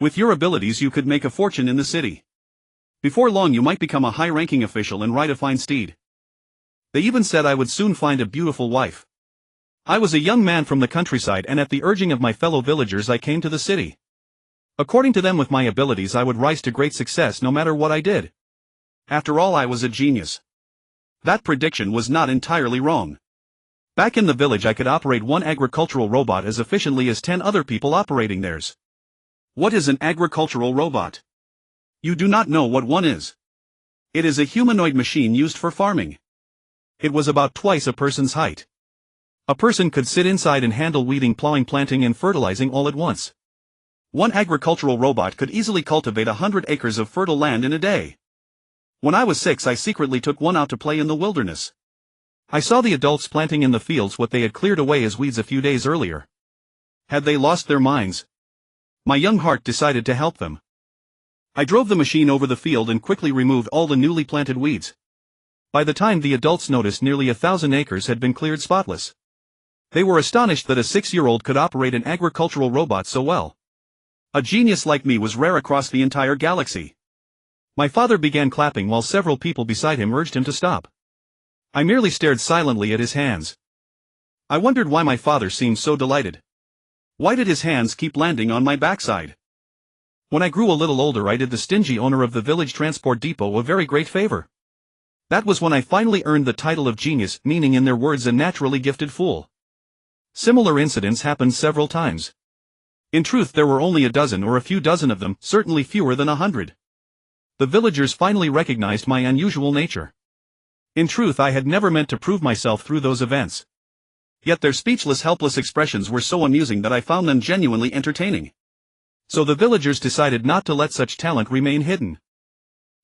With your abilities you could make a fortune in the city. Before long you might become a high-ranking official and ride a fine steed. They even said I would soon find a beautiful wife. I was a young man from the countryside, and at the urging of my fellow villagers I came to the city. According to them, with my abilities I would rise to great success no matter what I did. After all, I was a genius. That prediction was not entirely wrong. Back in the village I could operate one agricultural robot as efficiently as 10 other people operating theirs. What is an agricultural robot? You do not know what one is. It is a humanoid machine used for farming. It was about twice a person's height. A person could sit inside and handle weeding, plowing, planting and fertilizing all at once. One agricultural robot could easily cultivate 100 acres of fertile land in a day. When I was 6 I secretly took one out to play in the wilderness. I saw the adults planting in the fields what they had cleared away as weeds a few days earlier. Had they lost their minds? My young heart decided to help them. I drove the machine over the field and quickly removed all the newly planted weeds. By the time the adults noticed, nearly 1,000 acres had been cleared spotless. They were astonished that a 6-year-old could operate an agricultural robot so well. A genius like me was rare across the entire galaxy. My father began clapping while several people beside him urged him to stop. I merely stared silently at his hands. I wondered why my father seemed so delighted. Why did his hands keep landing on my backside? When I grew a little older I did the stingy owner of the village transport depot a very great favor. That was when I finally earned the title of genius, meaning in their words a naturally gifted fool. Similar incidents happened several times. In truth there were only a dozen or a few dozen of them, certainly fewer than 100. The villagers finally recognized my unusual nature. In truth I had never meant to prove myself through those events. Yet their speechless, helpless expressions were so amusing that I found them genuinely entertaining. So the villagers decided not to let such talent remain hidden.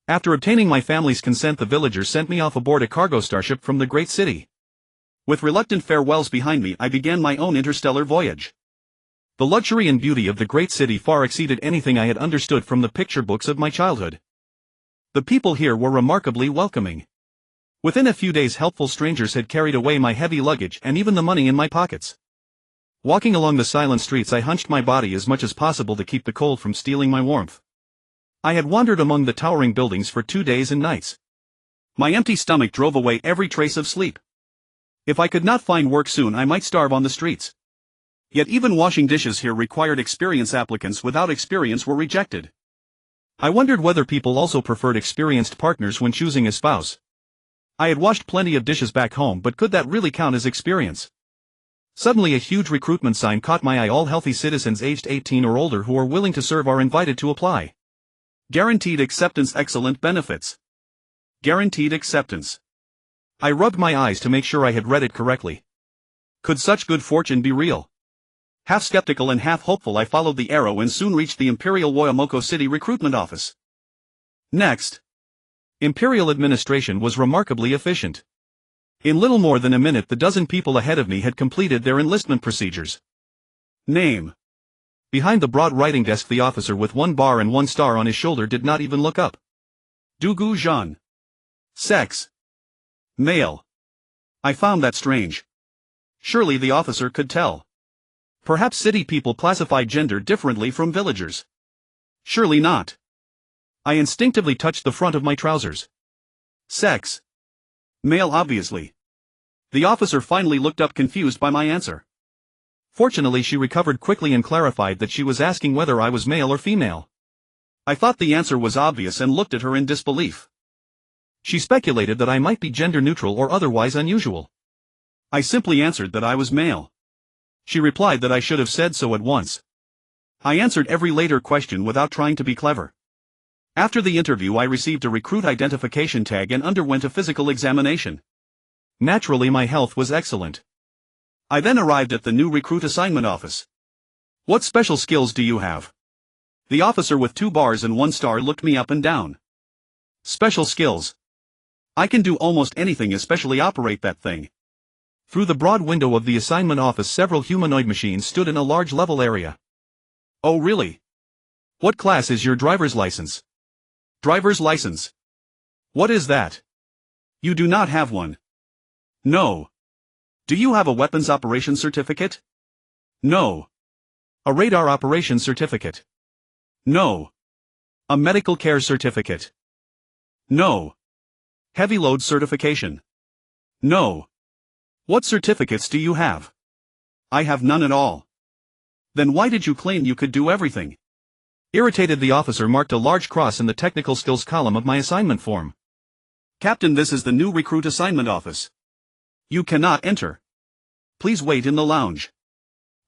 After obtaining my family's consent, the villagers sent me off aboard a cargo starship from the great city. With reluctant farewells behind me I began my own interstellar voyage. The luxury and beauty of the great city far exceeded anything I had understood from the picture books of my childhood. The people here were remarkably welcoming. Within a few days helpful strangers had carried away my heavy luggage and even the money in my pockets. Walking along the silent streets I hunched my body as much as possible to keep the cold from stealing my warmth. I had wandered among the towering buildings for 2 days and nights. My empty stomach drove away every trace of sleep. If I could not find work soon I might starve on the streets. Yet even washing dishes here required experience. Applicants without experience were rejected. I wondered whether people also preferred experienced partners when choosing a spouse. I had washed plenty of dishes back home, but could that really count as experience? Suddenly a huge recruitment sign caught my eye. All healthy citizens aged 18 or older who are willing to serve are invited to apply. Guaranteed acceptance, excellent benefits. Guaranteed acceptance. I rubbed my eyes to make sure I had read it correctly. Could such good fortune be real? Half skeptical and half hopeful I followed the arrow and soon reached the Imperial Woyomoko City recruitment office. Next. Imperial administration was remarkably efficient. In little more than a minute the dozen people ahead of me had completed their enlistment procedures. Name. Behind the broad writing desk the officer with 1 bar and 1 star on his shoulder did not even look up. Gu Zhan. Sex. Male. I found that strange. Surely the officer could tell. Perhaps city people classify gender differently from villagers. Surely not. I instinctively touched the front of my trousers. Sex. Male, obviously. The officer finally looked up, confused by my answer. Fortunately she recovered quickly and clarified that she was asking whether I was male or female. I thought the answer was obvious and looked at her in disbelief. She speculated that I might be gender neutral or otherwise unusual. I simply answered that I was male. She replied that I should have said so at once. I answered every later question without trying to be clever. After the interview I received a recruit identification tag and underwent a physical examination. Naturally my health was excellent. I then arrived at the new recruit assignment office. What special skills do you have? The officer with 2 bars and 1 star looked me up and down. Special skills. I can do almost anything, especially operate that thing. Through the broad window of the assignment office several humanoid machines stood in a large level area. Oh really? What class is your driver's license? Driver's license. What is that? You do not have one. No. Do you have a weapons operation certificate? No. A radar operation certificate? No. A medical care certificate. No. Heavy load certification. No. What certificates do you have? I have none at all. Then why did you claim you could do everything? Irritated, the officer marked a large cross in the technical skills column of my assignment form. Captain, this is the new recruit assignment office. You cannot enter. Please wait in the lounge.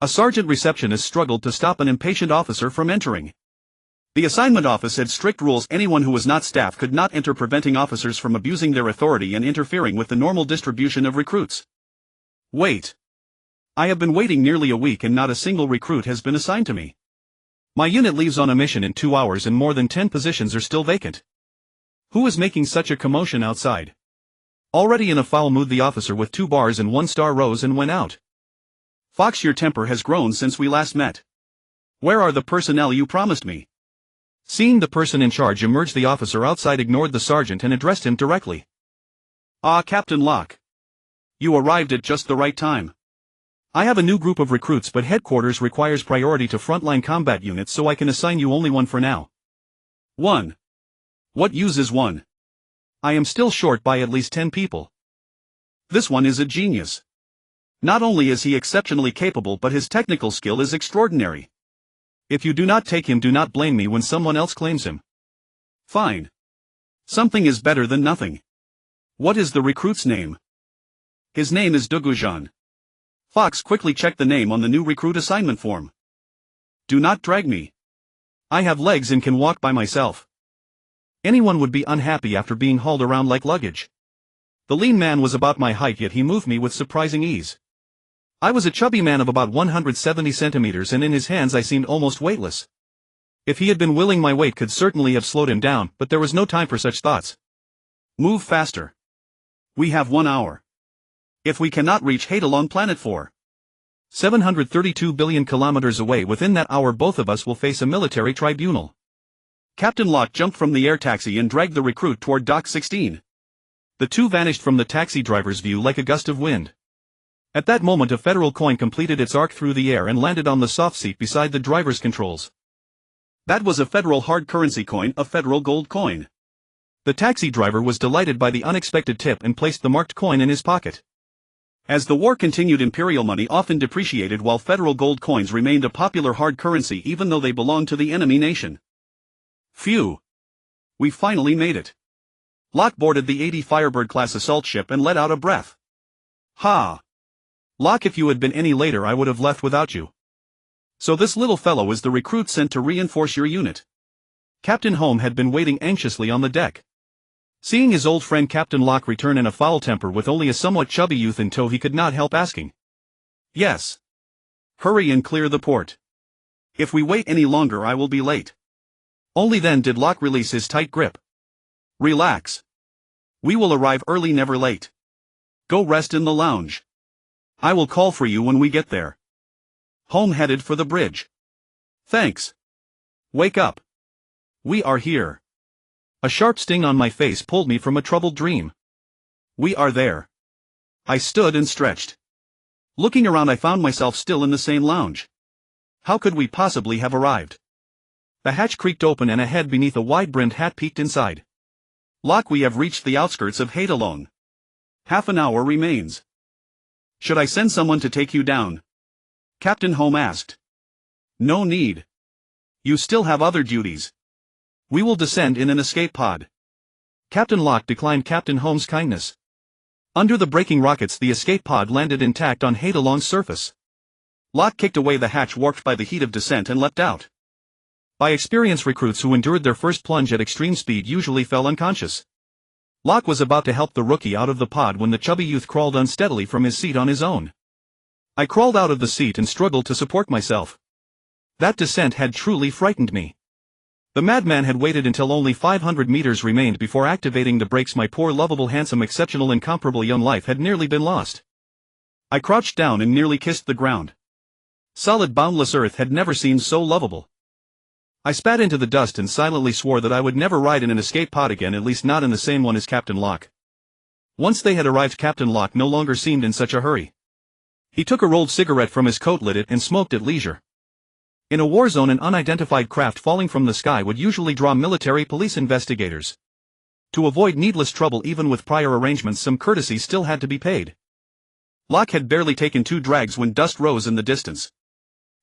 A sergeant receptionist struggled to stop an impatient officer from entering. The assignment office had strict rules. Anyone who was not staff could not enter, preventing officers from abusing their authority and interfering with the normal distribution of recruits. Wait. I have been waiting nearly a week and not a single recruit has been assigned to me. My unit leaves on a mission in 2 hours and more than 10 positions are still vacant. Who is making such a commotion outside? Already in a foul mood, the officer with 2 bars and 1 star rose and went out. Fox, your temper has grown since we last met. Where are the personnel you promised me? Seeing the person in charge emerge, the officer outside ignored the sergeant and addressed him directly. Ah, Captain Locke. You arrived at just the right time. I have a new group of recruits, but headquarters requires priority to frontline combat units, so I can assign you only one for now. 1. What use is 1? I am still short by at least 10 people. This one is a genius. Not only is he exceptionally capable, but his technical skill is extraordinary. If you do not take him, do not blame me when someone else claims him. Fine. Something is better than nothing. What is the recruit's name? His name is Gu Zhan. Fox quickly checked the name on the new recruit assignment form. Do not drag me. I have legs and can walk by myself. Anyone would be unhappy after being hauled around like luggage. The lean man was about my height, yet he moved me with surprising ease. I was a chubby man of about 170 centimeters, and in his hands I seemed almost weightless. If he had been willing, my weight could certainly have slowed him down, but there was no time for such thoughts. Move faster. We have 1 hour. If we cannot reach Hadelong Planet 4, 732 billion kilometers away, within that hour both of us will face a military tribunal. Captain Locke jumped from the air taxi and dragged the recruit toward Dock 16. The two vanished from the taxi driver's view like a gust of wind. At that moment a federal coin completed its arc through the air and landed on the soft seat beside the driver's controls. That was a federal hard currency coin, a federal gold coin. The taxi driver was delighted by the unexpected tip and placed the marked coin in his pocket. As the war continued, imperial money often depreciated while federal gold coins remained a popular hard currency even though they belonged to the enemy nation. Phew. We finally made it. Locke boarded the 80 Firebird-class assault ship and let out a breath. Ha! Locke, if you had been any later I would have left without you. So this little fellow is the recruit sent to reinforce your unit. Captain Holm had been waiting anxiously on the deck. Seeing his old friend Captain Locke return in a foul temper with only a somewhat chubby youth in tow, he could not help asking. Yes. Hurry and clear the port. If we wait any longer I will be late. Only then did Locke release his tight grip. Relax. We will arrive early, never late. Go rest in the lounge. I will call for you when we get there. Holm headed for the bridge. Thanks. Wake up. We are here. A sharp sting on my face pulled me from a troubled dream. We are there. I stood and stretched. Looking around I found myself still in the same lounge. How could we possibly have arrived? The hatch creaked open and a head beneath a wide-brimmed hat peeked inside. Locke, we have reached the outskirts of Hadelong. Half an hour remains. Should I send someone to take you down? Captain Holm asked. No need. You still have other duties. We will descend in an escape pod. Captain Locke declined Captain Holm's kindness. Under the braking rockets the escape pod landed intact on Hadelong's surface. Locke kicked away the hatch warped by the heat of descent and leapt out. By experience, recruits who endured their first plunge at extreme speed usually fell unconscious. Locke was about to help the rookie out of the pod when the chubby youth crawled unsteadily from his seat on his own. I crawled out of the seat and struggled to support myself. That descent had truly frightened me. The madman had waited until only 500 meters remained before activating the brakes. My poor, lovable, handsome, exceptional, incomparable young life had nearly been lost. I crouched down and nearly kissed the ground. Solid, boundless earth had never seemed so lovable. I spat into the dust and silently swore that I would never ride in an escape pod again, at least not in the same one as Captain Locke. Once they had arrived, Captain Locke no longer seemed in such a hurry. He took a rolled cigarette from his coat, lit it, and smoked at leisure. In a war zone, an unidentified craft falling from the sky would usually draw military police investigators. To avoid needless trouble, even with prior arrangements, some courtesy still had to be paid. Locke had barely taken 2 drags when dust rose in the distance.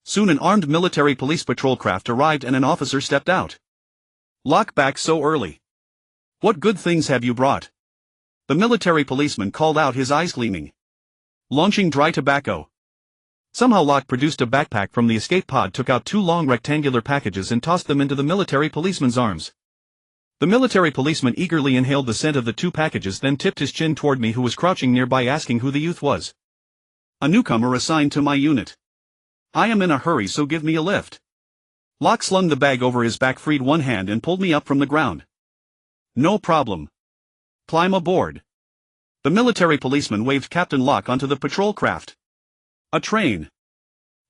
Soon an armed military police patrol craft arrived and an officer stepped out. Locke, back so early. What good things have you brought? The military policeman called out, his eyes gleaming. Launching dry tobacco. Somehow Locke produced a backpack from the escape pod, took out 2 long rectangular packages and tossed them into the military policeman's arms. The military policeman eagerly inhaled the scent of the 2 packages, then tipped his chin toward me, who was crouching nearby, asking who the youth was. A newcomer assigned to my unit. I am in a hurry, so give me a lift. Locke slung the bag over his back, freed one hand and pulled me up from the ground. No problem. Climb aboard. The military policeman waved Captain Locke onto the patrol craft. A train.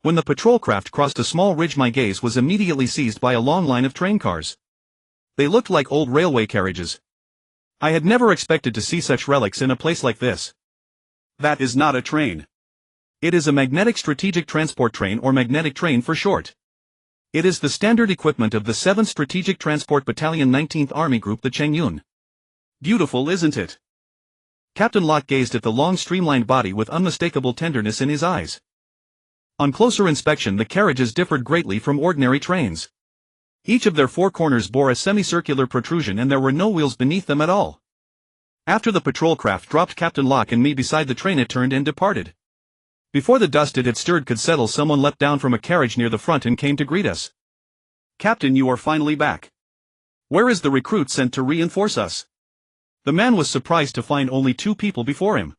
When the patrol craft crossed a small ridge, my gaze was immediately seized by a long line of train cars. They looked like old railway carriages. I had never expected to see such relics in a place like this. That is not a train. It is a magnetic strategic transport train, or magnetic train for short. It is the standard equipment of the 7th Strategic Transport Battalion, 19th Army Group, the Chengyun. Beautiful, isn't it? Captain Locke gazed at the long streamlined body with unmistakable tenderness in his eyes. On closer inspection, the carriages differed greatly from ordinary trains. Each of their 4 corners bore a semicircular protrusion, and there were no wheels beneath them at all. After the patrol craft dropped Captain Locke and me beside the train, it turned and departed. Before the dust it had stirred could settle, someone leapt down from a carriage near the front and came to greet us. Captain, you are finally back. Where is the recruit sent to reinforce us? The man was surprised to find only 2 people before him.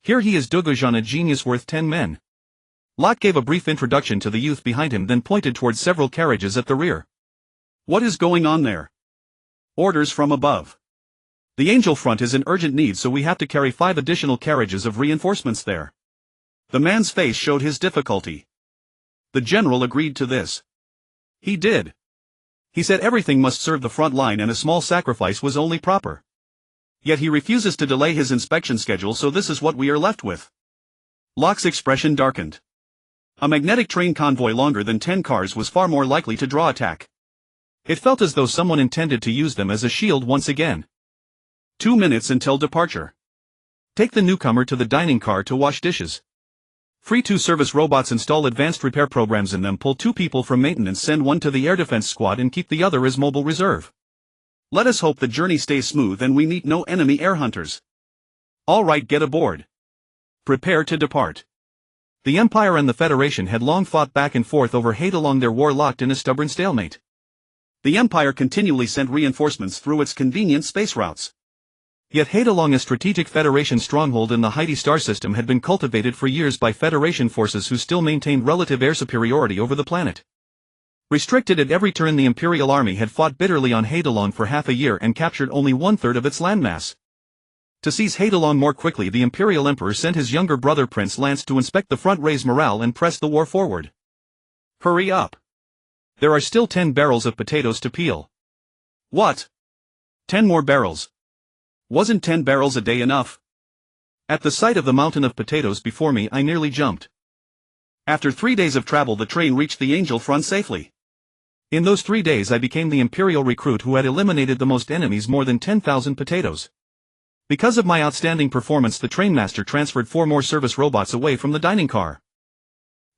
Here he is, Gu Zhan, a genius worth 10 men. Locke gave a brief introduction to the youth behind him, then pointed towards several carriages at the rear. What is going on there? Orders from above. The Angel front is in urgent need, so we have to carry 5 additional carriages of reinforcements there. The man's face showed his difficulty. The general agreed to this. He did. He said everything must serve the front line and a small sacrifice was only proper. Yet he refuses to delay his inspection schedule, so this is what we are left with. Locke's expression darkened. A magnetic train convoy longer than 10 cars was far more likely to draw attack. It felt as though someone intended to use them as a shield once again. 2 minutes until departure. Take the newcomer to the dining car to wash dishes. Free 2 service robots, install advanced repair programs in them, pull 2 people from maintenance, send 1 to the air defense squad and keep the other as mobile reserve. Let us hope the journey stays smooth and we meet no enemy air hunters. All right, get aboard. Prepare to depart. The Empire and the Federation had long fought back and forth over Haidalong, their war locked in a stubborn stalemate. The Empire continually sent reinforcements through its convenient space routes. Yet Haidalong, a strategic Federation stronghold in the Haiti star system, had been cultivated for years by Federation forces who still maintained relative air superiority over the planet. Restricted at every turn, the Imperial Army had fought bitterly on Haidalong for half a year and captured only 1/3 of its landmass. To seize Haidalong more quickly, the Imperial Emperor sent his younger brother Prince Lance to inspect the front, raise morale and press the war forward. Hurry up. There are still 10 barrels of potatoes to peel. What? 10 more barrels? Wasn't 10 barrels a day enough? At the sight of the mountain of potatoes before me, I nearly jumped. After 3 days of travel, the train reached the Angel front safely. In those 3 days I became the Imperial recruit who had eliminated the most enemies, more than 10,000 potatoes. Because of my outstanding performance, the trainmaster transferred 4 more service robots away from the dining car.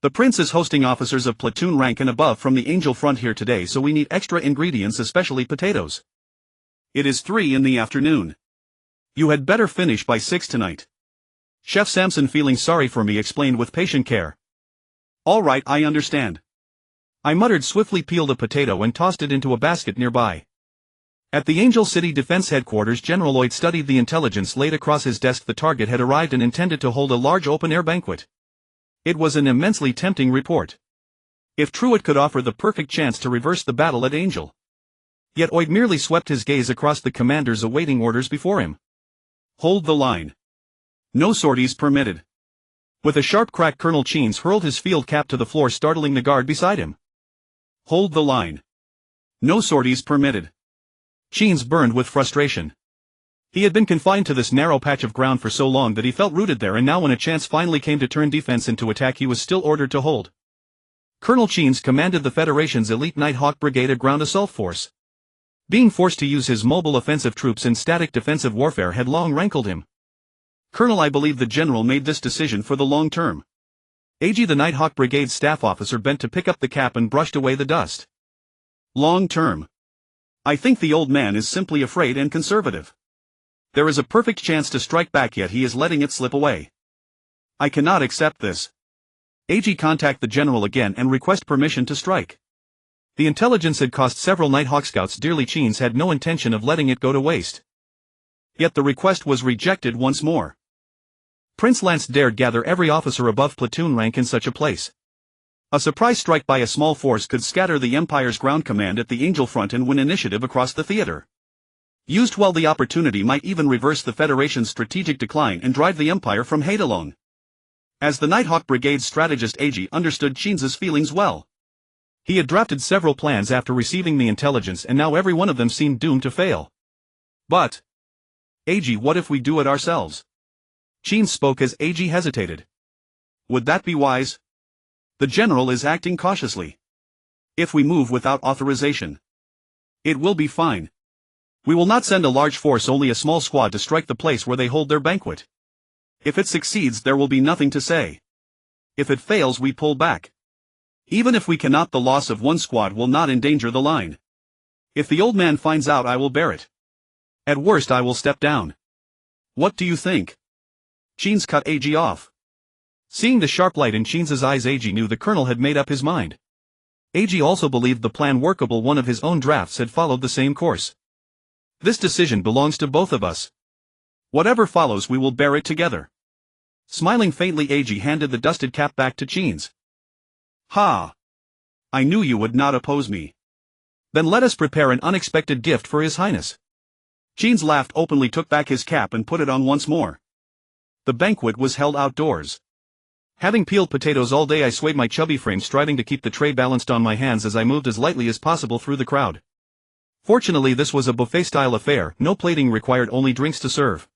The prince is hosting officers of platoon rank and above from the Angel front here today, so we need extra ingredients, especially potatoes. It is 3 in the afternoon. You had better finish by 6 tonight. Chef Samson, feeling sorry for me, explained with patient care. All right, I understand. I muttered, swiftly peeled a potato and tossed it into a basket nearby. At the Angel City Defense Headquarters, General Lloyd studied the intelligence laid across his desk. The target had arrived and intended to hold a large open-air banquet. It was an immensely tempting report. If true, it could offer the perfect chance to reverse the battle at Angel. Yet Lloyd merely swept his gaze across the commanders awaiting orders before him. Hold the line. No sorties permitted. With a sharp crack, Colonel Cheens hurled his field cap to the floor, startling the guard beside him. Hold the line. No sorties permitted. Cheens burned with frustration. He had been confined to this narrow patch of ground for so long that he felt rooted there, and now when a chance finally came to turn defense into attack, he was still ordered to hold. Colonel Cheens commanded the Federation's elite Nighthawk Brigade, a ground assault force. Being forced to use his mobile offensive troops in static defensive warfare had long rankled him. Colonel, I believe the general made this decision for the long term. AG, the Nighthawk Brigade's staff officer, bent to pick up the cap and brushed away the dust. Long term. I think the old man is simply afraid and conservative. There is a perfect chance to strike back, yet he is letting it slip away. I cannot accept this. AG, contact the general again and request permission to strike. The intelligence had cost several Nighthawk scouts dearly. Cheens had no intention of letting it go to waste. Yet the request was rejected once more. Prince Lance dared gather every officer above platoon rank in such a place. A surprise strike by a small force could scatter the Empire's ground command at the Angel Front and win initiative across the theater. Used well, the opportunity might even reverse the Federation's strategic decline and drive the Empire from hate alone. As the Nighthawk Brigade's strategist, AG understood Cheens's feelings well. He had drafted several plans after receiving the intelligence, and now every one of them seemed doomed to fail. But, AG, what if we do it ourselves? Cheens spoke as AG hesitated. Would that be wise? The general is acting cautiously. If we move without authorization, it will be fine. We will not send a large force, only a small squad to strike the place where they hold their banquet. If it succeeds, there will be nothing to say. If it fails, we pull back. Even if we cannot, the loss of one squad will not endanger the line. If the old man finds out, I will bear it. At worst, I will step down. What do you think? Cheens cut AG off. Seeing the sharp light in Cheens's eyes, AG knew the colonel had made up his mind. AG also believed the plan workable. One of his own drafts had followed the same course. This decision belongs to both of us. Whatever follows, we will bear it together. Smiling faintly, AG handed the dusted cap back to Cheens. Ha! I knew you would not oppose me. Then let us prepare an unexpected gift for His Highness. Cheens laughed openly, took back his cap and put it on once more. The banquet was held outdoors. Having peeled potatoes all day, I swayed my chubby frame, striving to keep the tray balanced on my hands as I moved as lightly as possible through the crowd. Fortunately, this was a buffet-style affair, no plating required, only drinks to serve.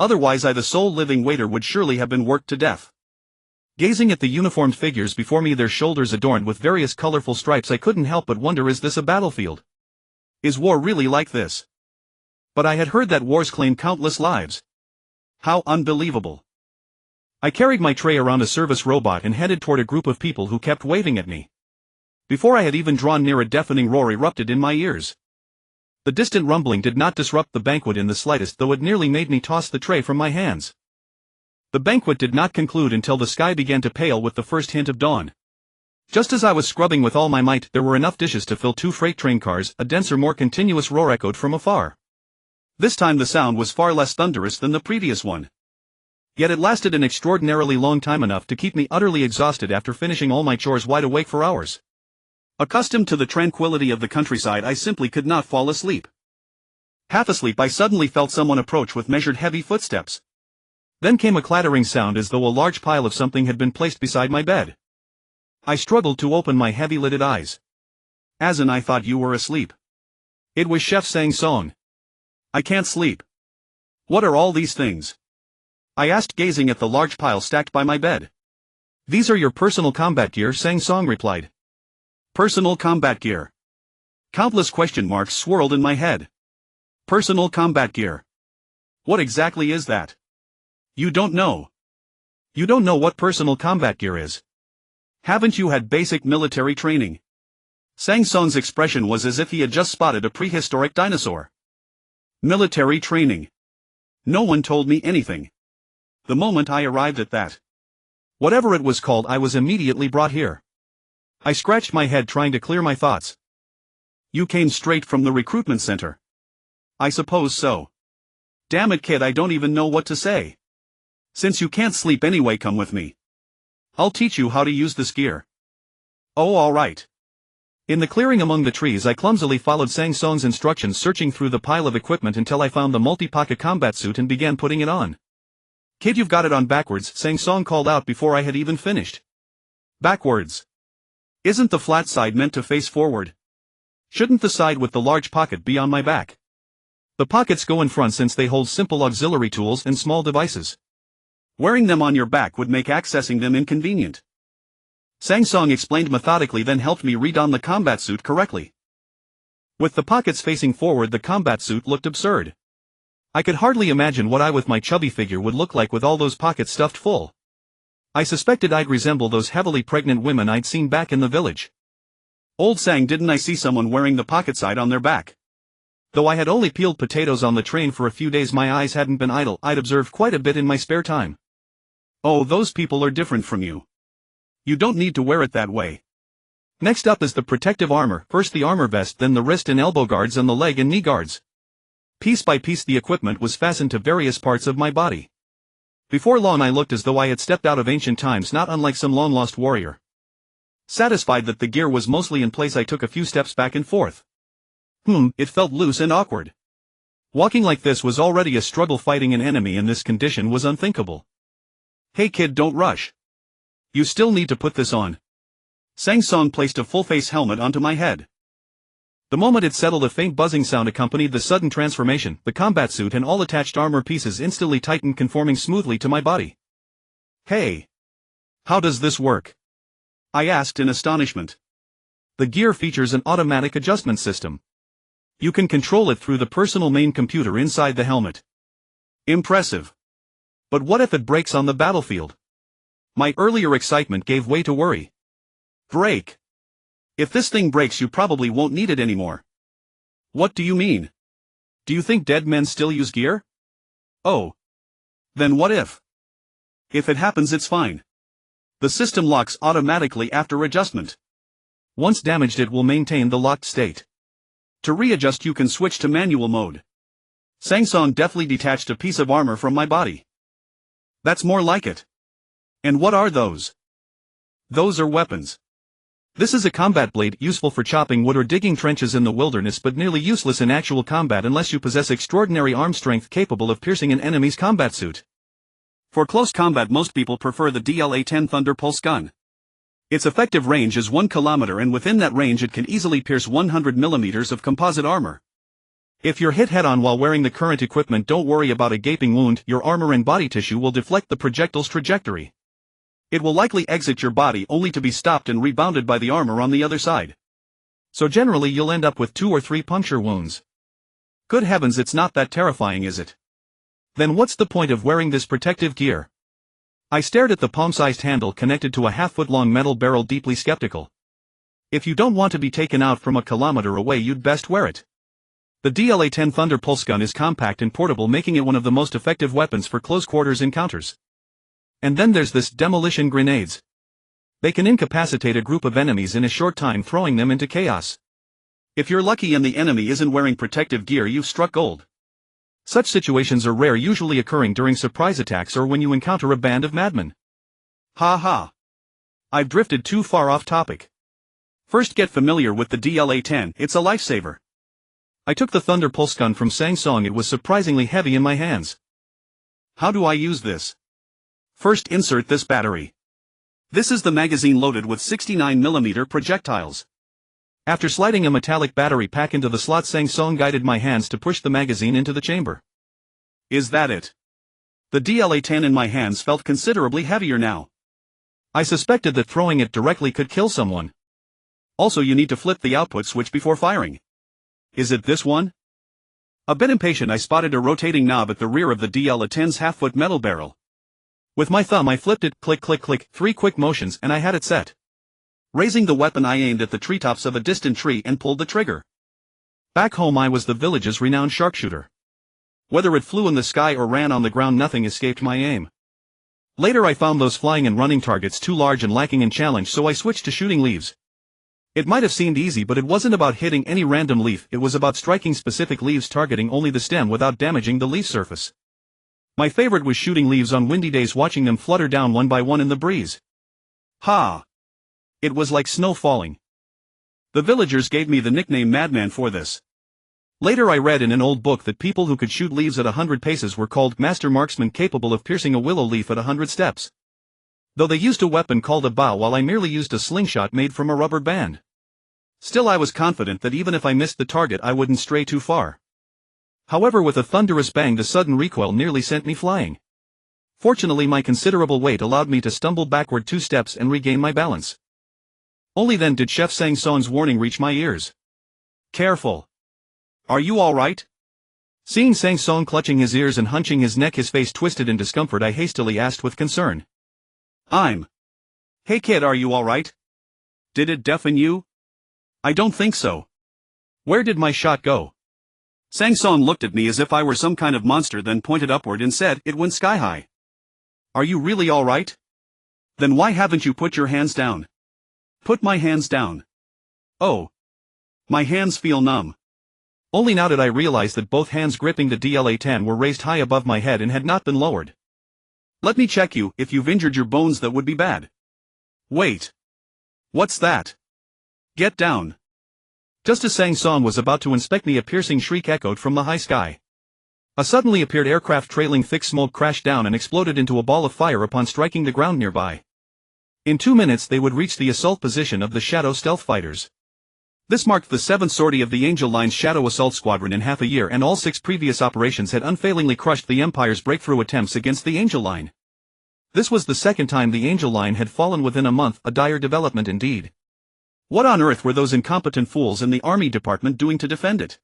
Otherwise, I, the sole living waiter, would surely have been worked to death. Gazing at the uniformed figures before me, their shoulders adorned with various colorful stripes, I couldn't help but wonder, is this a battlefield? Is war really like this? But I had heard that wars claim countless lives. How unbelievable. I carried my tray around a service robot and headed toward a group of people who kept waving at me. Before I had even drawn near, a deafening roar erupted in my ears. The distant rumbling did not disrupt the banquet in the slightest, though it nearly made me toss the tray from my hands. The banquet did not conclude until the sky began to pale with the first hint of dawn. Just as I was scrubbing with all my might, there were enough dishes to fill 2 freight train cars. A denser, more continuous roar echoed from afar. This time the sound was far less thunderous than the previous one. Yet it lasted an extraordinarily long time, enough to keep me utterly exhausted after finishing all my chores, wide awake for hours. Accustomed to the tranquility of the countryside, I simply could not fall asleep. Half asleep, I suddenly felt someone approach with measured, heavy footsteps. Then came a clattering sound, as though a large pile of something had been placed beside my bed. I struggled to open my heavy-lidded eyes. Azan, I thought you were asleep. It was Chef Sang Song. I can't sleep. What are all these things? I asked, gazing at the large pile stacked by my bed. These are your personal combat gear, Sang Song replied. Personal combat gear. Countless question marks swirled in my head. Personal combat gear. What exactly is that? You don't know. You don't know what personal combat gear is. Haven't you had basic military training? Sang Song's expression was as if he had just spotted a prehistoric dinosaur. Military training. No one told me anything. The moment I arrived at that, whatever it was called, I was immediately brought here. I scratched my head, trying to clear my thoughts. You came straight from the recruitment center. I suppose so. Damn it, kid, I don't even know what to say. Since you can't sleep anyway, come with me. I'll teach you how to use this gear. Oh, all right. In the clearing among the trees, I clumsily followed Sang Song's instructions, searching through the pile of equipment until I found the multi-pocket combat suit and began putting it on. Kid, you've got it on backwards, Sang Song called out before I had even finished. Backwards? Isn't the flat side meant to face forward? Shouldn't the side with the large pocket be on my back? The pockets go in front since they hold simple auxiliary tools and small devices. Wearing them on your back would make accessing them inconvenient. Sang Song explained methodically, then helped me redon the combat suit correctly. With the pockets facing forward, the combat suit looked absurd. I could hardly imagine what I with my chubby figure would look like with all those pockets stuffed full. I suspected I'd resemble those heavily pregnant women I'd seen back in the village. Old Sang, didn't I see someone wearing the pocket side on their back? Though I had only peeled potatoes on the train for a few days, my eyes hadn't been idle. I'd observed quite a bit in my spare time. Oh, those people are different from you. You don't need to wear it that way. Next up is the protective armor, first the armor vest, then the wrist and elbow guards and the leg and knee guards. Piece by piece the equipment was fastened to various parts of my body. Before long I looked as though I had stepped out of ancient times, not unlike some long-lost warrior. Satisfied that the gear was mostly in place, I took a few steps back and forth. It felt loose and awkward. Walking like this was already a struggle. Fighting an enemy in this condition was unthinkable. Hey kid, don't rush. You still need to put this on. Sang Song placed a full-face helmet onto my head. The moment it settled, a faint buzzing sound accompanied the sudden transformation. The combat suit and all attached armor pieces instantly tightened, conforming smoothly to my body. Hey! How does this work? I asked in astonishment. The gear features an automatic adjustment system. You can control it through the personal main computer inside the helmet. Impressive. But what if it breaks on the battlefield? My earlier excitement gave way to worry. Break? If this thing breaks, you probably won't need it anymore. What do you mean? Do you think dead men still use gear? Oh. Then what if? If it happens, it's fine. The system locks automatically after adjustment. Once damaged, it will maintain the locked state. To readjust, you can switch to manual mode. Sang Song deftly detached a piece of armor from my body. That's more like it. And what are those? Those are weapons. This is a combat blade, useful for chopping wood or digging trenches in the wilderness, but nearly useless in actual combat unless you possess extraordinary arm strength capable of piercing an enemy's combat suit. For close combat, most people prefer the DLA-10 Thunder Pulse gun. Its effective range is 1 kilometer, and within that range it can easily pierce 100 millimeters of composite armor. If you're hit head-on while wearing the current equipment, don't worry about a gaping wound. Your armor and body tissue will deflect the projectile's trajectory. It will likely exit your body only to be stopped and rebounded by the armor on the other side. So generally you'll end up with 2 or 3 puncture wounds. Good heavens, it's not that terrifying, is it? Then what's the point of wearing this protective gear? I stared at the palm-sized handle connected to a half-foot-long metal barrel, deeply skeptical. If you don't want to be taken out from a kilometer away, you'd best wear it. The DLA-10 Thunder Pulse gun is compact and portable, making it one of the most effective weapons for close-quarters encounters. And then there's this demolition grenades. They can incapacitate a group of enemies in a short time, throwing them into chaos. If you're lucky and the enemy isn't wearing protective gear, you've struck gold. Such situations are rare, usually occurring during surprise attacks or when you encounter a band of madmen. Ha ha. I've drifted too far off topic. First, get familiar with the DLA-10, it's a lifesaver. I took the Thunder Pulse gun from Sang Song. It was surprisingly heavy in my hands. How do I use this? First, insert this battery. This is the magazine loaded with 69mm projectiles. After sliding a metallic battery pack into the slot, Sang Song guided my hands to push the magazine into the chamber. Is that it? The DLA-10 in my hands felt considerably heavier now. I suspected that throwing it directly could kill someone. Also, you need to flip the output switch before firing. Is it this one? A bit impatient, I spotted a rotating knob at the rear of the DLA-10's half-foot metal barrel. With my thumb I flipped it, click click click, 3 quick motions, and I had it set. Raising the weapon, I aimed at the treetops of a distant tree and pulled the trigger. Back home I was the village's renowned sharpshooter. Whether it flew in the sky or ran on the ground, nothing escaped my aim. Later I found those flying and running targets too large and lacking in challenge, so I switched to shooting leaves. It might have seemed easy, but it wasn't about hitting any random leaf, it was about striking specific leaves, targeting only the stem without damaging the leaf surface. My favorite was shooting leaves on windy days, watching them flutter down one by one in the breeze. Ha! It was like snow falling. The villagers gave me the nickname Madman for this. Later I read in an old book that people who could shoot leaves at 100 paces were called master marksmen, capable of piercing a willow leaf at 100 steps. Though they used a weapon called a bow, while I merely used a slingshot made from a rubber band. Still, I was confident that even if I missed the target, I wouldn't stray too far. However, with a thunderous bang, the sudden recoil nearly sent me flying. Fortunately, my considerable weight allowed me to stumble backward 2 steps and regain my balance. Only then did Chef Sang Song's warning reach my ears. Careful. Are you alright? Seeing Sang Song clutching his ears and hunching his neck, his face twisted in discomfort, I hastily asked with concern. Hey kid, are you alright? Did it deafen you? I don't think so. Where did my shot go? Sang Song looked at me as if I were some kind of monster, then pointed upward and said, it went sky high. Are you really alright? Then why haven't you put your hands down? Put my hands down. Oh. My hands feel numb. Only now did I realize that both hands gripping the DLA-10 were raised high above my head and had not been lowered. Let me check you. If you've injured your bones, that would be bad. Wait. What's that? Get down. Just as Sang Song was about to inspect me, a piercing shriek echoed from the high sky. A suddenly appeared aircraft trailing thick smoke crashed down and exploded into a ball of fire upon striking the ground nearby. In 2 minutes they would reach the assault position of the Shadow stealth fighters. This marked the 7th sortie of the Angel Line's Shadow Assault Squadron in half a year, and all 6 previous operations had unfailingly crushed the Empire's breakthrough attempts against the Angel Line. This was the 2nd time the Angel Line had fallen within a month, a dire development indeed. What on earth were those incompetent fools in the Army Department doing to defend it?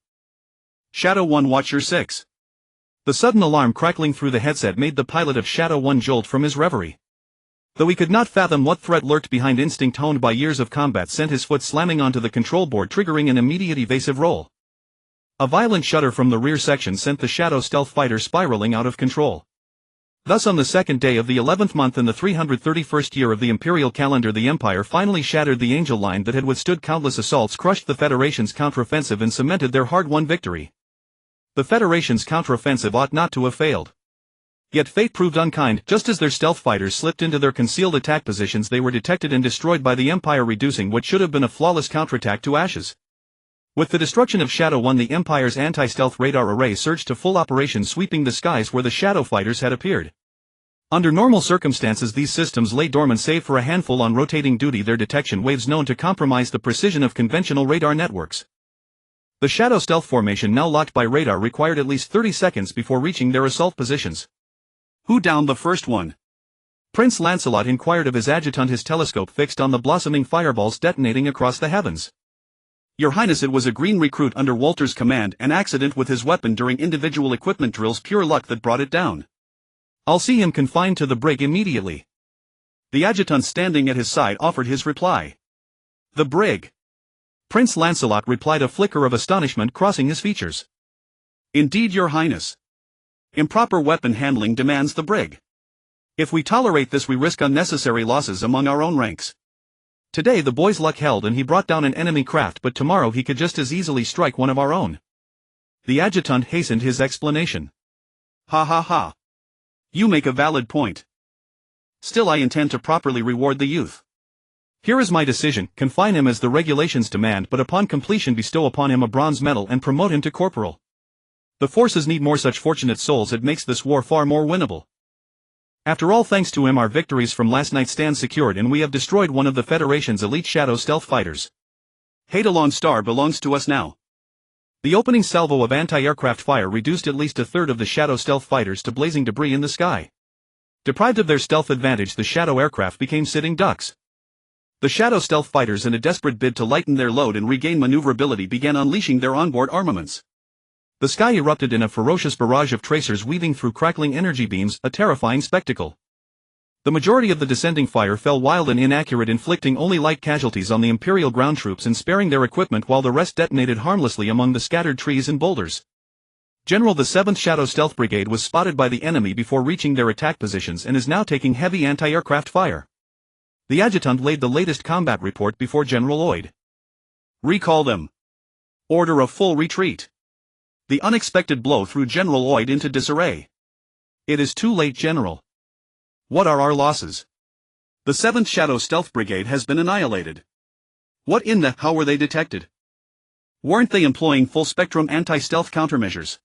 Shadow 1 Watcher 6. The sudden alarm crackling through the headset made the pilot of Shadow 1 jolt from his reverie. Though he could not fathom what threat lurked behind, instinct honed by years of combat sent his foot slamming onto the control board, triggering an immediate evasive roll. A violent shudder from the rear section sent the Shadow stealth fighter spiraling out of control. Thus, on the 2nd day of the 11th month in the 331st year of the Imperial calendar, the Empire finally shattered the Angel Line that had withstood countless assaults, crushed the Federation's counteroffensive, and cemented their hard-won victory. The Federation's counteroffensive ought not to have failed. Yet fate proved unkind. Just as their stealth fighters slipped into their concealed attack positions, they were detected and destroyed by the Empire, reducing what should have been a flawless counterattack to ashes. With the destruction of Shadow 1, the Empire's anti-stealth radar array surged to full operation, sweeping the skies where the Shadow fighters had appeared. Under normal circumstances, these systems lay dormant save for a handful on rotating duty, their detection waves known to compromise the precision of conventional radar networks. The Shadow stealth formation, now locked by radar, required at least 30 seconds before reaching their assault positions. Who downed the first one? Prince Lancelot inquired of his adjutant, his telescope fixed on the blossoming fireballs detonating across the heavens. Your Highness, it was a green recruit under Walter's command, an accident with his weapon during individual equipment drills, pure luck that brought it down. I'll see him confined to the brig immediately. The adjutant standing at his side offered his reply. The brig? Prince Lancelot replied, a flicker of astonishment crossing his features. Indeed, Your Highness. Improper weapon handling demands the brig. If we tolerate this, we risk unnecessary losses among our own ranks. Today the boy's luck held and he brought down an enemy craft, but tomorrow he could just as easily strike one of our own. The adjutant hastened his explanation. Ha ha ha. You make a valid point. Still, I intend to properly reward the youth. Here is my decision: confine him as the regulations demand, but upon completion bestow upon him a bronze medal and promote him to corporal. The forces need more such fortunate souls. It makes this war far more winnable. After all, thanks to him, our victories from last night stand secured, and we have destroyed one of the Federation's elite Shadow stealth fighters. Hadalon Star belongs to us now. The opening salvo of anti-aircraft fire reduced at least a third of the Shadow stealth fighters to blazing debris in the sky. Deprived of their stealth advantage, the Shadow aircraft became sitting ducks. The Shadow stealth fighters, in a desperate bid to lighten their load and regain maneuverability, began unleashing their onboard armaments. The sky erupted in a ferocious barrage of tracers weaving through crackling energy beams, a terrifying spectacle. The majority of the descending fire fell wild and inaccurate, inflicting only light casualties on the Imperial ground troops and sparing their equipment, while the rest detonated harmlessly among the scattered trees and boulders. General, the 7th Shadow Stealth Brigade was spotted by the enemy before reaching their attack positions and is now taking heavy anti-aircraft fire. The adjutant laid the latest combat report before General Lloyd. Recall them. Order a full retreat. The unexpected blow threw General Lloyd into disarray. It is too late, General. What are our losses? The 7th Shadow Stealth Brigade has been annihilated. What in the how were they detected? Weren't they employing full-spectrum anti-stealth countermeasures?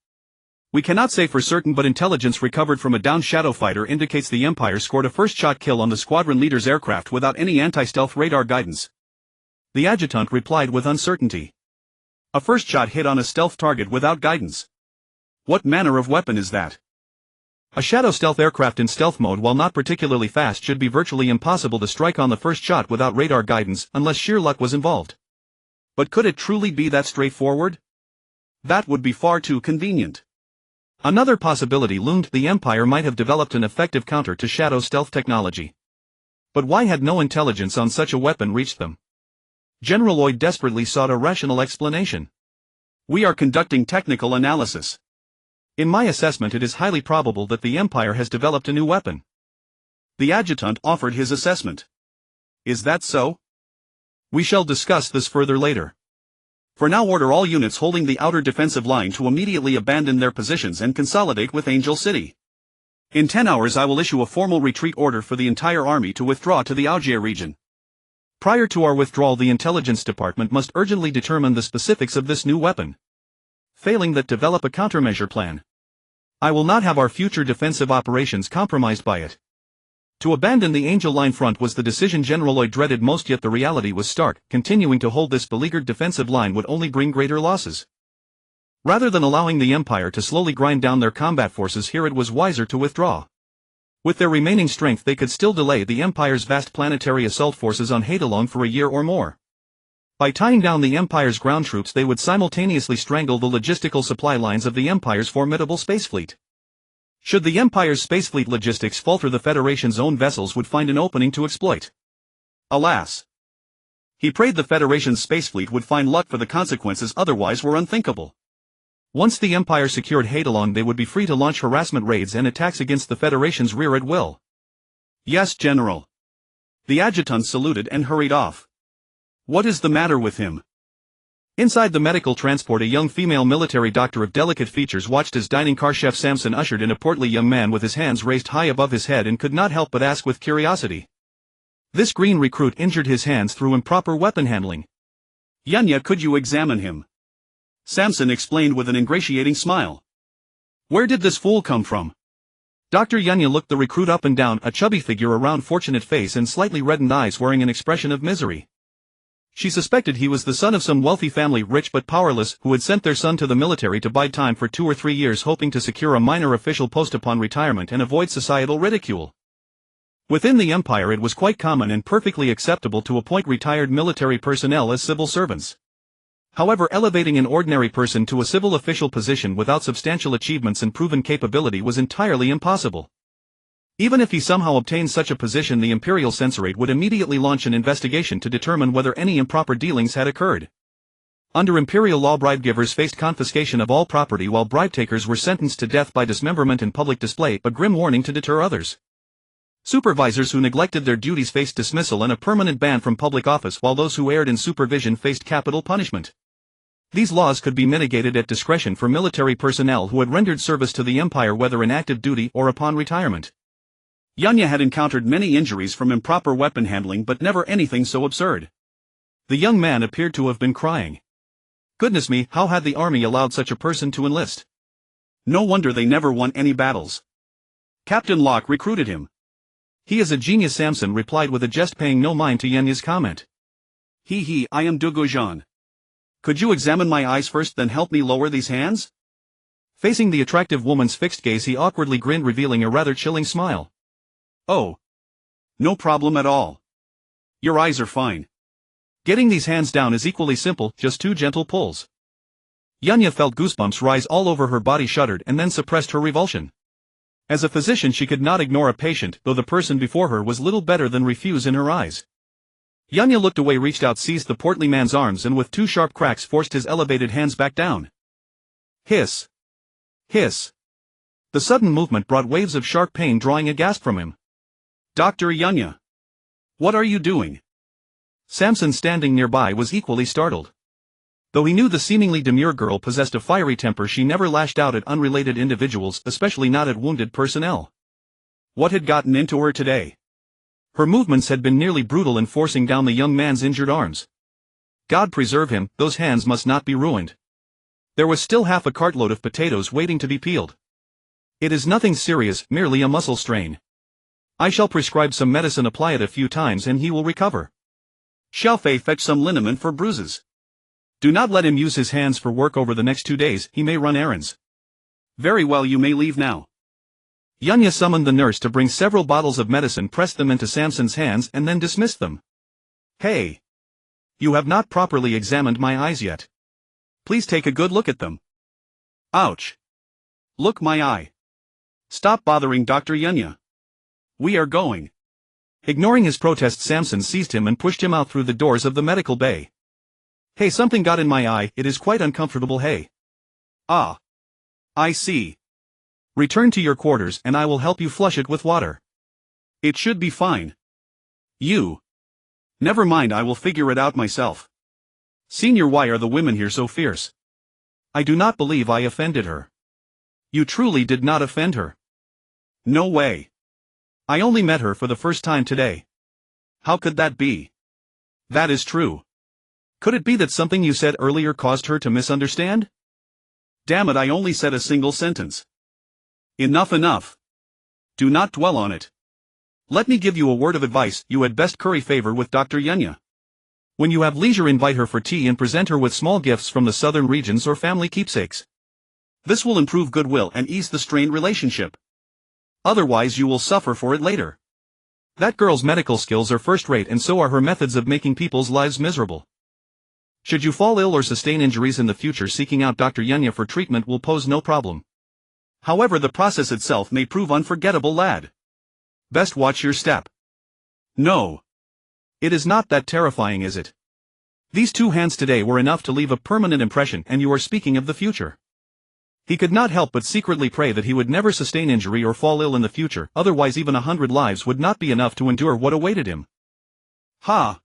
We cannot say for certain, but intelligence recovered from a downed Shadow fighter indicates the Empire scored a first-shot kill on the squadron leader's aircraft without any anti-stealth radar guidance. The adjutant replied with uncertainty. A first shot hit on a stealth target without guidance. What manner of weapon is that? A shadow stealth aircraft in stealth mode while not particularly fast should be virtually impossible to strike on the first shot without radar guidance unless sheer luck was involved. But could it truly be that straightforward? That would be far too convenient. Another possibility loomed: the Empire might have developed an effective counter to shadow stealth technology. But why had no intelligence on such a weapon reached them? General Lloyd desperately sought a rational explanation. We are conducting technical analysis. In my assessment, it is highly probable that the Empire has developed a new weapon. The adjutant offered his assessment. Is that so? We shall discuss this further later. For now, order all units holding the outer defensive line to immediately abandon their positions and consolidate with Angel City. In 10 hours I will issue a formal retreat order for the entire army to withdraw to the Algier region. Prior to our withdrawal, the intelligence department must urgently determine the specifics of this new weapon. Failing that, develop a countermeasure plan. I will not have our future defensive operations compromised by it. To abandon the Angel line front was the decision General Lloyd dreaded most, yet the reality was stark: continuing to hold this beleaguered defensive line would only bring greater losses. Rather than allowing the Empire to slowly grind down their combat forces here, it was wiser to withdraw. With their remaining strength they could still delay the Empire's vast planetary assault forces on Haidalong for a year or more. By tying down the Empire's ground troops they would simultaneously strangle the logistical supply lines of the Empire's formidable space fleet. Should the Empire's spacefleet logistics falter, the Federation's own vessels would find an opening to exploit. Alas! He prayed the Federation's spacefleet would find luck, for the consequences otherwise were unthinkable. Once the Empire secured Haidalong, they would be free to launch harassment raids and attacks against the Federation's rear at will. Yes, General. The adjutant saluted and hurried off. What is the matter with him? Inside the medical transport, a young female military doctor of delicate features watched as dining car chef Samson ushered in a portly young man with his hands raised high above his head, and could not help but ask with curiosity. This green recruit injured his hands through improper weapon handling. Yunya, could you examine him? Samson explained with an ingratiating smile. Where did this fool come from? Dr. Yunya looked the recruit up and down, a chubby figure, a round fortunate face and slightly reddened eyes, wearing an expression of misery. She suspected he was the son of some wealthy family, rich but powerless, who had sent their son to the military to bide time for 2 or 3 years, hoping to secure a minor official post upon retirement and avoid societal ridicule. Within the Empire it was quite common and perfectly acceptable to appoint retired military personnel as civil servants. However, elevating an ordinary person to a civil official position without substantial achievements and proven capability was entirely impossible. Even if he somehow obtained such a position, the Imperial Censorate would immediately launch an investigation to determine whether any improper dealings had occurred. Under Imperial law, bribe-givers faced confiscation of all property, while bribe-takers were sentenced to death by dismemberment and public display, a grim warning to deter others. Supervisors who neglected their duties faced dismissal and a permanent ban from public office, while those who erred in supervision faced capital punishment. These laws could be mitigated at discretion for military personnel who had rendered service to the Empire, whether in active duty or upon retirement. Yunya had encountered many injuries from improper weapon handling, but never anything so absurd. The young man appeared to have been crying. Goodness me, how had the army allowed such a person to enlist? No wonder they never won any battles. Captain Locke recruited him. He is a genius, Samson replied with a jest, paying no mind to Yunya's comment. I am Gu Zhan. Could you examine my eyes first, then help me lower these hands? Facing the attractive woman's fixed gaze, he awkwardly grinned, revealing a rather chilling smile. Oh. No problem at all. Your eyes are fine. Getting these hands down is equally simple, just 2 gentle pulls. Yunya felt goosebumps rise all over her body, shuddered, and then suppressed her revulsion. As a physician she could not ignore a patient, though the person before her was little better than refuse in her eyes. Yunya looked away, reached out, seized the portly man's arms, and with 2 sharp cracks forced his elevated hands back down. Hiss. Hiss. The sudden movement brought waves of sharp pain, drawing a gasp from him. Dr. Yunya. What are you doing? Samson, standing nearby, was equally startled. Though he knew the seemingly demure girl possessed a fiery temper, she never lashed out at unrelated individuals, especially not at wounded personnel. What had gotten into her today? Her movements had been nearly brutal in forcing down the young man's injured arms. God preserve him, those hands must not be ruined. There was still half a cartload of potatoes waiting to be peeled. It is nothing serious, merely a muscle strain. I shall prescribe some medicine, apply it a few times, and he will recover. Xiaofei, fetch some liniment for bruises. Do not let him use his hands for work over the next 2 days, he may run errands. Very well, you may leave now. Yunya summoned the nurse to bring several bottles of medicine, pressed them into Samson's hands and then dismissed them. Hey! You have not properly examined my eyes yet. Please take a good look at them. Ouch! Look my eye. Stop bothering Dr. Yunya. We are going. Ignoring his protest, Samson seized him and pushed him out through the doors of the medical bay. Hey, something got in my eye, it is quite uncomfortable, hey. Ah. I see. Return to your quarters and I will help you flush it with water. It should be fine. You. Never mind, I will figure it out myself. Senior, why are the women here so fierce? I do not believe I offended her. You truly did not offend her. No way. I only met her for the first time today. How could that be? That is true. Could it be that something you said earlier caused her to misunderstand? Damn it, I only said a single sentence. Enough, enough. Do not dwell on it. Let me give you a word of advice, you had best curry favor with Dr. Yunya. When you have leisure, invite her for tea and present her with small gifts from the southern regions or family keepsakes. This will improve goodwill and ease the strained relationship. Otherwise you will suffer for it later. That girl's medical skills are first-rate and so are her methods of making people's lives miserable. Should you fall ill or sustain injuries in the future, seeking out Dr. Yunya for treatment will pose no problem. However, the process itself may prove unforgettable, lad. Best watch your step. No. It is not that terrifying, is it? These 2 hands today were enough to leave a permanent impression, and you are speaking of the future. He could not help but secretly pray that he would never sustain injury or fall ill in the future, otherwise even 100 lives would not be enough to endure what awaited him. Ha!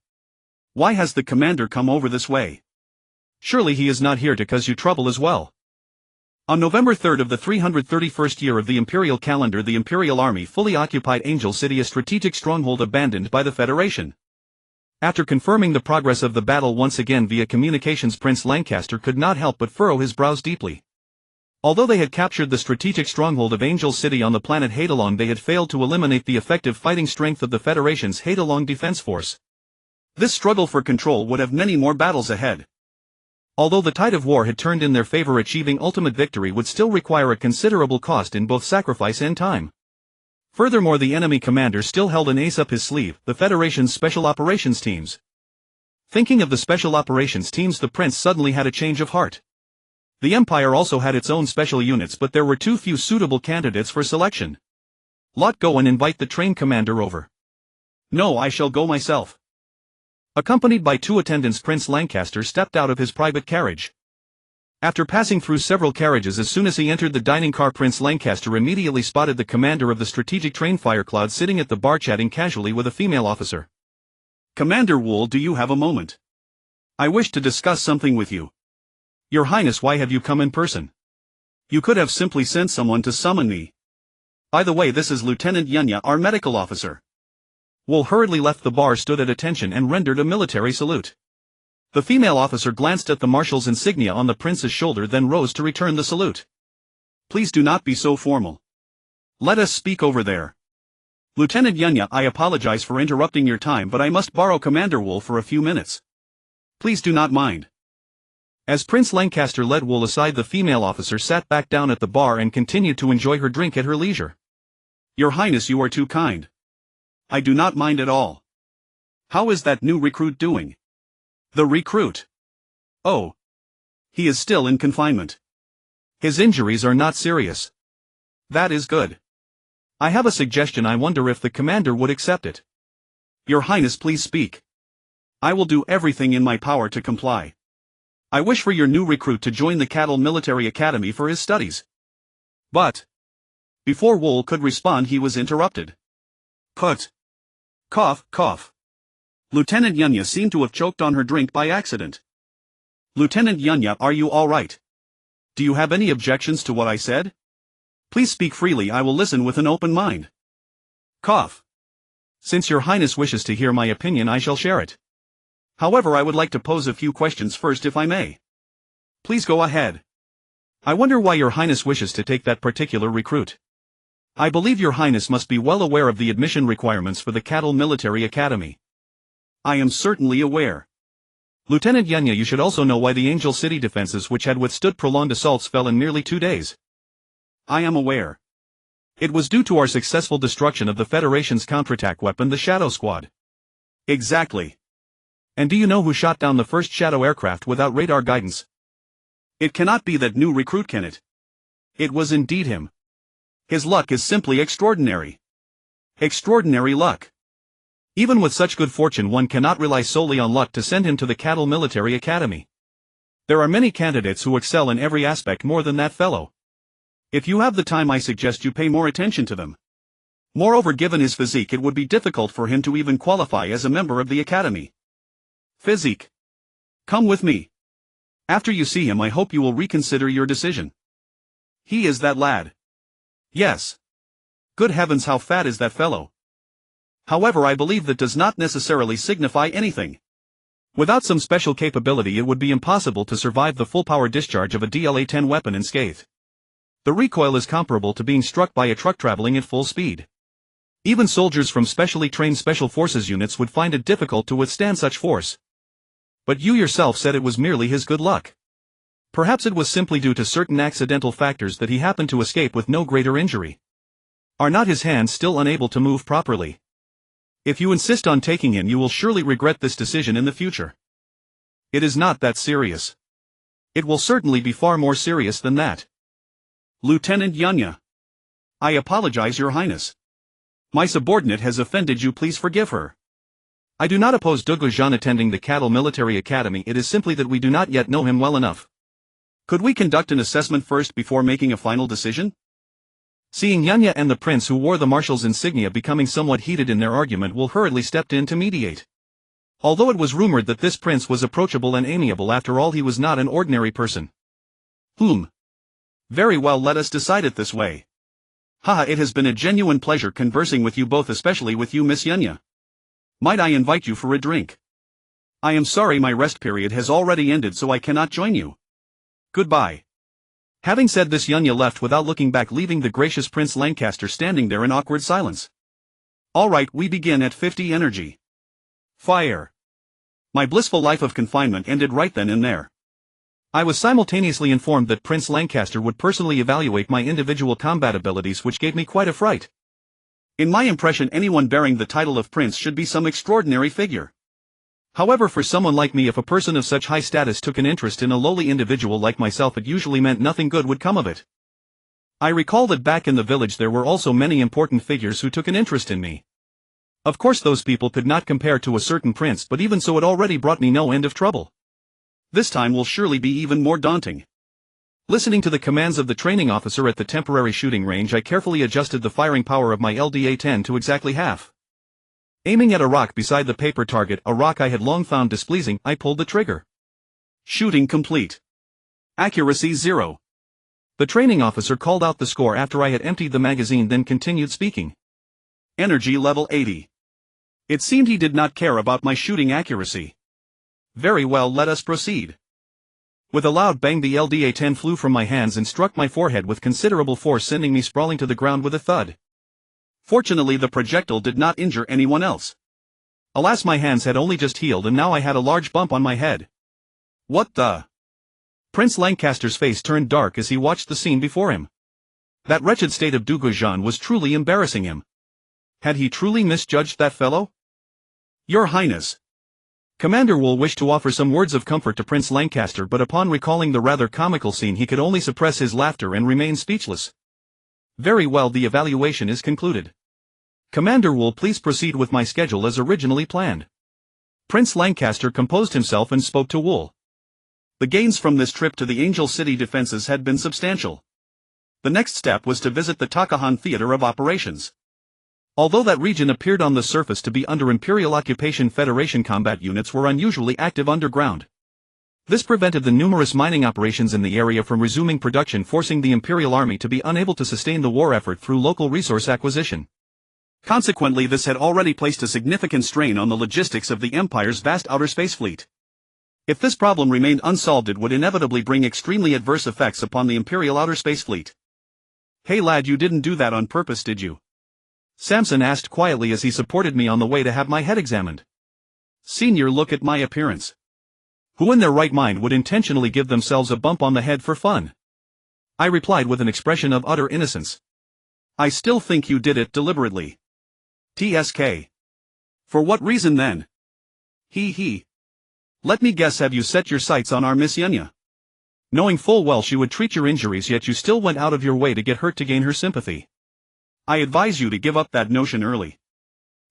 Why has the commander come over this way? Surely he is not here to cause you trouble as well. On November 3rd of the 331st year of the imperial calendar, the imperial army fully occupied Angel City, a strategic stronghold abandoned by the Federation. After confirming the progress of the battle once again via communications, Prince Lancaster could not help but furrow his brows deeply. Although they had captured the strategic stronghold of Angel City on the planet Hadelong, they had failed to eliminate the effective fighting strength of the Federation's Hadelong Defense Force. This struggle for control would have many more battles ahead. Although the tide of war had turned in their favor, achieving ultimate victory would still require a considerable cost in both sacrifice and time. Furthermore, the enemy commander still held an ace up his sleeve, the Federation's Special Operations Teams. Thinking of the Special Operations Teams, the prince suddenly had a change of heart. The Empire also had its own special units, but there were too few suitable candidates for selection. Lot, go and invite the train commander over. No, I shall go myself. Accompanied by 2 attendants, Prince Lancaster stepped out of his private carriage. After passing through several carriages, as soon as he entered the dining car, Prince Lancaster immediately spotted the commander of the strategic train, Firecloud, sitting at the bar chatting casually with a female officer. Commander Wool, do you have a moment? I wish to discuss something with you. Your Highness, why have you come in person? You could have simply sent someone to summon me. By the way, this is Lieutenant Yunya, our medical officer. Wool hurriedly left the bar, stood at attention and rendered a military salute. The female officer glanced at the marshal's insignia on the prince's shoulder, then rose to return the salute. Please do not be so formal. Let us speak over there. Lieutenant Yunya, I apologize for interrupting your time, but I must borrow Commander Wool for a few minutes. Please do not mind. As Prince Lancaster led Wool aside, the female officer sat back down at the bar and continued to enjoy her drink at her leisure. Your Highness, you are too kind. I do not mind at all. How is that new recruit doing? The recruit? Oh. He is still in confinement. His injuries are not serious. That is good. I have a suggestion. I wonder if the commander would accept it. Your Highness, please speak. I will do everything in my power to comply. I wish for your new recruit to join the Cattle Military Academy for his studies. But before Wool could respond, he was interrupted. Put. Cough, cough. Lieutenant Yunya seemed to have choked on her drink by accident. Lieutenant Yunya, are you all right? Do you have any objections to what I said? Please speak freely. I will listen with an open mind. Cough. Since your Highness wishes to hear my opinion, I shall share it. However, I would like to pose a few questions first, if I may. Please go ahead. I wonder why your Highness wishes to take that particular recruit. I believe your Highness must be well aware of the admission requirements for the Cattle Military Academy. I am certainly aware. Lieutenant Yunya, you should also know why the Angel City defenses, which had withstood prolonged assaults, fell in merely 2 days. I am aware. It was due to our successful destruction of the Federation's counterattack weapon, the Shadow Squad. Exactly. And do you know who shot down the first Shadow aircraft without radar guidance? It cannot be that new recruit, can it? It was indeed him. His luck is simply extraordinary. Extraordinary luck. Even with such good fortune, one cannot rely solely on luck to send him to the Cattle Military Academy. There are many candidates who excel in every aspect more than that fellow. If you have the time, I suggest you pay more attention to them. Moreover, given his physique, it would be difficult for him to even qualify as a member of the academy. Physique. Come with me. After you see him, I hope you will reconsider your decision. He is that lad. Yes. Good heavens, how fat is that fellow? However, I believe that does not necessarily signify anything. Without some special capability, it would be impossible to survive the full power discharge of a DLA-10 weapon unscathed. The recoil is comparable to being struck by a truck traveling at full speed. Even soldiers from specially trained special forces units would find it difficult to withstand such force. But you yourself said it was merely his good luck. Perhaps it was simply due to certain accidental factors that he happened to escape with no greater injury. Are not his hands still unable to move properly? If you insist on taking him, you will surely regret this decision in the future. It is not that serious. It will certainly be far more serious than that. Lieutenant Yunya. I apologize, Your Highness. My subordinate has offended you, please forgive her. I do not oppose Gu Zhan attending the Cattle Military Academy, it is simply that we do not yet know him well enough. Could we conduct an assessment first before making a final decision? Seeing Yunya and the prince who wore the marshal's insignia becoming somewhat heated in their argument, Will hurriedly stepped in to mediate. Although it was rumored that this prince was approachable and amiable, after all he was not an ordinary person. Very well, let us decide it this way. Haha, it has been a genuine pleasure conversing with you both, especially with you, Miss Yunya. Might I invite you for a drink? I am sorry, my rest period has already ended, so I cannot join you. Goodbye. Having said this, Yunya left without looking back, leaving the gracious Prince Lancaster standing there in awkward silence. Alright, we begin at 50 energy. Fire. My blissful life of confinement ended right then and there. I was simultaneously informed that Prince Lancaster would personally evaluate my individual combat abilities, which gave me quite a fright. In my impression, anyone bearing the title of prince should be some extraordinary figure. However, for someone like me, if a person of such high status took an interest in a lowly individual like myself, it usually meant nothing good would come of it. I recall that back in the village there were also many important figures who took an interest in me. Of course those people could not compare to a certain prince, but even so it already brought me no end of trouble. This time will surely be even more daunting. Listening to the commands of the training officer at the temporary shooting range, I carefully adjusted the firing power of my LDA-10 to exactly half. Aiming at a rock beside the paper target, a rock I had long found displeasing, I pulled the trigger. Shooting complete. Accuracy 0. The training officer called out the score after I had emptied the magazine, then continued speaking. Energy level 80. It seemed he did not care about my shooting accuracy. Very well, let us proceed. With a loud bang, the LDA-10 flew from my hands and struck my forehead with considerable force, sending me sprawling to the ground with a thud. Fortunately, the projectile did not injure anyone else. Alas, my hands had only just healed and now I had a large bump on my head. What the? Prince Lancaster's face turned dark as he watched the scene before him. That wretched state of Gu Zhan was truly embarrassing him. Had he truly misjudged that fellow? Your Highness. Commander Wool wished to offer some words of comfort to Prince Lancaster, but upon recalling the rather comical scene he could only suppress his laughter and remain speechless. Very well, the evaluation is concluded. Commander Wool, please proceed with my schedule as originally planned. Prince Lancaster composed himself and spoke to Wool. The gains from this trip to the Angel City defenses had been substantial. The next step was to visit the Takahan Theater of Operations. Although that region appeared on the surface to be under Imperial occupation, Federation combat units were unusually active underground. This prevented the numerous mining operations in the area from resuming production, forcing the Imperial Army to be unable to sustain the war effort through local resource acquisition. Consequently, this had already placed a significant strain on the logistics of the Empire's vast outer space fleet. If this problem remained unsolved, it would inevitably bring extremely adverse effects upon the Imperial outer space fleet. Hey lad, you didn't do that on purpose, did you? Samson asked quietly as he supported me on the way to have my head examined. Senior, look at my appearance. Who in their right mind would intentionally give themselves a bump on the head for fun? I replied with an expression of utter innocence. I still think you did it deliberately. TSK. For what reason then? He. Let me guess, have you set your sights on our Miss Yunya? Knowing full well she would treat your injuries, yet you still went out of your way to get hurt to gain her sympathy. I advise you to give up that notion early.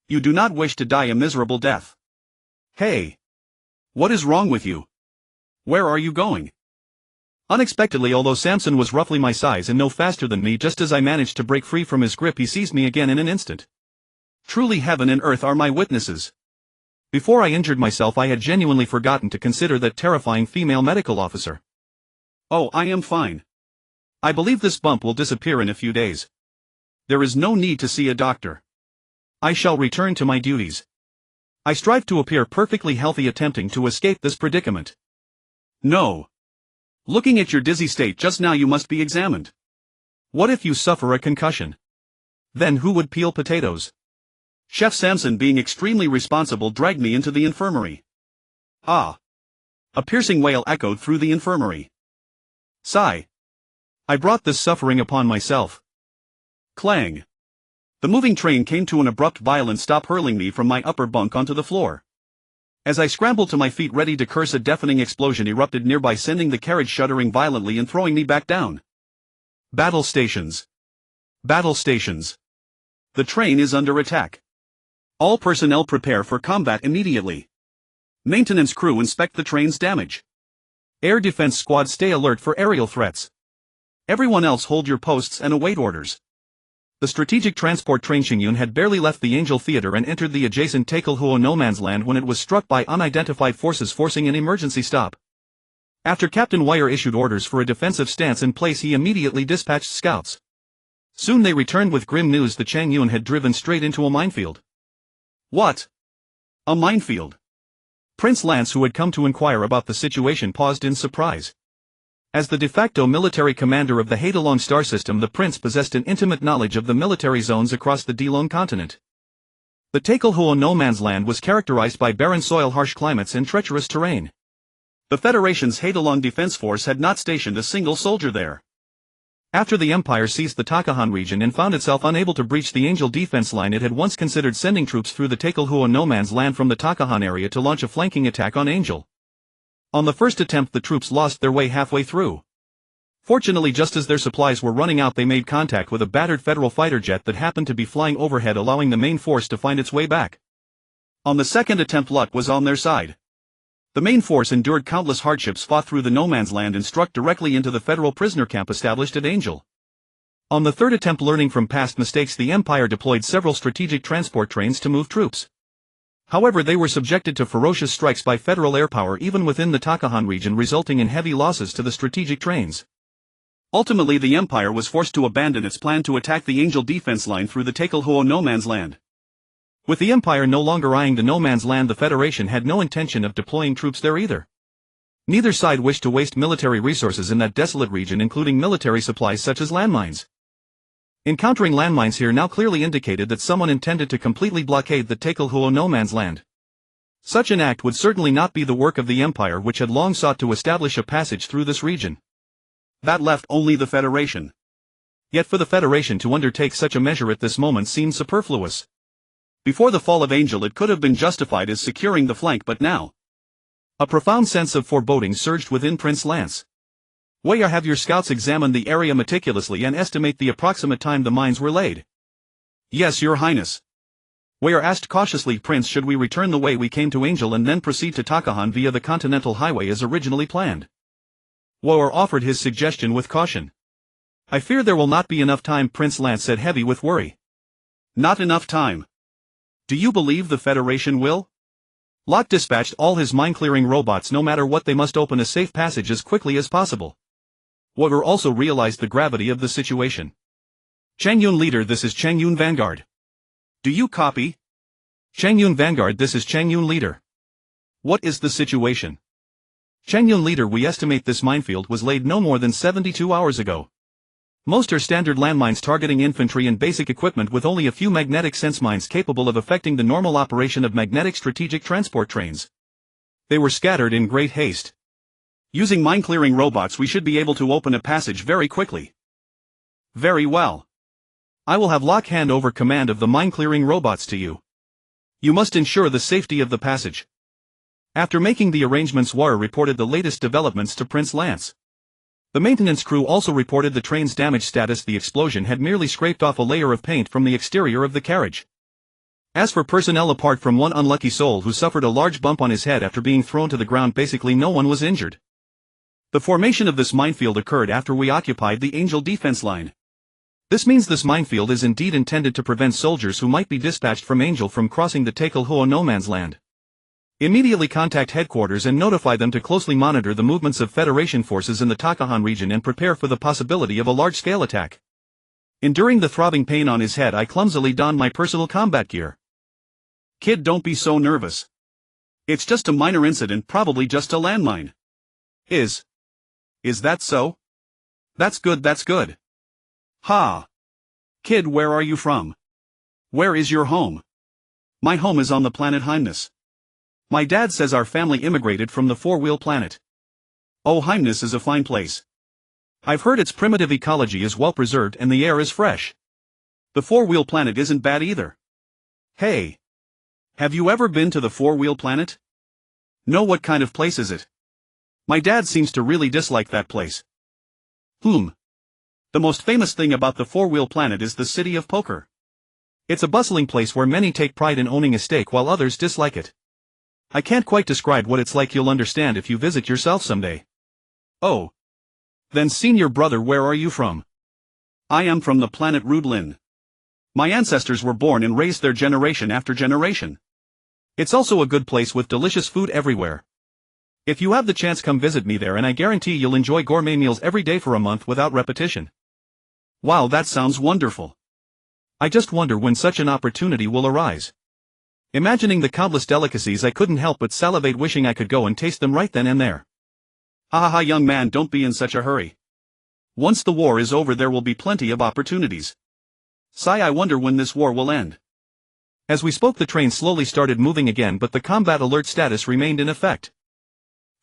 You do not wish to die a miserable death. Hey! What is wrong with you? Where are you going? Unexpectedly, although Samson was roughly my size and no faster than me, just as I managed to break free from his grip, he seized me again in an instant. Truly heaven and earth are my witnesses. Before I injured myself, I had genuinely forgotten to consider that terrifying female medical officer. Oh, I am fine. I believe this bump will disappear in a few days. There is no need to see a doctor. I shall return to my duties. I strive to appear perfectly healthy, attempting to escape this predicament. No. Looking at your dizzy state just now, you must be examined. What if you suffer a concussion? Then who would peel potatoes? Chef Samson, being extremely responsible, dragged me into the infirmary. Ah! A piercing wail echoed through the infirmary. Sigh. I brought this suffering upon myself. Clang. The moving train came to an abrupt, violent stop, hurling me from my upper bunk onto the floor. As I scrambled to my feet ready to curse, a deafening explosion erupted nearby, sending the carriage shuddering violently and throwing me back down. Battle stations. Battle stations. The train is under attack. All personnel prepare for combat immediately. Maintenance crew inspect the train's damage. Air defense squad stay alert for aerial threats. Everyone else hold your posts and await orders. The strategic transport train Chengyun had barely left the Angel Theater and entered the adjacent Takelhuo no man's land when it was struck by unidentified forces, forcing an emergency stop. After Captain Wire issued orders for a defensive stance in place, he immediately dispatched scouts. Soon they returned with grim news: the Chengyun had driven straight into a minefield. What? A minefield? Prince Lance, who had come to inquire about the situation, paused in surprise. As the de facto military commander of the Haidalong star system, the prince possessed an intimate knowledge of the military zones across the Delong continent. The Takelhuo no man's land was characterized by barren soil, harsh climates, and treacherous terrain. The Federation's Haidalong Defense Force had not stationed a single soldier there. After the Empire seized the Takahan region and found itself unable to breach the Angel defense line, it had once considered sending troops through the Takelhuo no man's land from the Takahan area to launch a flanking attack on Angel. On the first attempt, the troops lost their way halfway through. Fortunately, just as their supplies were running out, they made contact with a battered federal fighter jet that happened to be flying overhead, allowing the main force to find its way back. On the second attempt, luck was on their side. The main force endured countless hardships, fought through the no man's land, and struck directly into the federal prisoner camp established at Angel. On the third attempt, learning from past mistakes, the Empire deployed several strategic transport trains to move troops. However, they were subjected to ferocious strikes by federal air power even within the Takahan region, resulting in heavy losses to the strategic trains. Ultimately, the Empire was forced to abandon its plan to attack the Angel defense line through the Takelhuo no man's land. With the Empire no longer eyeing the no man's land, the Federation had no intention of deploying troops there either. Neither side wished to waste military resources in that desolate region, including military supplies such as landmines. Encountering landmines here now clearly indicated that someone intended to completely blockade the Takelhuo no man's land. Such an act would certainly not be the work of the Empire, which had long sought to establish a passage through this region. That left only the Federation. Yet for the Federation to undertake such a measure at this moment seemed superfluous. Before the fall of Angel, it could have been justified as securing the flank, but now a profound sense of foreboding surged within Prince Lance. Where have your scouts examined the area meticulously and estimate the approximate time the mines were laid? Yes, Your Highness. Where asked cautiously, Prince, should we return the way we came to Angel and then proceed to Takahan via the Continental Highway as originally planned? Where offered his suggestion with caution. I fear there will not be enough time, Prince Lance said, heavy with worry. Not enough time. Do you believe the Federation will? Lot dispatched all his mine-clearing robots. No matter what, they must open a safe passage as quickly as possible. Woger also realized the gravity of the situation. Chengyun Leader, this is Chengyun Vanguard. Do you copy? Chengyun Vanguard, this is Chengyun Leader. What is the situation? Chengyun Leader, we estimate this minefield was laid no more than 72 hours ago. Most are standard landmines targeting infantry and basic equipment, with only a few magnetic sense mines capable of affecting the normal operation of magnetic strategic transport trains. They were scattered in great haste. Using mine-clearing robots, we should be able to open a passage very quickly. Very well. I will have Locke hand over command of the mine-clearing robots to you. You must ensure the safety of the passage. After making the arrangements, War reported the latest developments to Prince Lance. The maintenance crew also reported the train's damage status. The explosion had merely scraped off a layer of paint from the exterior of the carriage. As for personnel, apart from one unlucky soul who suffered a large bump on his head after being thrown to the ground, basically no one was injured. The formation of this minefield occurred after we occupied the Angel defense line. This means this minefield is indeed intended to prevent soldiers who might be dispatched from Angel from crossing the Takelhuo no man's land. Immediately contact headquarters and notify them to closely monitor the movements of Federation forces in the Takahan region and prepare for the possibility of a large-scale attack. Enduring the throbbing pain on his head, I clumsily donned my personal combat gear. Kid, don't be so nervous. It's just a minor incident, probably just a landmine. Is that so? That's good, that's good. Ha! Kid, where are you from? Where is your home? My home is on the planet Hymnus. My dad says our family immigrated from the four-wheel planet. Oh, Hymnus is a fine place. I've heard its primitive ecology is well preserved and the air is fresh. The four-wheel planet isn't bad either. Hey! Have you ever been to the four-wheel planet? No, what kind of place is it? My dad seems to really dislike that place. The most famous thing about the four-wheel planet is the city of poker. It's a bustling place where many take pride in owning a stake while others dislike it. I can't quite describe what it's like. You'll understand if you visit yourself someday. Oh. Then senior brother, where are you from? I am from the planet Rudlin. My ancestors were born and raised there generation after generation. It's also a good place with delicious food everywhere. If you have the chance, come visit me there and I guarantee you'll enjoy gourmet meals every day for a month without repetition. Wow, that sounds wonderful. I just wonder when such an opportunity will arise. Imagining the countless delicacies, I couldn't help but salivate, wishing I could go and taste them right then and there. Ha, young man, don't be in such a hurry. Once the war is over there will be plenty of opportunities. Sigh, I wonder when this war will end. As we spoke, the train slowly started moving again, but the combat alert status remained in effect.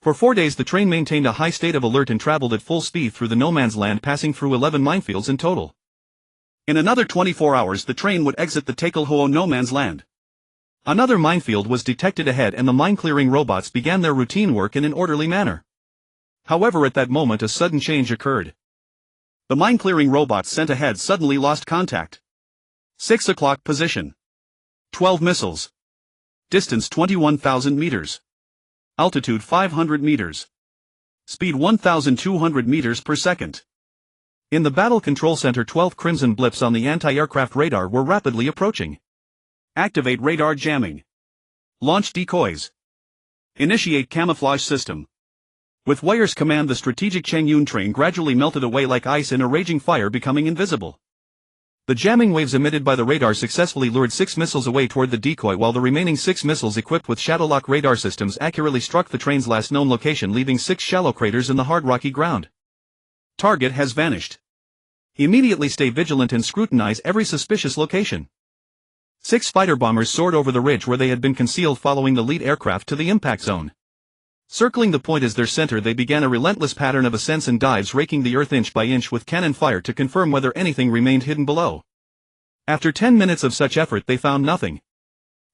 For 4 days the train maintained a high state of alert and traveled at full speed through the no man's land, passing through 11 minefields in total. In another 24 hours the train would exit the Takelhuo no man's land. Another minefield was detected ahead and the mine-clearing robots began their routine work in an orderly manner. However, at that moment a sudden change occurred. The mine-clearing robots sent ahead suddenly lost contact. 6 o'clock position. 12 missiles. Distance 21,000 meters. Altitude 500 meters. Speed 1,200 meters per second. In the battle control center, 12 crimson blips on the anti-aircraft radar were rapidly approaching. Activate radar jamming. Launch decoys. Initiate camouflage system. With Wire's command, the strategic Changyun train gradually melted away like ice in a raging fire, becoming invisible. The jamming waves emitted by the radar successfully lured 6 missiles away toward the decoy, while the remaining 6 missiles equipped with Shadowlock radar systems accurately struck the train's last known location, leaving 6 shallow craters in the hard rocky ground. Target has vanished. Immediately stay vigilant and scrutinize every suspicious location. 6 fighter bombers soared over the ridge where they had been concealed, following the lead aircraft to the impact zone. Circling the point as their center, they began a relentless pattern of ascents and dives, raking the earth inch by inch with cannon fire to confirm whether anything remained hidden below. After 10 minutes of such effort they found nothing.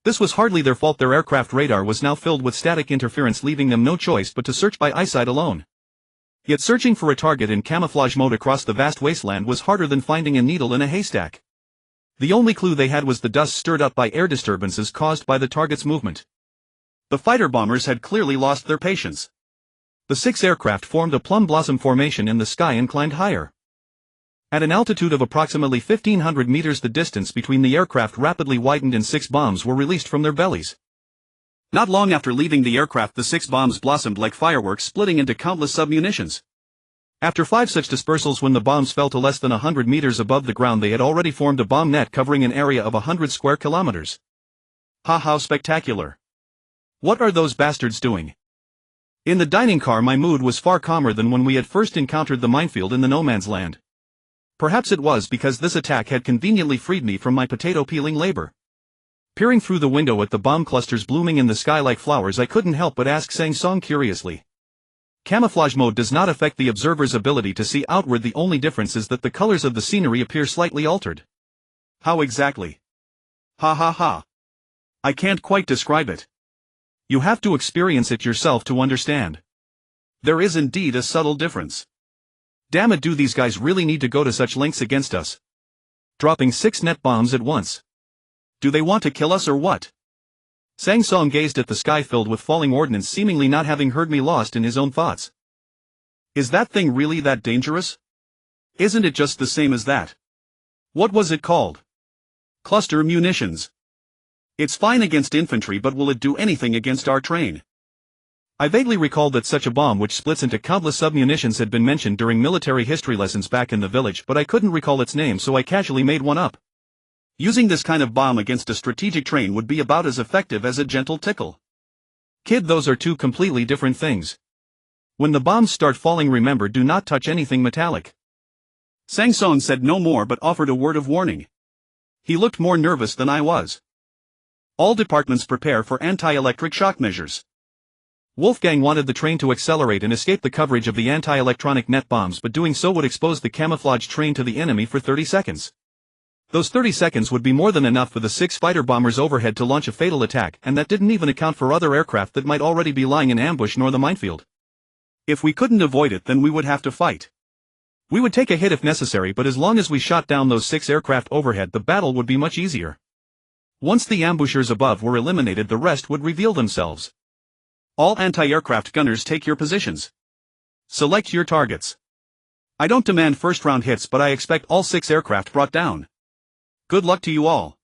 This was hardly their fault. Their aircraft radar was now filled with static interference, leaving them no choice but to search by eyesight alone. Yet searching for a target in camouflage mode across the vast wasteland was harder than finding a needle in a haystack. The only clue they had was the dust stirred up by air disturbances caused by the target's movement. The fighter bombers had clearly lost their patience. The 6 aircraft formed a plum blossom formation in the sky and climbed higher. At an altitude of approximately 1,500 meters, the distance between the aircraft rapidly widened and 6 bombs were released from their bellies. Not long after leaving the aircraft, the 6 bombs blossomed like fireworks, splitting into countless submunitions. After 5 such dispersals, when the bombs fell to less than 100 meters above the ground, they had already formed a bomb net covering an area of 100 square kilometers. Ha, how spectacular. What are those bastards doing? In the dining car my mood was far calmer than when we had first encountered the minefield in the no man's land. Perhaps it was because this attack had conveniently freed me from my potato peeling labor. Peering through the window at the bomb clusters blooming in the sky like flowers, I couldn't help but ask Sang Song curiously. Camouflage mode does not affect the observer's ability to see outward. The only difference is that the colors of the scenery appear slightly altered. How exactly? Ha ha ha. I can't quite describe it. You have to experience it yourself to understand. There is indeed a subtle difference. Damn it, do these guys really need to go to such lengths against us? Dropping 6 net bombs at once. Do they want to kill us or what? Sang Song gazed at the sky filled with falling ordnance, seemingly not having heard me, lost in his own thoughts. Is that thing really that dangerous? Isn't it just the same as that? What was it called? Cluster munitions. It's fine against infantry, but will it do anything against our train? I vaguely recalled that such a bomb which splits into countless sub-munitions had been mentioned during military history lessons back in the village, but I couldn't recall its name, so I casually made one up. Using this kind of bomb against a strategic train would be about as effective as a gentle tickle. Kid, those are two completely different things. When the bombs start falling, remember, do not touch anything metallic. Sang Song said no more but offered a word of warning. He looked more nervous than I was. All departments prepare for anti-electric shock measures. Wolfgang wanted the train to accelerate and escape the coverage of the anti-electronic net bombs, but doing so would expose the camouflaged train to the enemy for 30 seconds. Those 30 seconds would be more than enough for the 6 fighter bombers overhead to launch a fatal attack, and that didn't even account for other aircraft that might already be lying in ambush nor the minefield. If we couldn't avoid it, then we would have to fight. We would take a hit if necessary, but as long as we shot down those 6 aircraft overhead, the battle would be much easier. Once the ambushers above were eliminated, the rest would reveal themselves. All anti-aircraft gunners, take your positions. Select your targets. I don't demand first-round hits, but I expect all 6 aircraft brought down. Good luck to you all.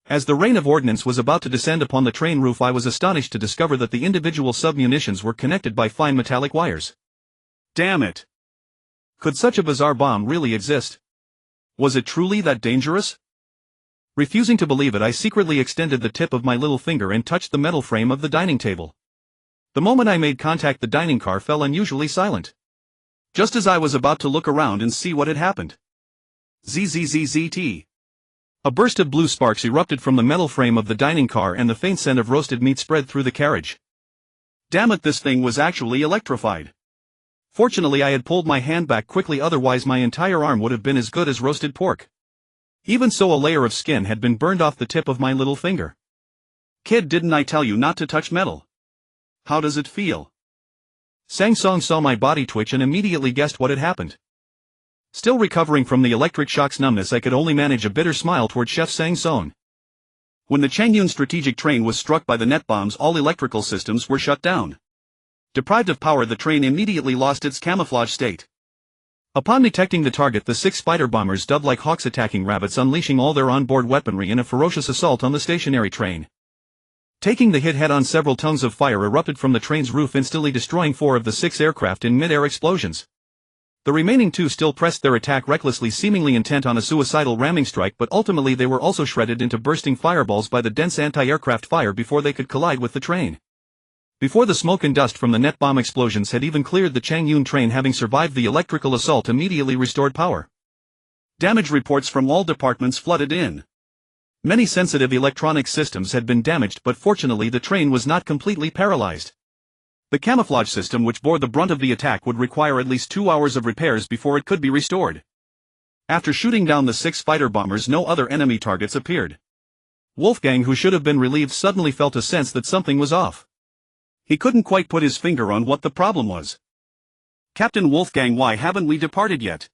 As the rain of ordnance was about to descend upon the train roof, I was astonished to discover that the individual sub-munitions were connected by fine metallic wires. Damn it! Could such a bizarre bomb really exist? Was it truly that dangerous? Refusing to believe it, I secretly extended the tip of my little finger and touched the metal frame of the dining table. The moment I made contact, the dining car fell unusually silent. Just as I was about to look around and see what had happened. ZZZZT. A burst of blue sparks erupted from the metal frame of the dining car, and the faint scent of roasted meat spread through the carriage. Damn it, this thing was actually electrified. Fortunately, I had pulled my hand back quickly, otherwise my entire arm would have been as good as roasted pork. Even so, a layer of skin had been burned off the tip of my little finger. Kid, didn't I tell you not to touch metal? How does it feel? Sang Song saw my body twitch and immediately guessed what had happened. Still recovering from the electric shock's numbness, I could only manage a bitter smile toward Chef Sang Song. When the Changyun strategic train was struck by the net bombs, all electrical systems were shut down. Deprived of power, the train immediately lost its camouflage state. Upon detecting the target, the 6 fighter bombers dubbed like hawks, attacking rabbits, unleashing all their onboard weaponry in a ferocious assault on the stationary train. Taking the hit head-on, several tongues of fire erupted from the train's roof, instantly destroying 4 of the 6 aircraft in mid-air explosions. The remaining 2 still pressed their attack recklessly, seemingly intent on a suicidal ramming strike, but ultimately they were also shredded into bursting fireballs by the dense anti-aircraft fire before they could collide with the train. Before the smoke and dust from the net bomb explosions had even cleared, the Changyun train, having survived the electrical assault, immediately restored power. Damage reports from all departments flooded in. Many sensitive electronic systems had been damaged, but fortunately the train was not completely paralyzed. The camouflage system, which bore the brunt of the attack, would require at least 2 hours of repairs before it could be restored. After shooting down the 6 fighter bombers, no other enemy targets appeared. Wolfgang, who should have been relieved, suddenly felt a sense that something was off. He couldn't quite put his finger on what the problem was. Captain Wolfgang, why haven't we departed yet?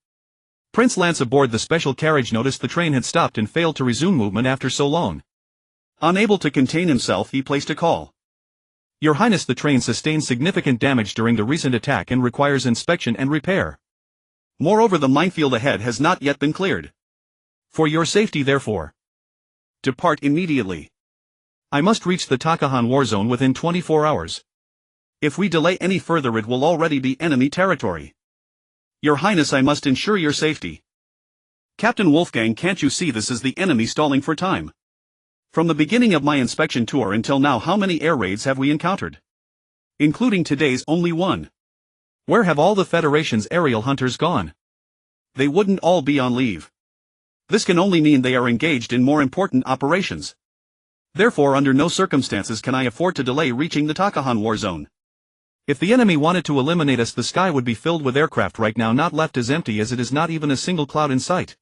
Prince Lance aboard the special carriage noticed the train had stopped and failed to resume movement after so long. Unable to contain himself, he placed a call. Your Highness, the train sustained significant damage during the recent attack and requires inspection and repair. Moreover, the minefield ahead has not yet been cleared. For your safety, therefore, depart immediately. I must reach the Takahan war zone within 24 hours. If we delay any further, it will already be enemy territory. Your Highness, I must ensure your safety. Captain Wolfgang, can't you see this is the enemy stalling for time? From the beginning of my inspection tour until now, how many air raids have we encountered? Including today's, only 1. Where have all the Federation's aerial hunters gone? They wouldn't all be on leave. This can only mean they are engaged in more important operations. Therefore, under no circumstances can I afford to delay reaching the Takahan war zone. If the enemy wanted to eliminate us, the sky would be filled with aircraft right now, not left as empty as it is, not even a single cloud in sight.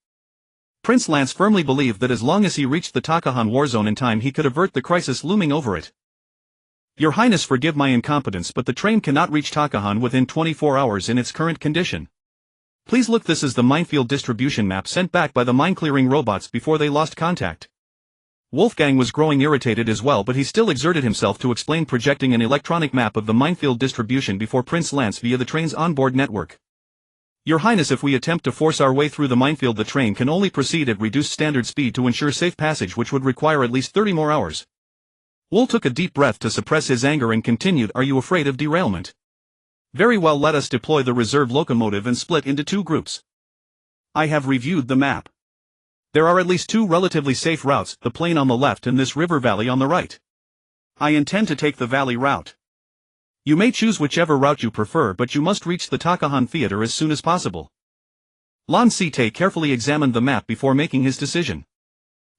Prince Lance firmly believed that as long as he reached the Takahan war zone in time he could avert the crisis looming over it. Your Highness, forgive my incompetence, but the train cannot reach Takahan within 24 hours in its current condition. Please look, this is the minefield distribution map sent back by the mine-clearing robots before they lost contact. Wolfgang was growing irritated as well, but he still exerted himself to explain, projecting an electronic map of the minefield distribution before Prince Lance via the train's onboard network. Your Highness, if we attempt to force our way through the minefield, the train can only proceed at reduced standard speed to ensure safe passage, which would require at least 30 more hours. Wool took a deep breath to suppress his anger and continued, are you afraid of derailment? Very well, let us deploy the reserve locomotive and split into 2 groups. I have reviewed the map. There are at least 2 relatively safe routes, the plain on the left and this river valley on the right. I intend to take the valley route. You may choose whichever route you prefer, but you must reach the Takahan Theater as soon as possible. Lan Site carefully examined the map before making his decision.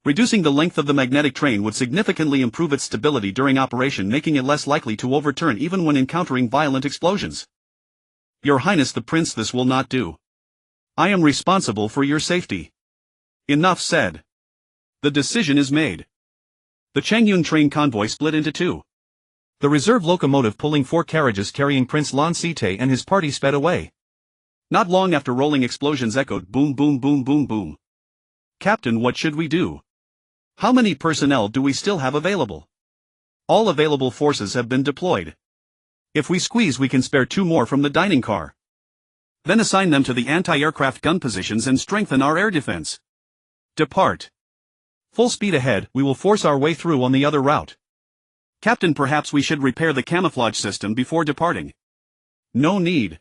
Reducing the length of the magnetic train would significantly improve its stability during operation, making it less likely to overturn even when encountering violent explosions. Your Highness the Prince, this will not do. I am responsible for your safety. Enough said. The decision is made. The Changyun train convoy split into 2. The reserve locomotive pulling 4 carriages carrying Prince Lan Site and his party sped away. Not long after, rolling explosions echoed, boom boom boom boom boom. Captain, what should we do? How many personnel do we still have available? All available forces have been deployed. If we squeeze, we can spare 2 more from the dining car. Then assign them to the anti-aircraft gun positions and strengthen our air defense. Depart. Full speed ahead, we will force our way through on the other route. Captain, perhaps we should repair the camouflage system before departing. No need.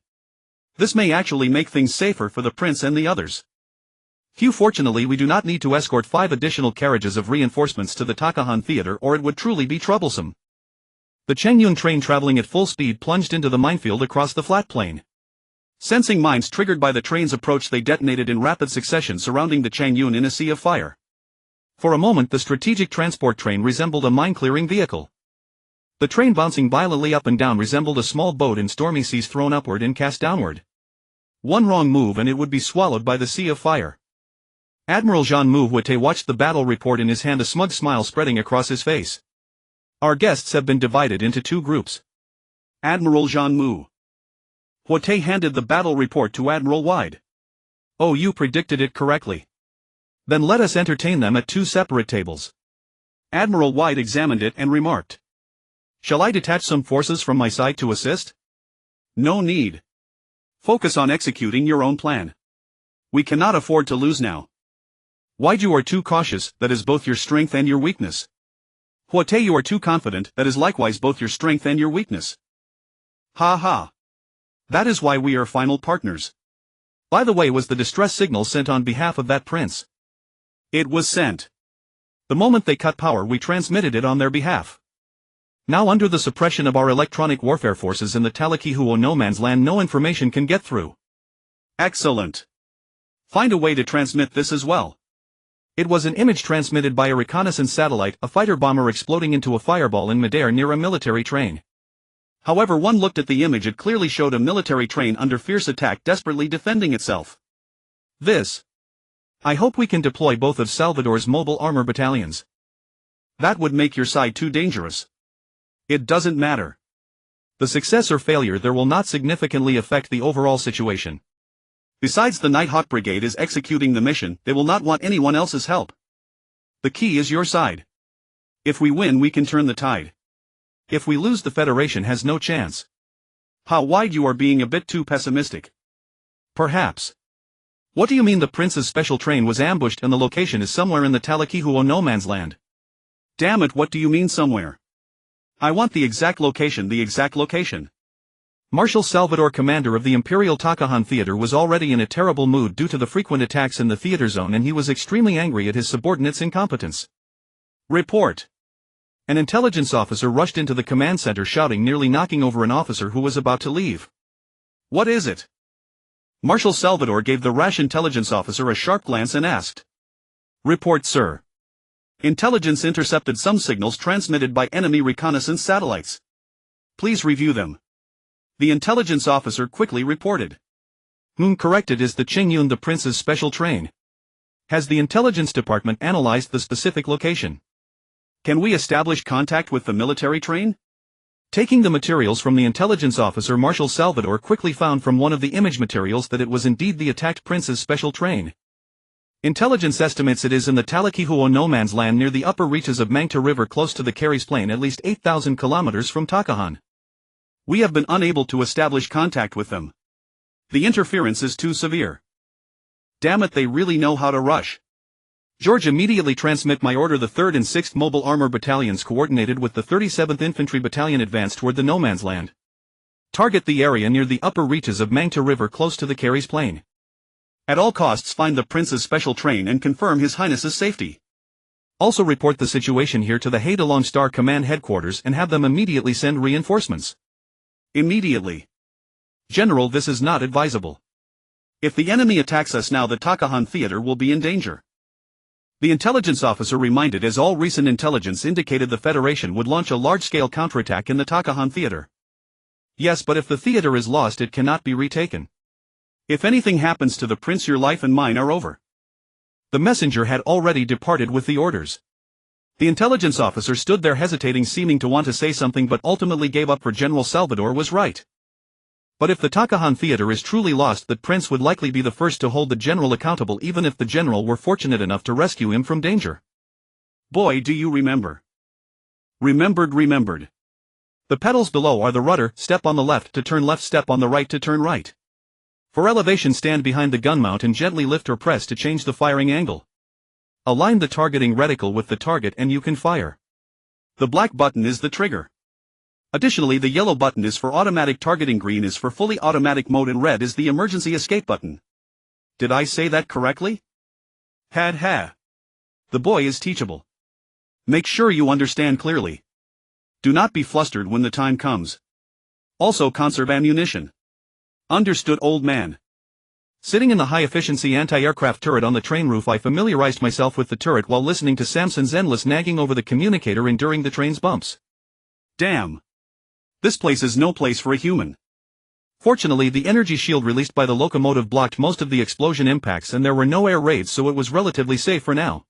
This may actually make things safer for the prince and the others. Fortunately, we do not need to escort 5 additional carriages of reinforcements to the Takahan Theater, or it would truly be troublesome. The Changyun train, traveling at full speed, plunged into the minefield across the flat plain. Sensing mines triggered by the train's approach, they detonated in rapid succession, surrounding the Changyun in a sea of fire. For a moment, the strategic transport train resembled a mine-clearing vehicle. The train, bouncing violently up and down, resembled a small boat in stormy seas thrown upward and cast downward. One wrong move and it would be swallowed by the sea of fire. Admiral Jean Mouhuete watched the battle report in his hand, a smug smile spreading across his face. Our guests have been divided into 2 groups. Admiral Jean Mouhuete handed the battle report to Admiral Wide. Oh, you predicted it correctly. Then let us entertain them at 2 separate tables. Admiral Wide examined it and remarked. Shall I detach some forces from my side to assist? No need. Focus on executing your own plan. We cannot afford to lose now. Wide, you are too cautious, that is both your strength and your weakness. Huote, you are too confident, that is likewise both your strength and your weakness. Ha ha. That is why we are final partners. By the way, was the distress signal sent on behalf of that prince? It was sent. The moment they cut power, we transmitted it on their behalf. Now, under the suppression of our electronic warfare forces in the Talakihuo no man's land, no information can get through. Excellent. Find a way to transmit this as well. It was an image transmitted by a reconnaissance satellite, a fighter bomber exploding into a fireball in midair near a military train. However, one looked at the image, it clearly showed a military train under fierce attack, desperately defending itself. This. I hope we can deploy both of Salvador's mobile armor battalions. That would make your side too dangerous. It doesn't matter. The success or failure there will not significantly affect the overall situation. Besides, the Nighthawk Brigade is executing the mission, they will not want anyone else's help. The key is your side. If we win, we can turn the tide. If we lose, the Federation has no chance. How wide, you are being a bit too pessimistic. Perhaps. What do you mean? The prince's special train was ambushed and the location is somewhere in the Talakihuo no man's land. Damn it, what do you mean somewhere? I want the exact location, the exact location. Marshal Salvador, commander of the Imperial Takahan Theater, was already in a terrible mood due to the frequent attacks in the theater zone, and he was extremely angry at his subordinates' incompetence. Report. An intelligence officer rushed into the command center shouting, nearly knocking over an officer who was about to leave. What is it? Marshal Salvador gave the rash intelligence officer a sharp glance and asked. Report, sir. Intelligence intercepted some signals transmitted by enemy reconnaissance satellites. Please review them. The intelligence officer quickly reported. Correct, it is the Qingyun, the prince's special train. Has the intelligence department analyzed the specific location? Can we establish contact with the military train? Taking the materials from the intelligence officer, Marshal Salvador quickly found from one of the image materials that it was indeed the attacked prince's special train. Intelligence estimates it is in the Talakihuo no man's land near the upper reaches of Mangta River close to the Caries Plain, at least 8,000 kilometers from Takahan. We have been unable to establish contact with them. The interference is too severe. Damn it, they really know how to rush. George, immediately transmit my order. The 3rd and 6th Mobile Armor Battalions coordinated with the 37th Infantry Battalion advance toward the no man's land. Target the area near the upper reaches of Mangta River close to the Caries Plain. At all costs find the prince's special train and confirm His Highness's safety. Also report the situation here to the Haidalong Star Command Headquarters and have them immediately send reinforcements. Immediately. General, this is not advisable. If the enemy attacks us now, the Takahan Theater will be in danger. The intelligence officer reminded, as all recent intelligence indicated the Federation would launch a large-scale counterattack in the Takahan Theater. Yes, but if the theater is lost, it cannot be retaken. If anything happens to the prince, your life and mine are over. The messenger had already departed with the orders. The intelligence officer stood there hesitating, seeming to want to say something, but ultimately gave up, for General Salvador was right. But if the Takahan Theater is truly lost, that prince would likely be the first to hold the general accountable, even if the general were fortunate enough to rescue him from danger. Boy, do you remember. Remembered. The pedals below are the rudder, step on the left to turn left, step on the right to turn right. For elevation, stand behind the gun mount and gently lift or press to change the firing angle. Align the targeting reticle with the target and you can fire. The black button is the trigger. Additionally, the yellow button is for automatic targeting, green is for fully automatic mode, and red is the emergency escape button. Did I say that correctly? Ha. The boy is teachable. Make sure you understand clearly. Do not be flustered when the time comes. Also conserve ammunition. Understood, old man. Sitting in the high-efficiency anti-aircraft turret on the train roof, I familiarized myself with the turret while listening to Samson's endless nagging over the communicator enduring the train's bumps. Damn. This place is no place for a human. Fortunately, the energy shield released by the locomotive blocked most of the explosion impacts and there were no air raids, so it was relatively safe for now.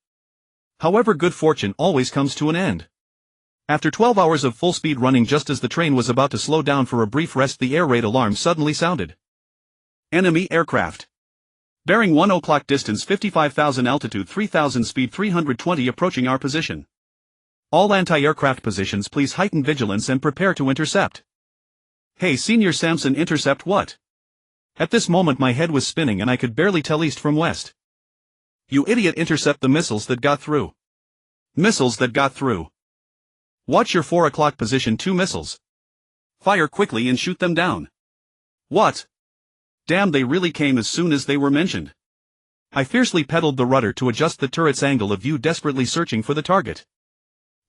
However, good fortune always comes to an end. After 12 hours of full speed running, just as the train was about to slow down for a brief rest, the air raid alarm suddenly sounded. Enemy aircraft. Bearing 1 o'clock, distance 55,000, altitude 3,000, speed 320, approaching our position. All anti-aircraft positions, please heighten vigilance and prepare to intercept. Hey, Senior Samson, intercept what? At this moment my head was spinning and I could barely tell east from west. You idiot, intercept the missiles that got through. Missiles that got through. Watch your 4 o'clock position, 2 missiles. Fire quickly and shoot them down. What? Damn, they really came as soon as they were mentioned. I fiercely pedaled the rudder to adjust the turret's angle of view, desperately searching for the target.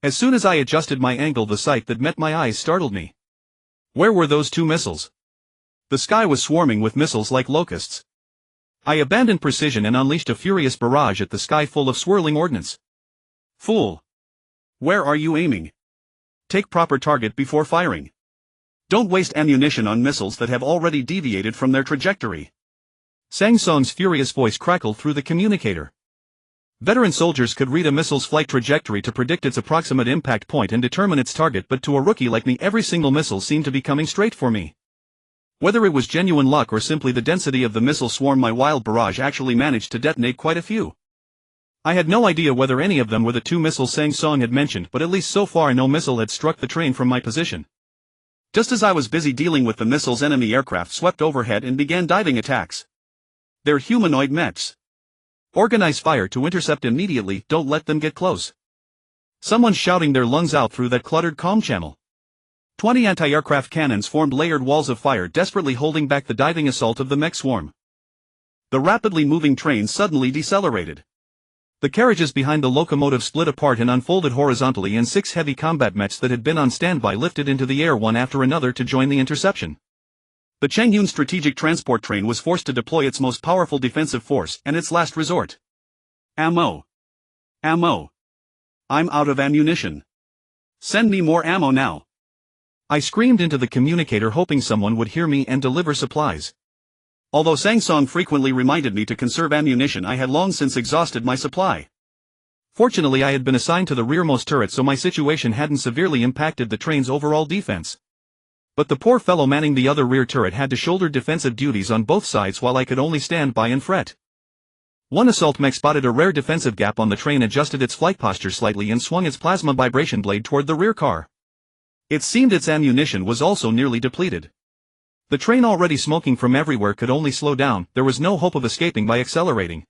As soon as I adjusted my angle, the sight that met my eyes startled me. Where were those 2 missiles? The sky was swarming with missiles like locusts. I abandoned precision and unleashed a furious barrage at the sky full of swirling ordnance. Fool! Where are you aiming? Take proper target before firing. Don't waste ammunition on missiles that have already deviated from their trajectory. Sang Song's furious voice crackled through the communicator. Veteran soldiers could read a missile's flight trajectory to predict its approximate impact point and determine its target, but to a rookie like me, every single missile seemed to be coming straight for me. Whether it was genuine luck or simply the density of the missile swarm, my wild barrage actually managed to detonate quite a few. I had no idea whether any of them were the 2 missiles Sang Song had mentioned, but at least so far no missile had struck the train from my position. Just as I was busy dealing with the missiles, enemy aircraft swept overhead and began diving attacks. They're humanoid mechs. Organize fire to intercept immediately, don't let them get close. Someone's shouting their lungs out through that cluttered comm channel. 20 anti-aircraft cannons formed layered walls of fire, desperately holding back the diving assault of the mech swarm. The rapidly moving train suddenly decelerated. The carriages behind the locomotive split apart and unfolded horizontally, and 6 heavy combat mechs that had been on standby lifted into the air one after another to join the interception. The Changyun strategic transport train was forced to deploy its most powerful defensive force and its last resort. Ammo. Ammo. I'm out of ammunition. Send me more ammo now. I screamed into the communicator, hoping someone would hear me and deliver supplies. Although Sangsong frequently reminded me to conserve ammunition, I had long since exhausted my supply. Fortunately, I had been assigned to the rearmost turret, so my situation hadn't severely impacted the train's overall defense. But the poor fellow manning the other rear turret had to shoulder defensive duties on both sides while I could only stand by and fret. One assault mech spotted a rare defensive gap on the train, adjusted its flight posture slightly, and swung its plasma vibration blade toward the rear car. It seemed its ammunition was also nearly depleted. The train, already smoking from everywhere, could only slow down. There was no hope of escaping by accelerating.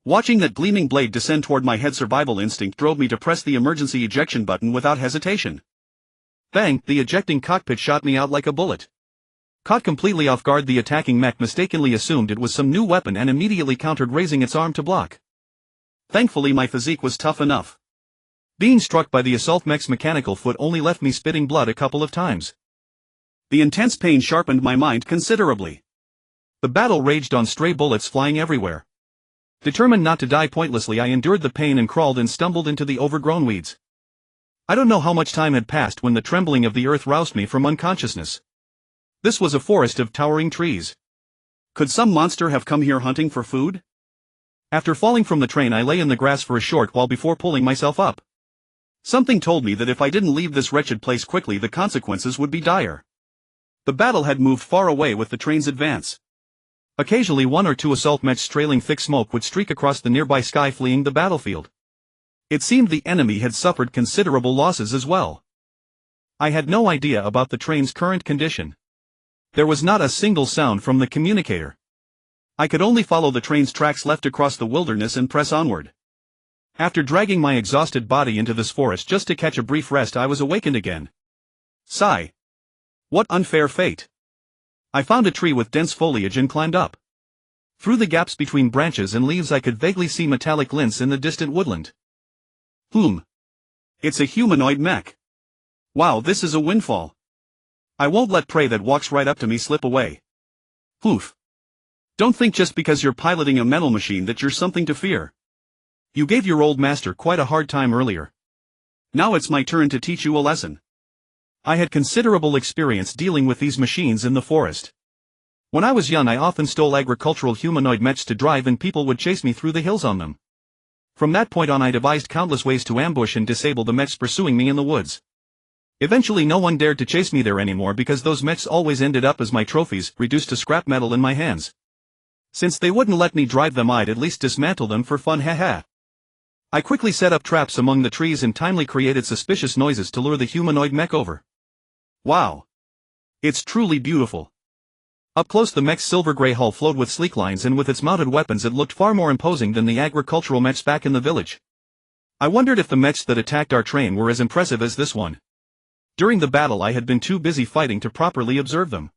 Watching that gleaming blade descend toward my head, survival instinct drove me to press the emergency ejection button without hesitation. Bang! The ejecting cockpit shot me out like a bullet. Caught completely off guard, the attacking mech mistakenly assumed it was some new weapon and immediately countered, raising its arm to block. Thankfully, my physique was tough enough. Being struck by the assault mech's mechanical foot only left me spitting blood a couple of times. The intense pain sharpened my mind considerably. The battle raged on, stray bullets flying everywhere. Determined not to die pointlessly, I endured the pain and crawled and stumbled into the overgrown weeds. I don't know how much time had passed when the trembling of the earth roused me from unconsciousness. This was a forest of towering trees. Could some monster have come here hunting for food? After falling from the train, I lay in the grass for a short while before pulling myself up. Something told me that if I didn't leave this wretched place quickly, the consequences would be dire. The battle had moved far away with the train's advance. Occasionally, one or two assault mechs trailing thick smoke would streak across the nearby sky, fleeing the battlefield. It seemed the enemy had suffered considerable losses as well. I had no idea about the train's current condition. There was not a single sound from the communicator. I could only follow the train's tracks left across the wilderness and press onward. After dragging my exhausted body into this forest just to catch a brief rest, I was awakened again. Sigh. What unfair fate. I found a tree with dense foliage and climbed up. Through the gaps between branches and leaves I could vaguely see metallic glints in the distant woodland. It's a humanoid mech. Wow, this is a windfall. I won't let prey that walks right up to me slip away. Poof. Don't think just because you're piloting a metal machine that you're something to fear. You gave your old master quite a hard time earlier. Now it's my turn to teach you a lesson. I had considerable experience dealing with these machines in the forest. When I was young, I often stole agricultural humanoid mechs to drive, and people would chase me through the hills on them. From that point on, I devised countless ways to ambush and disable the mechs pursuing me in the woods. Eventually, no one dared to chase me there anymore because those mechs always ended up as my trophies, reduced to scrap metal in my hands. Since they wouldn't let me drive them, I'd at least dismantle them for fun, haha. I quickly set up traps among the trees and timely created suspicious noises to lure the humanoid mech over. Wow. It's truly beautiful. Up close, the mech's silver-gray hull flowed with sleek lines, and with its mounted weapons it looked far more imposing than the agricultural mechs back in the village. I wondered if the mechs that attacked our train were as impressive as this one. During the battle I had been too busy fighting to properly observe them.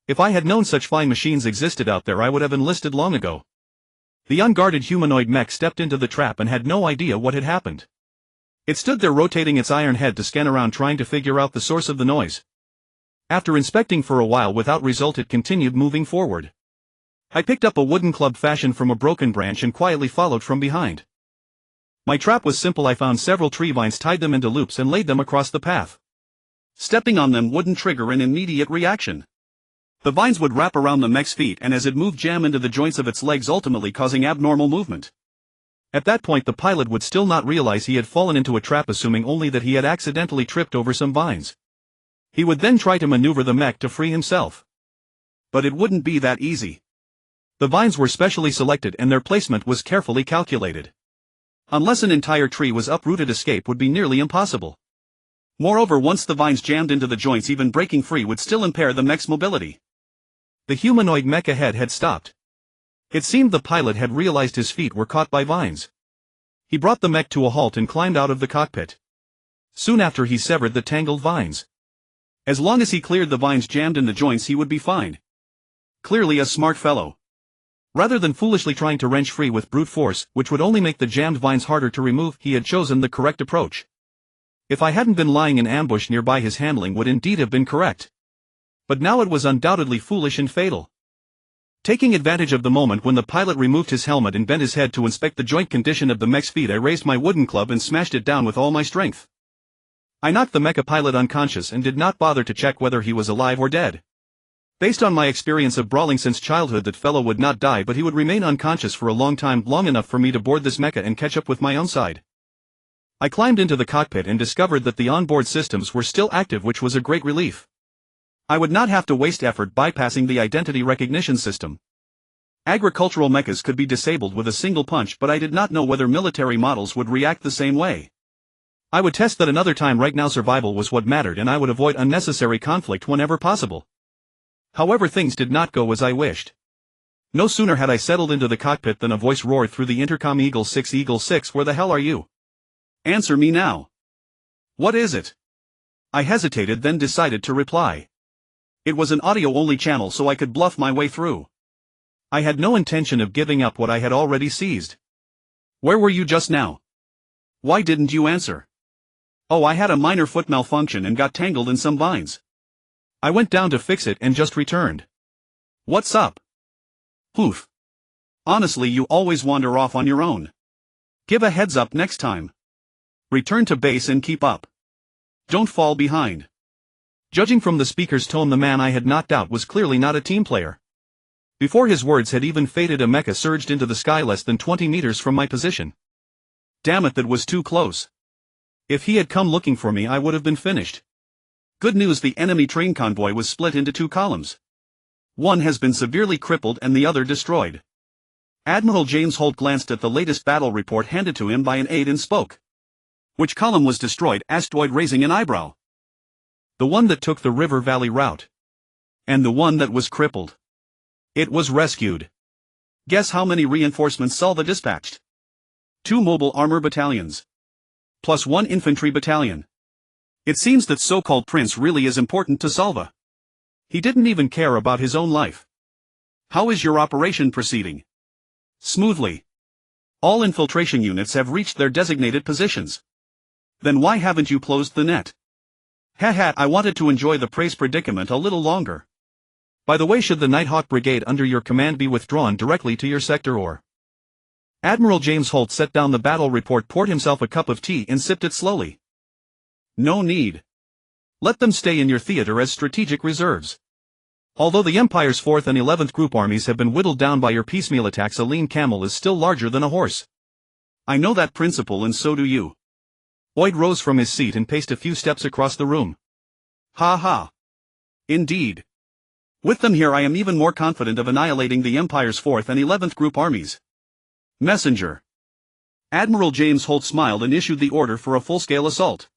If I had known such fine machines existed out there, I would have enlisted long ago. The unguarded humanoid mech stepped into the trap and had no idea what had happened. It stood there rotating its iron head to scan around, trying to figure out the source of the noise. After inspecting for a while without result, it continued moving forward. I picked up a wooden club fashioned from a broken branch and quietly followed from behind. My trap was simple. I found several tree vines, tied them into loops, and laid them across the path. Stepping on them wouldn't trigger an immediate reaction. The vines would wrap around the mech's feet and as it moved jam into the joints of its legs, ultimately causing abnormal movement. At that point the pilot would still not realize he had fallen into a trap, assuming only that he had accidentally tripped over some vines. He would then try to maneuver the mech to free himself. But it wouldn't be that easy. The vines were specially selected and their placement was carefully calculated. Unless an entire tree was uprooted, escape would be nearly impossible. Moreover, once the vines jammed into the joints, even breaking free would still impair the mech's mobility. The humanoid mech ahead had stopped. It seemed the pilot had realized his feet were caught by vines. He brought the mech to a halt and climbed out of the cockpit. Soon after, he severed the tangled vines. As long as he cleared the vines jammed in the joints, he would be fine. Clearly a smart fellow. Rather than foolishly trying to wrench free with brute force, which would only make the jammed vines harder to remove, he had chosen the correct approach. If I hadn't been lying in ambush nearby, his handling would indeed have been correct. But now it was undoubtedly foolish and fatal. Taking advantage of the moment when the pilot removed his helmet and bent his head to inspect the joint condition of the mech's feet, I raised my wooden club and smashed it down with all my strength. I knocked the mecha pilot unconscious and did not bother to check whether he was alive or dead. Based on my experience of brawling since childhood, that fellow would not die, but he would remain unconscious for a long time, long enough for me to board this mecha and catch up with my own side. I climbed into the cockpit and discovered that the onboard systems were still active, which was a great relief. I would not have to waste effort bypassing the identity recognition system. Agricultural mechas could be disabled with a single punch, but I did not know whether military models would react the same way. I would test that another time. Right now survival was what mattered, and I would avoid unnecessary conflict whenever possible. However, things did not go as I wished. No sooner had I settled into the cockpit than a voice roared through the intercom, Eagle 6, where the hell are you? Answer me now. What is it? I hesitated, then decided to reply. It was an audio-only channel, so I could bluff my way through. I had no intention of giving up what I had already seized. Where were you just now? Why didn't you answer? Oh, I had a minor foot malfunction and got tangled in some vines. I went down to fix it and just returned. What's up? Poof. Honestly, you always wander off on your own. Give a heads up next time. Return to base and keep up. Don't fall behind. Judging from the speaker's tone, the man I had knocked out was clearly not a team player. Before his words had even faded, a mecha surged into the sky less than 20 meters from my position. Damn it, that was too close. If he had come looking for me, I would have been finished. Good news, the enemy train convoy was split into two columns. One has been severely crippled and the other destroyed. Admiral James Holt glanced at the latest battle report handed to him by an aide and spoke. Which column was destroyed? Asked Boyd, raising an eyebrow. The one that took the River Valley route. And the one that was crippled. It was rescued. Guess how many reinforcements Salva dispatched? 2 mobile armor battalions. Plus 1 infantry battalion. It seems that so-called Prince really is important to Salva. He didn't even care about his own life. How is your operation proceeding? Smoothly. All infiltration units have reached their designated positions. Then why haven't you closed the net? Haha, I wanted to enjoy the praise predicament a little longer. By the way, should the Nighthawk Brigade under your command be withdrawn directly to your sector, or? Admiral James Holt set down the battle report, poured himself a cup of tea and sipped it slowly. No need. Let them stay in your theater as strategic reserves. Although the Empire's 4th and 11th Group armies have been whittled down by your piecemeal attacks, a lean camel is still larger than a horse. I know that principle, and so do you. Boyd rose from his seat and paced a few steps across the room. Ha ha. Indeed. With them here, I am even more confident of annihilating the Empire's 4th and 11th Group armies. Messenger. Admiral James Holt smiled and issued the order for a full-scale assault.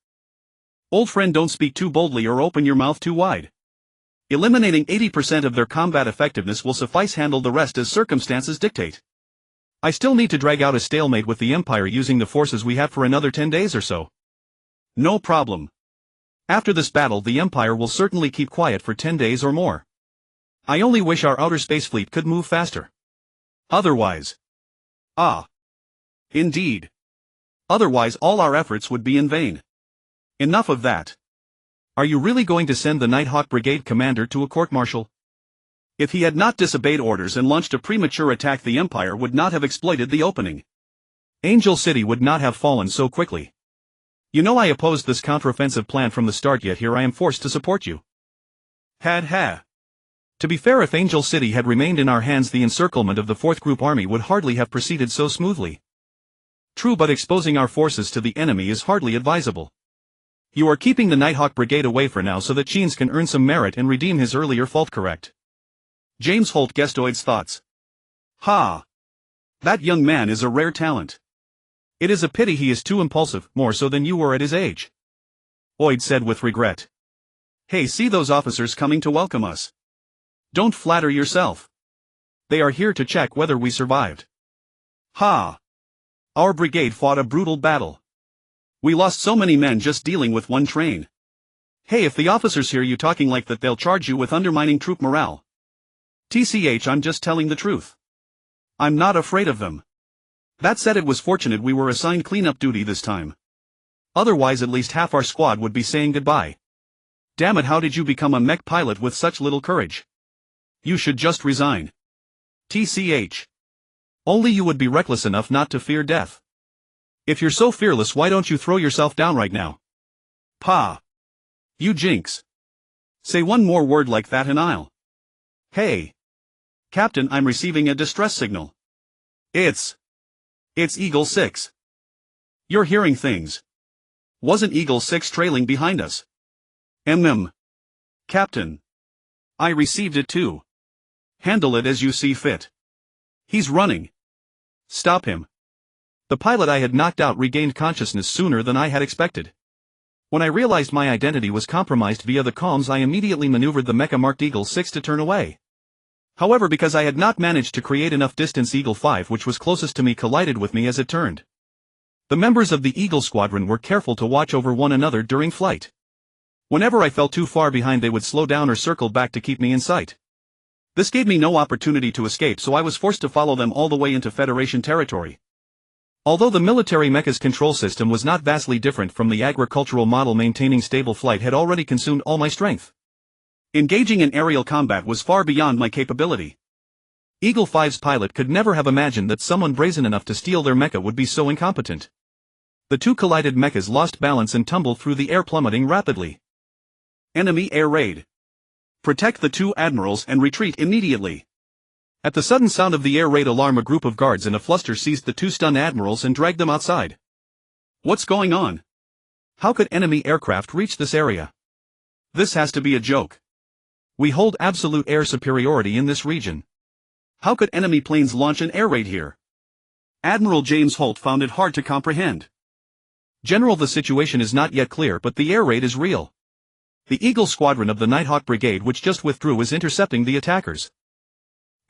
Old friend, don't speak too boldly or open your mouth too wide. Eliminating 80% of their combat effectiveness will suffice, handle the rest as circumstances dictate. I still need to drag out a stalemate with the Empire using the forces we have for another 10 days or so. No problem. After this battle, the Empire will certainly keep quiet for 10 days or more. I only wish our outer space fleet could move faster. Otherwise. Ah. Indeed. Otherwise all our efforts would be in vain. Enough of that. Are you really going to send the Nighthawk Brigade commander to a court-martial? If he had not disobeyed orders and launched a premature attack, the Empire would not have exploited the opening. Angel City would not have fallen so quickly. You know, I opposed this counteroffensive plan from the start, yet here I am forced to support you. Ha. To be fair, if Angel City had remained in our hands, the encirclement of the 4th Group Army would hardly have proceeded so smoothly. True, but exposing our forces to the enemy is hardly advisable. You are keeping the Nighthawk Brigade away for now so that Cheens can earn some merit and redeem his earlier fault, correct? James Holt guessed Oid's thoughts. Ha! That young man is a rare talent. It is a pity he is too impulsive, more so than you were at his age. Oid said with regret. Hey, see those officers coming to welcome us. Don't flatter yourself. They are here to check whether we survived. Ha! Our brigade fought a brutal battle. We lost so many men just dealing with one train. Hey, if the officers hear you talking like that, they'll charge you with undermining troop morale. TCH, I'm just telling the truth. I'm not afraid of them. That said, it was fortunate we were assigned cleanup duty this time. Otherwise at least half our squad would be saying goodbye. Damn it, how did you become a mech pilot with such little courage? You should just resign. TCH. Only you would be reckless enough not to fear death. If you're so fearless, why don't you throw yourself down right now? Pa. You jinx. Say one more word like that and I'll. Hey! Captain, I'm receiving a distress signal. It's Eagle 6. You're hearing things. Wasn't Eagle 6 trailing behind us? Captain. I received it too. Handle it as you see fit. He's running. Stop him. The pilot I had knocked out regained consciousness sooner than I had expected. When I realized my identity was compromised via the comms, I immediately maneuvered the mecha marked Eagle 6 to turn away. However, because I had not managed to create enough distance, Eagle 5, which was closest to me, collided with me as it turned. The members of the Eagle squadron were careful to watch over one another during flight. Whenever I fell too far behind, they would slow down or circle back to keep me in sight. This gave me no opportunity to escape, so I was forced to follow them all the way into Federation territory. Although the military mecha's control system was not vastly different from the agricultural model, maintaining stable flight had already consumed all my strength. Engaging in aerial combat was far beyond my capability. Eagle 5's pilot could never have imagined that someone brazen enough to steal their mecha would be so incompetent. The two collided mechas lost balance and tumbled through the air, plummeting rapidly. Enemy air raid. Protect the two admirals and retreat immediately. At the sudden sound of the air raid alarm, a group of guards in a fluster seized the two stunned admirals and dragged them outside. What's going on? How could enemy aircraft reach this area? This has to be a joke. We hold absolute air superiority in this region. How could enemy planes launch an air raid here? Admiral James Holt found it hard to comprehend. General, the situation is not yet clear, but the air raid is real. The Eagle squadron of the Nighthawk Brigade, which just withdrew, is intercepting the attackers.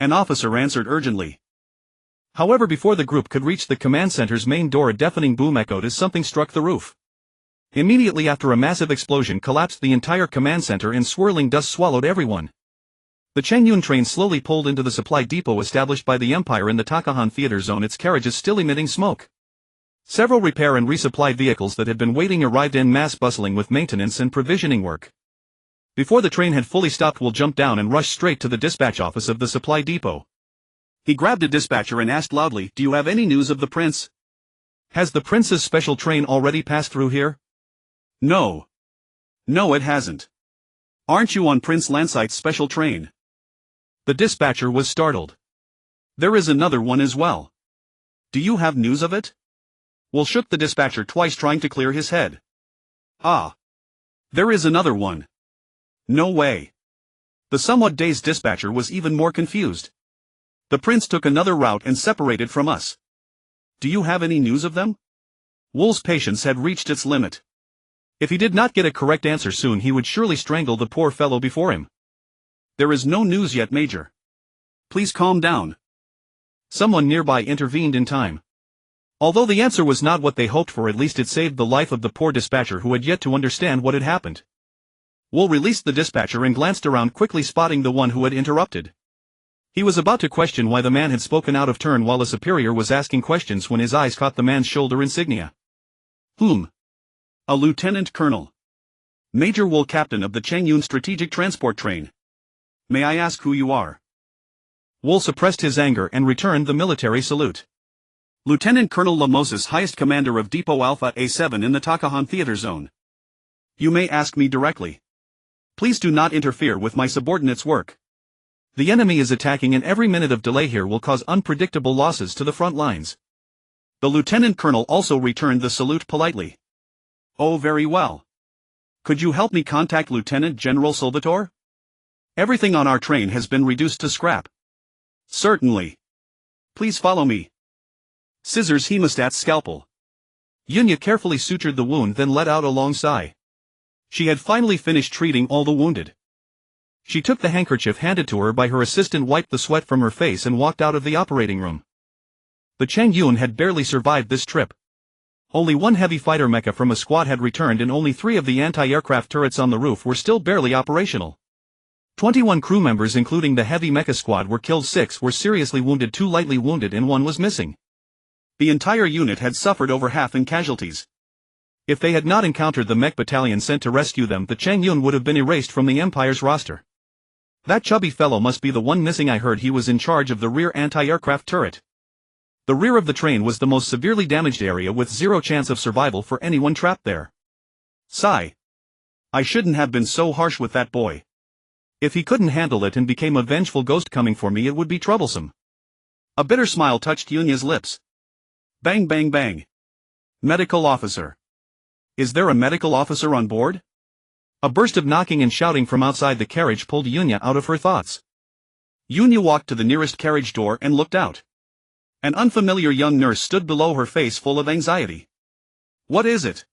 An officer answered urgently. However, before the group could reach the command center's main door, a deafening boom echoed as something struck the roof. Immediately after, a massive explosion collapsed the entire command center and swirling dust swallowed everyone. The Changyun train slowly pulled into the supply depot established by the Empire in the Takahan theater zone, its carriages still emitting smoke. Several repair and resupply vehicles that had been waiting arrived en masse, bustling with maintenance and provisioning work. Before the train had fully stopped, Will jumped down and rushed straight to the dispatch office of the supply depot. He grabbed a dispatcher and asked loudly, "Do you have any news of the prince? Has the prince's special train already passed through here?" No. No, it hasn't. Aren't you on Prince Lansite's special train? The dispatcher was startled. There is another one as well. Do you have news of it? Will shook the dispatcher twice, trying to clear his head. Ah. There is another one. No way. The somewhat dazed dispatcher was even more confused. The prince took another route and separated from us. Do you have any news of them? Wool's patience had reached its limit. If he did not get a correct answer soon, he would surely strangle the poor fellow before him. There is no news yet, Major. Please calm down. Someone nearby intervened in time. Although the answer was not what they hoped for, at least it saved the life of the poor dispatcher, who had yet to understand what had happened. Wool released the dispatcher and glanced around, quickly spotting the one who had interrupted. He was about to question why the man had spoken out of turn while a superior was asking questions when his eyes caught the man's shoulder insignia. Whom? A lieutenant colonel. Major Wool, captain of the Changyun strategic transport train. May I ask who you are? Wool suppressed his anger and returned the military salute. Lieutenant Colonel Lamoses, highest commander of Depot Alpha A7 in the Takahan theater zone. You may ask me directly. Please do not interfere with my subordinate's work. The enemy is attacking, and every minute of delay here will cause unpredictable losses to the front lines. The lieutenant colonel also returned the salute politely. Oh, very well. Could you help me contact Lieutenant General Salvatore? Everything on our train has been reduced to scrap. Certainly. Please follow me. Scissors Hemostat's scalpel. Yunya carefully sutured the wound, then let out a long sigh. She had finally finished treating all the wounded. She took the handkerchief handed to her by her assistant, wiped the sweat from her face, and walked out of the operating room. The Changyun had barely survived this trip. Only one heavy fighter mecha from a squad had returned, and only 3 of the anti-aircraft turrets on the roof were still barely operational. 21 crew members, including the heavy mecha squad, were killed, 6 were seriously wounded, 2 lightly wounded, and 1 was missing. The entire unit had suffered over half in casualties. If they had not encountered the mech battalion sent to rescue them, the Changyun would have been erased from the Empire's roster. That chubby fellow must be the one missing. I heard he was in charge of the rear anti-aircraft turret. The rear of the train was the most severely damaged area, with 0 chance of survival for anyone trapped there. Sigh. I shouldn't have been so harsh with that boy. If he couldn't handle it and became a vengeful ghost coming for me, it would be troublesome. A bitter smile touched Yunya's lips. Bang bang bang. Medical officer. Is there a medical officer on board? A burst of knocking and shouting from outside the carriage pulled Yunya out of her thoughts. Yunya walked to the nearest carriage door and looked out. An unfamiliar young nurse stood below her, face full of anxiety. What is it?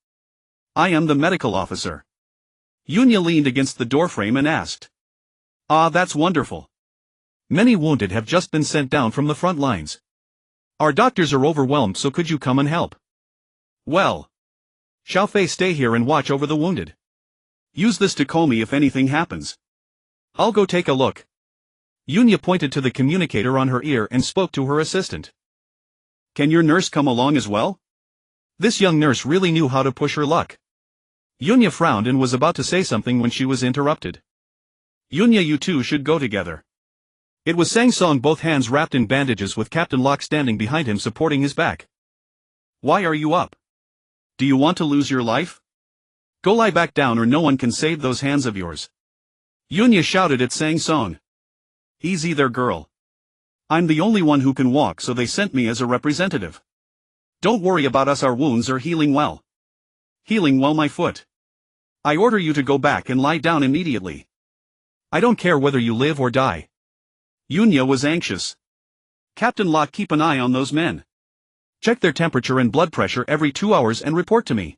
I am the medical officer. Yunya leaned against the doorframe and asked. Ah, that's wonderful. Many wounded have just been sent down from the front lines. Our doctors are overwhelmed, so could you come and help? Well. Xiaofei, stay here and watch over the wounded. Use this to call me if anything happens. I'll go take a look. Yunya pointed to the communicator on her ear and spoke to her assistant. Can your nurse come along as well? This young nurse really knew how to push her luck. Yunya frowned and was about to say something when she was interrupted. Yunya, you two should go together. It was Sang Song, both hands wrapped in bandages, with Captain Locke standing behind him supporting his back. Why are you up? Do you want to lose your life? Go lie back down or no one can save those hands of yours. Yunya shouted at Sang Song. Easy there, girl. I'm the only one who can walk, so they sent me as a representative. Don't worry about us, our wounds are healing well. Healing well, my foot. I order you to go back and lie down immediately. I don't care whether you live or die. Yunya was anxious. Captain Locke, keep an eye on those men. Check their temperature and blood pressure every 2 hours and report to me.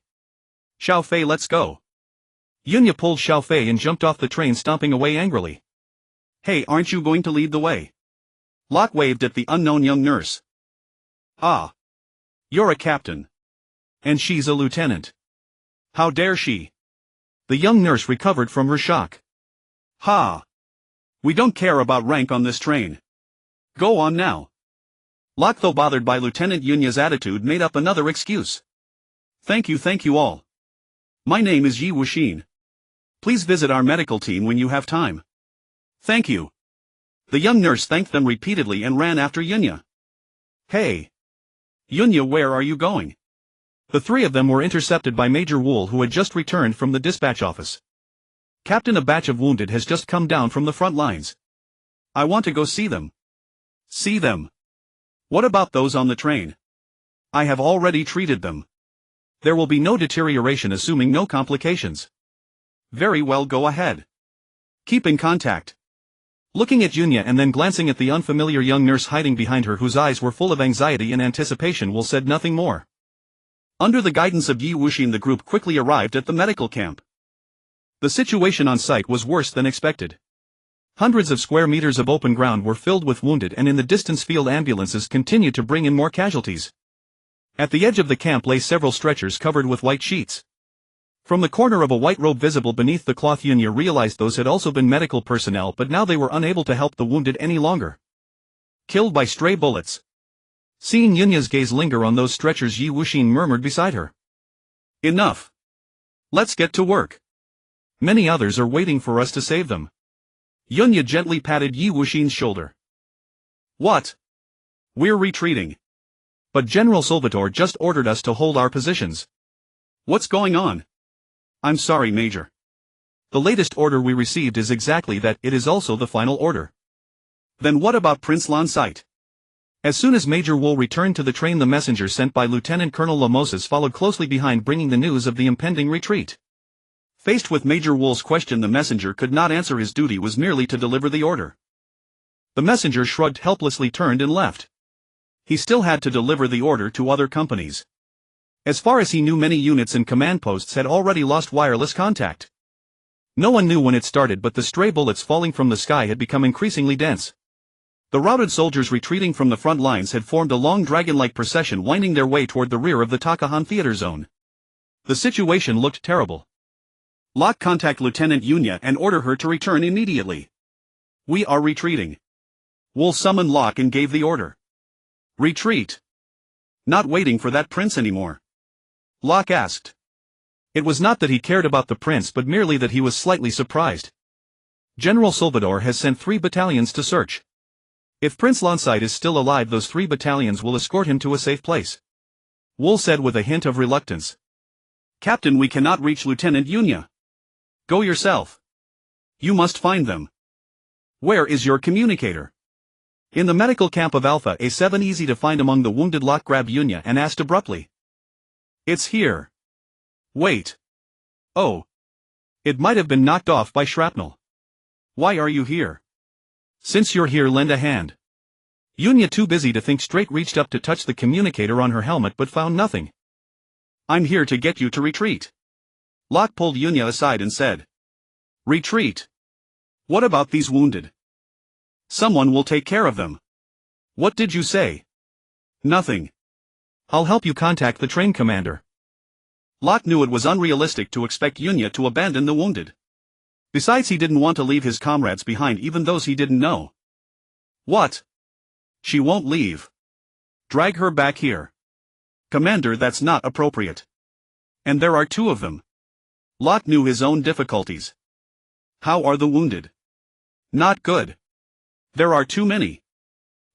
Xiaofei, let's go. Yunya pulled Xiaofei and jumped off the train, stomping away angrily. Hey, aren't you going to lead the way? Locke waved at the unknown young nurse. Ah. You're a captain. And she's a lieutenant. How dare she? The young nurse recovered from her shock. Ha! We don't care about rank on this train. Go on now. Locke, though bothered by Lieutenant Yunya's attitude, made up another excuse. Thank you all. My name is Yi Wuxin. Please visit our medical team when you have time. Thank you. The young nurse thanked them repeatedly and ran after Yunya. Hey! Yunya, where are you going? The three of them were intercepted by Major Wool, who had just returned from the dispatch office. Captain, a batch of wounded has just come down from the front lines. I want to go see them. See them? What about those on the train? I have already treated them. There will be no deterioration, assuming no complications. Very well, go ahead. Keep in contact. Looking at Yunya and then glancing at the unfamiliar young nurse hiding behind her, whose eyes were full of anxiety and anticipation, Wool said nothing more. Under the guidance of Yi Wuxin, the group quickly arrived at the medical camp. The situation on site was worse than expected. Hundreds of square meters of open ground were filled with wounded, and in the distance field ambulances continued to bring in more casualties. At the edge of the camp lay several stretchers covered with white sheets. From the corner of a white robe visible beneath the cloth, Yunya realized those had also been medical personnel, but now they were unable to help the wounded any longer. Killed by stray bullets. Seeing Yunya's gaze linger on those stretchers, Yi Wuxin murmured beside her. Enough. Let's get to work. Many others are waiting for us to save them. Yunya gently patted Yi Wuxin's shoulder. What? We're retreating. But General Salvatore just ordered us to hold our positions. What's going on? I'm sorry, Major. The latest order we received is exactly that. It is also the final order. Then what about Prince Lan's site? As soon as Major Wool returned to the train, the messenger sent by Lieutenant Colonel Lamoses followed closely behind, bringing the news of the impending retreat. Faced with Major Wool's question, the messenger could not answer. His duty was merely to deliver the order. The messenger shrugged helplessly, turned and left. He still had to deliver the order to other companies. As far as he knew, many units and command posts had already lost wireless contact. No one knew when it started, but the stray bullets falling from the sky had become increasingly dense. The routed soldiers retreating from the front lines had formed a long dragon-like procession, winding their way toward the rear of the Takahan theater zone. The situation looked terrible. Locke, contact Lieutenant Yunya and order her to return immediately. We are retreating. Wool summoned Locke and gave the order. Retreat. Not waiting for that prince anymore. Locke asked. It was not that he cared about the prince, but merely that he was slightly surprised. General Salvatore has sent 3 battalions to search. If Prince Lansite is still alive, those 3 battalions will escort him to a safe place. Wool said with a hint of reluctance. Captain, we cannot reach Lieutenant Yunya. Go yourself. You must find them. Where is your communicator? In the medical camp of Alpha A7, easy to find among the wounded. Locke grabbed Yunya and asked abruptly. It's here. Wait. Oh. It might have been knocked off by shrapnel. Why are you here? Since you're here, lend a hand. Yunya, too busy to think straight, reached up to touch the communicator on her helmet but found nothing. I'm here to get you to retreat. Locke pulled Yunya aside and said. Retreat? What about these wounded? Someone will take care of them. What did you say? Nothing. I'll help you contact the train commander. Locke knew it was unrealistic to expect Yunya to abandon the wounded. Besides, he didn't want to leave his comrades behind, even those he didn't know. What? She won't leave. Drag her back here. Commander, that's not appropriate. And there are 2 of them. Locke knew his own difficulties. How are the wounded? Not good. There are too many.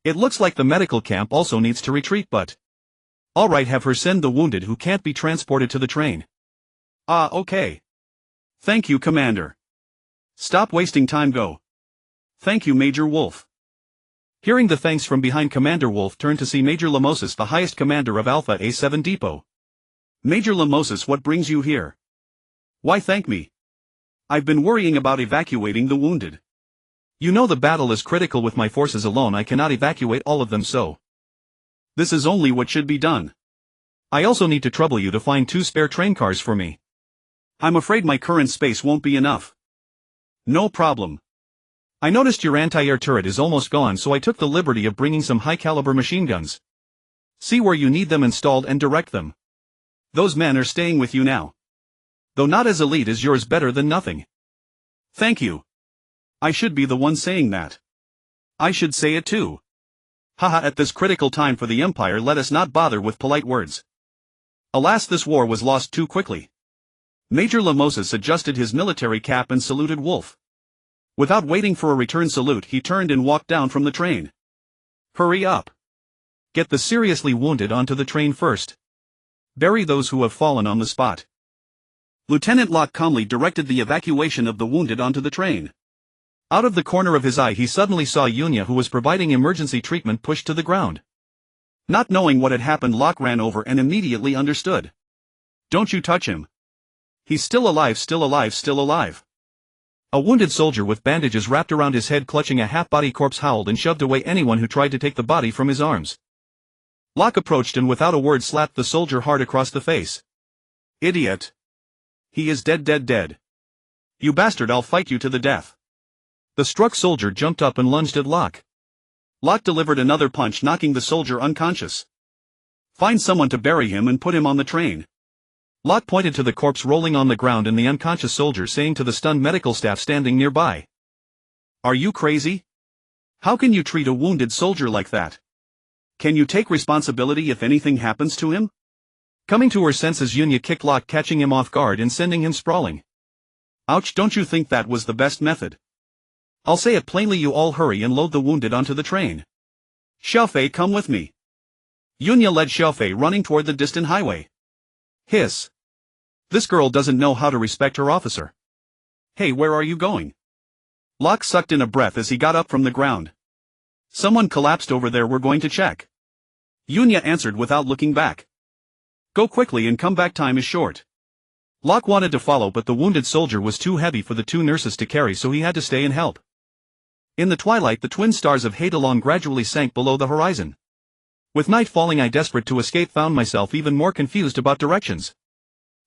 It looks like the medical camp also needs to retreat, but... Alright, have her send the wounded who can't be transported to the train. Ah, okay. Thank you, Commander. Stop wasting time, go. Thank you, Major Wolf. Hearing the thanks from behind, Commander Wolf turned to see Major Lamosis, the highest commander of Alpha A7 Depot. Major Lamosis, what brings you here? Why thank me? I've been worrying about evacuating the wounded. You know the battle is critical. With my forces alone I cannot evacuate all of them, so... This is only what should be done. I also need to trouble you to find 2 spare train cars for me. I'm afraid my current space won't be enough. No problem. I noticed your anti-air turret is almost gone, so I took the liberty of bringing some high-caliber machine guns. See where you need them installed and direct them. Those men are staying with you now. Though not as elite as yours, better than nothing. Thank you. I should be the one saying that. I should say it too. Haha, at this critical time for the Empire, let us not bother with polite words. Alas, this war was lost too quickly. Major Lamosis adjusted his military cap and saluted Wolf. Without waiting for a return salute, he turned and walked down from the train. Hurry up. Get the seriously wounded onto the train first. Bury those who have fallen on the spot. Lieutenant Locke calmly directed the evacuation of the wounded onto the train. Out of the corner of his eye he suddenly saw Yunya, who was providing emergency treatment, pushed to the ground. Not knowing what had happened, Locke ran over and immediately understood. Don't you touch him. He's still alive, still alive, still alive. A wounded soldier with bandages wrapped around his head, clutching a half-body corpse, howled and shoved away anyone who tried to take the body from his arms. Locke approached and without a word slapped the soldier hard across the face. Idiot. He is dead, dead, dead. You bastard, I'll fight you to the death. The struck soldier jumped up and lunged at Locke. Locke delivered another punch, knocking the soldier unconscious. Find someone to bury him and put him on the train. Locke pointed to the corpse rolling on the ground and the unconscious soldier, saying to the stunned medical staff standing nearby. Are you crazy? How can you treat a wounded soldier like that? Can you take responsibility if anything happens to him? Coming to her senses, Yunya kicked Locke, catching him off guard and sending him sprawling. Ouch, don't you think that was the best method? I'll say it plainly, you all hurry and load the wounded onto the train. Xiaofei, come with me. Yunya led Xiaofei running toward the distant highway. Hiss. This girl doesn't know how to respect her officer. Hey, where are you going? Locke sucked in a breath as he got up from the ground. Someone collapsed over there, we're going to check. Yunya answered without looking back. Go quickly and come back, time is short. Locke wanted to follow, but the wounded soldier was too heavy for the 2 nurses to carry, so he had to stay and help. In the twilight, the twin stars of Haidalong gradually sank below the horizon. With night falling, I, desperate to escape, found myself even more confused about directions.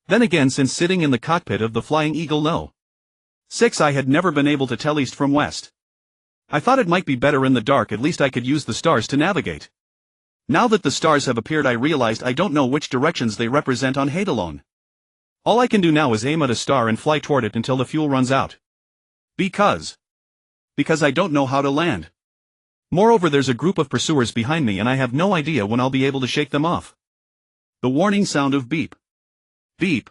Then again, since sitting in the cockpit of the Flying Eagle No. 6, I had never been able to tell east from west. I thought it might be better in the dark, at least I could use the stars to navigate. Now that the stars have appeared, I realized I don't know which directions they represent on Haidalong. All I can do now is aim at a star and fly toward it until the fuel runs out. Because I don't know how to land. Moreover, there's a group of pursuers behind me and I have no idea when I'll be able to shake them off. The warning sound of beep, beep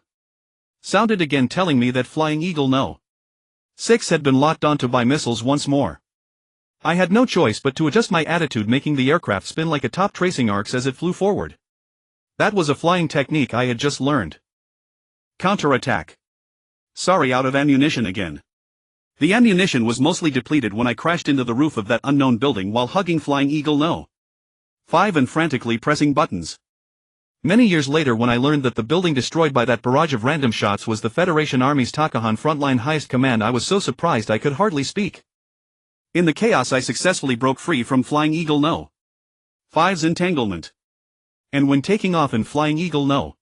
sounded again, telling me that Flying Eagle No. 6 had been locked onto by missiles once more. I had no choice but to adjust my attitude, making the aircraft spin like a top tracing arcs as it flew forward. That was a flying technique I had just learned. Counterattack. Sorry, out of ammunition again. The ammunition was mostly depleted when I crashed into the roof of that unknown building while hugging Flying Eagle No. 5 and frantically pressing buttons. Many years later when I learned that the building destroyed by that barrage of random shots was the Federation Army's Takahan frontline highest command, I was so surprised I could hardly speak. In the chaos I successfully broke free from Flying Eagle No. 5's entanglement. And when taking off in Flying Eagle No.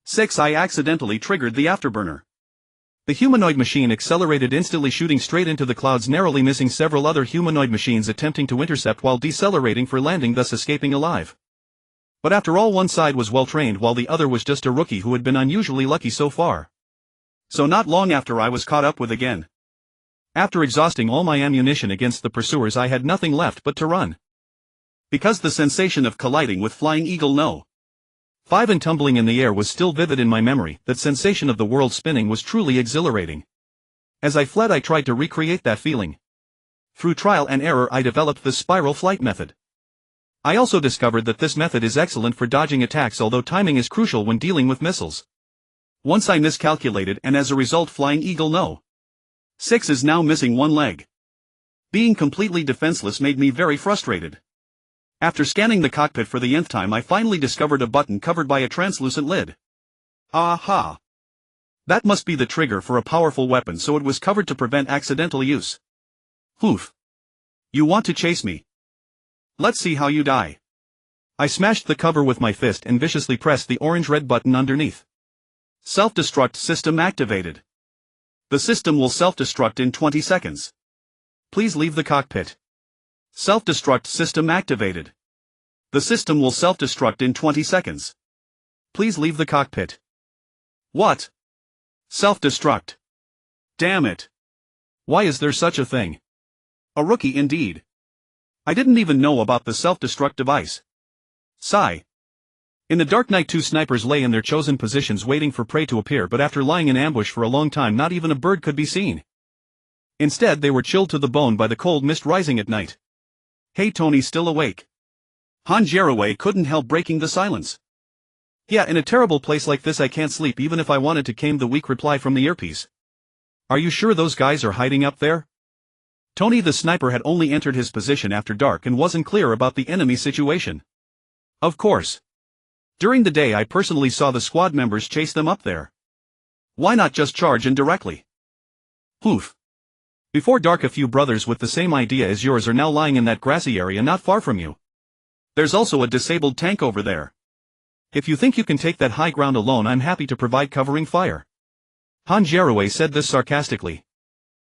6 I accidentally triggered the afterburner. The humanoid machine accelerated instantly, shooting straight into the clouds, narrowly missing several other humanoid machines attempting to intercept while decelerating for landing, thus escaping alive. But after all, one side was well trained while the other was just a rookie who had been unusually lucky so far. So not long after I was caught up with again. After exhausting all my ammunition against the pursuers, I had nothing left but to run. Because the sensation of colliding with Flying Eagle No. 5 and tumbling in the air was still vivid in my memory, that sensation of the world spinning was truly exhilarating. As I fled I tried to recreate that feeling. Through trial and error I developed the spiral flight method. I also discovered that this method is excellent for dodging attacks, although timing is crucial when dealing with missiles. Once I miscalculated, and as a result Flying Eagle No. 6 is now missing one leg. Being completely defenseless made me very frustrated. After scanning the cockpit for the nth time I finally discovered a button covered by a translucent lid. Aha! That must be the trigger for a powerful weapon, so it was covered to prevent accidental use. Oof. You want to chase me? Let's see how you die. I smashed the cover with my fist and viciously pressed the orange-red button underneath. Self-destruct system activated. The system will self-destruct in 20 seconds. Please leave the cockpit. Self-destruct system activated. The system will self-destruct in 20 seconds. Please leave the cockpit. What? Self-destruct. Damn it. Why is there such a thing? A rookie indeed. I didn't even know about the self-destruct device. Sigh. In the dark night 2 snipers lay in their chosen positions waiting for prey to appear, but after lying in ambush for a long time not even a bird could be seen. Instead they were chilled to the bone by the cold mist rising at night. Hey, Tony's still awake. Han Jaraway couldn't help breaking the silence. Yeah, in a terrible place like this I can't sleep even if I wanted to, came the weak reply from the earpiece. Are you sure those guys are hiding up there? Tony the sniper had only entered his position after dark and wasn't clear about the enemy situation. Of course. During the day I personally saw the squad members chase them up there. Why not just charge in directly? Oof. Before dark a few brothers with the same idea as yours are now lying in that grassy area not far from you. There's also a disabled tank over there. If you think you can take that high ground alone, I'm happy to provide covering fire. Han Jaraway said this sarcastically.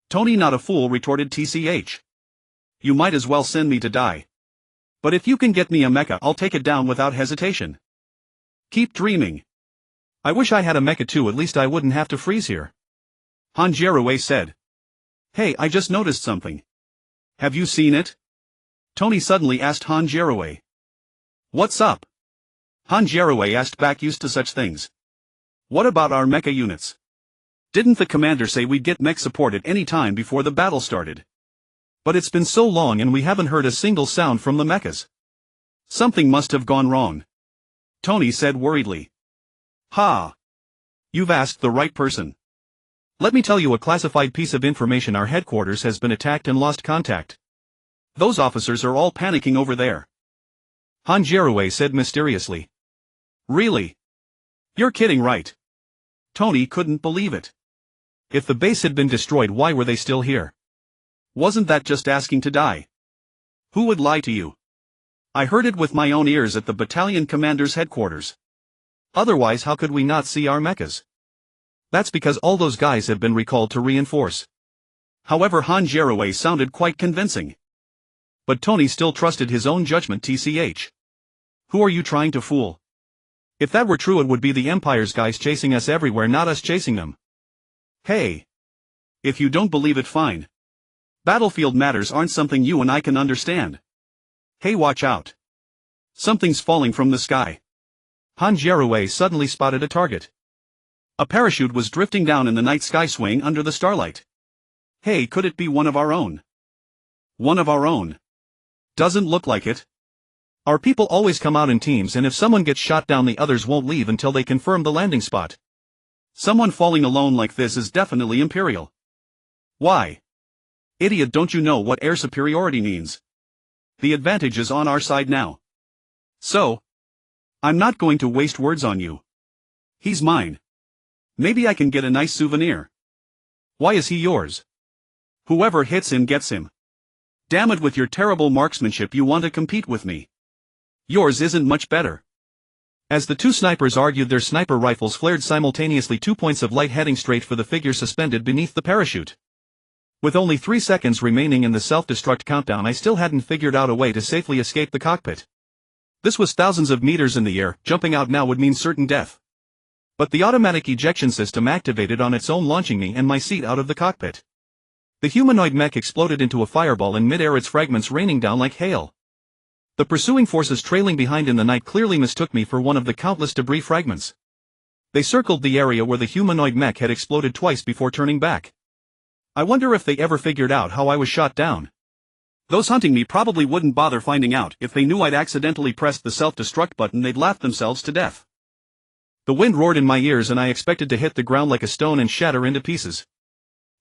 Tony, not a fool, retorted TCH. You might as well send me to die. But if you can get me a mecha, I'll take it down without hesitation. Keep dreaming. I wish I had a mecha too, at least I wouldn't have to freeze here. Han Jaraway said. Hey, I just noticed something. Have you seen it? Tony suddenly asked Han Jaraway. What's up? Han Jaraway asked back, used to such things. What about our mecha units? Didn't the commander say we'd get mech support at any time before the battle started? But it's been so long and we haven't heard a single sound from the mechas. Something must have gone wrong. Tony said worriedly. Ha! You've asked the right person. Let me tell you a classified piece of information. Our headquarters has been attacked and lost contact. Those officers are all panicking over there. Han Jaraway said mysteriously. Really? You're kidding, right? Tony couldn't believe it. If the base had been destroyed, why were they still here? Wasn't that just asking to die? Who would lie to you? I heard it with my own ears at the battalion commander's headquarters. Otherwise, how could we not see our mechas? That's because all those guys have been recalled to reinforce. However, Han Jaraway sounded quite convincing. But Tony still trusted his own judgment. TCH. Who are you trying to fool? If that were true, it would be the Empire's guys chasing us everywhere, not us chasing them. Hey. If you don't believe it, fine. Battlefield matters aren't something you and I can understand. Hey, watch out. Something's falling from the sky. Han Jaraway suddenly spotted a target. A parachute was drifting down in the night sky, swaying under the starlight. Hey, could it be one of our own? One of our own. Doesn't look like it. Our people always come out in teams, and if someone gets shot down, the others won't leave until they confirm the landing spot. Someone falling alone like this is definitely Imperial. Why? Idiot, don't you know what air superiority means? The advantage is on our side now. So, I'm not going to waste words on you. He's mine. Maybe I can get a nice souvenir. Why is he yours? Whoever hits him gets him. Damn it, with your terrible marksmanship you want to compete with me. Yours isn't much better. As the two snipers argued, their sniper rifles flared simultaneously, 2 points of light heading straight for the figure suspended beneath the parachute. With only 3 seconds remaining in the self-destruct countdown, I still hadn't figured out a way to safely escape the cockpit. This was thousands of meters in the air, jumping out now would mean certain death. But the automatic ejection system activated on its own, launching me and my seat out of the cockpit. The humanoid mech exploded into a fireball in mid-air, its fragments raining down like hail. The pursuing forces trailing behind in the night clearly mistook me for one of the countless debris fragments. They circled the area where the humanoid mech had exploded twice before turning back. I wonder if they ever figured out how I was shot down. Those hunting me probably wouldn't bother finding out. If they knew I'd accidentally pressed the self-destruct button, they'd laugh themselves to death. The wind roared in my ears and I expected to hit the ground like a stone and shatter into pieces.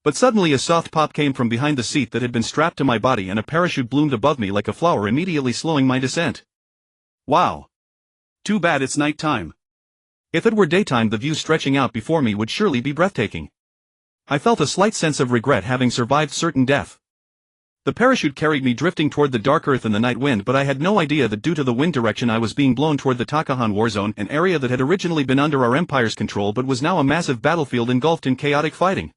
But suddenly a soft pop came from behind the seat that had been strapped to my body and a parachute bloomed above me like a flower, immediately slowing my descent. Wow. Too bad it's night time. If it were daytime, the view stretching out before me would surely be breathtaking. I felt a slight sense of regret having survived certain death. The parachute carried me drifting toward the dark earth in the night wind, but I had no idea that due to the wind direction I was being blown toward the Takahan war zone, an area that had originally been under our empire's control but was now a massive battlefield engulfed in chaotic fighting.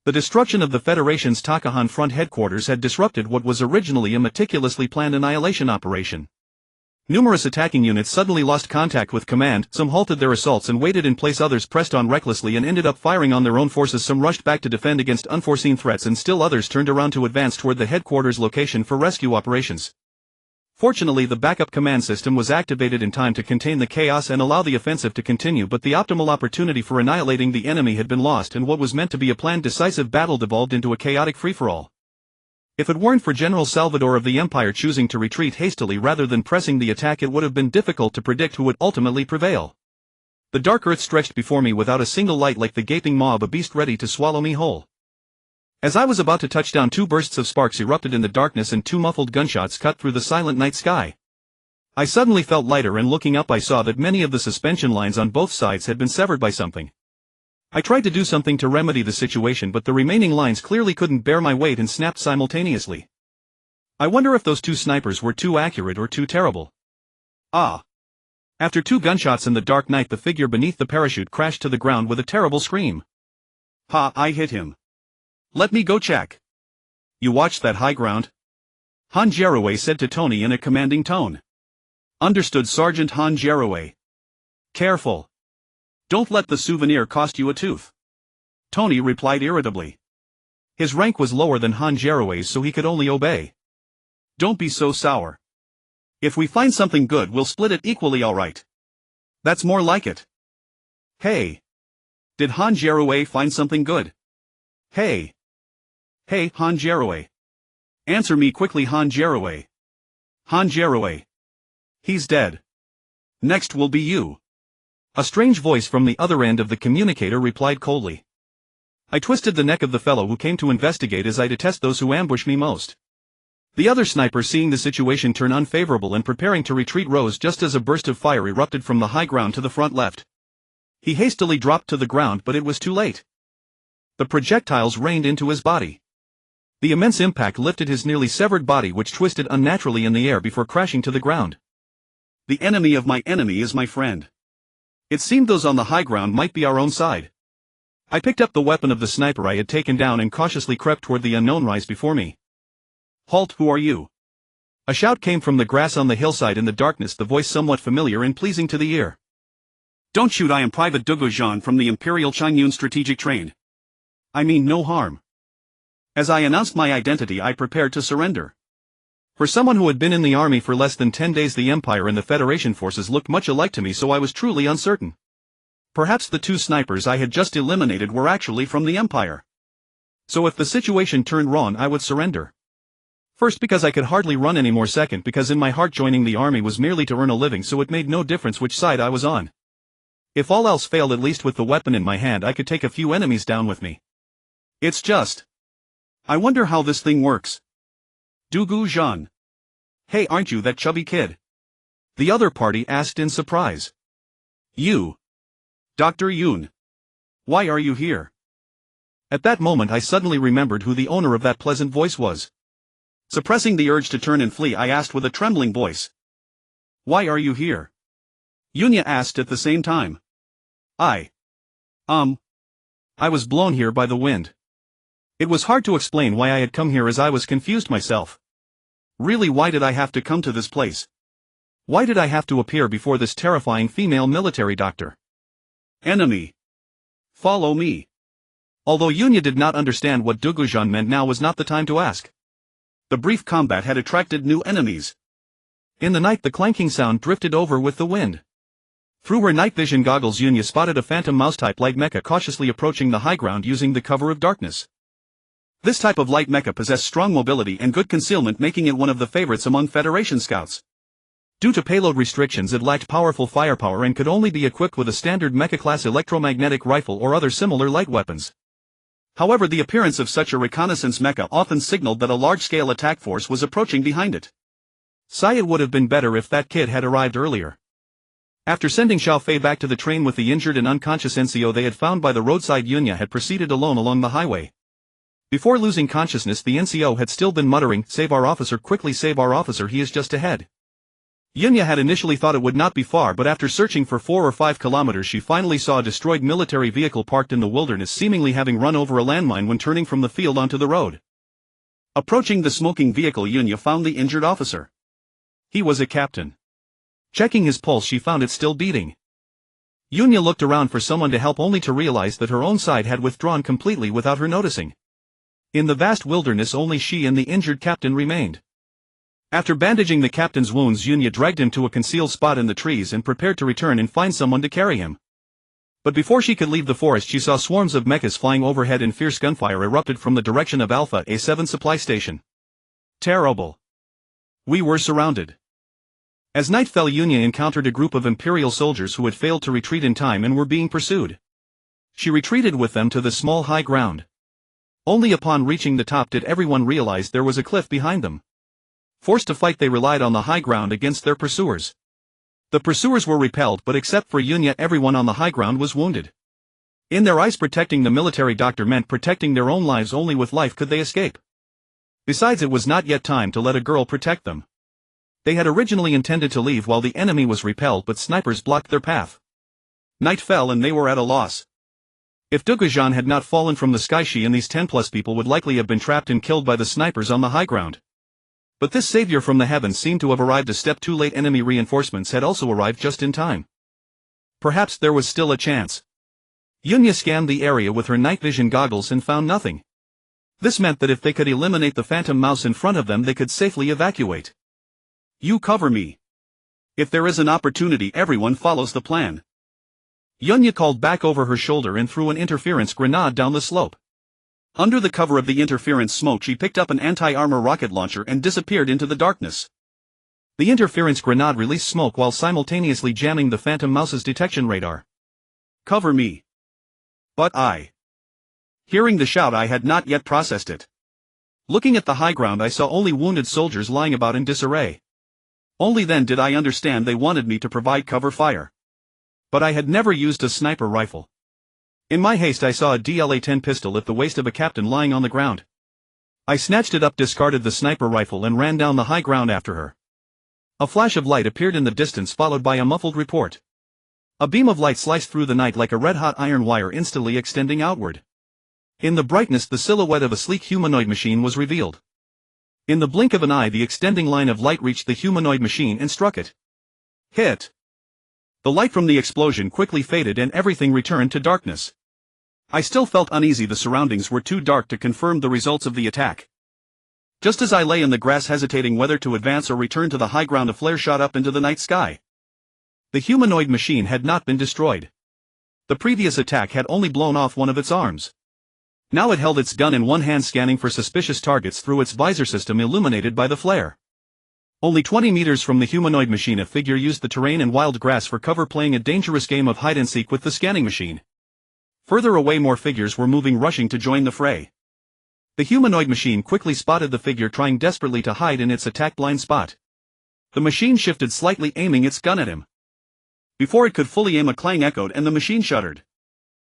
The destruction of the Federation's Takahan front headquarters had disrupted what was originally a meticulously planned annihilation operation. Numerous attacking units suddenly lost contact with command, some halted their assaults and waited in place, others pressed on recklessly and ended up firing on their own forces, some rushed back to defend against unforeseen threats, and still others turned around to advance toward the headquarters location for rescue operations. Fortunately, the backup command system was activated in time to contain the chaos and allow the offensive to continue, but the optimal opportunity for annihilating the enemy had been lost, and what was meant to be a planned decisive battle devolved into a chaotic free-for-all. If it weren't for General Salvador of the Empire choosing to retreat hastily rather than pressing the attack, it would have been difficult to predict who would ultimately prevail. The dark earth stretched before me without a single light, like the gaping maw of a beast ready to swallow me whole. As I was about to touch down, 2 bursts of sparks erupted in the darkness and 2 muffled gunshots cut through the silent night sky. I suddenly felt lighter, and looking up I saw that many of the suspension lines on both sides had been severed by something. I tried to do something to remedy the situation, but the remaining lines clearly couldn't bear my weight and snapped simultaneously. I wonder if those 2 snipers were too accurate or too terrible. Ah! After 2 gunshots in the dark night, the figure beneath the parachute crashed to the ground with a terrible scream. Ha! I hit him. Let me go check. You watched that high ground? Han Jaroway said to Tony in a commanding tone. Understood, Sergeant Han Jaroway. Careful. Don't let the souvenir cost you a tooth. Tony replied irritably. His rank was lower than Han Jaroway's, so he could only obey. Don't be so sour. If we find something good, we'll split it equally, all right? That's more like it. Hey. Did Han Jaroway find something good? Hey. Hey, Han Jaroway. Answer me quickly, Han Jaroway. Han Jaroway. He's dead. Next will be you. A strange voice from the other end of the communicator replied coldly. I twisted the neck of the fellow who came to investigate, as I detest those who ambush me most. The other sniper, seeing the situation turn unfavorable and preparing to retreat, rose just as a burst of fire erupted from the high ground to the front left. He hastily dropped to the ground, but it was too late. The projectiles rained into his body. The immense impact lifted his nearly severed body, which twisted unnaturally in the air before crashing to the ground. The enemy of my enemy is my friend. It seemed those on the high ground might be our own side. I picked up the weapon of the sniper I had taken down and cautiously crept toward the unknown rise before me. Halt, who are you? A shout came from the grass on the hillside in the darkness, the voice somewhat familiar and pleasing to the ear. Don't shoot, I am Private Gu Zhan from the Imperial Changyun Strategic Train. I mean no harm. As I announced my identity, I prepared to surrender. For someone who had been in the army for less than 10 days, the Empire and the Federation forces looked much alike to me, so I was truly uncertain. Perhaps the 2 snipers I had just eliminated were actually from the Empire. So if the situation turned wrong, I would surrender. First, because I could hardly run anymore. Second, because in my heart joining the army was merely to earn a living, so it made no difference which side I was on. If all else failed, at least with the weapon in my hand I could take a few enemies down with me. It's just I wonder how this thing works. Gu Zhan. Hey, aren't you that chubby kid? The other party asked in surprise. You. Dr. Yoon. Why are you here? At that moment I suddenly remembered who the owner of that pleasant voice was. Suppressing the urge to turn and flee, I asked with a trembling voice. Why are you here? Yunya asked at the same time. I was blown here by the wind. It was hard to explain why I had come here as I was confused myself. Really, why did I have to come to this place? Why did I have to appear before this terrifying female military doctor? Enemy. Follow me. Although Yunya did not understand what Gu Zhan meant, now was not the time to ask. The brief combat had attracted new enemies. In the night the clanking sound drifted over with the wind. Through her night vision goggles Yunya spotted a phantom mouse-type light mecha cautiously approaching the high ground using the cover of darkness. This type of light mecha possessed strong mobility and good concealment, making it one of the favorites among Federation scouts. Due to payload restrictions, it lacked powerful firepower and could only be equipped with a standard mecha-class electromagnetic rifle or other similar light weapons. However, the appearance of such a reconnaissance mecha often signaled that a large-scale attack force was approaching behind it. It would have been better if that kid had arrived earlier. After sending Xiaofei back to the train with the injured and unconscious NCO they had found by the roadside, Yunya had proceeded alone along the highway. Before losing consciousness, the NCO had still been muttering, "Save our officer, quickly save our officer, he is just ahead." Yunya had initially thought it would not be far, but after searching for 4 or 5 kilometers she finally saw a destroyed military vehicle parked in the wilderness, seemingly having run over a landmine when turning from the field onto the road. Approaching the smoking vehicle, Yunya found the injured officer. He was a captain. Checking his pulse, she found it still beating. Yunya looked around for someone to help, only to realize that her own side had withdrawn completely without her noticing. In the vast wilderness only she and the injured captain remained. After bandaging the captain's wounds, Yunya dragged him to a concealed spot in the trees and prepared to return and find someone to carry him. But before she could leave the forest she saw swarms of mechas flying overhead and fierce gunfire erupted from the direction of Alpha A7 supply station. Terrible. We were surrounded. As night fell, Yunya encountered a group of Imperial soldiers who had failed to retreat in time and were being pursued. She retreated with them to the small high ground. Only upon reaching the top did everyone realize there was a cliff behind them. Forced to fight, they relied on the high ground against their pursuers. The pursuers were repelled, but except for Yunya, everyone on the high ground was wounded. In their eyes, protecting the military doctor meant protecting their own lives. Only with life could they escape. Besides, it was not yet time to let a girl protect them. They had originally intended to leave while the enemy was repelled, but snipers blocked their path. Night fell and they were at a loss. If Gu Zhan had not fallen from the sky, she and these 10+ people would likely have been trapped and killed by the snipers on the high ground. But this savior from the heavens seemed to have arrived a step too late. Enemy reinforcements had also arrived just in time. Perhaps there was still a chance. Yunya scanned the area with her night vision goggles and found nothing. This meant that if they could eliminate the phantom mouse in front of them, they could safely evacuate. You cover me. If there is an opportunity, everyone follows the plan. Yunya called back over her shoulder and threw an interference grenade down the slope. Under the cover of the interference smoke, she picked up an anti-armor rocket launcher and disappeared into the darkness. The interference grenade released smoke while simultaneously jamming the phantom mouse's detection radar. Cover me. But Hearing the shout, I had not yet processed it. Looking at the high ground, I saw only wounded soldiers lying about in disarray. Only then did I understand they wanted me to provide cover fire. But I had never used a sniper rifle. In my haste, I saw a DLA-10 pistol at the waist of a captain lying on the ground. I snatched it up, discarded the sniper rifle, and ran down the high ground after her. A flash of light appeared in the distance, followed by a muffled report. A beam of light sliced through the night like a red-hot iron wire, instantly extending outward. In the brightness, the silhouette of a sleek humanoid machine was revealed. In the blink of an eye, the extending line of light reached the humanoid machine and struck it. Hit! The light from the explosion quickly faded and everything returned to darkness. I still felt uneasy. The surroundings were too dark to confirm the results of the attack. Just as I lay in the grass hesitating whether to advance or return to the high ground, a flare shot up into the night sky. The humanoid machine had not been destroyed. The previous attack had only blown off one of its arms. Now it held its gun in one hand, scanning for suspicious targets through its visor system illuminated by the flare. Only 20 meters from the humanoid machine, a figure used the terrain and wild grass for cover, playing a dangerous game of hide-and-seek with the scanning machine. Further away, more figures were moving, rushing to join the fray. The humanoid machine quickly spotted the figure trying desperately to hide in its attack blind spot. The machine shifted slightly, aiming its gun at him. Before it could fully aim, a clang echoed and the machine shuddered.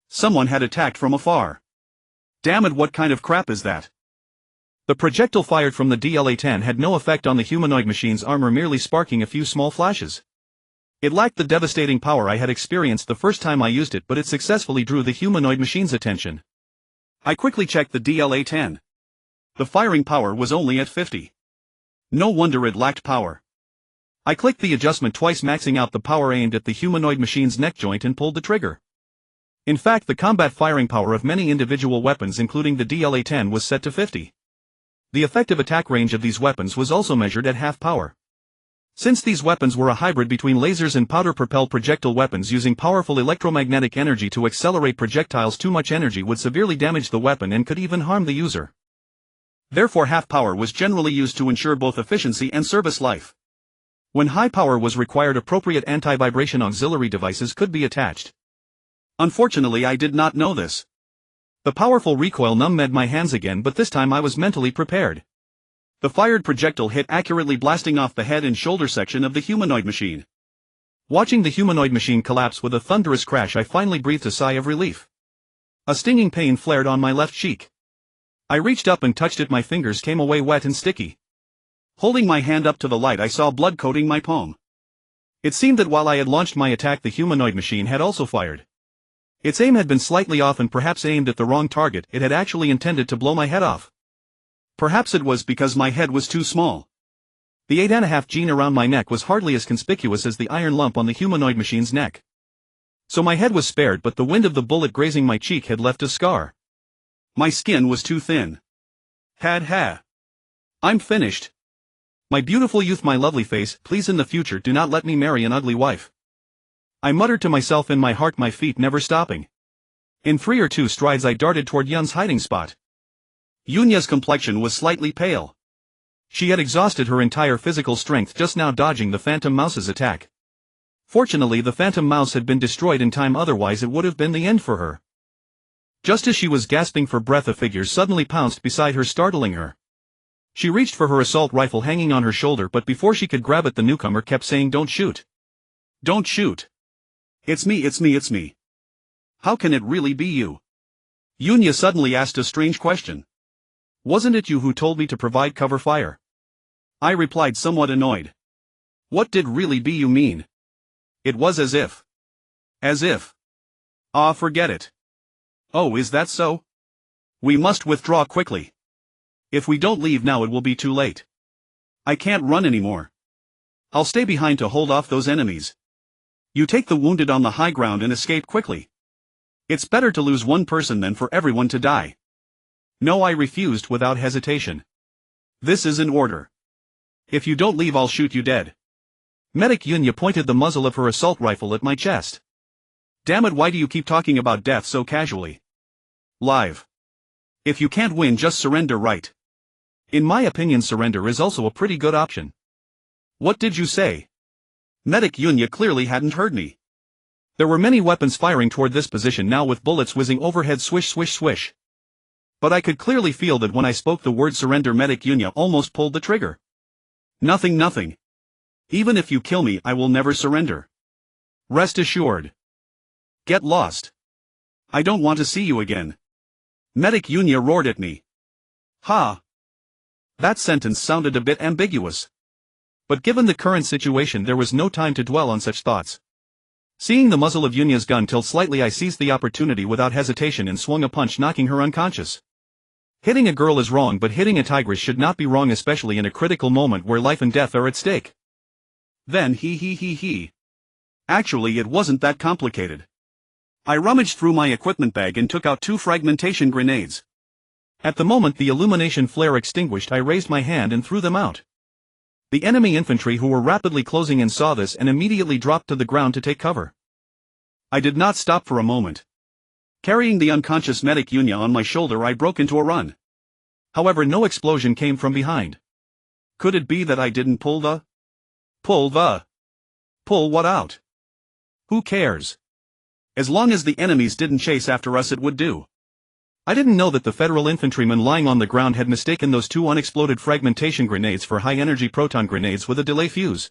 Someone had attacked from afar. Damn it, what kind of crap is that? The projectile fired from the DLA-10 had no effect on the humanoid machine's armor, merely sparking a few small flashes. It lacked the devastating power I had experienced the first time I used it, but it successfully drew the humanoid machine's attention. I quickly checked the DLA-10. The firing power was only at 50. No wonder it lacked power. I clicked the adjustment twice, maxing out the power aimed at the humanoid machine's neck joint, and pulled the trigger. In fact, the combat firing power of many individual weapons, including the DLA-10, was set to 50. The effective attack range of these weapons was also measured at half power. Since these weapons were a hybrid between lasers and powder-propelled projectile weapons using powerful electromagnetic energy to accelerate projectiles, too much energy would severely damage the weapon and could even harm the user. Therefore, half power was generally used to ensure both efficiency and service life. When high power was required, appropriate anti-vibration auxiliary devices could be attached. Unfortunately, I did not know this. The powerful recoil numbed my hands again, but this time I was mentally prepared. The fired projectile hit accurately, blasting off the head and shoulder section of the humanoid machine. Watching the humanoid machine collapse with a thunderous crash, I finally breathed a sigh of relief. A stinging pain flared on my left cheek. I reached up and touched it. My fingers came away wet and sticky. Holding my hand up to the light, I saw blood coating my palm. It seemed that while I had launched my attack, the humanoid machine had also fired. Its aim had been slightly off and perhaps aimed at the wrong target. It had actually intended to blow my head off. Perhaps it was because my head was too small. The 8.5 gene around my neck was hardly as conspicuous as the iron lump on the humanoid machine's neck. So my head was spared, but the wind of the bullet grazing my cheek had left a scar. My skin was too thin. I'm finished. My beautiful youth, my lovely face, please in the future do not let me marry an ugly wife. I muttered to myself in my heart, my feet never stopping. In 3 or 2 strides I darted toward Yun's hiding spot. Yunya's complexion was slightly pale. She had exhausted her entire physical strength just now dodging the Phantom Mouse's attack. Fortunately, the Phantom Mouse had been destroyed in time, otherwise it would have been the end for her. Just as she was gasping for breath, a figure suddenly pounced beside her, startling her. She reached for her assault rifle hanging on her shoulder, but before she could grab it, the newcomer kept saying, "Don't shoot. Don't shoot. It's me, it's me, it's me." How can it really be you? Yunya suddenly asked a strange question. Wasn't it you who told me to provide cover fire? I replied, somewhat annoyed. What did really be you mean? It was as if. Ah, forget it. Oh, is that so? We must withdraw quickly. If we don't leave now, it will be too late. I can't run anymore. I'll stay behind to hold off those enemies. You take the wounded on the high ground and escape quickly. It's better to lose one person than for everyone to die. No, I refused without hesitation. This is an order. If you don't leave, I'll shoot you dead. Medic Yunya pointed the muzzle of her assault rifle at my chest. Damn it, why do you keep talking about death so casually? Live. If you can't win, just surrender, right? In my opinion, surrender is also a pretty good option. What did you say? Medic Yunya clearly hadn't heard me. There were many weapons firing toward this position now, with bullets whizzing overhead, swish swish swish. But I could clearly feel that when I spoke the word surrender, Medic Yunya almost pulled the trigger. Nothing. Even if you kill me, I will never surrender. Rest assured. Get lost. I don't want to see you again. Medic Yunya roared at me. Ha! That sentence sounded a bit ambiguous. But given the current situation, there was no time to dwell on such thoughts. Seeing the muzzle of Yunya's gun tilt slightly, I seized the opportunity without hesitation and swung a punch, knocking her unconscious. Hitting a girl is wrong, but hitting a tigress should not be wrong, especially in a critical moment where life and death are at stake. Then Actually, it wasn't that complicated. I rummaged through my equipment bag and took out 2 fragmentation grenades. At the moment the illumination flare extinguished, I raised my hand and threw them out. The enemy infantry who were rapidly closing in saw this and immediately dropped to the ground to take cover. I did not stop for a moment. Carrying the unconscious Medic Yunya on my shoulder, I broke into a run. However, no explosion came from behind. Could it be that I didn't pull what out? Who cares? As long as the enemies didn't chase after us, it would do. I didn't know that the Federal infantrymen lying on the ground had mistaken those two unexploded fragmentation grenades for high-energy proton grenades with a delay fuse.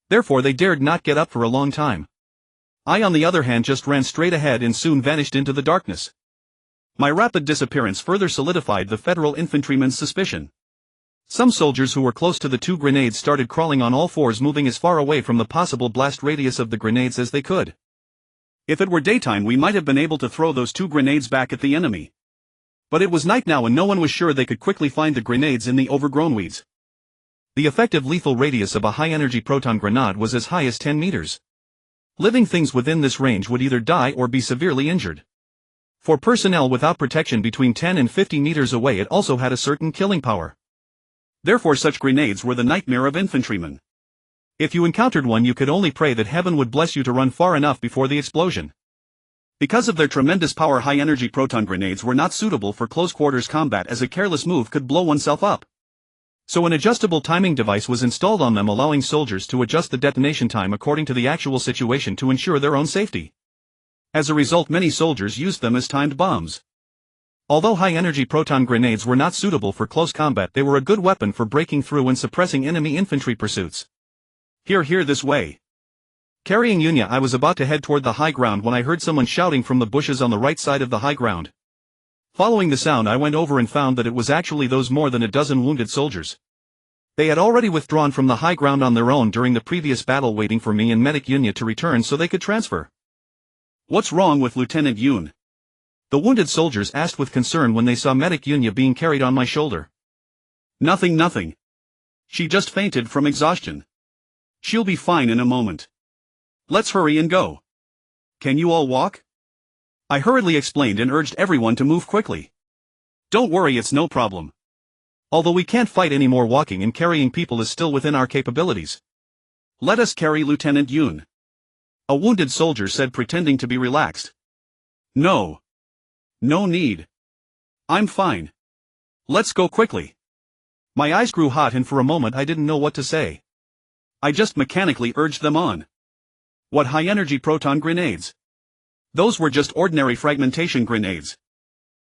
Therefore they dared not get up for a long time. I on the other hand just ran straight ahead and soon vanished into the darkness. My rapid disappearance further solidified the Federal infantrymen's suspicion. Some soldiers who were close to the two grenades started crawling on all fours, moving as far away from the possible blast radius of the grenades as they could. If it were daytime we might have been able to throw those two grenades back at the enemy. But it was night now and no one was sure they could quickly find the grenades in the overgrown weeds. The effective lethal radius of a high-energy proton grenade was as high as 10 meters. Living things within this range would either die or be severely injured. For personnel without protection between 10 and 50 meters away it also had a certain killing power. Therefore such grenades were the nightmare of infantrymen. If you encountered one you could only pray that heaven would bless you to run far enough before the explosion. Because of their tremendous power, high-energy proton grenades were not suitable for close-quarters combat, as a careless move could blow oneself up. So an adjustable timing device was installed on them, allowing soldiers to adjust the detonation time according to the actual situation to ensure their own safety. As a result, many soldiers used them as timed bombs. Although high-energy proton grenades were not suitable for close combat, they were a good weapon for breaking through and suppressing enemy infantry pursuits. Here, this way. Carrying Yunya, I was about to head toward the high ground when I heard someone shouting from the bushes on the right side of the high ground. Following the sound I went over and found that it was actually those more than a dozen wounded soldiers. They had already withdrawn from the high ground on their own during the previous battle, waiting for me and medic Yunya to return so they could transfer. "What's wrong with Lieutenant Yun?" the wounded soldiers asked with concern when they saw medic Yunya being carried on my shoulder. Nothing. She just fainted from exhaustion. She'll be fine in a moment. Let's hurry and go. Can you all walk? I hurriedly explained and urged everyone to move quickly. Don't worry, it's no problem. Although we can't fight anymore, walking and carrying people is still within our capabilities. Let us carry Lieutenant Yun. A wounded soldier said, pretending to be relaxed. No need. I'm fine. Let's go quickly. My eyes grew hot and for a moment I didn't know what to say. I just mechanically urged them on. What high-energy proton grenades? Those were just ordinary fragmentation grenades.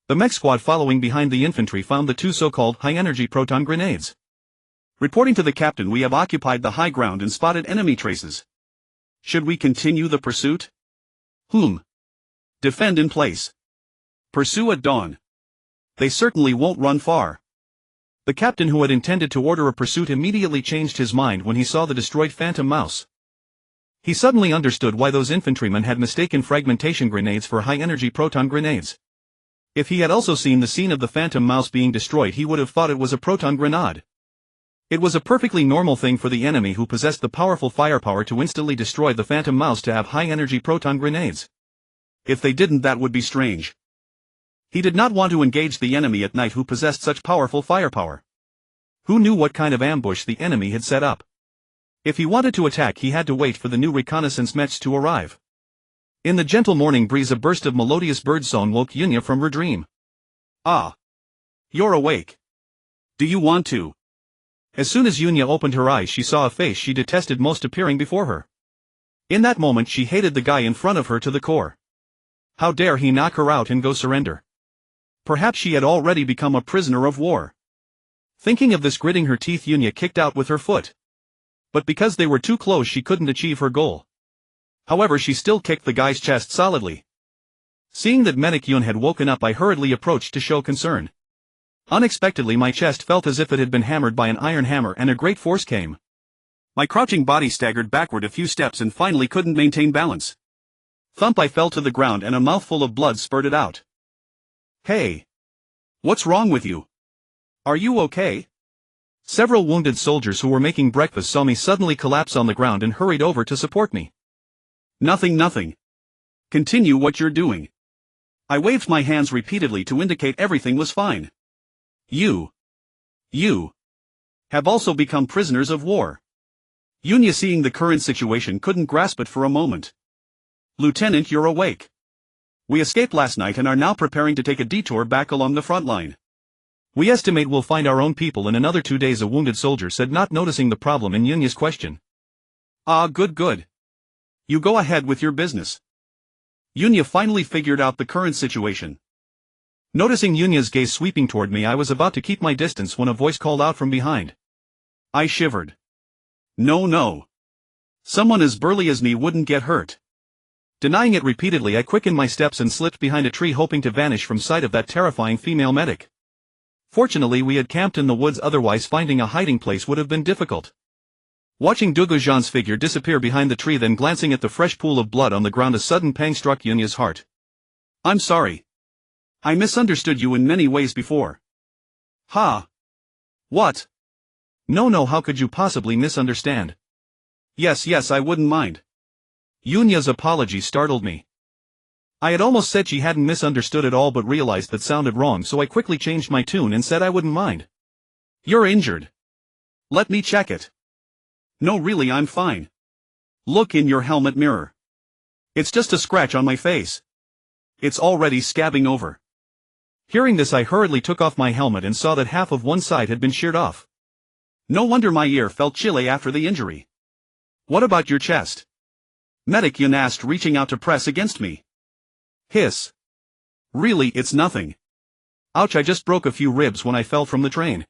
The mech squad following behind the infantry found the two so-called high-energy proton grenades. Reporting to the captain, we have occupied the high ground and spotted enemy traces. Should we continue the pursuit? Defend in place. Pursue at dawn. They certainly won't run far. The captain, who had intended to order a pursuit, immediately changed his mind when he saw the destroyed phantom mouse. He suddenly understood why those infantrymen had mistaken fragmentation grenades for high-energy proton grenades. If he had also seen the scene of the phantom mouse being destroyed, he would have thought it was a proton grenade. It was a perfectly normal thing for the enemy who possessed the powerful firepower to instantly destroy the phantom mouse to have high-energy proton grenades. If they didn't, that would be strange. He did not want to engage the enemy at night who possessed such powerful firepower. Who knew what kind of ambush the enemy had set up? If he wanted to attack, he had to wait for the new reconnaissance mechs to arrive. In the gentle morning breeze, a burst of melodious birdsong woke Yunya from her dream. "Ah! You're awake. Do you want to?" As soon as Yunya opened her eyes, she saw a face she detested most appearing before her. In that moment she hated the guy in front of her to the core. How dare he knock her out and go surrender? Perhaps she had already become a prisoner of war. Thinking of this, gritting her teeth, Yunya kicked out with her foot. But because they were too close, she couldn't achieve her goal. However, she still kicked the guy's chest solidly. Seeing that medic Yun had woken up, I hurriedly approached to show concern. Unexpectedly, my chest felt as if it had been hammered by an iron hammer, and a great force came. My crouching body staggered backward a few steps and finally couldn't maintain balance. Thump! I fell to the ground and a mouthful of blood spurted out. "Hey! What's wrong with you? Are you okay?" Several wounded soldiers who were making breakfast saw me suddenly collapse on the ground and hurried over to support me. Nothing. Continue what you're doing." I waved my hands repeatedly to indicate everything was fine. You have also become prisoners of war." Yunya, seeing the current situation, couldn't grasp it for a moment. "Lieutenant, you're awake. We escaped last night and are now preparing to take a detour back along the front line. We estimate we'll find our own people in another 2 days," a wounded soldier said, not noticing the problem in Yunya's question. "Ah, good. You go ahead with your business." Yunya finally figured out the current situation. Noticing Yunya's gaze sweeping toward me, I was about to keep my distance when a voice called out from behind. I shivered. No, no. Someone as burly as me wouldn't get hurt. Denying it repeatedly, I quickened my steps and slipped behind a tree, hoping to vanish from sight of that terrifying female medic. Fortunately, we had camped in the woods, otherwise finding a hiding place would have been difficult. Watching Gu Zhan's figure disappear behind the tree, then glancing at the fresh pool of blood on the ground, a sudden pang struck Yunya's heart. I'm sorry. I misunderstood you in many ways before. Ha! What? No, how could you possibly misunderstand? Yes, I wouldn't mind. Yunya's apology startled me. I had almost said she hadn't misunderstood at all, but realized that sounded wrong, so I quickly changed my tune and said I wouldn't mind. You're injured. Let me check it. No, really, I'm fine. Look in your helmet mirror. It's just a scratch on my face. It's already scabbing over. Hearing this, I hurriedly took off my helmet and saw that half of one side had been sheared off. No wonder my ear felt chilly after the injury. What about your chest? Medic Yun asked, reaching out to press against me. Hiss. Really, it's nothing. Ouch, I just broke a few ribs when I fell from the train.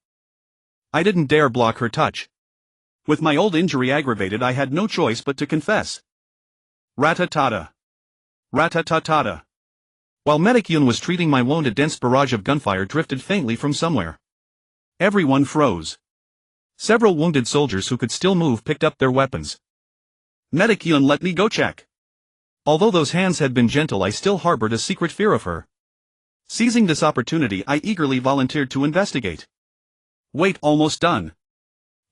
I didn't dare block her touch. With my old injury aggravated, I had no choice but to confess. Rat-a-ta-ta. Rat-a-ta-ta-ta. While Medic Yun was treating my wound, a dense barrage of gunfire drifted faintly from somewhere. Everyone froze. Several wounded soldiers who could still move picked up their weapons. Medic Yun, let me go check. Although those hands had been gentle, I still harbored a secret fear of her. Seizing this opportunity, I eagerly volunteered to investigate. Wait, almost done.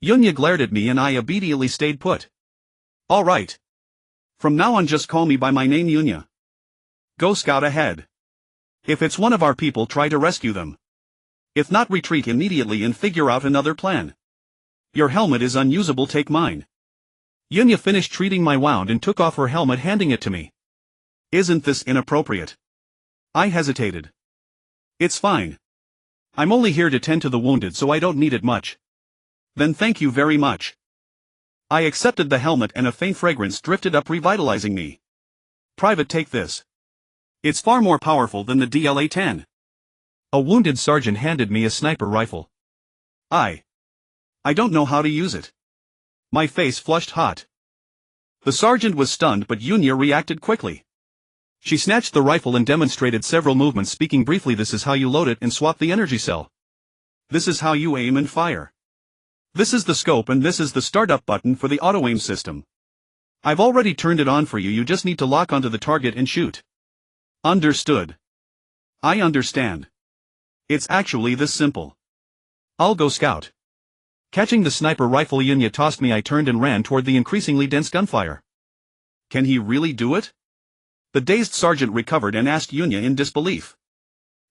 Yunya glared at me and I obediently stayed put. All right. From now on, just call me by my name, Yunya. Go scout ahead. If it's one of our people, try to rescue them. If not, retreat immediately and figure out another plan. Your helmet is unusable, take mine. Yunya finished treating my wound and took off her helmet, handing it to me. Isn't this inappropriate? I hesitated. It's fine. I'm only here to tend to the wounded, so I don't need it much. Then thank you very much. I accepted the helmet and a faint fragrance drifted up, revitalizing me. Private, take this. It's far more powerful than the DLA-10. A wounded sergeant handed me a sniper rifle. I don't know how to use it. My face flushed hot. The sergeant was stunned, but Yunya reacted quickly. She snatched the rifle and demonstrated several movements, speaking briefly. This is how you load it and swap the energy cell. This is how you aim and fire. This is the scope, and this is the startup button for the auto-aim system. I've already turned it on for you, you just need to lock onto the target and shoot. Understood. I understand. It's actually this simple. I'll go scout. Catching the sniper rifle Yunya tossed me, I turned and ran toward the increasingly dense gunfire. Can he really do it? The dazed sergeant recovered and asked Yunya in disbelief.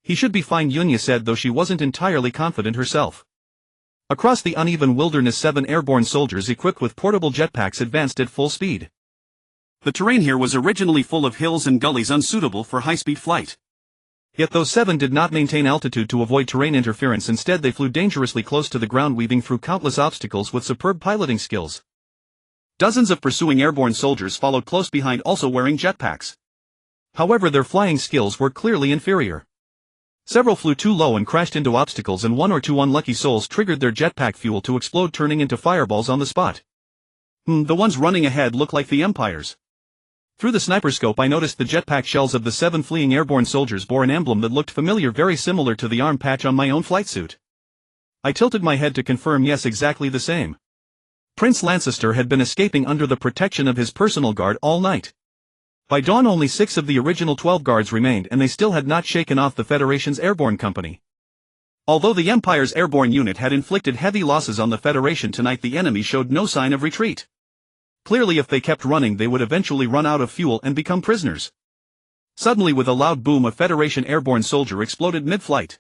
He should be fine, Yunya said, though she wasn't entirely confident herself. Across the uneven wilderness, 7 airborne soldiers equipped with portable jetpacks advanced at full speed. The terrain here was originally full of hills and gullies unsuitable for high-speed flight. Yet those 7 did not maintain altitude to avoid terrain interference. Instead, they flew dangerously close to the ground, weaving through countless obstacles with superb piloting skills. Dozens of pursuing airborne soldiers followed close behind, also wearing jetpacks. However, their flying skills were clearly inferior. Several flew too low and crashed into obstacles, and 1 or 2 unlucky souls triggered their jetpack fuel to explode, turning into fireballs on the spot. The ones running ahead look like the Empires. Through the sniper scope, I noticed the jetpack shells of the 7 fleeing airborne soldiers bore an emblem that looked familiar, very similar to the arm patch on my own flight suit. I tilted my head to confirm, yes, exactly the same. Prince Lancaster had been escaping under the protection of his personal guard all night. By dawn, only 6 of the original 12 guards remained, and they still had not shaken off the Federation's airborne company. Although the Empire's airborne unit had inflicted heavy losses on the Federation tonight, the enemy showed no sign of retreat. Clearly, if they kept running, they would eventually run out of fuel and become prisoners. Suddenly, with a loud boom, a Federation airborne soldier exploded mid-flight.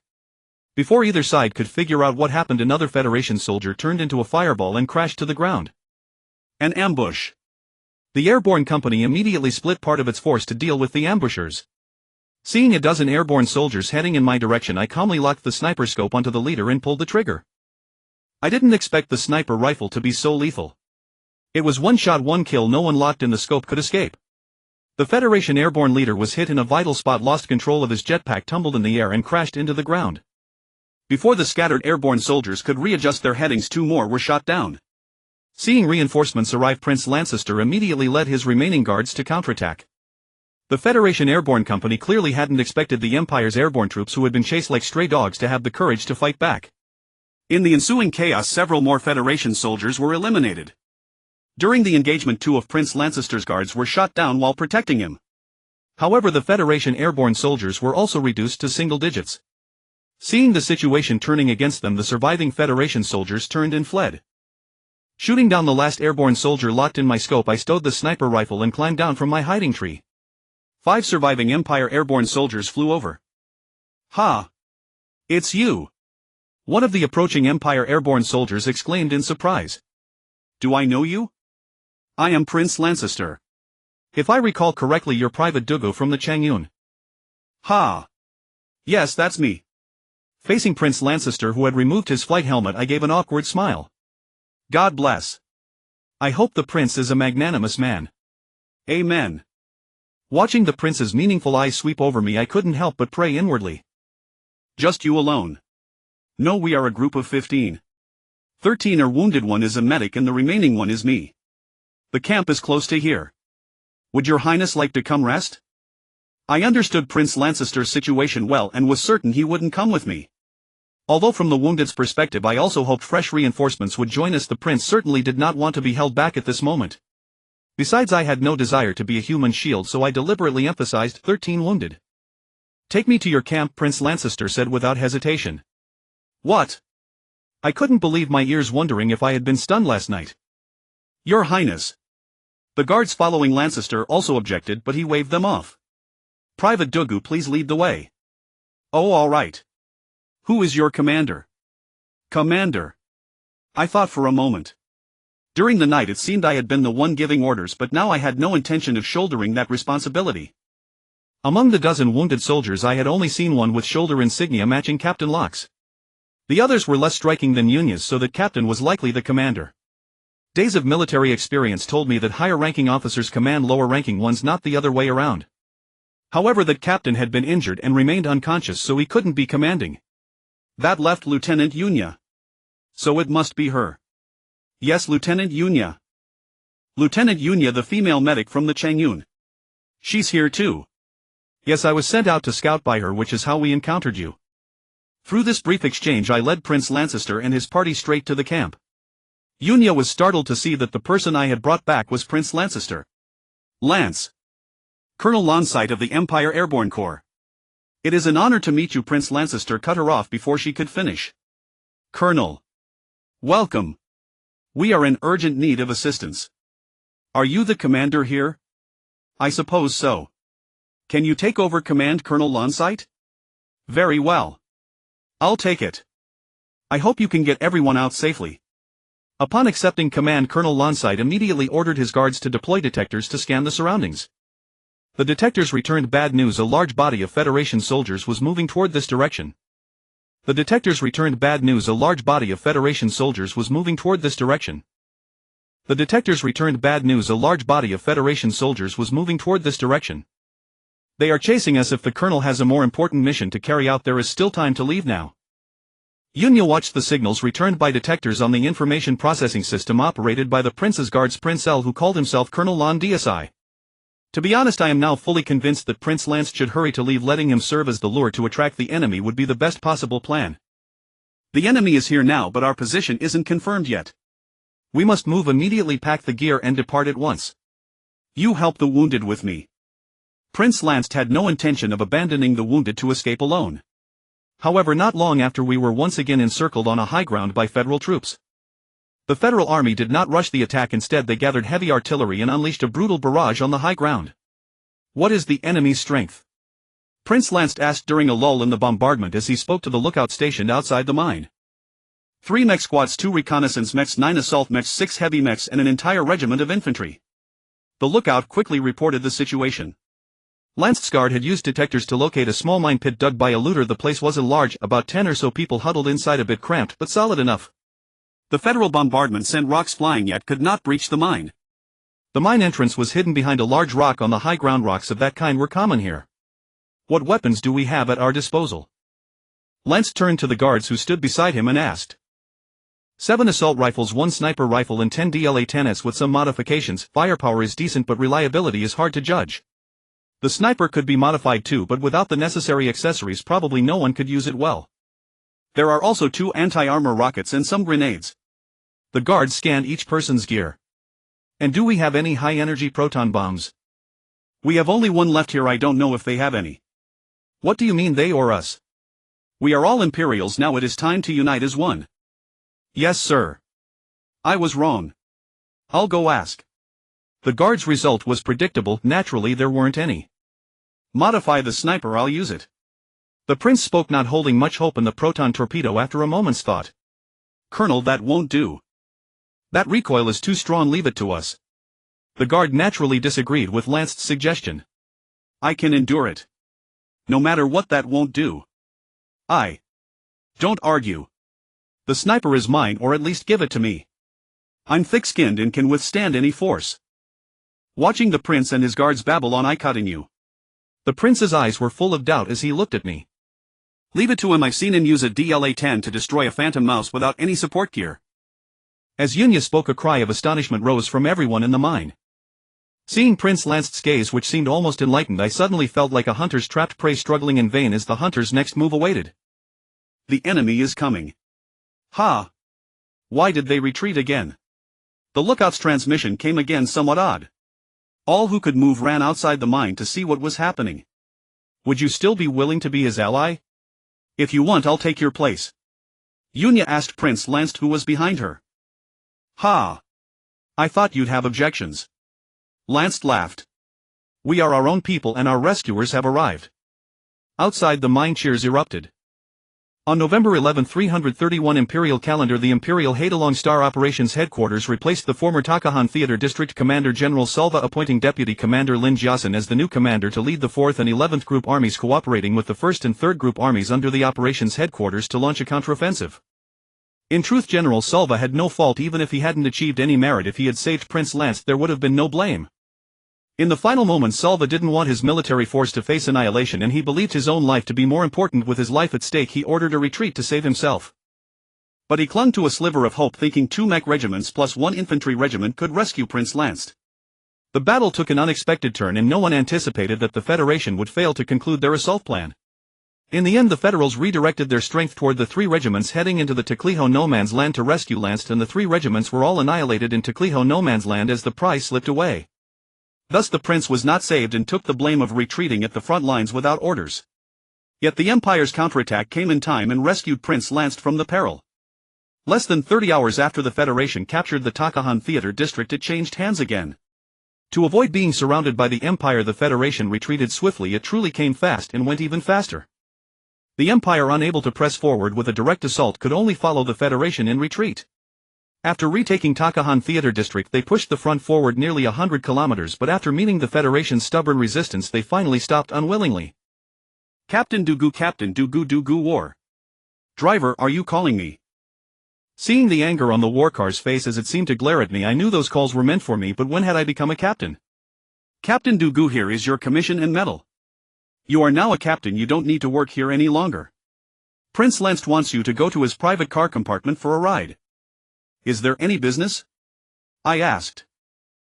Before either side could figure out what happened, another Federation soldier turned into a fireball and crashed to the ground. An ambush. The airborne company immediately split part of its force to deal with the ambushers. Seeing a dozen airborne soldiers heading in my direction, I calmly locked the sniper scope onto the leader and pulled the trigger. I didn't expect the sniper rifle to be so lethal. It was 1 shot, 1 kill, no one locked in the scope could escape. The Federation airborne leader was hit in a vital spot, lost control of his jetpack, tumbled in the air and crashed into the ground. Before the scattered airborne soldiers could readjust their headings, 2 more were shot down. Seeing reinforcements arrive, Prince Lancaster immediately led his remaining guards to counterattack. The Federation Airborne Company clearly hadn't expected the Empire's airborne troops, who had been chased like stray dogs, to have the courage to fight back. In the ensuing chaos, several more Federation soldiers were eliminated. During the engagement, 2 of Prince Lancaster's guards were shot down while protecting him. However, the Federation airborne soldiers were also reduced to single digits. Seeing the situation turning against them, the surviving Federation soldiers turned and fled. Shooting down the last airborne soldier locked in my scope, I stowed the sniper rifle and climbed down from my hiding tree. 5 surviving Empire airborne soldiers flew over. "Ha! It's you!" one of the approaching Empire airborne soldiers exclaimed in surprise. "Do I know you? I am Prince Lancaster. If I recall correctly, you're Private Dugu from the Changyun." "Ha! Yes, that's me." Facing Prince Lancaster, who had removed his flight helmet, I gave an awkward smile. "God bless. I hope the prince is a magnanimous man." "Amen." Watching the prince's meaningful eyes sweep over me, I couldn't help but pray inwardly. "Just you alone?" "No, we are a group of 15. 13 are wounded, 1 is a medic, and the remaining 1 is me. The camp is close to here. Would your highness like to come rest?" I understood Prince Lancaster's situation well and was certain he wouldn't come with me. Although from the wounded's perspective I also hoped fresh reinforcements would join us, the prince certainly did not want to be held back at this moment. Besides, I had no desire to be a human shield, so I deliberately emphasized 13 wounded. "Take me to your camp," Prince Lancaster said without hesitation. "What?" I couldn't believe my ears, wondering if I had been stunned last night. "Your Highness." The guards following Lancaster also objected, but he waved them off. "Private Dugu, please lead the way." "Oh, all right. Who is your commander?" "Commander." I thought for a moment. During the night it seemed I had been the one giving orders, but now I had no intention of shouldering that responsibility. Among the dozen wounded soldiers I had only seen one with shoulder insignia matching Captain Locke's. The others were less striking than Yunya's, so that Captain was likely the commander. Days of military experience told me that higher-ranking officers command lower-ranking ones, not the other way around. However, that Captain had been injured and remained unconscious, so he couldn't be commanding. That left Lieutenant Yunya. So it must be her. Yes, Lieutenant Yunya. Lieutenant Yunya, the female medic from the Changyun. She's here too. Yes, I was sent out to scout by her, which is how we encountered you. Through this brief exchange I led Prince Lancaster and his party straight to the camp. Yunya was startled to see that the person I had brought back was Prince Lancaster. "Lance. Colonel Lonsite of the Empire Airborne Corps. It is an honor to meet you." Prince Lancaster cut her off before she could finish. "Colonel. Welcome. We are in urgent need of assistance." "Are you the commander here?" "I suppose so." "Can you take over command, Colonel Lonsite?" "Very well. I'll take it. I hope you can get everyone out safely." Upon accepting command, Colonel Lonsite immediately ordered his guards to deploy detectors to scan the surroundings. The detectors returned bad news. A large body of Federation soldiers was moving toward this direction. The detectors returned bad news. A large body of Federation soldiers was moving toward this direction. The detectors returned bad news. A large body of Federation soldiers was moving toward this direction. They are chasing us. If the colonel has a more important mission to carry out, there is still time to leave now. Yunya watched the signals returned by detectors on the information processing system operated by the prince's guards, Prince L, who called himself Colonel Lon DSI. To be honest, I am now fully convinced that Prince Lance should hurry to leave. Letting him serve as the lure to attract the enemy would be the best possible plan. The enemy is here now, but our position isn't confirmed yet. We must move immediately, pack the gear and depart at once. You help the wounded with me. Prince Lance had no intention of abandoning the wounded to escape alone. However, not long after, we were once again encircled on a high ground by Federal troops. The Federal army did not rush the attack. Instead, they gathered heavy artillery and unleashed a brutal barrage on the high ground. What is the enemy's strength? Prince Lance asked during a lull in the bombardment as he spoke to the lookout stationed outside the mine. 3 mech squads, 2 reconnaissance mechs, 9 assault mechs, 6 heavy mechs, and an entire regiment of infantry. The lookout quickly reported the situation. Lance's guard had used detectors to locate a small mine pit dug by a looter. The place wasn't large, about 10 or so people huddled inside, a bit cramped but solid enough. The Federal bombardment sent rocks flying yet could not breach the mine. The mine entrance was hidden behind a large rock on the high ground. Rocks of that kind were common here. What weapons do we have at our disposal? Lance turned to the guards who stood beside him and asked. 7 assault rifles, 1 sniper rifle and 10 DLA-10s with some modifications. Firepower is decent but reliability is hard to judge. The sniper could be modified too, but without the necessary accessories probably no one could use it well. There are also 2 anti-armor rockets and some grenades. The guards scanned each person's gear. And do we have any high-energy proton bombs? We have only 1 left here. I don't know if they have any. What do you mean they or us? We are all Imperials now. It is time to unite as one. Yes, sir. I was wrong. I'll go ask. The guard's result was predictable. Naturally there weren't any. Modify the sniper, I'll use it. The prince spoke, not holding much hope in the proton torpedo after a moment's thought. Colonel, that won't do. That recoil is too strong, leave it to us. The guard naturally disagreed with Lance's suggestion. I can endure it. No matter what, that won't do. Don't argue. The sniper is mine, or at least give it to me. I'm thick-skinned and can withstand any force. Watching the prince and his guards babble on, I continue. The prince's eyes were full of doubt as he looked at me. Leave it to him. I've seen him use a DLA-10 to destroy a phantom mouse without any support gear. As Yunya spoke, a cry of astonishment rose from everyone in the mine. Seeing Prince Lance's gaze, which seemed almost enlightened, I suddenly felt like a hunter's trapped prey struggling in vain as the hunter's next move awaited. The enemy is coming. Ha! Why did they retreat again? The lookout's transmission came again somewhat odd. All who could move ran outside the mine to see what was happening. Would you still be willing to be his ally? If you want, I'll take your place. Yunya asked Prince Lance, who was behind her. Ha! I thought you'd have objections. Lance laughed. We are our own people and our rescuers have arrived. Outside the mine cheers erupted. On November 11, 331 Imperial calendar, the Imperial Haidalong Star Operations Headquarters replaced the former Takahan Theater District Commander General Salva, appointing Deputy Commander Lin Jiasen as the new commander to lead the 4th and 11th Group Armies, cooperating with the 1st and 3rd Group Armies under the operations headquarters to launch a counteroffensive. In truth, General Salva had no fault. Even if he hadn't achieved any merit, if he had saved Prince Lance, there would have been no blame. In the final moments, Salva didn't want his military force to face annihilation, and he believed his own life to be more important. With his life at stake, he ordered a retreat to save himself. But he clung to a sliver of hope, thinking 2 mech regiments plus 1 infantry regiment could rescue Prince Lance. The battle took an unexpected turn, and no one anticipated that the Federation would fail to conclude their assault plan. In the end, the Federals redirected their strength toward the 3 regiments heading into the Tokliho no man's land to rescue Lance, and the 3 regiments were all annihilated in Tokliho no man's land as the prize slipped away. Thus the prince was not saved and took the blame of retreating at the front lines without orders. Yet the Empire's counterattack came in time and rescued Prince Lance from the peril. Less than 30 hours after the Federation captured the Takahan Theater District, it changed hands again. To avoid being surrounded by the Empire, the Federation retreated swiftly. It truly came fast and went even faster. The Empire, unable to press forward with a direct assault, could only follow the Federation in retreat. After retaking Takahan Theater District, they pushed the front forward nearly 100 kilometers, but after meeting the Federation's stubborn resistance, they finally stopped unwillingly. Captain Dugu War. Driver, are you calling me? Seeing the anger on the warcar's face as it seemed to glare at me, I knew those calls were meant for me, but when had I become a captain? Captain Dugu, here is your commission and medal. You are now a captain. You don't need to work here any longer. Prince Lance wants you to go to his private car compartment for a ride. Is there any business? I asked.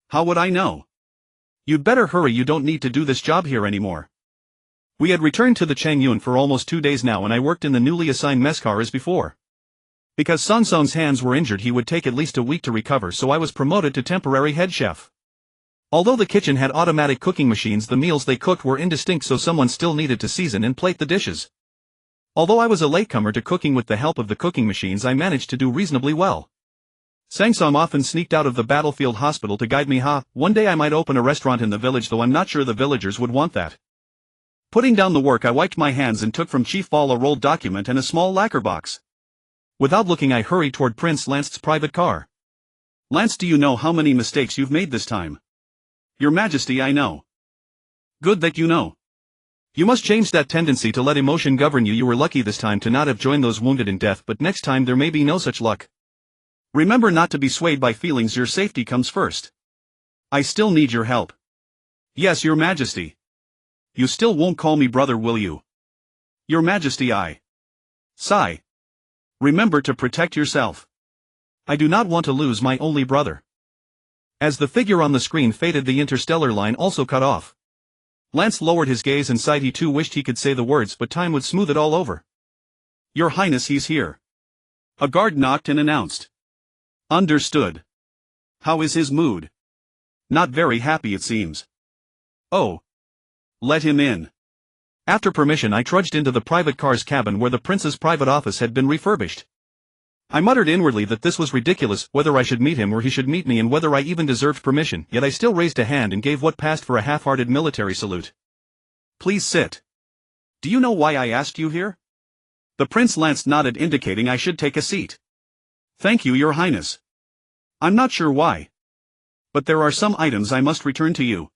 How would I know? You'd better hurry. You don't need to do this job here anymore. We had returned to the Changyun for almost 2 days now, and I worked in the newly assigned mess car as before. Because Sansong's hands were injured, he would take at least a week to recover, so I was promoted to temporary head chef. Although the kitchen had automatic cooking machines, the meals they cooked were indistinct, so someone still needed to season and plate the dishes. Although I was a latecomer to cooking, with the help of the cooking machines I managed to do reasonably well. Sangsong often sneaked out of the battlefield hospital to guide me. One day I might open a restaurant in the village, though I'm not sure the villagers would want that. Putting down the work, I wiped my hands and took from Chief Ball a rolled document and a small lacquer box. Without looking, I hurried toward Prince Lance's private car. Lance, do you know how many mistakes you've made this time? Your Majesty, I know. Good that you know. You must change that tendency to let emotion govern you. You were lucky this time to not have joined those wounded in death, but next time there may be no such luck. Remember not to be swayed by feelings. Your safety comes first. I still need your help. Yes, your majesty. You still won't call me brother, will you? Your majesty, I. Sigh. Remember to protect yourself. I do not want to lose my only brother. As the figure on the screen faded, the interstellar line also cut off. Lance lowered his gaze and sighed. He too wished he could say the words, but time would smooth it all over. Your Highness, he's here. A guard knocked and announced. Understood. How is his mood? Not very happy, it seems. Oh. Let him in. After permission, I trudged into the private car's cabin where the prince's private office had been refurbished. I muttered inwardly that this was ridiculous, whether I should meet him or he should meet me, and whether I even deserved permission, yet I still raised a hand and gave what passed for a half-hearted military salute. Please sit. Do you know why I asked you here? The Prince Lance nodded, indicating I should take a seat. Thank you, Your Highness. I'm not sure why. But there are some items I must return to you.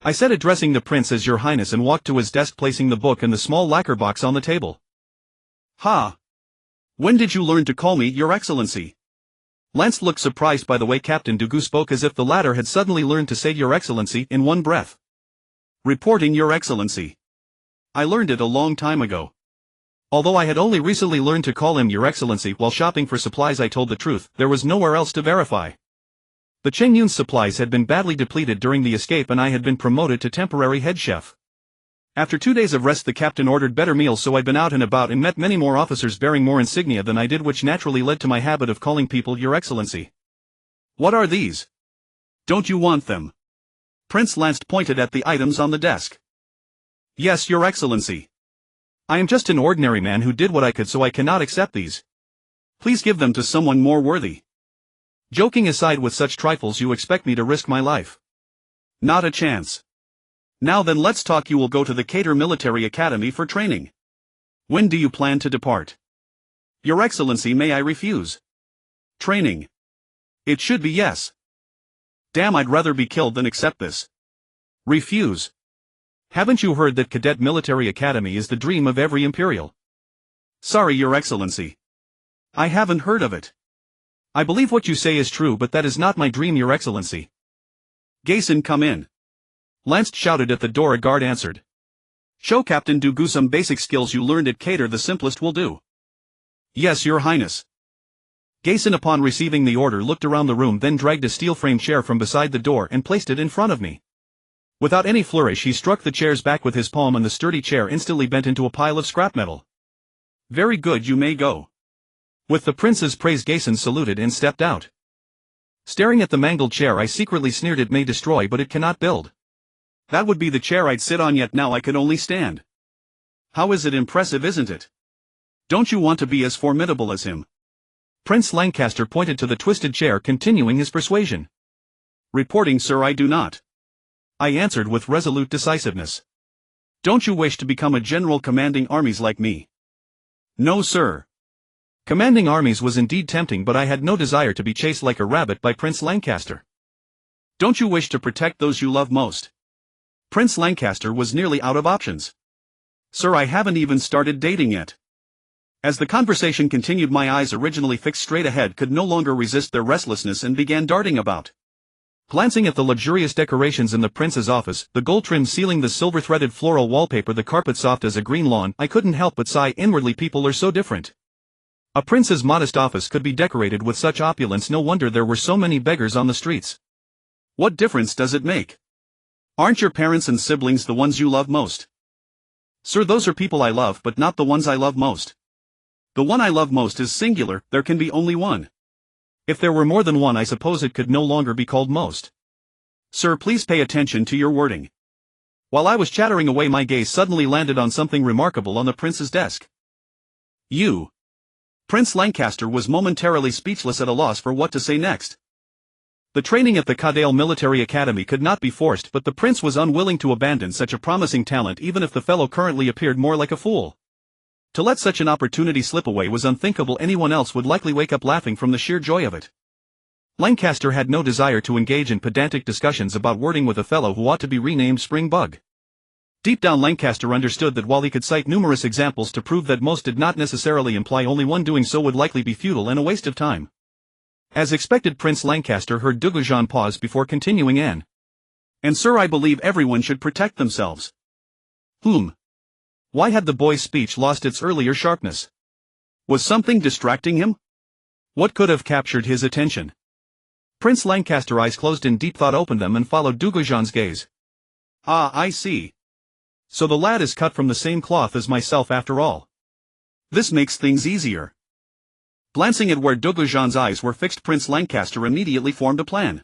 I said, addressing the prince as Your Highness, and walked to his desk, placing the book and the small lacquer box on the table. Ha! When did you learn to call me Your Excellency? Lance looked surprised by the way Captain Gu spoke, as if the latter had suddenly learned to say Your Excellency in one breath. Reporting, Your Excellency. I learned it a long time ago. Although I had only recently learned to call him Your Excellency while shopping for supplies, I told the truth, there was nowhere else to verify. The Cheng Yun's supplies had been badly depleted during the escape, and I had been promoted to temporary head chef. After 2 days of rest, the captain ordered better meals, so I'd been out and about and met many more officers bearing more insignia than I did, which naturally led to my habit of calling people Your Excellency. What are these? Don't you want them? Prince Lance pointed at the items on the desk. Yes, Your Excellency. I am just an ordinary man who did what I could, so I cannot accept these. Please give them to someone more worthy. Joking aside, with such trifles you expect me to risk my life? Not a chance. Now then, let's talk. You will go to the Cater Military Academy for training. When do you plan to depart? Your Excellency, may I refuse? Training. It should be yes. Damn, I'd rather be killed than accept this. Refuse. Haven't you heard that Cadet Military Academy is the dream of every imperial? Sorry, Your Excellency. I haven't heard of it. I believe what you say is true, but that is not my dream, Your Excellency. Gayson, come in. Lance shouted at the door. A guard answered. Show Captain Gu some basic skills you learned at Cater, the simplest will do. Yes, Your Highness. Gayson, upon receiving the order, looked around the room, then dragged a steel-framed chair from beside the door and placed it in front of me. Without any flourish, he struck the chair's back with his palm, and the sturdy chair instantly bent into a pile of scrap metal. Very good, you may go. With the prince's praise, Gayson saluted and stepped out. Staring at the mangled chair, I secretly sneered. It may destroy, but it cannot build. That would be the chair I'd sit on, yet now I could only stand. How is it impressive, isn't it? Don't you want to be as formidable as him? Prince Lancaster pointed to the twisted chair, continuing his persuasion. Reporting, sir, I do not. I answered with resolute decisiveness. Don't you wish to become a general commanding armies like me? No, sir. Commanding armies was indeed tempting, but I had no desire to be chased like a rabbit by Prince Lancaster. Don't you wish to protect those you love most? Prince Lancaster was nearly out of options. Sir, I haven't even started dating yet. As the conversation continued, my eyes, originally fixed straight ahead, could no longer resist their restlessness and began darting about. Glancing at the luxurious decorations in the prince's office, the gold-trimmed ceiling, the silver-threaded floral wallpaper, the carpet soft as a green lawn, I couldn't help but sigh inwardly. People are so different. A prince's modest office could be decorated with such opulence. No wonder there were so many beggars on the streets. What difference does it make? Aren't your parents and siblings the ones you love most? Sir, those are people I love, but not the ones I love most. The one I love most is singular, there can be only one. If there were more than one, I suppose it could no longer be called most. Sir, please pay attention to your wording. While I was chattering away, my gaze suddenly landed on something remarkable on the prince's desk. You. Prince Lancaster was momentarily speechless, at a loss for what to say next. The training at the Cadet Military Academy could not be forced, but the prince was unwilling to abandon such a promising talent, even if the fellow currently appeared more like a fool. To let such an opportunity slip away was unthinkable. Anyone else would likely wake up laughing from the sheer joy of it. Lancaster had no desire to engage in pedantic discussions about wording with a fellow who ought to be renamed Spring Bug. Deep down, Lancaster understood that while he could cite numerous examples to prove that most did not necessarily imply only one, doing so would likely be futile and a waste of time. As expected, Prince Lancaster heard Gu Zhan pause before continuing and sir, I believe everyone should protect themselves. Why had the boy's speech lost its earlier sharpness? Was something distracting him? What could have captured his attention? Prince Lancaster's eyes closed in deep thought, opened them and followed Gu Zhan's gaze. Ah, I see. So the lad is cut from the same cloth as myself after all. This makes things easier. Glancing at where Gu Zhan's eyes were fixed, Prince Lancaster immediately formed a plan.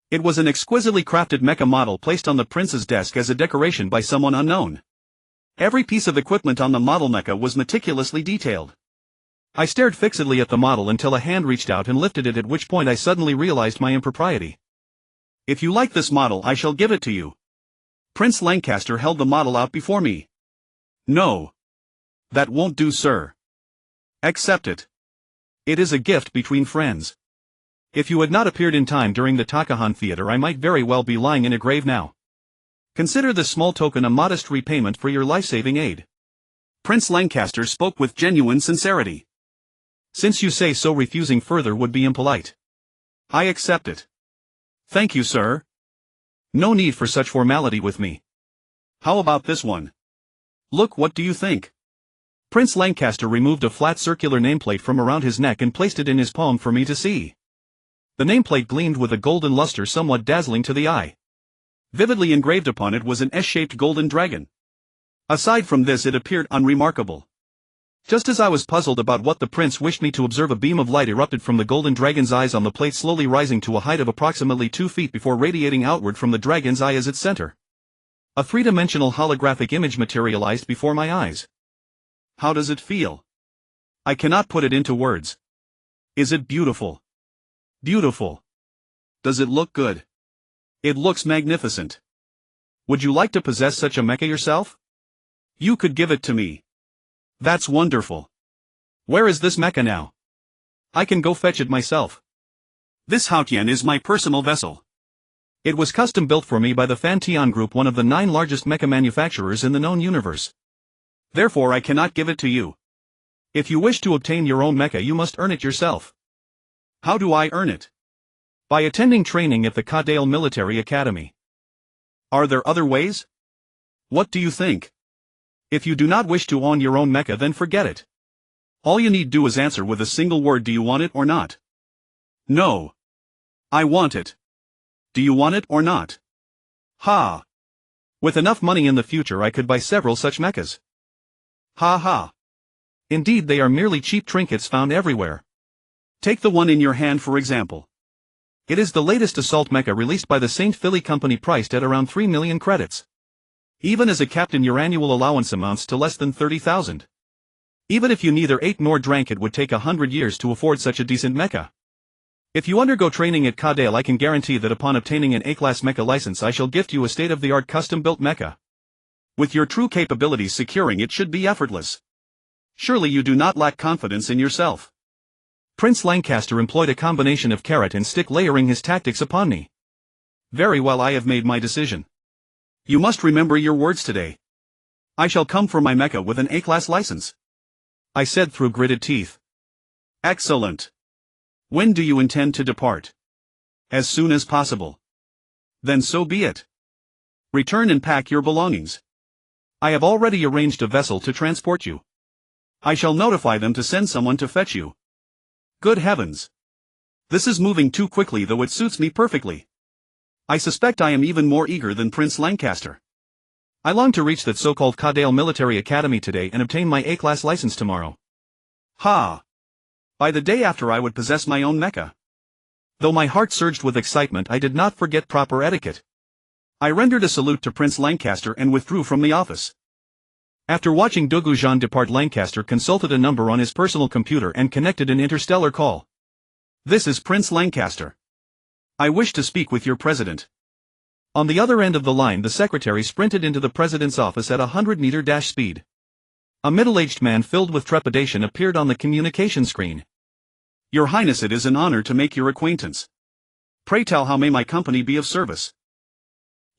It was an exquisitely crafted mecha model placed on the prince's desk as a decoration by someone unknown. Every piece of equipment on the model mecha was meticulously detailed. I stared fixedly at the model until a hand reached out and lifted it, at which point I suddenly realized my impropriety. If you like this model, I shall give it to you. Prince Lancaster held the model out before me. No. That won't do, sir. Accept it. It is a gift between friends. If you had not appeared in time during the Takahan Theater, I might very well be lying in a grave now. Consider this small token a modest repayment for your life-saving aid. Prince Lancaster spoke with genuine sincerity. Since you say so, refusing further would be impolite. I accept it. Thank you, sir. No need for such formality with me. How about this one? Look, what do you think? Prince Lancaster removed a flat circular nameplate from around his neck and placed it in his palm for me to see. The nameplate gleamed with a golden luster somewhat dazzling to the eye. Vividly engraved upon it was an S-shaped golden dragon. Aside from this, it appeared unremarkable. Just as I was puzzled about what the prince wished me to observe, a beam of light erupted from the golden dragon's eyes on the plate, slowly rising to a height of approximately 2 feet before radiating outward from the dragon's eye as its center. A three-dimensional holographic image materialized before my eyes. How does it feel? I cannot put it into words. Is it beautiful? Beautiful. Does it look good? It looks magnificent. Would you like to possess such a mecha yourself? You could give it to me. That's wonderful. Where is this mecha now? I can go fetch it myself. This Haotian is my personal vessel. It was custom built for me by the Fantian Group, one of the 9 largest mecha manufacturers in the known universe. Therefore I cannot give it to you. If you wish to obtain your own mecha, you must earn it yourself. How do I earn it? By attending training at the Kadale Military Academy. Are there other ways? What do you think? If you do not wish to own your own mecha, then forget it. All you need do is answer with a single word: do you want it or not? No. I want it. Do you want it or not? Ha. With enough money in the future I could buy several such mechas. Ha ha. Indeed, they are merely cheap trinkets found everywhere. Take the one in your hand for example. It is the latest assault mecha released by the St. Philly Company, priced at around 3 million credits. Even as a captain, your annual allowance amounts to less than 30,000. Even if you neither ate nor drank, it would take 100 years to afford such a decent mecha. If you undergo training at Kadale, I can guarantee that upon obtaining an A-class mecha license, I shall gift you a state-of-the-art custom-built mecha. With your true capabilities, securing it should be effortless. Surely you do not lack confidence in yourself. Prince Lancaster employed a combination of carrot and stick, layering his tactics upon me. Very well, I have made my decision. You must remember your words today. I shall come for my mecha with an A-class license, I said through gritted teeth. Excellent. When do you intend to depart? As soon as possible. Then so be it. Return and pack your belongings. I have already arranged a vessel to transport you. I shall notify them to send someone to fetch you. Good heavens. This is moving too quickly, though it suits me perfectly. I suspect I am even more eager than Prince Lancaster. I long to reach that so-called Kadale Military Academy today and obtain my A-class license tomorrow. Ha! By the day after I would possess my own mecha. Though my heart surged with excitement, I did not forget proper etiquette. I rendered a salute to Prince Lancaster and withdrew from the office. After watching Gu Zhan depart, Lancaster consulted a number on his personal computer and connected an interstellar call. This is Prince Lancaster. I wish to speak with your president. On the other end of the line, the secretary sprinted into the president's office at 100-meter dash speed. A middle-aged man filled with trepidation appeared on the communication screen. Your Highness, it is an honor to make your acquaintance. Pray tell, how may my company be of service?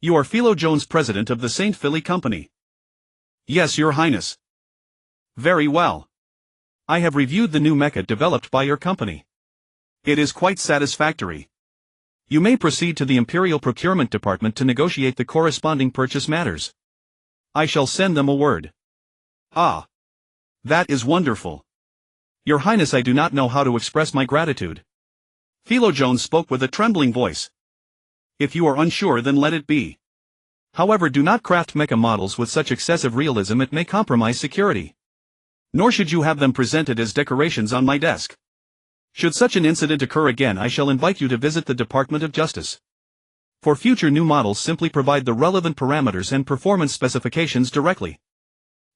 You are Philo Jones, president of the St. Philly Company. Yes, Your Highness. Very well. I have reviewed the new mecha developed by your company. It is quite satisfactory. You may proceed to the Imperial Procurement Department to negotiate the corresponding purchase matters. I shall send them a word. Ah. That is wonderful. Your Highness, I do not know how to express my gratitude. Philo Jones spoke with a trembling voice. If you are unsure, then let it be. However, do not craft mecha models with such excessive realism, it may compromise security. Nor should you have them presented as decorations on my desk. Should such an incident occur again, I shall invite you to visit the Department of Justice. For future new models, simply provide the relevant parameters and performance specifications directly.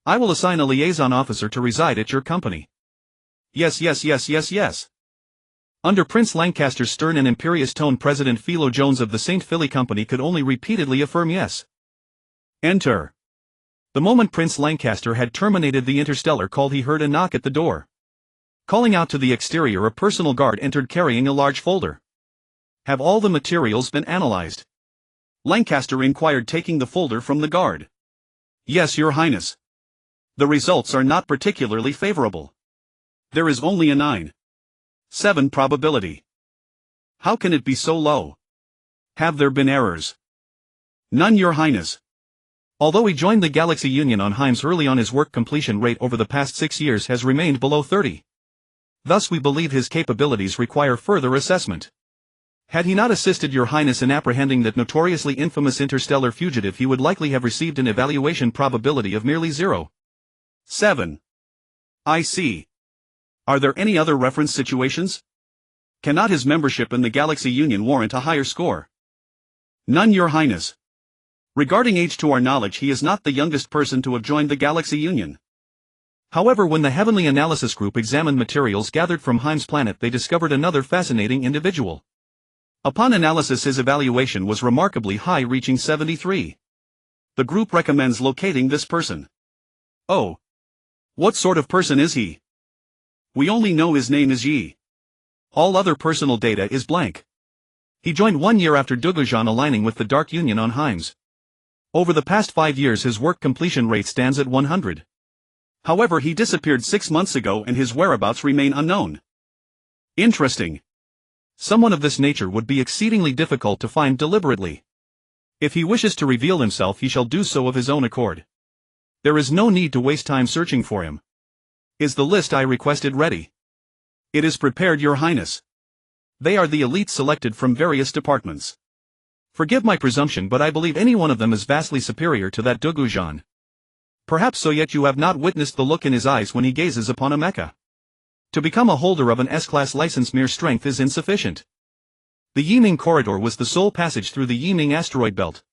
I will assign a liaison officer to reside at your company. Yes. Under Prince Lancaster's stern and imperious tone, President Philo Jones of the St. Philly Company could only repeatedly affirm yes. Enter. The moment Prince Lancaster had terminated the interstellar call, he heard a knock at the door. Calling out to the exterior, a personal guard entered carrying a large folder. Have all the materials been analyzed? Lancaster inquired, taking the folder from the guard. Yes, Your Highness. The results are not particularly favorable. There is only a 9.7 probability. How can it be so low? Have there been errors? None, Your Highness. Although he joined the Galaxy Union on Himes early on, his work completion rate over the past 6 years has remained below 30. Thus we believe his capabilities require further assessment. Had he not assisted Your Highness in apprehending that notoriously infamous interstellar fugitive, he would likely have received an evaluation probability of merely 0.7. I see. Are there any other reference situations? Cannot his membership in the Galaxy Union warrant a higher score? None, Your Highness. Regarding age, to our knowledge, he is not the youngest person to have joined the Galaxy Union. However, when the Heavenly Analysis Group examined materials gathered from Himes' planet, they discovered another fascinating individual. Upon analysis, his evaluation was remarkably high, reaching 73. The group recommends locating this person. Oh. What sort of person is he? We only know his name is Yi. All other personal data is blank. He joined 1 year after Gu Zhan aligning with the Dark Union on Himes. Over the past 5 years, his work completion rate stands at 100. However, he disappeared 6 months ago and his whereabouts remain unknown. Interesting. Someone of this nature would be exceedingly difficult to find deliberately. If he wishes to reveal himself, he shall do so of his own accord. There is no need to waste time searching for him. Is the list I requested ready? It is prepared, Your Highness. They are the elite selected from various departments. Forgive my presumption, but I believe any one of them is vastly superior to that Gu Zhan. Perhaps so, yet you have not witnessed the look in his eyes when he gazes upon a mecha. To become a holder of an S-class license, mere strength is insufficient. The Yiming Corridor was the sole passage through the Yiming asteroid belt.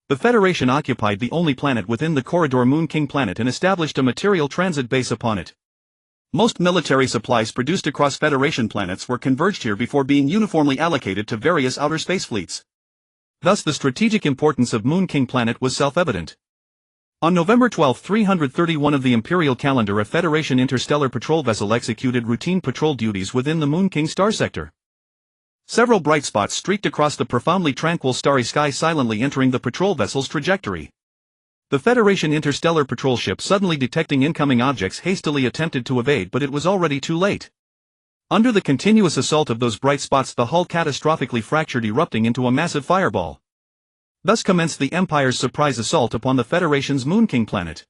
The Federation occupied the only planet within the corridor, Moon King Planet, and established a material transit base upon it. Most military supplies produced across Federation planets were converged here before being uniformly allocated to various outer space fleets. Thus the strategic importance of Moon King Planet was self-evident. On November 12, 331 of the Imperial calendar, a Federation interstellar patrol vessel executed routine patrol duties within the Moon King star sector. Several bright spots streaked across the profoundly tranquil starry sky, silently entering the patrol vessel's trajectory. The Federation interstellar patrol ship, suddenly detecting incoming objects, hastily attempted to evade, but it was already too late. Under the continuous assault of those bright spots, the hull catastrophically fractured, erupting into a massive fireball. Thus commenced the Empire's surprise assault upon the Federation's Moon King planet.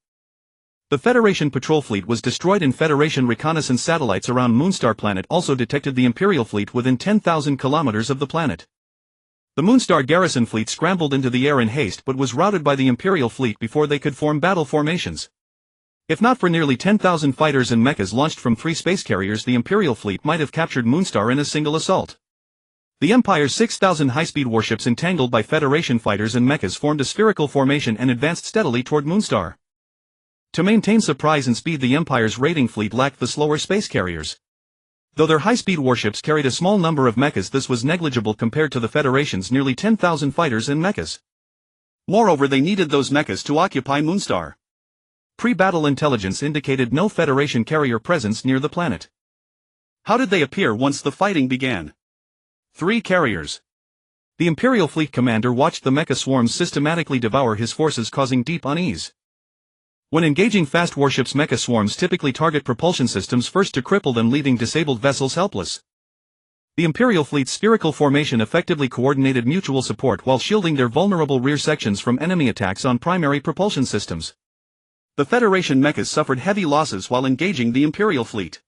The Federation patrol fleet was destroyed, and Federation reconnaissance satellites around Moonstar planet also detected the Imperial fleet within 10,000 kilometers of the planet. The Moonstar garrison fleet scrambled into the air in haste, but was routed by the Imperial fleet before they could form battle formations. If not for nearly 10,000 fighters and mechas launched from 3 space carriers, the Imperial fleet might have captured Moonstar in a single assault. The Empire's 6,000 high-speed warships, entangled by Federation fighters and mechas, formed a spherical formation and advanced steadily toward Moonstar. To maintain surprise and speed, the Empire's raiding fleet lacked the slower space carriers. Though their high-speed warships carried a small number of mechas, this was negligible compared to the Federation's nearly 10,000 fighters and mechas. Moreover, they needed those mechas to occupy Moonstar. Pre-battle intelligence indicated no Federation carrier presence near the planet. How did they appear once the fighting began? 3 carriers. The Imperial fleet commander watched the mecha swarms systematically devour his forces, causing deep unease. When engaging fast warships, mecha swarms typically target propulsion systems first to cripple them, leaving disabled vessels helpless. The Imperial fleet's spherical formation effectively coordinated mutual support while shielding their vulnerable rear sections from enemy attacks on primary propulsion systems. The Federation mechas suffered heavy losses while engaging the Imperial fleet.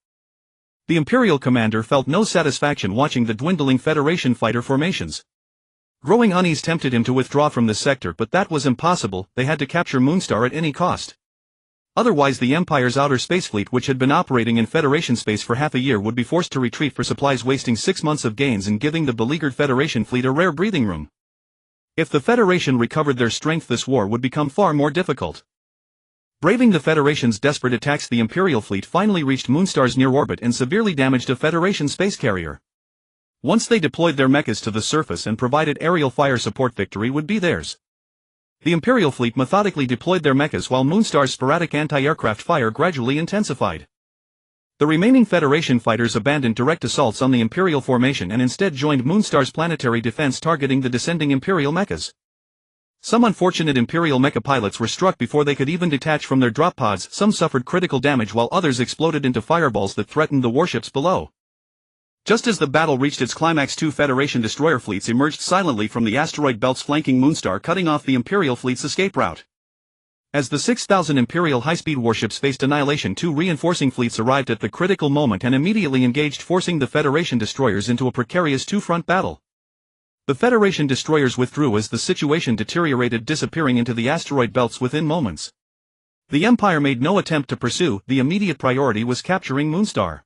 The Imperial commander felt no satisfaction watching the dwindling Federation fighter formations. Growing unease tempted him to withdraw from this sector, but that was impossible. They had to capture Moonstar at any cost. Otherwise the Empire's outer space fleet, which had been operating in Federation space for half a year, would be forced to retreat for supplies, wasting 6 months of gains and giving the beleaguered Federation fleet a rare breathing room. If the Federation recovered their strength, this war would become far more difficult. Braving the Federation's desperate attacks, the Imperial fleet finally reached Moonstar's near orbit and severely damaged a Federation space carrier. Once they deployed their mechas to the surface and provided aerial fire support, victory would be theirs. The Imperial fleet methodically deployed their mechas while Moonstar's sporadic anti-aircraft fire gradually intensified. The remaining Federation fighters abandoned direct assaults on the Imperial formation and instead joined Moonstar's planetary defense, targeting the descending Imperial mechas. Some unfortunate Imperial mecha pilots were struck before they could even detach from their drop pods, some suffered critical damage while others exploded into fireballs that threatened the warships below. Just as the battle reached its climax, 2 Federation destroyer fleets emerged silently from the asteroid belts flanking Moonstar, cutting off the Imperial fleet's escape route. As the 6,000 Imperial high-speed warships faced annihilation, 2 reinforcing fleets arrived at the critical moment and immediately engaged, forcing the Federation destroyers into a precarious 2-front battle. The Federation destroyers withdrew as the situation deteriorated, disappearing into the asteroid belts within moments. The Empire made no attempt to pursue. The immediate priority was capturing Moonstar.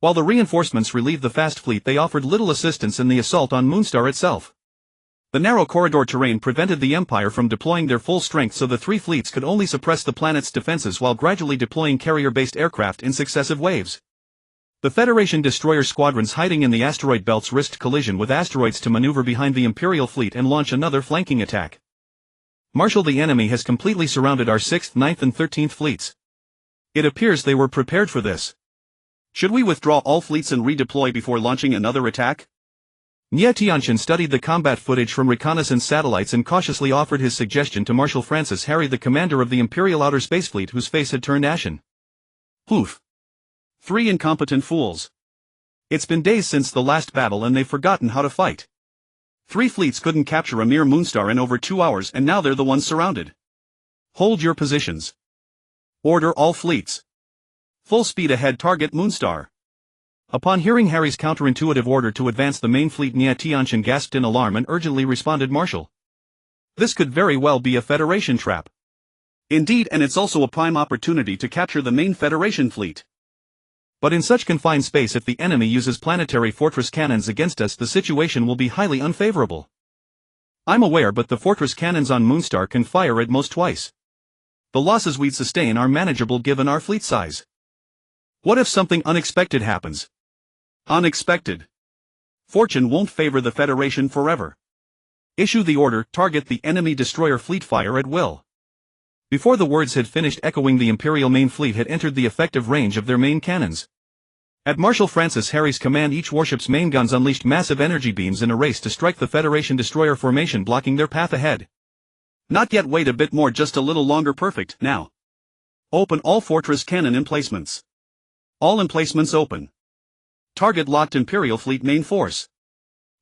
While the reinforcements relieved the fast fleet, they offered little assistance in the assault on Moonstar itself. The narrow corridor terrain prevented the Empire from deploying their full strength, so the 3 fleets could only suppress the planet's defenses while gradually deploying carrier-based aircraft in successive waves. The Federation destroyer squadrons hiding in the asteroid belts risked collision with asteroids to maneuver behind the Imperial fleet and launch another flanking attack. Marshal, the enemy has completely surrounded our 6th, 9th and 13th fleets. It appears they were prepared for this. Should we withdraw all fleets and redeploy before launching another attack? Nie Tianxian studied the combat footage from reconnaissance satellites and cautiously offered his suggestion to Marshal Francis Harry, the commander of the Imperial Outer Space Fleet, whose face had turned ashen. Poof. 3 incompetent fools. It's been days since the last battle and they've forgotten how to fight. 3 fleets couldn't capture a mere Moonstar in over 2 hours, and now they're the ones surrounded. Hold your positions. Order all fleets. Full speed ahead, target Moonstar. Upon hearing Harry's counterintuitive order to advance the main fleet, Nie Tianxian gasped in alarm and urgently responded, Marshal. This could very well be a Federation trap. Indeed, and it's also a prime opportunity to capture the main Federation fleet. But in such confined space, if the enemy uses planetary fortress cannons against us, the situation will be highly unfavorable. I'm aware, but the fortress cannons on Moonstar can fire at most twice. The losses we'd sustain are manageable given our fleet size. What if something unexpected happens? Unexpected. Fortune won't favor the Federation forever. Issue the order, target the enemy destroyer fleet, fire at will. Before the words had finished echoing, the Imperial main fleet had entered the effective range of their main cannons. At Marshal Francis Harry's command, each warship's main guns unleashed massive energy beams in a race to strike the Federation destroyer formation, blocking their path ahead. Not yet, wait a bit more, just a little longer, perfect, now. Open all fortress cannon emplacements. All emplacements open. Target locked, Imperial fleet main force.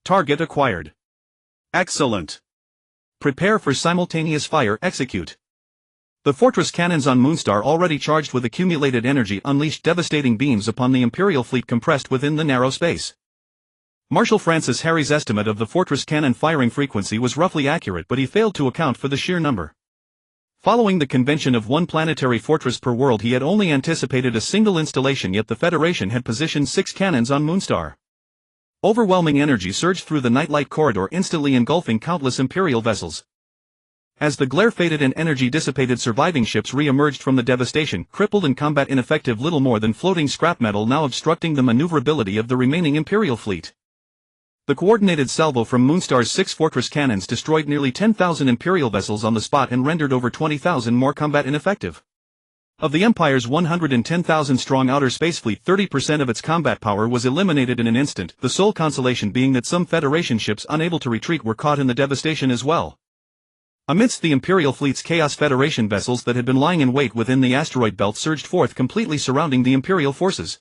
Target acquired. Excellent. Prepare for simultaneous fire, execute. The fortress cannons on Moonstar, already charged with accumulated energy, unleashed devastating beams upon the Imperial fleet compressed within the narrow space. Marshal Francis Harry's estimate of the fortress cannon firing frequency was roughly accurate, but he failed to account for the sheer number. Following the convention of 1 planetary fortress per world, he had only anticipated a single installation, yet the Federation had positioned 6 cannons on Moonstar. Overwhelming energy surged through the nightlight corridor, instantly engulfing countless Imperial vessels. As the glare faded and energy dissipated, surviving ships re-emerged from the devastation, crippled and combat ineffective, little more than floating scrap metal now obstructing the maneuverability of the remaining Imperial fleet. The coordinated salvo from Moonstar's 6 fortress cannons destroyed nearly 10,000 Imperial vessels on the spot and rendered over 20,000 more combat ineffective. Of the Empire's 110,000-strong outer space fleet, 30% of its combat power was eliminated in an instant, the sole consolation being that some Federation ships unable to retreat were caught in the devastation as well. Amidst the Imperial fleet's chaos, Federation vessels that had been lying in wait within the asteroid belt surged forth, completely surrounding the Imperial forces.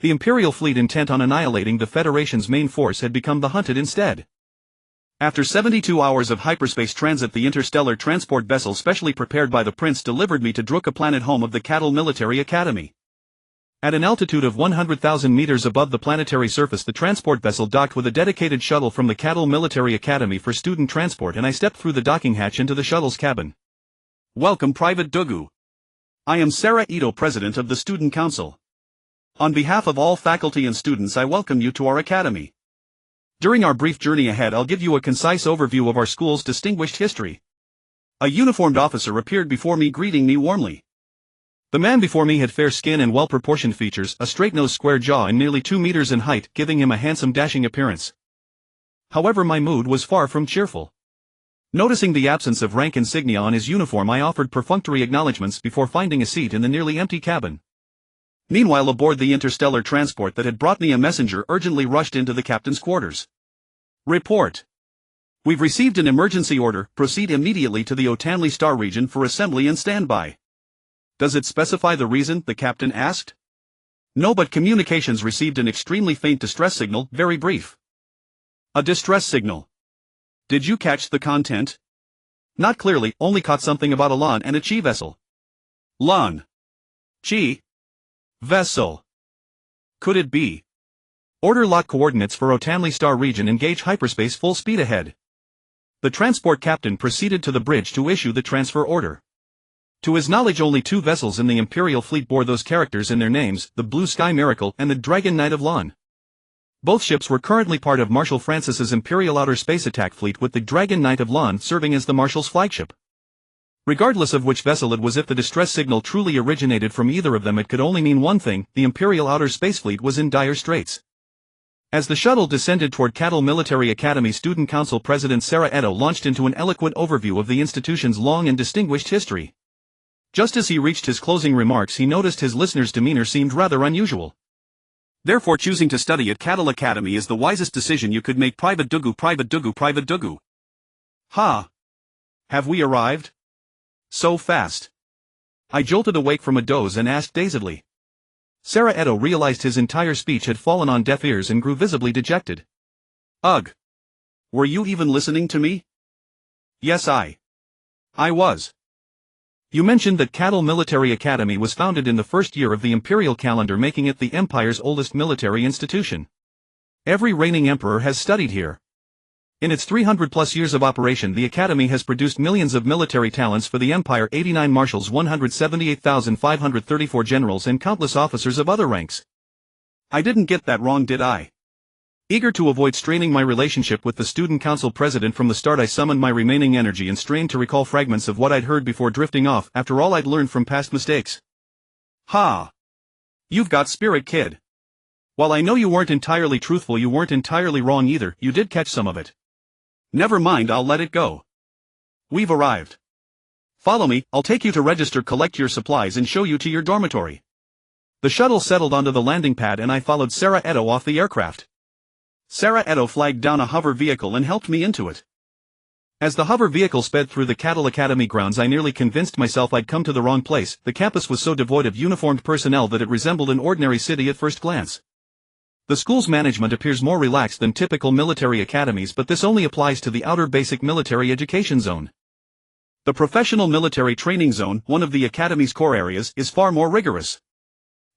The Imperial fleet intent on annihilating the Federation's main force had become the hunted instead. After 72 hours of hyperspace transit, the interstellar transport vessel specially prepared by the Prince delivered me to Druka planet, home of the Cattle Military Academy. At an altitude of 100,000 meters above the planetary surface, the transport vessel docked with a dedicated shuttle from the Cattle Military Academy for student transport, and I stepped through the docking hatch into the shuttle's cabin. Welcome, Private Dugu. I am Sarah Ito, President of the Student Council. On behalf of all faculty and students, I welcome you to our academy. During our brief journey ahead, I'll give you a concise overview of our school's distinguished history. A uniformed officer appeared before me, greeting me warmly. The man before me had fair skin and well-proportioned features, a straight-nosed square jaw, and nearly 2 meters in height, giving him a handsome, dashing appearance. However, my mood was far from cheerful. Noticing the absence of rank insignia on his uniform, I offered perfunctory acknowledgments before finding a seat in the nearly empty cabin. Meanwhile, aboard the interstellar transport that had brought me, a messenger urgently rushed into the captain's quarters. Report. We've received an emergency order. Proceed immediately to the Otanli Star region for assembly and standby. Does it specify the reason? The captain asked. No, but communications received an extremely faint distress signal, very brief. A distress signal. Did you catch the content? Not clearly, only caught something about a Lan and a Chi vessel. Lan. Chi. Vessel. Could it be? Order lock coordinates for Otanli Star region, engage hyperspace, full speed ahead. The transport captain proceeded to the bridge to issue the transfer order. To his knowledge, only 2 vessels in the Imperial fleet bore those characters in their names, the Blue Sky Miracle and the Dragon Knight of Lan. Both ships were currently part of Marshal Francis's Imperial Outer Space Attack Fleet, with the Dragon Knight of Lan serving as the Marshal's flagship. Regardless of which vessel it was, if the distress signal truly originated from either of them, it could only mean one thing: the Imperial Outer Space Fleet was in dire straits. As the shuttle descended toward Cattle Military Academy, Student Council President Sarah Edo launched into an eloquent overview of the institution's long and distinguished history. Just as he reached his closing remarks, he noticed his listener's demeanor seemed rather unusual. Therefore, choosing to study at Cattle Academy is the wisest decision you could make. Private Dugu, Private Dugu, Private Dugu. Ha! Have we arrived? So fast. I jolted awake from a doze and asked dazedly. Sarah Edo realized his entire speech had fallen on deaf ears and grew visibly dejected. Ugh! Were you even listening to me? Yes, I was. You mentioned that Cattle Military Academy was founded in the first year of the Imperial calendar, making it the Empire's oldest military institution. Every reigning emperor has studied here. In its 300-plus years of operation, the Academy has produced millions of military talents for the Empire: 89 marshals, 178,534 generals, and countless officers of other ranks. I didn't get that wrong, did I? Eager to avoid straining my relationship with the Student Council President from the start, I summoned my remaining energy and strained to recall fragments of what I'd heard before drifting off. After all, I'd learned from past mistakes. Ha! You've got spirit, kid. While I know you weren't entirely truthful, you weren't entirely wrong either. You did catch some of it. Never mind, I'll let it go. We've arrived. Follow me, I'll take you to register, collect your supplies, and show you to your dormitory. The shuttle settled onto the landing pad and I followed Sarah Edo off the aircraft. Sarah Edo flagged down a hover vehicle and helped me into it. As the hover vehicle sped through the Cattle Academy grounds, I nearly convinced myself I'd come to the wrong place. The campus was so devoid of uniformed personnel that it resembled an ordinary city at first glance. The school's management appears more relaxed than typical military academies, but this only applies to the outer basic military education zone. The professional military training zone, one of the academy's core areas, is far more rigorous.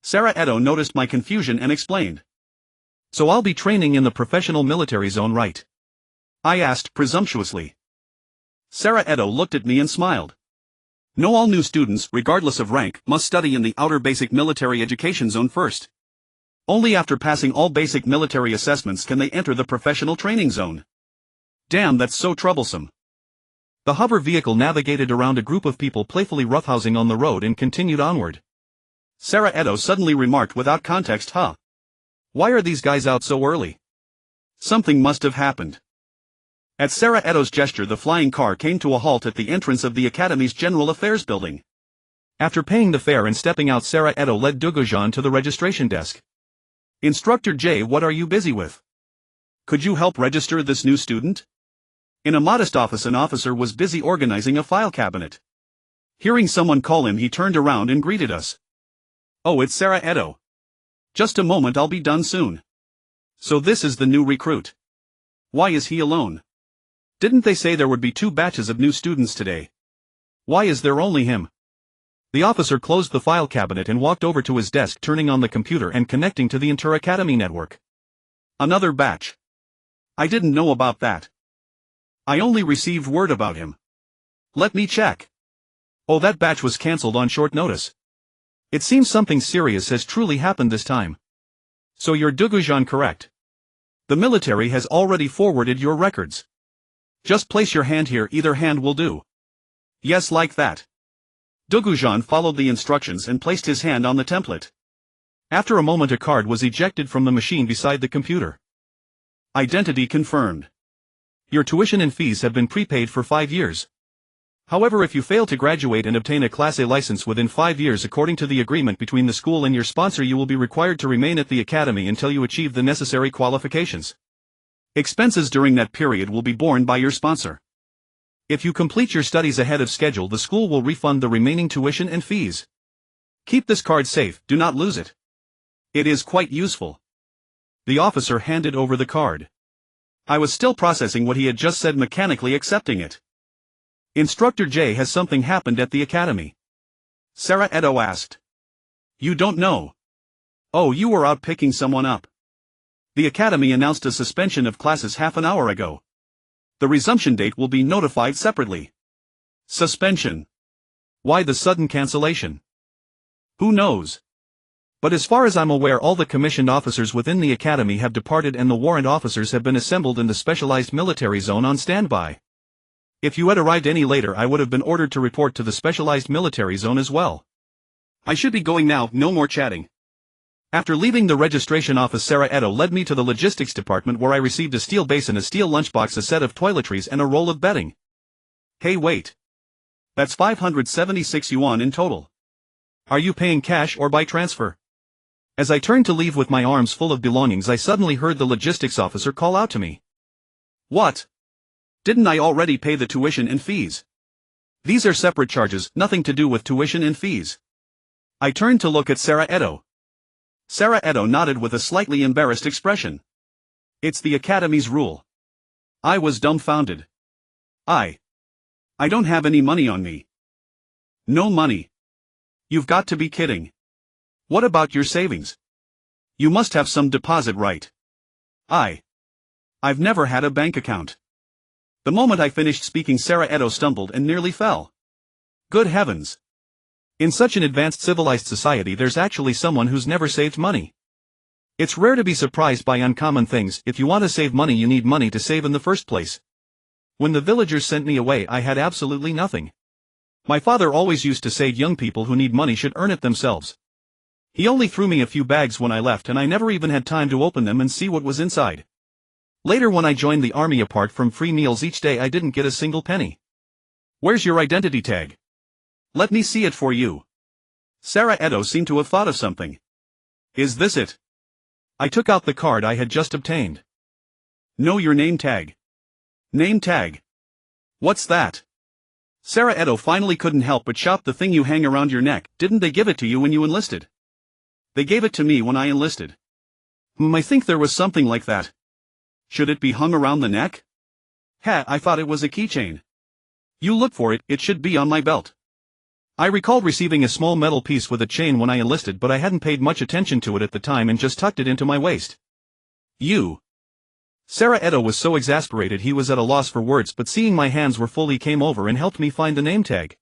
Sarah Edo noticed my confusion and explained. So I'll be training in the professional military zone, right? I asked presumptuously. Sarah Edo looked at me and smiled. No, all new students, regardless of rank, must study in the outer basic military education zone first. Only after passing all basic military assessments can they enter the professional training zone. Damn, that's so troublesome. The hover vehicle navigated around a group of people playfully roughhousing on the road and continued onward. Sarah Edo suddenly remarked without context, "Huh? Why are these guys out so early? Something must have happened." At Sarah Edo's gesture, the flying car came to a halt at the entrance of the Academy's General Affairs building. After paying the fare and stepping out, Sarah Edo led Gu Zhan to the registration desk. "Instructor J, what are you busy with? Could you help register this new student?" In a modest office, an officer was busy organizing a file cabinet. Hearing someone call him, he turned around and greeted us. "Oh, it's Sarah Edo. Just a moment, I'll be done soon. So this is the new recruit. Why is he alone? Didn't they say there would be 2 batches of new students today? Why is there only him? The officer closed the file cabinet and walked over to his desk, turning on the computer and connecting to the inter-academy network. Another batch. I didn't know about that. I only received word about him. Let me check. Oh, that batch was cancelled on short notice. It seems something serious has truly happened this time. So you're Gu Zhan, correct? The military has already forwarded your records. Just place your hand here, either hand will do. Yes, like that. Gu Zhan followed the instructions and placed his hand on the template. After a moment, a card was ejected from the machine beside the computer. Identity confirmed. Your tuition and fees have been prepaid for 5 years. However, if you fail to graduate and obtain a Class A license within 5 years according to the agreement between the school and your sponsor, you will be required to remain at the academy until you achieve the necessary qualifications. Expenses during that period will be borne by your sponsor. If you complete your studies ahead of schedule, the school will refund the remaining tuition and fees. Keep this card safe, do not lose it. It is quite useful. The officer handed over the card. I was still processing what he had just said, mechanically accepting it. Instructor J, has something happened at the academy? Sarah Edo asked. You don't know? Oh, you were out picking someone up. The academy announced a suspension of classes half an hour ago. The resumption date will be notified separately. Suspension. Why the sudden cancellation? Who knows? But as far as I'm aware, all the commissioned officers within the academy have departed and the warrant officers have been assembled in the specialized military zone on standby. If you had arrived any later, I would have been ordered to report to the specialized military zone as well. I should be going now, no more chatting. After leaving the registration office, Sarah Edo led me to the logistics department, where I received a steel basin, a steel lunchbox, a set of toiletries, and a roll of bedding. Hey, wait. That's 576 yuan in total. Are you paying cash or by transfer? As I turned to leave with my arms full of belongings, I suddenly heard the logistics officer call out to me. What? Didn't I already pay the tuition and fees? These are separate charges, nothing to do with tuition and fees. I turned to look at Sarah Edo. Sarah Edo nodded with a slightly embarrassed expression. It's the academy's rule. I was dumbfounded. I don't have any money on me. No money. You've got to be kidding. What about your savings? You must have some deposit, right? I've never had a bank account. The moment I finished speaking, Sarah Edo stumbled and nearly fell. Good heavens. In such an advanced civilized society, there's actually someone who's never saved money. It's rare to be surprised by uncommon things. If you want to save money, you need money to save in the first place. When the villagers sent me away, I had absolutely nothing. My father always used to say young people who need money should earn it themselves. He only threw me a few bags when I left, and I never even had time to open them and see what was inside. Later, when I joined the army, apart from free meals each day, I didn't get a single penny. Where's your identity tag? Let me see it for you. Sarah Edo seemed to have thought of something. Is this it? I took out the card I had just obtained. No, your name tag. Name tag? What's that? Sarah Edo finally couldn't help but shout, the thing you hang around your neck. Didn't they give it to you when you enlisted? They gave it to me when I enlisted. I think there was something like that. Should it be hung around the neck? I thought it was a keychain. You look for it, it should be on my belt. I recalled receiving a small metal piece with a chain when I enlisted, but I hadn't paid much attention to it at the time and just tucked it into my waist. You. Sarah Edo was so exasperated he was at a loss for words, but seeing my hands were full, he came over and helped me find the name tag.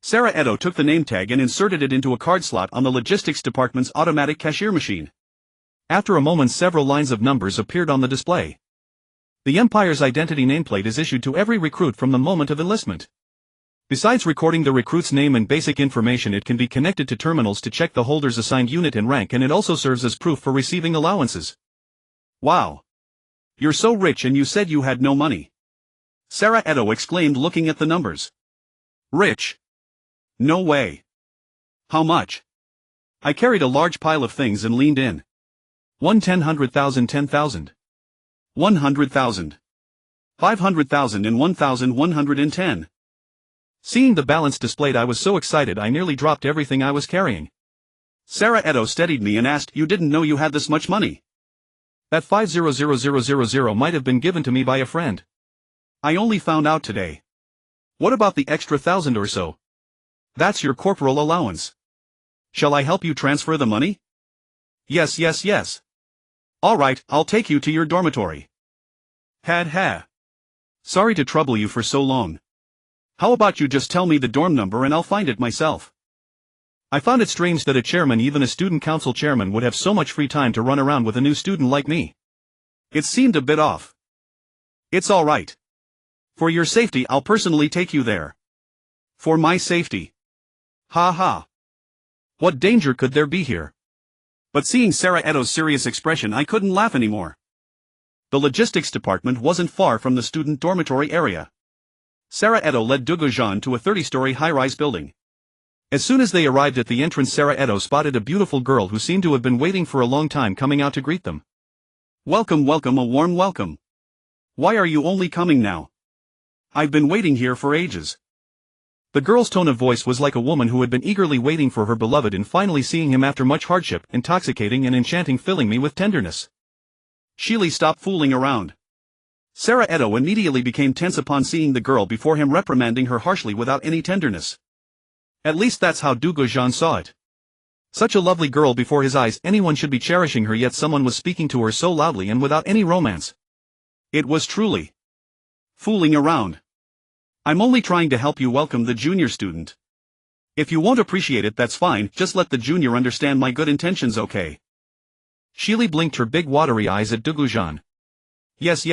Sarah Edo took the name tag and inserted it into a card slot on the logistics department's automatic cashier machine. After a moment, several lines of numbers appeared on the display. The Empire's identity nameplate is issued to every recruit from the moment of enlistment. Besides recording the recruit's name and basic information, it can be connected to terminals to check the holder's assigned unit and rank, and it also serves as proof for receiving allowances. Wow. You're so rich, and you said you had no money. Sarah Edo exclaimed, looking at the numbers. Rich? No way. How much? I carried a large pile of things and leaned in. 1,10,000, 10,000. 100,000. 500,000 and 1,110. Seeing the balance displayed, I was so excited I nearly dropped everything I was carrying. Sarah Edo steadied me and asked, "You didn't know you had this much money?" "That 500,000 might have been given to me by a friend. I only found out today." "What about the extra 1,000 or so?" "That's your corporal allowance." "Shall I help you transfer the money?" "Yes, yes, yes." "All right, I'll take you to your dormitory." Ha. Sorry to trouble you for so long. How about you just tell me the dorm number and I'll find it myself. I found it strange that a chairman, even a student council chairman, would have so much free time to run around with a new student like me. It seemed a bit off. "It's all right. For your safety, I'll personally take you there." "For my safety? Ha ha. What danger could there be here?" But seeing Sarah Edo's serious expression, I couldn't laugh anymore. The logistics department wasn't far from the student dormitory area. Sarah Edo led Gu Zhan to a 30-story high-rise building. As soon as they arrived at the entrance, Sarah Edo spotted a beautiful girl who seemed to have been waiting for a long time coming out to greet them. "Welcome, welcome, a warm welcome. Why are you only coming now? I've been waiting here for ages." The girl's tone of voice was like a woman who had been eagerly waiting for her beloved and finally seeing him after much hardship, intoxicating and enchanting, filling me with tenderness. "Sheely, stop fooling around." Sarah Edo immediately became tense upon seeing the girl before him, reprimanding her harshly without any tenderness. At least that's how Gu Zhan saw it. Such a lovely girl before his eyes, anyone should be cherishing her, yet someone was speaking to her so loudly and without any romance. It was truly fooling around. "I'm only trying to help you welcome the junior student. If you won't appreciate it, that's fine, just let the junior understand my good intentions, okay?" Sheely blinked her big watery eyes at Gu Zhan. Yes.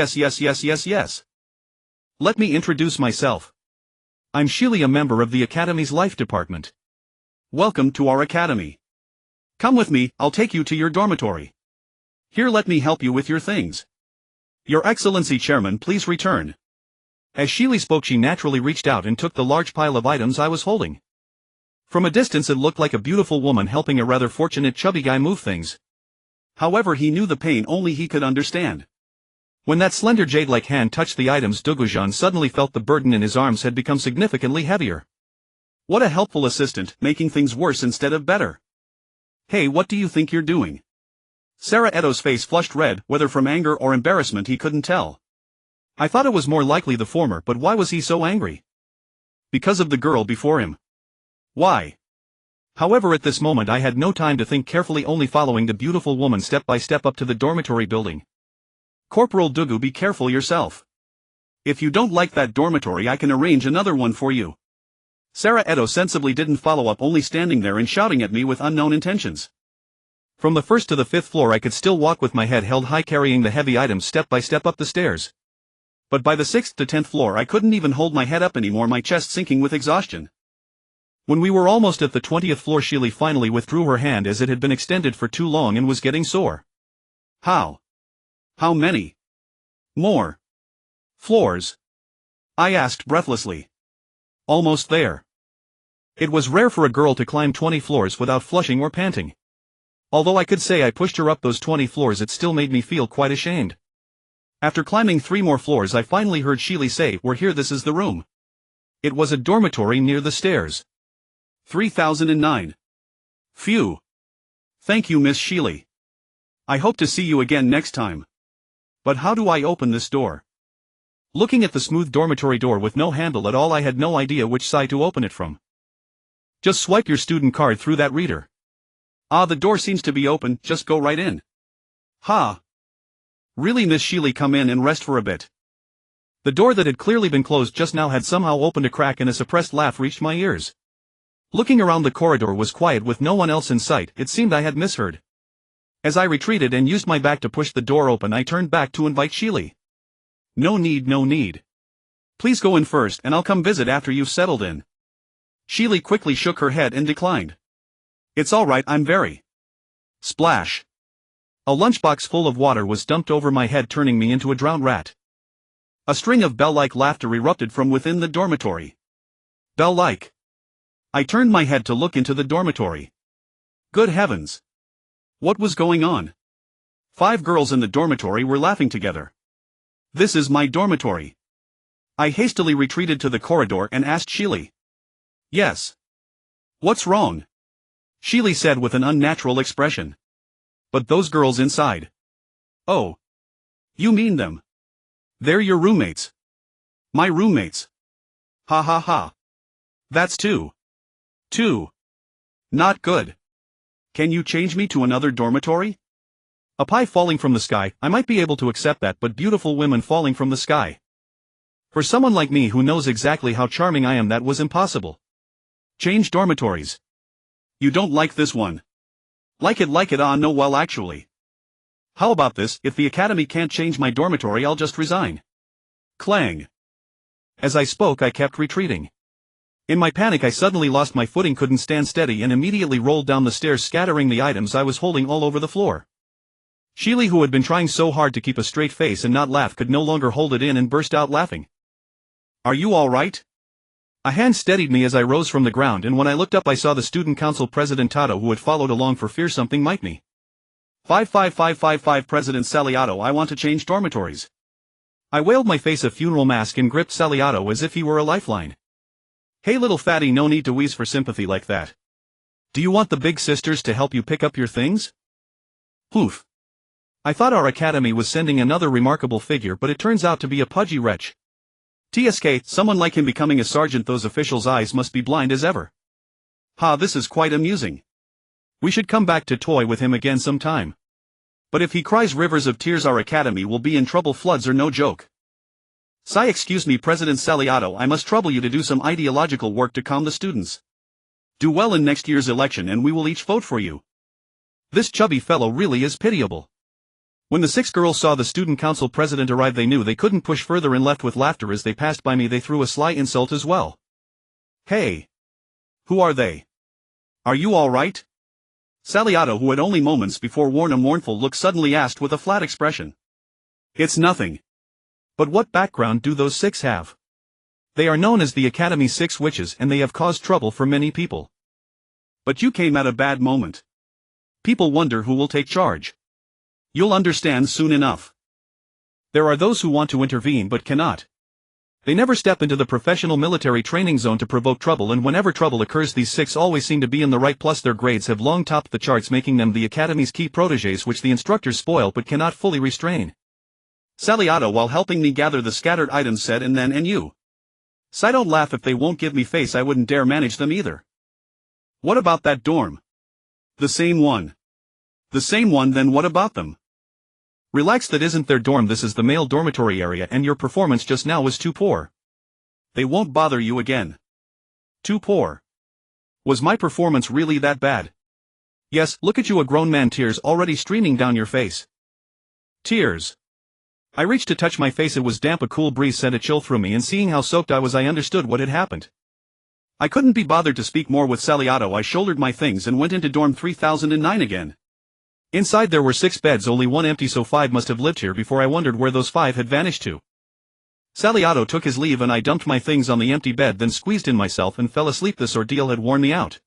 "Let me introduce myself. I'm Sheely, a member of the Academy's Life Department. Welcome to our academy. Come with me, I'll take you to your dormitory. Here, let me help you with your things. Your Excellency Chairman, please return." As Sheely spoke, she naturally reached out and took the large pile of items I was holding. From a distance it looked like a beautiful woman helping a rather fortunate chubby guy move things. However, he knew the pain only he could understand. When that slender jade-like hand touched the items, Gu Zhan suddenly felt the burden in his arms had become significantly heavier. What a helpful assistant, making things worse instead of better. "Hey, what do you think you're doing?" Sarah Edo's face flushed red, whether from anger or embarrassment he couldn't tell. I thought it was more likely the former, but why was he so angry? Because of the girl before him. Why? However, at this moment I had no time to think carefully, only following the beautiful woman step by step up to the dormitory building. "Corporal Dugu, be careful yourself. If you don't like that dormitory, I can arrange another one for you." Sarah Edo sensibly didn't follow up, only standing there and shouting at me with unknown intentions. From the first to the 5th floor I could still walk with my head held high, carrying the heavy items step by step up the stairs. But by the 6th to 10th floor I couldn't even hold my head up anymore, my chest sinking with exhaustion. When we were almost at the 20th floor, Sheely finally withdrew her hand as it had been extended for too long and was getting sore. How many more floors?" I asked breathlessly. "Almost there." It was rare for a girl to climb 20 floors without flushing or panting. Although I could say I pushed her up those 20 floors, it still made me feel quite ashamed. After climbing 3 more floors, I finally heard Sheely say, "We're here, this is the room." It was a dormitory near the stairs. 3009. Phew. Thank you, Miss Sheely. I hope to see you again next time. But how do I open this door? Looking at the smooth dormitory door with no handle at all, I had no idea which side to open it from. "Just swipe your student card through that reader." "Ah, the door seems to be open, just go right in." "Ha. Really, Miss Sheely, come in and rest for a bit." The door that had clearly been closed just now had somehow opened a crack, and a suppressed laugh reached my ears. Looking around, the corridor was quiet with no one else in sight. It seemed I had misheard. As I retreated and used my back to push the door open, I turned back to invite Sheely. No need. Please go in first and I'll come visit after you've settled in." Sheely quickly shook her head and declined. "It's all right, I'm very..." Splash. A lunchbox full of water was dumped over my head, turning me into a drowned rat. A string of bell-like laughter erupted from within the dormitory. Bell-like. I turned my head to look into the dormitory. Good heavens! What was going on? 5 girls in the dormitory were laughing together. This is my dormitory. I hastily retreated to the corridor and asked Sheely. "Yes. What's wrong?" Sheely said with an unnatural expression. But those girls inside. Oh. You mean them? They're your roommates. My roommates. Ha ha ha. That's two. Not good. Can you change me to another dormitory? A pie falling from the sky, I might be able to accept that, but beautiful women falling from the sky. For someone like me who knows exactly how charming I am, that was impossible. Change dormitories. You don't like this one. Like it, no, well actually. How about this, if the academy can't change my dormitory, I'll just resign. Clang. As I spoke, I kept retreating. In my panic I suddenly lost my footing, couldn't stand steady, and immediately rolled down the stairs, scattering the items I was holding all over the floor. Sheely, who had been trying so hard to keep a straight face and not laugh, could no longer hold it in and burst out laughing. Are you all right? A hand steadied me as I rose from the ground, and when I looked up I saw the student council president Tato, who had followed along for fear something might me. 55555 President Saliato, I want to change dormitories. I wailed, my face a funeral mask, and gripped Saliato as if he were a lifeline. Hey little fatty, no need to wheeze for sympathy like that. Do you want the big sisters to help you pick up your things? Poof. I thought our academy was sending another remarkable figure, but it turns out to be a pudgy wretch. TSK, someone like him becoming a sergeant, those officials' eyes must be blind as ever. Ha, this is quite amusing. We should come back to toy with him again sometime. But if he cries rivers of tears, our academy will be in trouble. Floods are no joke. Excuse me, President Saliato, I must trouble you to do some ideological work to calm the students. Do well in next year's election and we will each vote for you. This chubby fellow really is pitiable. When the 6 girls saw the student council president arrive, they knew they couldn't push further and left with laughter. As they passed by me, they threw a sly insult as well. Hey! Who are they? Are you all right? Saliato, who had only moments before worn a mournful look, suddenly asked with a flat expression. It's nothing. But what background do those 6 have? They are known as the Academy's 6 witches, and they have caused trouble for many people. But you came at a bad moment. People wonder who will take charge. You'll understand soon enough. There are those who want to intervene but cannot. They never step into the professional military training zone to provoke trouble, and whenever trouble occurs, these 6 always seem to be in the right, plus their grades have long topped the charts, making them the Academy's key protégés, which the instructors spoil but cannot fully restrain. Saliato, while helping me gather the scattered items, said, and then, and you? Sai, don't laugh. If they won't give me face, I wouldn't dare manage them either. What about that dorm? The same one. The same one, then what about them? Relax, that isn't their dorm, this is the male dormitory area, and your performance just now was too poor. They won't bother you again. Too poor. Was my performance really that bad? Yes, look at you, a grown man, tears already streaming down your face. Tears. I reached to touch my face, it was damp, a cool breeze sent a chill through me, and seeing how soaked I was, I understood what had happened. I couldn't be bothered to speak more with Saliato. I shouldered my things and went into dorm 3009 again. Inside there were 6 beds, only 1 empty, so 5 must have lived here before. I wondered where those 5 had vanished to. Saliato took his leave and I dumped my things on the empty bed, then squeezed in myself and fell asleep. This ordeal had worn me out.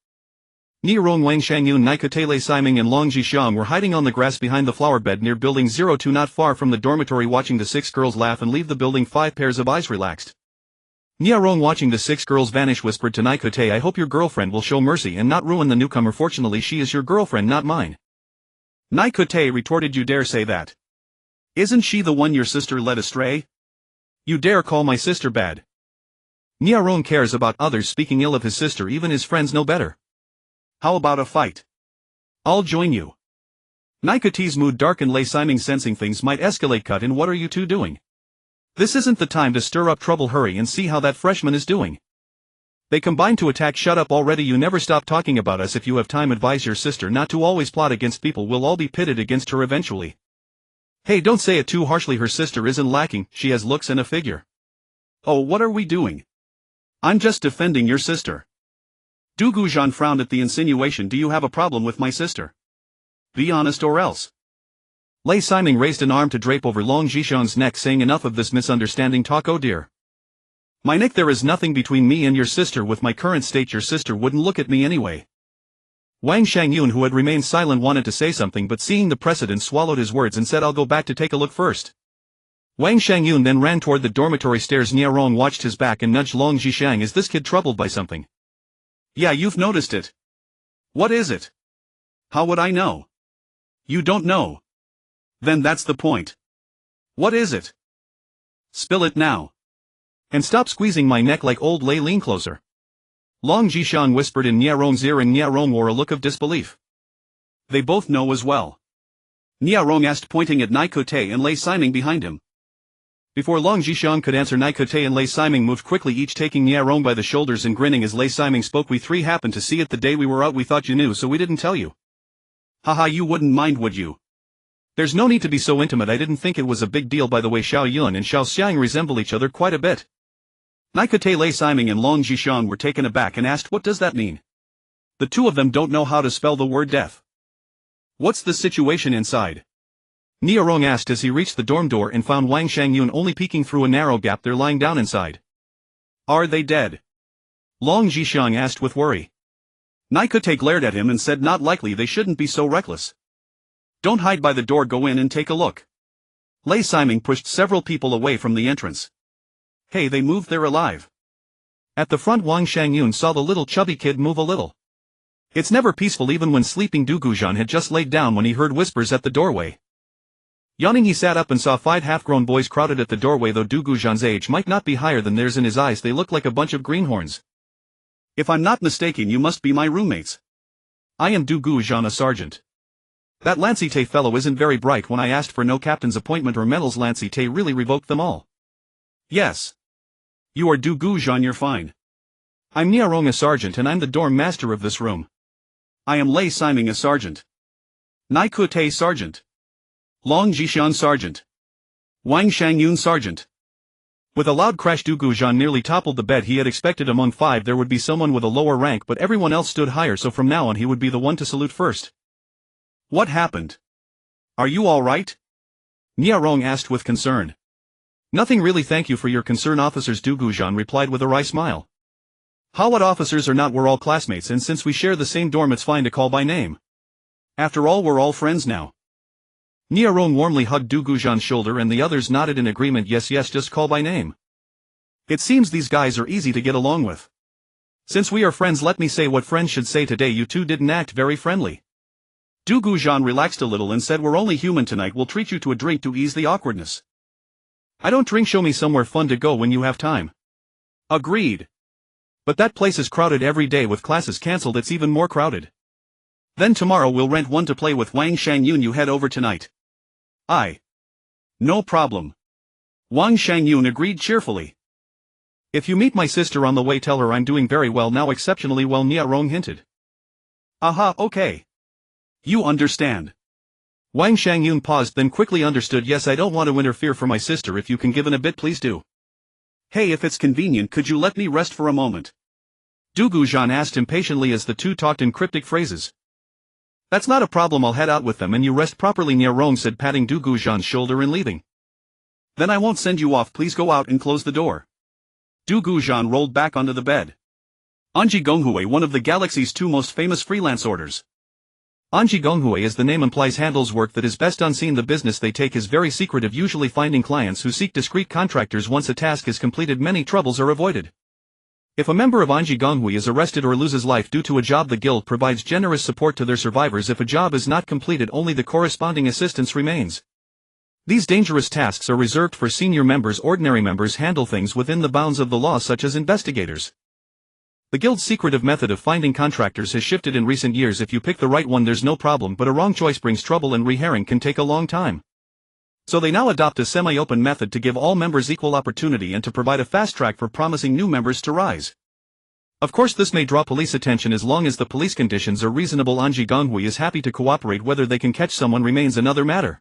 Nierong, Wang Shangyun, Naikotele Siming and Long Jixiang were hiding on the grass behind the flower bed near building 02, not far from the dormitory, watching the 6 girls laugh and leave the building. 5 pairs of eyes relaxed. Nierong, watching the 6 girls vanish, whispered to Naikote, I hope your girlfriend will show mercy and not ruin the newcomer. Fortunately she is your girlfriend, not mine. Naikote retorted, you dare say that? Isn't she the one your sister led astray? You dare call my sister bad? Nierong cares about others, speaking ill of his sister, even his friends know better. How about a fight? I'll join you. Naikote's mood darkened. Lei Siming, sensing things might escalate, cut in, what are you two doing? This isn't the time to stir up trouble, hurry and see how that freshman is doing. They combine to attack. Shut up already, you never stop talking about us. If you have time, advise your sister not to always plot against people, we'll all be pitted against her eventually. Hey, don't say it too harshly, her sister isn't lacking, she has looks and a figure. Oh, what are we doing? I'm just defending your sister. Gu Zhan frowned at the insinuation. Do you have a problem with my sister? Be honest or else. Lei Siming raised an arm to drape over Long Jixiang's neck, saying, enough of this misunderstanding talk, oh dear. My neck, there is nothing between me and your sister. With my current state, your sister wouldn't look at me anyway. Wang Shangyun, who had remained silent, wanted to say something, but seeing the precedent swallowed his words and said, I'll go back to take a look first. Wang Shangyun then ran toward the dormitory stairs. Nierong watched his back and nudged Long Jixiang. Is this kid troubled by something? Yeah, you've noticed it. What is it? How would I know? You don't know. Then that's the point. What is it? Spill it now. And stop squeezing my neck like old Lei. Lean closer. Long Jishan whispered in Niarong's ear, and Niarong wore a look of disbelief. They both know as well. Niarong asked, pointing at Naikote and Lei Siming behind him. Before Long Jishan could answer, Naikote and Lei Siming moved quickly, each taking Niarong by the shoulders and grinning as Lei Siming spoke. We three happened to see it the day we were out. We thought you knew, so we didn't tell you. Haha, you wouldn't mind, would you? There's no need to be so intimate. I didn't think it was a big deal. By the way, Xiao Yun and Xiao Xiang resemble each other quite a bit. Naikote, Lei Siming and Long Jishan were taken aback and asked, what does that mean? The two of them don't know how to spell the word death. What's the situation inside? Niarong asked as he reached the dorm door and found Wang Shangyun only peeking through a narrow gap. They're lying down inside. Are they dead? Long Jishan asked with worry. Naikote glared at him and said, not likely, they shouldn't be so reckless. Don't hide by the door, go in and take a look. Lei Siming pushed several people away from the entrance. Hey, they moved, they're alive. At the front, Wang Shangyun saw the little chubby kid move a little. It's never peaceful even when sleeping. Gu Zhan had just laid down when he heard whispers at the doorway. Yawning, he sat up and saw 5 half-grown boys crowded at the doorway. Though Gu Zhan's age might not be higher than theirs, in his eyes they look like a bunch of greenhorns. If I'm not mistaken, you must be my roommates. I am Gu Zhan, a sergeant. That Lancite fellow isn't very bright. When I asked for no captain's appointment or medals, Lancite really revoked them all. Yes. You are Gu Zhan, you're fine. I'm Niarong, a sergeant, and I'm the dorm master of this room. I am Lei Siming, a sergeant. Naikote, sergeant. Long Jishan, sergeant. Wang Shangyun, sergeant. With a loud crash, Gu Zhan nearly toppled the bed. He had expected among 5 there would be someone with a lower rank, but everyone else stood higher, so from now on he would be the one to salute first. What happened? Are you all right? Niarong asked with concern. Nothing really, thank you for your concern, officers, Gu Zhan replied with a wry smile. How, what officers or not, we're all classmates, and since we share the same dorm it's fine to call by name. After all, we're all friends now. Niarong warmly hugged Gu Zhan's shoulder and the others nodded in agreement. Yes, just call by name. It seems these guys are easy to get along with. Since we are friends, let me say what friends should say. Today you two didn't act very friendly. Gu Zhan relaxed a little and said, we're only human tonight, we'll treat you to a drink to ease the awkwardness. I don't drink, show me somewhere fun to go when you have time. Agreed. But that place is crowded every day. With classes cancelled it's even more crowded. Then tomorrow we'll rent one to play with. Wang Shangyun, you head over tonight. No problem. Wang Shangyun agreed cheerfully. If you meet my sister on the way, tell her I'm doing very well now, exceptionally well, Niarong hinted. Aha, okay. You understand. Wang Shangyun paused, then quickly understood. Yes, I don't want to interfere for my sister. If you can give in a bit, please do. Hey, if it's convenient, could you let me rest for a moment? Gu Zhan asked impatiently as the two talked in cryptic phrases. That's not a problem, I'll head out with them and you rest properly, Niarong said, patting Gu Zhan's shoulder and leaving. Then I won't send you off, please go out and close the door. Gu Zhan rolled back onto the bed. Anji Gonghui, one of the galaxy's 2 most famous freelance orders. Anji Gonghui, as the name implies, handles work that is best unseen. The business they take is very secretive, usually finding clients who seek discreet contractors. Once a task is completed, many troubles are avoided. If a member of Anji Gonghui is arrested or loses life due to a job, the guild provides generous support to their survivors. If a job is not completed, only the corresponding assistance remains. These dangerous tasks are reserved for senior members. Ordinary members handle things within the bounds of the law, such as investigators. The guild's secretive method of finding contractors has shifted in recent years. If you pick the right one, there's no problem, but a wrong choice brings trouble, and rehiring can take a long time. So they now adopt a semi-open method to give all members equal opportunity and to provide a fast track for promising new members to rise. Of course, this may draw police attention as long as the police conditions are reasonable. Anji Gonghui is happy to cooperate. Whether they can catch someone remains another matter.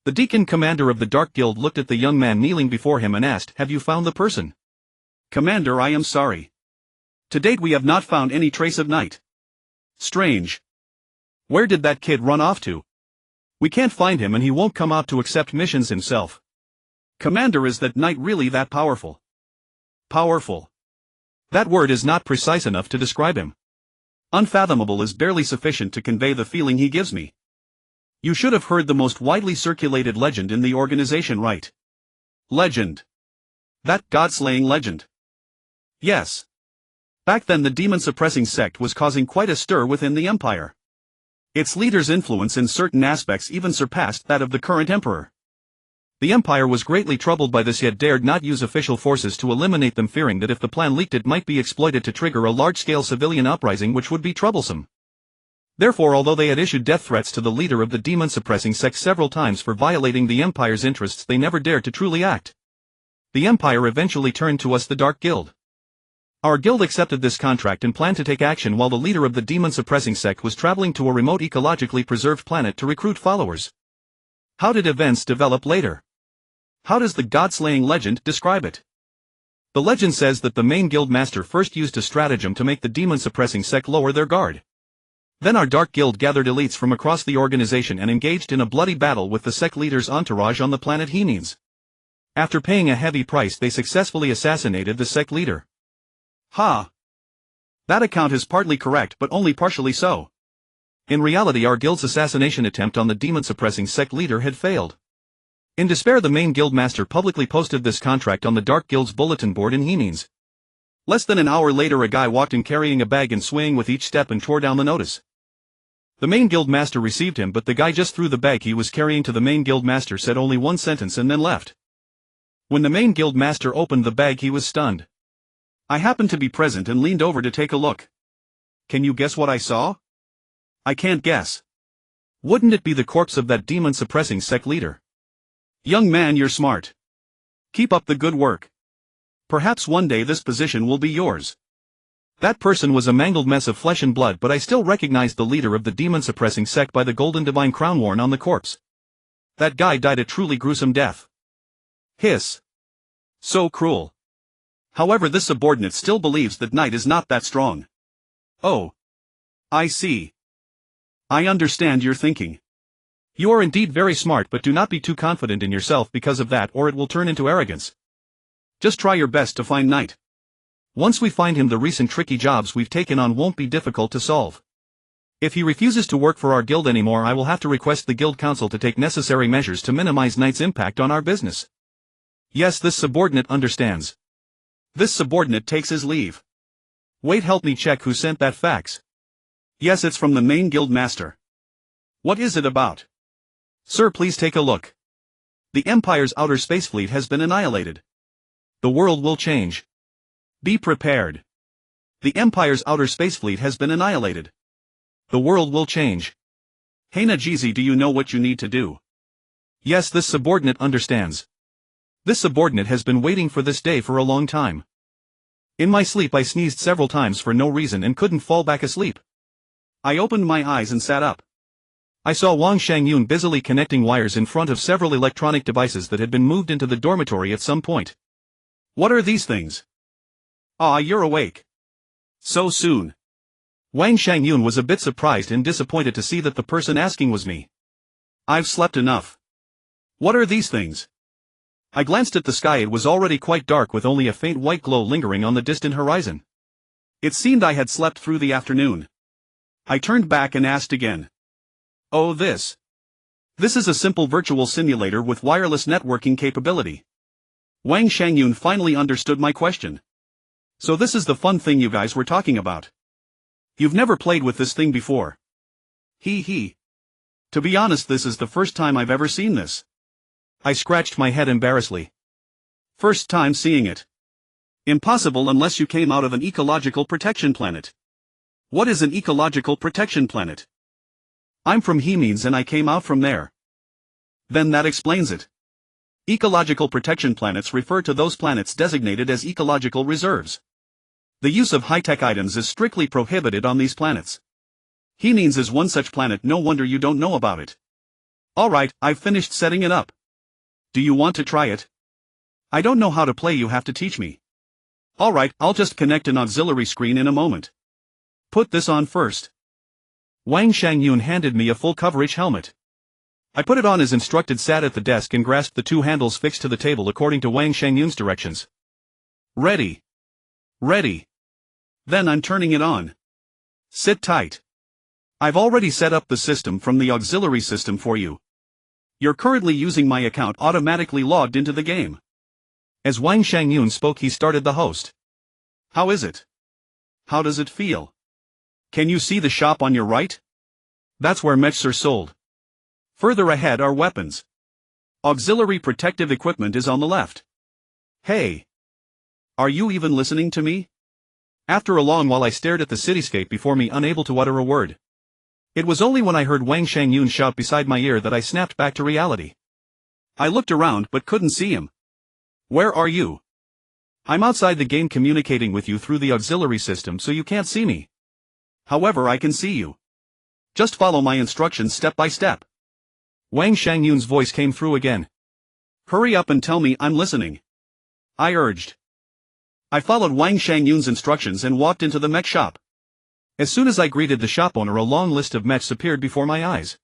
The Deacon, commander of the Dark Guild, looked at the young man kneeling before him and asked, have you found the person? Commander, I am sorry. To date we have not found any trace of Knight. Strange. Where did that kid run off to? We can't find him and he won't come out to accept missions himself. Commander, is that Knight really that powerful? Powerful. That word is not precise enough to describe him. Unfathomable is barely sufficient to convey the feeling he gives me. You should have heard the most widely circulated legend in the organization, right? Legend. That god-slaying legend. Yes. Back then the demon-suppressing sect was causing quite a stir within the empire. Its leader's influence in certain aspects even surpassed that of the current emperor. The empire was greatly troubled by this, yet dared not use official forces to eliminate them, fearing that if the plan leaked it might be exploited to trigger a large-scale civilian uprising which would be troublesome. Therefore, although they had issued death threats to the leader of the demon-suppressing sect several times for violating the empire's interests, they never dared to truly act. The empire eventually turned to us, the Dark Guild. Our guild accepted this contract and planned to take action while the leader of the demon-suppressing sect was traveling to a remote ecologically preserved planet to recruit followers. How did events develop later? How does the god-slaying legend describe it? The legend says that the main guild master first used a stratagem to make the demon-suppressing sect lower their guard. Then our Dark Guild gathered elites from across the organization and engaged in a bloody battle with the sect leader's entourage on the planet Hemines. After paying a heavy price, they successfully assassinated the sect leader. That account is partly correct, but only partially so. In reality, our guild's assassination attempt on the demon-suppressing sect leader had failed. In despair, the main guild master publicly posted this contract on the Dark Guild's bulletin board in Hemines. Less than an hour later, a guy walked in carrying a bag and swaying with each step and tore down the notice. The main guild master received him, but the guy just threw the bag he was carrying to the main guild master, said only one sentence and then left. When the main guild master opened the bag, he was stunned. I happened to be present and leaned over to take a look. Can you guess what I saw? I can't guess. Wouldn't it be the corpse of that demon-suppressing sect leader? Young man, you're smart. Keep up the good work. Perhaps one day this position will be yours. That person was a mangled mess of flesh and blood, but I still recognized the leader of the demon-suppressing sect by the golden divine crown worn on the corpse. That guy died a truly gruesome death. Hiss. So cruel. However, this subordinate still believes that Knight is not that strong. Oh. I see. I understand your thinking. You are indeed very smart, but do not be too confident in yourself because of that, or it will turn into arrogance. Just try your best to find Knight. Once we find him, the recent tricky jobs we've taken on won't be difficult to solve. If he refuses to work for our guild anymore, I will have to request the guild council to take necessary measures to minimize Knight's impact on our business. Yes, this subordinate understands. This subordinate takes his leave. Wait, help me check who sent that fax. Yes, it's from the main guild master. What is it about? Sir, please take a look. The Empire's outer space fleet has been annihilated. The world will change. Be prepared. The Empire's outer space fleet has been annihilated. The world will change. Hey Najizi, do you know what you need to do? Yes, this subordinate understands. This subordinate has been waiting for this day for a long time. In my sleep I sneezed several times for no reason and couldn't fall back asleep. I opened my eyes and sat up. I saw Wang Shangyun busily connecting wires in front of several electronic devices that had been moved into the dormitory at some point. What are these things? Ah, you're awake. So soon. Wang Shangyun was a bit surprised and disappointed to see that the person asking was me. I've slept enough. What are these things? I glanced at the sky. It was already quite dark with only a faint white glow lingering on the distant horizon. It seemed I had slept through the afternoon. I turned back and asked again. Oh, this. This is a simple virtual simulator with wireless networking capability. Wang Shangyun finally understood my question. So this is the fun thing you guys were talking about. You've never played with this thing before. He. To be honest, this is the first time I've ever seen this. I scratched my head embarrassedly. First time seeing it. Impossible unless you came out of an ecological protection planet. What is an ecological protection planet? I'm from Hemines and I came out from there. Then that explains it. Ecological protection planets refer to those planets designated as ecological reserves. The use of high-tech items is strictly prohibited on these planets. Hemines is one such planet, no wonder you don't know about it. Alright, I've finished setting it up. Do you want to try it? I don't know how to play, you have to teach me. Alright, I'll just connect an auxiliary screen in a moment. Put this on first. Wang Shangyun handed me a full coverage helmet. I put it on as instructed, sat at the desk and grasped the two handles fixed to the table according to Wang Shangyun's directions. Ready. Ready. Then I'm turning it on. Sit tight. I've already set up the system from the auxiliary system for you. You're currently using my account automatically logged into the game. As Wang Shangyun spoke, he started the host. How is it? How does it feel? Can you see the shop on your right? That's where mechs are sold. Further ahead are weapons. Auxiliary protective equipment is on the left. Hey! Are you even listening to me? After a long while I stared at the cityscape before me, unable to utter a word. It was only when I heard Wang Shangyun shout beside my ear that I snapped back to reality. I looked around but couldn't see him. Where are you? I'm outside the game communicating with you through the auxiliary system, so you can't see me. However, I can see you. Just follow my instructions step by step. Wang Shangyun's voice came through again. Hurry up and tell me I'm listening. I urged. I followed Wang Shangyun's instructions and walked into the mech shop. As soon as I greeted the shop owner, a long list of mechs appeared before my eyes.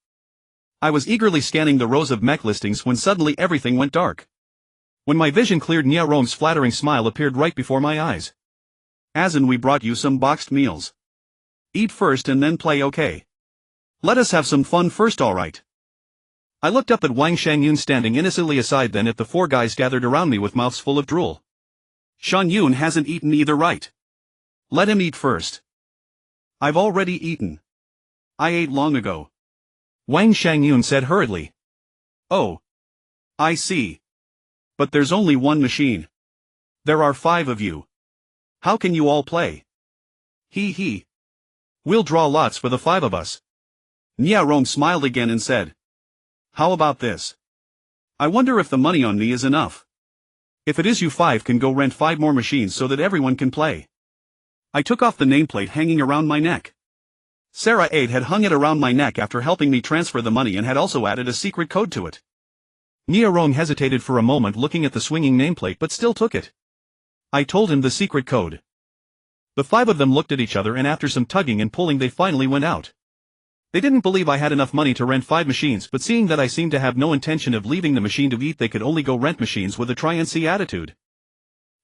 I was eagerly scanning the rows of mech listings when suddenly everything went dark. When my vision cleared, Nia Rong's flattering smile appeared right before my eyes. Azin, we brought you some boxed meals. Eat first and then play, okay? Let us have some fun first, alright? I looked up at Wang Shangyun standing innocently aside, then at the four guys gathered around me with mouths full of drool. Shangyun hasn't eaten either, right? Let him eat first. I've already eaten. I ate long ago. Wang Shangyun said hurriedly. Oh. I see. But there's only one machine. There are 5 of you. How can you all play? Hee. We'll draw lots for the 5 of us. Nia Rong smiled again and said. How about this? I wonder if the money on me is enough. If it is, you 5 can go rent 5 more machines so that everyone can play. I took off the nameplate hanging around my neck. Sarah Aide had hung it around my neck after helping me transfer the money and had also added a secret code to it. Nia Rong hesitated for a moment looking at the swinging nameplate but still took it. I told him the secret code. The 5 of them looked at each other and after some tugging and pulling they finally went out. They didn't believe I had enough money to rent 5 machines, but seeing that I seemed to have no intention of leaving the machine to eat, they could only go rent machines with a try-and-see attitude.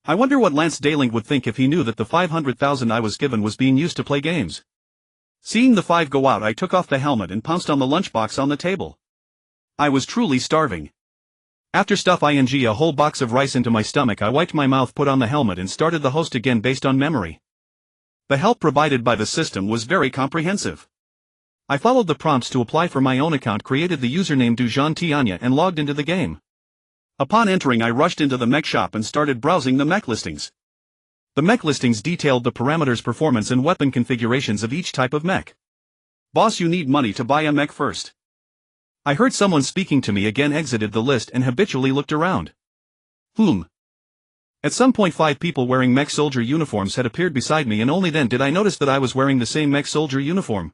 I wonder what Lance Daling would think if he knew that the 500,000 I was given was being used to play games. Seeing the 5 go out, I took off the helmet and pounced on the lunchbox on the table. I was truly starving. After stuffing a whole box of rice into my stomach, I wiped my mouth, put on the helmet and started the host again based on memory. The help provided by the system was very comprehensive. I followed the prompts to apply for my own account, created the username Gu Zhan Tianya and logged into the game. Upon entering, I rushed into the mech shop and started browsing the mech listings. The mech listings detailed the parameters, performance and weapon configurations of each type of mech. Boss, you need money to buy a mech first. I heard someone speaking to me again, exited the list and habitually looked around. At some point 5 people wearing mech soldier uniforms had appeared beside me and only then did I notice that I was wearing the same mech soldier uniform.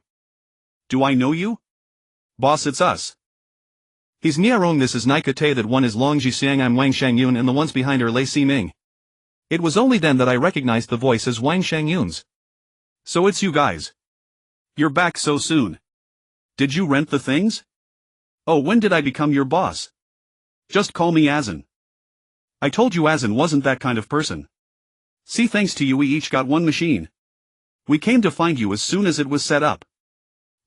Do I know you? Boss, it's us. He's Nia Rong, this is Nika Te, that one is Long Jixiang, I'm Wang Shangyun, and the ones behind are Lei Ximing. It was only then that I recognized the voice as Wang Shangyun's. So it's you guys. You're back so soon. Did you rent the things? Oh, when did I become your boss? Just call me Azin. I told you Azin wasn't that kind of person. See, thanks to you we each got 1 machine. We came to find you as soon as it was set up.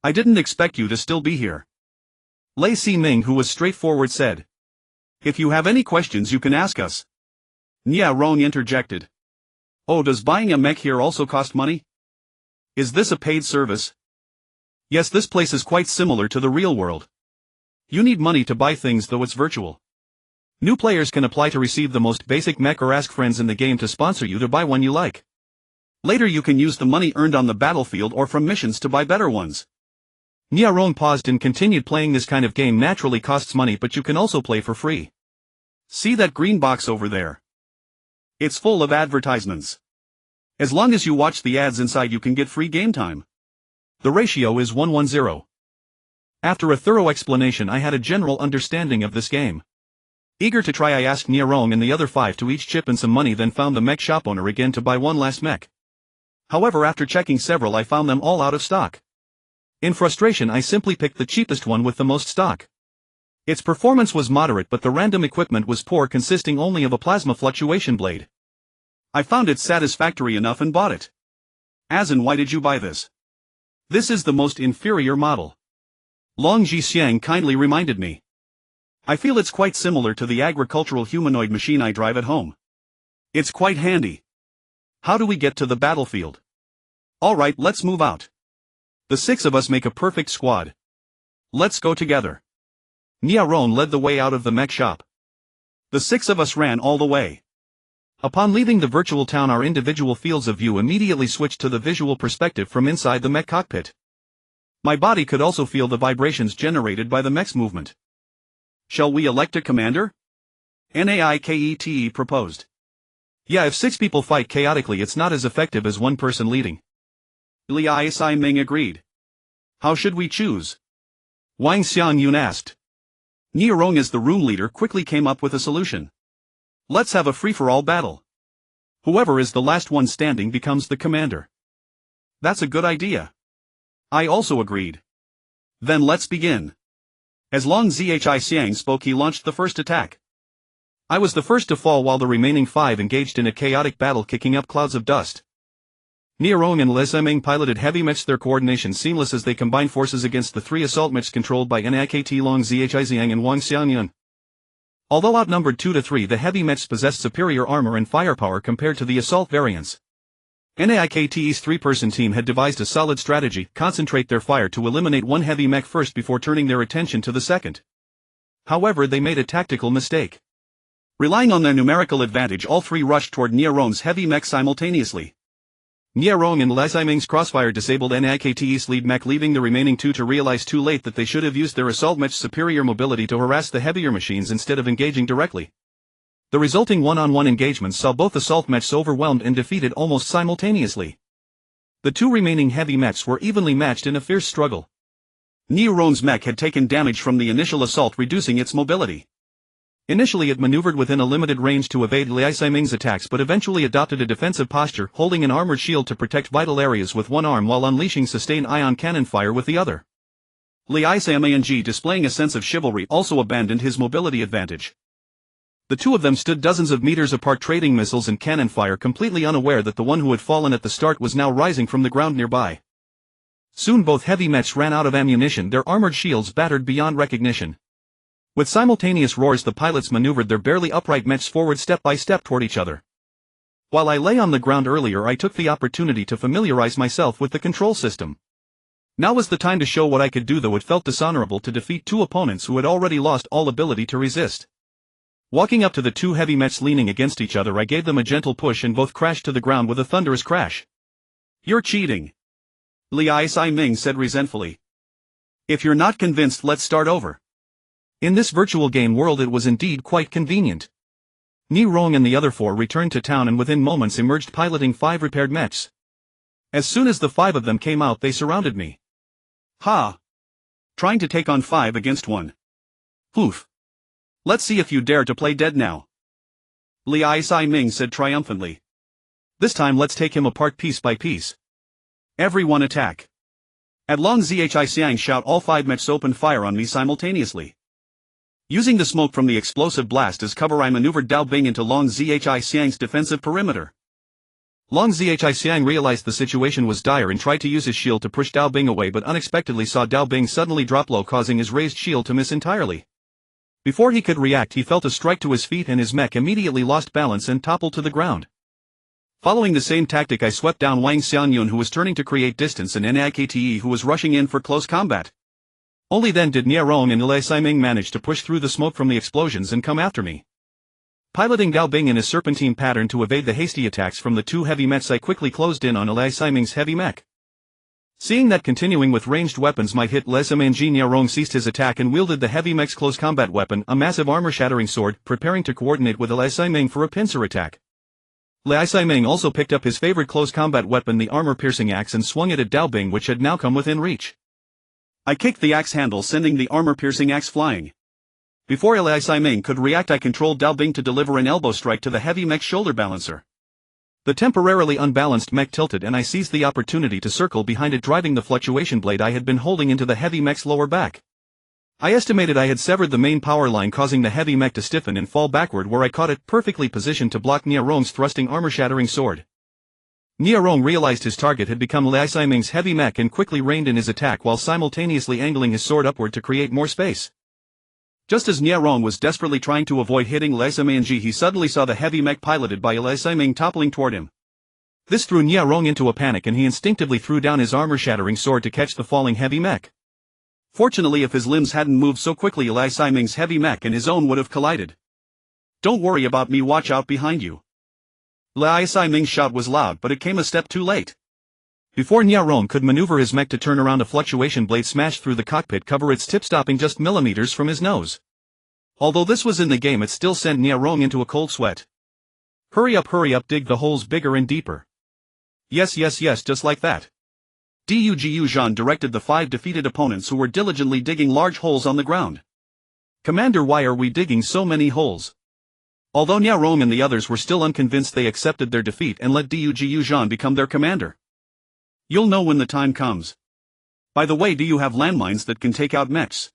I didn't expect you to still be here. Lei Ximing, who was straightforward, said. If you have any questions you can ask us. Nia Rong interjected. Oh, does buying a mech here also cost money? Is this a paid service? Yes, this place is quite similar to the real world. You need money to buy things, though it's virtual. New players can apply to receive the most basic mech or ask friends in the game to sponsor you to buy one you like. Later you can use the money earned on the battlefield or from missions to buy better ones. Nia Rong paused and continued. Playing this kind of game naturally costs money, but you can also play for free. See that green box over there? It's full of advertisements. As long as you watch the ads inside you can get free game time. The ratio is 1:10. After a thorough explanation I had a general understanding of this game. Eager to try, I asked Nia Rong and the other 5 to each chip in some money, then found the mech shop owner again to buy one last mech. However, after checking several I found them all out of stock. In frustration I simply picked the cheapest one with the most stock. Its performance was moderate but the random equipment was poor, consisting only of a plasma fluctuation blade. I found it satisfactory enough and bought it. Azin, why did you buy this? This is the most inferior model. Long Jixiang kindly reminded me. I feel it's quite similar to the agricultural humanoid machine I drive at home. It's quite handy. How do we get to the battlefield? Alright, let's move out. The six of us make a perfect squad. Let's go together. Niaron led the way out of the mech shop. The six of us ran all the way. Upon leaving the virtual town, our individual fields of view immediately switched to the visual perspective from inside the mech cockpit. My body could also feel the vibrations generated by the mech's movement. Shall we elect a commander? Naikete proposed. Yeah, if 6 people fight chaotically, it's not as effective as one person leading. Liai Sai-ming agreed. How should we choose? Wang Xianyun asked. Niarong, as the room leader, quickly came up with a solution. Let's have a free-for-all battle. Whoever is the last one standing becomes the commander. That's a good idea. I also agreed. Then let's begin. As Long Zhi Xiang spoke, he launched the first attack. I was the first to fall while the remaining 5 engaged in a chaotic battle, kicking up clouds of dust. Niarong and Le Ziming piloted heavy mechs, their coordination seamless as they combined forces against the 3 assault mechs controlled by Nikt Long Zhi Xiang and Wang Xianyun. Although outnumbered 2 to 3, the heavy mechs possessed superior armor and firepower compared to the assault variants. Nikte's 3-person team had devised a solid strategy: concentrate their fire to eliminate one heavy mech first before turning their attention to the second. However, they made a tactical mistake. Relying on their numerical advantage, all 3 rushed toward Niarong's heavy mech simultaneously. Niarong and Le Ziming's crossfire disabled Nikte's lead mech, leaving the remaining 2 to realize too late that they should have used their assault mech's superior mobility to harass the heavier machines instead of engaging directly. The resulting one-on-one engagements saw both assault mechs overwhelmed and defeated almost simultaneously. The 2 remaining heavy mechs were evenly matched in a fierce struggle. Niarong's mech had taken damage from the initial assault, reducing its mobility. Initially, it maneuvered within a limited range to evade Liai Sai-ming's attacks, but eventually adopted a defensive posture, holding an armored shield to protect vital areas with one arm while unleashing sustained ion cannon fire with the other. Liai Sai-ming, displaying a sense of chivalry, also abandoned his mobility advantage. The 2 of them stood dozens of meters apart, trading missiles and cannon fire, completely unaware that the one who had fallen at the start was now rising from the ground nearby. Soon both heavy mechs ran out of ammunition, their armored shields battered beyond recognition. With simultaneous roars, the pilots maneuvered their barely upright mechs forward step by step toward each other. While I lay on the ground earlier, I took the opportunity to familiarize myself with the control system. Now was the time to show what I could do, though it felt dishonorable to defeat 2 opponents who had already lost all ability to resist. Walking up to the 2 heavy mechs leaning against each other, I gave them a gentle push and both crashed to the ground with a thunderous crash. You're cheating, Liai Sai-ming said resentfully. If you're not convinced, let's start over. In this virtual game world, it was indeed quite convenient. Niarong and the other 4 returned to town and within moments emerged piloting 5 repaired mechs. As soon as the 5 of them came out, they surrounded me. Ha! Trying to take on 5 against 1. Oof. Let's see if you dare to play dead now, Liai Sai-ming said triumphantly. This time let's take him apart piece by piece. Everyone attack. At Long Zhi Xiang shout, all 5 mechs opened fire on me simultaneously. Using the smoke from the explosive blast as cover, I maneuvered Dao Bing into Long Zhi Xiang's defensive perimeter. Long Zhi Xiang realized the situation was dire and tried to use his shield to push Dao Bing away, but unexpectedly saw Dao Bing suddenly drop low, causing his raised shield to miss entirely. Before he could react, he felt a strike to his feet and his mech immediately lost balance and toppled to the ground. Following the same tactic, I swept down Wang Xianyun, who was turning to create distance, and Nikte, who was rushing in for close combat. Only then did Niarong and Le Ziming manage to push through the smoke from the explosions and come after me. Piloting Dao Bing in a serpentine pattern to evade the hasty attacks from the 2 heavy mechs, I quickly closed in on Le Ziming's heavy mech. Seeing that continuing with ranged weapons might hit Le Ziming, Niarong ceased his attack and wielded the heavy mech's close combat weapon, a massive armor-shattering sword, preparing to coordinate with Le Ziming for a pincer attack. Le Ziming also picked up his favorite close combat weapon, the armor-piercing axe, and swung it at Dao Bing, which had now come within reach. I kicked the axe handle, sending the armor-piercing axe flying. Before Le Ziming could react, I controlled Dao Bing to deliver an elbow strike to the heavy mech's shoulder balancer. The temporarily unbalanced mech tilted, and I seized the opportunity to circle behind it, driving the fluctuation blade I had been holding into the heavy mech's lower back. I estimated I had severed the main power line, causing the heavy mech to stiffen and fall backward, where I caught it perfectly positioned to block Niarong's thrusting armor-shattering sword. Niarong realized his target had become Le Ziming's heavy mech and quickly reined in his attack while simultaneously angling his sword upward to create more space. Just as Niarong was desperately trying to avoid hitting Le Ziming, he suddenly saw the heavy mech piloted by Le Ziming toppling toward him. This threw Niarong into a panic and he instinctively threw down his armor-shattering sword to catch the falling heavy mech. Fortunately, if his limbs hadn't moved so quickly, Lai Siming's heavy mech and his own would have collided. "Don't worry about me, watch out behind you." Lai Siming's shout was loud, but it came a step too late. Before Niarong could maneuver his mech to turn around, a fluctuation blade smashed through the cockpit cover, its tip stopping just millimeters from his nose. Although this was in the game, it still sent Niarong into a cold sweat. Hurry up, dig the holes bigger and deeper." Yes, just like that. Gu Zhan directed the 5 defeated opponents who were diligently digging large holes on the ground. "Commander, why are we digging so many holes?" Although Niarong and the others were still unconvinced, they accepted their defeat and let Gu Zhan become their commander. "You'll know when the time comes. By the way, do you have landmines that can take out mechs?"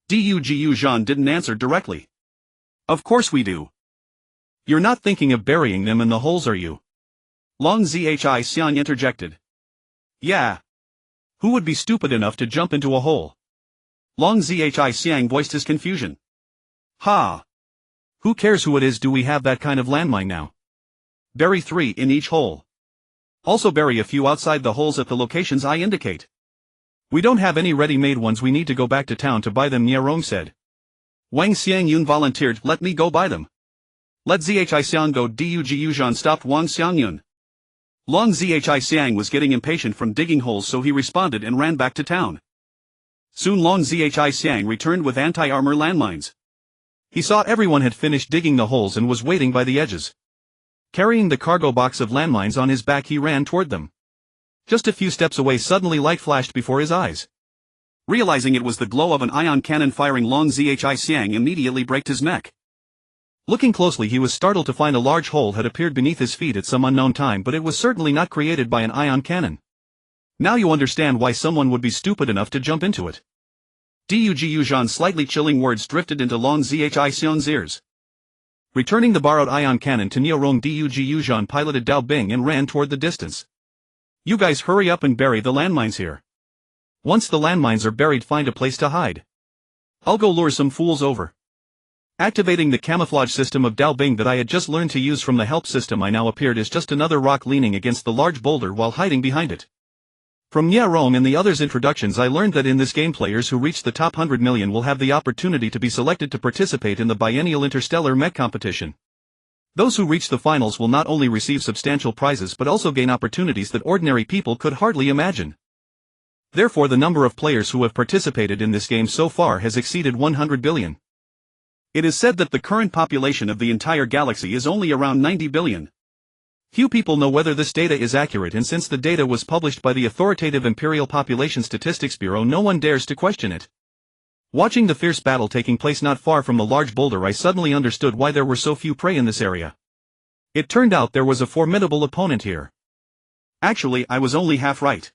Gu Zhan didn't answer directly. "Of course we do." "You're not thinking of burying them in the holes, are you?" Long Zhi Xiang interjected. "Yeah. Who would be stupid enough to jump into a hole?" Long Zhi Xiang voiced his confusion. "Ha! Who cares who it is? Do we have that kind of landmine now? Bury 3 in each hole. Also bury a few outside the holes at the locations I indicate." "We don't have any ready-made ones, we need to go back to town to buy them," Niarong said. Wang Xiangyun volunteered, "Let me go buy them." "Let Zhi Xiang go," Gu Zhan stopped Wang Xiangyun. Long Zhi Xiang was getting impatient from digging holes, so he responded and ran back to town. Soon Long Zhi Xiang returned with anti-armor landmines. He saw everyone had finished digging the holes and was waiting by the edges. Carrying the cargo box of landmines on his back, he ran toward them. Just a few steps away, suddenly light flashed before his eyes. Realizing it was the glow of an ion cannon firing, Long Zhi Xiang immediately braked his mech. Looking closely, he was startled to find a large hole had appeared beneath his feet at some unknown time, but it was certainly not created by an ion cannon. Now you understand why someone would be stupid enough to jump into it. Gu Zhan's slightly chilling words drifted into Long Zhi Xiang's ears. Returning the borrowed ion cannon to Niarong, Gu Zhan piloted Dao Bing and ran toward the distance. "You guys hurry up and bury the landmines here. Once the landmines are buried, find a place to hide. I'll go lure some fools over." Activating the camouflage system of Dao Bing that I had just learned to use from the help system, I now appeared as just another rock leaning against the large boulder while hiding behind it. From Niarong and the others' introductions, I learned that in this game, players who reach the top 100 million will have the opportunity to be selected to participate in the biennial interstellar mech competition. Those who reach the finals will not only receive substantial prizes but also gain opportunities that ordinary people could hardly imagine. Therefore, the number of players who have participated in this game so far has exceeded 100 billion. It is said that the current population of the entire galaxy is only around 90 billion. Few people know whether this data is accurate, and since the data was published by the authoritative Imperial Population Statistics Bureau, no one dares to question it. Watching the fierce battle taking place not far from the large boulder, I suddenly understood why there were so few prey in this area. It turned out there was a formidable opponent here. Actually, I was only half right.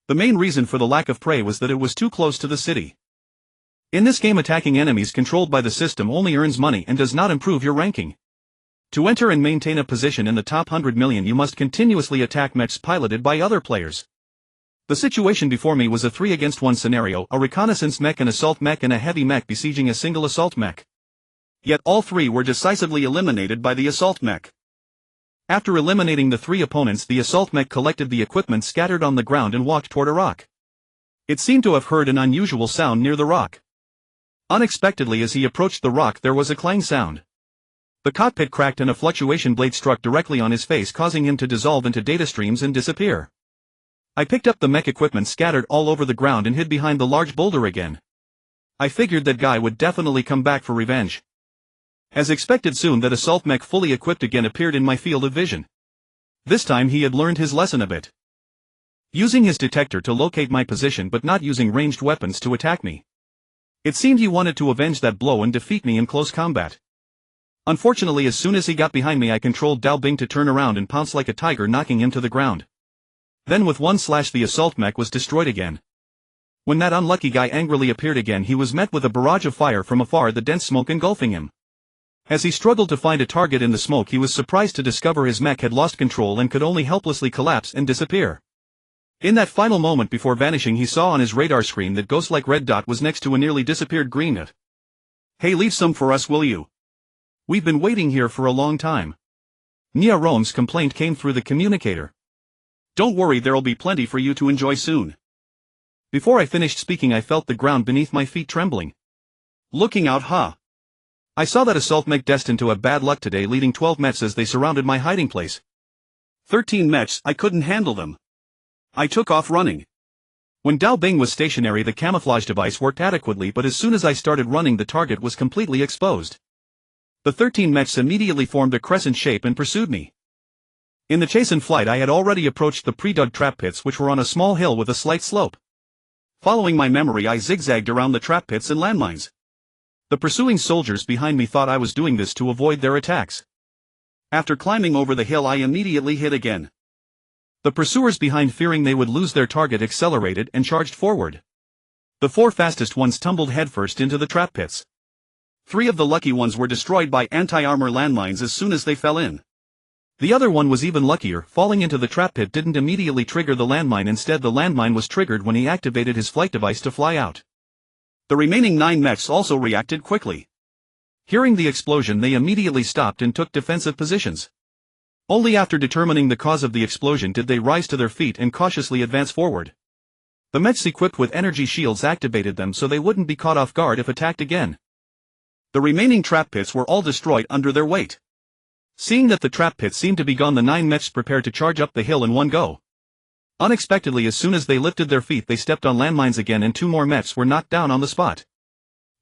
The main reason for the lack of prey was that it was too close to the city. In this game, attacking enemies controlled by the system only earns money and does not improve your ranking. To enter and maintain a position in the top 100 million, you must continuously attack mechs piloted by other players. The situation before me was a 3-against-1 scenario, a reconnaissance mech, an assault mech, and a heavy mech besieging a single assault mech. Yet all 3 were decisively eliminated by the assault mech. After eliminating the 3 opponents, the assault mech collected the equipment scattered on the ground and walked toward a rock. It seemed to have heard an unusual sound near the rock. Unexpectedly, as he approached the rock, there was a clang sound. The cockpit cracked and a fluctuation blade struck directly on his face, causing him to dissolve into data streams and disappear. I picked up the mech equipment scattered all over the ground and hid behind the large boulder again. I figured that guy would definitely come back for revenge. As expected, soon that assault mech fully equipped again appeared in my field of vision. This time he had learned his lesson a bit. Using his detector to locate my position but not using ranged weapons to attack me. It seemed he wanted to avenge that blow and defeat me in close combat. Unfortunately, as soon as he got behind me, I controlled Dao Bing to turn around and pounce like a tiger, knocking him to the ground. Then with one slash the assault mech was destroyed again. When that unlucky guy angrily appeared again, he was met with a barrage of fire from afar, the dense smoke engulfing him. As he struggled to find a target in the smoke, he was surprised to discover his mech had lost control and could only helplessly collapse and disappear. In that final moment before vanishing, he saw on his radar screen that ghost-like red dot was next to a nearly disappeared green dot. "Hey, leave some for us, will you? We've been waiting here for a long time." Nia Rong's complaint came through the communicator. Don't worry, there'll be plenty for you to enjoy soon. Before I finished speaking I felt the ground beneath my feet trembling. Looking out, I saw that assault mech destined to have bad luck today, leading 12 mechs as they surrounded my hiding place. 13 mechs, I couldn't handle them. I took off running. When Dao Bing was stationary the camouflage device worked adequately, but as soon as I started running the target was completely exposed. The 13 mechs immediately formed a crescent shape and pursued me. In the chase and flight I had already approached the pre-dug trap pits, which were on a small hill with a slight slope. Following my memory I zigzagged around the trap pits and landmines. The pursuing soldiers behind me thought I was doing this to avoid their attacks. After climbing over the hill I immediately hit again. The pursuers behind, fearing they would lose their target, accelerated and charged forward. The 4 fastest ones tumbled headfirst into the trap pits. 3 of the lucky ones were destroyed by anti-armor landmines as soon as they fell in. The other one was even luckier. Falling into the trap pit didn't immediately trigger the landmine, instead the landmine was triggered when he activated his flight device to fly out. The remaining 9 mechs also reacted quickly. Hearing the explosion they immediately stopped and took defensive positions. Only after determining the cause of the explosion did they rise to their feet and cautiously advance forward. The mechs equipped with energy shields activated them so they wouldn't be caught off guard if attacked again. The remaining trap pits were all destroyed under their weight. Seeing that the trap pits seemed to be gone, the 9 mechs prepared to charge up the hill in one go. Unexpectedly, as soon as they lifted their feet they stepped on landmines again and 2 more mechs were knocked down on the spot.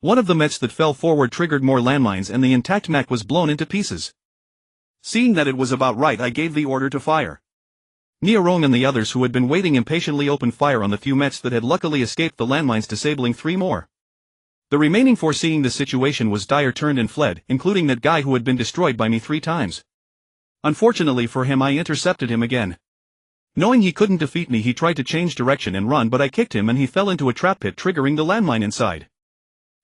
One of the mechs that fell forward triggered more landmines and the intact mech was blown into pieces. Seeing that it was about right I gave the order to fire. Nia Rong and the others who had been waiting impatiently opened fire on the few mechs that had luckily escaped the landmines, disabling 3 more. The remaining 4, seeing the situation was dire, turned and fled, including that guy who had been destroyed by me 3 times. Unfortunately for him I intercepted him again. Knowing he couldn't defeat me he tried to change direction and run, but I kicked him and he fell into a trap pit, triggering the landmine inside.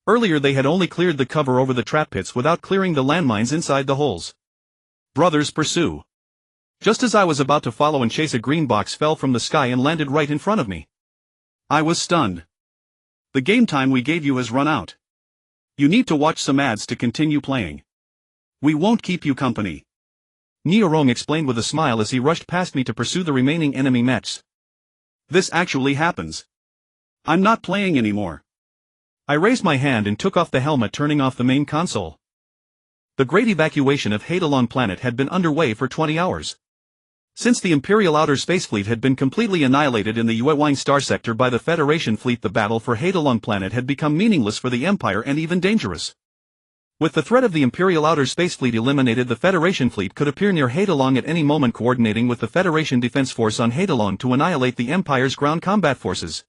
Earlier they had only cleared the cover over the trap pits without clearing the landmines inside the holes. Brothers pursue. Just as I was about to follow and chase, a green box fell from the sky and landed right in front of me. I was stunned. The game time we gave you has run out. You need to watch some ads to continue playing. We won't keep you company. Nia Rong explained with a smile as he rushed past me to pursue the remaining enemy mechs. This actually happens. I'm not playing anymore. I raised my hand and took off the helmet, turning off the main console. The great evacuation of Haidalon planet had been underway for 20 hours. Since the Imperial Outer Space Fleet had been completely annihilated in the Yuewine star sector by the Federation fleet, the battle for Haidalon planet had become meaningless for the Empire and even dangerous. With the threat of the Imperial Outer Space Fleet eliminated, the Federation fleet could appear near Haidalon at any moment, coordinating with the Federation Defense Force on Haidalon to annihilate the Empire's ground combat forces.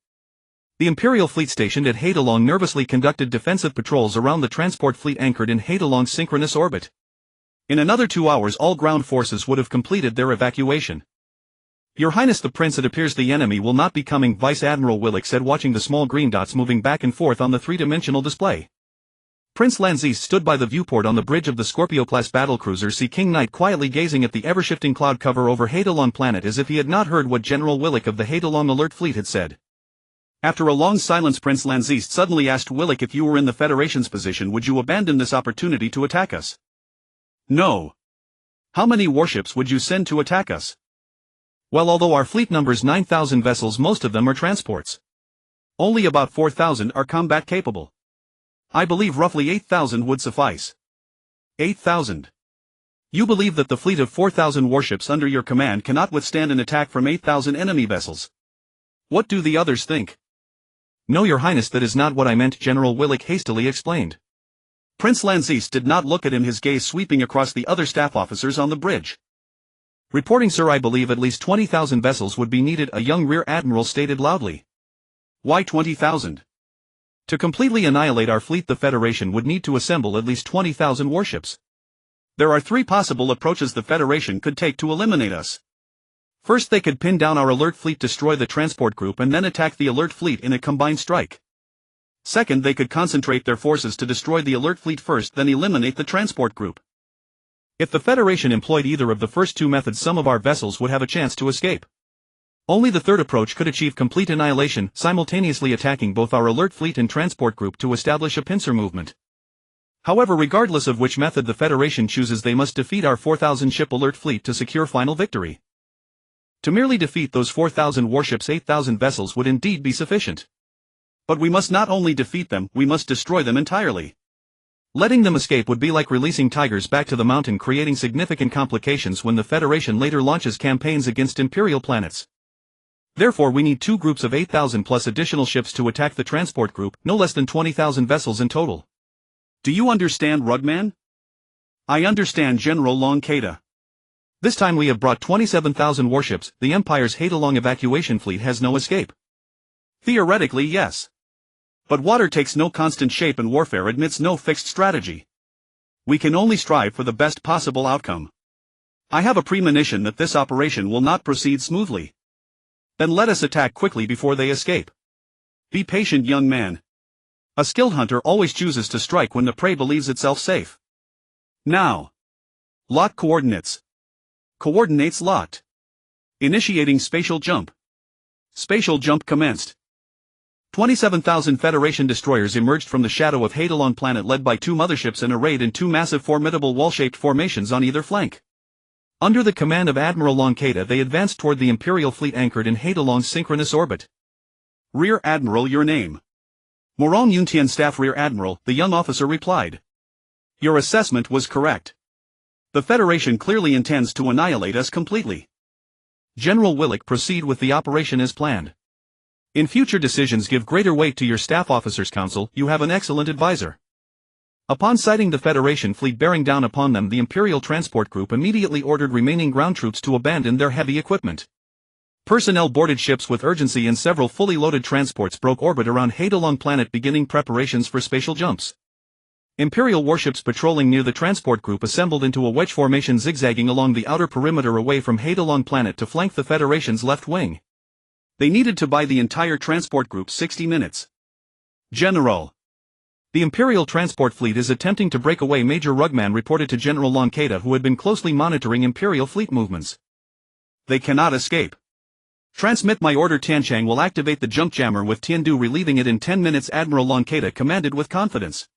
The Imperial fleet stationed at Haidalon nervously conducted defensive patrols around the transport fleet anchored in Haidalon's synchronous orbit. In another 2 hours all ground forces would have completed their evacuation. Your Highness the Prince, it appears the enemy will not be coming, Vice Admiral Willick said, watching the small green dots moving back and forth on the 3-dimensional display. Prince Lanzis stood by the viewport on the bridge of the Scorpio-class battlecruiser Sea King Knight, quietly gazing at the ever-shifting cloud cover over Haidalon planet as if he had not heard what General Willick of the Haidalon Alert Fleet had said. After a long silence, Prince Lanzis suddenly asked Willick, if you were in the Federation's position, would you abandon this opportunity to attack us? No. How many warships would you send to attack us? Well, although our fleet numbers 9,000 vessels, most of them are transports. Only about 4,000 are combat capable. I believe roughly 8,000 would suffice. 8,000. You believe that the fleet of 4,000 warships under your command cannot withstand an attack from 8,000 enemy vessels? What do the others think? No, Your Highness, that is not what I meant, General Willick hastily explained. Prince Lanzis did not look at him, his gaze sweeping across the other staff officers on the bridge. Reporting, sir, I believe at least 20,000 vessels would be needed, a young Rear Admiral stated loudly. Why 20,000? To completely annihilate our fleet, the Federation would need to assemble at least 20,000 warships. There are 3 possible approaches the Federation could take to eliminate us. First, they could pin down our alert fleet, destroy the transport group, and then attack the alert fleet in a combined strike. Second, they could concentrate their forces to destroy the alert fleet first, then eliminate the transport group. If the Federation employed either of the first 2 methods, some of our vessels would have a chance to escape. Only the third approach could achieve complete annihilation, simultaneously attacking both our alert fleet and transport group to establish a pincer movement. However, regardless of which method the Federation chooses, they must defeat our 4,000-ship alert fleet to secure final victory. To merely defeat those 4,000 warships, 8,000 vessels would indeed be sufficient. But we must not only defeat them, we must destroy them entirely. Letting them escape would be like releasing tigers back to the mountain, creating significant complications when the Federation later launches campaigns against Imperial planets. Therefore, we need 2 groups of 8,000 plus additional ships to attack the transport group, no less than 20,000 vessels in total. Do you understand, Rugman? I understand, General Longketa. This time we have brought 27,000 warships. The Empire's Haidalong evacuation fleet has no escape. Theoretically, yes. But water takes no constant shape and warfare admits no fixed strategy. We can only strive for the best possible outcome. I have a premonition that this operation will not proceed smoothly. Then let us attack quickly before they escape. Be patient, young man. A skilled hunter always chooses to strike when the prey believes itself safe. Now. Lock coordinates. Coordinates locked. Initiating spatial jump. Spatial jump commenced. 27,000 Federation destroyers emerged from the shadow of Haidalong planet, led by 2 motherships and arrayed in 2 massive formidable wall-shaped formations on either flank. Under the command of Admiral Longketa, they advanced toward the Imperial fleet anchored in Haidalong's synchronous orbit. Rear Admiral, your name? Morong Yuntian, Staff Rear Admiral, the young officer replied. Your assessment was correct. The Federation clearly intends to annihilate us completely. General Willick, proceed with the operation as planned. In future decisions, give greater weight to your Staff Officers' Council. You have an excellent advisor. Upon sighting the Federation fleet bearing down upon them, the Imperial Transport Group immediately ordered remaining ground troops to abandon their heavy equipment. Personnel boarded ships with urgency and several fully loaded transports broke orbit around Haidalong planet, beginning preparations for spatial jumps. Imperial warships patrolling near the transport group assembled into a wedge formation, zigzagging along the outer perimeter away from Haidalong planet to flank the Federation's left wing. They needed to buy the entire transport group 60 minutes. General. The Imperial transport fleet is attempting to break away, Major Rugman reported to General Longketa, who had been closely monitoring Imperial fleet movements. They cannot escape. Transmit my order. Tianchang will activate the jump jammer with Tiandu relieving it in 10 minutes, Admiral Longketa commanded with confidence.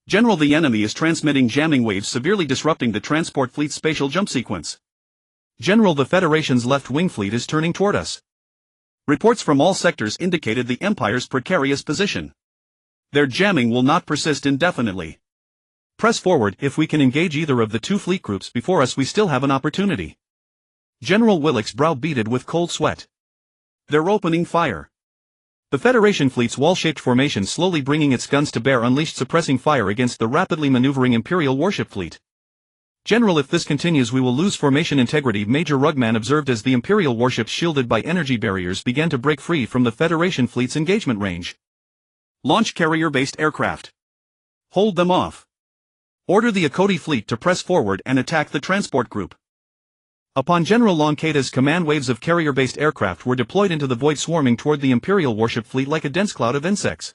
General, the enemy is transmitting jamming waves severely disrupting the transport fleet's spatial jump sequence. General, the Federation's left wing fleet is turning toward us. Reports from all sectors indicated the Empire's precarious position. Their jamming will not persist indefinitely. Press forward. If we can engage either of the 2 fleet groups before us, we still have an opportunity. General Willick's brow beaded with cold sweat. They're opening fire. The Federation fleet's wall-shaped formation, slowly bringing its guns to bear, unleashed suppressing fire against the rapidly maneuvering Imperial warship fleet. General, if this continues we will lose formation integrity, Major Rugman observed as the Imperial warships shielded by energy barriers began to break free from the Federation fleet's engagement range. Launch carrier-based aircraft. Hold them off. Order the Akoti fleet to press forward and attack the transport group. Upon General Longketa's command, waves of carrier-based aircraft were deployed into the void, swarming toward the Imperial warship fleet like a dense cloud of insects.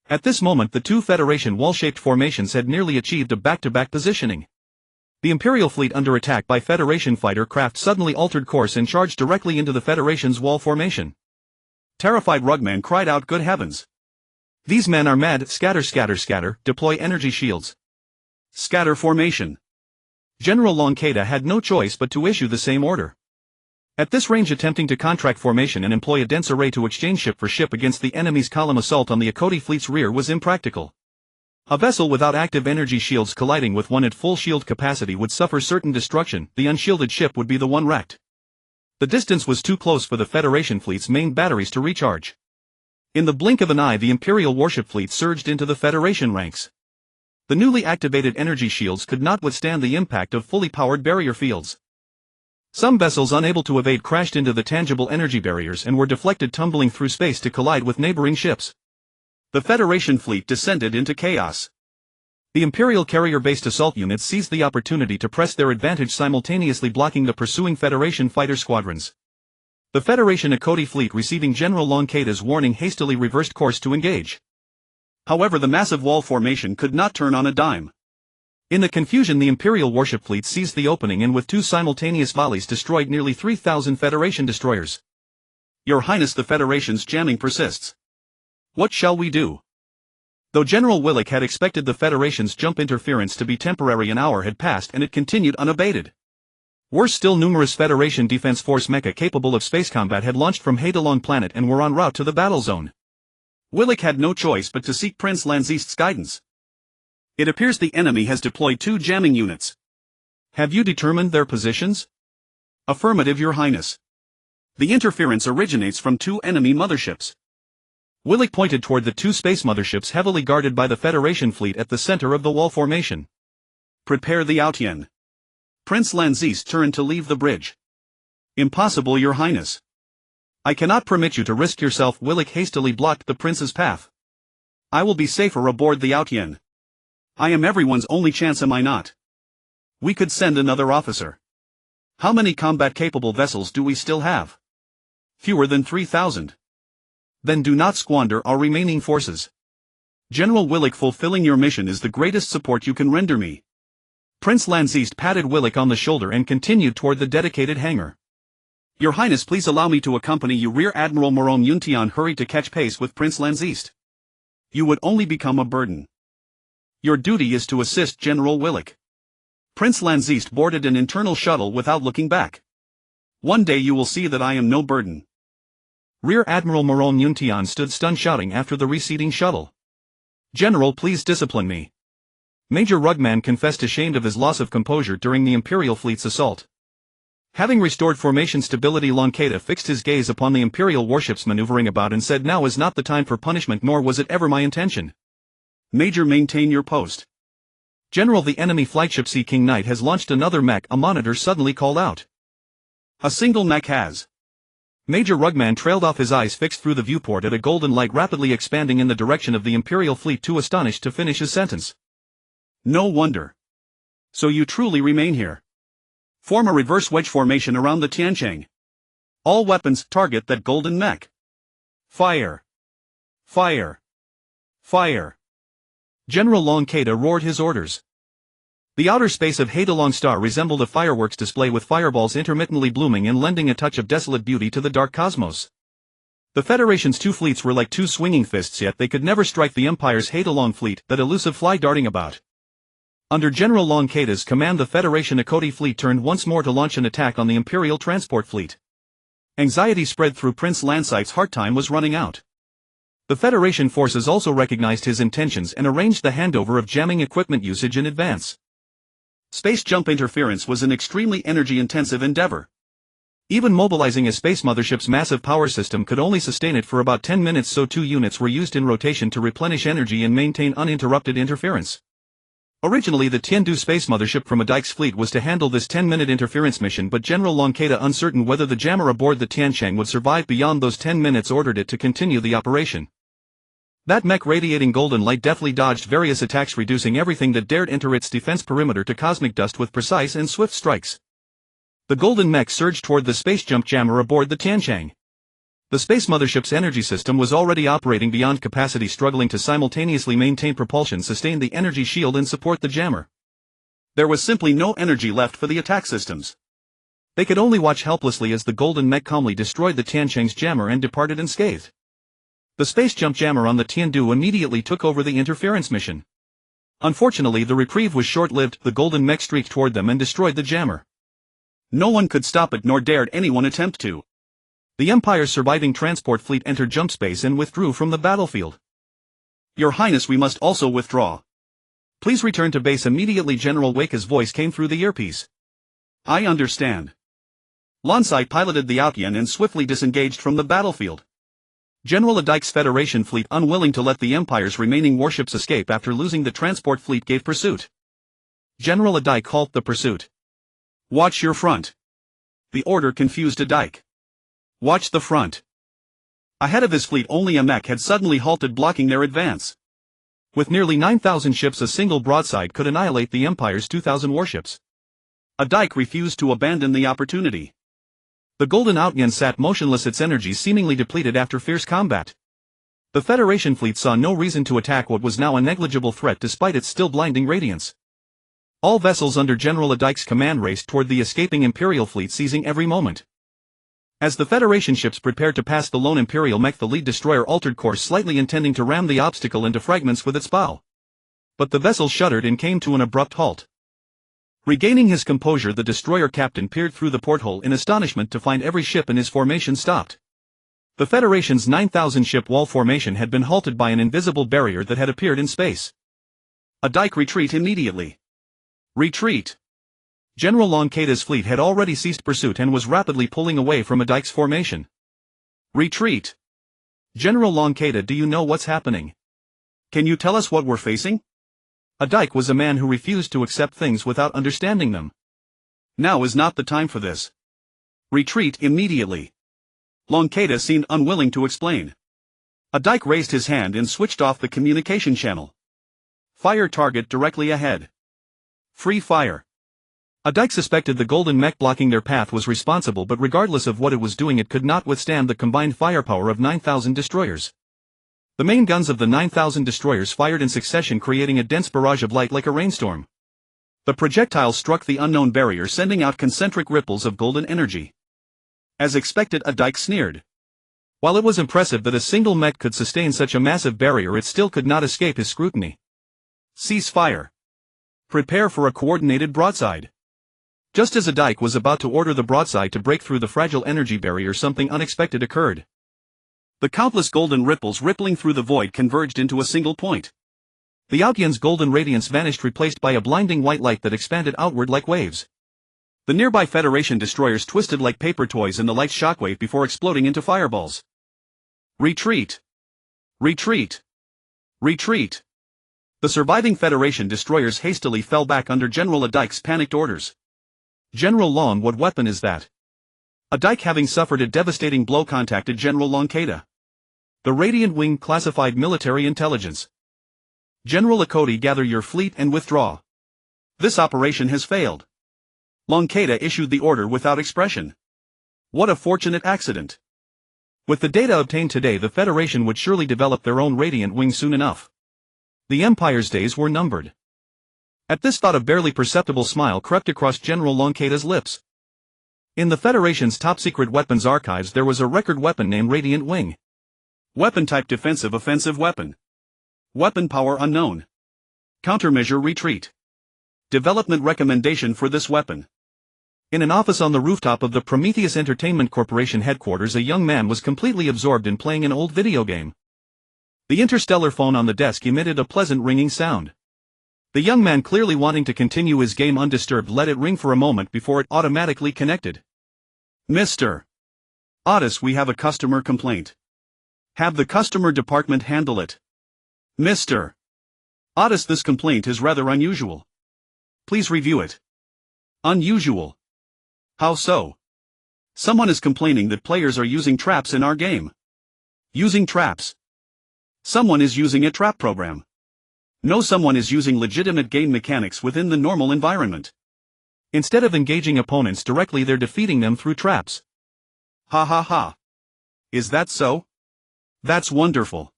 At this moment the 2 Federation wall-shaped formations had nearly achieved a back-to-back positioning. The Imperial fleet, under attack by Federation fighter craft, suddenly altered course and charged directly into the Federation's wall formation. Terrified Rugman cried out, "Good heavens! These men are mad! Scatter, scatter, scatter, deploy energy shields. Scatter formation." General Longketa had no choice but to issue the same order. At this range, attempting to contract formation and employ a dense array to exchange ship for ship against the enemy's column assault on the Akoti fleet's rear was impractical. A vessel without active energy shields colliding with one at full shield capacity would suffer certain destruction. The unshielded ship would be the one wrecked. The distance was too close for the Federation fleet's main batteries to recharge. In the blink of an eye, the Imperial warship fleet surged into the Federation ranks. The newly activated energy shields could not withstand the impact of fully powered barrier fields. Some vessels, unable to evade, crashed into the tangible energy barriers and were deflected, tumbling through space to collide with neighboring ships. The Federation fleet descended into chaos. The Imperial carrier-based assault units seized the opportunity to press their advantage, simultaneously blocking the pursuing Federation fighter squadrons. The Federation Akoti fleet, receiving General Longketa's warning, hastily reversed course to engage. However, the massive wall formation could not turn on a dime. In the confusion, the Imperial warship fleet seized the opening and with 2 simultaneous volleys destroyed nearly 3,000 Federation destroyers. Your Highness, the Federation's jamming persists. What shall we do? Though General Willich had expected the Federation's jump interference to be temporary, an hour had passed and it continued unabated. Worse still, numerous Federation Defense Force mecha capable of space combat had launched from Haidalong planet and were en route to the battle zone. Willich had no choice but to seek Prince Lanzist's guidance. It appears the enemy has deployed 2 jamming units. Have you determined their positions? Affirmative, Your Highness. The interference originates from 2 enemy motherships. Willich pointed toward the 2 space motherships heavily guarded by the Federation fleet at the center of the wall formation. Prepare the Outyen. Prince Lanzist turned to leave the bridge. Impossible, Your Highness. I cannot permit you to risk yourself. Willich hastily blocked the prince's path. I will be safer aboard the Outyen. I am everyone's only chance, am I not? We could send another officer. How many combat-capable vessels do we still have? Fewer than 3,000. Then do not squander our remaining forces. General Willich, fulfilling your mission is the greatest support you can render me. Prince Lanzist patted Willich on the shoulder and continued toward the dedicated hangar. Your Highness, please allow me to accompany you. Rear Admiral Moron Yuntian hurried to catch pace with Prince Lanzist. You would only become a burden. Your duty is to assist General Willich. Prince Lanzist boarded an internal shuttle without looking back. One day you will see that I am no burden. Rear Admiral Moron Yuntian stood stunned, shouting after the receding shuttle. General, please discipline me. Major Rugman confessed ashamed of his loss of composure during the Imperial fleet's assault. Having restored formation stability, Lonketa fixed his gaze upon the Imperial warships maneuvering about and said, now is not the time for punishment, nor was it ever my intention. Major, maintain your post. General, the enemy flagship Sea King Knight has launched another mech, a monitor suddenly called out. A single mech has. Major Rugman trailed off, his eyes fixed through the viewport at a golden light rapidly expanding in the direction of the Imperial fleet, too astonished to finish his sentence. No wonder. So you truly remain here. Form a reverse wedge formation around the Tiancheng. All weapons target that golden mech. Fire! Fire! Fire! General Lonketa roared his orders. The outer space of Haidalong Star resembled a fireworks display, with fireballs intermittently blooming and lending a touch of desolate beauty to the dark cosmos. The Federation's 2 fleets were like 2 swinging fists, yet they could never strike the Empire's Haidalong fleet, that elusive fly darting about. Under General Lonketa's command, the Federation Akoti fleet turned once more to launch an attack on the Imperial transport fleet. Anxiety spread through Prince Lanzist's heart. Time was running out. The Federation forces also recognized his intentions and arranged the handover of jamming equipment usage in advance. Space jump interference was an extremely energy-intensive endeavor. Even mobilizing a space mothership's massive power system could only sustain it for about 10 minutes, so 2 units were used in rotation to replenish energy and maintain uninterrupted interference. Originally, the Tiandu space mothership from Adike's fleet was to handle this 10-minute interference mission, but General Lonketa, uncertain whether the jammer aboard the Tiancheng would survive beyond those 10 minutes, ordered it to continue the operation. That mech, radiating golden light, deftly dodged various attacks, reducing everything that dared enter its defense perimeter to cosmic dust with precise and swift strikes. The golden mech surged toward the space jump jammer aboard the Tiancheng. The space mothership's energy system was already operating beyond capacity, struggling to simultaneously maintain propulsion, sustain the energy shield, and support the jammer. There was simply no energy left for the attack systems. They could only watch helplessly as the golden mech calmly destroyed the Tiancheng's jammer and departed unscathed. The space jump jammer on the Tiandu immediately took over the interference mission. Unfortunately, the reprieve was short-lived. The golden mech streaked toward them and destroyed the jammer. No one could stop it, nor dared anyone attempt to. The Empire's surviving transport fleet entered jump space and withdrew from the battlefield. Your Highness, we must also withdraw. Please return to base immediately. General Wake's voice came through the earpiece. I understand. Lonsai piloted the Outyen and swiftly disengaged from the battlefield. General Adike's Federation fleet, unwilling to let the Empire's remaining warships escape after losing the transport fleet, gave pursuit. General Adike, halt the pursuit. Watch your front. The order confused Adike. Watch the front. Ahead of his fleet, only a mech had suddenly halted, blocking their advance. With nearly 9,000 ships, a single broadside could annihilate the Empire's 2,000 warships. Adike refused to abandon the opportunity. The golden Outyen sat motionless, its energy seemingly depleted after fierce combat. The Federation fleet saw no reason to attack what was now a negligible threat despite its still blinding radiance. All vessels under General Adike's command raced toward the escaping Imperial fleet, seizing every moment. As the Federation ships prepared to pass the lone Imperial mech, the lead destroyer altered course slightly, intending to ram the obstacle into fragments with its bow. But the vessel shuddered and came to an abrupt halt. Regaining his composure, the destroyer captain peered through the porthole in astonishment to find every ship in his formation stopped. The Federation's 9,000 ship wall formation had been halted by an invisible barrier that had appeared in space. A dike, retreat immediately. Retreat. General Lonkeda's fleet had already ceased pursuit and was rapidly pulling away from a dike's formation. Retreat. General Lonkeda, do you know what's happening? Can you tell us what we're facing? A dike was a man who refused to accept things without understanding them. Now is not the time for this. Retreat immediately. Lonkeda seemed unwilling to explain. A dike raised his hand and switched off the communication channel. Fire target directly ahead. Free fire. A dike suspected the golden mech blocking their path was responsible, but regardless of what it was doing, it could not withstand the combined firepower of 9,000 destroyers. The main guns of the 9,000 destroyers fired in succession, creating a dense barrage of light like a rainstorm. The projectile struck the unknown barrier, sending out concentric ripples of golden energy. As expected, a dike sneered. While it was impressive that a single mech could sustain such a massive barrier, it still could not escape his scrutiny. Cease fire. Prepare for a coordinated broadside. Just as a dike was about to order the broadside to break through the fragile energy barrier, something unexpected occurred. The countless golden ripples rippling through the void converged into a single point. The Outyan's golden radiance vanished, replaced by a blinding white light that expanded outward like waves. The nearby Federation destroyers twisted like paper toys in the light shockwave before exploding into fireballs. Retreat! Retreat! Retreat! The surviving Federation destroyers hastily fell back under General Adike's panicked orders. General Long, what weapon is that? Adike, having suffered a devastating blow, contacted General Lonkeda. The Radiant Wing classified military intelligence. General Akoti, gather your fleet and withdraw. This operation has failed. Lonkeda issued the order without expression. What a fortunate accident. With the data obtained today, the Federation would surely develop their own Radiant Wing soon enough. The Empire's days were numbered. At this thought, a barely perceptible smile crept across General Lonkeda's lips. In the Federation's top-secret weapons archives there was a record weapon named Radiant Wing. Weapon type: defensive offensive weapon. Weapon power unknown. Countermeasure: retreat. Development recommendation for this weapon. In an office on the rooftop of the Prometheus Entertainment Corporation headquarters, a young man was completely absorbed in playing an old video game. The interstellar phone on the desk emitted a pleasant ringing sound. The young man, clearly wanting to continue his game undisturbed, let it ring for a moment before it automatically connected. Mr. Otis, we have a customer complaint. Have the customer department handle it. Mr. Otis, this complaint is rather unusual. Please review it. Unusual? How so? Someone is complaining that players are using traps in our game. Using traps? Someone is using a trap program. No, someone is using legitimate game mechanics within the normal environment. Instead of engaging opponents directly, they're defeating them through traps. Ha ha ha. Is that so? That's wonderful.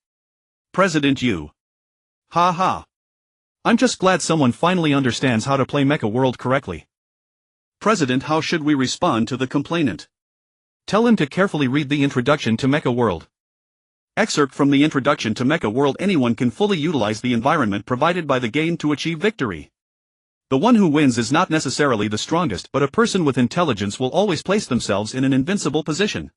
President Yu. Ha ha. I'm just glad someone finally understands how to play Mecha World correctly. President, how should we respond to the complainant? Tell him to carefully read the introduction to Mecha World. Excerpt from the introduction to Mecha World: anyone can fully utilize the environment provided by the game to achieve victory. The one who wins is not necessarily the strongest, but a person with intelligence will always place themselves in an invincible position.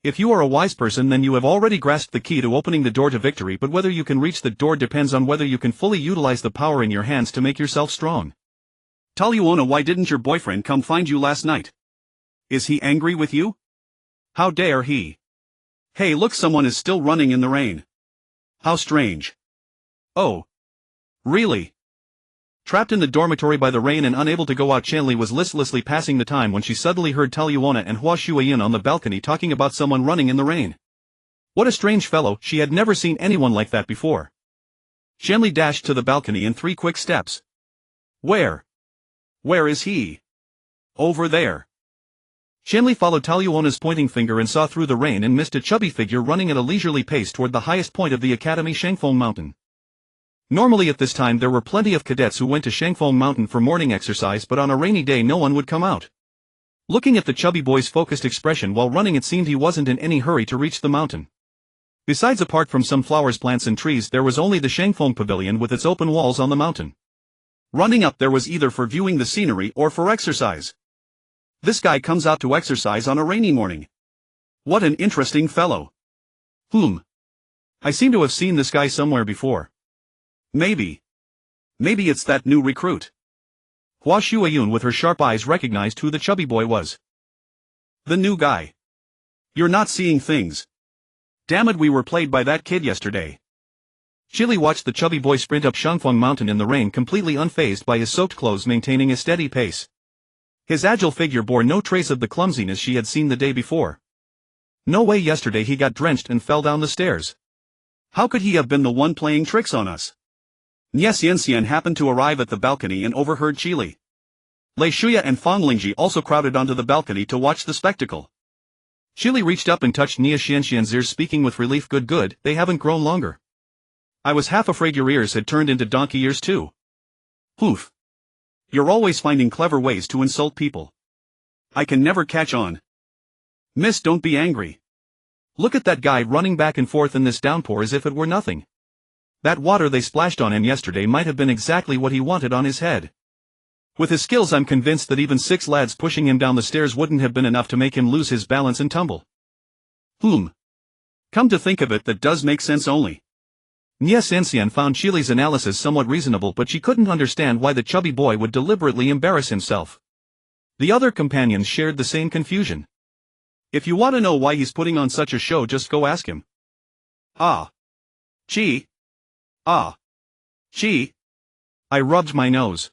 If you are a wise person, then you have already grasped the key to opening the door to victory, but whether you can reach the door depends on whether you can fully utilize the power in your hands to make yourself strong. Talyuona, why didn't your boyfriend come find you last night? Is he angry with you? How dare he? Hey look, someone is still running in the rain. How strange. Oh. Really? Trapped in the dormitory by the rain and unable to go out, Chanli was listlessly passing the time when she suddenly heard Talyuona and Hua Shuayin on the balcony talking about someone running in the rain. What a strange fellow, she had never seen anyone like that before. Chanli dashed to the balcony in 3 quick steps. Where? Where is he? Over there. Chanli followed Talyuona's pointing finger and saw through the rain and missed a chubby figure running at a leisurely pace toward the highest point of the academy, Shangfeng Mountain. Normally at this time there were plenty of cadets who went to Shangfeng Mountain for morning exercise, but on a rainy day no one would come out. Looking at the chubby boy's focused expression while running, it seemed he wasn't in any hurry to reach the mountain. Besides, apart from some flowers, plants and trees, there was only the Shangfeng Pavilion with its open walls on the mountain. Running up there was either for viewing the scenery or for exercise. This guy comes out to exercise on a rainy morning. What an interesting fellow. I seem to have seen this guy somewhere before. Maybe it's that new recruit. Hua Shuayun with her sharp eyes recognized who the chubby boy was. The new guy. You're not seeing things. Damn it, we were played by that kid yesterday. Chili watched the chubby boy sprint up Shangfeng Mountain in the rain, completely unfazed by his soaked clothes, maintaining a steady pace. His agile figure bore no trace of the clumsiness she had seen the day before. No way yesterday he got drenched and fell down the stairs. How could he have been the one playing tricks on us? Nie Xianxian happened to arrive at the balcony and overheard Chili. Lei Shuya and Fang Lingji also crowded onto the balcony to watch the spectacle. Chili reached up and touched Nie Xianxian's ears, speaking with relief. Good, they haven't grown longer. I was half afraid your ears had turned into donkey ears too. Poof. You're always finding clever ways to insult people. I can never catch on. Miss, don't be angry. Look at that guy running back and forth in this downpour as if it were nothing. That water they splashed on him yesterday might have been exactly what he wanted on his head. With his skills, I'm convinced that even 6 lads pushing him down the stairs wouldn't have been enough to make him lose his balance and tumble. Come to think of it, that does make sense only. Nie Xianxian found Chili's analysis somewhat reasonable, but she couldn't understand why the chubby boy would deliberately embarrass himself. The other companions shared the same confusion. If you want to know why he's putting on such a show, just go ask him. Chi. I rubbed my nose.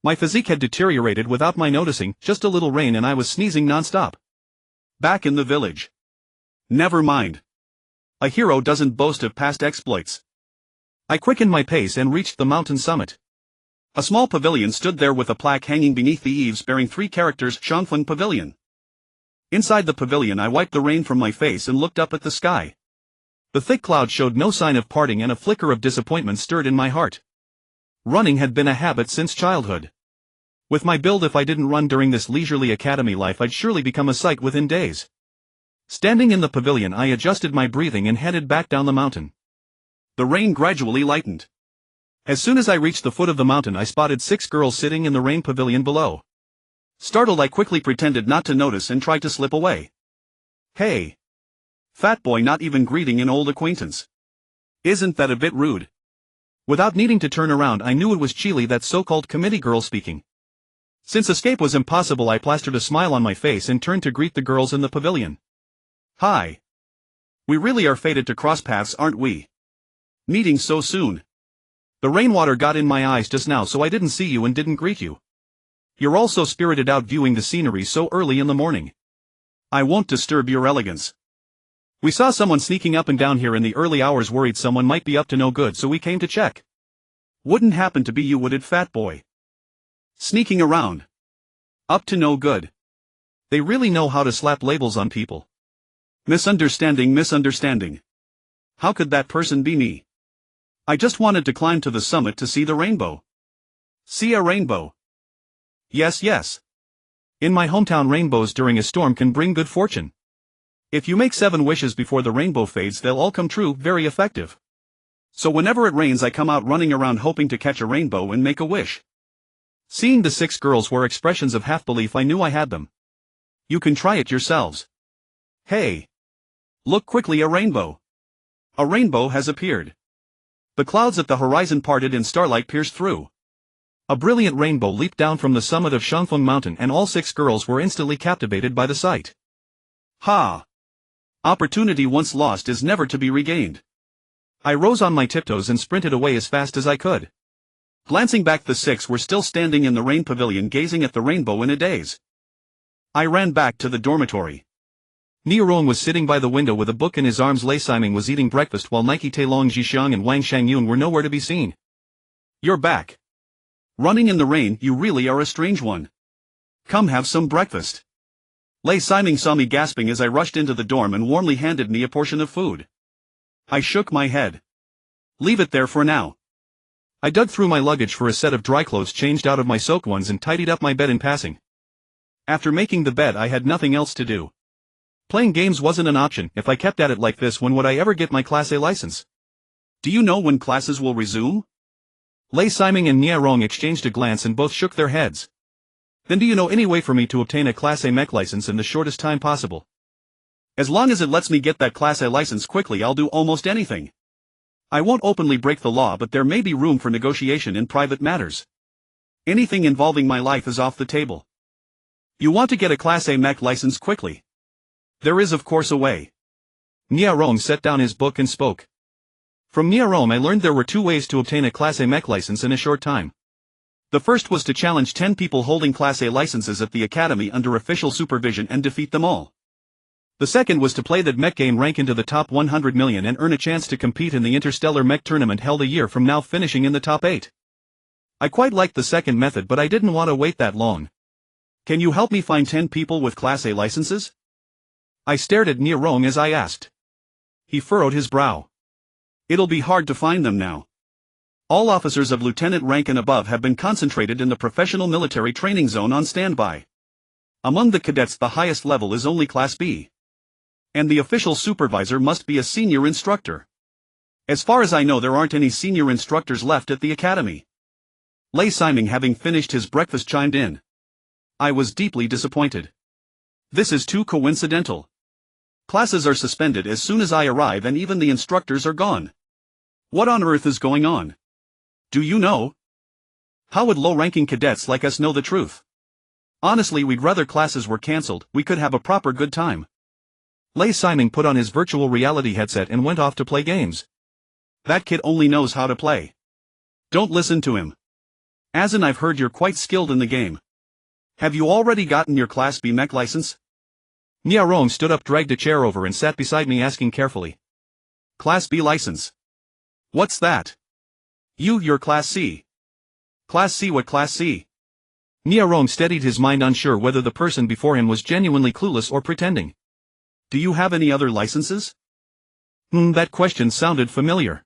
My physique had deteriorated without my noticing, just a little rain and I was sneezing nonstop. Back in the village. Never mind. A hero doesn't boast of past exploits. I quickened my pace and reached the mountain summit. A small pavilion stood there with a plaque hanging beneath the eaves bearing 3 characters, Shangfeng Pavilion. Inside the pavilion, I wiped the rain from my face and looked up at the sky. The thick cloud showed no sign of parting and a flicker of disappointment stirred in my heart. Running had been a habit since childhood. With my build, if I didn't run during this leisurely academy life, I'd surely become a sight within days. Standing in the pavilion, I adjusted my breathing and headed back down the mountain. The rain gradually lightened. As soon as I reached the foot of the mountain, I spotted 6 girls sitting in the rain pavilion below. Startled, I quickly pretended not to notice and tried to slip away. Hey! Fat boy, not even greeting an old acquaintance. Isn't that a bit rude? Without needing to turn around, I knew it was Chili, that so-called committee girl, speaking. Since escape was impossible, I plastered a smile on my face and turned to greet the girls in the pavilion. Hi. We really are fated to cross paths, aren't we? Meeting so soon. The rainwater got in my eyes just now, so I didn't see you and didn't greet you. You're all so spirited out viewing the scenery so early in the morning. I won't disturb your elegance. We saw someone sneaking up and down here in the early hours, worried someone might be up to no good, so we came to check. Wouldn't happen to be you, would it, fat boy? Sneaking around. Up to no good. They really know how to slap labels on people. Misunderstanding. How could that person be me? I just wanted to climb to the summit to see the rainbow. See a rainbow? Yes. In my hometown, rainbows during a storm can bring good fortune. If you make 7 wishes before the rainbow fades, they'll all come true. Very effective. So whenever it rains, I come out running around hoping to catch a rainbow and make a wish. Seeing the 6 girls were expressions of half-belief, I knew I had them. You can try it yourselves. Hey! Look quickly, a rainbow. A rainbow has appeared. The clouds at the horizon parted and starlight pierced through. A brilliant rainbow leaped down from the summit of Shangfeng Mountain, and all 6 girls were instantly captivated by the sight. Ha! Opportunity once lost is never to be regained. I rose on my tiptoes and sprinted away as fast as I could. Glancing back, the 6 were still standing in the rain pavilion gazing at the rainbow in a daze. I ran back to the dormitory. Niaron was sitting by the window with a book in his arms. Lei Siming was eating breakfast while Nike Tailong Jixiang and Wang Shangyun were nowhere to be seen. You're back. Running in the rain, you really are a strange one. Come have some breakfast. Lei Siming saw me gasping as I rushed into the dorm and warmly handed me a portion of food. I shook my head. Leave it there for now. I dug through my luggage for a set of dry clothes, changed out of my soaked ones and tidied up my bed in passing. After making the bed I had nothing else to do. Playing games wasn't an option. If I kept at it like this, when would I ever get my Class A license? Do you know when classes will resume? Lei Siming and Nia Rong exchanged a glance and both shook their heads. Then do you know any way for me to obtain a Class A mech license in the shortest time possible? As long as it lets me get that Class A license quickly, I'll do almost anything. I won't openly break the law, but there may be room for negotiation in private matters. Anything involving my life is off the table. You want to get a Class A mech license quickly? There is of course a way. Nia Rong set down his book and spoke. From Nia Rong I learned there were 2 ways to obtain a Class A mech license in a short time. The first was to challenge 10 people holding Class A licenses at the academy under official supervision and defeat them all. The second was to play that mech game, rank into the top 100 million and earn a chance to compete in the interstellar mech tournament held a year from now, finishing in the top 8. I quite liked the second method, but I didn't want to wait that long. Can you help me find 10 people with Class A licenses? I stared at Nia Rong as I asked. He furrowed his brow. It'll be hard to find them now. All officers of lieutenant rank and above have been concentrated in the professional military training zone on standby. Among the cadets the highest level is only Class B. And the official supervisor must be a senior instructor. As far as I know, there aren't any senior instructors left at the academy. Lei Siming, having finished his breakfast, chimed in. I was deeply disappointed. This is too coincidental. Classes are suspended as soon as I arrive and even the instructors are gone. What on earth is going on? Do you know? How would low-ranking cadets like us know the truth? Honestly, we'd rather classes were cancelled. We could have a proper good time. Lei Siming put on his virtual reality headset and went off to play games. That kid only knows how to play. Don't listen to him. Azin, I've heard you're quite skilled in the game. Have you already gotten your Class B mech license? Nia Rong stood up, dragged a chair over and sat beside me, asking carefully. Class B license? What's that? You're Class C. Class C? What Class C? Nia Rong steadied his mind, unsure whether the person before him was genuinely clueless or pretending. Do you have any other licenses? That question sounded familiar.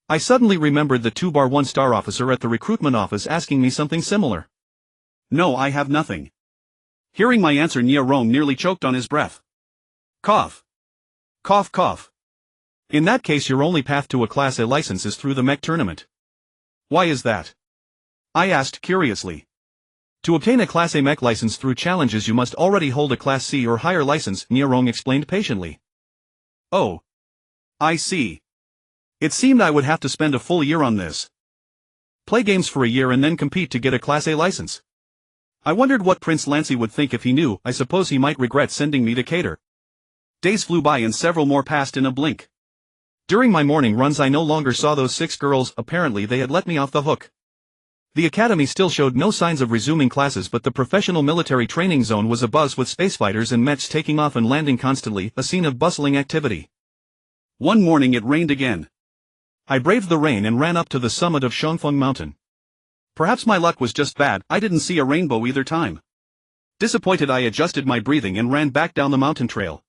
I suddenly remembered the 2-1-star officer at the recruitment office asking me something similar. No, I have nothing. Hearing my answer, Nia Rong nearly choked on his breath. Cough. Cough, cough. In that case, your only path to a Class A license is through the mech tournament. Why is that? I asked curiously. To obtain a Class A mech license through challenges, you must already hold a Class C or higher license, Nia Rong explained patiently. Oh. I see. It seemed I would have to spend a full year on this. Play games for a year and then compete to get a Class A license. I wondered what Prince Lancy would think if he knew. I suppose he might regret sending me to cater. Days flew by and several more passed in a blink. During my morning runs I no longer saw those 6 girls. Apparently they had let me off the hook. The academy still showed no signs of resuming classes, but the professional military training zone was abuzz with spacefighters and mechs taking off and landing constantly, a scene of bustling activity. One morning it rained again. I braved the rain and ran up to the summit of Shangfeng Mountain. Perhaps my luck was just bad, I didn't see a rainbow either time. Disappointed, I adjusted my breathing and ran back down the mountain trail.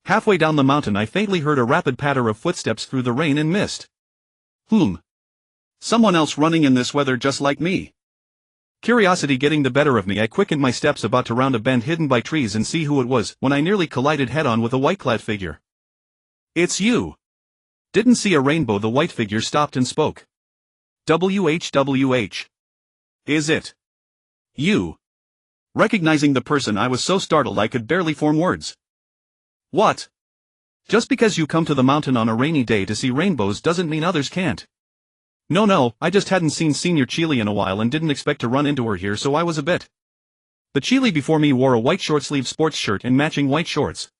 Halfway down the mountain I faintly heard a rapid patter of footsteps through the rain and mist. Someone else running in this weather just like me. Curiosity getting the better of me, I quickened my steps, about to round a bend hidden by trees and see who it was, when I nearly collided head-on with a white-clad figure. It's you. Didn't see a rainbow. The white figure stopped and spoke. WHWH. Is it you? Recognizing the person, I was so startled I could barely form words. What? Just because you come to the mountain on a rainy day to see rainbows doesn't mean others can't. No, I just hadn't seen Senior Chile in a while and didn't expect to run into her here, so I was a bit. The Chile before me wore a white short-sleeved sports shirt and matching white shorts.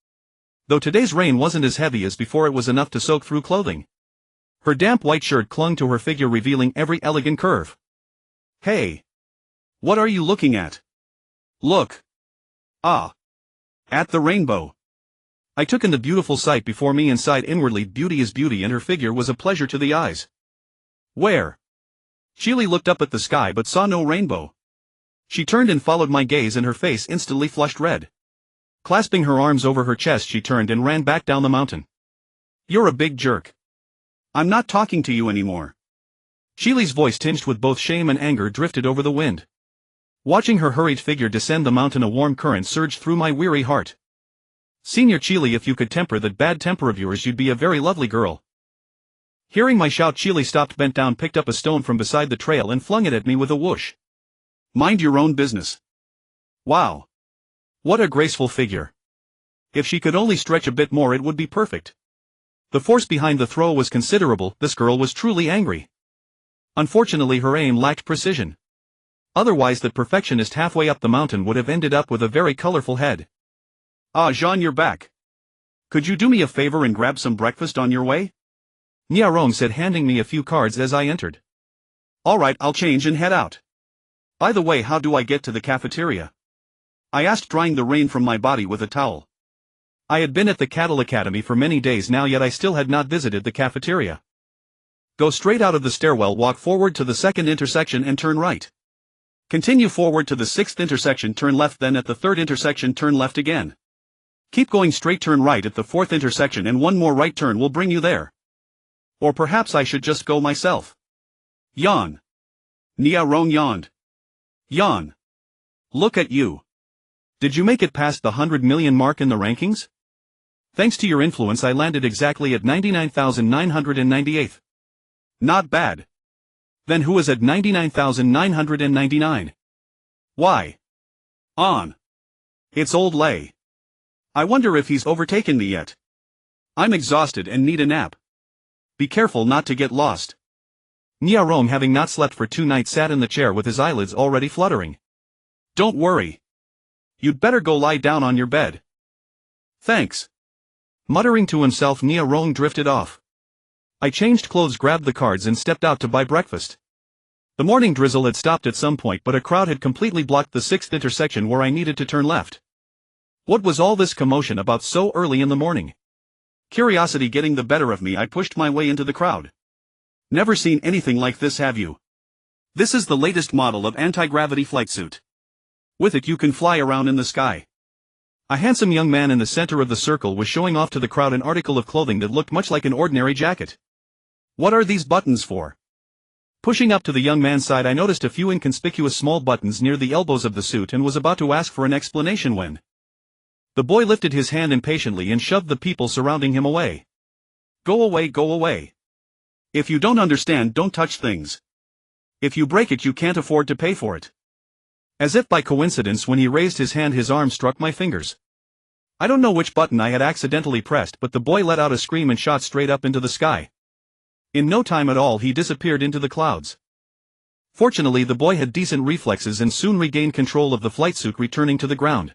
Though today's rain wasn't as heavy as before, it was enough to soak through clothing. Her damp white shirt clung to her figure, revealing every elegant curve. Hey! What are you looking at? Look! Ah! At the rainbow! I took in the beautiful sight before me and sighed inwardly. Beauty is beauty, and her figure was a pleasure to the eyes. Where? Chile looked up at the sky but saw no rainbow. She turned and followed my gaze, and her face instantly flushed red. Clasping her arms over her chest, she turned and ran back down the mountain. You're a big jerk. I'm not talking to you anymore. Chile's voice, tinged with both shame and anger, drifted over the wind. Watching her hurried figure descend the mountain, a warm current surged through my weary heart. Senior Chile, if you could temper that bad temper of yours, you'd be a very lovely girl. Hearing my shout, Chile stopped, bent down, picked up a stone from beside the trail and flung it at me with a whoosh. Mind your own business. Wow. What a graceful figure. If she could only stretch a bit more, it would be perfect. The force behind the throw was considerable. This girl was truly angry. Unfortunately, her aim lacked precision. Otherwise, that perfectionist halfway up the mountain would have ended up with a very colorful head. Ah, Zhan, you're back. Could you do me a favor and grab some breakfast on your way? Niarong said, handing me a few cards as I entered. Alright, I'll change and head out. By the way, how do I get to the cafeteria? I asked, drying the rain from my body with a towel. I had been at the Cattle Academy for many days now, yet I still had not visited the cafeteria. Go straight out of the stairwell, walk forward to the second intersection and turn right. Continue forward to the sixth intersection, turn left, then at the third intersection turn left again. Keep going straight, turn right at the fourth intersection, and one more right turn will bring you there. Or perhaps I should just go myself. Yawn. Niarong yawned. Yawn. Look at you. Did you make it past the 100 million mark in the rankings? Thanks to your influence, I landed exactly at 99,998th. Not bad. Then who is at 99,999? Why? On. It's old Lei. I wonder if he's overtaken me yet. I'm exhausted and need a nap. Be careful not to get lost. Niarong, having not slept for 2 nights, sat in the chair with his eyelids already fluttering. Don't worry. You'd better go lie down on your bed. Thanks. Muttering to himself, Niarong drifted off. I changed clothes, grabbed the cards and stepped out to buy breakfast. The morning drizzle had stopped at some point, but a crowd had completely blocked the sixth intersection where I needed to turn left. What was all this commotion about so early in the morning? Curiosity getting the better of me, I pushed my way into the crowd. Never seen anything like this, have you? This is the latest model of anti-gravity flight suit. With it you can fly around in the sky. A handsome young man in the center of the circle was showing off to the crowd an article of clothing that looked much like an ordinary jacket. What are these buttons for? Pushing up to the young man's side, I noticed a few inconspicuous small buttons near the elbows of the suit and was about to ask for an explanation when the boy lifted his hand impatiently and shoved the people surrounding him away. Go away, go away. If you don't understand, don't touch things. If you break it, you can't afford to pay for it. As if by coincidence, when he raised his hand, his arm struck my fingers. I don't know which button I had accidentally pressed, but the boy let out a scream and shot straight up into the sky. In no time at all, he disappeared into the clouds. Fortunately, the boy had decent reflexes and soon regained control of the flight suit, returning to the ground.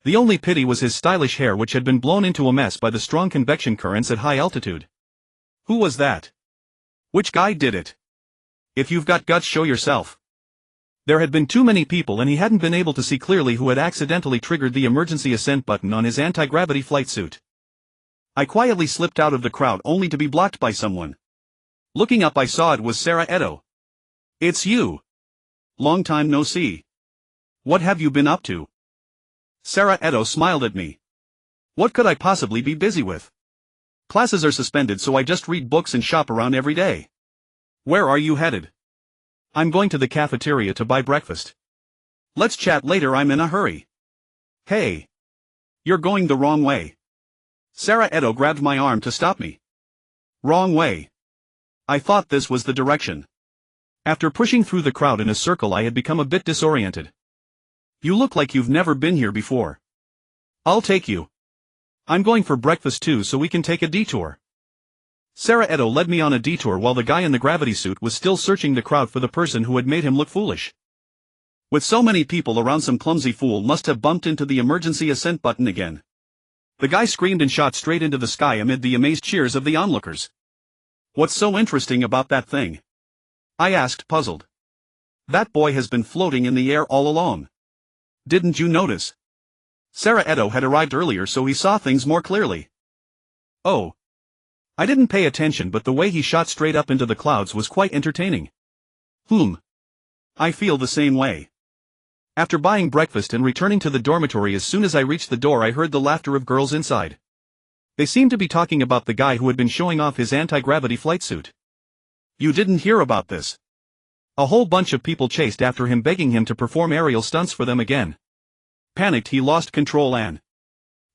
The only pity was his stylish hair, which had been blown into a mess by the strong convection currents at high altitude. Who was that? Which guy did it? If you've got guts, show yourself. There had been too many people and he hadn't been able to see clearly who had accidentally triggered the emergency ascent button on his anti-gravity flight suit. I quietly slipped out of the crowd only to be blocked by someone. Looking up, I saw it was Sarah Edo. It's you. Long time no see. What have you been up to? Sarah Edo smiled at me. What could I possibly be busy with? Classes are suspended, so I just read books and shop around every day. Where are you headed? I'm going to the cafeteria to buy breakfast. Let's chat later, I'm in a hurry. Hey. You're going the wrong way. Sarah Edo grabbed my arm to stop me. Wrong way. I thought this was the direction. After pushing through the crowd in a circle, I had become a bit disoriented. You look like you've never been here before. I'll take you. I'm going for breakfast too, so we can take a detour. Sarah Edo led me on a detour while the guy in the gravity suit was still searching the crowd for the person who had made him look foolish. With so many people around, some clumsy fool must have bumped into the emergency ascent button again. The guy screamed and shot straight into the sky amid the amazed cheers of the onlookers. What's so interesting about that thing? I asked, puzzled. That boy has been floating in the air all along. Didn't you notice? Sarah Edo had arrived earlier, so he saw things more clearly. Oh. I didn't pay attention, but the way he shot straight up into the clouds was quite entertaining. I feel the same way. After buying breakfast and returning to the dormitory, as soon as I reached the door, I heard the laughter of girls inside. They seemed to be talking about the guy who had been showing off his anti-gravity flight suit. You didn't hear about this? A whole bunch of people chased after him begging him to perform aerial stunts for them again. Panicked, he lost control and...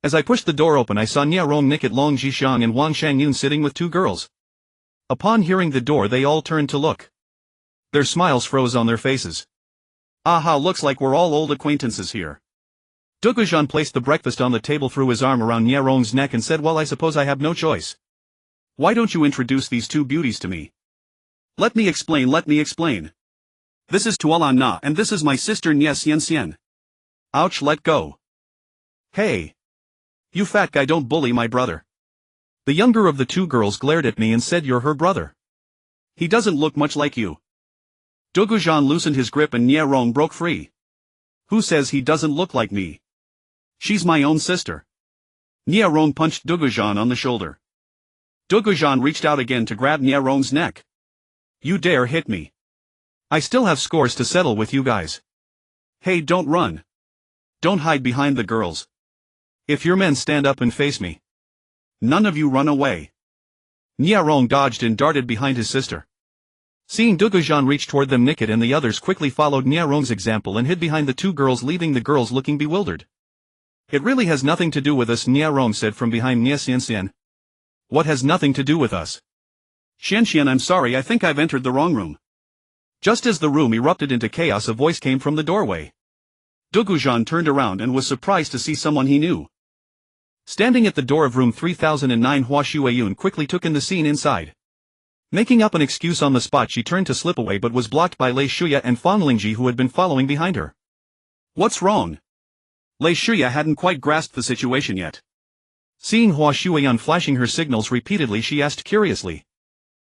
As I pushed the door open, I saw Nia Rong, Niket, Long Jixiang and Wang Shangyun sitting with two girls. Upon hearing the door, they all turned to look. Their smiles froze on their faces. Aha, looks like we're all old acquaintances here. Gu Zhan placed the breakfast on the table, threw his arm around Nia Rong's neck and said, well, I suppose I have no choice. Why don't you introduce these two beauties to me? Let me explain. This is Tualan Na and this is my sister Nia Xian. Ouch, let go. Hey. You fat guy, don't bully my brother. The younger of the two girls glared at me and said, you're her brother. He doesn't look much like you. Gu Zhan loosened his grip and Nia Rong broke free. Who says he doesn't look like me? She's my own sister. Nia Rong punched Gu Zhan on the shoulder. Gu Zhan reached out again to grab Nia Rong's neck. You dare hit me. I still have scores to settle with you guys. Hey, don't run. Don't hide behind the girls. If your men, stand up and face me. None of you run away. Nia Rong dodged and darted behind his sister. Seeing Gu Zhan reach toward them, Niket and the others quickly followed Nia Rong's example and hid behind the two girls, leaving the girls looking bewildered. It really has nothing to do with us, Nia Rong said from behind Nia Xian. What has nothing to do with us? Xian, I'm sorry, I think I've entered the wrong room. Just as the room erupted into chaos, a voice came from the doorway. Gu Zhan turned around and was surprised to see someone he knew. Standing at the door of room 3009, Hua Shuayun quickly took in the scene inside. Making up an excuse on the spot, she turned to slip away but was blocked by Lei Shuya and Fang Lingji, who had been following behind her. What's wrong? Lei Shuya hadn't quite grasped the situation yet. Seeing Hua Shuayun flashing her signals repeatedly, she asked curiously.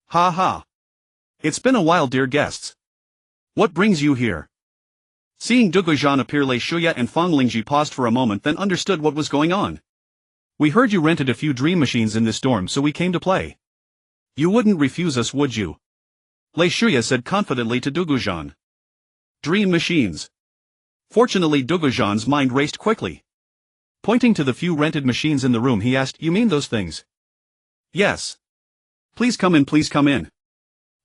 Ha ha. It's been a while, dear guests. What brings you here? Seeing Gu Zhan appear, Lei Shuya and Fang Lingji paused for a moment, then understood what was going on. We heard you rented a few dream machines in this dorm, so we came to play. You wouldn't refuse us, would you? Lei Shuya said confidently to Gu Zhan. Dream machines. Fortunately, Gu Zhan's mind raced quickly. Pointing to the few rented machines in the room, he asked, you mean those things? Yes. Please come in.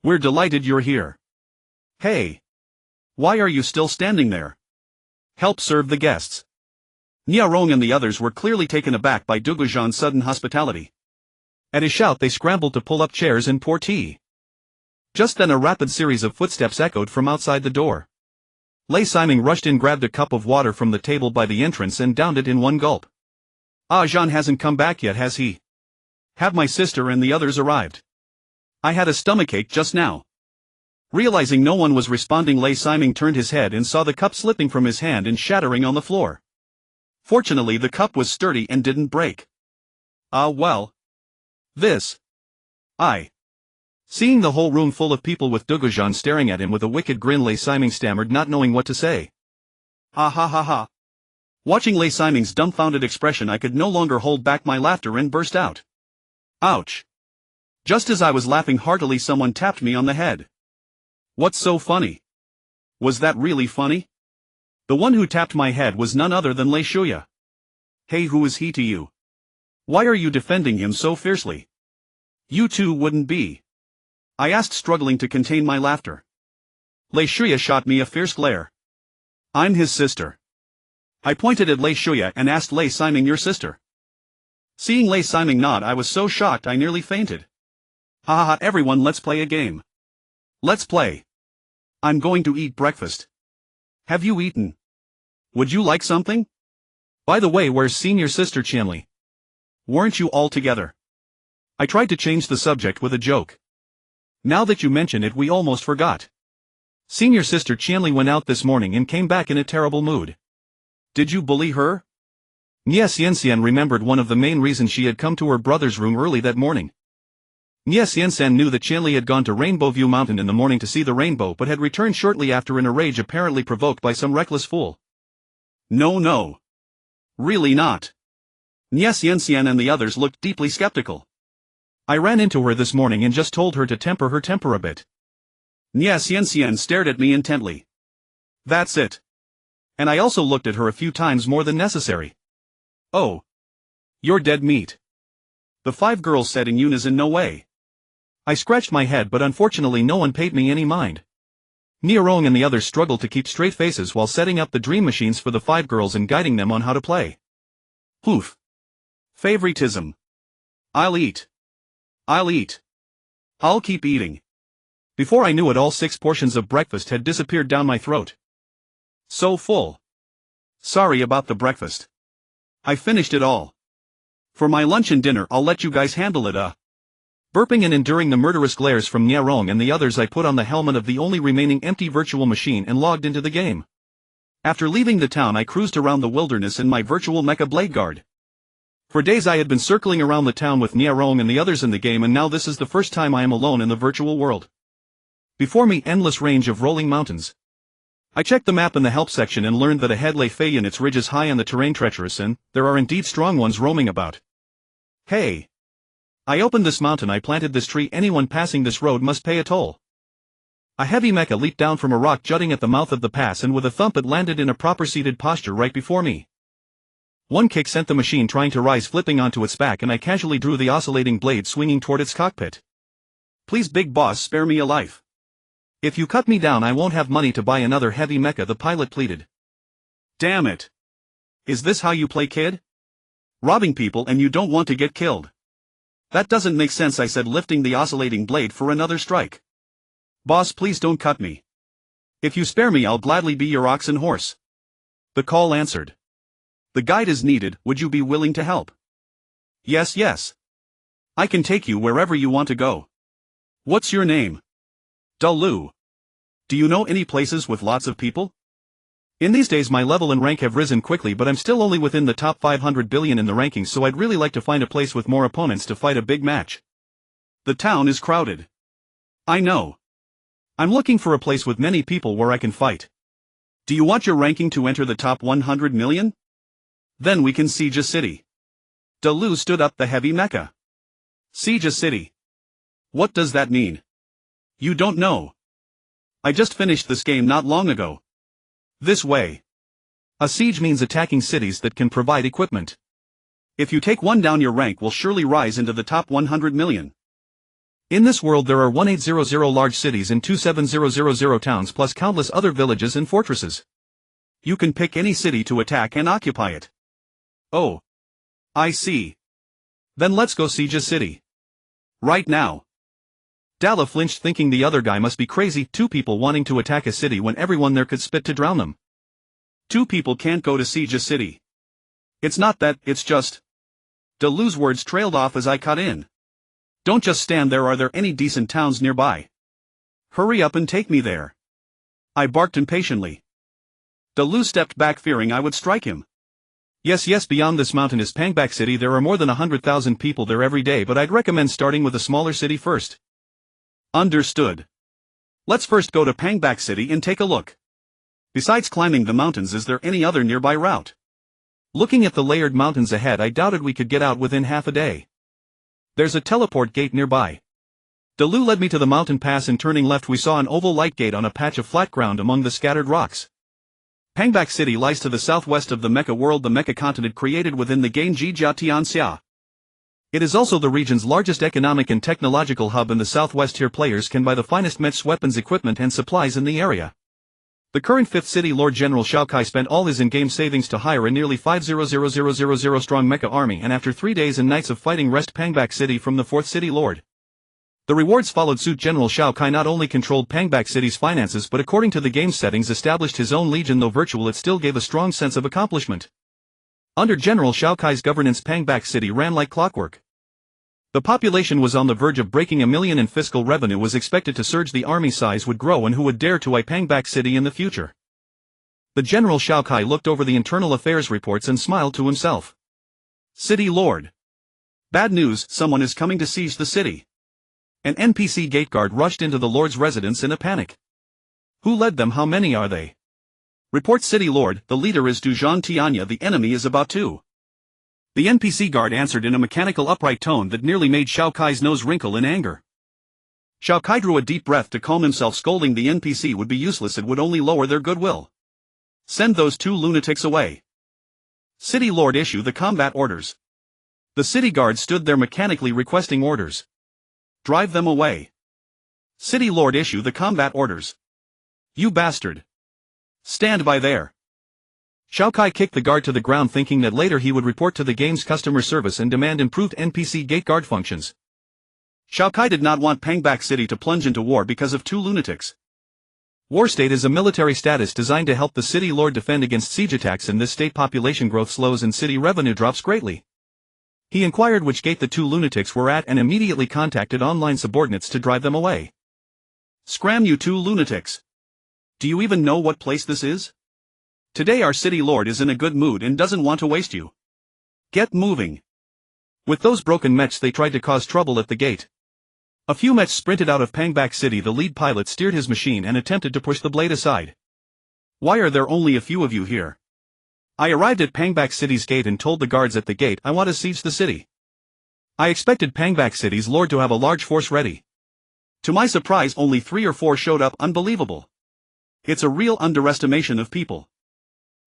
We're delighted you're here. Hey. Why are you still standing there? Help serve the guests. Nia Rong and the others were clearly taken aback by Gu Zhan's sudden hospitality. At his shout, they scrambled to pull up chairs and pour tea. Just then a rapid series of footsteps echoed from outside the door. Lei Siming rushed in, grabbed a cup of water from the table by the entrance and downed it in one gulp. Ah, Zhan hasn't come back yet, has he? Have my sister and the others arrived? I had a stomachache just now. Realizing no one was responding, Lei Siming turned his head and saw the cup slipping from his hand and shattering on the floor. Fortunately, the cup was sturdy and didn't break. Ah, well. This. Seeing the whole room full of people with Gu Zhan staring at him with a wicked grin, Lei Siming stammered, not knowing what to say. Ha ha ha ha. Watching Lei Siming's dumbfounded expression, I could no longer hold back my laughter and burst out. Ouch. Just as I was laughing heartily, someone tapped me on the head. What's so funny? Was that really funny? The one who tapped my head was none other than Lei Shuya. Hey, who is he to you? Why are you defending him so fiercely? You two wouldn't be. I asked, struggling to contain my laughter. Lei Shuya shot me a fierce glare. I'm his sister. I pointed at Lei Shuya and asked Lei Siming, your sister? Seeing Lei Siming nod, I was so shocked I nearly fainted. Ha ha ha, everyone, let's play a game. Let's play. I'm going to eat breakfast. Have you eaten? Would you like something? By the way, where's senior sister Qianli? Weren't you all together? I tried to change the subject with a joke. Now that you mention it, we almost forgot. Senior sister Qianli went out this morning and came back in a terrible mood. Did you bully her? Nia Xian remembered one of the main reasons she had come to her brother's room early that morning. Nia Xian knew that Qianli had gone to Rainbow View Mountain in the morning to see the rainbow, but had returned shortly after in a rage apparently provoked by some reckless fool. No. Really not. Nia Xian and the others looked deeply skeptical. I ran into her this morning and just told her to temper her temper a bit. Nia Xian stared at me intently. That's it. And I also looked at her a few times more than necessary. Oh. You're dead meat. The five girls said in unison. No way. I scratched my head, but unfortunately no one paid me any mind. Niarong and the others struggled to keep straight faces while setting up the dream machines for the 5 girls and guiding them on how to play. Poof. Favoritism. I'll eat. I'll eat. I'll keep eating. Before I knew it, all 6 portions of breakfast had disappeared down my throat. So full. Sorry about the breakfast. I finished it all. For my lunch and dinner, I'll let you guys handle it. Burping and enduring the murderous glares from Niarong and the others, I put on the helmet of the only remaining empty virtual machine and logged into the game. After leaving the town, I cruised around the wilderness in my virtual mecha blade guard. For days I had been circling around the town with Niarong and the others in the game, and now this is the first time I am alone in the virtual world. Before me, endless range of rolling mountains. I checked the map in the help section and learned that ahead lay Fei and its ridges high and the terrain treacherous, and there are indeed strong ones roaming about. Hey! I opened this mountain, I planted this tree, anyone passing this road must pay a toll. A heavy mecha leaped down from a rock jutting at the mouth of the pass, and with a thump it landed in a proper seated posture right before me. One kick sent the machine trying to rise, flipping onto its back, and I casually drew the oscillating blade swinging toward its cockpit. Please, big boss, spare me a life. If you cut me down, I won't have money to buy another heavy mecha, the pilot pleaded. Damn it. Is this how you play, kid? Robbing people and you don't want to get killed. That doesn't make sense, I said, lifting the oscillating blade for another strike. Boss, please don't cut me. If you spare me, I'll gladly be your ox and horse. The call answered. The guide is needed, would you be willing to help? Yes, yes. I can take you wherever you want to go. What's your name? Dalu. Do you know any places with lots of people? In these days my level and rank have risen quickly, but I'm still only within the top 500 billion in the rankings, so I'd really like to find a place with more opponents to fight a big match. The town is crowded. I know. I'm looking for a place with many people where I can fight. Do you want your ranking to enter the top 100 million? Then we can siege a city. Dalu stood up the heavy mecha. Siege a city. What does that mean? You don't know. I just finished this game not long ago. This way. A siege means attacking cities that can provide equipment. If you take one down, your rank will surely rise into the top 100 million. In this world there are 1800 large cities and 27000 towns plus countless other villages and fortresses. You can pick any city to attack and occupy it. Oh. I see. Then let's go siege a city. Right now. Dalla flinched, thinking the other guy must be crazy. 2 people wanting to attack a city when everyone there could spit to drown them. 2 people can't go to siege a city. It's not that, it's just... Dalu's words trailed off as I cut in. Don't just stand there, are there any decent towns nearby? Hurry up and take me there. I barked impatiently. Dalu stepped back, fearing I would strike him. Yes, beyond this mountain is Pangbak City. There are more than 100,000 people there every day, but I'd recommend starting with a smaller city first. Understood. Let's first go to Pangbak City and take a look. Besides climbing the mountains, is there any other nearby route? Looking at the layered mountains ahead, I doubted we could get out within half a day. There's a teleport gate nearby. Dalu led me to the mountain pass, and turning left we saw an oval light gate on a patch of flat ground among the scattered rocks. Pangbak City lies to the southwest of the Mecha world, the Mecha continent created within the Gainji Jiatianxia. It is also the region's largest economic and technological hub in the southwest. Here players can buy the finest mech weapons, equipment and supplies in the area. The current 5th City Lord General Shao Kai spent all his in-game savings to hire a nearly 500,000 strong mecha army, and after 3 days and nights of fighting wrested Pangbak City from the 4th City Lord. The rewards followed suit. General Shao Kai not only controlled Pangbak City's finances but, according to the game's settings, established his own legion. Though virtual, it still gave a strong sense of accomplishment. Under General Shao Kai's governance, Pangbak City ran like clockwork. The population was on the verge of breaking 1 million, and fiscal revenue was expected to surge. The army size would grow, and who would dare to eye Pangbak City in the future? The General Shao Kai looked over the internal affairs reports and smiled to himself. City Lord. Bad news, someone is coming to siege the city. An NPC gate guard rushed into the Lord's residence in a panic. Who led them? How many are they? Report, City Lord, the leader is Gu Zhan Tianya, the enemy is about to. The NPC guard answered in a mechanical, upright tone that nearly made Shao Kai's nose wrinkle in anger. Shao Kai drew a deep breath to calm himself. Scolding the NPC would be useless, it would only lower their goodwill. Send those 2 lunatics away. City Lord, issue the combat orders. The city guard stood there mechanically requesting orders. Drive them away. City Lord, issue the combat orders. You bastard. Stand by there. Shao Kai kicked the guard to the ground, thinking that later he would report to the game's customer service and demand improved NPC gate guard functions. Shao Kai did not want Pangbak City to plunge into war because of 2 lunatics. War state is a military status designed to help the city lord defend against siege attacks. In this state, population growth slows and city revenue drops greatly. He inquired which gate the 2 lunatics were at and immediately contacted online subordinates to drive them away. Scram, you 2 lunatics. Do you even know what place this is? Today our city lord is in a good mood and doesn't want to waste you. Get moving. With those broken mechs, they tried to cause trouble at the gate. A few mechs sprinted out of Pangbak City. The lead pilot steered his machine and attempted to push the blade aside. Why are there only a few of you here? I arrived at Pangbak City's gate and told the guards at the gate I want to siege the city. I expected Pangbak City's lord to have a large force ready. To my surprise, only 3 or 4 showed up. Unbelievable. It's a real underestimation of people.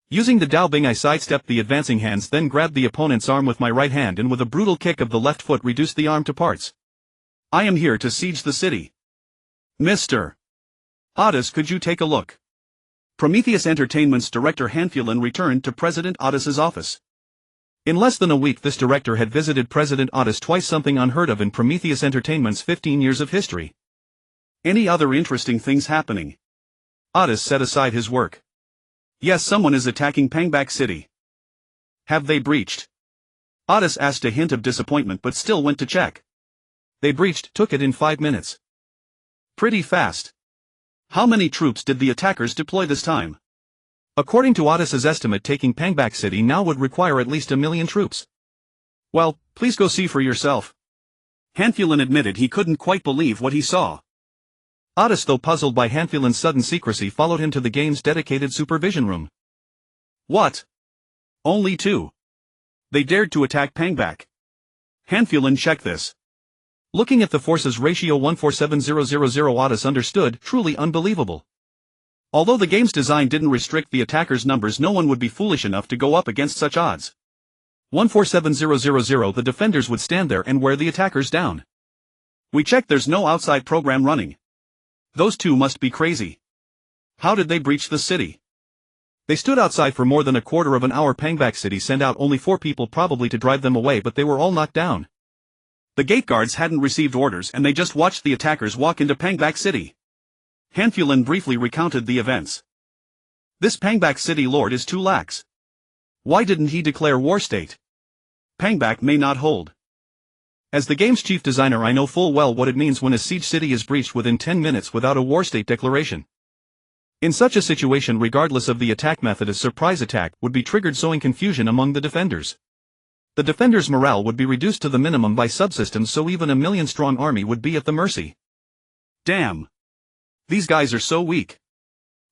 Using the Dao Bing, I sidestepped the advancing hands, then grabbed the opponent's arm with my right hand and with a brutal kick of the left foot reduced the arm to parts. I am here to siege the city. Mr. Otis, could you take a look? Prometheus Entertainment's director Hanfulan returned to President Otis's office. In less than a week, this director had visited President Otis twice, something unheard of in Prometheus Entertainment's 15 years of history. Any other interesting things happening? Otis set aside his work. Yes, someone is attacking Pangbak City. Have they breached? Otis asked, a hint of disappointment, but still went to check. They breached, took it in 5 minutes. Pretty fast. How many troops did the attackers deploy this time? According to Otis's estimate, taking Pangbak City now would require at least 1 million troops. Well, please go see for yourself. Hanfulan admitted he couldn't quite believe what he saw. Otis, though puzzled by Hanfulan's sudden secrecy, followed him to the game's dedicated supervision room. What? Only 2? They dared to attack Pangbak. Hanfulan, check this. Looking at the forces ratio 147000, Otis understood, truly unbelievable. Although the game's design didn't restrict the attackers' numbers, no one would be foolish enough to go up against such odds. 147000, the defenders would stand there and wear the attackers down. We checked, there's no outside program running. Those 2 must be crazy. How did they breach the city? They stood outside for more than a quarter of an hour. Pangbak City sent out only 4 people, probably to drive them away, but they were all knocked down. The gate guards hadn't received orders and they just watched the attackers walk into Pangbak City. Hanfulan briefly recounted the events. This Pangbak City lord is too lax. Why didn't he declare war state? Pangbak may not hold. As the game's chief designer, I know full well what it means when a siege city is breached within 10 minutes without a war state declaration. In such a situation, regardless of the attack method, a surprise attack would be triggered, sowing confusion among the defenders. The defenders' morale would be reduced to the minimum by subsystems, so even a 1 million-strong army would be at the mercy. Damn. These guys are so weak.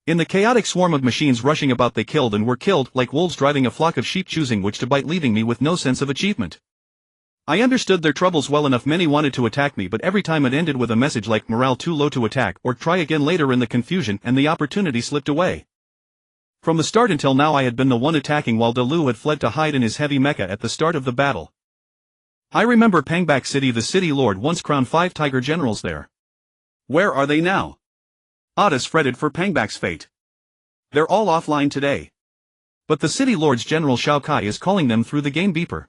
In the chaotic swarm of machines rushing about, they killed and were killed, like wolves driving a flock of sheep, choosing which to bite, leaving me with no sense of achievement. I understood their troubles well enough. Many wanted to attack me, but every time it ended with a message like morale too low to attack, or try again later in the confusion, and the opportunity slipped away. From the start until now, I had been the one attacking while Dalu had fled to hide in his heavy mecha at the start of the battle. I remember Pangbak City. The city lord once crowned 5 tiger generals there. Where are they now? Otis fretted for Pangbak's fate. They're all offline today. But the city lord's general Shao Kai is calling them through the game beeper.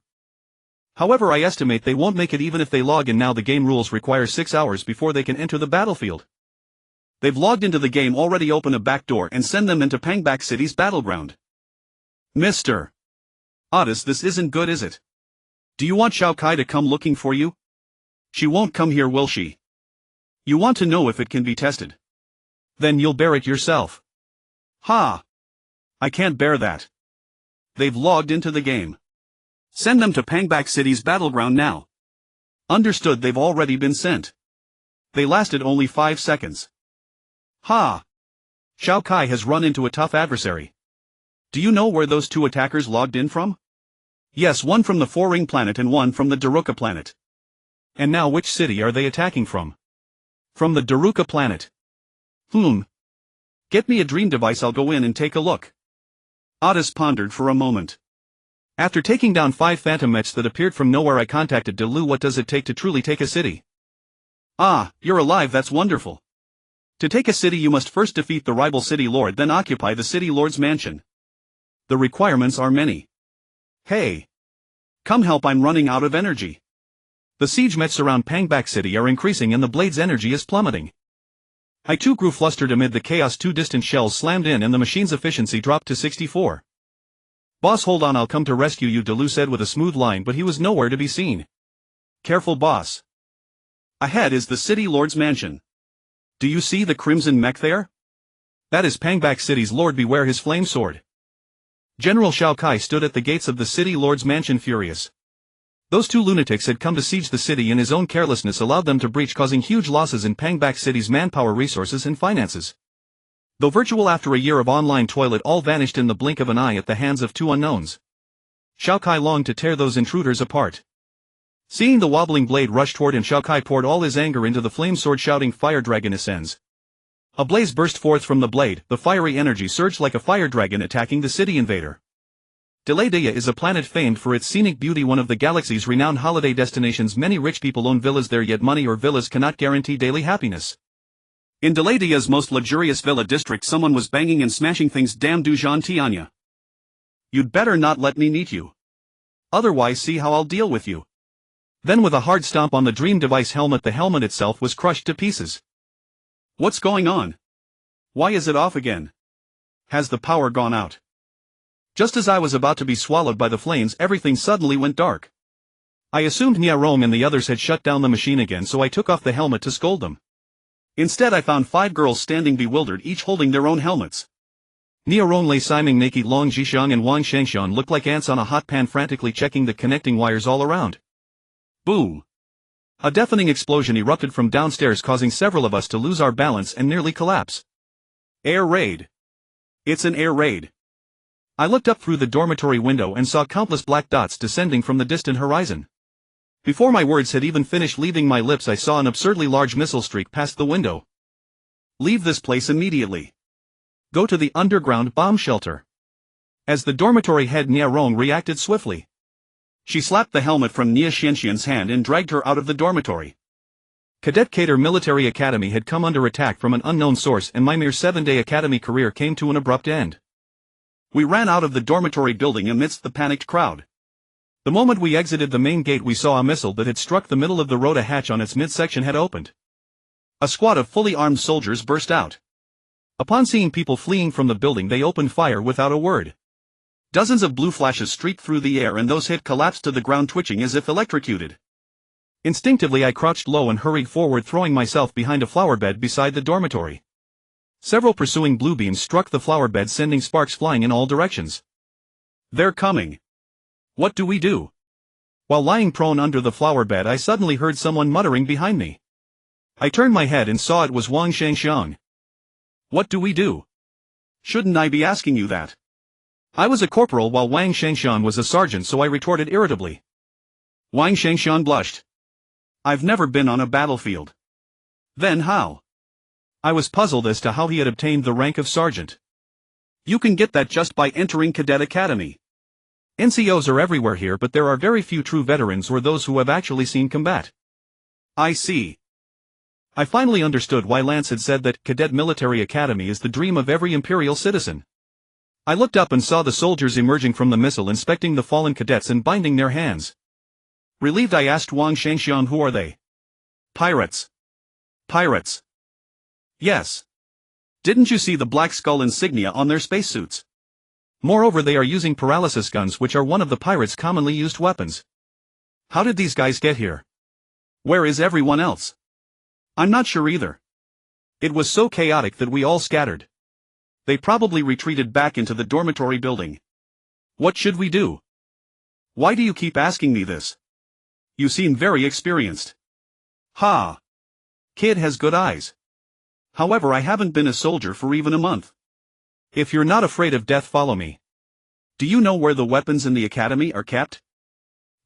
However, I estimate they won't make it even if they log in now. The game rules require 6 hours before they can enter the battlefield. They've logged into the game already. Open a back door and send them into Pangbak City's battleground. Mr. Otis, this isn't good, is it? Do you want Shao Kai to come looking for you? She won't come here, will she? You want to know if it can be tested? Then you'll bear it yourself. Ha! I can't bear that. They've logged into the game. Send them to Pangbak City's battleground now. Understood. They've already been sent. They lasted only 5 seconds. Ha! Shao Kai has run into a tough adversary. Do you know where those 2 attackers logged in from? Yes, one from the 4-ring planet and one from the Daruka planet. And now which city are they attacking from? From the Daruka planet. Get me a dream device, I'll go in and take a look. Otis pondered for a moment. After taking down 5 phantom mechs that appeared from nowhere, I contacted Dalu. What does it take to truly take a city? Ah, you're alive, that's wonderful. To take a city you must first defeat the rival city lord, then occupy the city lord's mansion. The requirements are many. Hey! Come help, I'm running out of energy. The siege mechs around Pangbak City are increasing and the blade's energy is plummeting. I too grew flustered amid the chaos. 2 distant shells slammed in and the machine's efficiency dropped to 64. Boss, hold on, I'll come to rescue you, Delu said with a smooth line, but he was nowhere to be seen. Careful, boss. Ahead is the city lord's mansion. Do you see the crimson mech there? That is Pangbak City's lord, beware his flame sword. General Shao Kai stood at the gates of the city lord's mansion furious. Those 2 lunatics had come to siege the city and his own carelessness allowed them to breach, causing huge losses in Pangbak City's manpower, resources and finances. Though virtual, after a year of online toil, it all vanished in the blink of an eye at the hands of 2 unknowns. Shao Kai longed to tear those intruders apart. Seeing the wobbling blade rush toward him, Shao Kai poured all his anger into the flame sword, shouting, "Fire dragon ascends." A blaze burst forth from the blade, the fiery energy surged like a fire dragon attacking the city invader. Deladia is a planet famed for its scenic beauty, one of the galaxy's renowned holiday destinations. Many rich people own villas there, yet money or villas cannot guarantee daily happiness. In Deladia's most luxurious villa district, someone was banging and smashing things. Damn, Gu Zhan Tianya. You'd better not let me meet you. Otherwise, see how I'll deal with you. Then with a hard stomp on the dream device helmet, the helmet itself was crushed to pieces. What's going on? Why is it off again? Has the power gone out? Just as I was about to be swallowed by the flames, everything suddenly went dark. I assumed Nia Rong and the others had shut down the machine again, so I took off the helmet to scold them. Instead, I found 5 girls standing bewildered, each holding their own helmets. Nia Rong, Lei Siming, Naki, Long Zhixiang and Wang Shangxian looked like ants on a hot pan, frantically checking the connecting wires all around. Boom! A deafening explosion erupted from downstairs, causing several of us to lose our balance and nearly collapse. Air raid. It's an air raid. I looked up through the dormitory window and saw countless black dots descending from the distant horizon. Before my words had even finished leaving my lips, I saw an absurdly large missile streak past the window. Leave this place immediately. Go to the underground bomb shelter. As the dormitory head Nia Rong reacted swiftly. She slapped the helmet from Nia Xianxian's hand and dragged her out of the dormitory. Cadet Cater Military Academy had come under attack from an unknown source, and my mere 7-day academy career came to an abrupt end. We ran out of the dormitory building amidst the panicked crowd. The moment we exited the main gate, we saw a missile that had struck the middle of the road. A hatch on its midsection had opened. A squad of fully armed soldiers burst out. Upon seeing people fleeing from the building, they opened fire without a word. Dozens of blue flashes streaked through the air and those hit collapsed to the ground, twitching as if electrocuted. Instinctively I crouched low and hurried forward, throwing myself behind a flower bed beside the dormitory. Several pursuing blue beams struck the flower bed, sending sparks flying in all directions. They're coming. What do we do? While lying prone under the flower bed, I suddenly heard someone muttering behind me. I turned my head and saw it was Wang Shangxiang. What do we do? Shouldn't I be asking you that? I was a corporal while Wang Shangxiang was a sergeant, so I retorted irritably. Wang Shangxiang blushed. I've never been on a battlefield. Then how? I was puzzled as to how he had obtained the rank of sergeant. You can get that just by entering Cadet Academy. NCOs are everywhere here, but there are very few true veterans or those who have actually seen combat. I see. I finally understood why Lance had said that Cadet Military Academy is the dream of every imperial citizen. I looked up and saw the soldiers emerging from the missile, inspecting the fallen cadets and binding their hands. Relieved, I asked Wang Shangxiang, who are they? Pirates. Pirates. Yes. Didn't you see the black skull insignia on their spacesuits? Moreover, they are using paralysis guns, which are one of the pirates' commonly used weapons. How did these guys get here? Where is everyone else? I'm not sure either. It was so chaotic that we all scattered. They probably retreated back into the dormitory building. What should we do? Why do you keep asking me this? You seem very experienced. Ha! Kid has good eyes. However, I haven't been a soldier for even a month. If you're not afraid of death, follow me. Do you know where the weapons in the academy are kept?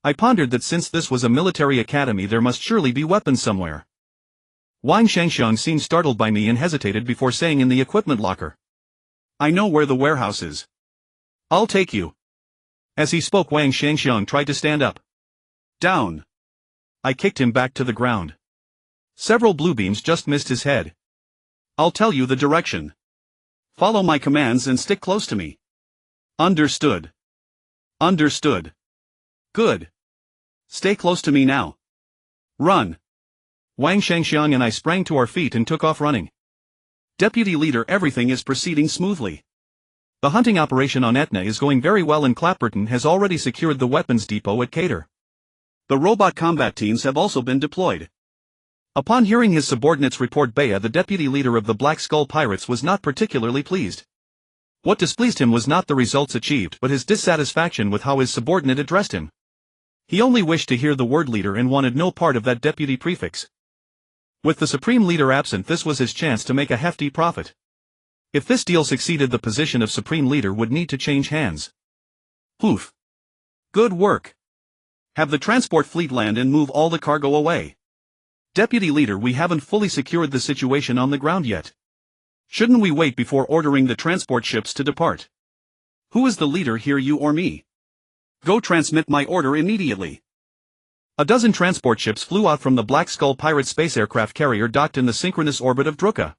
I pondered that since this was a military academy, there must surely be weapons somewhere. Wang Shangxiang seemed startled by me and hesitated before saying, in the equipment locker. I know where the warehouse is. I'll take you. As he spoke, Wang Shangxiang tried to stand up. Down. I kicked him back to the ground. Several blue beams just missed his head. I'll tell you the direction. Follow my commands and stick close to me. Understood. Understood. Good. Stay close to me now. Run. Wang Shangxiang and I sprang to our feet and took off running. Deputy Leader, everything is proceeding smoothly. The hunting operation on Etna is going very well and Clapperton has already secured the weapons depot at Cater. The robot combat teams have also been deployed. Upon hearing his subordinates report Bea, the deputy leader of the Black Skull Pirates, was not particularly pleased. What displeased him was not the results achieved but his dissatisfaction with how his subordinate addressed him. He only wished to hear the word leader and wanted no part of that deputy prefix. With the supreme leader absent, this was his chance to make a hefty profit. If this deal succeeded, the position of supreme leader would need to change hands. Poof. Good work. Have the transport fleet land and move all the cargo away. Deputy Leader, we haven't fully secured the situation on the ground yet. Shouldn't we wait before ordering the transport ships to depart? Who is the leader here, you or me? Go transmit my order immediately. A dozen transport ships flew out from the Black Skull Pirate space aircraft carrier docked in the synchronous orbit of Druka.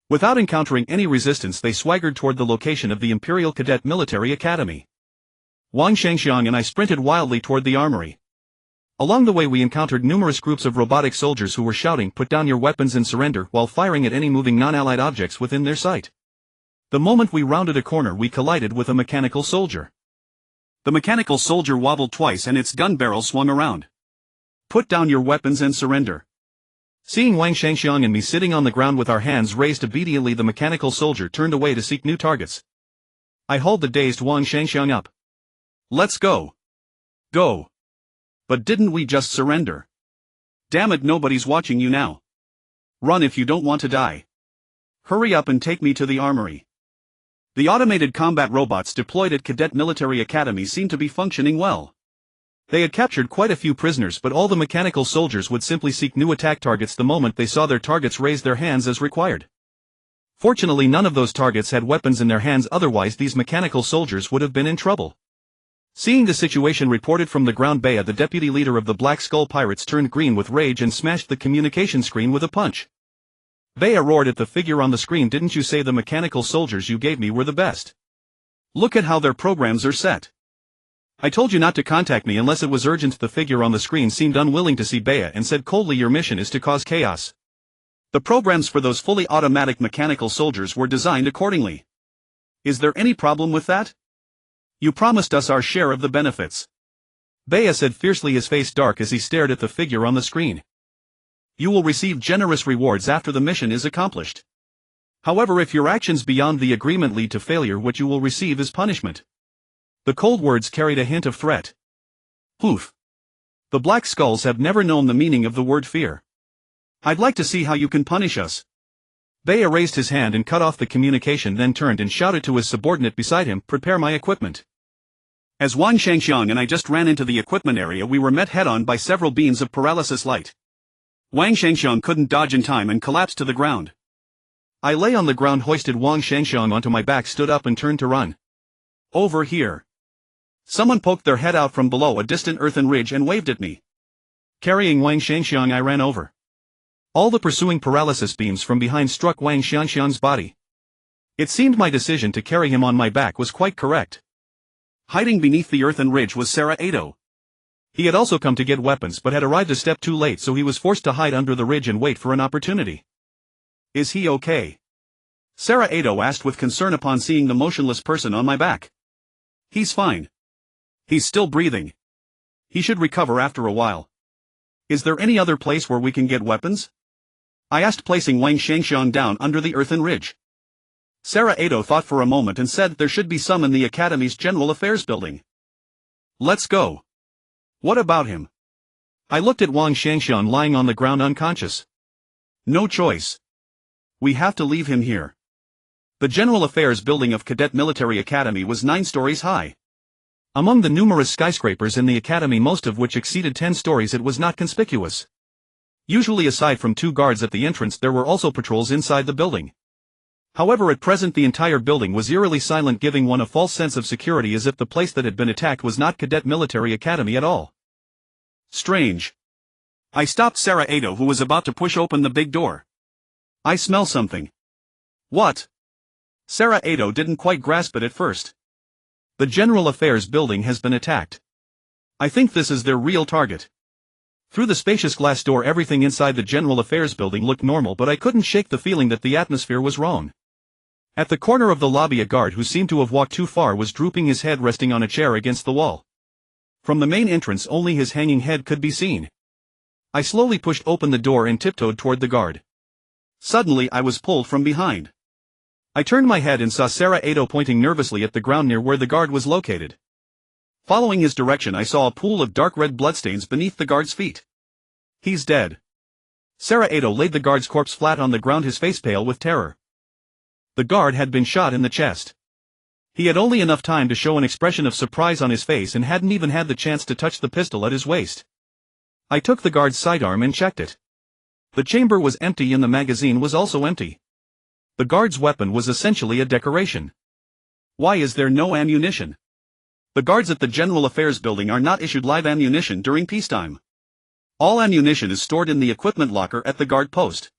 Without encountering any resistance, they swaggered toward the location of the Imperial Cadet Military Academy. Wang Shangxiang and I sprinted wildly toward the armory. Along the way we encountered numerous groups of robotic soldiers who were shouting, "Put down your weapons and surrender," while firing at any moving non-allied objects within their sight. The moment we rounded a corner, we collided with a mechanical soldier. The mechanical soldier wobbled twice and its gun barrel swung around. "Put down your weapons and surrender." Seeing Wang Shangxiang and me sitting on the ground with our hands raised obediently, the mechanical soldier turned away to seek new targets. I hauled the dazed Wang Shangxiang up. "Let's go. Go. But didn't we just surrender? Damn it, nobody's watching you now. Run if you don't want to die. Hurry up and take me to the armory." The automated combat robots deployed at Cadet Military Academy seemed to be functioning well. They had captured quite a few prisoners, but all the mechanical soldiers would simply seek new attack targets the moment they saw their targets raise their hands as required. Fortunately, none of those targets had weapons in their hands, otherwise these mechanical soldiers would have been in trouble. Seeing the situation reported from the ground, Bea, the deputy leader of the Black Skull Pirates, turned green with rage and smashed the communication screen with a punch. Bea roared at the figure on the screen, "Didn't you say the mechanical soldiers you gave me were the best? Look at how their programs are set. I told you not to contact me unless it was urgent." The figure on the screen seemed unwilling to see Bea and said coldly, "Your mission is to cause chaos. The programs for those fully automatic mechanical soldiers were designed accordingly. Is there any problem with that? You promised us our share of the benefits." Bea said fiercely, his face dark as he stared at the figure on the screen. "You will receive generous rewards after the mission is accomplished. However, if your actions beyond the agreement lead to failure, what you will receive is punishment." The cold words carried a hint of threat. Poof. The Black Skulls have never known the meaning of the word fear. "I'd like to see how you can punish us." Bea raised his hand and cut off the communication, then turned and shouted to his subordinate beside him, "Prepare my equipment." As Wang Shangxiang and I just ran into the equipment area, we were met head-on by several beams of paralysis light. Wang Shangxiang couldn't dodge in time and collapsed to the ground. I lay on the ground, hoisted Wang Shangxiang onto my back, stood up and turned to run. Over here. Someone poked their head out from below a distant earthen ridge and waved at me. Carrying Wang Shangxiang, I ran over. All the pursuing paralysis beams from behind struck Wang Shangxiang's body. It seemed my decision to carry him on my back was quite correct. Hiding beneath the earthen ridge was Sarah Ado. He had also come to get weapons but had arrived a step too late, so he was forced to hide under the ridge and wait for an opportunity. "Is he okay?" Sarah Ado asked with concern upon seeing the motionless person on my back. "He's fine. He's still breathing. He should recover after a while. Is there any other place where we can get weapons?" I asked, placing Wang Shangxiang down under the earthen ridge. Sarah Ado thought for a moment and said there should be some in the Academy's General Affairs building. "Let's go." "What about him?" I looked at Wang Shangxiang lying on the ground unconscious. "No choice. We have to leave him here." The General Affairs building of Cadet Military Academy was 9 stories high. Among the numerous skyscrapers in the academy, most of which exceeded 10 stories, it was not conspicuous. Usually, aside from 2 guards at the entrance, there were also patrols inside the building. However, at present the entire building was eerily silent, giving one a false sense of security, as if the place that had been attacked was not Cadet Military Academy at all. Strange. I stopped Sarah Ado, who was about to push open the big door. "I smell something." What? Sarah Ado didn't quite grasp it at first. The General Affairs building has been attacked. I think this is their real target. Through the spacious glass door everything inside the General Affairs building looked normal, but I couldn't shake the feeling that the atmosphere was wrong. At the corner of the lobby a guard who seemed to have walked too far was drooping his head resting on a chair against the wall. From the main entrance only his hanging head could be seen. I slowly pushed open the door and tiptoed toward the guard. Suddenly I was pulled from behind. I turned my head and saw Sarah Ado pointing nervously at the ground near where the guard was located. Following his direction I saw a pool of dark red bloodstains beneath the guard's feet. He's dead. Sarah Ado laid the guard's corpse flat on the ground, his face pale with terror. The guard had been shot in the chest. He had only enough time to show an expression of surprise on his face and hadn't even had the chance to touch the pistol at his waist. I took the guard's sidearm and checked it. The chamber was empty and the magazine was also empty. The guard's weapon was essentially a decoration. Why is there no ammunition? The guards at the General Affairs building are not issued live ammunition during peacetime. All ammunition is stored in the equipment locker at the guard post.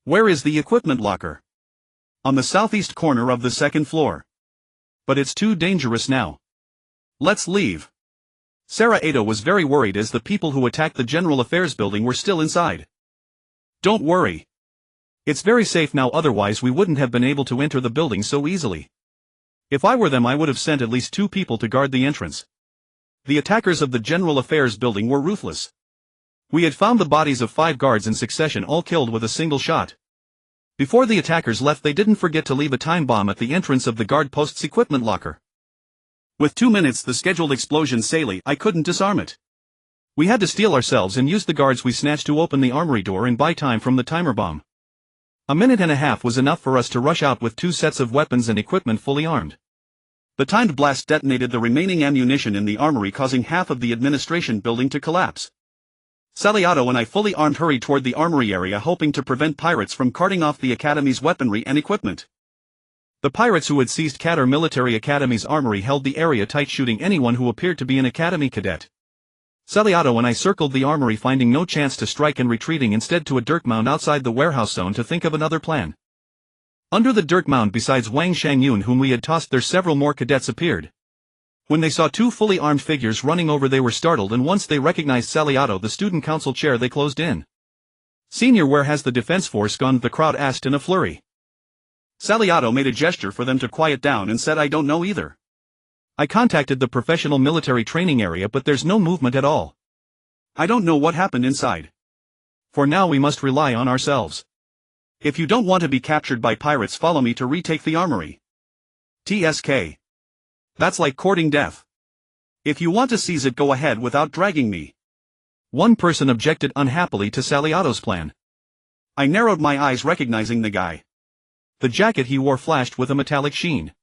Where is the equipment locker? On the southeast corner of the second floor. But it's too dangerous now. Let's leave. Sarah Ado was very worried as the people who attacked the General Affairs building were still inside. Don't worry. It's very safe now, otherwise we wouldn't have been able to enter the building so easily. If I were them I would have sent at least 2 people to guard the entrance. The attackers of the General Affairs building were ruthless. We had found the bodies of 5 guards in succession, all killed with a single shot. Before the attackers left they didn't forget to leave a time bomb at the entrance of the guard post's equipment locker. With 2 minutes the scheduled explosion Saley, I couldn't disarm it. We had to steel ourselves and use the guards we snatched to open the armory door and buy time from the timer bomb. A minute and a half was enough for us to rush out with 2 sets of weapons and equipment fully armed. The timed blast detonated the remaining ammunition in the armory, causing half of the administration building to collapse. Saliato and I fully armed hurried toward the armory area, hoping to prevent pirates from carting off the academy's weaponry and equipment. The pirates who had seized Qatar Military Academy's armory held the area tight, shooting anyone who appeared to be an academy cadet. Saliato and I circled the armory, finding no chance to strike and retreating instead to a dirt mound outside the warehouse zone to think of another plan. Under the dirt mound, besides Wang Shangyun whom we had tossed there, several more cadets appeared. When they saw 2 fully armed figures running over they were startled, and once they recognized Saliato, the student council chair, they closed in. "Senior, where has the defense force gone?" the crowd asked in a flurry. Saliato made a gesture for them to quiet down and said, "I don't know either. I contacted the professional military training area but there's no movement at all. I don't know what happened inside. For now we must rely on ourselves. If you don't want to be captured by pirates, follow me to retake the armory." TSK. That's like courting death. If you want to seize it, go ahead without dragging me. One person objected unhappily to Saliato's plan. I narrowed my eyes, recognizing the guy. The jacket he wore flashed with a metallic sheen.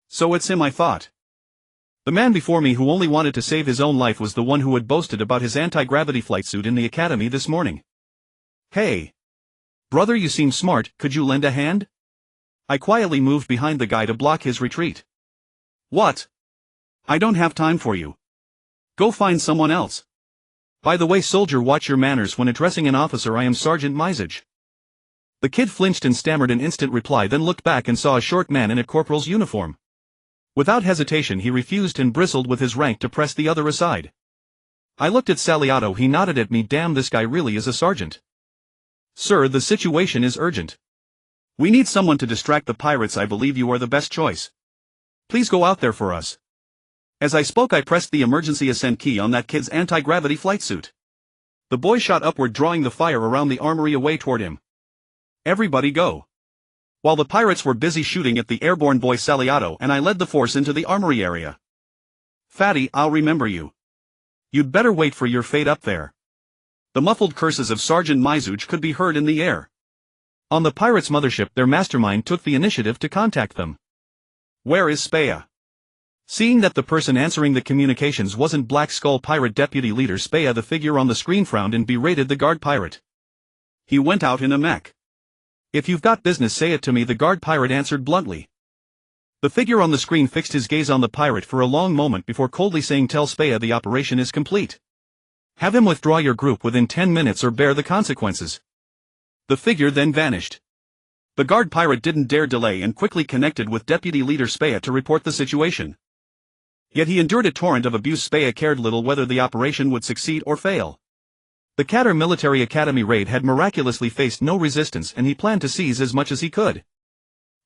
So it's him, I thought. The man before me who only wanted to save his own life was the one who had boasted about his anti-gravity flight suit in the academy this morning. "Hey. Brother, you seem smart, could you lend a hand?" I quietly moved behind the guy to block his retreat. "What? I don't have time for you. Go find someone else. By the way, soldier, watch your manners when addressing an officer. I am Sergeant Mizage." The kid flinched and stammered an instant reply, then looked back and saw a short man in a corporal's uniform. Without hesitation he refused and bristled with his rank to press the other aside. I looked at Saliato, he nodded at me. Damn, this guy really is a sergeant. "Sir, the situation is urgent. We need someone to distract the pirates. I believe you are the best choice. Please go out there for us." As I spoke I pressed the emergency ascent key on that kid's anti-gravity flight suit. The boy shot upward, drawing the fire around the armory away toward him. "Everybody go." While the pirates were busy shooting at the airborne boy Saliato and I led the force into the armory area. "Fatty, I'll remember you. You'd better wait for your fate up there." The muffled curses of Sergeant Mizage could be heard in the air. On the pirates' mothership their mastermind took the initiative to contact them. "Where is Speya?" Seeing that the person answering the communications wasn't Black Skull pirate deputy leader Speya, the figure on the screen frowned and berated the guard pirate. "He went out in a mech." "If you've got business, say it to me," the guard pirate answered bluntly. The figure on the screen fixed his gaze on the pirate for a long moment before coldly saying, "Tell Speya the operation is complete. Have him withdraw your group within 10 minutes or bear the consequences." The figure then vanished. The guard pirate didn't dare delay and quickly connected with Deputy Leader Spaya to report the situation. Yet he endured a torrent of abuse. Spaya cared little whether the operation would succeed or fail. The Qatar Military Academy raid had miraculously faced no resistance and he planned to seize as much as he could.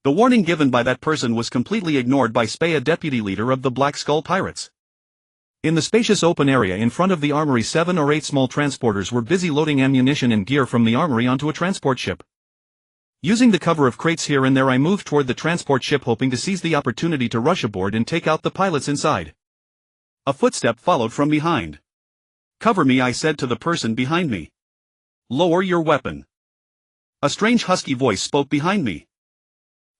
The warning given by that person was completely ignored by Spaya, deputy leader of the Black Skull Pirates. In the spacious open area in front of the armory, 7 or 8 small transporters were busy loading ammunition and gear from the armory onto a transport ship. Using the cover of crates here and there, I moved toward the transport ship, hoping to seize the opportunity to rush aboard and take out the pilots inside. A footstep followed from behind. "Cover me," I said to the person behind me. "Lower your weapon." A strange husky voice spoke behind me.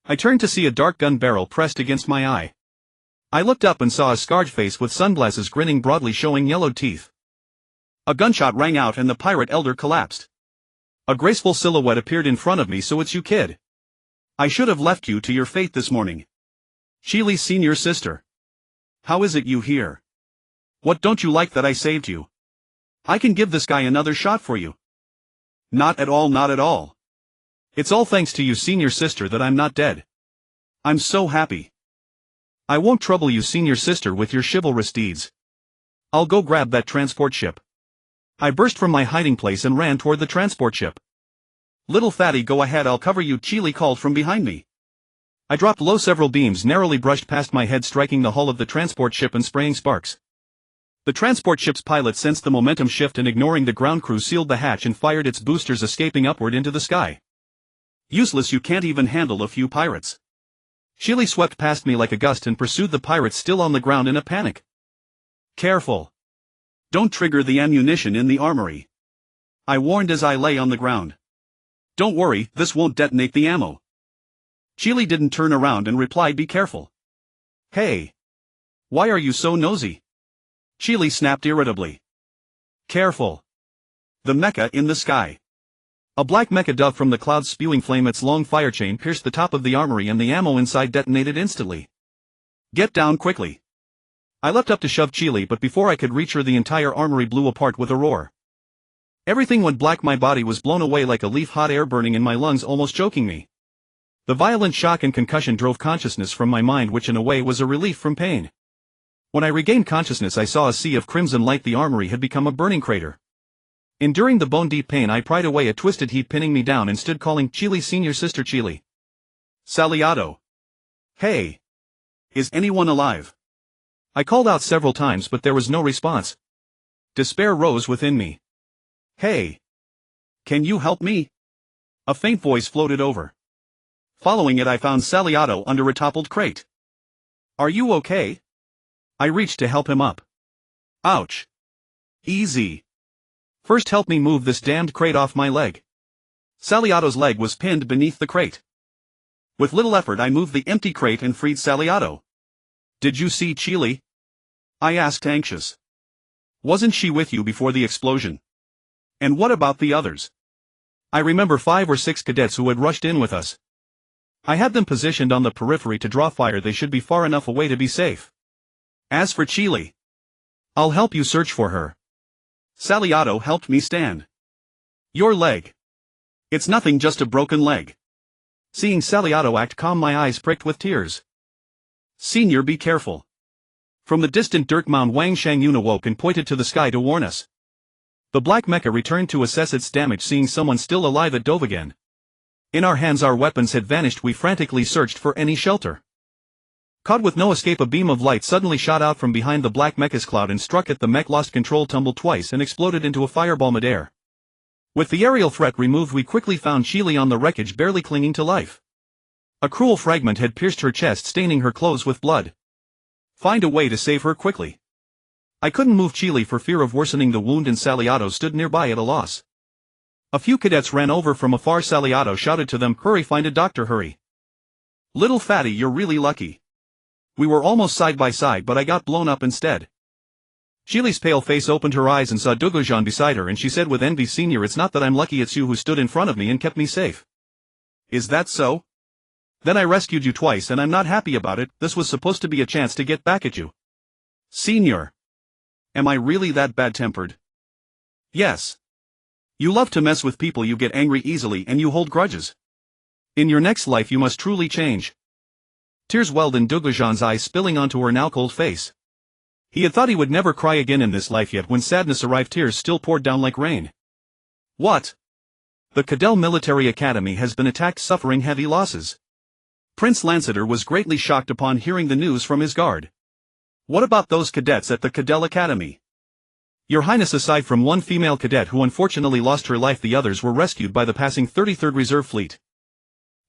I turned to see a dark gun barrel pressed against my eye. I looked up and saw a scarred face with sunglasses grinning broadly, showing yellowed teeth. A gunshot rang out and the pirate elder collapsed. A graceful silhouette appeared in front of me. "So it's you, kid. I should have left you to your fate this morning. Chili's senior sister. How is it you here? What don't you like that I saved you? I can give this guy another shot for you." "Not at all, not at all. It's all thanks to you, senior sister, that I'm not dead. I'm so happy. I won't trouble you, senior sister, with your chivalrous deeds. I'll go grab that transport ship." I burst from my hiding place and ran toward the transport ship. "Little fatty, go ahead, I'll cover you," Chili called from behind me. I dropped low. Several beams narrowly brushed past my head, striking the hull of the transport ship and spraying sparks. The transport ship's pilot sensed the momentum shift and, ignoring the ground crew, sealed the hatch and fired its boosters, escaping upward into the sky. "Useless, you can't even handle a few pirates." Chili swept past me like a gust and pursued the pirates still on the ground in a panic. "Careful. Don't trigger the ammunition in the armory," I warned as I lay on the ground. "Don't worry, this won't detonate the ammo." Chili didn't turn around and replied, "Be careful." "Hey. Why are you so nosy?" Chili snapped irritably. "Careful. The mecha in the sky." A black mecha dove from the clouds, spewing flame. Its long fire chain pierced the top of the armory and the ammo inside detonated instantly. "Get down quickly." I leapt up to shove Chili, but before I could reach her, the entire armory blew apart with a roar. Everything went black. My body was blown away like a leaf, hot air burning in my lungs, almost choking me. The violent shock and concussion drove consciousness from my mind, which in a way was a relief from pain. When I regained consciousness, I saw a sea of crimson light. The armory had become a burning crater. Enduring the bone-deep pain, I pried away a twisted heat pinning me down and stood calling, "Chili, senior sister, Chili. Saliato. Hey. Is anyone alive?" I called out several times, but there was no response. Despair rose within me. "Hey. Can you help me?" A faint voice floated over. Following it, I found Saliato under a toppled crate. "Are you okay?" I reached to help him up. "Ouch. Easy. First help me move this damned crate off my leg." Saliato's leg was pinned beneath the crate. With little effort, I moved the empty crate and freed Saliato. "Did you see Chili?" I asked, anxious. "Wasn't she with you before the explosion? And what about the others?" I remember 5 or 6 cadets who had rushed in with us. I had them positioned on the periphery to draw fire. They should be far enough away to be safe. As for Chili, I'll help you search for her. Saliato helped me stand. "Your leg. It's nothing, just a broken leg." Seeing Saliato act calm, my eyes pricked with tears. "Senior, be careful." From the distant dirt mound, Wang Shangyun awoke and pointed to the sky to warn us. The black mecha returned to assess its damage. Seeing someone still alive, it dove again. In our hands, our weapons had vanished. We frantically searched for any shelter. Caught with no escape, a beam of light suddenly shot out from behind the black mecha's cloud and struck it. The mech lost control, tumbled twice, and exploded into a fireball midair. With the aerial threat removed, we quickly found Chili on the wreckage, barely clinging to life. A cruel fragment had pierced her chest, staining her clothes with blood. "Find a way to save her quickly." I couldn't move Chili for fear of worsening the wound, and Saliato stood nearby at a loss. A few cadets ran over from afar. Saliato shouted to them, "Hurry, find a doctor, hurry." "Little fatty, you're really lucky. We were almost side by side, but I got blown up instead." Chili's pale face opened her eyes and saw Gu Zhan beside her, and she said with envy, "Senior, it's not that I'm lucky, it's you who stood in front of me and kept me safe." "Is that so? Then I rescued you twice and I'm not happy about it. This was supposed to be a chance to get back at you." "Senior. Am I really that bad-tempered?" "Yes. You love to mess with people, you get angry easily, and you hold grudges. In your next life you must truly change. Tears welled in Gu Zhan's eyes, spilling onto her now cold face. He had thought he would never cry again in this life, yet when sadness arrived tears still poured down like rain. What? The Cadell Military Academy has been attacked, suffering heavy losses. Prince Lanceter was greatly shocked upon hearing the news from his guard. What about those cadets at the Cadell Academy? Your Highness, aside from one female cadet who unfortunately lost her life, the others were rescued by the passing 33rd Reserve Fleet.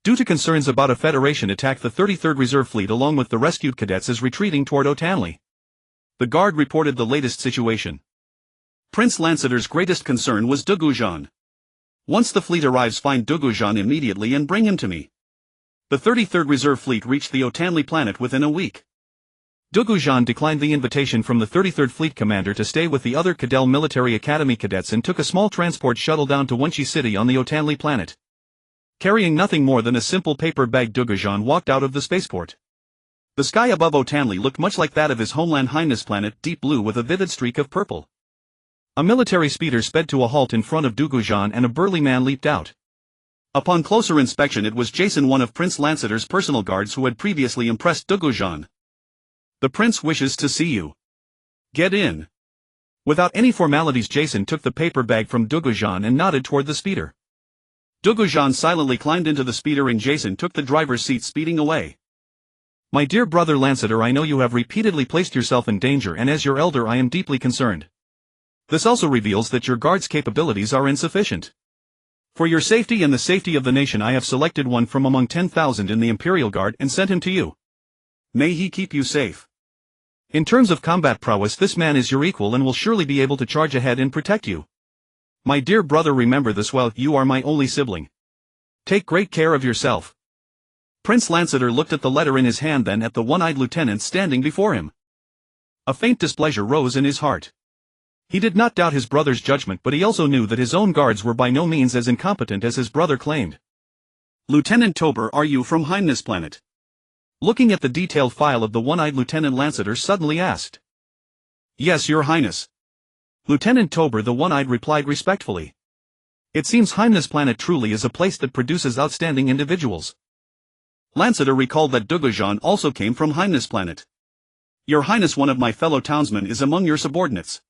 Due to concerns about a Federation attack, the 33rd Reserve Fleet along with the rescued cadets is retreating toward Otanli. The guard reported the latest situation. Prince Lanceter's greatest concern was Gu Zhan. Once the fleet arrives, find Gu Zhan immediately and bring him to me. The 33rd Reserve Fleet reached the Otanli planet within a week. Gu Zhan declined the invitation from the 33rd Fleet commander to stay with the other Cadell Military Academy cadets and took a small transport shuttle down to Wenchi City on the Otanli planet. Carrying nothing more than a simple paper bag, Gu Zhan walked out of the spaceport. The sky above Otanli looked much like that of his homeland Highness planet, deep blue with a vivid streak of purple. A military speeder sped to a halt in front of Gu Zhan and a burly man leaped out. Upon closer inspection, it was Jason, one of Prince Lanceter's personal guards who had previously impressed Gu Zhan. The prince wishes to see you. Get in. Without any formalities, Jason took the paper bag from Gu Zhan and nodded toward the speeder. Gu Zhan silently climbed into the speeder and Jason took the driver's seat, speeding away. My dear brother Lanceter, I know you have repeatedly placed yourself in danger, and as your elder I am deeply concerned. This also reveals that your guard's capabilities are insufficient. For your safety and the safety of the nation, I have selected one from among 10,000 in the Imperial Guard and sent him to you. May he keep you safe. In terms of combat prowess, this man is your equal and will surely be able to charge ahead and protect you. My dear brother, remember this well, you are my only sibling. Take great care of yourself. Prince Lanceter looked at the letter in his hand, then at the one-eyed lieutenant standing before him. A faint displeasure rose in his heart. He did not doubt his brother's judgment, but he also knew that his own guards were by no means as incompetent as his brother claimed. Lieutenant Tober, are you from Highness Planet? Looking at the detailed file of the one-eyed Lieutenant, Lanceter suddenly asked. Yes, your Highness. Lieutenant Tober the one-eyed replied respectfully. It seems Highness Planet truly is a place that produces outstanding individuals. Lanceter recalled that Gu Zhan also came from Highness Planet. Your Highness, one of my fellow townsmen is among your subordinates.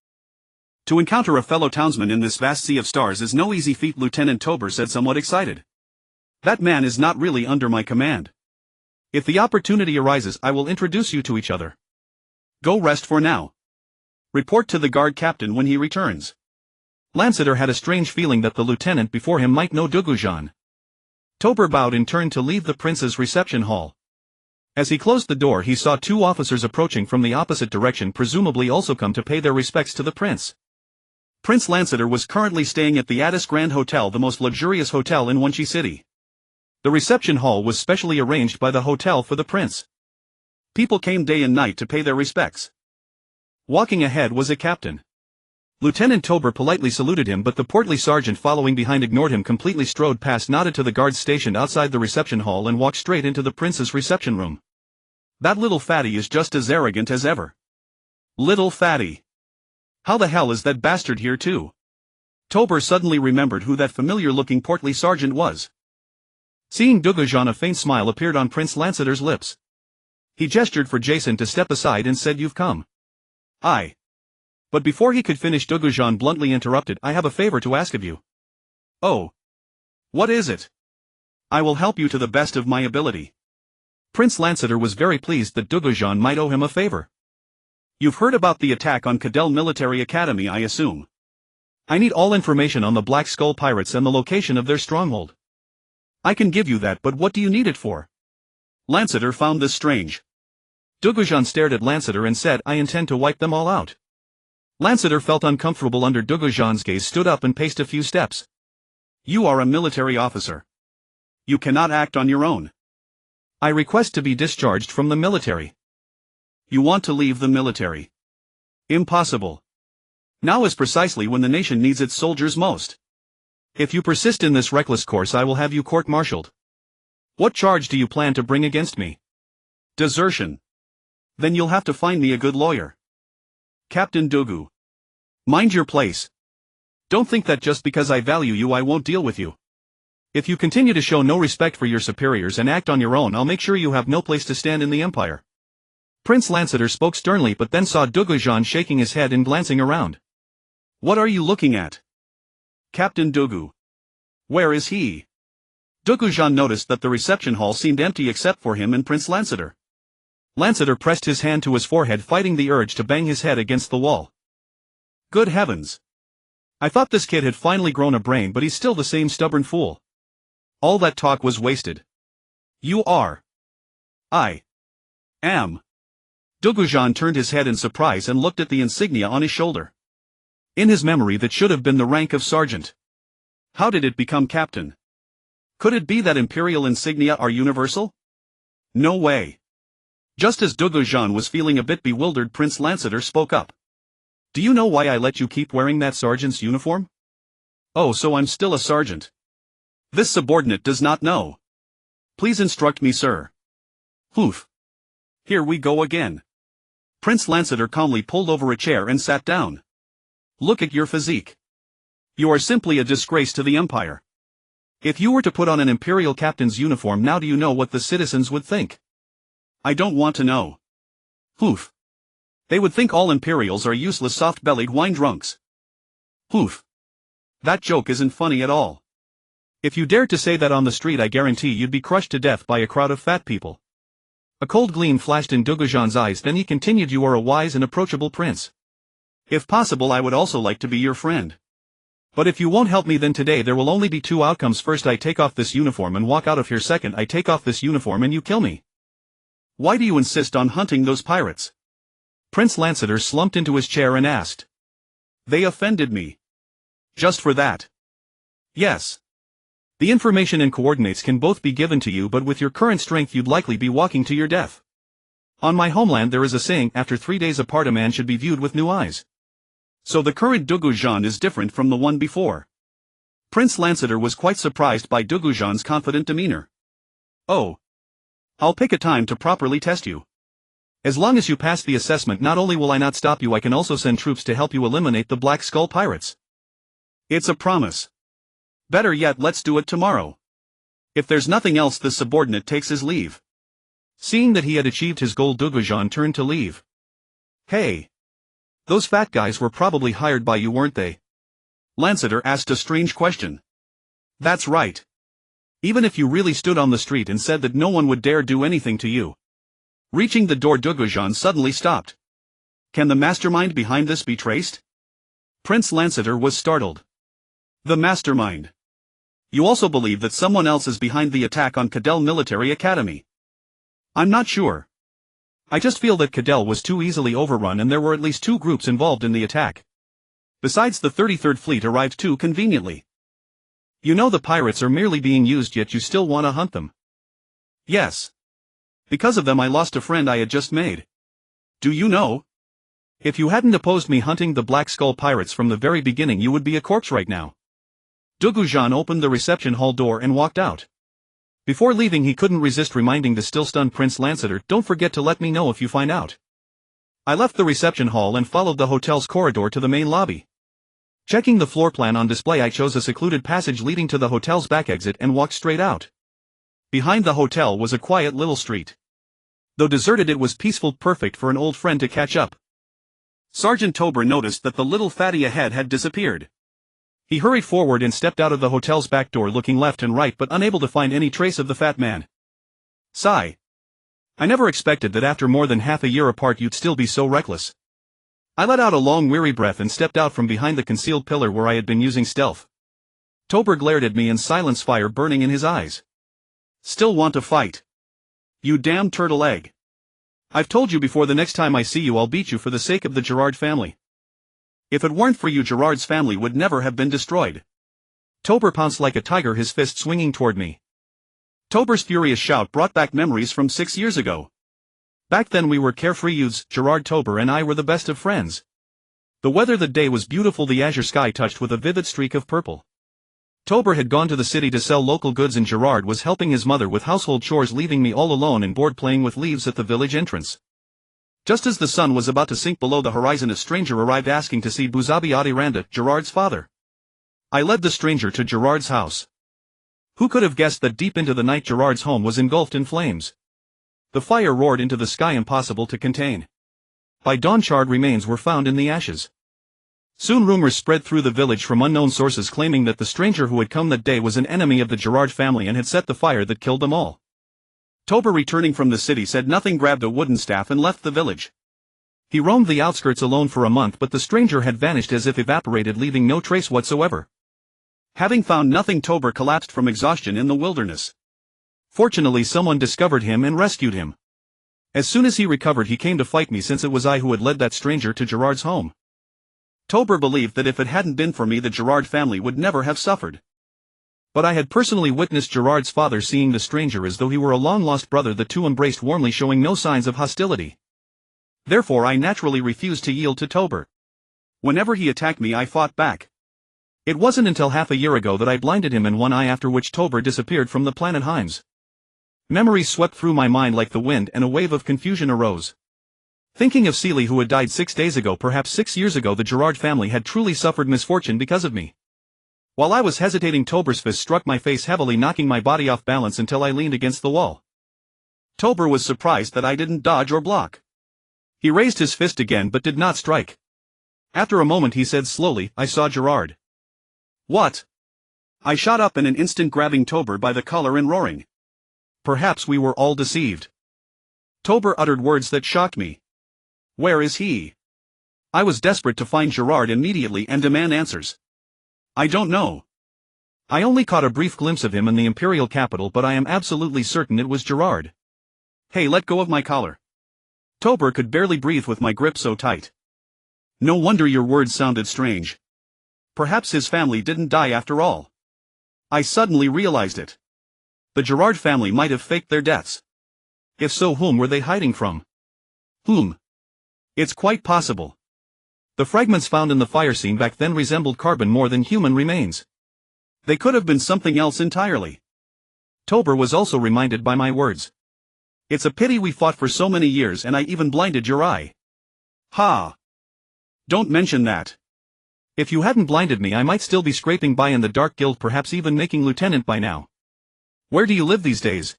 To encounter a fellow townsman in this vast sea of stars is no easy feat, Lieutenant Tober said, somewhat excited. That man is not really under my command. If the opportunity arises, I will introduce you to each other. Go rest for now. Report to the guard captain when he returns. Lanceter had a strange feeling that the lieutenant before him might know Gu Zhan. Tober bowed and turned to leave the prince's reception hall. As he closed the door, he saw two officers approaching from the opposite direction, presumably also come to pay their respects to the prince. Prince Lanceter was currently staying at the Addis Grand Hotel, the most luxurious hotel in Wenchi City. The reception hall was specially arranged by the hotel for the prince. People came day and night to pay their respects. Walking ahead was a captain. Lieutenant Tober politely saluted him, but the portly sergeant following behind ignored him, completely strode past, nodded to the guards stationed outside the reception hall and walked straight into the prince's reception room. That little fatty is just as arrogant as ever. Little fatty. How the hell is that bastard here too? Tober suddenly remembered who that familiar-looking portly sergeant was. Seeing Gu Zhan, a faint smile appeared on Prince Lanceter's lips. He gestured for Jason to step aside and said, "You've come." "Aye." But before he could finish, Gu Zhan bluntly interrupted, "I have a favor to ask of you." "Oh. What is it?" "I will help you to the best of my ability." Prince Lanceter was very pleased that Gu Zhan might owe him a favor. "You've heard about the attack on Cadell Military Academy, I assume. I need all information on the Black Skull Pirates and the location of their stronghold." "I can give you that, but what do you need it for?" Lanceter found this strange. Gu Zhan stared at Lanceter and said, "I intend to wipe them all out." Lanceter felt uncomfortable under Gu Zhan's gaze, stood up and paced a few steps. "You are a military officer. You cannot act on your own." "I request to be discharged from the military." "You want to leave the military?" "Impossible. Now is precisely when the nation needs its soldiers most. If you persist in this reckless course, I will have you court-martialed." "What charge do you plan to bring against me?" "Desertion." "Then you'll have to find me a good lawyer." "Captain Dugu. Mind your place. Don't think that just because I value you I won't deal with you." If you continue to show no respect for your superiors and act on your own, I'll make sure you have no place to stand in the Empire. Prince Lanceter spoke sternly but then saw Gu Zhan shaking his head and glancing around. What are you looking at? Captain Dugu. Where is he? Gu Zhan noticed that the reception hall seemed empty except for him and Prince Lanceter. Lanceter pressed his hand to his forehead, fighting the urge to bang his head against the wall. Good heavens! I thought this kid had finally grown a brain, but he's still the same stubborn fool. All that talk was wasted. You are. I am. Gu Zhan turned his head in surprise and looked at the insignia on his shoulder. In his memory that should have been the rank of sergeant. How did it become captain? Could it be that imperial insignia are universal? No way. Just as Gu Zhan was feeling a bit bewildered, Prince Lanceter spoke up. Do you know why I let you keep wearing that sergeant's uniform? Oh, so I'm still a sergeant. This subordinate does not know. Please instruct me, sir. Oof. Here we go again. Prince Lanceter calmly pulled over a chair and sat down. Look at your physique. You are simply a disgrace to the Empire. If you were to put on an imperial captain's uniform now, do you know what the citizens would think? I don't want to know. Oof. They would think all imperials are useless soft-bellied wine drunks. Oof. That joke isn't funny at all. If you dared to say that on the street, I guarantee you'd be crushed to death by a crowd of fat people. A cold gleam flashed in Gu Zhan's eyes, then he continued, you are a wise and approachable prince. If possible, I would also like to be your friend. But if you won't help me, then today there will only be two outcomes. First, I take off this uniform and walk out of here. Second, I take off this uniform and you kill me. Why do you insist on hunting those pirates? Prince Lanceter slumped into his chair and asked. They offended me. Just for that? Yes. The information and coordinates can both be given to you, but with your current strength you'd likely be walking to your death. On my homeland there is a saying, after 3 days apart a man should be viewed with new eyes. So the current Gu Zhan is different from the one before. Prince Lanceter was quite surprised by Gu Zhan's confident demeanor. Oh. I'll pick a time to properly test you. As long as you pass the assessment, not only will I not stop you, I can also send troops to help you eliminate the Black Skull pirates. It's a promise. Better yet, let's do it tomorrow. If there's nothing else, the subordinate takes his leave. Seeing that he had achieved his goal, Gu Zhan turned to leave. Hey. Those fat guys were probably hired by you, weren't they? Lanceter asked a strange question. That's right. Even if you really stood on the street and said that no one would dare do anything to you. Reaching the door, Gu Zhan suddenly stopped. Can the mastermind behind this be traced? Prince Lanceter was startled. The mastermind. You also believe that someone else is behind the attack on Cadell Military Academy? I'm not sure. I just feel that Cadell was too easily overrun and there were at least 2 groups involved in the attack. Besides, the 33rd Fleet arrived too conveniently. You know the pirates are merely being used, yet you still want to hunt them. Yes. Because of them I lost a friend I had just made. Do you know? If you hadn't opposed me hunting the Black Skull pirates from the very beginning, you would be a corpse right now. Gu Zhan opened the reception hall door and walked out. Before leaving, he couldn't resist reminding the still stunned Prince Lanceter, don't forget to let me know if you find out. I left the reception hall and followed the hotel's corridor to the main lobby. Checking the floor plan on display, I chose a secluded passage leading to the hotel's back exit and walked straight out. Behind the hotel was a quiet little street. Though deserted, it was peaceful, perfect for an old friend to catch up. Sergeant Tober noticed that the little fatty ahead had disappeared. He hurried forward and stepped out of the hotel's back door, looking left and right but unable to find any trace of the fat man. Sigh. I never expected that after more than half a year apart you'd still be so reckless. I let out a long weary breath and stepped out from behind the concealed pillar where I had been using stealth. Tober glared at me in silence, fire burning in his eyes. Still want to fight? You damn turtle egg. I've told you before, the next time I see you I'll beat you for the sake of the Gerard family. If it weren't for you, Gerard's family would never have been destroyed. Tober pounced like a tiger, his fist swinging toward me. Tober's furious shout brought back memories from 6 years ago. Back then we were carefree youths, Gerard, Tober and I were the best of friends. The weather that day was beautiful, the azure sky touched with a vivid streak of purple. Tober had gone to the city to sell local goods and Gerard was helping his mother with household chores, leaving me all alone and bored playing with leaves at the village entrance. Just as the sun was about to sink below the horizon, a stranger arrived asking to see Buzabi Adiranda, Gerard's father. I led the stranger to Gerard's house. Who could have guessed that deep into the night Gerard's home was engulfed in flames? The fire roared into the sky, impossible to contain. By dawn, charred remains were found in the ashes. Soon rumors spread through the village from unknown sources claiming that the stranger who had come that day was an enemy of the Gerard family and had set the fire that killed them all. Tober, returning from the city, said nothing, grabbed a wooden staff and left the village. He roamed the outskirts alone for a month, but the stranger had vanished as if evaporated, leaving no trace whatsoever. Having found nothing, Tober collapsed from exhaustion in the wilderness. Fortunately, someone discovered him and rescued him. As soon as he recovered, he came to fight me, since it was I who had led that stranger to Gerard's home. Tober believed that if it hadn't been for me, the Gerard family would never have suffered. But I had personally witnessed Gerard's father seeing the stranger as though he were a long-lost brother. The two embraced warmly, showing no signs of hostility. Therefore I naturally refused to yield to Tober. Whenever he attacked me, I fought back. It wasn't until half a year ago that I blinded him in one eye, after which Tober disappeared from the planet Heims. Memories swept through my mind like the wind, and a wave of confusion arose. Thinking of Celie, who had died 6 days ago, perhaps 6 years ago, the Gerard family had truly suffered misfortune because of me. While I was hesitating, Tober's fist struck my face heavily, knocking my body off balance until I leaned against the wall. Tober was surprised that I didn't dodge or block. He raised his fist again but did not strike. After a moment he said slowly, "I saw Gerard." "What?" I shot up in an instant, grabbing Tober by the collar and roaring. "Perhaps we were all deceived." Tober uttered words that shocked me. "Where is he?" I was desperate to find Gerard immediately and demand answers. "I don't know. I only caught a brief glimpse of him in the imperial capital, but I am absolutely certain it was Gerard." "Hey, let go of my collar." Tober could barely breathe with my grip so tight. "No wonder your words sounded strange. Perhaps his family didn't die after all." I suddenly realized it. The Gerard family might have faked their deaths. If so, whom were they hiding from? Whom? It's quite possible. The fragments found in the fire scene back then resembled carbon more than human remains. They could have been something else entirely. Tober was also reminded by my words. "It's a pity we fought for so many years and I even blinded your eye." "Ha! Don't mention that. If you hadn't blinded me, I might still be scraping by in the Dark Guild, perhaps even making lieutenant by now." "Where do you live these days?"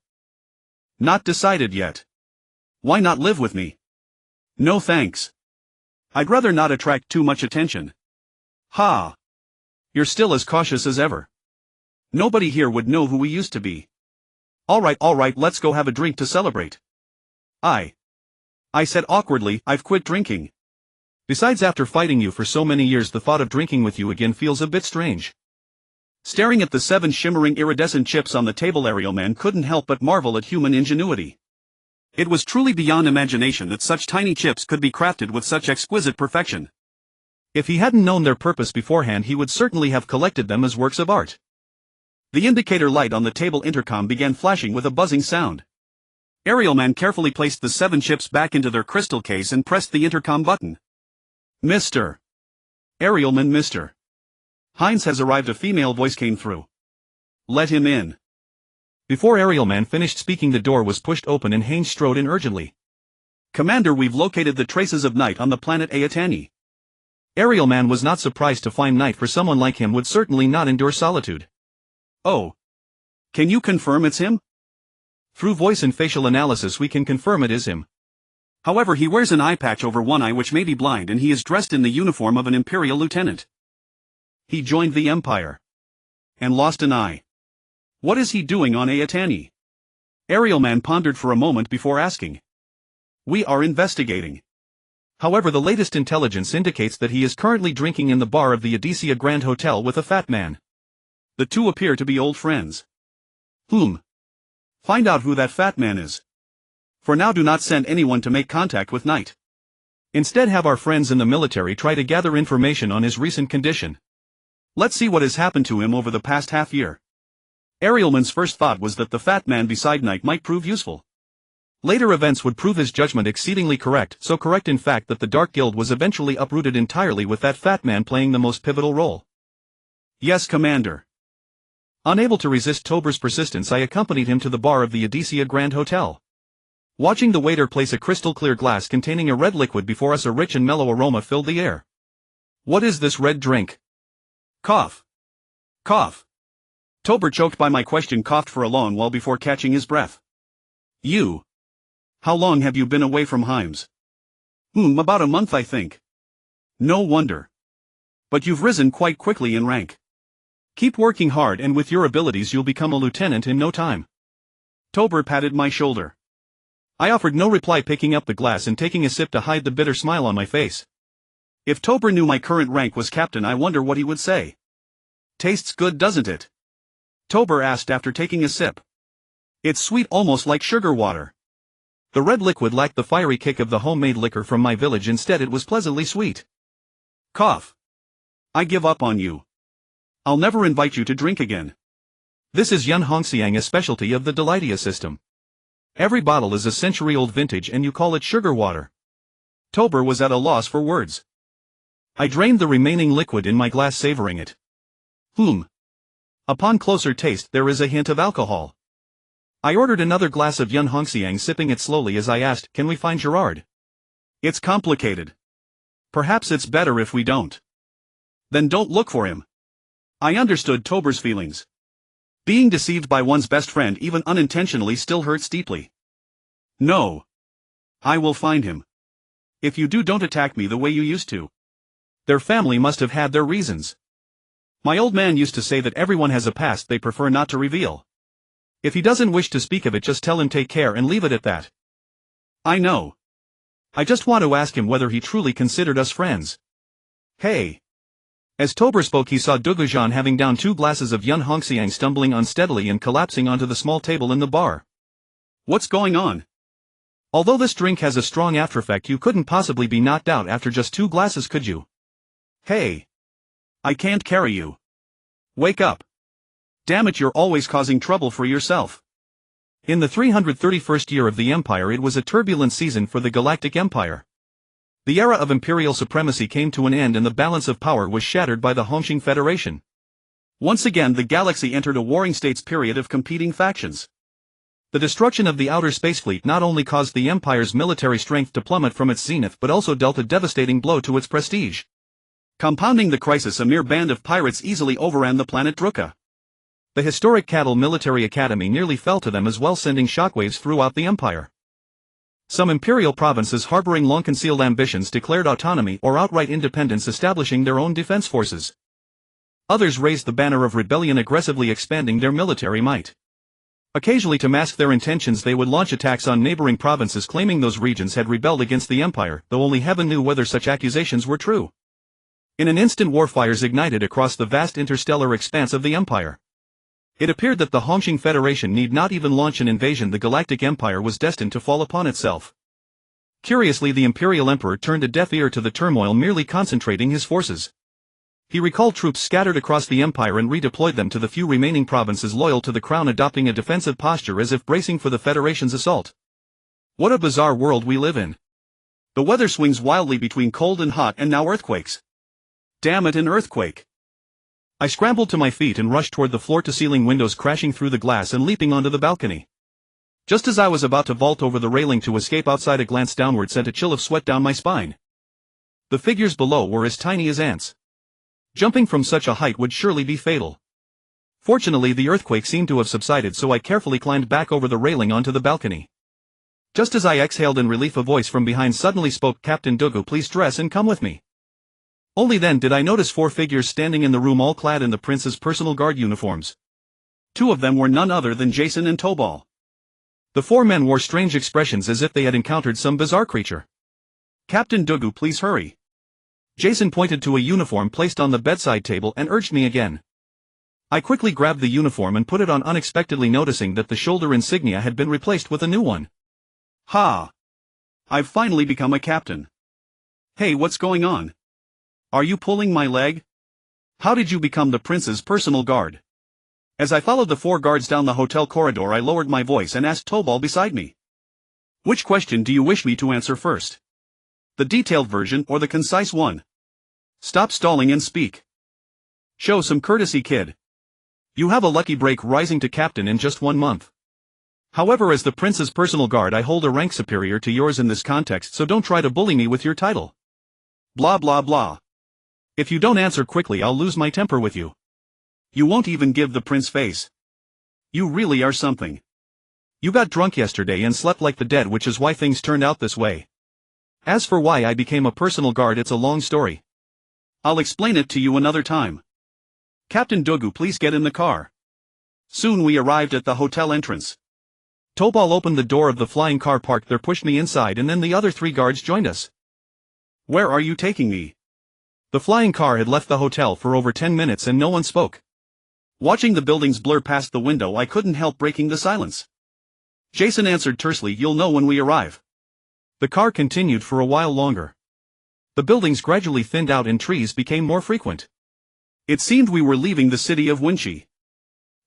"Not decided yet." "Why not live with me?" "No thanks. I'd rather not attract too much attention." "Ha! You're still as cautious as ever. Nobody here would know who we used to be." All right, let's go have a drink to celebrate." I said awkwardly, "I've quit drinking. Besides, after fighting you for so many years, the thought of drinking with you again feels a bit strange." Staring at the 7 shimmering iridescent chips on the table, Ariel Man couldn't help but marvel at human ingenuity. It was truly beyond imagination that such tiny chips could be crafted with such exquisite perfection. If he hadn't known their purpose beforehand, he would certainly have collected them as works of art. The indicator light on the table intercom began flashing with a buzzing sound. Ariel Man carefully placed the 7 chips back into their crystal case and pressed the intercom button. "Mr. Ariel Man, Mr. Heinz has arrived," a female voice came through. "Let him in." Before Ariel Man finished speaking, the door was pushed open and Heinz strode in urgently. "Commander, we've located the traces of night on the planet Ayatani." Ariel Man was not surprised to find night, for someone like him would certainly not endure solitude. "Oh. Can you confirm it's him?" "Through voice and facial analysis we can confirm it is him. However, he wears an eye patch over one eye which may be blind, and he is dressed in the uniform of an imperial lieutenant. He joined the Empire. And lost an eye. What is he doing on Ayatani?" Ariel Man pondered for a moment before asking. "We are investigating. However, the latest intelligence indicates that he is currently drinking in the bar of the Odysseia Grand Hotel with a fat man. The two appear to be old friends." "Whom?" "Find out who that fat man is. For now, do not send anyone to make contact with Knight. Instead, have our friends in the military try to gather information on his recent condition. Let's see what has happened to him over the past half year." Ariel Man's first thought was that the fat man beside Knight might prove useful. Later events would prove his judgment exceedingly correct, so correct in fact that the Dark Guild was eventually uprooted entirely, with that fat man playing the most pivotal role. "Yes, Commander." Unable to resist Tober's persistence, I accompanied him to the bar of the Odysseia Grand Hotel. Watching the waiter place a crystal-clear glass containing a red liquid before us, a rich and mellow aroma filled the air. "What is this red drink?" "Cough. Cough." Tober, choked by my question, coughed for a long while before catching his breath. You. How long have you been away from Heims? About a month, I think. No wonder. But you've risen quite quickly in rank. Keep working hard, and with your abilities you'll become a lieutenant in no time. Tober patted my shoulder. I offered no reply, picking up the glass and taking a sip to hide the bitter smile on my face. If Tober knew my current rank was captain, I wonder what he would say. Tastes good, doesn't it? Tober asked after taking a sip. It's sweet, almost like sugar water. The red liquid lacked the fiery kick of the homemade liquor from my village. Instead, it was pleasantly sweet. Cough. I give up on you. I'll never invite you to drink again. This is Yun Hongxiang, a specialty of the Delightia system. Every bottle is a century-old vintage and you call it sugar water. Tober was at a loss for words. I drained the remaining liquid in my glass, savoring it. Upon closer taste, there is a hint of alcohol. I ordered another glass of Yun Hongxiang, sipping it slowly as I asked, can we find Gerard? It's complicated. Perhaps it's better if we don't. Then don't look for him. I understood Tober's feelings. Being deceived by one's best friend, even unintentionally, still hurts deeply. No. I will find him. If you do, don't attack me the way you used to. Their family must have had their reasons. My old man used to say that everyone has a past they prefer not to reveal. If he doesn't wish to speak of it, just tell him take care and leave it at that. I know. I just want to ask him whether he truly considered us friends. Hey. As Tober spoke, he saw Gu Zhan having down 2 glasses of Yun Hongxiang, stumbling unsteadily and collapsing onto the small table in the bar. What's going on? Although this drink has a strong aftereffect, you couldn't possibly be knocked out after just 2 glasses, could you? Hey. I can't carry you. Wake up. Damn it, you're always causing trouble for yourself. In the 331st year of the Empire, it was a turbulent season for the Galactic Empire. The era of imperial supremacy came to an end and the balance of power was shattered by the Hongxing Federation. Once again, the galaxy entered a warring states period of competing factions. The destruction of the outer space fleet not only caused the Empire's military strength to plummet from its zenith, but also dealt a devastating blow to its prestige. Compounding the crisis, a mere band of pirates easily overran the planet Druka. The historic Cattle Military Academy nearly fell to them as well, sending shockwaves throughout the Empire. Some imperial provinces harboring long-concealed ambitions declared autonomy or outright independence, establishing their own defense forces. Others raised the banner of rebellion, aggressively expanding their military might. Occasionally, to mask their intentions, they would launch attacks on neighboring provinces, claiming those regions had rebelled against the Empire, though only heaven knew whether such accusations were true. In an instant, warfires ignited across the vast interstellar expanse of the Empire. It appeared that the Hongxing Federation need not even launch an invasion. The Galactic Empire was destined to fall upon itself. Curiously, the Imperial Emperor turned a deaf ear to the turmoil, merely concentrating his forces. He recalled troops scattered across the Empire and redeployed them to the few remaining provinces loyal to the crown, adopting a defensive posture as if bracing for the Federation's assault. What a bizarre world we live in. The weather swings wildly between cold and hot, and now earthquakes. Damn it, an earthquake. I scrambled to my feet and rushed toward the floor-to-ceiling windows, crashing through the glass and leaping onto the balcony. Just as I was about to vault over the railing to escape outside, a glance downward sent a chill of sweat down my spine. The figures below were as tiny as ants. Jumping from such a height would surely be fatal. Fortunately, the earthquake seemed to have subsided, so I carefully climbed back over the railing onto the balcony. Just as I exhaled in relief, a voice from behind suddenly spoke, "Captain Dugu, please dress and come with me." Only then did I notice 4 figures standing in the room, all clad in the prince's personal guard uniforms. 2 of them were none other than Jason and Tobal. The 4 men wore strange expressions as if they had encountered some bizarre creature. "Captain Dugu, please hurry." Jason pointed to a uniform placed on the bedside table and urged me again. I quickly grabbed the uniform and put it on, unexpectedly noticing that the shoulder insignia had been replaced with a new one. Ha! I've finally become a captain. Hey, what's going on? Are you pulling my leg? How did you become the prince's personal guard? As I followed the 4 guards down the hotel corridor, I lowered my voice and asked Tobal beside me. Which question do you wish me to answer first? The detailed version or the concise one? Stop stalling and speak. Show some courtesy, kid. You have a lucky break, rising to captain in just 1 month. However, as the prince's personal guard, I hold a rank superior to yours in this context, so don't try to bully me with your title. Blah blah blah. If you don't answer quickly, I'll lose my temper with you. You won't even give the prince face. You really are something. You got drunk yesterday and slept like the dead, which is why things turned out this way. As for why I became a personal guard, it's a long story. I'll explain it to you another time. Captain Dogu, please get in the car. Soon we arrived at the hotel entrance. Tobal opened the door of the flying car parked there, pushed me inside, and then the other 3 guards joined us. Where are you taking me? The flying car had left the hotel for over 10 minutes and no one spoke. Watching the buildings blur past the window, I couldn't help breaking the silence. Jason answered tersely, you'll know when we arrive. The car continued for a while longer. The buildings gradually thinned out and trees became more frequent. It seemed we were leaving the city of Winchi.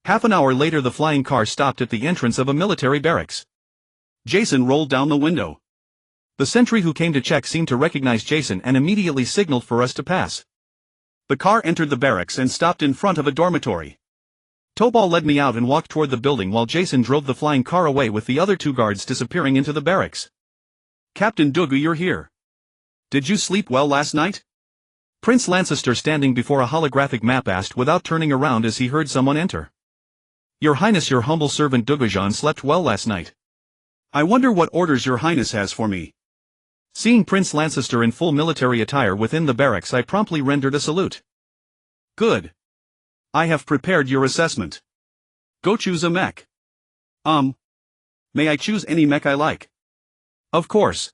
Half an hour later the flying car stopped at the entrance of a military barracks. Jason rolled down the window. The sentry who came to check seemed to recognize Jason and immediately signaled for us to pass. The car entered the barracks and stopped in front of a dormitory. Tobal led me out and walked toward the building while Jason drove the flying car away with the other 2 guards disappearing into the barracks. Captain Dogu, you're here. Did you sleep well last night? Prince Lancaster, standing before a holographic map, asked without turning around as he heard someone enter. Your Highness, your humble servant Gu Zhan slept well last night. I wonder what orders your Highness has for me. Seeing Prince Lancaster in full military attire within the barracks, I promptly rendered a salute. Good. I have prepared your assessment. Go choose a mech. May I choose any mech I like? Of course.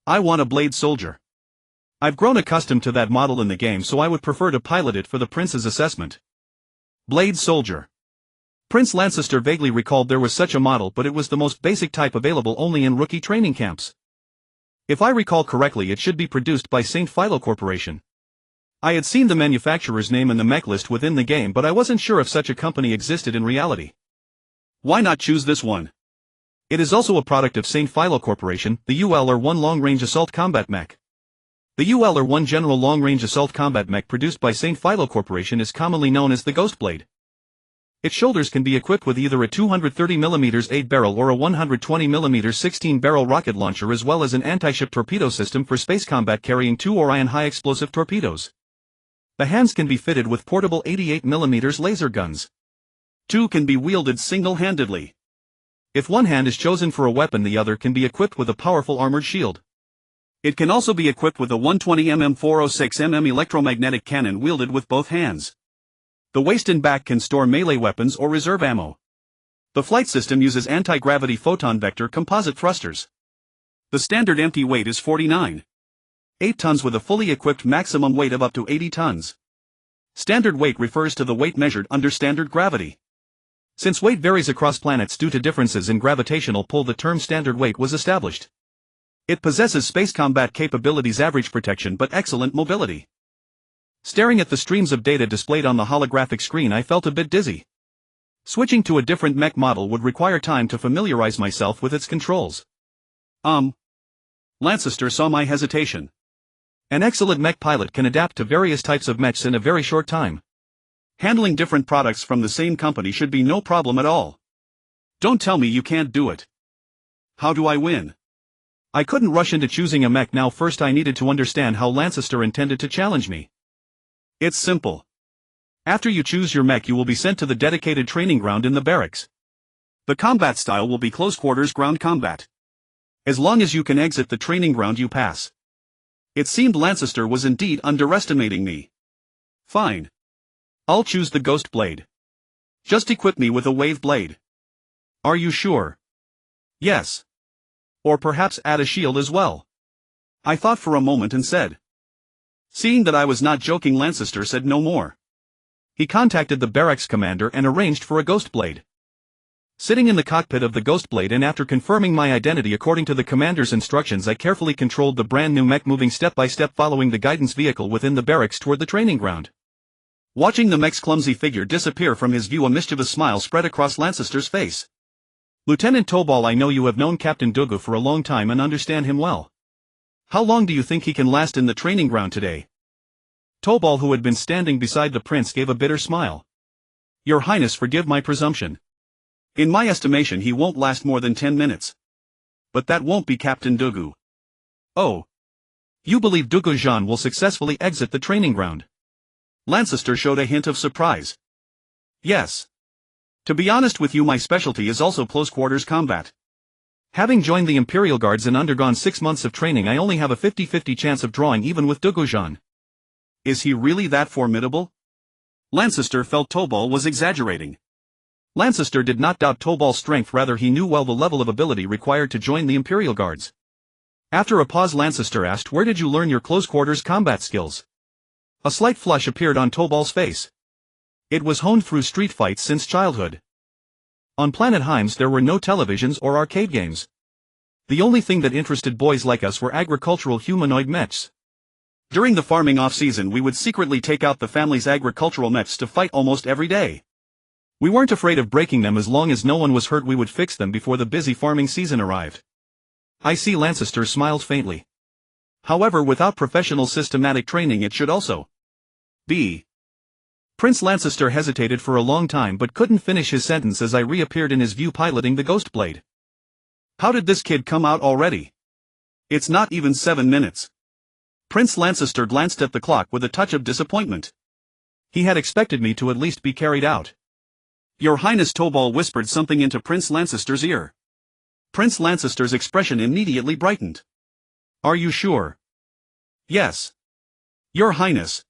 I want a blade soldier. I've grown accustomed to that model in the game, so I would prefer to pilot it for the prince's assessment. Blade soldier. Prince Lancaster vaguely recalled there was such a model, but it was the most basic type available only in rookie training camps. If I recall correctly, it should be produced by St. Philo Corporation. I had seen the manufacturer's name in the mech list within the game, but I wasn't sure if such a company existed in reality. Why not choose this one? It is also a product of St. Philo Corporation, the ULR-1 Long-Range Assault Combat Mech. The ULR-1 General Long-Range Assault Combat Mech produced by St. Philo Corporation is commonly known as the Ghost Blade. Its shoulders can be equipped with either a 230mm 8-barrel or a 120mm 16-barrel rocket launcher, as well as an anti-ship torpedo system for space combat carrying 2 Orion high-explosive torpedoes. The hands can be fitted with portable 88mm laser guns. 2 can be wielded single-handedly. If one hand is chosen for a weapon, the other can be equipped with a powerful armored shield. It can also be equipped with a 120mm 406mm electromagnetic cannon wielded with both hands. The waist and back can store melee weapons or reserve ammo. The flight system uses anti-gravity photon vector composite thrusters. The standard empty weight is 49.8 tons with a fully equipped maximum weight of up to 80 tons. Standard weight refers to the weight measured under standard gravity. Since weight varies across planets due to differences in gravitational pull, the term standard weight was established. It possesses space combat capabilities, average protection, but excellent mobility. Staring at the streams of data displayed on the holographic screen, I felt a bit dizzy. Switching to a different mech model would require time to familiarize myself with its controls. Lancaster saw my hesitation. An excellent mech pilot can adapt to various types of mechs in a very short time. Handling different products from the same company should be no problem at all. Don't tell me you can't do it. How do I win? I couldn't rush into choosing a mech now. First I needed to understand how Lancaster intended to challenge me. It's simple. After you choose your mech, you will be sent to the dedicated training ground in the barracks. The combat style will be close quarters ground combat. As long as you can exit the training ground, you pass. It seemed Lancaster was indeed underestimating me. Fine. I'll choose the Ghost Blade. Just equip me with a wave blade. Are you sure? Yes. Or perhaps add a shield as well. I thought for a moment and said. Seeing that I was not joking, Lancaster said no more. He contacted the barracks commander and arranged for a Ghost Blade. Sitting in the cockpit of the Ghost Blade and after confirming my identity according to the commander's instructions, I carefully controlled the brand new mech, moving step by step following the guidance vehicle within the barracks toward the training ground. Watching the mech's clumsy figure disappear from his view, a mischievous smile spread across Lancaster's face. Lieutenant Tobal, I know you have known Captain Dogu for a long time and understand him well. How long do you think he can last in the training ground today? Tobal, who had been standing beside the prince, gave a bitter smile. Your Highness, forgive my presumption. In my estimation, he won't last more than 10 minutes. But that won't be Captain Dogu. Oh. You believe Gu Zhan will successfully exit the training ground? Lancaster showed a hint of surprise. Yes. To be honest with you, my specialty is also close quarters combat. Having joined the Imperial Guards and undergone 6 months of training, I only have a 50-50 chance of drawing even with Gu Zhan. Is he really that formidable? Lancaster felt Tobal was exaggerating. Lancaster did not doubt Tobal's strength, rather he knew well the level of ability required to join the Imperial Guards. After a pause, Lancaster asked, "Where did you learn your close quarters combat skills?" A slight flush appeared on Tobal's face. It was honed through street fights since childhood. On planet Heims there were no televisions or arcade games. The only thing that interested boys like us were agricultural humanoid mechs. During the farming off-season we would secretly take out the family's agricultural mechs to fight almost every day. We weren't afraid of breaking them as long as no one was hurt. We would fix them before the busy farming season arrived. I see. Lancaster smiled faintly. However, without professional systematic training it should also be. Prince Lancaster hesitated for a long time but couldn't finish his sentence as I reappeared in his view piloting the ghost blade. How did this kid come out already? It's not even 7 minutes. Prince Lancaster glanced at the clock with a touch of disappointment. He had expected me to at least be carried out. Your Highness, Tobal whispered something into Prince Lancaster's ear. Prince Lancaster's expression immediately brightened. Are you sure? Yes. Your Highness.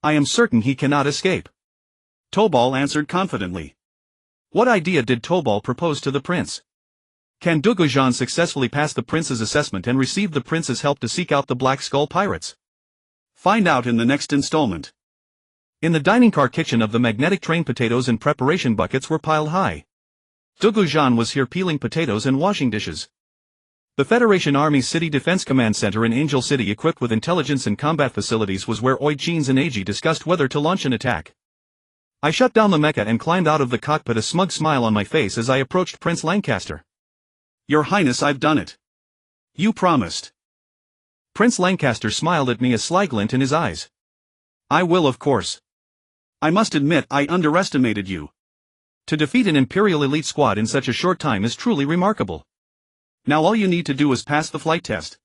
I am certain he cannot escape. Tobal answered confidently. What idea did Tobal propose to the prince? Can Gu Zhan successfully pass the prince's assessment and receive the prince's help to seek out the Black Skull pirates? Find out in the next installment. In the dining car kitchen of the magnetic train, potatoes and preparation buckets were piled high. Gu Zhan was here peeling potatoes and washing dishes. The Federation Army's City Defense Command Center in Angel City, equipped with intelligence and combat facilities, was where Oi Jeans and Ag discussed whether to launch an attack. I shut down the mecha and climbed out of the cockpit, a smug smile on my face as I approached Prince Lancaster. Your Highness, I've done it. You promised. Prince Lancaster smiled at me, a sly glint in his eyes. I will, of course. I must admit I underestimated you. To defeat an Imperial elite squad in such a short time is truly remarkable. Now all you need to do is pass the flight test.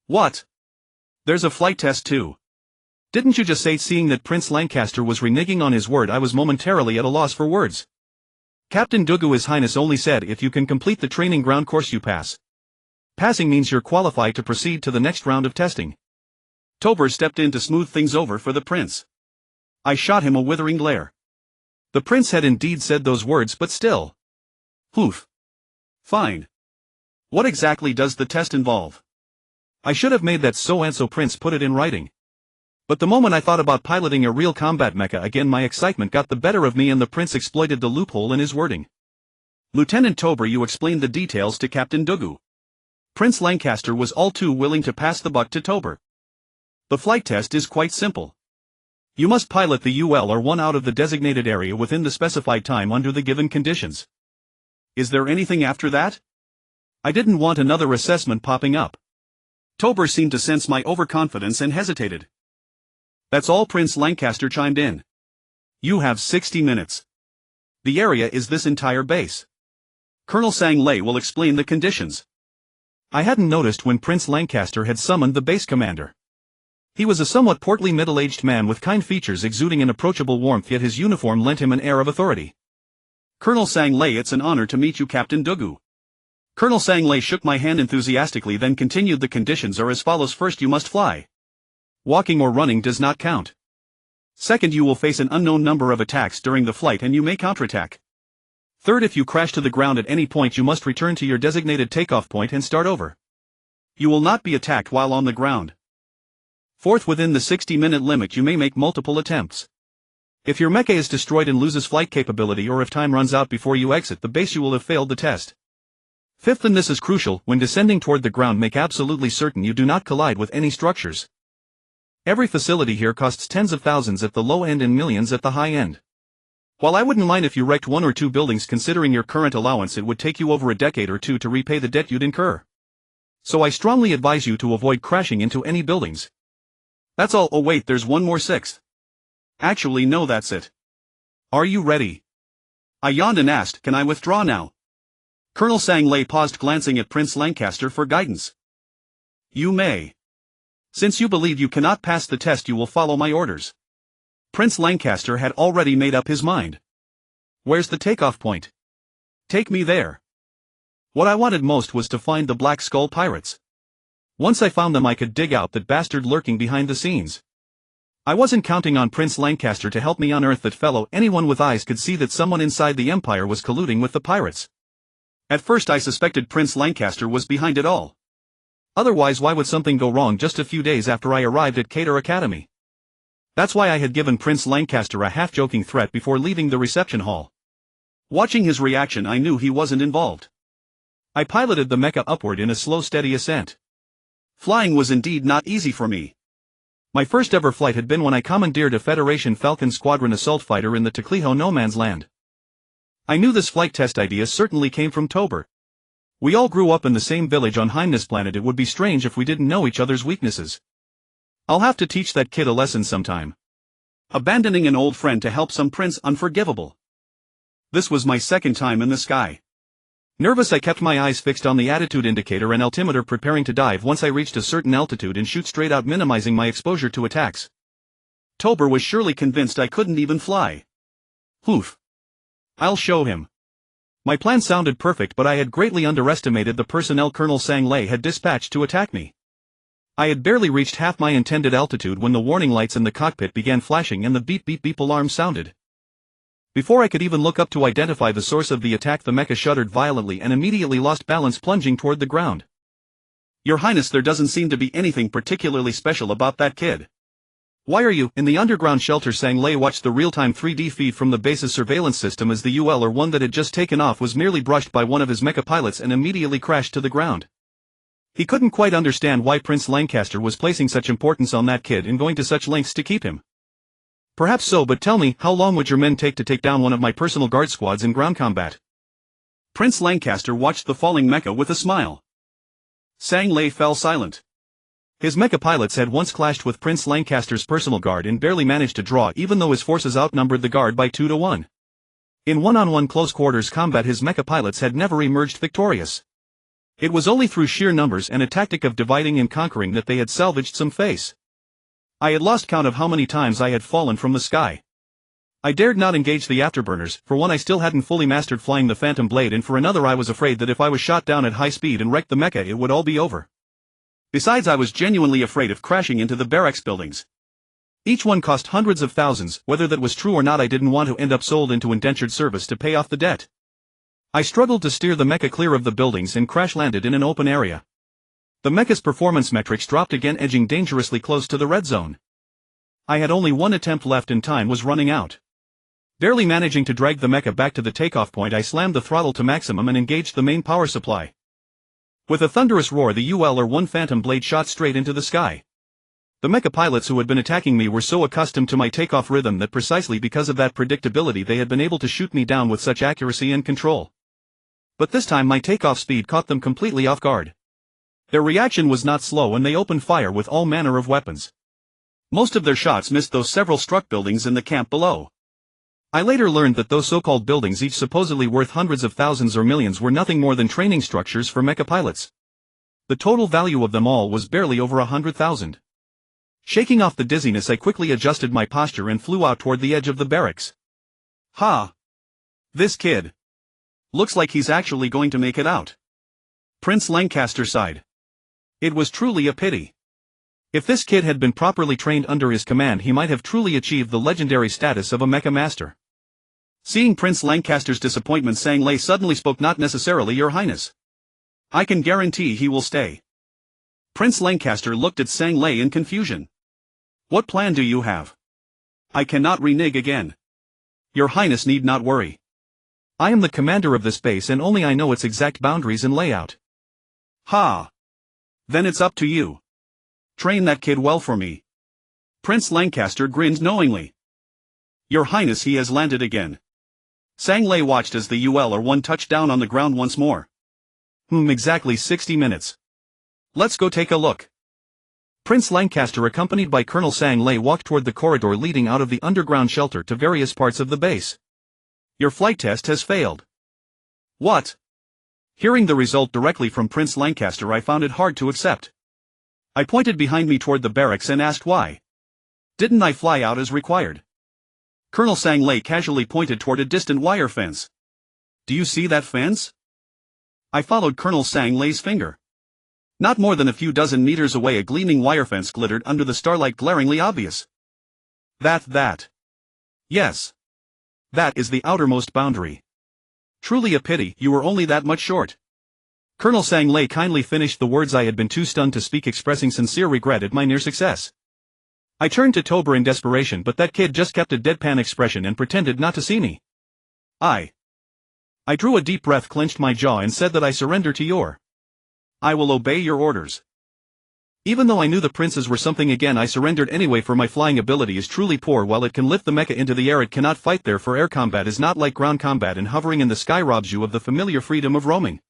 What? There's a flight test too. Didn't you just say? Seeing that Prince Lancaster was reneging on his word, I was momentarily at a loss for words. Captain Dugu, His Highness only said if you can complete the training ground course you pass. Passing means you're qualified to proceed to the next round of testing. Tober stepped in to smooth things over for the prince. I shot him a withering glare. The prince had indeed said those words, but still. Oof. Fine. What exactly does the test involve? I should have made that so Prince put it in writing. But the moment I thought about piloting a real combat mecha again, my excitement got the better of me and the prince exploited the loophole in his wording. Lieutenant Tober, you explained the details to Captain Dugu. Prince Lancaster was all too willing to pass the buck to Tober. The flight test is quite simple. You must pilot the UL-1 out of the designated area within the specified time under the given conditions. Is there anything after that? I didn't want another assessment popping up. Tober seemed to sense my overconfidence and hesitated. That's all. Prince Lancaster chimed in. You have 60 minutes. The area is this entire base. Colonel Sang Lei will explain the conditions. I hadn't noticed when Prince Lancaster had summoned the base commander. He was a somewhat portly middle-aged man with kind features exuding an approachable warmth, yet his uniform lent him an air of authority. Colonel Sang Lei, it's an honor to meet you, Captain Dugu. Colonel Sang Lei shook my hand enthusiastically, then continued. The conditions are as follows. First, you must fly. Walking or running does not count. Second, you will face an unknown number of attacks during the flight and you may counterattack. Third, if you crash to the ground at any point, you must return to your designated takeoff point and start over. You will not be attacked while on the ground. Fourth, within the 60-minute limit you may make multiple attempts. If your mecha is destroyed and loses flight capability, or if time runs out before you exit the base, you will have failed the test. Fifth, and this is crucial, when descending toward the ground, make absolutely certain you do not collide with any structures. Every facility here costs tens of thousands at the low end and millions at the high end. While I wouldn't mind if you wrecked 1 or 2 buildings, considering your current allowance it would take you over a decade or 2 to repay the debt you'd incur. So I strongly advise you to avoid crashing into any buildings. That's all. Oh wait, there's one more. Sixth. Actually no, that's it. Are you ready? I yawned and asked, can I withdraw now? Colonel Sang Lei paused, glancing at Prince Lancaster for guidance. You may. Since you believe you cannot pass the test, you will follow my orders. Prince Lancaster had already made up his mind. Where's the takeoff point? Take me there. What I wanted most was to find the Black Skull pirates. Once I found them I could dig out that bastard lurking behind the scenes. I wasn't counting on Prince Lancaster to help me unearth that fellow. Anyone with eyes could see that someone inside the Empire was colluding with the pirates. At first I suspected Prince Lancaster was behind it all. Otherwise why would something go wrong just a few days after I arrived at Cater Academy? That's why I had given Prince Lancaster a half-joking threat before leaving the reception hall. Watching his reaction I knew he wasn't involved. I piloted the mecha upward in a slow steady ascent. Flying was indeed not easy for me. My first ever flight had been when I commandeered a Federation Falcon Squadron assault fighter in the Tecliho no man's land. I knew this flight test idea certainly came from Tober. We all grew up in the same village on Heimness Planet. It would be strange if we didn't know each other's weaknesses. I'll have to teach that kid a lesson sometime. Abandoning an old friend to help some prince, unforgivable. This was my second time in the sky. Nervous I kept my eyes fixed on the attitude indicator and altimeter, preparing to dive once I reached a certain altitude and shoot straight out, minimizing my exposure to attacks. Tober was surely convinced I couldn't even fly. Oof. I'll show him. My plan sounded perfect, but I had greatly underestimated the personnel Colonel Sang Lei had dispatched to attack me. I had barely reached half my intended altitude when the warning lights in the cockpit began flashing and the beep beep beep alarm sounded. Before I could even look up to identify the source of the attack, the mecha shuddered violently and immediately lost balance, plunging toward the ground. Your Highness, there doesn't seem to be anything particularly special about that kid. Why are you in the underground shelter? Sang Lei watched the real-time 3D feed from the base's surveillance system as the UL-1 that had just taken off was merely brushed by one of his mecha pilots and immediately crashed to the ground. He couldn't quite understand why Prince Lancaster was placing such importance on that kid and going to such lengths to keep him. Perhaps so, but tell me, how long would your men take to take down one of my personal guard squads in ground combat? Prince Lancaster watched the falling mecha with a smile. Sang Lei fell silent. His mecha pilots had once clashed with Prince Lancaster's personal guard and barely managed to draw, even though his forces outnumbered the guard by 2 to 1. In one-on-one close quarters combat his mecha pilots had never emerged victorious. It was only through sheer numbers and a tactic of dividing and conquering that they had salvaged some face. I had lost count of how many times I had fallen from the sky. I dared not engage the afterburners. For one, I still hadn't fully mastered flying the Phantom Blade, and for another, I was afraid that if I was shot down at high speed and wrecked the mecha, it would all be over. Besides, I was genuinely afraid of crashing into the barracks buildings. Each one cost hundreds of thousands. Whether that was true or not, I didn't want to end up sold into indentured service to pay off the debt. I struggled to steer the mecha clear of the buildings and crash-landed in an open area. The mecha's performance metrics dropped again, edging dangerously close to the red zone. I had only one attempt left and time was running out. Barely managing to drag the mecha back to the takeoff point, I slammed the throttle to maximum and engaged the main power supply. With a thunderous roar, the UL-1 Phantom Blade shot straight into the sky. The mecha pilots who had been attacking me were so accustomed to my takeoff rhythm that precisely because of that predictability they had been able to shoot me down with such accuracy and control. But this time my takeoff speed caught them completely off guard. Their reaction was not slow and they opened fire with all manner of weapons. Most of their shots missed, though several struck buildings in the camp below. I later learned that those so-called buildings, each supposedly worth hundreds of thousands or millions, were nothing more than training structures for mecha pilots. The total value of them all was barely over 100,000. Shaking off the dizziness, I quickly adjusted my posture and flew out toward the edge of the barracks. Ha! This kid. Looks like he's actually going to make it out. Prince Lancaster sighed. It was truly a pity. If this kid had been properly trained under his command, he might have truly achieved the legendary status of a mecha master. Seeing Prince Lancaster's disappointment, Sang Lei suddenly spoke. Not necessarily, Your Highness. I can guarantee he will stay. Prince Lancaster looked at Sang Lei in confusion. What plan do you have? I cannot renege again. Your Highness need not worry. I am the commander of this base and only I know its exact boundaries and layout. Ha! Then it's up to you. Train that kid well for me. Prince Lancaster grinned knowingly. Your Highness, he has landed again. Sang Lei watched as the UL-1 touched down on the ground once more. Exactly 60 minutes. Let's go take a look. Prince Lancaster, accompanied by Colonel Sang Lei, walked toward the corridor leading out of the underground shelter to various parts of the base. Your flight test has failed. What? Hearing the result directly from Prince Lancaster, I found it hard to accept. I pointed behind me toward the barracks and asked why. Didn't I fly out as required? Colonel Sang Lei casually pointed toward a distant wire fence. Do you see that fence? I followed Colonel Sang Lei's finger. Not more than a few dozen meters away a gleaming wire fence glittered under the starlight, glaringly obvious. That. Yes. That is the outermost boundary. Truly a pity you were only that much short. Colonel Sang Lei kindly finished the words I had been too stunned to speak, expressing sincere regret at my near success. I turned to Tober in desperation, but that kid just kept a deadpan expression and pretended not to see me. I drew a deep breath, clenched my jaw and said that I surrender to your. I will obey your orders. Even though I knew the princes were something, again I surrendered anyway, for my flying ability is truly poor. While it can lift the mecha into the air, it cannot fight there, for air combat is not like ground combat, and hovering in the sky robs you of the familiar freedom of roaming.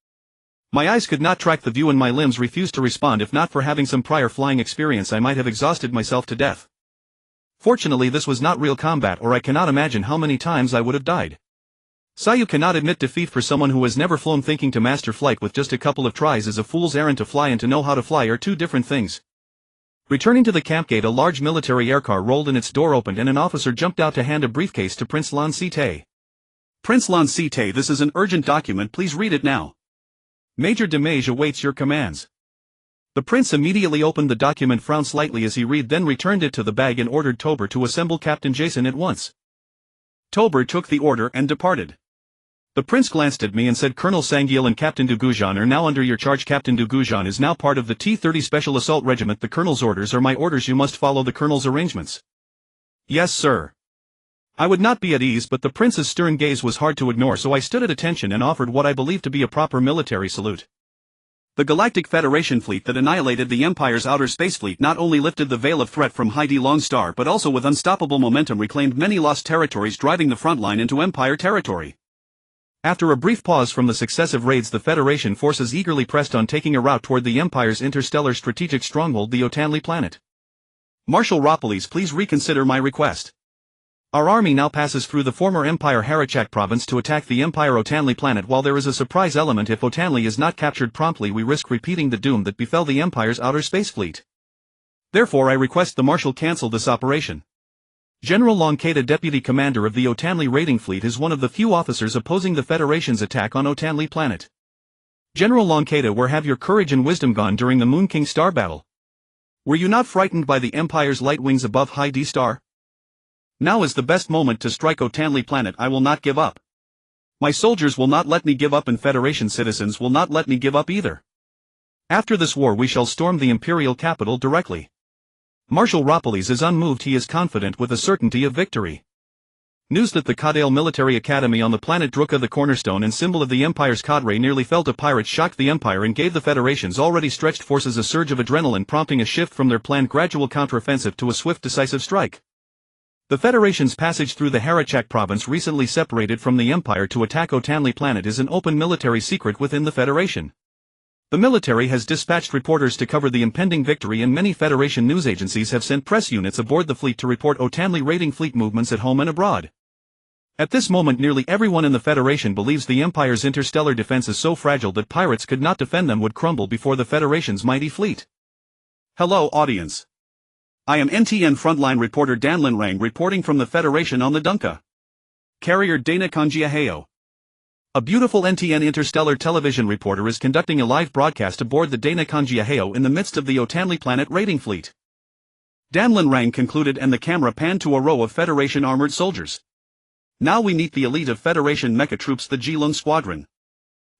My eyes could not track the view and my limbs refused to respond. If not for having some prior flying experience, I might have exhausted myself to death. Fortunately this was not real combat, or I cannot imagine how many times I would have died. Sayu cannot admit defeat. For someone who has never flown, thinking to master flight with just a couple of tries is a fool's errand. To fly and to know how to fly are two different things. Returning to the camp gate, a large military aircar rolled in, its door opened and an officer jumped out to hand a briefcase to Prince Lan Site. Prince Lan Site, this is an urgent document, please read it now. Major Demage awaits your commands. The prince immediately opened the document, frowned slightly as he read, then returned it to the bag and ordered Tober to assemble Captain Jason at once. Tober took the order and departed. The prince glanced at me and said, Colonel Sangiel and Captain Gu Zhan are now under your charge. Captain Gu Zhan is now part of the T-30 Special Assault Regiment. The colonel's orders are my orders. You must follow the colonel's arrangements. Yes, sir. I would not be at ease, but the prince's stern gaze was hard to ignore, so I stood at attention and offered what I believed to be a proper military salute. The Galactic Federation fleet that annihilated the Empire's outer space fleet not only lifted the veil of threat from Heidi Long Star, but also with unstoppable momentum reclaimed many lost territories, driving the front line into Empire territory. After a brief pause from the successive raids, the Federation forces eagerly pressed on, taking a route toward the Empire's interstellar strategic stronghold, the Otanli planet. Marshal Ropolis, please reconsider my request. Our army now passes through the former Empire Harachak province to attack the Empire Otanli planet. While there is a surprise element, if Otanli is not captured promptly, we risk repeating the doom that befell the Empire's outer space fleet. Therefore I request the Marshal cancel this operation. General Longkeda, deputy commander of the Otanli raiding fleet, is one of the few officers opposing the Federation's attack on Otanli planet. General Longkeda, where have your courage and wisdom gone during the Moon King Star battle? Were you not frightened by the Empire's light wings above High D Star? Now is the best moment to strike Otanli planet. I will not give up. My soldiers will not let me give up, and Federation citizens will not let me give up either. After this war we shall storm the imperial capital directly. Marshal Ropolis is unmoved. He is confident with a certainty of victory. News that the Kadale Military Academy on the planet Druka, the cornerstone and symbol of the Empire's cadre, nearly fell to pirates, shocked the Empire and gave the Federation's already stretched forces a surge of adrenaline, prompting a shift from their planned gradual counteroffensive to a swift decisive strike. The Federation's passage through the Harachak province, recently separated from the Empire to attack Otanli planet, is an open military secret within the Federation. The military has dispatched reporters to cover the impending victory, and many Federation news agencies have sent press units aboard the fleet to report Otanli raiding fleet movements at home and abroad. At this moment nearly everyone in the Federation believes the Empire's interstellar defense is so fragile that pirates could not defend them, would crumble before the Federation's mighty fleet. Hello audience. I am NTN frontline reporter Danlin Rang, reporting from the Federation on the Dunka carrier Dana Congiaheo. A beautiful NTN interstellar television reporter is conducting a live broadcast aboard the Dana Congiaheo in the midst of the Otanli planet raiding fleet. Danlin Rang concluded, and the camera panned to a row of Federation armored soldiers. Now we meet the elite of Federation mecha troops, the Jilung Squadron.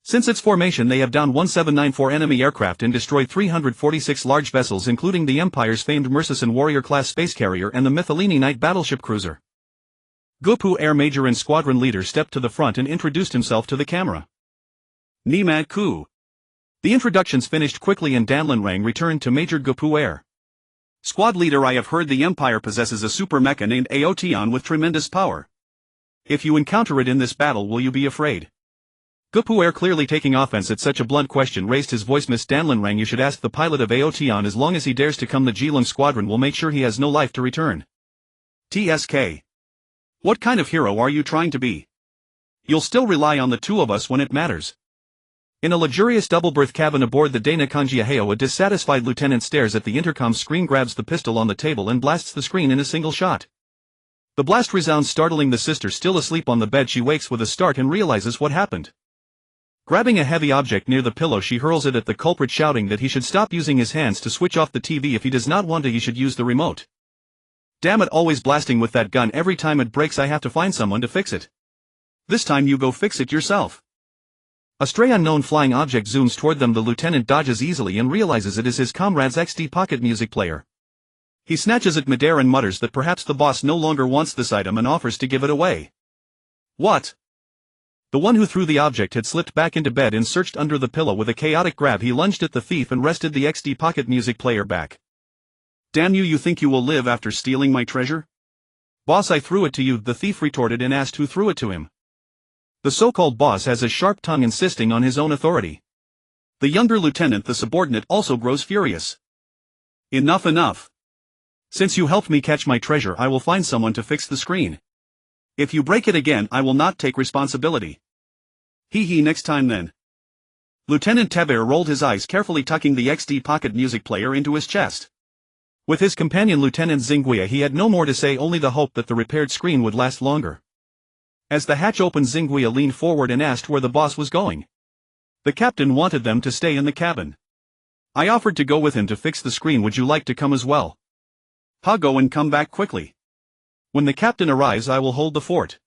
Since its formation they have downed 1794 enemy aircraft and destroyed 346 large vessels, including the Empire's famed Murchison warrior-class space carrier and the Mythilene Knight battleship cruiser. Gupu Air Major and squadron leader stepped to the front and introduced himself to the camera. Nimad Ku. The introductions finished quickly and Danlin Rang returned to Major Gupu Air. Squad leader, I have heard the Empire possesses a super mecha named Aotion with tremendous power. If you encounter it in this battle, will you be afraid? Gupu Air, clearly taking offense at such a blunt question, raised his voice. Miss Danlin Rang, you should ask the pilot of Aotion. As long as he dares to come, the Jilung Squadron will make sure he has no life to return. TSK. What kind of hero are you trying to be? You'll still rely on the two of us when it matters. In a luxurious double-berth cabin aboard the Dana Congiaheo, a dissatisfied lieutenant stares at the intercom screen, grabs the pistol on the table and blasts the screen in a single shot. The blast resounds, startling the sister still asleep on the bed. She wakes with a start and realizes what happened. Grabbing a heavy object near the pillow, she hurls it at the culprit, shouting that he should stop using his hands to switch off the TV. If he does not want to, he should use the remote. Damn it, always blasting with that gun. Every time it breaks I have to find someone to fix it. This time you go fix it yourself. A stray unknown flying object zooms toward them. The lieutenant dodges easily and realizes it is his comrade's XD pocket music player. He snatches it midair and mutters that perhaps the boss no longer wants this item and offers to give it away. What? The one who threw the object had slipped back into bed and searched under the pillow. With a chaotic grab he lunged at the thief and wrested the XD pocket music player back. Damn you, you think you will live after stealing my treasure? Boss, I threw it to you, the thief retorted and asked who threw it to him. The so-called boss has a sharp tongue, insisting on his own authority. The younger lieutenant, the subordinate, also grows furious. Enough, enough. Since you helped me catch my treasure, I will find someone to fix the screen. If you break it again, I will not take responsibility. Hee, next time then. Lieutenant Teber rolled his eyes, carefully tucking the XD pocket music player into his chest. With his companion Lieutenant Xinguia, he had no more to say, only the hope that the repaired screen would last longer. As the hatch opened, Xinguia leaned forward and asked where the boss was going. The captain wanted them to stay in the cabin. I offered to go with him to fix the screen. Would you like to come as well? Go and come back quickly. When the captain arrives, I will hold the fort.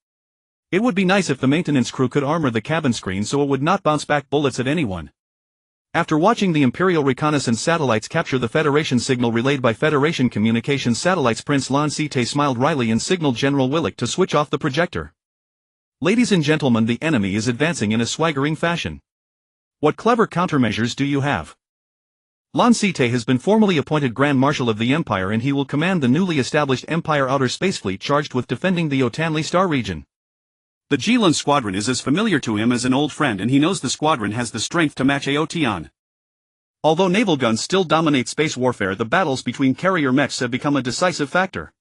It would be nice if the maintenance crew could armor the cabin screen so it would not bounce back bullets at anyone. After watching the Imperial reconnaissance satellites capture the Federation signal relayed by Federation communications satellites, Prince Lan Site smiled wryly and signaled General Willick to switch off the projector. Ladies and gentlemen, the enemy is advancing in a swaggering fashion. What clever countermeasures do you have? Lan Site has been formally appointed Grand Marshal of the Empire, and he will command the newly established Empire Outer Space Fleet charged with defending the Otanli Star region. The Jilin squadron is as familiar to him as an old friend, and he knows the squadron has the strength to match Aotian. Although naval guns still dominate space warfare, the battles between carrier mechs have become a decisive factor.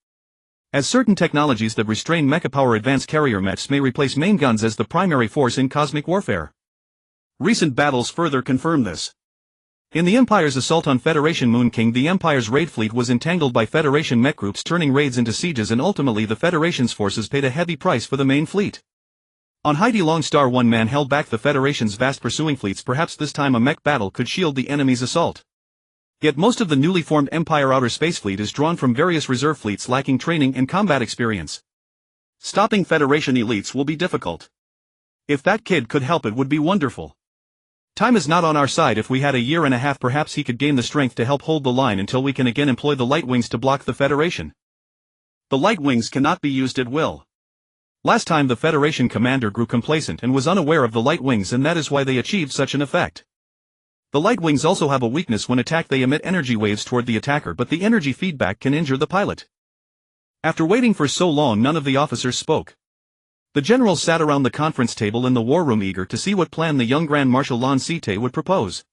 As certain technologies that restrain mecha power advance, carrier mechs may replace main guns as the primary force in cosmic warfare. Recent battles further confirm this. In the Empire's assault on Federation Moon King, the Empire's raid fleet was entangled by Federation mech groups, turning raids into sieges, and ultimately the Federation's forces paid a heavy price for the main fleet. On Heidi Longstar, one man held back the Federation's vast pursuing fleets. Perhaps this time a mech battle could shield the enemy's assault. Yet most of the newly formed Empire Outer Space Fleet is drawn from various reserve fleets lacking training and combat experience. Stopping Federation elites will be difficult. If that kid could help, it would be wonderful. Time is not on our side. If we had a year and a half, perhaps he could gain the strength to help hold the line until we can again employ the light wings to block the Federation. The light wings cannot be used at will. Last time the Federation commander grew complacent and was unaware of the light wings, and that is why they achieved such an effect. The light wings also have a weakness. When attacked, they emit energy waves toward the attacker, but the energy feedback can injure the pilot. After waiting for so long, none of the officers spoke. The generals sat around the conference table in the war room, eager to see what plan the young Grand Marshal Lan Site would propose.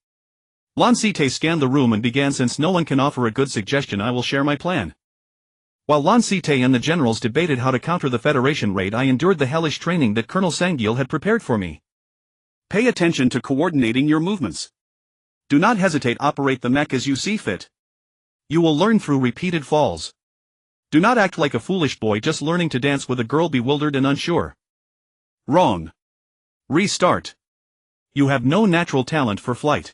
Lan Site scanned the room and began, since no one can offer a good suggestion, I will share my plan. While Lan Site and the generals debated how to counter the Federation raid, I endured the hellish training that Colonel Sangil had prepared for me. Pay attention to coordinating your movements. Do not hesitate, operate the mech as you see fit. You will learn through repeated falls. Do not act like a foolish boy just learning to dance with a girl, bewildered and unsure. Wrong. Restart. You have no natural talent for flight.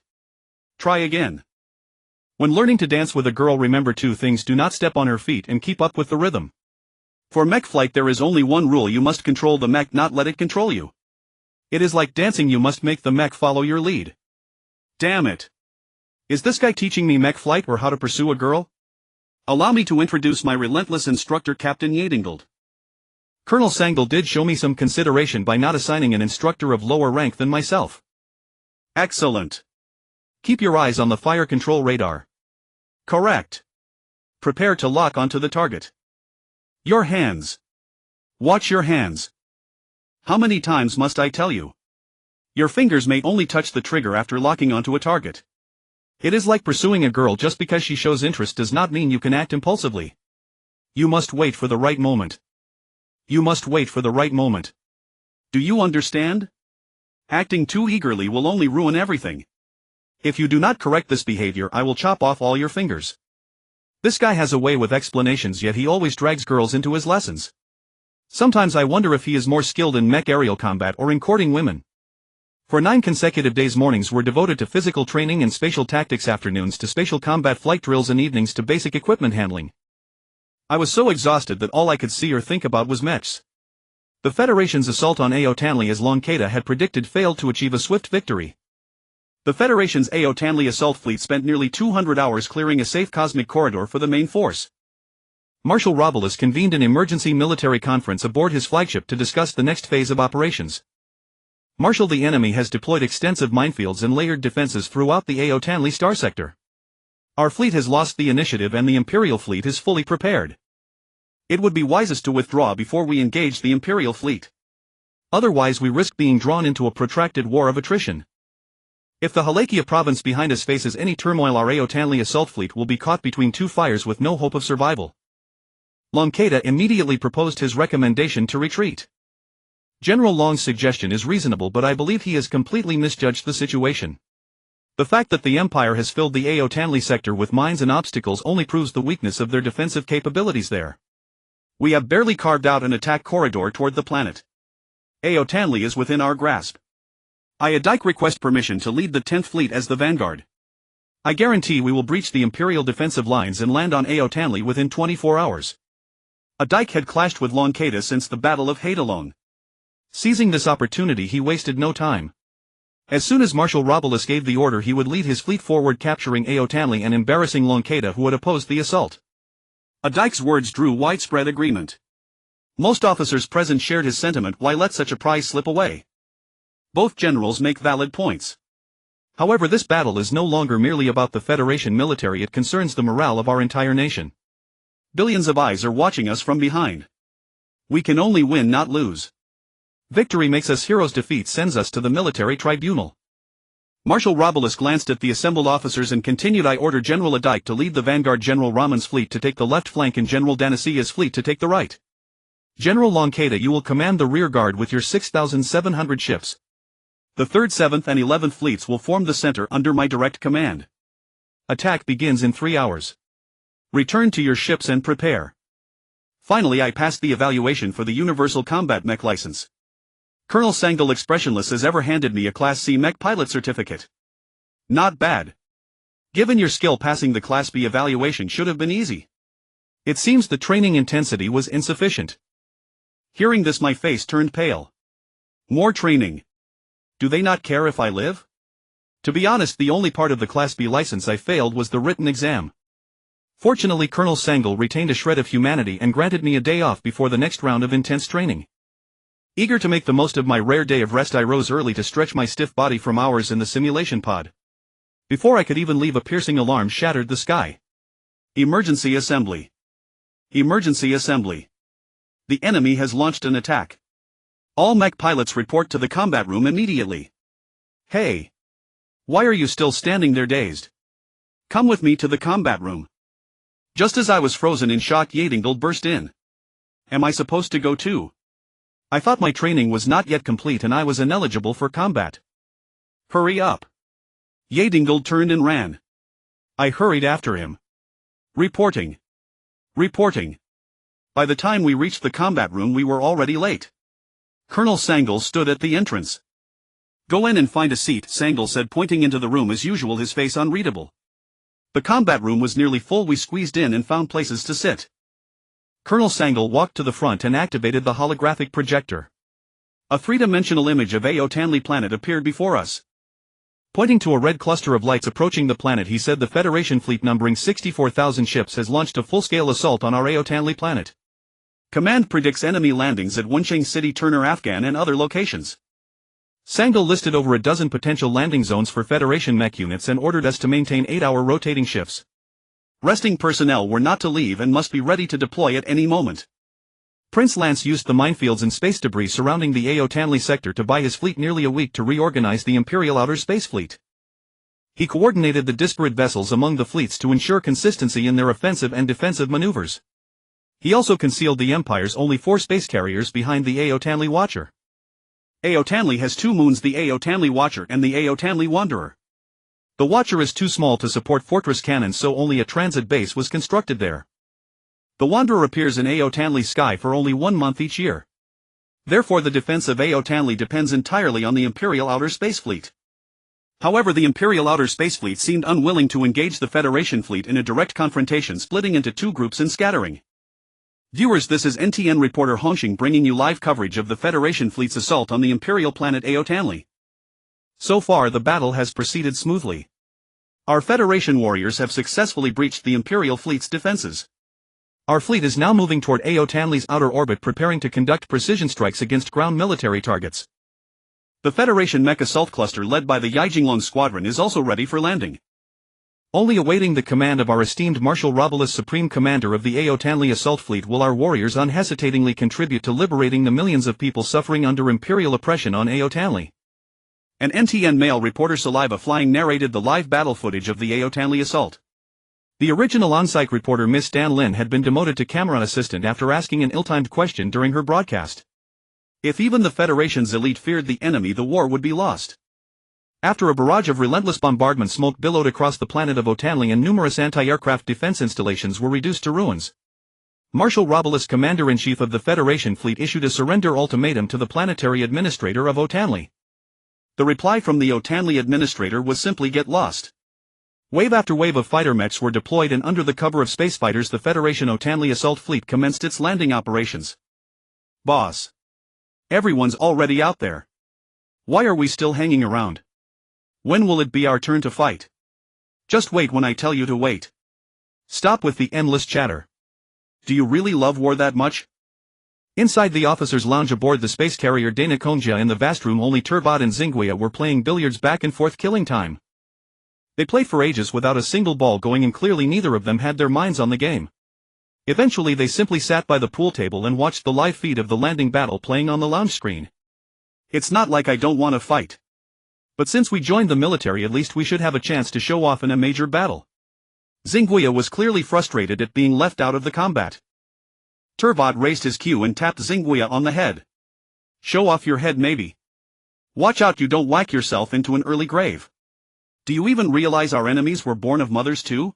Try again. When learning to dance with a girl, remember two things: do not step on her feet and keep up with the rhythm. For mech flight there is only one rule: you must control the mech, not let it control you. It is like dancing, you must make the mech follow your lead. Damn it. Is this guy teaching me mech flight or how to pursue a girl? Allow me to introduce my relentless instructor, Captain Yadingold. Colonel Sangil did show me some consideration by not assigning an instructor of lower rank than myself. Excellent. Keep your eyes on the fire control radar. Correct. Prepare to lock onto the target. Your hands. Watch your hands. How many times must I tell you? Your fingers may only touch the trigger after locking onto a target. It is like pursuing a girl. Just because she shows interest does not mean you can act impulsively. You must wait for the right moment. You must wait for the right moment. Do you understand? Acting too eagerly will only ruin everything. If you do not correct this behavior, I will chop off all your fingers. This guy has a way with explanations, yet he always drags girls into his lessons. Sometimes I wonder if he is more skilled in mech aerial combat or in courting women. For 9 consecutive days, mornings were devoted to physical training and spatial tactics, afternoons to spatial combat flight drills, and evenings to basic equipment handling. I was so exhausted that all I could see or think about was mechs. The Federation's assault on Aotanli, as Lonketa had predicted, failed to achieve a swift victory. The Federation's Aotanli assault fleet spent nearly 200 hours clearing a safe cosmic corridor for the main force. Marshal Robolus convened an emergency military conference aboard his flagship to discuss the next phase of operations. Marshal, the enemy has deployed extensive minefields and layered defenses throughout the Aotanli star sector. Our fleet has lost the initiative and the Imperial fleet is fully prepared. It would be wisest to withdraw before we engage the Imperial fleet. Otherwise we risk being drawn into a protracted war of attrition. If the Halakia province behind us faces any turmoil, our Aotanli assault fleet will be caught between two fires with no hope of survival. Lonketa immediately proposed his recommendation to retreat. General Long's suggestion is reasonable, but I believe he has completely misjudged the situation. The fact that the Empire has filled the Aotanli sector with mines and obstacles only proves the weakness of their defensive capabilities there. We have barely carved out an attack corridor toward the planet. Aotanli is within our grasp. Ayadike request permission to lead the 10th Fleet as the vanguard. I guarantee we will breach the Imperial defensive lines and land on Aotanli within 24 hours. Ayadike had clashed with Lonketa since the Battle of Hadalone. Seizing this opportunity, he wasted no time. As soon as Marshal Robolus gave the order, he would lead his fleet forward, capturing Aotanli and embarrassing Lonketa, who had opposed the assault. Ayadike's words drew widespread agreement. Most officers present shared his sentiment: why let such a prize slip away? Both generals make valid points. However, this battle is no longer merely about the Federation military, it concerns the morale of our entire nation. Billions of eyes are watching us from behind. We can only win, not lose. Victory makes us heroes, defeat sends us to the military tribunal. Marshal Robolus glanced at the assembled officers and continued, I order General Ayadike to lead the vanguard, General Raman's fleet to take the left flank, and General Danasia's fleet to take the right. General Lonketa, you will command the rear guard with your 6,700 ships. The 3rd, 7th and 11th fleets will form the center under my direct command. Attack begins in 3 hours. Return to your ships and prepare. Finally, I passed the evaluation for the Universal Combat Mech license. Colonel Sangal, expressionless as ever, handed me a Class C mech pilot certificate. Not bad. Given your skill, passing the Class B evaluation should have been easy. It seems the training intensity was insufficient. Hearing this, my face turned pale. More training. Do they not care if I live? To be honest, the only part of the Class B license I failed was the written exam. Fortunately, Colonel Sangal retained a shred of humanity and granted me a day off before the next round of intense training. Eager to make the most of my rare day of rest, I rose early to stretch my stiff body from hours in the simulation pod. Before I could even leave, a piercing alarm shattered the sky. Emergency assembly. Emergency assembly. The enemy has launched an attack. All mech pilots report to the combat room immediately. Hey! Why are you still standing there dazed? Come with me to the combat room. Just as I was frozen in shock, Yadingle burst in. Am I supposed to go too? I thought my training was not yet complete and I was ineligible for combat. Hurry up. Yadingle turned and ran. I hurried after him. Reporting. Reporting. By the time we reached the combat room, we were already late. Colonel Sangal stood at the entrance. Go in and find a seat, Sangal said, pointing into the room, as usual his face unreadable. The combat room was nearly full. We squeezed in and found places to sit. Colonel Sangal walked to the front and activated the holographic projector. A three-dimensional image of Aotanli planet appeared before us. Pointing to a red cluster of lights approaching the planet, he said, the Federation fleet numbering 64,000 ships has launched a full-scale assault on our Aotanli planet. Command predicts enemy landings at Wuncheng City, Turner, Afghan and other locations. Sangal listed over a dozen potential landing zones for Federation mech units and ordered us to maintain 8-hour rotating shifts. Resting personnel were not to leave and must be ready to deploy at any moment. Prince Lance used the minefields and space debris surrounding the Aotanli sector to buy his fleet nearly a week to reorganize the Imperial Outer Space Fleet. He coordinated the disparate vessels among the fleets to ensure consistency in their offensive and defensive maneuvers. He also concealed the Empire's only 4 space carriers behind the Aotanli Watcher. Aotanli has 2 moons, the Aotanli Watcher and the Aotanli Wanderer. The Watcher is too small to support fortress cannons, so only a transit base was constructed there. The Wanderer appears in Ao Tanli's sky for only 1 month each year. Therefore the defense of Ao Tanli depends entirely on the Imperial Outer Space Fleet. However, the Imperial Outer Space Fleet seemed unwilling to engage the Federation fleet in a direct confrontation, splitting into 2 groups and scattering. Viewers, this is NTN reporter Hongxing bringing you live coverage of the Federation fleet's assault on the Imperial planet Ao Tanli. So far the battle has proceeded smoothly. Our Federation warriors have successfully breached the Imperial fleet's defenses. Our fleet is now moving toward Ao Tanli's outer orbit, preparing to conduct precision strikes against ground military targets. The Federation mech assault cluster led by the Yijinglong squadron is also ready for landing. Only awaiting the command of our esteemed Marshal Robulas, Supreme Commander of the Ao Tanli Assault Fleet, will our warriors unhesitatingly contribute to liberating the millions of people suffering under Imperial oppression on Ao Tanli. An NTN male reporter Saliva Flying narrated the live battle footage of the Ao Tanli assault. The original on-site reporter Miss Dan Lin had been demoted to camera assistant after asking an ill-timed question during her broadcast. If even the Federation's elite feared the enemy, the war would be lost. After a barrage of relentless bombardment, smoke billowed across the planet of Ao Tanli and numerous anti-aircraft defense installations were reduced to ruins. Marshal Robulas, Commander-in-Chief of the Federation Fleet, issued a surrender ultimatum to the planetary administrator of Ao Tanli. The reply from the Ao Tanli administrator was simply get lost. Wave after wave of fighter mechs were deployed, and under the cover of space fighters the Federation Ao Tanli Assault Fleet commenced its landing operations. Boss. Everyone's already out there. Why are we still hanging around? When will it be our turn to fight? Just wait when I tell you to wait. Stop with the endless chatter. Do you really love war that much? Inside the officers' lounge aboard the space carrier Dana Konja, in the vast room, only Turbot and Xinguia were playing billiards back and forth, killing time. They played for ages without a single ball going, and clearly neither of them had their minds on the game. Eventually they simply sat by the pool table and watched the live feed of the landing battle playing on the lounge screen. It's not like I don't want to fight. But since we joined the military, at least we should have a chance to show off in a major battle. Xinguia was clearly frustrated at being left out of the combat. Turbot raised his cue and tapped Xinguia on the head. Show off your head maybe. Watch out you don't whack yourself into an early grave. Do you even realize our enemies were born of mothers too?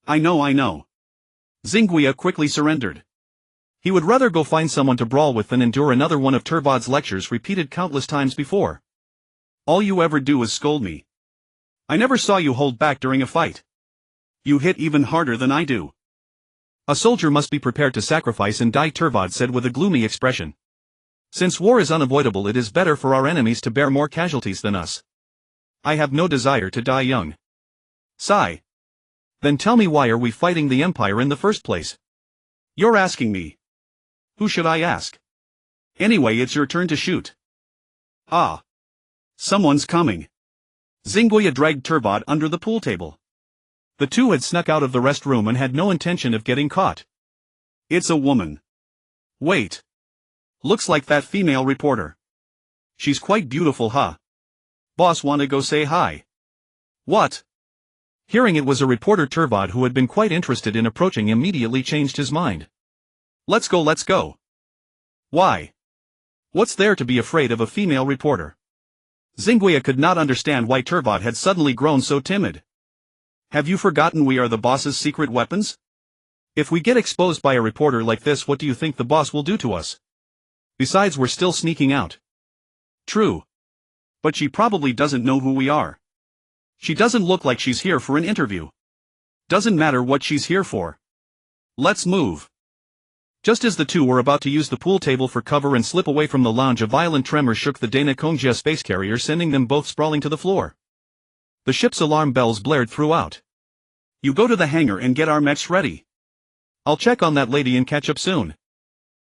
I know. Xinguia quickly surrendered. He would rather go find someone to brawl with than endure another one of Turbot's lectures repeated countless times before. All you ever do is scold me. I never saw you hold back during a fight. You hit even harder than I do. A soldier must be prepared to sacrifice and die, Turbot said with a gloomy expression. Since war is unavoidable, it is better for our enemies to bear more casualties than us. I have no desire to die young. Sigh. Then tell me, why are we fighting the Empire in the first place? You're asking me. Who should I ask? Anyway, it's your turn to shoot. Ah. Someone's coming. Xinguia dragged Turbot under the pool table. The two had snuck out of the rest room and had no intention of getting caught. It's a woman. Wait. Looks like that female reporter. She's quite beautiful, huh? Boss, wanna go say hi? What? Hearing it was a reporter, Turbot, who had been quite interested in approaching, immediately changed his mind. Let's go. Why? What's there to be afraid of a female reporter? Xinguia could not understand why Turbot had suddenly grown so timid. Have you forgotten we are the boss's secret weapons? If we get exposed by a reporter like this, what do you think the boss will do to us? Besides, we're still sneaking out. True. But she probably doesn't know who we are. She doesn't look like she's here for an interview. Doesn't matter what she's here for. Let's move. Just as the two were about to use the pool table for cover and slip away from the lounge, a violent tremor shook the Dana Konja space carrier, sending them both sprawling to the floor. The ship's alarm bells blared throughout. You go to the hangar and get our mechs ready. I'll check on that lady and catch up soon.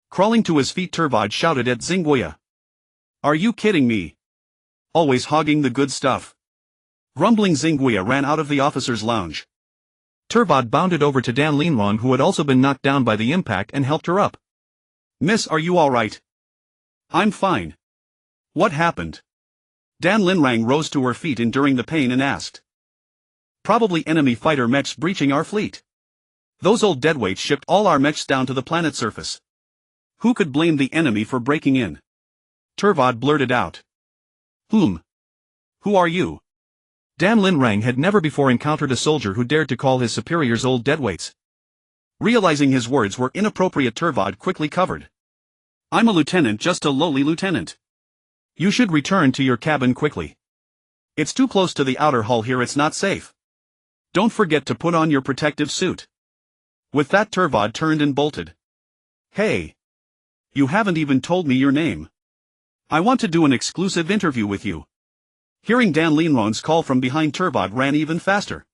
Crawling to his feet, Turbot shouted at Xinguia. Are you kidding me? Always hogging the good stuff. Grumbling, Xinguia ran out of the officer's lounge. Turbot bounded over to Dan Linlong, who had also been knocked down by the impact, and helped her up. Miss, are you alright? I'm fine. What happened? Dan Linrang rose to her feet enduring the pain and asked. Probably enemy fighter mechs breaching our fleet. Those old deadweights shipped all our mechs down to the planet's surface. Who could blame the enemy for breaking in? Turbot blurted out. Who are you? Dan Linrang had never before encountered a soldier who dared to call his superiors old deadweights. Realizing his words were inappropriate, Turvod quickly covered. I'm a lieutenant, just a lowly lieutenant. You should return to your cabin quickly. It's too close to the outer hull here, it's not safe. Don't forget to put on your protective suit. With that, Turvod turned and bolted. Hey! You haven't even told me your name. I want to do an exclusive interview with you. Hearing Dan Linron's call from behind, Turvod ran even faster.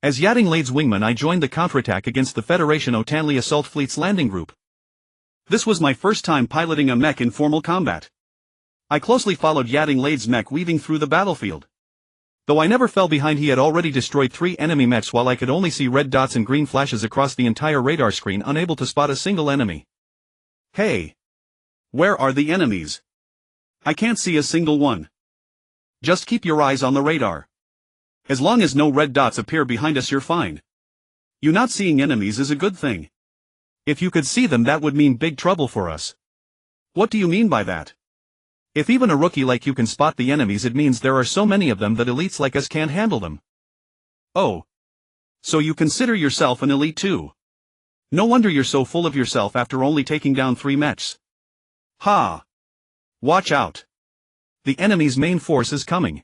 As Yading Lade's wingman, I joined the counterattack against the Federation Otanli Assault Fleet's landing group. This was my first time piloting a mech in formal combat. I closely followed Yading Lade's mech weaving through the battlefield. Though I never fell behind, he had already destroyed 3 enemy mechs, while I could only see red dots and green flashes across the entire radar screen, unable to spot a single enemy. Hey! Where are the enemies? I can't see a single one. Just keep your eyes on the radar. As long as no red dots appear behind us, you're fine. You not seeing enemies is a good thing. If you could see them, that would mean big trouble for us. What do you mean by that? If even a rookie like you can spot the enemies, it means there are so many of them that elites like us can't handle them. Oh. So you consider yourself an elite too? No wonder you're so full of yourself after only taking down 3 mechs. Ha! Watch out. The enemy's main force is coming.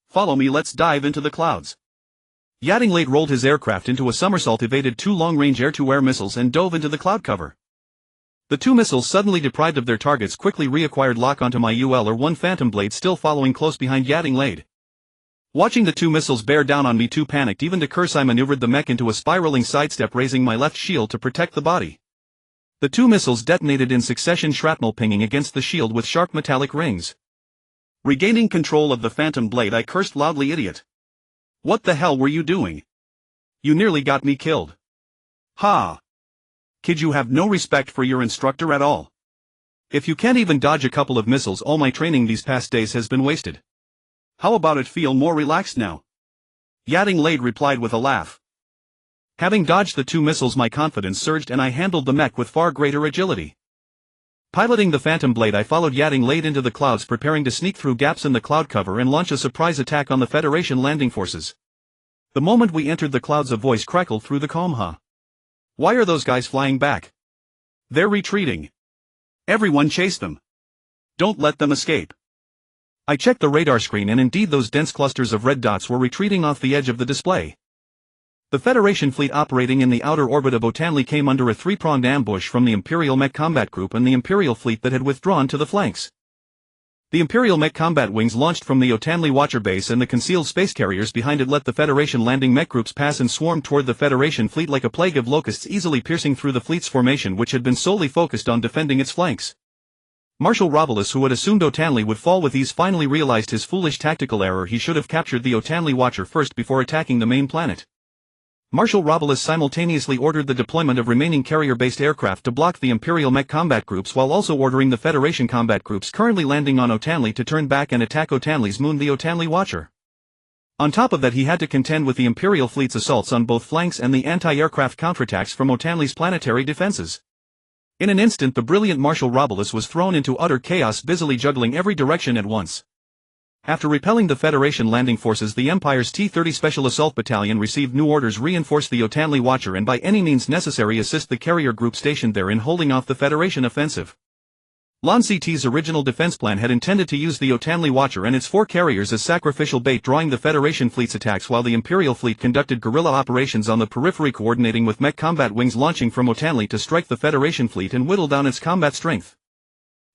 Follow me, let's dive into the clouds. Yading Lade rolled his aircraft into a somersault, evaded 2 long-range air-to-air missiles, and dove into the cloud cover. The 2 missiles, suddenly deprived of their targets, quickly reacquired lock onto my UL-1 Phantom Blade, still following close behind Yading Lade. Watching the 2 missiles bear down on me, too panicked even to curse, I maneuvered the mech into a spiraling sidestep, raising my left shield to protect the body. The 2 missiles detonated in succession, shrapnel pinging against the shield with sharp metallic rings. Regaining control of the Phantom Blade, I cursed loudly, "Idiot! What the hell were you doing? You nearly got me killed." Ha! Kid, you have no respect for your instructor at all. If you can't even dodge a couple of missiles, all my training these past days has been wasted. How about it feel more relaxed now? Yading Lade replied with a laugh. Having dodged the 2 missiles, my confidence surged and I handled the mech with far greater agility. Piloting the Phantom Blade, I followed Yading Lade into the clouds, preparing to sneak through gaps in the cloud cover and launch a surprise attack on the Federation landing forces. The moment we entered the clouds, a voice crackled through the calm. Huh? Why are those guys flying back? They're retreating. Everyone chase them. Don't let them escape. I checked the radar screen, and indeed those dense clusters of red dots were retreating off the edge of the display. The Federation fleet operating in the outer orbit of Otanli came under a 3-pronged ambush from the Imperial Mech Combat Group and the Imperial fleet that had withdrawn to the flanks. The Imperial Mech Combat Wings launched from the Otanli Watcher Base, and the concealed space carriers behind it let the Federation landing mech groups pass and swarmed toward the Federation fleet like a plague of locusts, easily piercing through the fleet's formation, which had been solely focused on defending its flanks. Marshal Robolus, who had assumed Otanli would fall with ease, finally realized his foolish tactical error. He should have captured the Otanli Watcher first before attacking the main planet. Marshal Robolus simultaneously ordered the deployment of remaining carrier-based aircraft to block the Imperial Mech Combat Groups, while also ordering the Federation combat groups currently landing on Otanli to turn back and attack Otanli's moon, the Otanli Watcher. On top of that, he had to contend with the Imperial fleet's assaults on both flanks and the anti-aircraft counterattacks from Otanli's planetary defenses. In an instant, the brilliant Marshal Robolus was thrown into utter chaos, busily juggling every direction at once. After repelling the Federation landing forces, the Empire's T-30 Special Assault Battalion received new orders: reinforce the Otanli Watcher and by any means necessary assist the carrier group stationed there in holding off the Federation offensive. Lon CT's original defense plan had intended to use the Otanli Watcher and its 4 carriers as sacrificial bait, drawing the Federation fleet's attacks, while the Imperial fleet conducted guerrilla operations on the periphery, coordinating with mech combat wings launching from Otanli to strike the Federation fleet and whittle down its combat strength.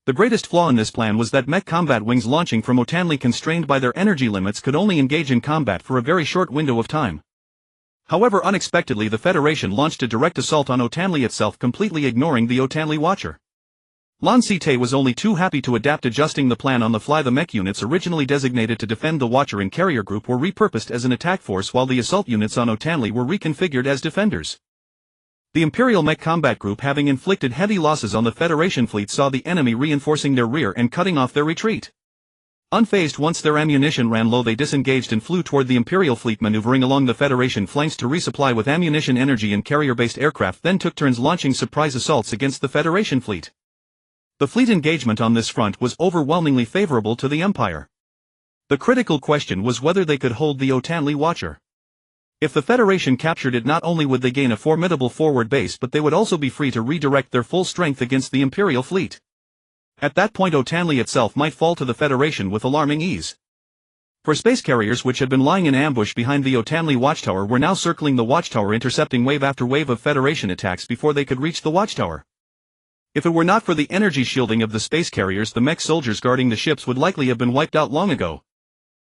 The greatest flaw in this plan was that mech combat wings launching from Otanli, constrained by their energy limits, could only engage in combat for a very short window of time. However, unexpectedly, the Federation launched a direct assault on Otanli itself, completely ignoring the Otanli Watcher. Lon Site was only too happy to adapt, adjusting the plan on the fly. The mech units originally designated to defend the Watcher and carrier group were repurposed as an attack force, while the assault units on Otanli were reconfigured as defenders. The Imperial Mech Combat Group, having inflicted heavy losses on the Federation fleet, saw the enemy reinforcing their rear and cutting off their retreat. Unfazed, once their ammunition ran low, they disengaged and flew toward the Imperial fleet, maneuvering along the Federation flanks to resupply with ammunition, energy and carrier-based aircraft, then took turns launching surprise assaults against the Federation fleet. The fleet engagement on this front was overwhelmingly favorable to the Empire. The critical question was whether they could hold the Otanli Watcher. If the Federation captured it, not only would they gain a formidable forward base, but they would also be free to redirect their full strength against the Imperial fleet. At that point Otanli itself might fall to the Federation with alarming ease. For space carriers which had been lying in ambush behind the Otanli watchtower were now circling the watchtower, intercepting wave after wave of Federation attacks before they could reach the watchtower. If it were not for the energy shielding of the space carriers, the mech soldiers guarding the ships would likely have been wiped out long ago.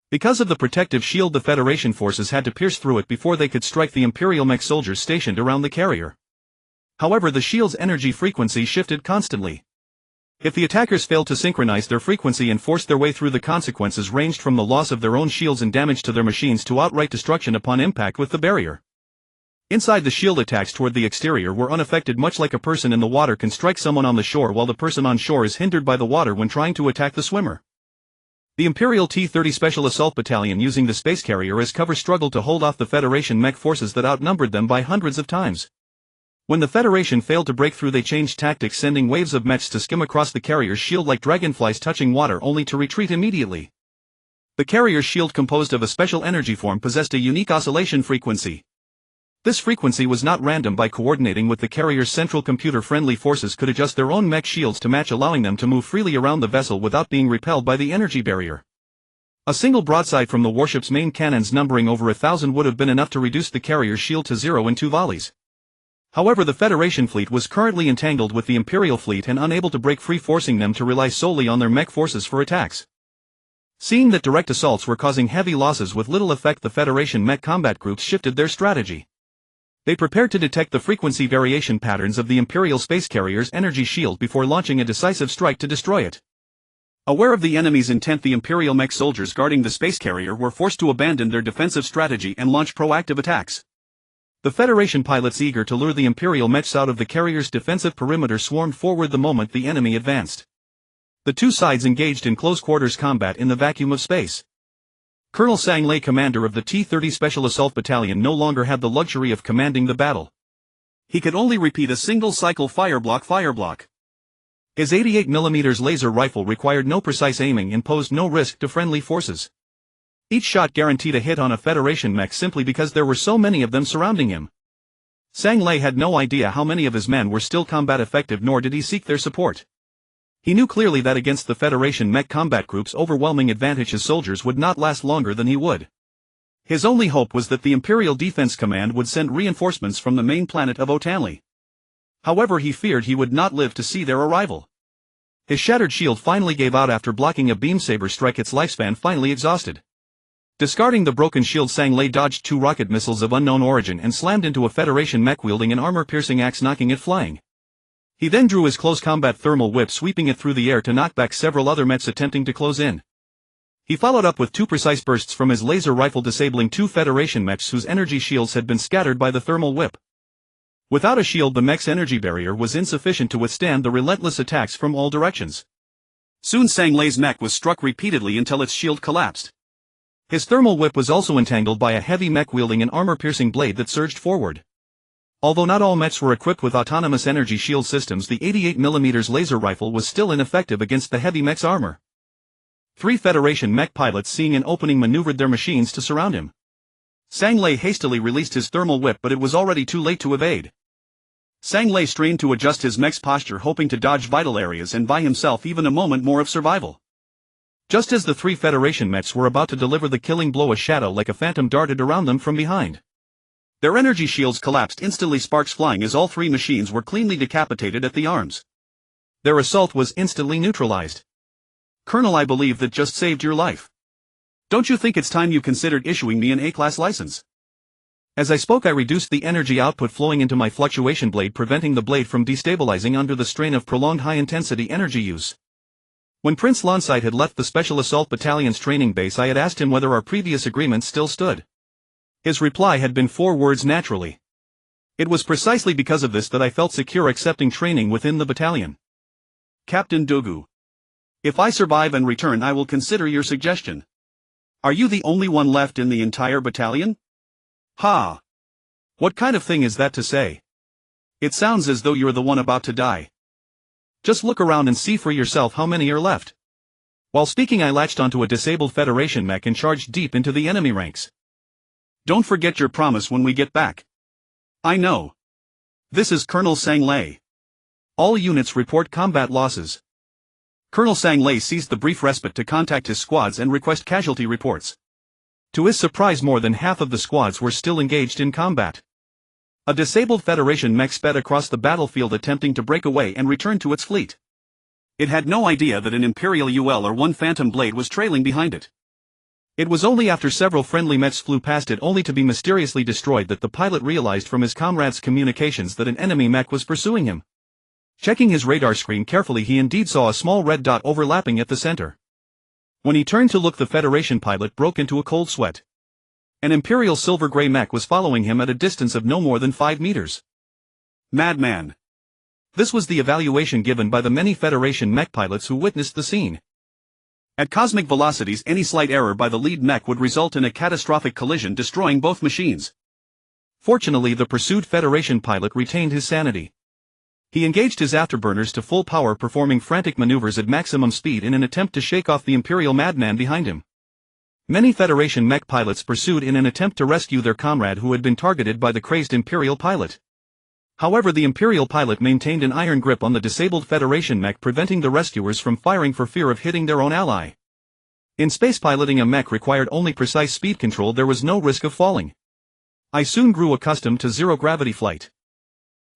Because of the protective shield, the Federation forces had to pierce through it before they could strike the Imperial mech soldiers stationed around the carrier. However, the shield's energy frequency shifted constantly. If the attackers failed to synchronize their frequency and forced their way through, the consequences ranged from the loss of their own shields and damage to their machines to outright destruction upon impact with the barrier. Inside, the shield attacks toward the exterior were unaffected, much like a person in the water can strike someone on the shore, while the person on shore is hindered by the water when trying to attack the swimmer. The Imperial T-30 Special Assault Battalion, using the space carrier as cover, struggled to hold off the Federation mech forces that outnumbered them by hundreds of times. When the Federation failed to break through, they changed tactics, sending waves of mechs to skim across the carrier's shield like dragonflies touching water, only to retreat immediately. The carrier's shield, composed of a special energy form, possessed a unique oscillation frequency. This frequency was not random. By coordinating with the carrier's central computer, friendly forces could adjust their own mech shields to match, allowing them to move freely around the vessel without being repelled by the energy barrier. A single broadside from the warship's main cannons, numbering over 1,000, would have been enough to reduce the carrier's shield to zero in 2 volleys. However, the Federation fleet was currently entangled with the Imperial fleet and unable to break free, forcing them to rely solely on their mech forces for attacks. Seeing that direct assaults were causing heavy losses with little effect, the Federation mech combat groups shifted their strategy. They prepared to detect the frequency variation patterns of the Imperial space carrier's energy shield before launching a decisive strike to destroy it. Aware of the enemy's intent, the Imperial mech soldiers guarding the space carrier were forced to abandon their defensive strategy and launch proactive attacks. The Federation pilots, eager to lure the Imperial mechs out of the carrier's defensive perimeter, swarmed forward the moment the enemy advanced. The two sides engaged in close-quarters combat in the vacuum of space. Colonel Sang Lei, commander of the T-30 Special Assault Battalion, no longer had the luxury of commanding the battle. He could only repeat a single-cycle fire-block. His 88mm laser rifle required no precise aiming and posed no risk to friendly forces. Each shot guaranteed a hit on a Federation mech simply because there were so many of them surrounding him. Sang Lei had no idea how many of his men were still combat effective, nor did he seek their support. He knew clearly that against the Federation mech combat group's overwhelming advantage, his soldiers would not last longer than he would. His only hope was that the Imperial Defense Command would send reinforcements from the main planet of Otanli. However, he feared he would not live to see their arrival. His shattered shield finally gave out after blocking a beam saber strike, its lifespan finally exhausted. Discarding the broken shield, Sang Lei dodged 2 rocket missiles of unknown origin and slammed into a Federation mech wielding an armor-piercing axe, knocking it flying. He then drew his close combat thermal whip, sweeping it through the air to knock back several other mechs attempting to close in. He followed up with 2 precise bursts from his laser rifle, disabling 2 Federation mechs whose energy shields had been scattered by the thermal whip. Without a shield, the mech's energy barrier was insufficient to withstand the relentless attacks from all directions. Soon Sang Lei's mech was struck repeatedly until its shield collapsed. His thermal whip was also entangled by a heavy mech wielding an armor-piercing blade that surged forward. Although not all mechs were equipped with autonomous energy shield systems, the 88mm laser rifle was still ineffective against the heavy mech's armor. 3 Federation mech pilots, seeing an opening, maneuvered their machines to surround him. Sang Lei hastily released his thermal whip, but it was already too late to evade. Sang Lei strained to adjust his mech's posture, hoping to dodge vital areas and buy himself even a moment more of survival. Just as the 3 Federation mechs were about to deliver the killing blow, a shadow like a phantom darted around them from behind. Their energy shields collapsed instantly, sparks flying as all 3 machines were cleanly decapitated at the arms. Their assault was instantly neutralized. Colonel, I believe that just saved your life. Don't you think it's time you considered issuing me an A-class license? As I spoke, I reduced the energy output flowing into my fluctuation blade, preventing the blade from destabilizing under the strain of prolonged high-intensity energy use. When Prince Lonside had left the Special Assault Battalion's training base, I had asked him whether our previous agreement still stood. His reply had been 4 words: naturally. It was precisely because of this that I felt secure accepting training within the battalion. Captain Dogu. If I survive and return, I will consider your suggestion. Are you the only one left in the entire battalion? Ha! What kind of thing is that to say? It sounds as though you're the one about to die. Just look around and see for yourself how many are left. While speaking, I latched onto a disabled Federation mech and charged deep into the enemy ranks. Don't forget your promise when we get back. I know. This is Colonel Sang Lei. All units report combat losses. Colonel Sang Lei seized the brief respite to contact his squads and request casualty reports. To his surprise, more than half of the squads were still engaged in combat. A disabled Federation mech sped across the battlefield attempting to break away and return to its fleet. It had no idea that an Imperial UL or one Phantom Blade was trailing behind it. It was only after several friendly mechs flew past it only to be mysteriously destroyed that the pilot realized from his comrades' communications that an enemy mech was pursuing him. Checking his radar screen carefully, he indeed saw a small red dot overlapping at the center. When he turned to look, the Federation pilot broke into a cold sweat. An Imperial silver-gray mech was following him at a distance of no more than 5 meters. Madman. This was the evaluation given by the many Federation mech pilots who witnessed the scene. At cosmic velocities, any slight error by the lead mech would result in a catastrophic collision, destroying both machines. Fortunately, the pursued Federation pilot retained his sanity. He engaged his afterburners to full power, performing frantic maneuvers at maximum speed in an attempt to shake off the Imperial madman behind him. Many Federation mech pilots pursued in an attempt to rescue their comrade who had been targeted by the crazed Imperial pilot. However, the Imperial pilot maintained an iron grip on the disabled Federation mech, preventing the rescuers from firing for fear of hitting their own ally. In space, piloting a mech required only precise speed control. There was no risk of falling. I soon grew accustomed to zero-gravity flight.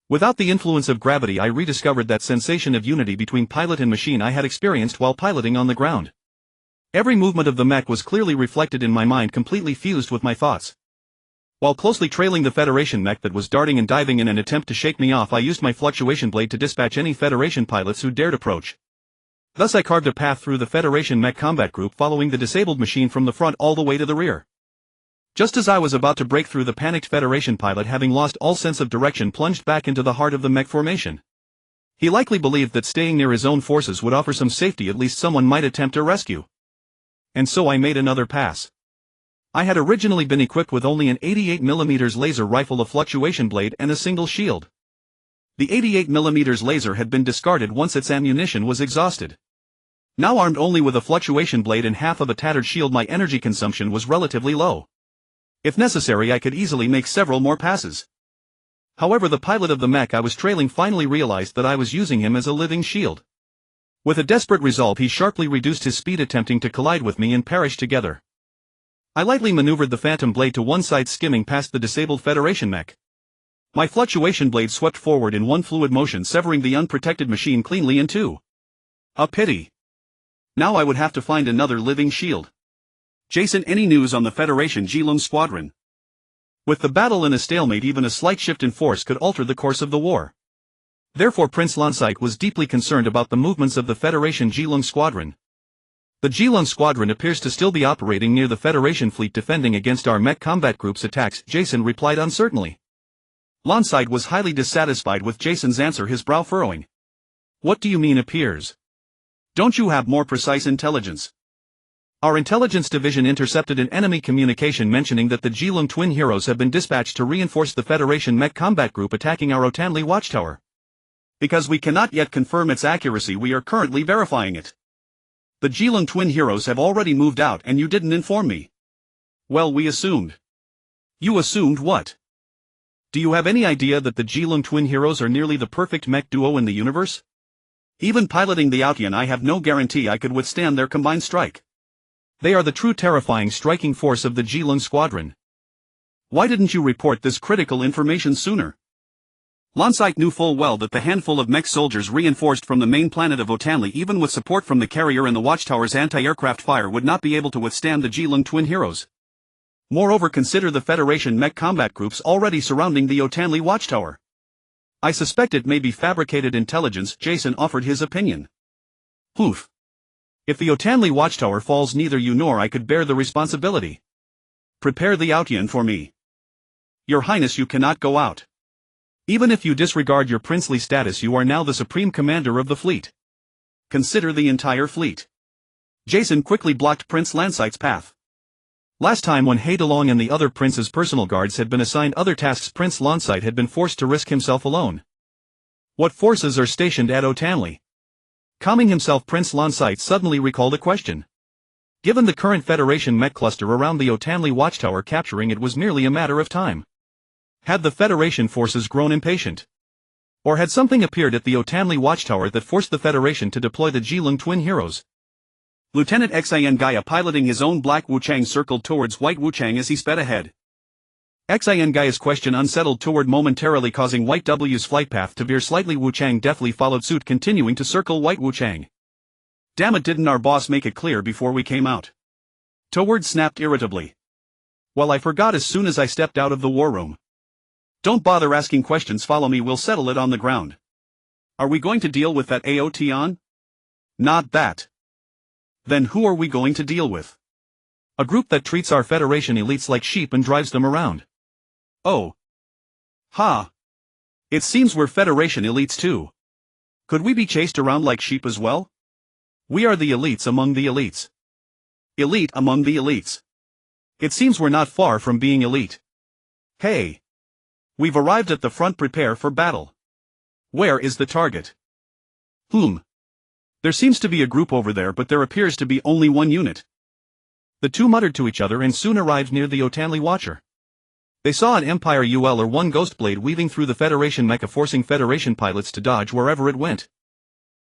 Without the influence of gravity, I rediscovered that sensation of unity between pilot and machine I had experienced while piloting on the ground. Every movement of the mech was clearly reflected in my mind, completely fused with my thoughts. While closely trailing the Federation mech that was darting and diving in an attempt to shake me off, I used my fluctuation blade to dispatch any Federation pilots who dared approach. Thus I carved a path through the Federation mech combat group, following the disabled machine from the front all the way to the rear. Just as I was about to break through, the panicked Federation pilot, having lost all sense of direction, plunged back into the heart of the mech formation. He likely believed that staying near his own forces would offer some safety, at least someone might attempt a rescue. And so I made another pass. I had originally been equipped with only an 88mm laser rifle, a fluctuation blade, and a single shield. The 88mm laser had been discarded once its ammunition was exhausted. Now, armed only with a fluctuation blade and half of a tattered shield, my energy consumption was relatively low. If necessary, I could easily make several more passes. However, the pilot of the mech I was trailing finally realized that I was using him as a living shield. With a desperate resolve, he sharply reduced his speed, attempting to collide with me and perish together. I lightly maneuvered the Phantom Blade to one side, skimming past the disabled Federation mech. My fluctuation blade swept forward in one fluid motion, severing the unprotected machine cleanly in two. A pity. Now I would have to find another living shield. Jason, any news on the Federation Jilung squadron? With the battle in a stalemate, even a slight shift in force could alter the course of the war. Therefore, Prince Lansite was deeply concerned about the movements of the Federation Jilung squadron. The Jilung squadron appears to still be operating near the Federation fleet, defending against our mech combat group's attacks, Jason replied uncertainly. Lansite was highly dissatisfied with Jason's answer, his brow furrowing. What do you mean appears? Don't you have more precise intelligence? Our intelligence division intercepted an enemy communication mentioning that the Jilung twin heroes have been dispatched to reinforce the Federation mech combat group attacking our Otanli watchtower. Because we cannot yet confirm its accuracy, we are currently verifying it. The Jilung twin heroes have already moved out and you didn't inform me. Well, we assumed. You assumed what? Do you have any idea that the Jilung twin heroes are nearly the perfect mech duo in the universe? Even piloting the Outyan, I have no guarantee I could withstand their combined strike. They are the true terrifying striking force of the Jilung squadron. Why didn't you report this critical information sooner? Lansite knew full well that the handful of mech soldiers reinforced from the main planet of Otanli, even with support from the carrier and the watchtower's anti-aircraft fire, would not be able to withstand the Jilung twin heroes. Moreover, consider the Federation mech combat groups already surrounding the Otanli watchtower. I suspect it may be fabricated intelligence, Jason offered his opinion. Poof. If the Otanli watchtower falls, neither you nor I could bear the responsibility. Prepare the Outyan for me. Your Highness, you cannot go out. Even if you disregard your princely status, you are now the supreme commander of the fleet. Consider the entire fleet. Jason quickly blocked Prince Lansite's path. Last time, when Haidalong and the other prince's personal guards had been assigned other tasks, Prince Lansite had been forced to risk himself alone. What forces are stationed at Otanli? Calming himself, Prince Lansite suddenly recalled a question. Given the current Federation mech cluster around the Otanli watchtower, capturing it was merely a matter of time. Had the Federation forces grown impatient? Or had something appeared at the Otanli watchtower that forced the Federation to deploy the Jilung twin heroes? Lieutenant Xian Gaia, piloting his own black Wuchang, circled towards White Wuchang as he sped ahead. Xian Gaia's question unsettled Toward, momentarily causing White W's flight path to veer slightly. Wuchang deftly followed suit, continuing to circle White Wuchang. Damn it, didn't our boss make it clear before we came out? Toward snapped irritably. Well, I forgot as soon as I stepped out of the war room. Don't bother asking questions, follow me, we'll settle it on the ground. Are we going to deal with that Aotion? Not that. Then who are we going to deal with? A group that treats our Federation elites like sheep and drives them around. Oh. Ha. It seems we're Federation elites too. Could we be chased around like sheep as well? We are the elites among the elites. Elite among the elites. It seems we're not far from being elite. Hey. We've arrived at the front, prepare for battle. Where is the target? There seems to be a group over there, but there appears to be only one unit. The two muttered to each other and soon arrived near the Otanli Watcher. They saw an Empire UL or one ghost blade weaving through the Federation mecha, forcing Federation pilots to dodge wherever it went.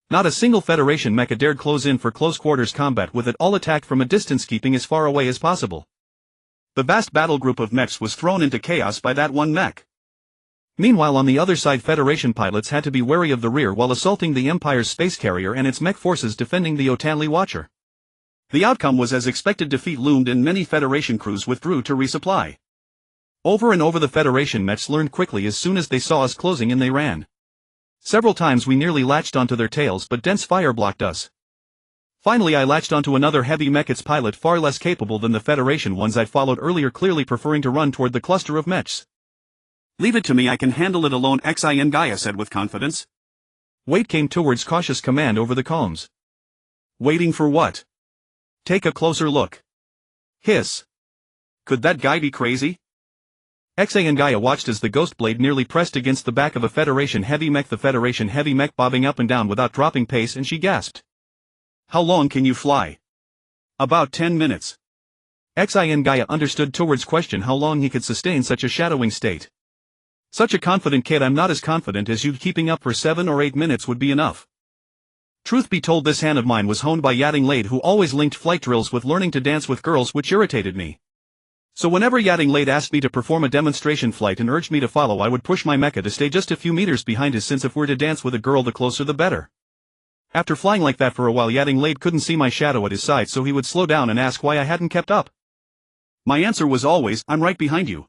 Not a single Federation mecha dared close in for close quarters combat with it, all attacked from a distance, keeping as far away as possible. The vast battle group of mechs was thrown into chaos by that one mech. Meanwhile, on the other side, Federation pilots had to be wary of the rear while assaulting the Empire's space carrier and its mech forces defending the Otanli Watcher. The outcome was as expected, defeat loomed and many Federation crews withdrew to resupply. Over and over the Federation mechs learned quickly. As soon as they saw us closing in, they ran. Several times we nearly latched onto their tails, but dense fire blocked us. Finally I latched onto another heavy mech, its pilot far less capable than the Federation ones I'd followed earlier, clearly preferring to run toward the cluster of mechs. Leave it to me, I can handle it alone, Xian Gaia said with confidence. Wait came towards cautious command over the comms. Waiting for what? Take a closer look. Hiss. Could that guy be crazy? Xian Gaia watched as the ghost blade nearly pressed against the back of a Federation heavy mech, the Federation heavy mech bobbing up and down without dropping pace, and she gasped. How long can you fly? About 10 minutes. Xian Gaia understood Toward's question, how long he could sustain such a shadowing state. Such a confident kid. I'm not as confident as you. Keeping up for 7 or 8 minutes would be enough. Truth be told, this hand of mine was honed by Yating Lade, who always linked flight drills with learning to dance with girls, which irritated me. So whenever Yating Lade asked me to perform a demonstration flight and urged me to follow, I would push my mecha to stay just a few meters behind his, since if we're to dance with a girl, the closer the better. After flying like that for a while, Yating Lade couldn't see my shadow at his side, so he would slow down and ask why I hadn't kept up. My answer was always, I'm right behind you.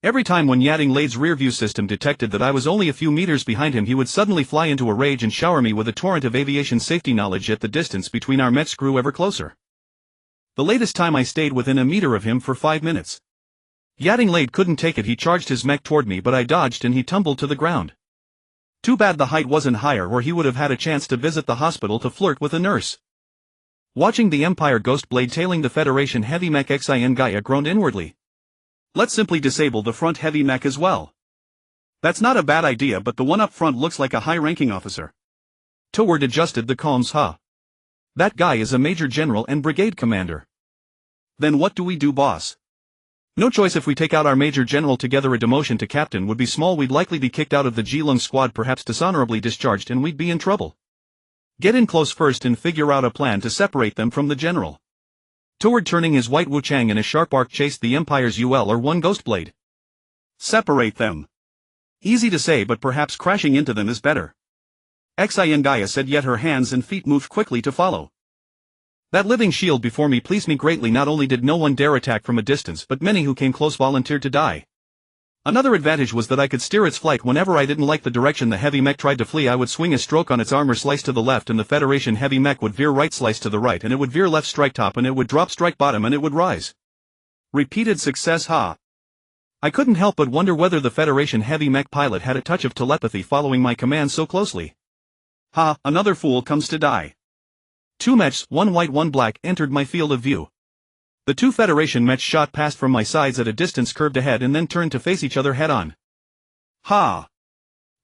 Every time when Yating Lade's rear-view system detected that I was only a few meters behind him, he would suddenly fly into a rage and shower me with a torrent of aviation safety knowledge, yet the distance between our mechs grew ever closer. The latest time I stayed within a meter of him for 5 minutes. Yating Lade couldn't take it, he charged his mech toward me, but I dodged and he tumbled to the ground. Too bad the height wasn't higher, or he would have had a chance to visit the hospital to flirt with a nurse. Watching the Empire ghost blade tailing the Federation heavy mech, Xian Gaia groaned inwardly. Let's simply disable the front heavy mech as well. That's not a bad idea, but the one up front looks like a high-ranking officer. Toward adjusted the comms. That guy is a major general and brigade commander. Then what do we do, boss? No choice. If we take out our major general together, a demotion to captain would be small. We'd likely be kicked out of the Jilung squad, perhaps dishonorably discharged, and we'd be in trouble. Get in close first and figure out a plan to separate them from the general. Toward, turning his White Wuchang in a sharp arc, chased the Empire's UL or one ghost blade. Separate them. Easy to say, but perhaps crashing into them is better. Xian Gaia said, yet her hands and feet moved quickly to follow. That living shield before me pleased me greatly. Not only did no one dare attack from a distance, but many who came close volunteered to die. Another advantage was that I could steer its flight. Whenever I didn't like the direction the heavy mech tried to flee, I would swing a stroke on its armor, slice to the left, and the Federation heavy mech would veer right, slice to the right, and it would veer left, strike top, and it would drop, strike bottom, and it would rise. Repeated success. I couldn't help but wonder whether the Federation heavy mech pilot had a touch of telepathy, following my commands so closely. Another fool comes to die. 2 mechs, one white, one black, entered my field of view. The 2 Federation mechs shot past from my sides at a distance, curved ahead, and then turned to face each other head-on.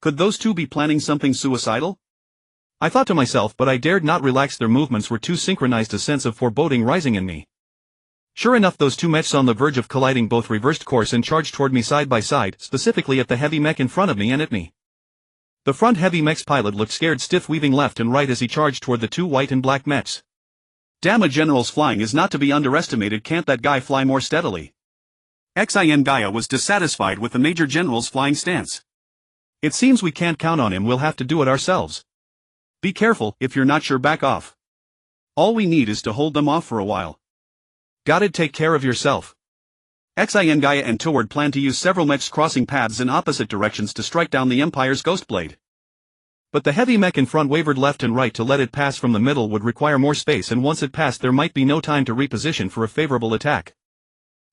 Could those two be planning something suicidal? I thought to myself, but I dared not relax. Their movements were too synchronized, a sense of foreboding rising in me. Sure enough, those two mechs on the verge of colliding both reversed course and charged toward me side by side, specifically at the heavy mech in front of me and at me. The front heavy mech's pilot looked scared stiff, weaving left and right as he charged toward the two white and black mechs. Damn, a general's flying is not to be underestimated. Can't that guy fly more steadily? Xin Gaia was dissatisfied with the Major General's flying stance. It seems we can't count on him, we'll have to do it ourselves. Be careful, if you're not sure, back off. All we need is to hold them off for a while. Gotta take care of yourself. Xin Gaia and Toward planned to use several mechs crossing paths in opposite directions to strike down the Empire's Ghost Blade. But the heavy mech in front wavered left and right. To let it pass from the middle would require more space, and once it passed there might be no time to reposition for a favorable attack.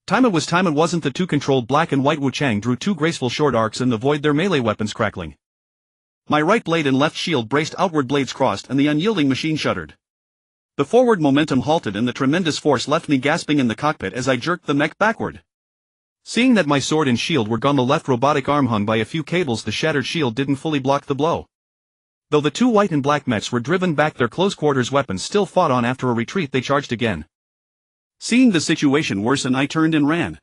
Time it wasn't. The two controlled black and white Wu Chang drew two graceful short arcs in the void, their melee weapons crackling. My right blade and left shield braced, outward blades crossed, and the unyielding machine shuddered. The forward momentum halted and the tremendous force left me gasping in the cockpit as I jerked the mech backward. Seeing that my sword and shield were gone, the left robotic arm hung by a few cables. The shattered shield didn't fully block the blow. Though the two white and black mechs were driven back, their close quarters weapons still fought on. After a retreat they charged again. Seeing the situation worsen, I turned and ran.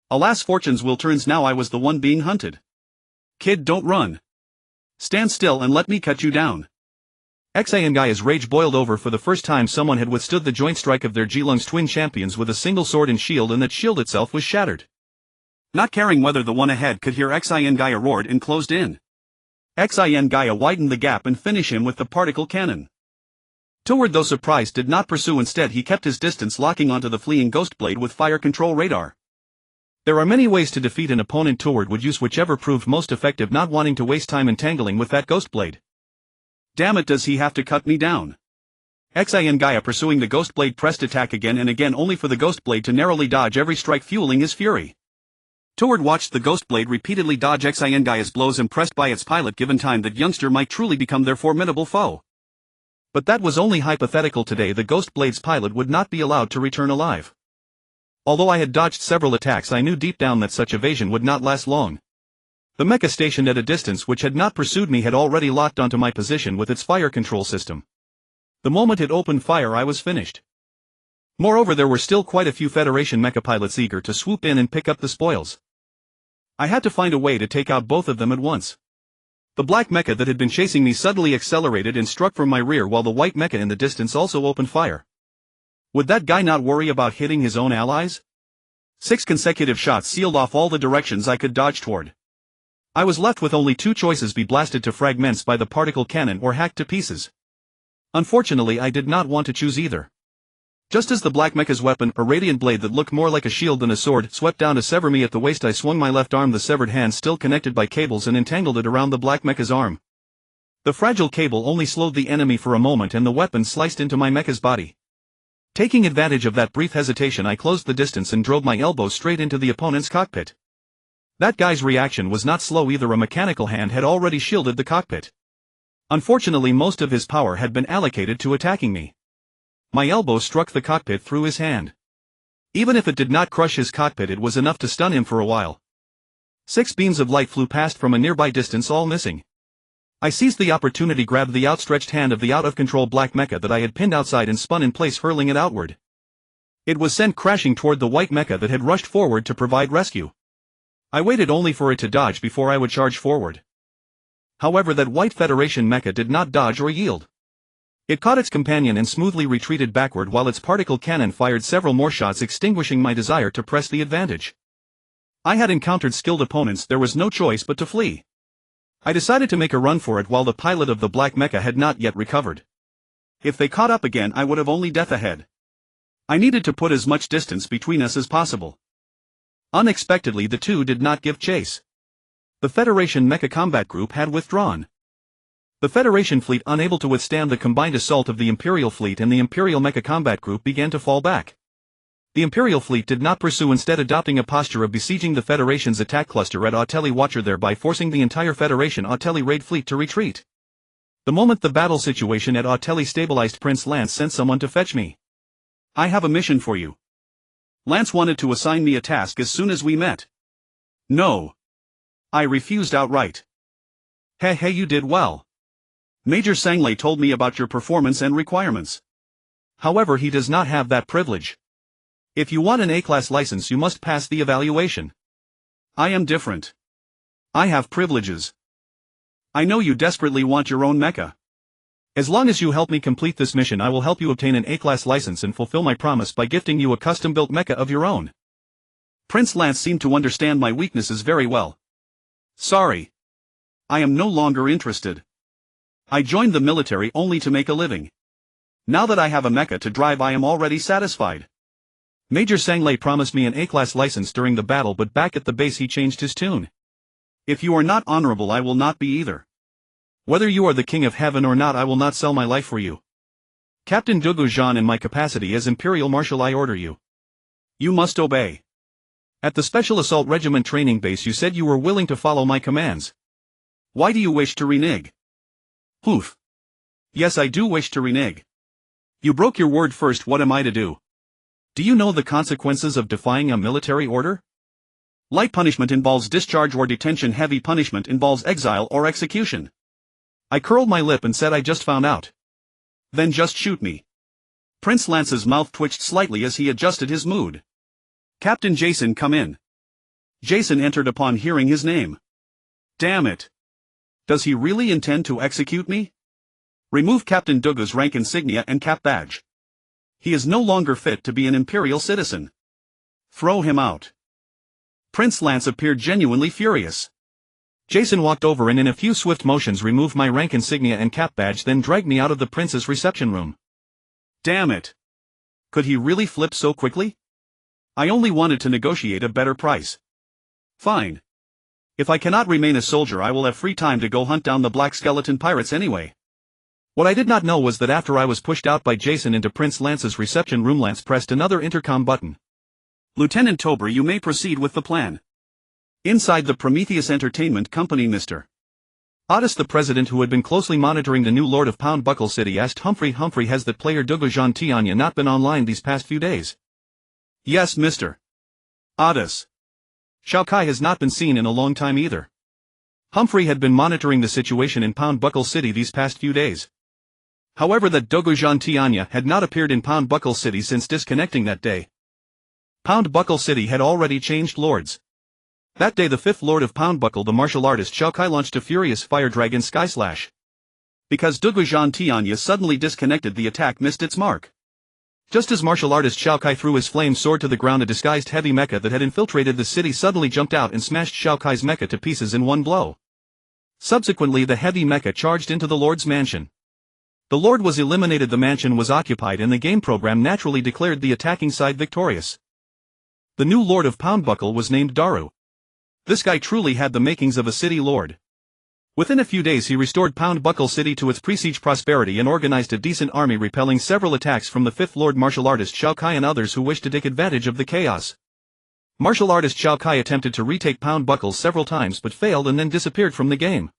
Alas, fortunes will turns. Now I was the one being hunted. Kid, don't run. Stand still and let me cut you down. Xin Gaia's rage boiled over. For the first time someone had withstood the joint strike of their Jilung's twin champions with a single sword and shield, and that shield itself was shattered. Not caring whether the one ahead could hear, Xin Gaia roared and closed in. Xin Gaia widened the gap and finished him with the particle cannon. Toward, though surprised, did not pursue. Instead he kept his distance, locking onto the fleeing Ghost Blade with fire control radar. There are many ways to defeat an opponent. Toward would use whichever proved most effective, not wanting to waste time entangling with that Ghost Blade. Damn it, does he have to cut me down? Xin Gaia, pursuing the Ghost Blade, pressed attack again and again, only for the Ghost Blade to narrowly dodge every strike, fueling his fury. Toward watched the Ghost Blade repeatedly dodge Xin Gaia's blows, impressed by its pilot. Given time, that youngster might truly become their formidable foe. But that was only hypothetical. Today the Ghost Blade's pilot would not be allowed to return alive. Although I had dodged several attacks, I knew deep down that such evasion would not last long. The mecha stationed at a distance, which had not pursued me, had already locked onto my position with its fire control system. The moment it opened fire, I was finished. Moreover, there were still quite a few Federation mecha pilots eager to swoop in and pick up the spoils. I had to find a way to take out both of them at once. The black mecha that had been chasing me suddenly accelerated and struck from my rear, while the white mecha in the distance also opened fire. Would that guy not worry about hitting his own allies? 6 consecutive shots sealed off all the directions I could dodge toward. I was left with only two choices: be blasted to fragments by the particle cannon or hacked to pieces. Unfortunately, I did not want to choose either. Just as the black mecha's weapon, a radiant blade that looked more like a shield than a sword, swept down to sever me at the waist, I swung my left arm, the severed hand still connected by cables, and entangled it around the black mecha's arm. The fragile cable only slowed the enemy for a moment, and the weapon sliced into my mecha's body. Taking advantage of that brief hesitation, I closed the distance and drove my elbow straight into the opponent's cockpit. That guy's reaction was not slow either. A mechanical hand had already shielded the cockpit. Unfortunately, most of his power had been allocated to attacking me. My elbow struck the cockpit through his hand. Even if it did not crush his cockpit, it was enough to stun him for a while. 6 beams of light flew past from a nearby distance, all missing. I seized the opportunity, grabbed the outstretched hand of the out-of-control black mecha that I had pinned outside, and spun in place, hurling it outward. It was sent crashing toward the white mecha that had rushed forward to provide rescue. I waited only for it to dodge before I would charge forward. However, that white Federation mecha did not dodge or yield. It caught its companion and smoothly retreated backward, while its particle cannon fired several more shots, extinguishing my desire to press the advantage. I had encountered skilled opponents, there was no choice but to flee. I decided to make a run for it while the pilot of the black mecha had not yet recovered. If they caught up again, I would have only death ahead. I needed to put as much distance between us as possible. Unexpectedly, the two did not give chase. The Federation Mecha Combat Group had withdrawn. The Federation fleet, unable to withstand the combined assault of the Imperial fleet and the Imperial Mecha Combat Group, began to fall back. The Imperial fleet did not pursue, instead adopting a posture of besieging the Federation's attack cluster at Auteli Watcher, thereby forcing the entire Federation Auteli raid fleet to retreat. The moment the battle situation at Auteli stabilized, Prince Lance sent someone to fetch me. I have a mission for you. Lance wanted to assign me a task as soon as we met. No. I refused outright. Hey, you did well. Major Sanglei told me about your performance and requirements. However, he does not have that privilege. If you want an A-class license, you must pass the evaluation. I am different. I have privileges. I know you desperately want your own mecha. As long as you help me complete this mission, I will help you obtain an A-class license and fulfill my promise by gifting you a custom-built mecha of your own. Prince Lance seemed to understand my weaknesses very well. Sorry. I am no longer interested. I joined the military only to make a living. Now that I have a mecha to drive, I am already satisfied. Major Sanglei promised me an A-class license during the battle, but back at the base he changed his tune. If you are not honorable, I will not be either. Whether you are the king of heaven or not, I will not sell my life for you. Captain Gu Zhan, in my capacity as Imperial Marshal, I order you. You must obey. At the Special Assault Regiment training base you said you were willing to follow my commands. Why do you wish to renege? Poof. Yes, I do wish to renege. You broke your word first, what am I to do? Do you know the consequences of defying a military order? Light punishment involves discharge or detention, heavy punishment involves exile or execution. I curled my lip and said I just found out. Then just shoot me. Prince Lance's mouth twitched slightly as he adjusted his mood. Captain Jason, come in. Jason entered upon hearing his name. Damn it. Does he really intend to execute me? Remove Captain Dugu's rank insignia and cap badge. He is no longer fit to be an imperial citizen. Throw him out. Prince Lance appeared genuinely furious. Jason walked over and in a few swift motions removed my rank insignia and cap badge, then dragged me out of the prince's reception room. Damn it. Could he really flip so quickly? I only wanted to negotiate a better price. Fine. If I cannot remain a soldier, I will have free time to go hunt down the black skeleton pirates anyway. What I did not know was that after I was pushed out by Jason into Prince Lance's reception room, Lance pressed another intercom button. Lieutenant Tober, you may proceed with the plan. Inside the Prometheus Entertainment Company, Mr. Otis, the president, who had been closely monitoring the new Lord of Pound Buckle City, asked Humphrey, has that player Gu Zhan Tianya not been online these past few days? Yes, Mr. Otis. Shao Kai has not been seen in a long time either. Humphrey had been monitoring the situation in Pound Buckle City these past few days. However, that Gu Zhan Tianya had not appeared in Pound Buckle City since disconnecting that day. Pound Buckle City had already changed lords. That day the fifth lord of Pound Buckle, the martial artist Shao Kai, launched a furious fire dragon Sky Slash. Because Gu Zhan Tianya suddenly disconnected, the attack missed its mark. Just as martial artist Shao Kai threw his flame sword to the ground, a disguised heavy mecha that had infiltrated the city suddenly jumped out and smashed Shao Kai's mecha to pieces in one blow. Subsequently, the heavy mecha charged into the Lord's mansion. The Lord was eliminated, the mansion was occupied, and the game program naturally declared the attacking side victorious. The new Lord of Pound Buckle was named Daru. This guy truly had the makings of a city lord. Within a few days he restored Pound Buckle City to its pre-siege prosperity and organized a decent army, repelling several attacks from the fifth lord martial artist Shao Kai and others who wished to take advantage of the chaos. Martial artist Shao Kai attempted to retake Pound Buckle several times but failed and then disappeared from the game.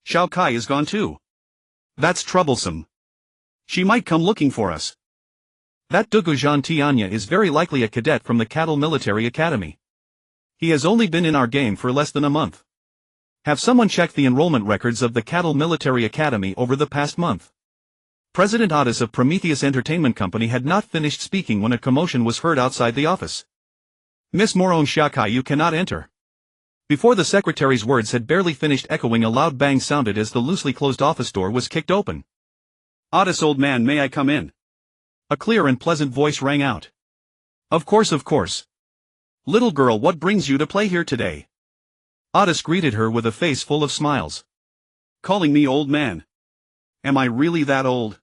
Shao Kai is gone too. That's troublesome. She might come looking for us. That Gu Zhan Tianya is very likely a cadet from the Cattle Military Academy. He has only been in our game for less than a month. Have someone check the enrollment records of the Cattle Military Academy over the past month. President Otis of Prometheus Entertainment Company had not finished speaking when a commotion was heard outside the office. Miss Moron Shao Kai, you cannot enter. Before the secretary's words had barely finished echoing, a loud bang sounded as the loosely closed office door was kicked open. Otis, old man, may I come in? A clear and pleasant voice rang out. Of course, of course. Little girl, what brings you to play here today? Otis greeted her with a face full of smiles. Calling me old man? Am I really that old?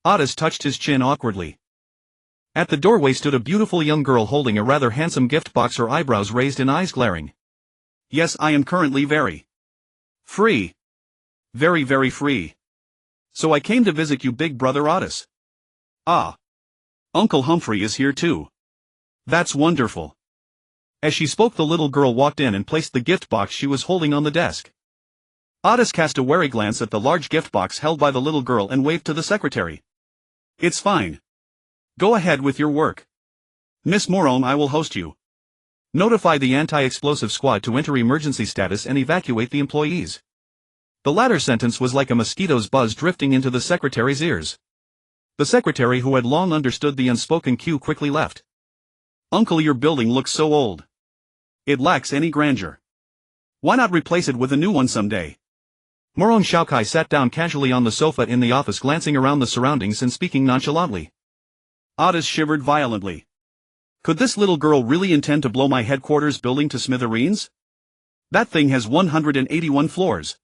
Otis touched his chin awkwardly. At the doorway stood a beautiful young girl holding a rather handsome gift box, her eyebrows raised and eyes glaring. Yes, I am currently very free. Very, very free. So I came to visit you, big brother Otis. Ah. Uncle Humphrey is here too. That's wonderful. As she spoke, the little girl walked in and placed the gift box she was holding on the desk. Otis cast a wary glance at the large gift box held by the little girl and waved to the secretary. It's fine. Go ahead with your work. Miss Moron, I will host you. Notify the anti-explosive squad to enter emergency status and evacuate the employees. The latter sentence was like a mosquito's buzz drifting into the secretary's ears. The secretary, who had long understood the unspoken cue, quickly left. Uncle, your building looks so old. It lacks any grandeur. Why not replace it with a new one someday? Morong Xiaokai sat down casually on the sofa in the office, glancing around the surroundings and speaking nonchalantly. Otis shivered violently. Could this little girl really intend to blow my headquarters building to smithereens? That thing has 181 floors.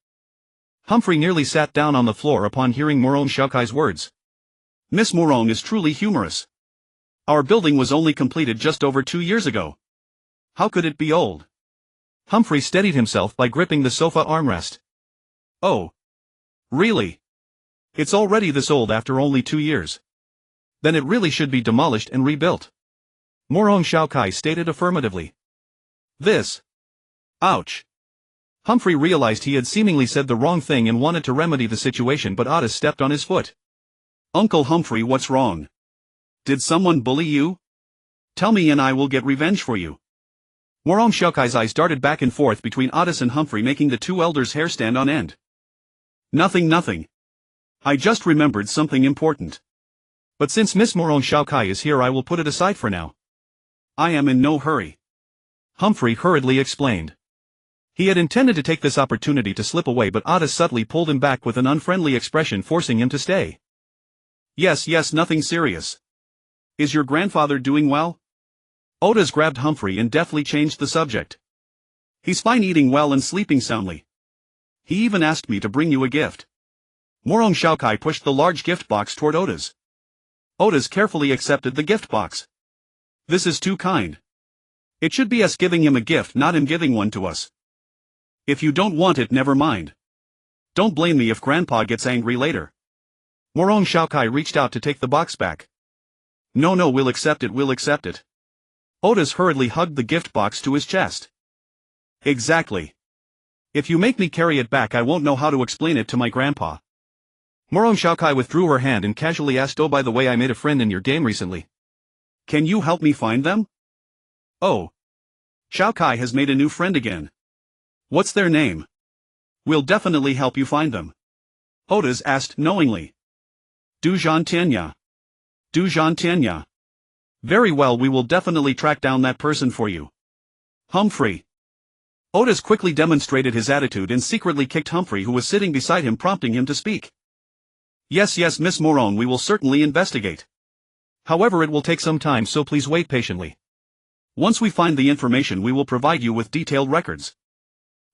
Humphrey nearly sat down on the floor upon hearing Morong Xiaokai's words. Miss Morong is truly humorous. Our building was only completed just over 2 years ago. How could it be old? Humphrey steadied himself by gripping the sofa armrest. Oh. Really? It's already this old after only 2 years. Then it really should be demolished and rebuilt. Morong Xiaokai stated affirmatively. This. Ouch. Humphrey realized he had seemingly said the wrong thing and wanted to remedy the situation, but Otis stepped on his foot. Uncle Humphrey, what's wrong? Did someone bully you? Tell me and I will get revenge for you. Morong Xiaokai's eyes darted back and forth between Otis and Humphrey, making the two elders' hair stand on end. Nothing. I just remembered something important. But since Miss Morong Xiaokai is here, I will put it aside for now. I am in no hurry. Humphrey hurriedly explained. He had intended to take this opportunity to slip away, but Otis subtly pulled him back with an unfriendly expression, forcing him to stay. Yes, nothing serious. Is your grandfather doing well? Otis grabbed Humphrey and deftly changed the subject. He's fine, eating well and sleeping soundly. He even asked me to bring you a gift. Morong Xiaokai pushed the large gift box toward Otis. Otis carefully accepted the gift box. This is too kind. It should be us giving him a gift, not him giving one to us. If you don't want it, never mind. Don't blame me if Grandpa gets angry later. Morong Xiaokai reached out to take the box back. No, we'll accept it. Otis hurriedly hugged the gift box to his chest. Exactly. If you make me carry it back, I won't know how to explain it to my grandpa. Morong Xiaokai withdrew her hand and casually asked, oh, by the way, I made a friend in your game recently. Can you help me find them? Oh. Xiaokai has made a new friend again. What's their name? We'll definitely help you find them. Otis asked knowingly. Gu Zhan. Very well, we will definitely track down that person for you. Humphrey. Otis quickly demonstrated his attitude and secretly kicked Humphrey, who was sitting beside him, prompting him to speak. Yes, Miss Morong, we will certainly investigate. However, it will take some time, so please wait patiently. Once we find the information, we will provide you with detailed records.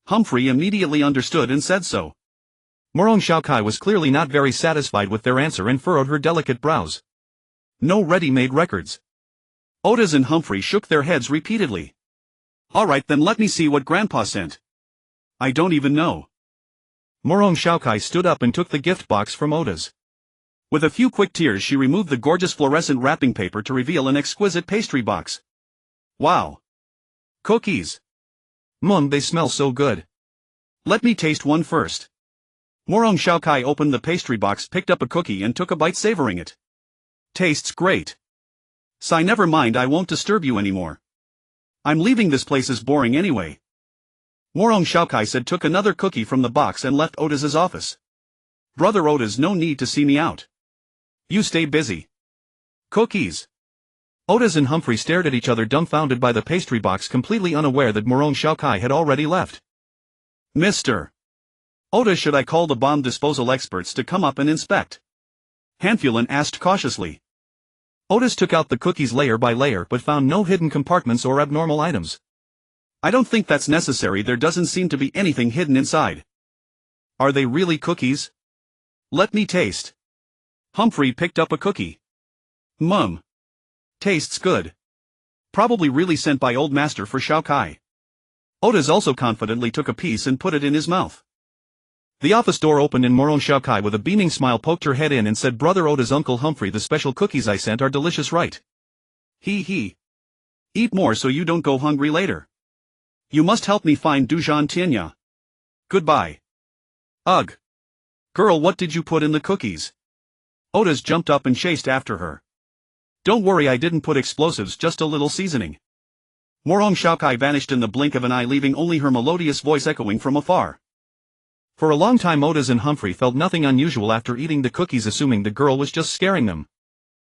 Humphrey immediately understood and said so. Morong Xiaokai was clearly not very satisfied with their answer and furrowed her delicate brows. No ready-made records. Otis and Humphrey shook their heads repeatedly. Alright, then let me see what Grandpa sent. I don't even know. Morong Xiaokai stood up and took the gift box from Otis. With a few quick tears, she removed the gorgeous fluorescent wrapping paper to reveal an exquisite pastry box. Wow. Cookies. They smell so good. Let me taste one first. Morong Xiaokai opened the pastry box, picked up a cookie and took a bite, savoring it. Tastes great. Never mind, I won't disturb you anymore. I'm leaving, this place is boring anyway. Morong Xiaokai said, took another cookie from the box and left Otis's office. Brother Otis, no need to see me out. You stay busy. Cookies. Otis and Humphrey stared at each other, dumbfounded by the pastry box, completely unaware that Morong Xiaokai had already left. Mr. Otis, should I call the bomb disposal experts to come up and inspect? Hanfulan asked cautiously. Otis took out the cookies layer by layer but found no hidden compartments or abnormal items. I don't think that's necessary, there doesn't seem to be anything hidden inside. Are they really cookies? Let me taste. Humphrey picked up a cookie. Tastes good. Probably really sent by Old Master for Xiaokai. Otis also confidently took a piece and put it in his mouth. The office door opened and Morong Xiaokai with a beaming smile poked her head in and said, Brother Otis, Uncle Humphrey, the special cookies I sent are delicious, right? He. Eat more so you don't go hungry later. You must help me find Gu Zhan. Goodbye. Ugh. Girl, what did you put in the cookies? Otis jumped up and chased after her. Don't worry, I didn't put explosives, just a little seasoning. Morong Xiaokai vanished in the blink of an eye, leaving only her melodious voice echoing from afar. For a long time Otis and Humphrey felt nothing unusual after eating the cookies, assuming the girl was just scaring them.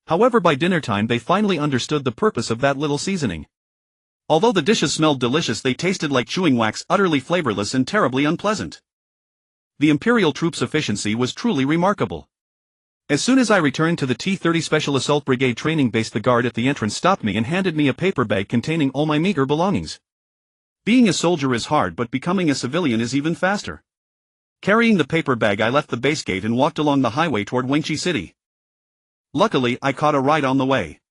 However, by dinner time they finally understood the purpose of that little seasoning. Although the dishes smelled delicious, they tasted like chewing wax, utterly flavorless and terribly unpleasant. The Imperial troops' efficiency was truly remarkable. As soon as I returned to the T-30 Special Assault Brigade training base, the guard at the entrance stopped me and handed me a paper bag containing all my meager belongings. Being a soldier is hard, but becoming a civilian is even faster. Carrying the paper bag, I left the base gate and walked along the highway toward Wengchi City. Luckily, I caught a ride on the way.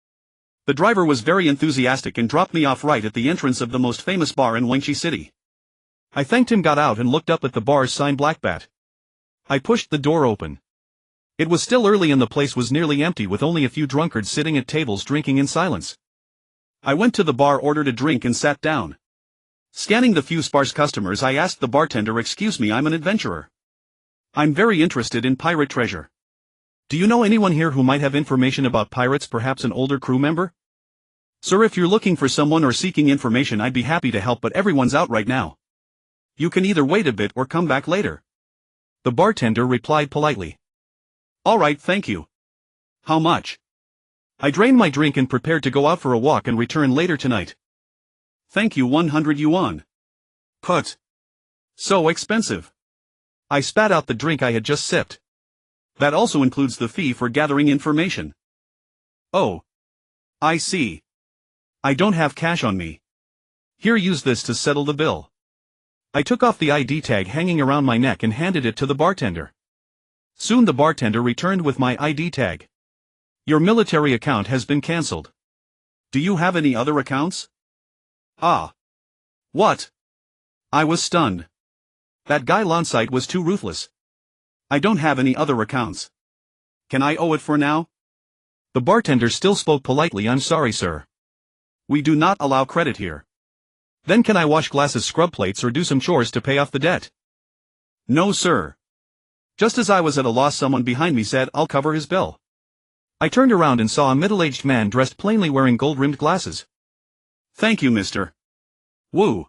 The driver was very enthusiastic and dropped me off right at the entrance of the most famous bar in Wengchi City. I thanked him, got out and looked up at the bar's sign Blackbat. I pushed the door open. It was still early and the place was nearly empty, with only a few drunkards sitting at tables drinking in silence. I went to the bar, ordered a drink and sat down. Scanning the few sparse customers, I asked the bartender, "Excuse me, I'm an adventurer. I'm very interested in pirate treasure. Do you know anyone here who might have information about pirates, perhaps an older crew member?" "Sir, if you're looking for someone or seeking information, I'd be happy to help, but everyone's out right now. You can either wait a bit or come back later," the bartender replied politely. "All right, thank you. How much?" I drained my drink and prepared to go out for a walk and return later tonight. "Thank you, 100 yuan. Put. So expensive." I spat out the drink I had just sipped. "That also includes the fee for gathering information." "Oh. I see. I don't have cash on me. Here, use this to settle the bill." I took off the ID tag hanging around my neck and handed it to the bartender. Soon the bartender returned with my ID tag. "Your military account has been cancelled. Do you have any other accounts?" "Ah. What?" I was stunned. That guy Lonsite was too ruthless. "I don't have any other accounts. Can I owe it for now?" The bartender still spoke politely. "I'm sorry, sir. We do not allow credit here." "Then can I wash glasses, scrub plates, or do some chores to pay off the debt?" "No, sir." Just as I was at a loss, someone behind me said, "I'll cover his bill." I turned around and saw a middle-aged man dressed plainly, wearing gold-rimmed glasses. "Thank you, mister." "Woo."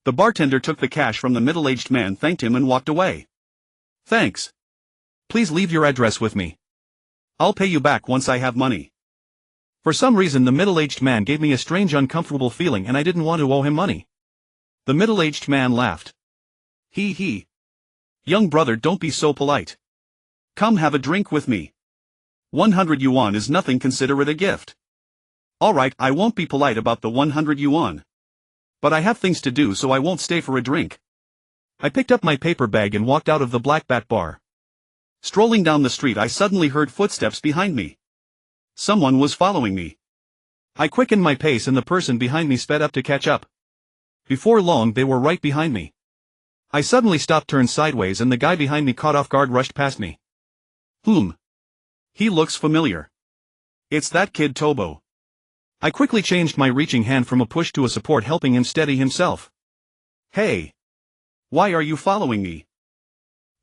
The bartender took the cash from the middle-aged man, thanked him and walked away. "Thanks. Please leave your address with me. I'll pay you back once I have money." For some reason the middle-aged man gave me a strange, uncomfortable feeling, and I didn't want to owe him money. The middle-aged man laughed. He. "Young brother, don't be so polite. Come have a drink with me. 100 yuan is nothing, consider it a gift." "All right, I won't be polite about the 100 yuan. But I have things to do, so I won't stay for a drink." I picked up my paper bag and walked out of the Blackbat bar. Strolling down the street, I suddenly heard footsteps behind me. Someone was following me. I quickened my pace and the person behind me sped up to catch up. Before long they were right behind me. I suddenly stopped, turned sideways, and the guy behind me, caught off guard, rushed past me. He looks familiar. It's that kid Tobo. I quickly changed my reaching hand from a push to a support, helping him steady himself. "Hey. Why are you following me?"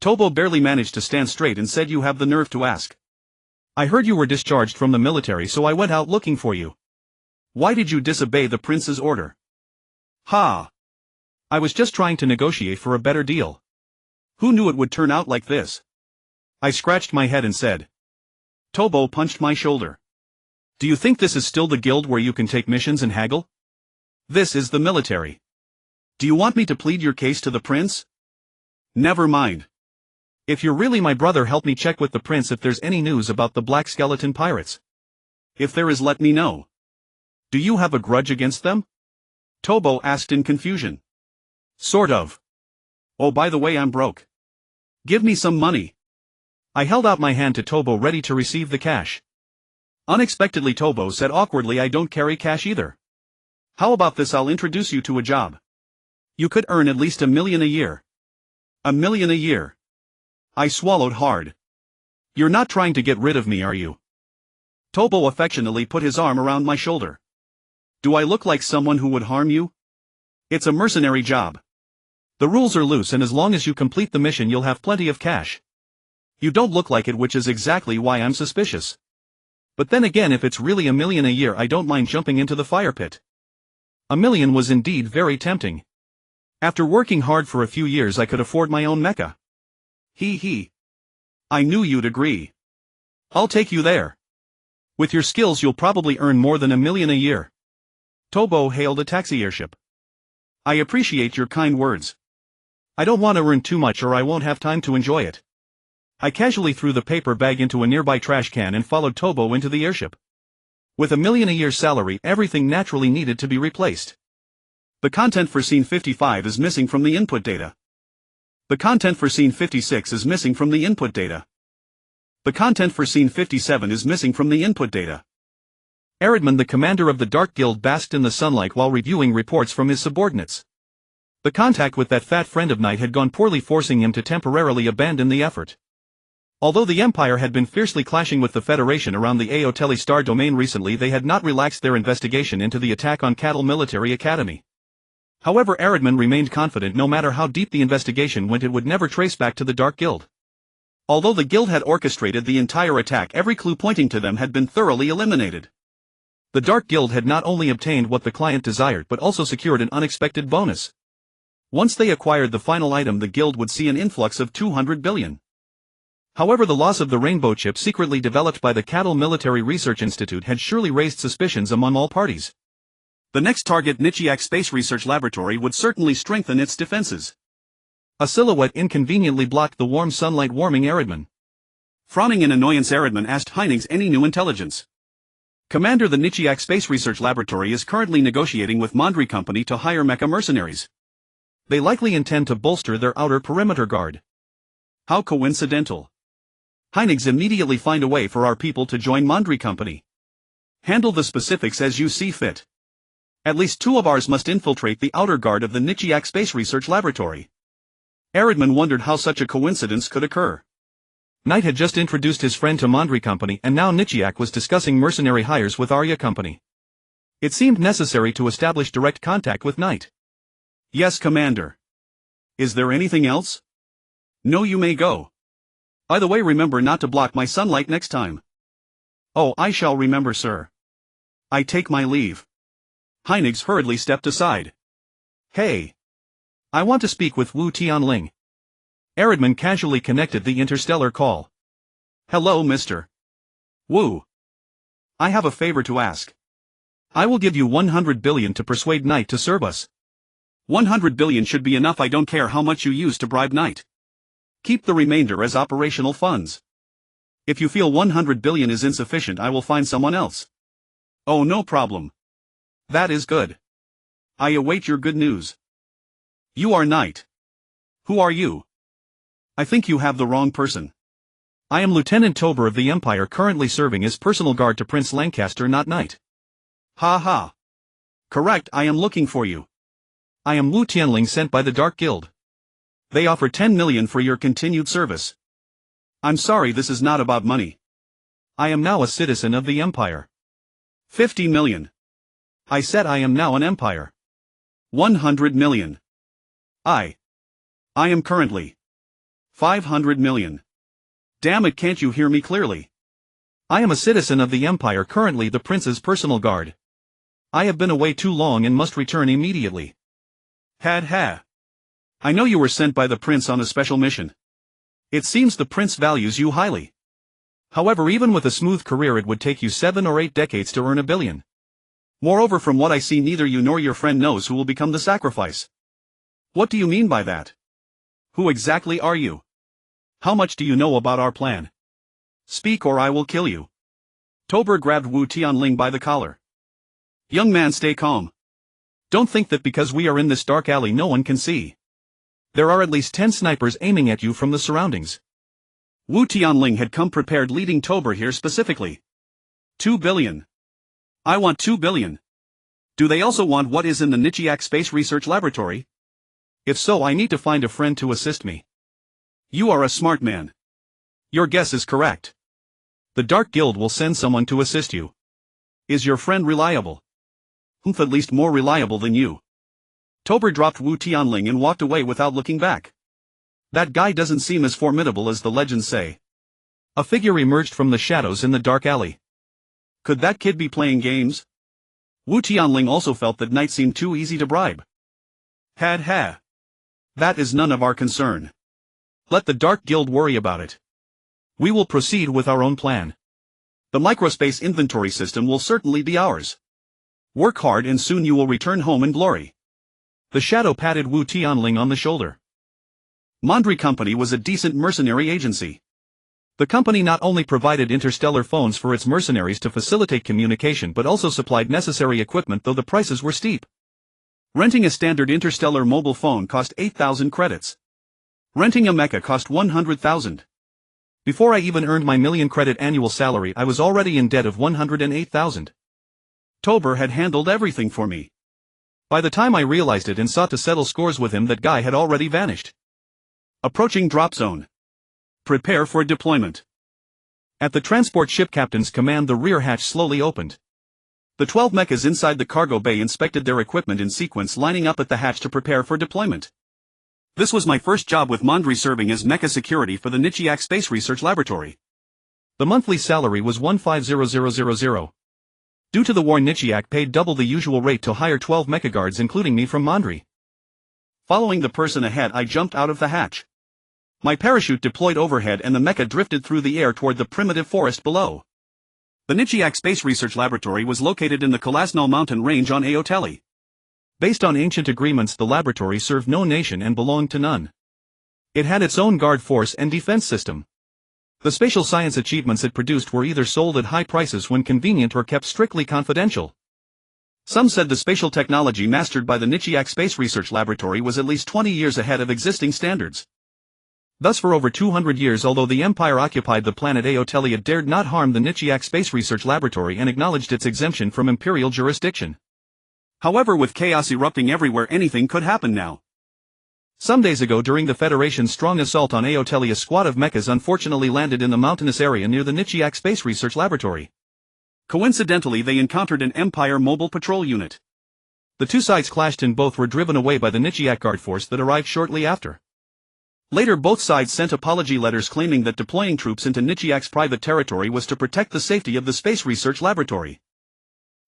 Tobo barely managed to stand straight and said, "You have the nerve to ask. I heard you were discharged from the military, so I went out looking for you. Why did you disobey the prince's order?" "Ha! I was just trying to negotiate for a better deal. Who knew it would turn out like this?" I scratched my head and said. Tobo punched my shoulder. "Do you think this is still the guild where you can take missions and haggle? This is the military. Do you want me to plead your case to the prince?" "Never mind. If you're really my brother, help me check with the prince if there's any news about the Black Skeleton pirates. If there is, let me know." "Do you have a grudge against them?" Tobo asked in confusion. "Sort of. Oh, by the way, I'm broke. Give me some money." I held out my hand to Tobo, ready to receive the cash. Unexpectedly, Tobo said awkwardly, "I don't carry cash either. How about this? I'll introduce you to a job. You could earn at least 1 million a year." "1 million a year?" I swallowed hard. "You're not trying to get rid of me, are you?" Tobo affectionately put his arm around my shoulder. "Do I look like someone who would harm you? It's a mercenary job. The rules are loose, and as long as you complete the mission you'll have plenty of cash. You don't look like it, which is exactly why I'm suspicious. But then again, if it's really 1 million a year, I don't mind jumping into the fire pit." 1 million was indeed very tempting. After working hard for a few years, I could afford my own mecha. Hee hee. I knew you'd agree. I'll take you there. With your skills you'll probably earn more than $1 million a year. Tobo hailed a taxi airship. I appreciate your kind words. I don't want to earn too much or I won't have time to enjoy it. I casually threw the paper bag into a nearby trash can and followed Tobo into the airship. With $1 million a year salary, everything naturally needed to be replaced. The content for scene 55 is missing from the input data. The content for scene 56 is missing from the input data. The content for scene 57 is missing from the input data. Aridman, the commander of the Dark Guild, basked in the sunlight while reviewing reports from his subordinates. The contact with that fat friend of Knight had gone poorly, forcing him to temporarily abandon the effort. Although the Empire had been fiercely clashing with the Federation around the Aoteli Star domain recently, they had not relaxed their investigation into the attack on Cattle Military Academy. However, Aridman remained confident no matter how deep the investigation went, it would never trace back to the Dark Guild. Although the Guild had orchestrated the entire attack, every clue pointing to them had been thoroughly eliminated. The Dark Guild had not only obtained what the client desired but also secured an unexpected bonus. Once they acquired the final item, the Guild would see an influx of 200 billion. However, the loss of the rainbow chip secretly developed by the Cattle Military Research Institute had surely raised suspicions among all parties. The next target, Nichiak Space Research Laboratory, would certainly strengthen its defenses. A silhouette inconveniently blocked the warm sunlight, warming Aridman. Frowning in annoyance, Aridman asked Heinings any new intelligence. Commander, the Nichiak Space Research Laboratory is currently negotiating with Mondri Company to hire Mecha mercenaries. They likely intend to bolster their outer perimeter guard. How coincidental. Heinings, immediately find a way for our people to join Mondri Company. Handle the specifics as you see fit. At least 2 of ours must infiltrate the outer guard of the Nichiak Space Research Laboratory. Aridman wondered how such a coincidence could occur. Knight had just introduced his friend to Mondri Company, and now Nichiak was discussing mercenary hires with Arya Company. It seemed necessary to establish direct contact with Knight. Yes, Commander. Is there anything else? No, you may go. By the way, remember not to block my sunlight next time. Oh, I shall remember, sir. I take my leave. Heinings hurriedly stepped aside. Hey. I want to speak with Wu Tianling. Aridman casually connected the interstellar call. Hello, Mr. Wu. I have a favor to ask. I will give you 100 billion to persuade Knight to serve us. 100 billion should be enough. I don't care how much you use to bribe Knight. Keep the remainder as operational funds. If you feel 100 billion is insufficient, I will find someone else. Oh, no problem. That is good. I await your good news. You are Knight. Who are you? I think you have the wrong person. I am Lieutenant Tober of the Empire, currently serving as personal guard to Prince Lancaster, not Knight. Ha ha. Correct, I am looking for you. I am Wu Tianling, sent by the Dark Guild. They offer 10 million for your continued service. I'm sorry, this is not about money. I am now a citizen of the Empire. 50 million. I said I am now an Empire. 100 million. I am currently 500 million. Damn it, can't you hear me clearly? I am a citizen of the Empire, currently the Prince's personal guard. I have been away too long and must return immediately. Ha. I know you were sent by the Prince on a special mission. It seems the Prince values you highly. However, even with a smooth career, it would take you 7 or 8 decades to earn 1 billion. Moreover, from what I see, neither you nor your friend knows who will become the sacrifice. What do you mean by that? Who exactly are you? How much do you know about our plan? Speak or I will kill you. Tober grabbed Wu Tianling by the collar. Young man, stay calm. Don't think that because we are in this dark alley no one can see. There are at least 10 snipers aiming at you from the surroundings. Wu Tianling had come prepared, leading Tober here specifically. 2 billion. I want 2 billion. Do they also want what is in the Nichiak Space Research Laboratory? If so, I need to find a friend to assist me. You are a smart man. Your guess is correct. The Dark Guild will send someone to assist you. Is your friend reliable? At least more reliable than you. Tober dropped Wu Tianling and walked away without looking back. That guy doesn't seem as formidable as the legends say. A figure emerged from the shadows in the dark alley. Could that kid be playing games? Wu Tianling also felt that Knight seemed too easy to bribe. Ha. That is none of our concern. Let the Dark Guild worry about it. We will proceed with our own plan. The microspace inventory system will certainly be ours. Work hard and soon you will return home in glory. The shadow patted Wu Tianling on the shoulder. Mondri Company was a decent mercenary agency. The company not only provided interstellar phones for its mercenaries to facilitate communication but also supplied necessary equipment, though the prices were steep. Renting a standard interstellar mobile phone cost 8,000 credits. Renting a mecha cost 100,000. Before I even earned my million credit annual salary, I was already in debt of 108,000. Tober had handled everything for me. By the time I realized it and sought to settle scores with him, that guy had already vanished. Approaching drop zone. Prepare for deployment. At the transport ship captain's command, the rear hatch slowly opened. The 12 mechas inside the cargo bay inspected their equipment in sequence, lining up at the hatch to prepare for deployment. This was my first job with Mondri, serving as mecha security for the Nichiak Space Research Laboratory. The monthly salary was 150000. Due to the war, Nichiak paid double the usual rate to hire 12 mecha guards, including me, from Mondri. Following the person ahead, I jumped out of the hatch. My parachute deployed overhead and the mecha drifted through the air toward the primitive forest below. The Nichiak Space Research Laboratory was located in the Kolasnal mountain range on Aoteli. Based on ancient agreements, the laboratory served no nation and belonged to none. It had its own guard force and defense system. The spatial science achievements it produced were either sold at high prices when convenient or kept strictly confidential. Some said the spatial technology mastered by the Nichiak Space Research Laboratory was at least 20 years ahead of existing standards. Thus, for over 200 years, although the Empire occupied the planet Aoteli, it dared not harm the Nichiak Space Research Laboratory and acknowledged its exemption from imperial jurisdiction. However, with chaos erupting everywhere, anything could happen now. Some days ago, during the Federation's strong assault on Aoteli, a squad of mechas unfortunately landed in the mountainous area near the Nichiak Space Research Laboratory. Coincidentally, they encountered an Empire mobile patrol unit. The two sides clashed and both were driven away by the Nichiak guard force that arrived shortly after. Later, both sides sent apology letters claiming that deploying troops into Nichiak's private territory was to protect the safety of the Space Research Laboratory.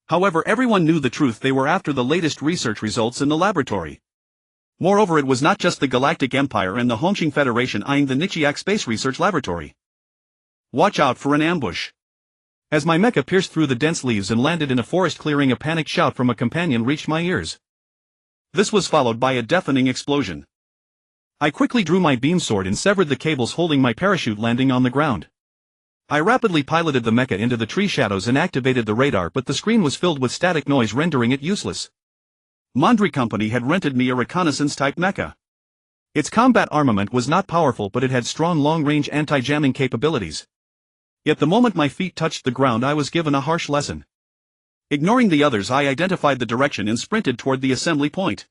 However, everyone knew the truth: they were after the latest research results in the laboratory. Moreover, it was not just the Galactic Empire and the Hongqing Federation eyeing the Nichiak Space Research Laboratory. Watch out for an ambush. As my mecha pierced through the dense leaves and landed in a forest clearing, a panicked shout from a companion reached my ears. This was followed by a deafening explosion. I quickly drew my beam sword and severed the cables holding my parachute, landing on the ground. I rapidly piloted the mecha into the tree shadows and activated the radar, but the screen was filled with static noise, rendering it useless. Mondri Company had rented me a reconnaissance-type mecha. Its combat armament was not powerful, but it had strong long-range anti-jamming capabilities. Yet the moment my feet touched the ground, I was given a harsh lesson. Ignoring the others, I identified the direction and sprinted toward the assembly point.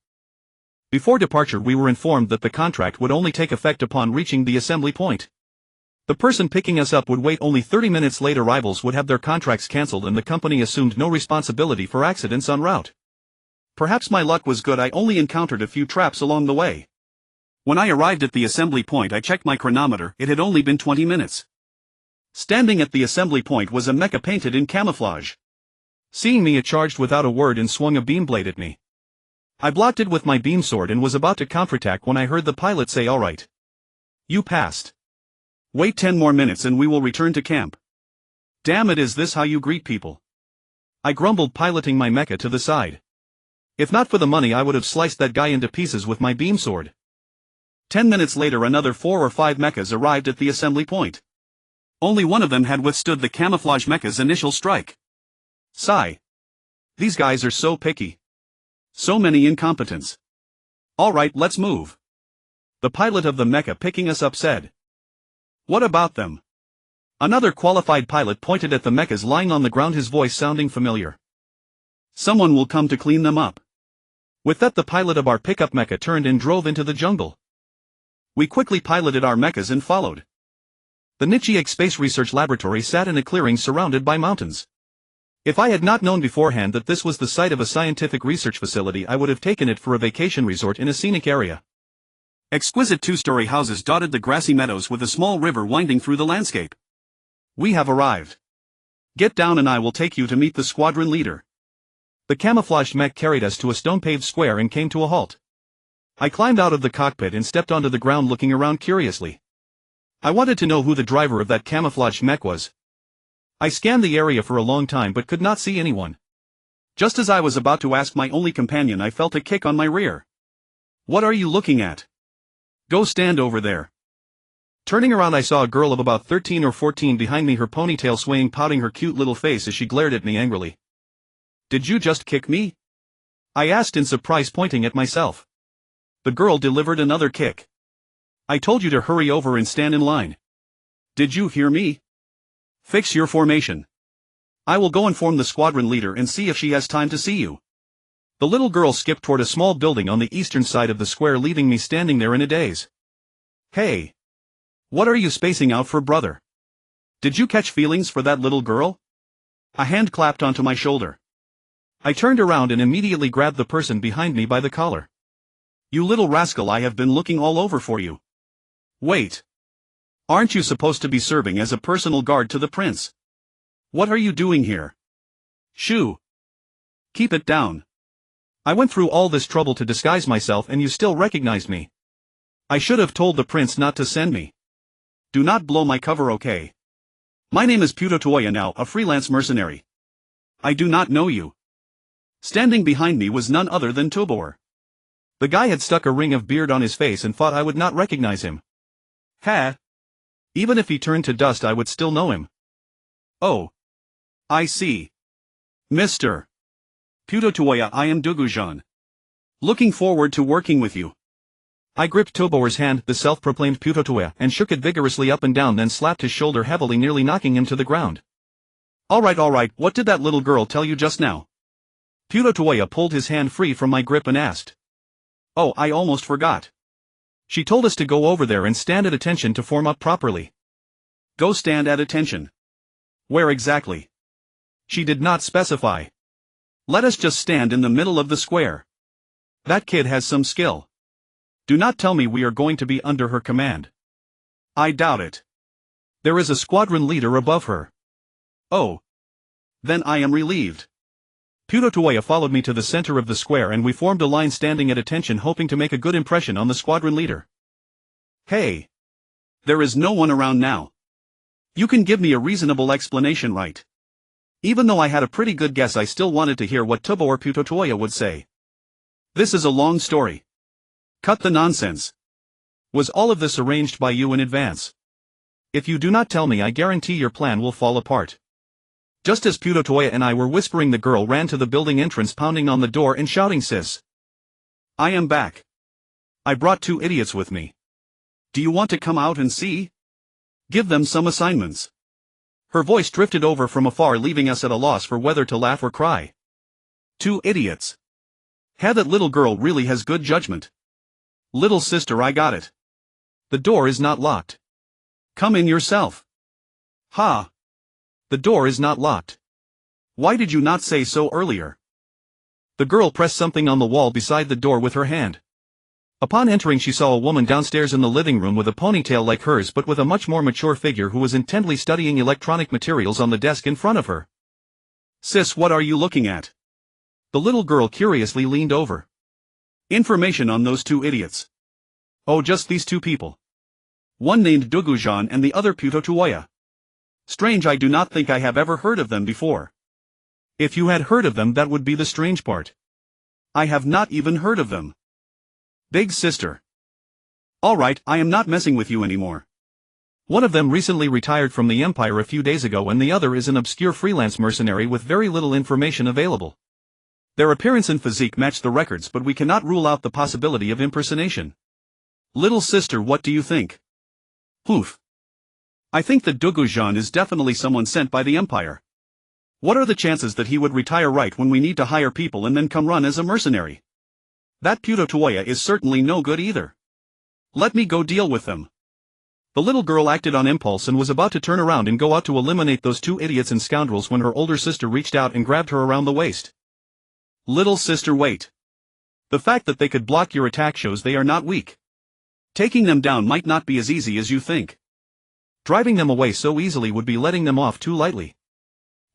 Before departure, we were informed that the contract would only take effect upon reaching the assembly point. The person picking us up would wait only 30 minutes. Late arrivals would have their contracts cancelled, and the company assumed no responsibility for accidents en route. Perhaps my luck was good. I only encountered a few traps along the way. When I arrived at the assembly point, I checked my chronometer. It had only been 20 minutes. Standing at the assembly point was a mecha painted in camouflage. Seeing me, it charged without a word and swung a beam blade at me. I blocked it with my beam sword and was about to counterattack when I heard the pilot say, "All right. You passed. Wait 10 more minutes and we will return to camp." Damn it, is this how you greet people? I grumbled, piloting my mecha to the side. If not for the money, I would have sliced that guy into pieces with my beam sword. 10 minutes later, another 4 or 5 mechas arrived at the assembly point. Only one of them had withstood the camouflage mecha's initial strike. Sigh. These guys are so picky. So many incompetents. Alright, let's move. The pilot of the mecha picking us up said. What about them? Another qualified pilot pointed at the mechas lying on the ground, his voice sounding familiar. Someone will come to clean them up. With that, the pilot of our pickup mecha turned and drove into the jungle. We quickly piloted our mechas and followed. The Nichiak Space Research Laboratory sat in a clearing surrounded by mountains. If I had not known beforehand that this was the site of a scientific research facility, I would have taken it for a vacation resort in a scenic area. Exquisite 2-story houses dotted the grassy meadows with a small river winding through the landscape. We have arrived. Get down and I will take you to meet the squadron leader. The camouflaged mech carried us to a stone-paved square and came to a halt. I climbed out of the cockpit and stepped onto the ground looking around curiously. I wanted to know who the driver of that camouflaged mech was. I scanned the area for a long time but could not see anyone. Just as I was about to ask my only companion, I felt a kick on my rear. "What are you looking at? Go stand over there." Turning around, I saw a girl of about 13 or 14 behind me, her ponytail swaying, pouting her cute little face as she glared at me angrily. "Did you just kick me?" I asked in surprise, pointing at myself. The girl delivered another kick. "I told you to hurry over and stand in line. Did you hear me? Fix your formation. I will go inform the squadron leader and see if she has time to see you." The little girl skipped toward a small building on the eastern side of the square, leaving me standing there in a daze. "Hey! What are you spacing out for, brother? Did you catch feelings for that little girl?" A hand clapped onto my shoulder. I turned around and immediately grabbed the person behind me by the collar. "You little rascal, I have been looking all over for you." "Wait. Aren't you supposed to be serving as a personal guard to the prince? What are you doing here? Shoo! Keep it down. I went through all this trouble to disguise myself and you still recognized me. I should have told the prince not to send me. Do not blow my cover, okay? My name is Putotoya now, a freelance mercenary. I do not know you." Standing behind me was none other than Tobor. The guy had stuck a ring of beard on his face and thought I would not recognize him. Ha! Even if he turned to dust, I would still know him. "Oh. I see. Mr. Putotoya, I am Gu Zhan. Looking forward to working with you." I gripped Tobor's hand, the self-proclaimed Putotoya, and shook it vigorously up and down, then slapped his shoulder heavily, nearly knocking him to the ground. All right, what did that little girl tell you just now?" Putotoya pulled his hand free from my grip and asked. "Oh, I almost forgot. She told us to go over there and stand at attention to form up properly." "Go stand at attention. Where exactly?" She did not specify. "Let us just stand in the middle of the square. That kid has some skill. Do not tell me we are going to be under her command. I doubt it. There is a squadron leader above her." "Oh. Then I am relieved." Putotoya followed me to the center of the square and we formed a line, standing at attention, hoping to make a good impression on the squadron leader. "Hey! There is no one around now. You can give me a reasonable explanation, right?" Even though I had a pretty good guess, I still wanted to hear what Tobor Putotoya would say. "This is a long story. Cut the nonsense. Was all of this arranged by you in advance? If you do not tell me, I guarantee your plan will fall apart." Just as Putotoya and I were whispering, the girl ran to the building entrance, pounding on the door and shouting, "Sis! I am back. I brought 2 idiots with me. Do you want to come out and see? Give them some assignments." Her voice drifted over from afar, leaving us at a loss for whether to laugh or cry. 2 idiots. That little girl really has good judgment. "Little sister, I got it. The door is not locked. Come in yourself." "Ha! The door is not locked. Why did you not say so earlier?" The girl pressed something on the wall beside the door with her hand. Upon entering, she saw a woman downstairs in the living room with a ponytail like hers but with a much more mature figure, who was intently studying electronic materials on the desk in front of her. "Sis, what are you looking at?" The little girl curiously leaned over. "Information on those 2 idiots." "Oh, just these 2 people. One named Gu Zhan and the other Putotoya. Strange, I do not think I have ever heard of them before." "If you had heard of them, that would be the strange part." "I have not even heard of them. Big sister. Alright, I am not messing with you anymore. One of them recently retired from the Empire a few days ago and the other is an obscure freelance mercenary with very little information available. Their appearance and physique match the records, but we cannot rule out the possibility of impersonation. Little sister, what do you think?" "Poof. I think that Gu Zhan is definitely someone sent by the Empire. What are the chances that he would retire right when we need to hire people and then come run as a mercenary? That Putotoya is certainly no good either. Let me go deal with them." The little girl acted on impulse and was about to turn around and go out to eliminate those 2 idiots and scoundrels when her older sister reached out and grabbed her around the waist. "Little sister, wait. The fact that they could block your attack shows they are not weak. Taking them down might not be as easy as you think. Driving them away so easily would be letting them off too lightly.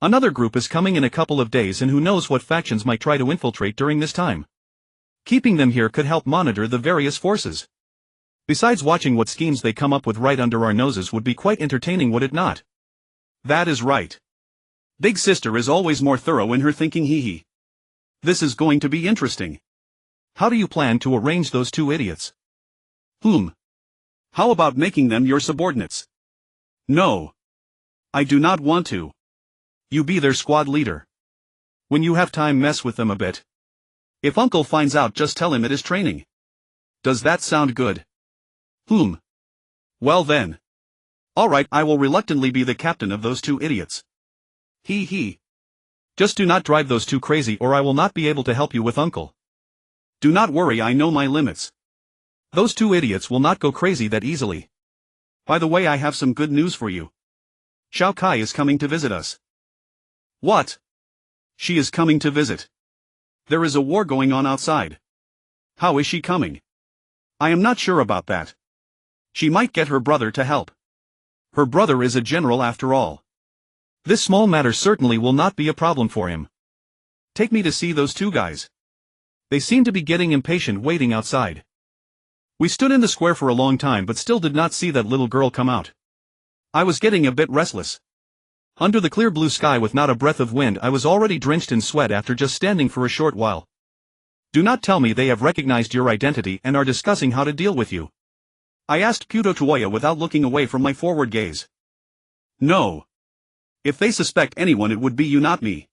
Another group is coming in a couple of days and who knows what factions might try to infiltrate during this time. Keeping them here could help monitor the various forces. Besides, watching what schemes they come up with right under our noses would be quite entertaining, would it not? That is right. Big sister is always more thorough in her thinking, hee hee. This is going to be interesting. How do you plan to arrange those two idiots? How about making them your subordinates? No. I do not want to. You be their squad leader. When you have time, mess with them a bit. If uncle finds out, just tell him it is training. Does that sound good? Well then. Alright, I will reluctantly be the captain of those two idiots. Hee hee. Just do not drive those two crazy, or I will not be able to help you with uncle. Do not worry, I know my limits. Those two idiots will not go crazy that easily. By the way, I have some good news for you. Xiao Kai is coming to visit us. What? She is coming to visit. There is a war going on outside. How is she coming? I am not sure about that. She might get her brother to help. Her brother is a general after all. This small matter certainly will not be a problem for him. Take me to see those two guys. They seem to be getting impatient waiting outside. We stood in the square for a long time but still did not see that little girl come out. I was getting a bit restless. Under the clear blue sky with not a breath of wind, I was already drenched in sweat after just standing for a short while. Do not tell me they have recognized your identity and are discussing how to deal with you. I asked Puto Tuoya without looking away from my forward gaze. No. If they suspect anyone, it would be you, not me.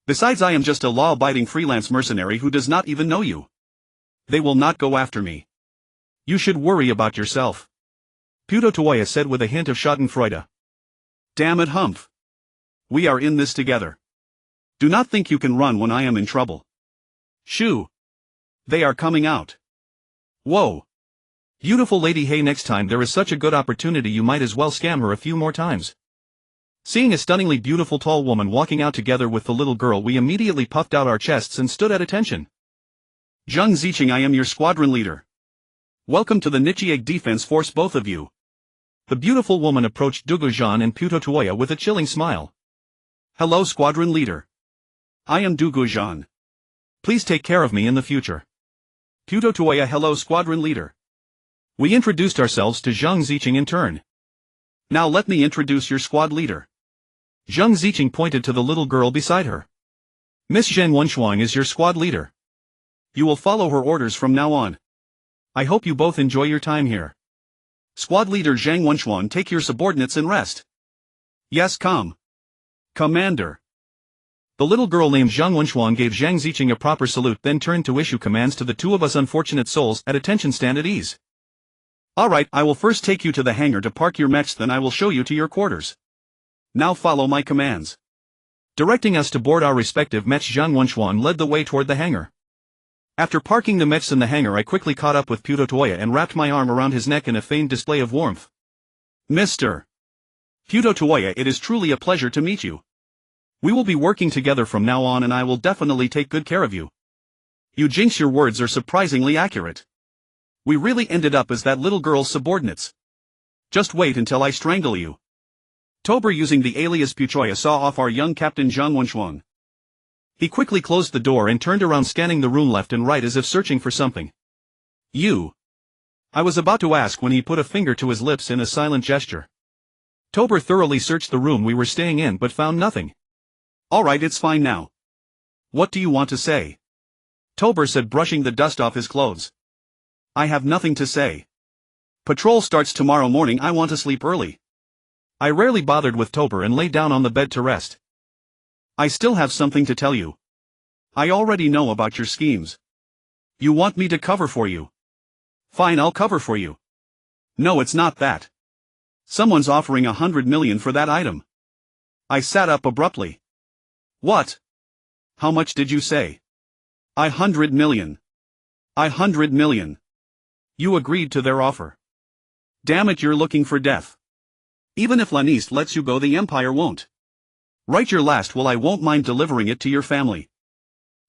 Besides, I am just a law-abiding freelance mercenary who does not even know you. They will not go after me. You should worry about yourself. Puto Tuoya said with a hint of schadenfreude. Damn it, Humph. We are in this together. Do not think you can run when I am in trouble. Shoo. They are coming out. Whoa. Beautiful lady, hey, next time there is such a good opportunity you might as well scam her a few more times. Seeing a stunningly beautiful tall woman walking out together with the little girl, we immediately puffed out our chests and stood at attention. Zheng Ziqing, I am your squadron leader. Welcome to the Nichieg Defense Force, both of you. The beautiful woman approached Gu Zhan and Puto Tuoya with a chilling smile. Hello, squadron leader. I am Gu Zhan. Please take care of me in the future. Puto Tuoya, hello, squadron leader. We introduced ourselves to Zheng Ziqing in turn. Now let me introduce your squad leader. Zheng Ziqing pointed to the little girl beside her. Miss Zheng Wenshuang is your squad leader. You will follow her orders from now on. I hope you both enjoy your time here. Squad leader Zhang Wenshuang, take your subordinates and rest. Yes, come. Commander. The little girl named Zhang Wenshuang gave Zhang Ziqing a proper salute, then turned to issue commands to the two of us unfortunate souls. At attention, stand at ease. Alright, I will first take you to the hangar to park your mechs, then I will show you to your quarters. Now follow my commands. Directing us to board our respective mechs, Zhang Wenshuang led the way toward the hangar. After parking the mechs in the hangar, I quickly caught up with Puto Tuoya and wrapped my arm around his neck in a feigned display of warmth. Mr. Puto Tuoya, it is truly a pleasure to meet you. We will be working together from now on and I will definitely take good care of you. You jinx, your words are surprisingly accurate. We really ended up as that little girl's subordinates. Just wait until I strangle you. Tober, using the alias Puchoya, saw off our young captain Zhang Wenshuang. He quickly closed the door and turned around, scanning the room left and right as if searching for something. You. I was about to ask when he put a finger to his lips in a silent gesture. Tober thoroughly searched the room we were staying in but found nothing. Alright, it's fine now. What do you want to say? Tober said, brushing the dust off his clothes. I have nothing to say. Patrol starts tomorrow morning, I want to sleep early. I rarely bothered with Tober and lay down on the bed to rest. I still have something to tell you. I already know about your schemes. You want me to cover for you? Fine, I'll cover for you. No, it's not that. Someone's offering 100 million for that item. I sat up abruptly. What? How much did you say? 100 million. 100 million. You agreed to their offer. Damn it, you're looking for death. Even if Laniste lets you go, the Empire won't. Write your last will, I won't mind delivering it to your family.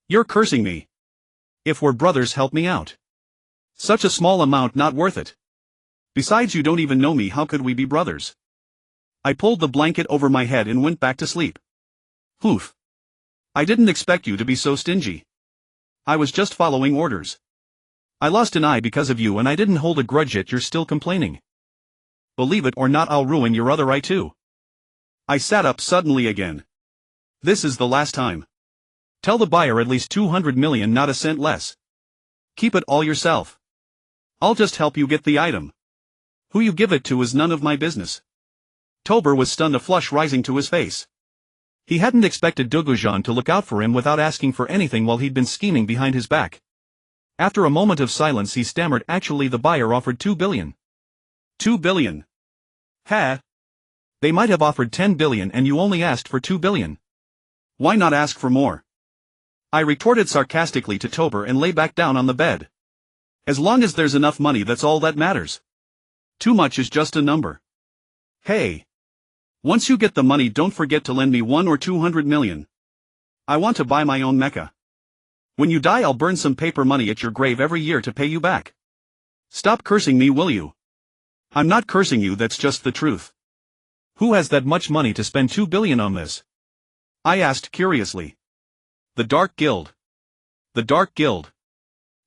You're cursing me. If we're brothers, help me out. Such a small amount, not worth it. Besides, you don't even know me, how could we be brothers? I pulled the blanket over my head and went back to sleep. Oof. I didn't expect you to be so stingy. I was just following orders. I lost an eye because of you and I didn't hold a grudge yet you're still complaining. Believe it or not I'll ruin your other eye too. I sat up suddenly again. This is the last time. Tell the buyer at least 200 million not a cent less. Keep it all yourself. I'll just help you get the item. Who you give it to is none of my business. Tober was stunned, a flush rising to his face. He hadn't expected Gu Zhan to look out for him without asking for anything while he'd been scheming behind his back. After a moment of silence he stammered, actually the buyer offered 2 billion. 2 billion? Ha! They might have offered 10 billion and you only asked for 2 billion. Why not ask for more? I retorted sarcastically to Tober and lay back down on the bed. As long as there's enough money, that's all that matters. Too much is just a number. Hey! Once you get the money, don't forget to lend me 1 or 200 million. I want to buy my own mecha. When you die I'll burn some paper money at your grave every year to pay you back. Stop cursing me, will you? I'm not cursing you, that's just the truth. Who has that much money to spend 2 billion on this? I asked curiously. The Dark Guild. The Dark Guild.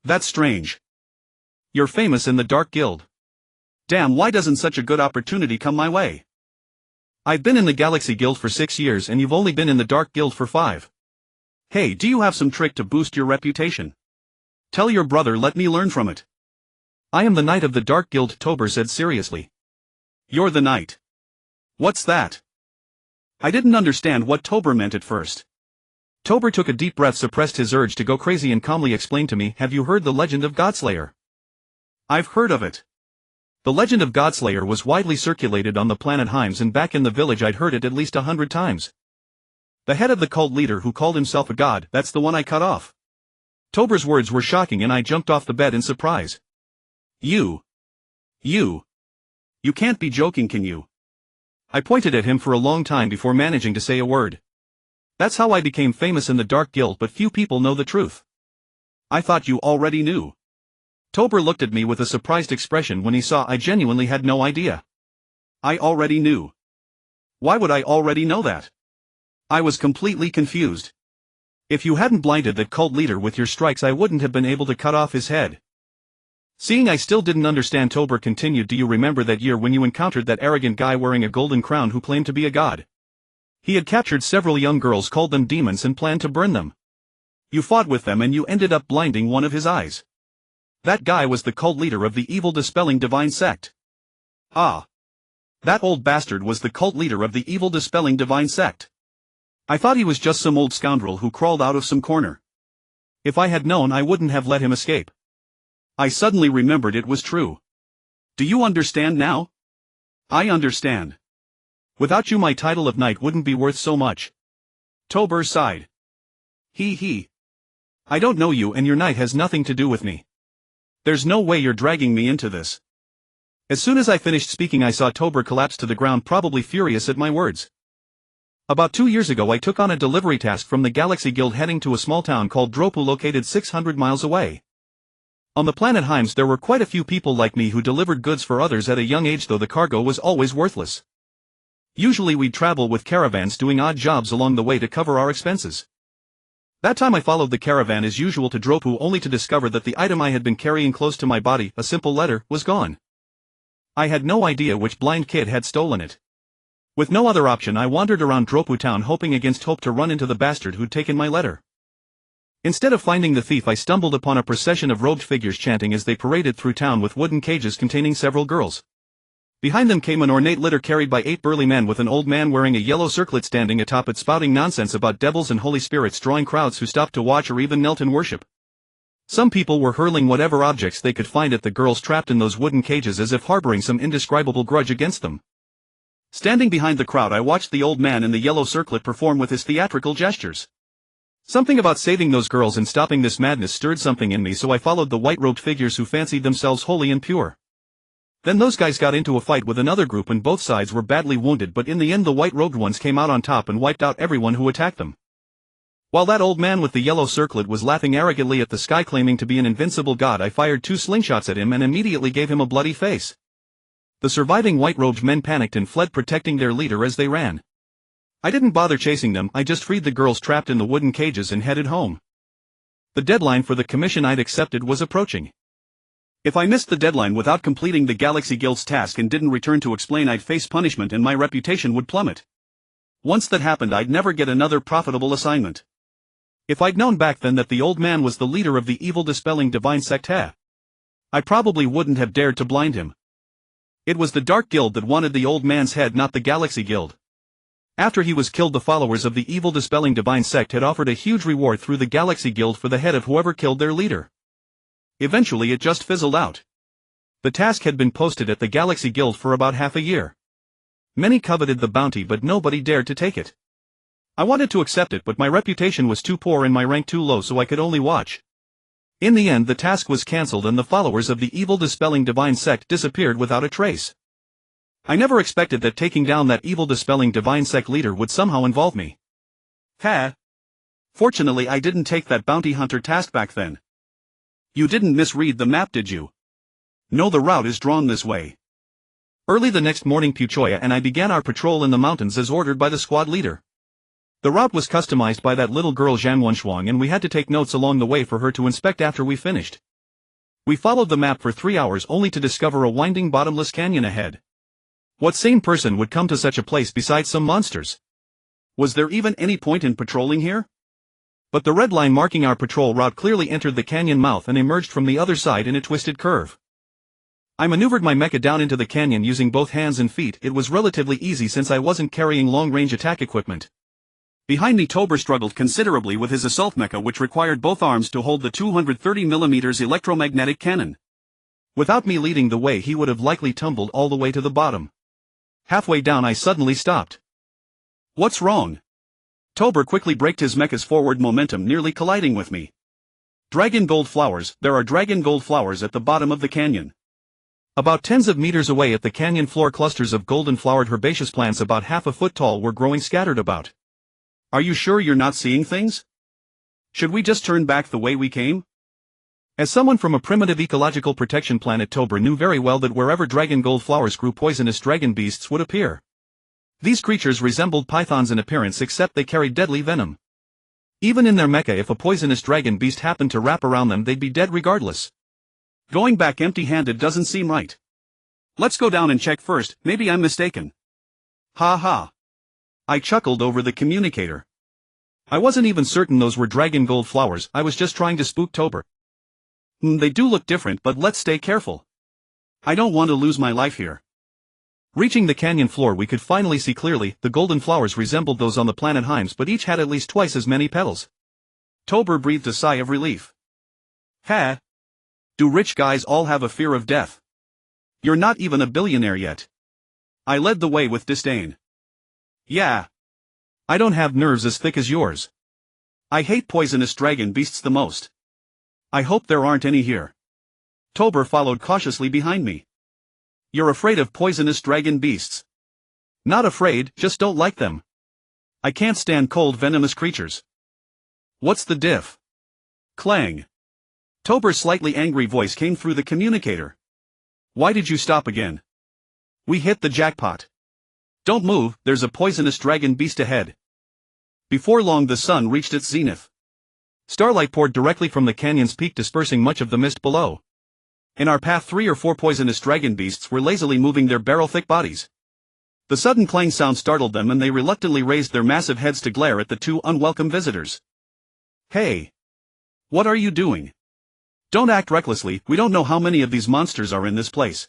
That's strange. You're famous in the Dark Guild. Damn, why doesn't such a good opportunity come my way? I've been in the Galaxy Guild for 6 years and you've only been in the Dark Guild for 5. Hey, do you have some trick to boost your reputation? Tell your brother, let me learn from it. I am the Knight of the Dark Guild, Tober said seriously. You're the Knight. What's that? I didn't understand what Tober meant at first. Tober took a deep breath, suppressed his urge to go crazy and calmly explained to me, have you heard the legend of Godslayer? I've heard of it. The legend of Godslayer was widely circulated on the planet Himes, and back in the village I'd heard it at least 100 times. The head of the cult leader who called himself a god, that's the one I cut off. Tober's words were shocking and I jumped off the bed in surprise. You can't be joking, can you? I pointed at him for a long time before managing to say a word. That's how I became famous in the Dark Guild, but few people know the truth. I thought you already knew. Tober looked at me with a surprised expression when he saw I genuinely had no idea. I already knew. Why would I already know that? I was completely confused. If you hadn't blinded that cult leader with your strikes I wouldn't have been able to cut off his head. Seeing I still didn't understand, Tober continued, do you remember that year when you encountered that arrogant guy wearing a golden crown who claimed to be a god? He had captured several young girls, called them demons, and planned to burn them. You fought with them and you ended up blinding one of his eyes. That guy was the cult leader of the evil-dispelling divine sect. Ah. That old bastard was the cult leader of the evil-dispelling divine sect. I thought he was just some old scoundrel who crawled out of some corner. If I had known I wouldn't have let him escape. I suddenly remembered it was true. Do you understand now? I understand. Without you my title of knight wouldn't be worth so much. Tober sighed. He. I don't know you and your knight has nothing to do with me. There's no way you're dragging me into this. As soon as I finished speaking I saw Tober collapse to the ground, probably furious at my words. About 2 years ago I took on a delivery task from the Galaxy Guild heading to a small town called Dropu located 600 miles away. On the planet Himes there were quite a few people like me who delivered goods for others at a young age, though the cargo was always worthless. Usually we'd travel with caravans doing odd jobs along the way to cover our expenses. That time I followed the caravan as usual to Dropu, only to discover that the item I had been carrying close to my body, a simple letter, was gone. I had no idea which blind kid had stolen it. With no other option I wandered around Dropu town, hoping against hope to run into the bastard who'd taken my letter. Instead of finding the thief I stumbled upon a procession of robed figures chanting as they paraded through town with wooden cages containing several girls. Behind them came an ornate litter carried by 8 burly men, with an old man wearing a yellow circlet standing atop it spouting nonsense about devils and holy spirits, drawing crowds who stopped to watch or even knelt in worship. Some people were hurling whatever objects they could find at the girls trapped in those wooden cages as if harboring some indescribable grudge against them. Standing behind the crowd I watched the old man in the yellow circlet perform with his theatrical gestures. Something about saving those girls and stopping this madness stirred something in me, so I followed the white-robed figures who fancied themselves holy and pure. Then those guys got into a fight with another group and both sides were badly wounded, but in the end the white-robed ones came out on top and wiped out everyone who attacked them. While that old man with the yellow circlet was laughing arrogantly at the sky, claiming to be an invincible god, I fired 2 slingshots at him and immediately gave him a bloody face. The surviving white-robed men panicked and fled, protecting their leader as they ran. I didn't bother chasing them, I just freed the girls trapped in the wooden cages and headed home. The deadline for the commission I'd accepted was approaching. If I missed the deadline without completing the Galaxy Guild's task and didn't return to explain, I'd face punishment and my reputation would plummet. Once that happened, I'd never get another profitable assignment. If I'd known back then that the old man was the leader of the evil-dispelling divine sect, I probably wouldn't have dared to blind him. It was the Dark Guild that wanted the old man's head, not the Galaxy Guild. After he was killed, the followers of the evil-dispelling divine sect had offered a huge reward through the Galaxy Guild for the head of whoever killed their leader. Eventually it just fizzled out. The task had been posted at the Galaxy Guild for about half a year. Many coveted the bounty, but nobody dared to take it. I wanted to accept it, but my reputation was too poor and my rank too low, so I could only watch. In the end, the task was cancelled and the followers of the evil-dispelling divine sect disappeared without a trace. I never expected that taking down that evil-dispelling divine sect leader would somehow involve me. Fortunately, I didn't take that bounty hunter task back then. You didn't misread the map, did you? No, the route is drawn this way. Early the next morning, Puchoya and I began our patrol in the mountains as ordered by the squad leader. The route was customized by that little girl Zhanwenshuang, and we had to take notes along the way for her to inspect after we finished. We followed the map for 3 hours only to discover a winding bottomless canyon ahead. What sane person would come to such a place besides some monsters? Was there even any point in patrolling here? But the red line marking our patrol route clearly entered the canyon mouth and emerged from the other side in a twisted curve. I maneuvered my mecha down into the canyon using both hands and feet. It was relatively easy since I wasn't carrying long-range attack equipment. Behind me, Tober struggled considerably with his assault mecha, which required both arms to hold the 230mm electromagnetic cannon. Without me leading the way, he would have likely tumbled all the way to the bottom. Halfway down, I suddenly stopped. What's wrong? Tober quickly braked his mecha's forward momentum, nearly colliding with me. Dragon gold flowers. There are dragon gold flowers at the bottom of the canyon. About tens of meters away at the canyon floor, clusters of golden flowered herbaceous plants about half a foot tall were growing scattered about. Are you sure you're not seeing things? Should we just turn back the way we came? As someone from a primitive ecological protection planet, Tober knew very well that wherever dragon gold flowers grew, poisonous dragon beasts would appear. These creatures resembled pythons in appearance, except they carried deadly venom. Even in their mecha, if a poisonous dragon beast happened to wrap around them, they'd be dead regardless. Going back empty-handed doesn't seem right. Let's go down and check first, maybe I'm mistaken. Ha ha. I chuckled over the communicator. I wasn't even certain those were dragon gold flowers, I was just trying to spook Tober. They do look different, but let's stay careful. I don't want to lose my life here. Reaching the canyon floor, we could finally see clearly. The golden flowers resembled those on the planet Himes, but each had at least twice as many petals. Tober breathed a sigh of relief. Do rich guys all have a fear of death? You're not even a billionaire yet. I led the way with disdain. Yeah. I don't have nerves as thick as yours. I hate poisonous dragon beasts the most. I hope there aren't any here. Tober followed cautiously behind me. You're afraid of poisonous dragon beasts? Not afraid, just don't like them. I can't stand cold, venomous creatures. What's the diff? Clang. Tober's slightly angry voice came through the communicator. Why did you stop again? We hit the jackpot. Don't move, there's a poisonous dragon beast ahead. Before long, the sun reached its zenith. Starlight poured directly from the canyon's peak, dispersing much of the mist below. In our path, 3 or 4 poisonous dragon beasts were lazily moving their barrel-thick bodies. The sudden clang sound startled them, and they reluctantly raised their massive heads to glare at the 2 unwelcome visitors. Hey! What are you doing? Don't act recklessly, we don't know how many of these monsters are in this place.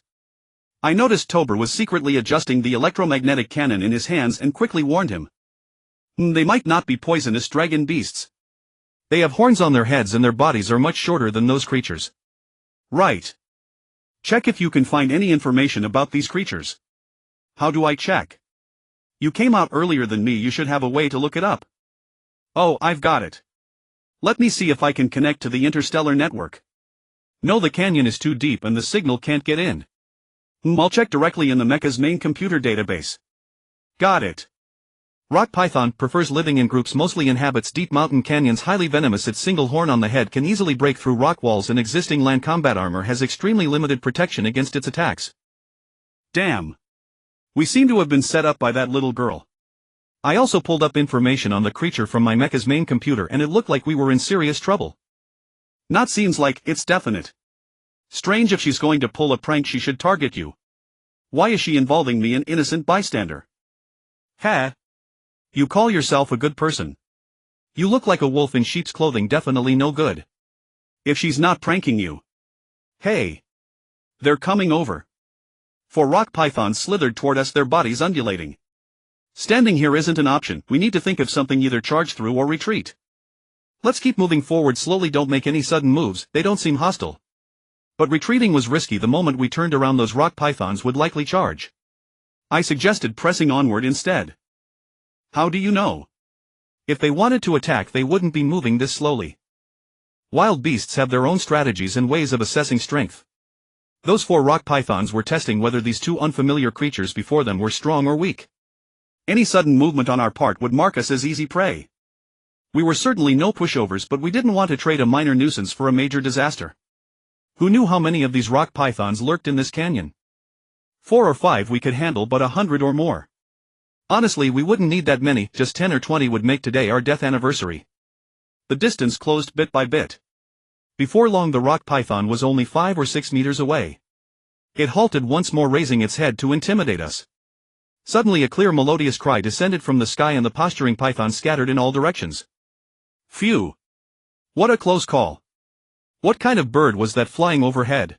I noticed Tober was secretly adjusting the electromagnetic cannon in his hands and quickly warned him. They might not be poisonous dragon beasts. They have horns on their heads and their bodies are much shorter than those creatures. Right. Check if you can find any information about these creatures. How do I check? You came out earlier than me, you should have a way to look it up. Oh, I've got it. Let me see if I can connect to the interstellar network. No, the canyon is too deep and the signal can't get in. I'll check directly in the Mecha's main computer database. Got it. Rock python prefers living in groups, mostly inhabits deep mountain canyons, highly venomous. Its single horn on the head can easily break through rock walls, and existing land combat armor has extremely limited protection against its attacks. Damn. We seem to have been set up by that little girl. I also pulled up information on the creature from my Mecha's main computer, and it looked like we were in serious trouble. Not seems like, it's definite. Strange, if she's going to pull a prank she should target you. Why is she involving me, an innocent bystander? Ha! You call yourself a good person. You look like a wolf in sheep's clothing, definitely no good. If she's not pranking you. Hey! They're coming over. 4 rock pythons slithered toward us, their bodies undulating. Standing here isn't an option, we need to think of something, either charge through or retreat. Let's keep moving forward slowly, don't make any sudden moves, they don't seem hostile. But retreating was risky, the moment we turned around those rock pythons would likely charge. I suggested pressing onward instead. How do you know? If they wanted to attack, they wouldn't be moving this slowly. Wild beasts have their own strategies and ways of assessing strength. Those 4 rock pythons were testing whether these 2 unfamiliar creatures before them were strong or weak. Any sudden movement on our part would mark us as easy prey. We were certainly no pushovers, but we didn't want to trade a minor nuisance for a major disaster. Who knew how many of these rock pythons lurked in this canyon? 4 or 5 we could handle, but 100 or more. Honestly, we wouldn't need that many, just 10 or 20 would make today our death anniversary. The distance closed bit by bit. Before long the rock python was only 5 or 6 meters away. It halted once more, raising its head to intimidate us. Suddenly a clear melodious cry descended from the sky and the posturing python scattered in all directions. Phew! What a close call! What kind of bird was that flying overhead?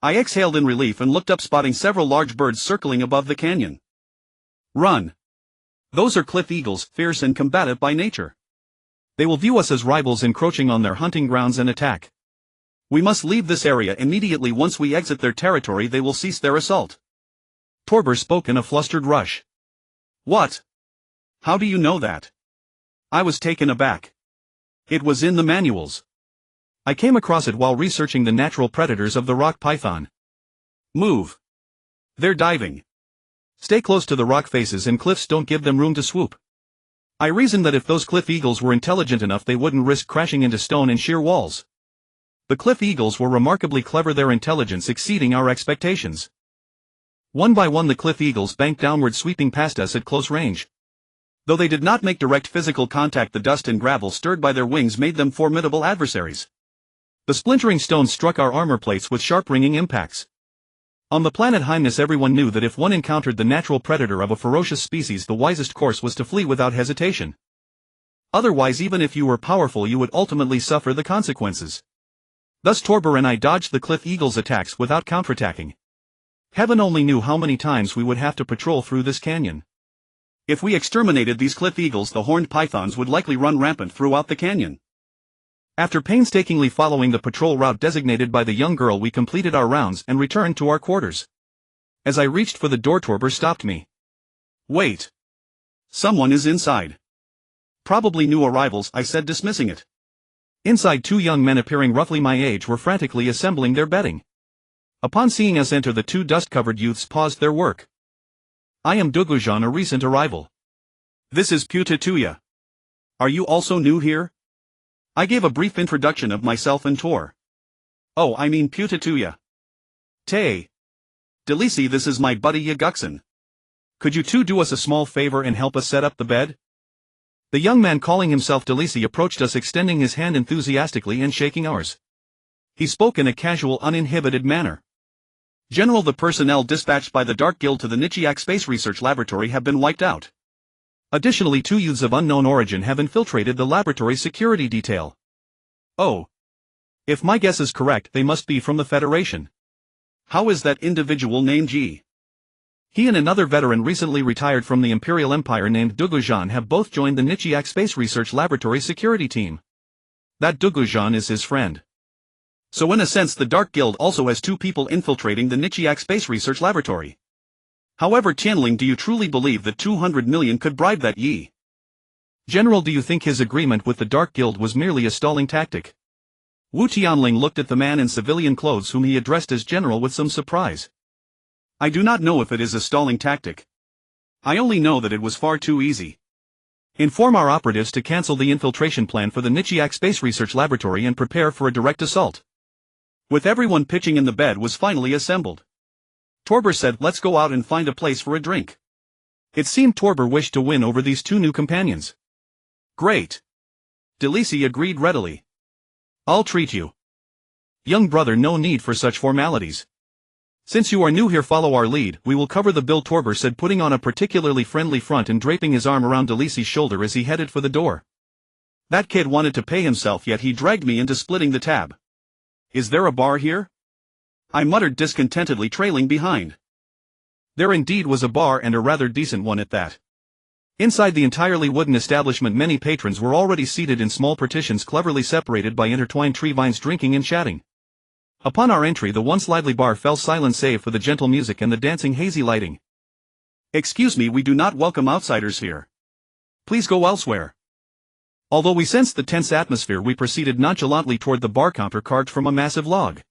I exhaled in relief and looked up, spotting several large birds circling above the canyon. Run! Those are cliff eagles, fierce and combative by nature. They will view us as rivals encroaching on their hunting grounds and attack. We must leave this area immediately. Once we exit their territory, they will cease their assault. Torber spoke in a flustered rush. What? How do you know that? I was taken aback. It was in the manuals. I came across it while researching the natural predators of the rock python. Move. They're diving. Stay close to the rock faces and cliffs, don't give them room to swoop. I reasoned that if those cliff eagles were intelligent enough, they wouldn't risk crashing into stone and sheer walls. The cliff eagles were remarkably clever, their intelligence exceeding our expectations. One by one the cliff eagles banked downward, sweeping past us at close range. Though they did not make direct physical contact, the dust and gravel stirred by their wings made them formidable adversaries. The splintering stones struck our armor plates with sharp ringing impacts. On the planet Hymenus, everyone knew that if one encountered the natural predator of a ferocious species, the wisest course was to flee without hesitation. Otherwise, even if you were powerful, you would ultimately suffer the consequences. Thus Torber and I dodged the cliff eagles' attacks without counterattacking. Heaven only knew how many times we would have to patrol through this canyon. If we exterminated these cliff eagles, the horned pythons would likely run rampant throughout the canyon. After painstakingly following the patrol route designated by the young girl, we completed our rounds and returned to our quarters. As I reached for the door, Torber stopped me. Wait. Someone is inside. Probably new arrivals, I said, dismissing it. Inside, 2 young men appearing roughly my age were frantically assembling their bedding. Upon seeing us enter, the 2 dust-covered youths paused their work. I am Gu Zhan, a recent arrival. This is Putatuya. Are you also new here? I gave a brief introduction of myself and Tor. Oh, I mean Putatuya. Tay. Delisi, this is my buddy Yaguksan. Could you 2 do us a small favor and help us set up the bed? The young man calling himself Delisi approached us, extending his hand enthusiastically and shaking ours. He spoke in a casual, uninhibited manner. General, the personnel dispatched by the Dark Guild to the Nichiak Space Research Laboratory have been wiped out. Additionally, 2 youths of unknown origin have infiltrated the laboratory security detail. Oh. If my guess is correct, they must be from the Federation. How is that individual named G? He and another veteran recently retired from the Imperial Empire named Gu Zhan have both joined the Nichiak Space Research Laboratory security team. That Gu Zhan is his friend. So in a sense, the Dark Guild also has 2 people infiltrating the Nichiak Space Research Laboratory. However, Tianling, do you truly believe that 200 million could bribe that Yi? General, do you think his agreement with the Dark Guild was merely a stalling tactic? Wu Tianling looked at the man in civilian clothes whom he addressed as General with some surprise. I do not know if it is a stalling tactic. I only know that it was far too easy. Inform our operatives to cancel the infiltration plan for the Nichiak Space Research Laboratory and prepare for a direct assault. With everyone pitching in, the bed was finally assembled. Torber said, let's go out and find a place for a drink. It seemed Torber wished to win over these 2 new companions. Great. Delisi agreed readily. I'll treat you. Young brother, no need for such formalities. Since you are new here, follow our lead, we will cover the bill, Torber said, putting on a particularly friendly front and draping his arm around Delisi's shoulder as he headed for the door. That kid wanted to pay himself, yet he dragged me into splitting the tab. Is there a bar here? I muttered discontentedly, trailing behind. There indeed was a bar, and a rather decent one at that. Inside the entirely wooden establishment, many patrons were already seated in small partitions cleverly separated by intertwined tree vines, drinking and chatting. Upon our entry, the once lively bar fell silent save for the gentle music and the dancing hazy lighting. Excuse me, we do not welcome outsiders here. Please go elsewhere. Although we sensed the tense atmosphere, we proceeded nonchalantly toward the bar counter carved from a massive log.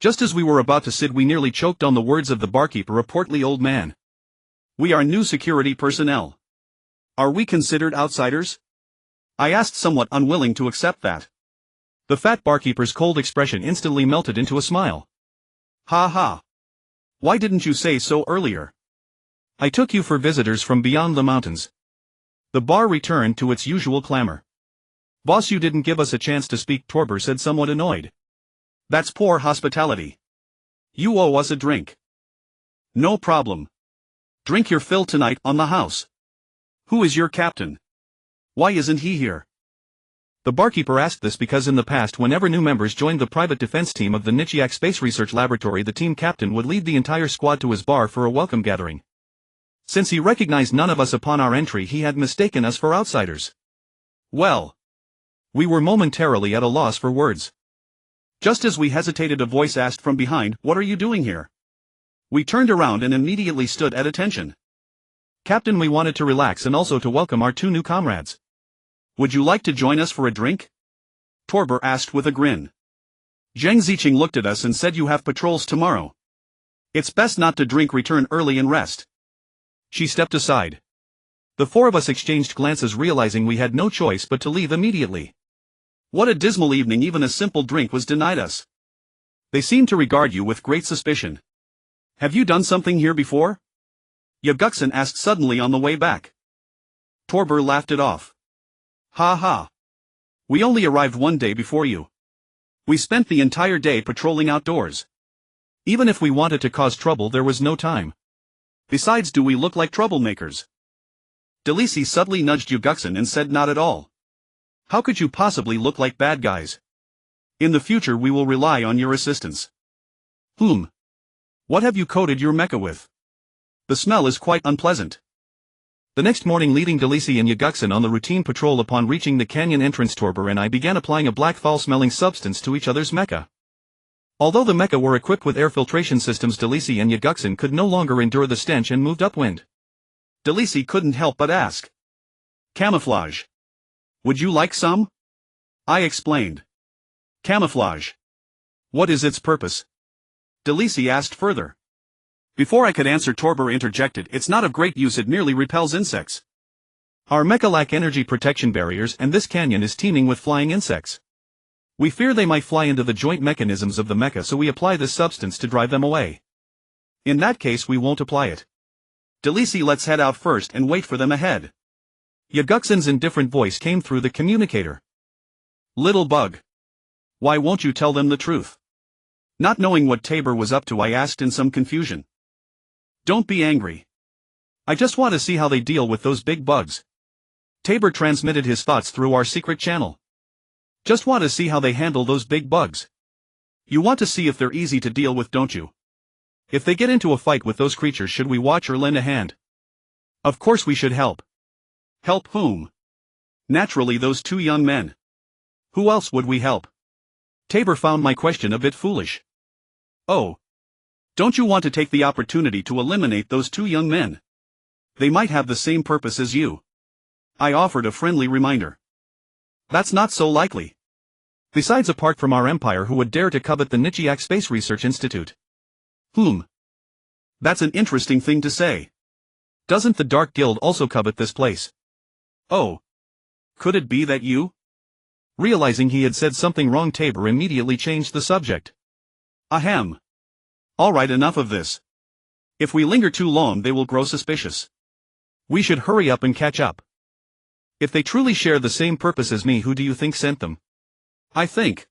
Just as we were about to sit, we nearly choked on the words of the barkeeper, a portly old man. We are new security personnel. Are we considered outsiders? I asked, somewhat unwilling to accept that. The fat barkeeper's cold expression instantly melted into a smile. Ha ha. Why didn't you say so earlier? I took you for visitors from beyond the mountains. The bar returned to its usual clamor. Boss, you didn't give us a chance to speak, Torber said, somewhat annoyed. That's poor hospitality. You owe us a drink. No problem. Drink your fill tonight, on the house. Who is your captain? Why isn't he here? The barkeeper asked this because in the past, whenever new members joined the private defense team of the Nichiak Space Research Laboratory, the team captain would lead the entire squad to his bar for a welcome gathering. Since he recognized none of us upon our entry, he had mistaken us for outsiders. Well, we were momentarily at a loss for words. Just as we hesitated, a voice asked from behind, "What are you doing here?" We turned around and immediately stood at attention. Captain, we wanted to relax and also to welcome our two new comrades. Would you like to join us for a drink? Torber asked with a grin. Zheng Ziqing looked at us and said, "You have patrols tomorrow. It's best not to drink, return early and rest." She stepped aside. The four of us exchanged glances, realizing we had no choice but to leave immediately. What a dismal evening, even a simple drink was denied us. They seemed to regard you with great suspicion. Have you done something here before? Yaguksan asked suddenly on the way back. Torber laughed it off. Ha ha. We only arrived one day before you. We spent the entire day patrolling outdoors. Even if we wanted to cause trouble, there was no time. Besides, do we look like troublemakers? Delisi subtly nudged Yaguksan and said, "Not at all. How could you possibly look like bad guys? In the future we will rely on your assistance." What have you coated your mecha with? The smell is quite unpleasant. The next morning, leading Delisi and Yaguksan on the routine patrol, upon reaching the canyon entrance, Torber and I began applying a black foul-smelling substance to each other's mecha. Although the mecha were equipped with air filtration systems, Delisi and Yaguksan could no longer endure the stench and moved upwind. Delisi couldn't help but ask. "Camouflage. Would you like some?" I explained. "Camouflage. What is its purpose?" Delisi asked further. Before I could answer, Torber interjected, "It's not of great use, it merely repels insects. Our mecha lack energy protection barriers, and this canyon is teeming with flying insects. We fear they might fly into the joint mechanisms of the mecha, so we apply this substance to drive them away." "In that case, we won't apply it. Delisi, let's head out first and wait for them ahead." Yaguksan's indifferent voice came through the communicator. "Little bug. Why won't you tell them the truth?" Not knowing what Tabor was up to, I asked in some confusion. "Don't be angry. I just want to see how they deal with those big bugs." Tabor transmitted his thoughts through our secret channel. "Just want to see how they handle those big bugs. You want to see if they're easy to deal with, don't you? If they get into a fight with those creatures, should we watch or lend a hand?" "Of course we should help." "Help whom?" "Naturally those two young men. Who else would we help?" Tabor found my question a bit foolish. "Oh. Don't you want to take the opportunity to eliminate those two young men? They might have the same purpose as you." I offered a friendly reminder. "That's not so likely. Besides, apart from our empire, who would dare to covet the Nichiak Space Research Institute?" That's an interesting thing to say. Doesn't the Dark Guild also covet this place?" "Oh. Could it be that you?" Realizing he had said something wrong, Tabor immediately changed the subject. "Ahem. All right, enough of this. If we linger too long, they will grow suspicious. We should hurry up and catch up. If they truly share the same purpose as me, who do you think sent them?" "I think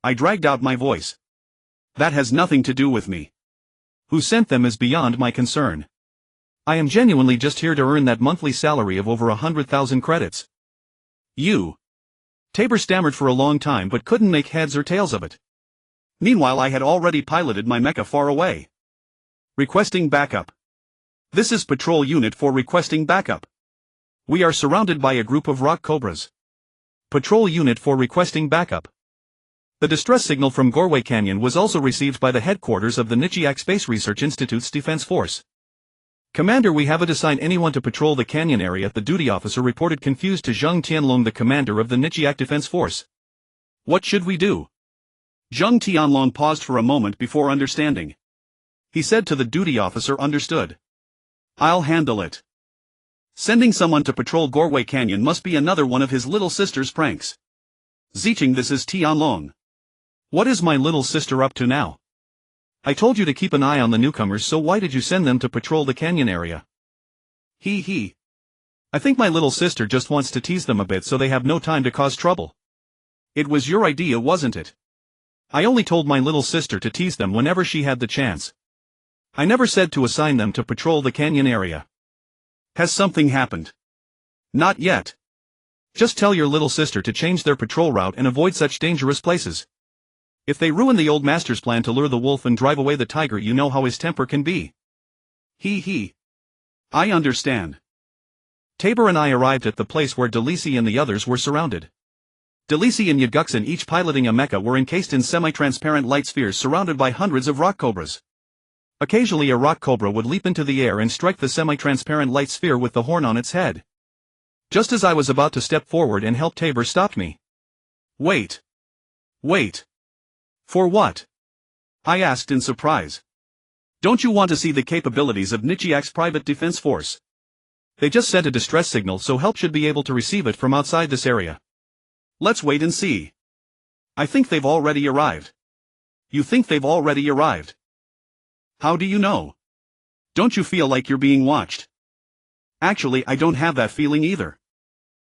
I dragged out my voice. That has nothing to do with me. Who sent them is beyond my concern. I am genuinely just here to earn that monthly salary of over 100,000 credits. You. Tabor stammered for a long time but couldn't make heads or tails of it. Meanwhile I had already piloted my mecha far away. Requesting backup. This is patrol unit for requesting backup. We are surrounded by a group of rock cobras. Patrol unit for requesting backup. The distress signal from Gorway Canyon was also received by the headquarters of the Nichiak Space Research Institute's Defense Force. Commander, we haven't assigned anyone to patrol the canyon area, the duty officer reported confused to Zheng Tianlong, the commander of the Nichiak Defense Force. What should we do? Zheng Tianlong paused for a moment before understanding. He said to the duty officer, understood. I'll handle it. Sending someone to patrol Gorway Canyon must be another one of his little sister's pranks. Zicheng, this is Tianlong. What is my little sister up to now? I told you to keep an eye on the newcomers, so why did you send them to patrol the canyon area? He. I think my little sister just wants to tease them a bit so they have no time to cause trouble. It was your idea, wasn't it? I only told my little sister to tease them whenever she had the chance. I never said to assign them to patrol the canyon area. Has something happened? Not yet. Just tell your little sister to change their patrol route and avoid such dangerous places. If they ruin the old master's plan to lure the wolf and drive away the tiger, you know how his temper can be. He. I understand. Tabor and I arrived at the place where Delisi and the others were surrounded. Delisi and Yaguksan, each piloting a mecha, were encased in semi-transparent light spheres surrounded by hundreds of rock cobras. Occasionally a rock cobra would leap into the air and strike the semi-transparent light sphere with the horn on its head. Just as I was about to step forward and help, Tabor stopped me. Wait. For what? I asked in surprise. Don't you want to see the capabilities of Nichiak's private defense force? They just sent a distress signal, so help should be able to receive it from outside this area. Let's wait and see. I think they've already arrived. You think they've already arrived? How do you know? Don't you feel like you're being watched? Actually, I don't have that feeling either.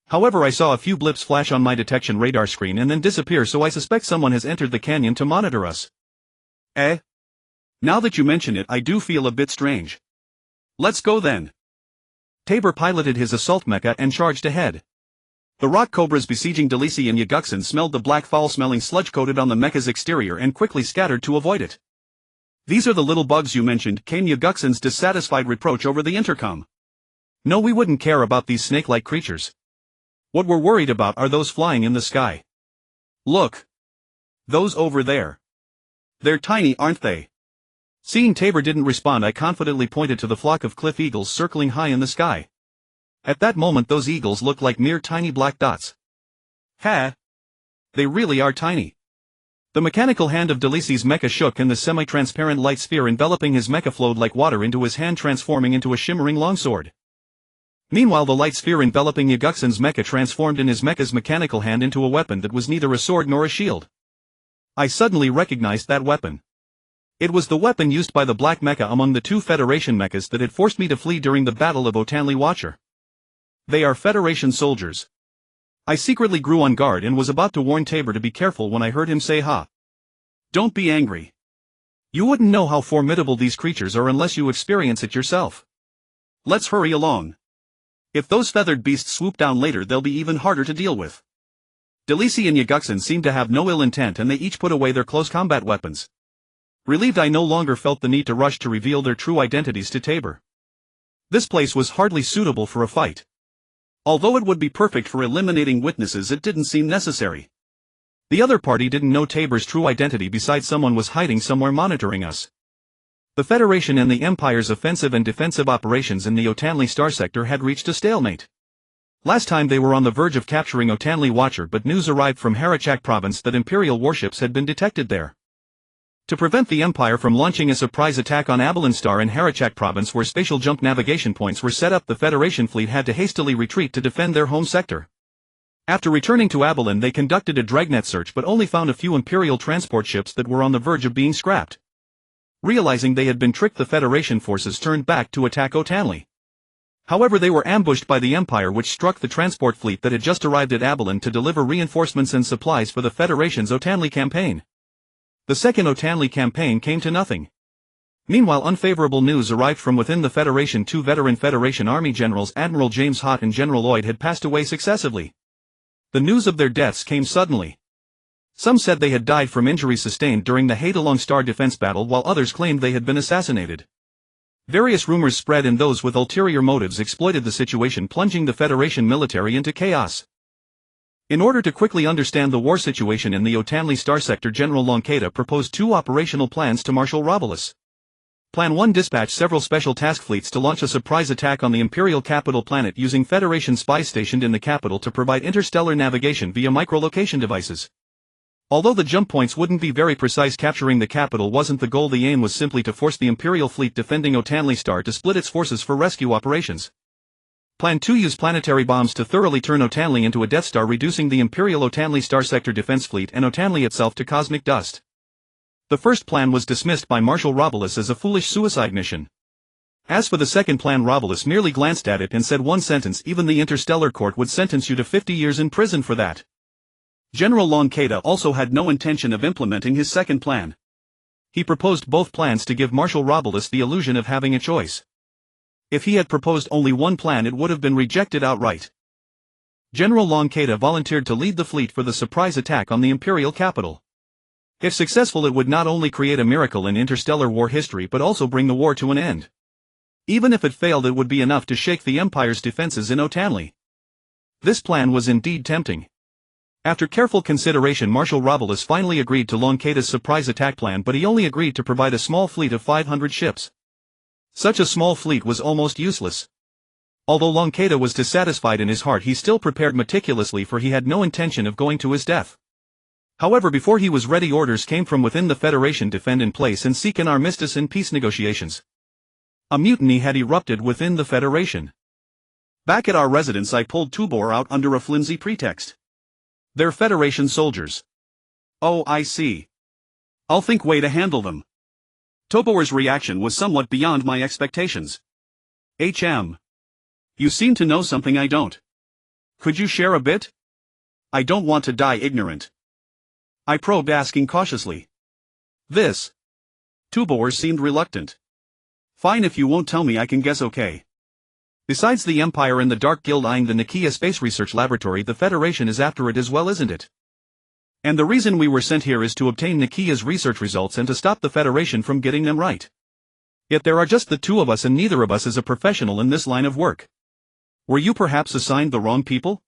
However, I saw a few blips flash on my detection radar screen and then disappear, so I suspect someone has entered the canyon to monitor us. Now that you mention it, I do feel a bit strange. Let's go then. Tabor piloted his assault mecha and charged ahead. The rock cobras besieging Delisi and Yaguksan smelled the black foul-smelling sludge coated on the mecha's exterior and quickly scattered to avoid it. These are the little bugs you mentioned, came Yaguksan's dissatisfied reproach over the intercom. No, we wouldn't care about these snake-like creatures. What we're worried about are those flying in the sky. Look. Those over there. They're tiny, aren't they? Seeing Tabor didn't respond, I confidently pointed to the flock of cliff eagles circling high in the sky. At that moment those eagles looked like mere tiny black dots. They really are tiny. The mechanical hand of Delisi's mecha shook and the semi-transparent light sphere enveloping his mecha flowed like water into his hand, transforming into a shimmering longsword. Meanwhile, the light sphere enveloping Yaguksan's mecha transformed in his mecha's mechanical hand into a weapon that was neither a sword nor a shield. I suddenly recognized that weapon. It was the weapon used by the black mecha among the two Federation mechas that had forced me to flee during the Battle of Otanli Watcher. They are Federation soldiers. I secretly grew on guard and was about to warn Tabor to be careful when I heard him say, "Ha! Don't be angry. You wouldn't know how formidable these creatures are unless you experience it yourself. Let's hurry along. If those feathered beasts swoop down later, they'll be even harder to deal with." Delisi and Yaguksan seemed to have no ill intent and they each put away their close combat weapons. Relieved, I no longer felt the need to rush to reveal their true identities to Tabor. This place was hardly suitable for a fight. Although it would be perfect for eliminating witnesses, it didn't seem necessary. The other party didn't know Tabor's true identity, besides someone was hiding somewhere monitoring us. The Federation and the Empire's offensive and defensive operations in the Otanli Star Sector had reached a stalemate. Last time they were on the verge of capturing Otanli Watcher, but news arrived from Harachak Province that Imperial warships had been detected there. To prevent the Empire from launching a surprise attack on Abilene Star in Harachak Province, where spatial jump navigation points were set up, the Federation fleet had to hastily retreat to defend their home sector. After returning to Abilene, they conducted a dragnet search but only found a few Imperial transport ships that were on the verge of being scrapped. Realizing they had been tricked, the Federation forces turned back to attack Otanli. However, they were ambushed by the Empire, which struck the transport fleet that had just arrived at Abilene to deliver reinforcements and supplies for the Federation's Otanli campaign. The second Otanli campaign came to nothing. Meanwhile, unfavorable news arrived from within the Federation. Two veteran Federation Army generals, Admiral James Hott and General Lloyd, had passed away successively. The news of their deaths came suddenly. Some said they had died from injuries sustained during the Haidalong Star defense battle, while others claimed they had been assassinated. Various rumors spread, and those with ulterior motives exploited the situation, plunging the Federation military into chaos. In order to quickly understand the war situation in the Otanli Star sector, General Lonkata proposed two operational plans to Marshal Robolus. Plan 1: dispatch several special task fleets to launch a surprise attack on the Imperial capital planet using Federation spies stationed in the capital to provide interstellar navigation via microlocation devices. Although the jump points wouldn't be very precise, capturing the capital wasn't the goal. The aim was simply to force the Imperial fleet defending Otanli Star to split its forces for rescue operations. Plan 2: use planetary bombs to thoroughly turn Otanli into a Death Star, reducing the Imperial Otanli Star sector defense fleet and Otanli itself to cosmic dust. The first plan was dismissed by Marshal Robolus as a foolish suicide mission. As for the second plan, Robolus merely glanced at it and said one sentence: even the Interstellar Court would sentence you to 50 years in prison for that. General Lonkata also had no intention of implementing his second plan. He proposed both plans to give Marshal Robolus the illusion of having a choice. If he had proposed only one plan, it would have been rejected outright. General Lonkata volunteered to lead the fleet for the surprise attack on the Imperial capital. If successful, it would not only create a miracle in interstellar war history but also bring the war to an end. Even if it failed, it would be enough to shake the Empire's defenses in Otanli. This plan was indeed tempting. After careful consideration, Marshal Robolus finally agreed to Lonkata's surprise attack plan, but he only agreed to provide a small fleet of 500 ships. Such a small fleet was almost useless. Although Lonkata was dissatisfied in his heart, he still prepared meticulously, for he had no intention of going to his death. However, before he was ready, orders came from within the Federation: defend in place and seek an armistice in peace negotiations. A mutiny had erupted within the Federation. Back at our residence, I pulled Tubor out under a flimsy pretext. They're Federation soldiers. Oh, I see. I'll think way to handle them. Tubor's reaction was somewhat beyond my expectations. You seem to know something I don't. Could you share a bit? I don't want to die ignorant. I probed, asking cautiously. This. Tubor seemed reluctant. Fine, if you won't tell me, I can guess. Okay. Besides the Empire and the Dark Guild eyeing the Nakia Space Research Laboratory, the Federation is after it as well, isn't it? And the reason we were sent here is to obtain Nakia's research results and to stop the Federation from getting them right. Yet there are just the two of us, and neither of us is a professional in this line of work. Were you perhaps assigned the wrong people?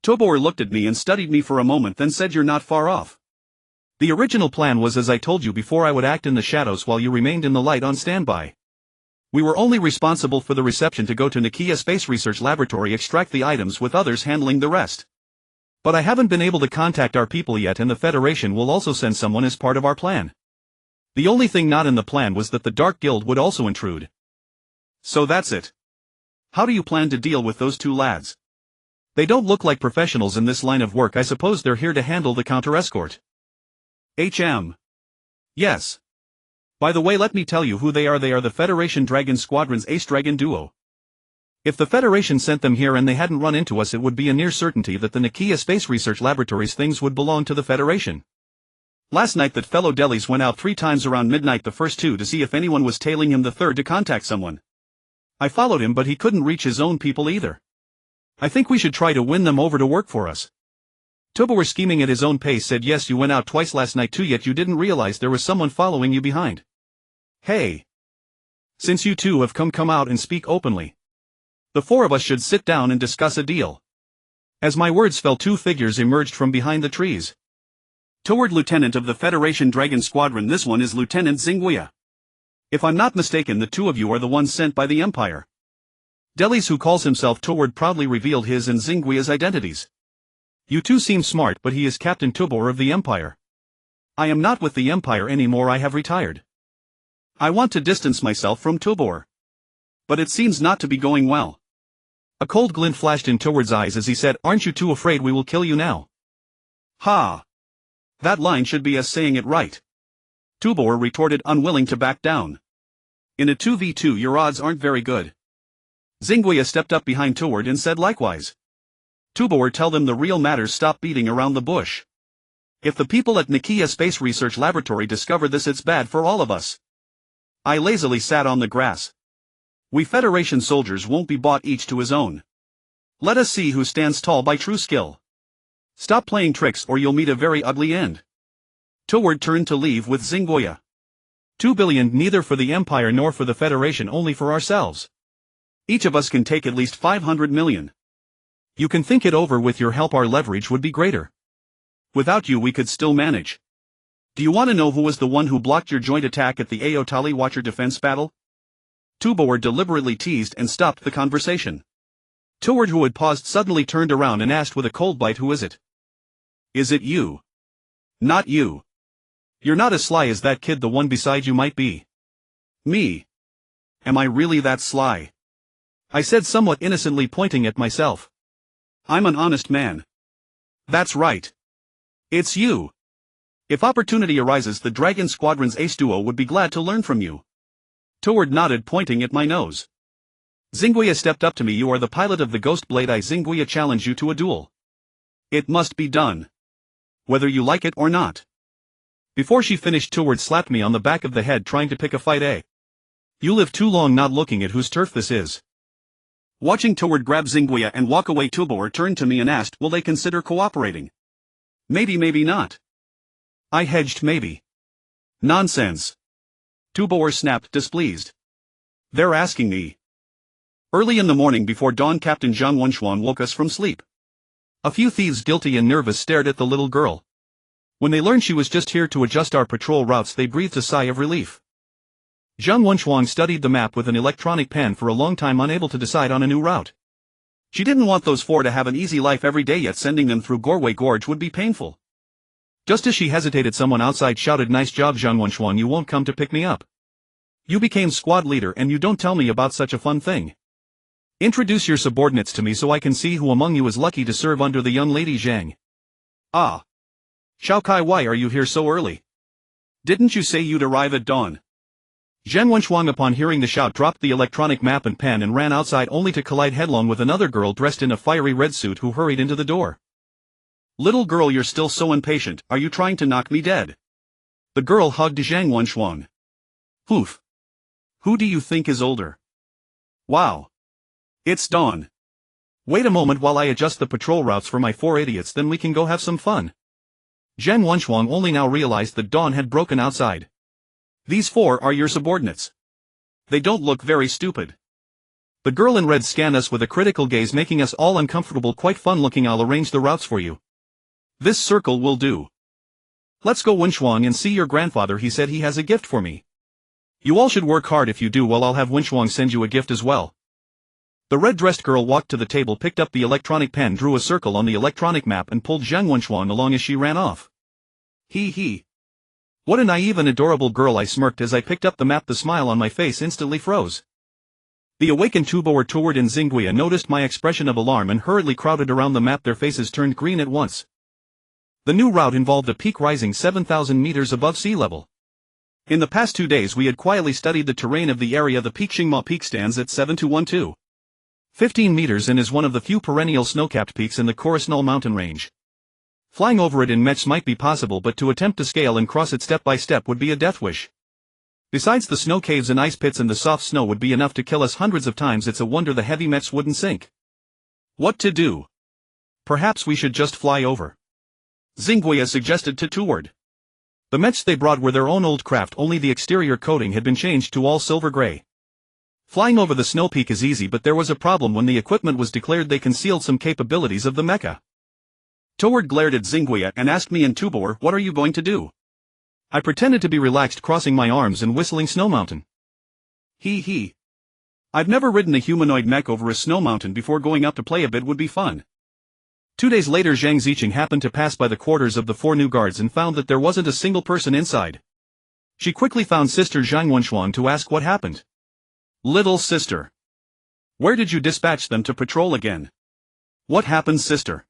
Tubor looked at me and studied me for a moment, then said, you're not far off. The original plan was, as I told you before, I would act in the shadows while you remained in the light on standby. We were only responsible for the reception, to go to Nakia Space Research Laboratory, extract the items, with others handling the rest. But I haven't been able to contact our people yet, and the Federation will also send someone as part of our plan. The only thing not in the plan was that the Dark Guild would also intrude. So that's it. How do you plan to deal with those two lads? They don't look like professionals in this line of work. I suppose they're here to handle the counter-escort. Yes. By the way, let me tell you who they are. They are the Federation Dragon Squadron's Ace Dragon Duo. If the Federation sent them here and they hadn't run into us, it would be a near certainty that the Nakia Space Research Laboratory's things would belong to the Federation. Last night that fellow Delis went out 3 times around midnight, the first 2 to see if anyone was tailing him, the third to contact someone. I followed him, but he couldn't reach his own people either. I think we should try to win them over to work for us. Tubor, scheming at his own pace, said, yes, you went out twice last night too, yet you didn't realize there was someone following you behind. Hey. Since you two have come out and speak openly. The 4 of us should sit down and discuss a deal. As my words fell, 2 figures emerged from behind the trees. Toward Lieutenant of the Federation Dragon Squadron, this one is Lieutenant Xinguia. If I'm not mistaken, the 2 of you are the ones sent by the Empire. Delis, who calls himself Toward, proudly revealed his and Xinguia's identities. You two seem smart, but he is Captain Tubor of the Empire. I am not with the Empire anymore, I have retired. I want to distance myself from Tubor. But it seems not to be going well. A cold glint flashed in Toward's eyes as he said, aren't you two afraid we will kill you now? Ha! That line should be us saying it right. Tubor retorted, unwilling to back down. In a 2v2 your odds aren't very good. Xingguia stepped up behind Tuward and said likewise. Tubor, tell them the real matters, stop beating around the bush. If the people at Nikia Space Research Laboratory discover this, it's bad for all of us. I lazily sat on the grass. We Federation soldiers won't be bought, each to his own. Let us see who stands tall by true skill. Stop playing tricks or you'll meet a very ugly end. Tuward turned to leave with Xingguia. 2 billion neither for the Empire nor for the Federation, only for ourselves. Each of us can take at least 500 million. You can think it over. With your help our leverage would be greater. Without you we could still manage. Do you want to know who was the one who blocked your joint attack at the Aotali Watcher defense battle? Tubor deliberately teased and stopped the conversation. Tuward, who had paused, suddenly turned around and asked with a cold bite, who is it? Is it you? Not you. You're not as sly as that kid the one beside you might be. Me? Am I really that sly? I said somewhat innocently, pointing at myself. I'm an honest man. That's right. It's you. If opportunity arises, the Dragon Squadron's ace duo would be glad to learn from you. Tuward nodded, pointing at my nose. Xingguia stepped up to me. You are the pilot of the Ghost Blade. I, Xingguia, challenge you to a duel. It must be done. Whether you like it or not. Before she finished, Tuward slapped me on the back of the head, trying to pick a fight. You live too long not looking at whose turf this is. Watching Tuward grab Xingguia and walk away, Tubor turned to me and asked, will they consider cooperating? Maybe, maybe not. I hedged, maybe. Nonsense. Tubor snapped, displeased. They're asking me. Early in the morning before dawn, Captain Zhang Wenxuan woke us from sleep. A few thieves, guilty and nervous, stared at the little girl. When they learned she was just here to adjust our patrol routes, they breathed a sigh of relief. Zhang Wenxuan studied the map with an electronic pen for a long time, unable to decide on a new route. She didn't want those four to have an easy life every day, yet sending them through Gorwei Gorge would be painful. Just as she hesitated, someone outside shouted, nice job, Zhang Wenxuan, you won't come to pick me up. You became squad leader and you don't tell me about such a fun thing. Introduce your subordinates to me so I can see who among you is lucky to serve under the young lady Zhang. Ah. Xiaokai, why are you here so early? Didn't you say you'd arrive at dawn? Zhang Wenxuan, upon hearing the shout, dropped the electronic map and pen and ran outside, only to collide headlong with another girl dressed in a fiery red suit who hurried into the door. Little girl, you're still so impatient. Are you trying to knock me dead? The girl hugged Zhang Wenxuan. Poof. Who do you think is older? Wow. It's dawn. Wait a moment while I adjust the patrol routes for my 4 idiots, then we can go have some fun. Zhang Wenxuan only now realized that dawn had broken outside. These 4 are your subordinates. They don't look very stupid. The girl in red scanned us with a critical gaze, making us all uncomfortable. Quite fun looking. I'll arrange the routes for you. This circle will do. Let's go, Wenxuan, and see your grandfather. He said he has a gift for me. You all should work hard if you do well. I'll have Wenxuan send you a gift as well. The red-dressed girl walked to the table, picked up the electronic pen, drew a circle on the electronic map and pulled Zhang Wenxuan along as she ran off. Hee. What a naive and adorable girl, I smirked as I picked up the map. The smile on my face instantly froze. The awakened Tubor, Tuward and Xingguia noticed my expression of alarm and hurriedly crowded around the map. Their faces turned green at once. The new route involved a peak rising 7,000 meters above sea level. In the past 2 days we had quietly studied the terrain of the area. The peak Xingma Peak stands at 7212. 15 meters and is one of the few perennial snow-capped peaks in the Korisnal mountain range. Flying over it in mechs might be possible, but to attempt to scale and cross it step by step would be a death wish. Besides, the snow caves and ice pits and the soft snow would be enough to kill us hundreds of times. It's a wonder the heavy mechs wouldn't sink. What to do? Perhaps we should just fly over. Xingguia suggested to Tuward. The mechs they brought were their own old craft, only the exterior coating had been changed to all silver gray. Flying over the snow peak is easy, but there was a problem. When the equipment was declared, they concealed some capabilities of the mecha. Tuward glared at Xingguia and asked me and Tubor, what are you going to do? I pretended to be relaxed, crossing my arms and whistling Snow Mountain. Hee. I've never ridden a humanoid mech over a snow mountain before. Going up to play a bit would be fun. 2 days later, Zhang Ziqing happened to pass by the quarters of the 4 new guards and found that there wasn't a single person inside. She quickly found Sister Zhang Wenxuan to ask what happened. Little sister. Where did you dispatch them to patrol again? What happened, sister?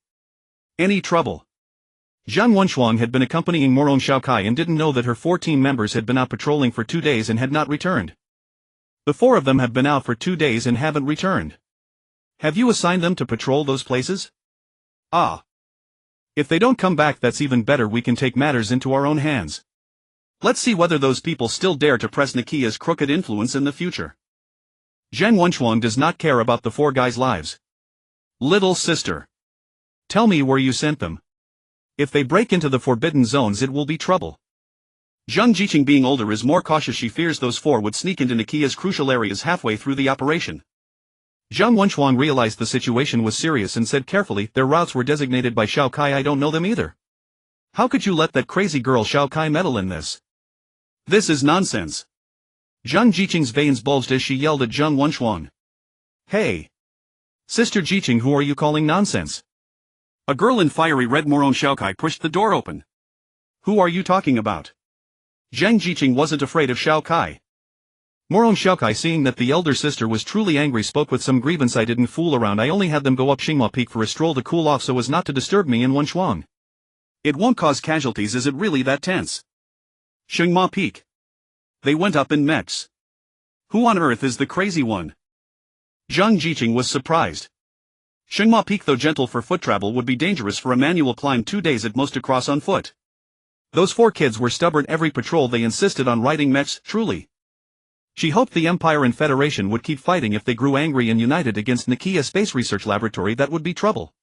Any trouble? Zhang Wenxuan had been accompanying Morong Xiaokai and didn't know that her 4 team members had been out patrolling for 2 days and had not returned. The 4 of them have been out for 2 days and haven't returned. Have you assigned them to patrol those places? Ah. If they don't come back, that's even better. We can take matters into our own hands. Let's see whether those people still dare to press Nakia's crooked influence in the future. Zhang Wenchuang does not care about the four guys' lives. Little sister. Tell me where you sent them. If they break into the forbidden zones, it will be trouble. Zhang Jiqing, being older, is more cautious. She fears those four would sneak into Nakia's crucial areas halfway through the operation. Zhang Wenchuang realized the situation was serious and said carefully, their routes were designated by Xiao Kai. I don't know them either. How could you let that crazy girl Xiao Kai meddle in this? This is nonsense. Zhang Jiqing's veins bulged as she yelled at Zhang Wenchuang. Hey! Sister Jiqing, who are you calling nonsense? A girl in fiery red Moron Xiao Kai pushed the door open. Who are you talking about? Zhang Jiqing wasn't afraid of Xiao Kai. Moron Xiao Kai, seeing that the elder sister was truly angry, spoke with some grievance. I didn't fool around. I only had them go up Xinghua Peak for a stroll to cool off so as not to disturb me and Wenchuang. It won't cause casualties. Is it really that tense? Xinghua Peak. They went up in mechs. Who on earth is the crazy one? Zhang Jiqing was surprised. Xinghua Peak, though gentle for foot travel, would be dangerous for a manual climb, 2 days at most to cross on foot. Those four kids were stubborn. Every patrol they insisted on riding mechs, truly. She hoped the Empire and Federation would keep fighting. If they grew angry and united against Nakia Space Research Laboratory, that would be trouble.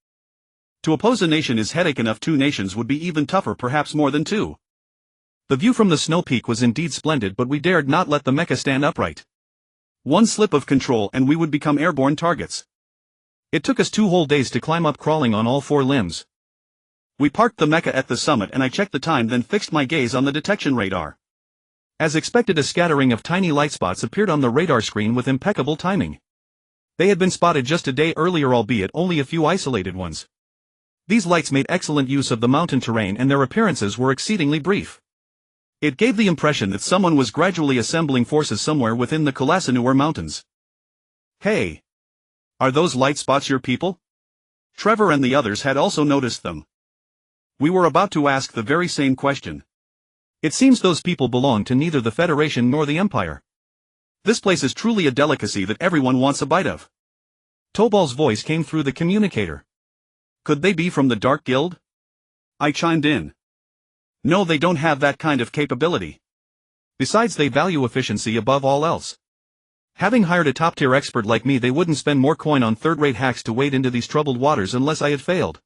To oppose a nation is headache enough. 2 nations would be even tougher, perhaps more than 2. The view from the snow peak was indeed splendid, but we dared not let the mecha stand upright. One slip of control and we would become airborne targets. It took us 2 whole days to climb up, crawling on all 4 limbs. We parked the mecha at the summit and I checked the time, then fixed my gaze on the detection radar. As expected, a scattering of tiny light spots appeared on the radar screen with impeccable timing. They had been spotted just a day earlier, albeit only a few isolated ones. These lights made excellent use of the mountain terrain and their appearances were exceedingly brief. It gave the impression that someone was gradually assembling forces somewhere within the Kulasanur Mountains. Hey! Are those light spots your people? Trevor and the others had also noticed them. We were about to ask the very same question. It seems those people belong to neither the Federation nor the Empire. This place is truly a delicacy that everyone wants a bite of. Tobal's voice came through the communicator. Could they be from the Dark Guild? I chimed in. No, they don't have that kind of capability. Besides, they value efficiency above all else. Having hired a top-tier expert like me, they wouldn't spend more coin on third-rate hacks to wade into these troubled waters unless I had failed.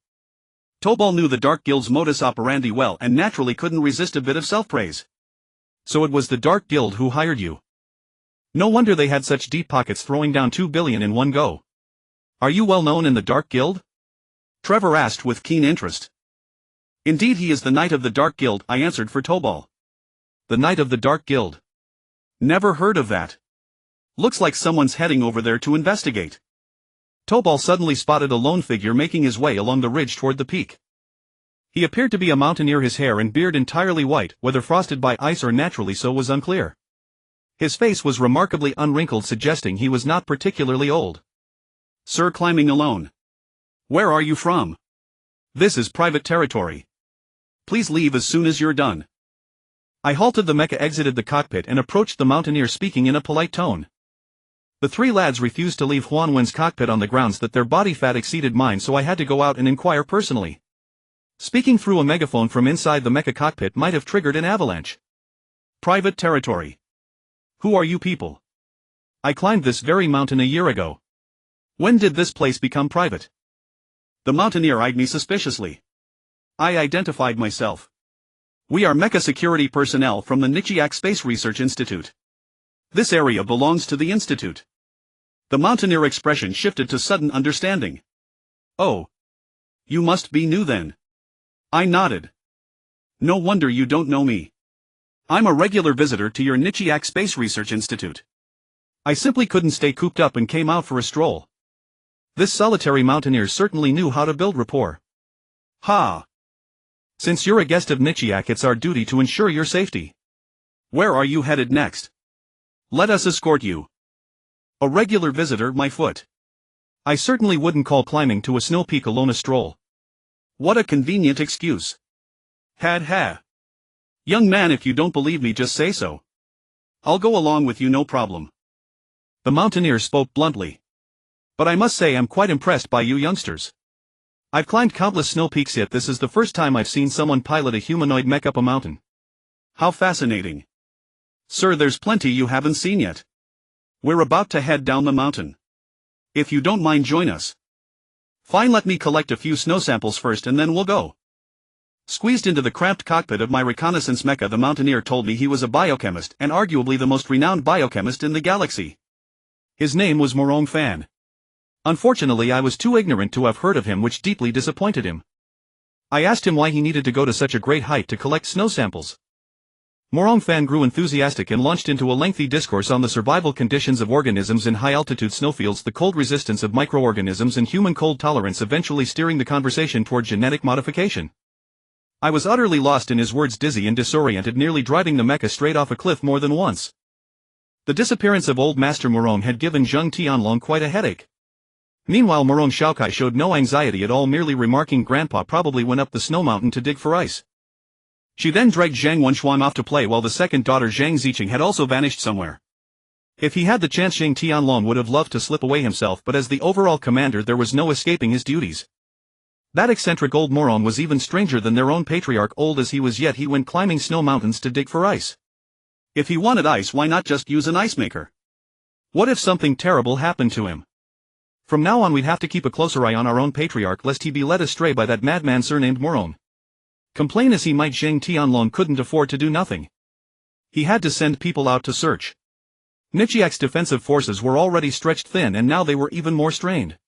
Tobal knew the Dark Guild's modus operandi well and naturally couldn't resist a bit of self-praise. So it was the Dark Guild who hired you. No wonder they had such deep pockets, throwing down 2 billion in one go. Are you well known in the Dark Guild? Trevor asked with keen interest. Indeed, he is the Knight of the Dark Guild, I answered for Tobal. The Knight of the Dark Guild. Never heard of that. Looks like someone's heading over there to investigate. Tobal suddenly spotted a lone figure making his way along the ridge toward the peak. He appeared to be a mountaineer, his hair and beard entirely white, whether frosted by ice or naturally so was unclear. His face was remarkably unwrinkled, suggesting he was not particularly old. Sir, climbing alone. Where are you from? This is private territory. Please leave as soon as you're done. I halted the mecha, exited the cockpit and approached the mountaineer, speaking in a polite tone. The 3 lads refused to leave Huan Wen's cockpit on the grounds that their body fat exceeded mine, so I had to go out and inquire personally. Speaking through a megaphone from inside the mecha cockpit might have triggered an avalanche. Private territory. Who are you people? I climbed this very mountain a year ago. When did this place become private? The mountaineer eyed me suspiciously. I identified myself. We are mecha security personnel from the Nichiak Space Research Institute. This area belongs to the Institute. The mountaineer expression shifted to sudden understanding. Oh. You must be new then. I nodded. No wonder you don't know me. I'm a regular visitor to your Nichiak Space Research Institute. I simply couldn't stay cooped up and came out for a stroll. This solitary mountaineer certainly knew how to build rapport. Ha! Since you're a guest of Nichiak, it's our duty to ensure your safety. Where are you headed next? Let us escort you. A regular visitor, my foot. I certainly wouldn't call climbing to a snow peak alone a stroll. What a convenient excuse. Had ha. Young man, if you don't believe me, just say so. I'll go along with you, no problem. The mountaineer spoke bluntly. But I must say I'm quite impressed by you youngsters. I've climbed countless snow peaks, yet this is the first time I've seen someone pilot a humanoid mech up a mountain. How fascinating. Sir, there's plenty you haven't seen yet. We're about to head down the mountain. If you don't mind, join us. Fine, let me collect a few snow samples first and then we'll go. Squeezed into the cramped cockpit of my reconnaissance mecha, the mountaineer told me he was a biochemist and arguably the most renowned biochemist in the galaxy. His name was Morong Fan. Unfortunately, I was too ignorant to have heard of him, which deeply disappointed him. I asked him why he needed to go to such a great height to collect snow samples. Morong Fan grew enthusiastic and launched into a lengthy discourse on the survival conditions of organisms in high-altitude snowfields, the cold resistance of microorganisms and human cold tolerance, eventually steering the conversation toward genetic modification. I was utterly lost in his words, dizzy and disoriented, nearly driving the mecha straight off a cliff more than once. The disappearance of old Master Morong had given Zheng Tianlong quite a headache. Meanwhile, Morong Shaokai showed no anxiety at all, merely remarking, "Grandpa probably went up the snow mountain to dig for ice." She then dragged Zhang Wenxuan off to play, while the second daughter Zhang Ziqing had also vanished somewhere. If he had the chance, Zheng Tianlong would have loved to slip away himself, but as the overall commander there was no escaping his duties. That eccentric old Morong was even stranger than their own patriarch. Old as he was, yet he went climbing snow mountains to dig for ice. If he wanted ice, why not just use an ice maker? What if something terrible happened to him? From now on we'd have to keep a closer eye on our own patriarch, lest he be led astray by that madman surnamed Morong. Complain as he might, Zheng Tianlong couldn't afford to do nothing. He had to send people out to search. Nichiak's defensive forces were already stretched thin, and now they were even more strained.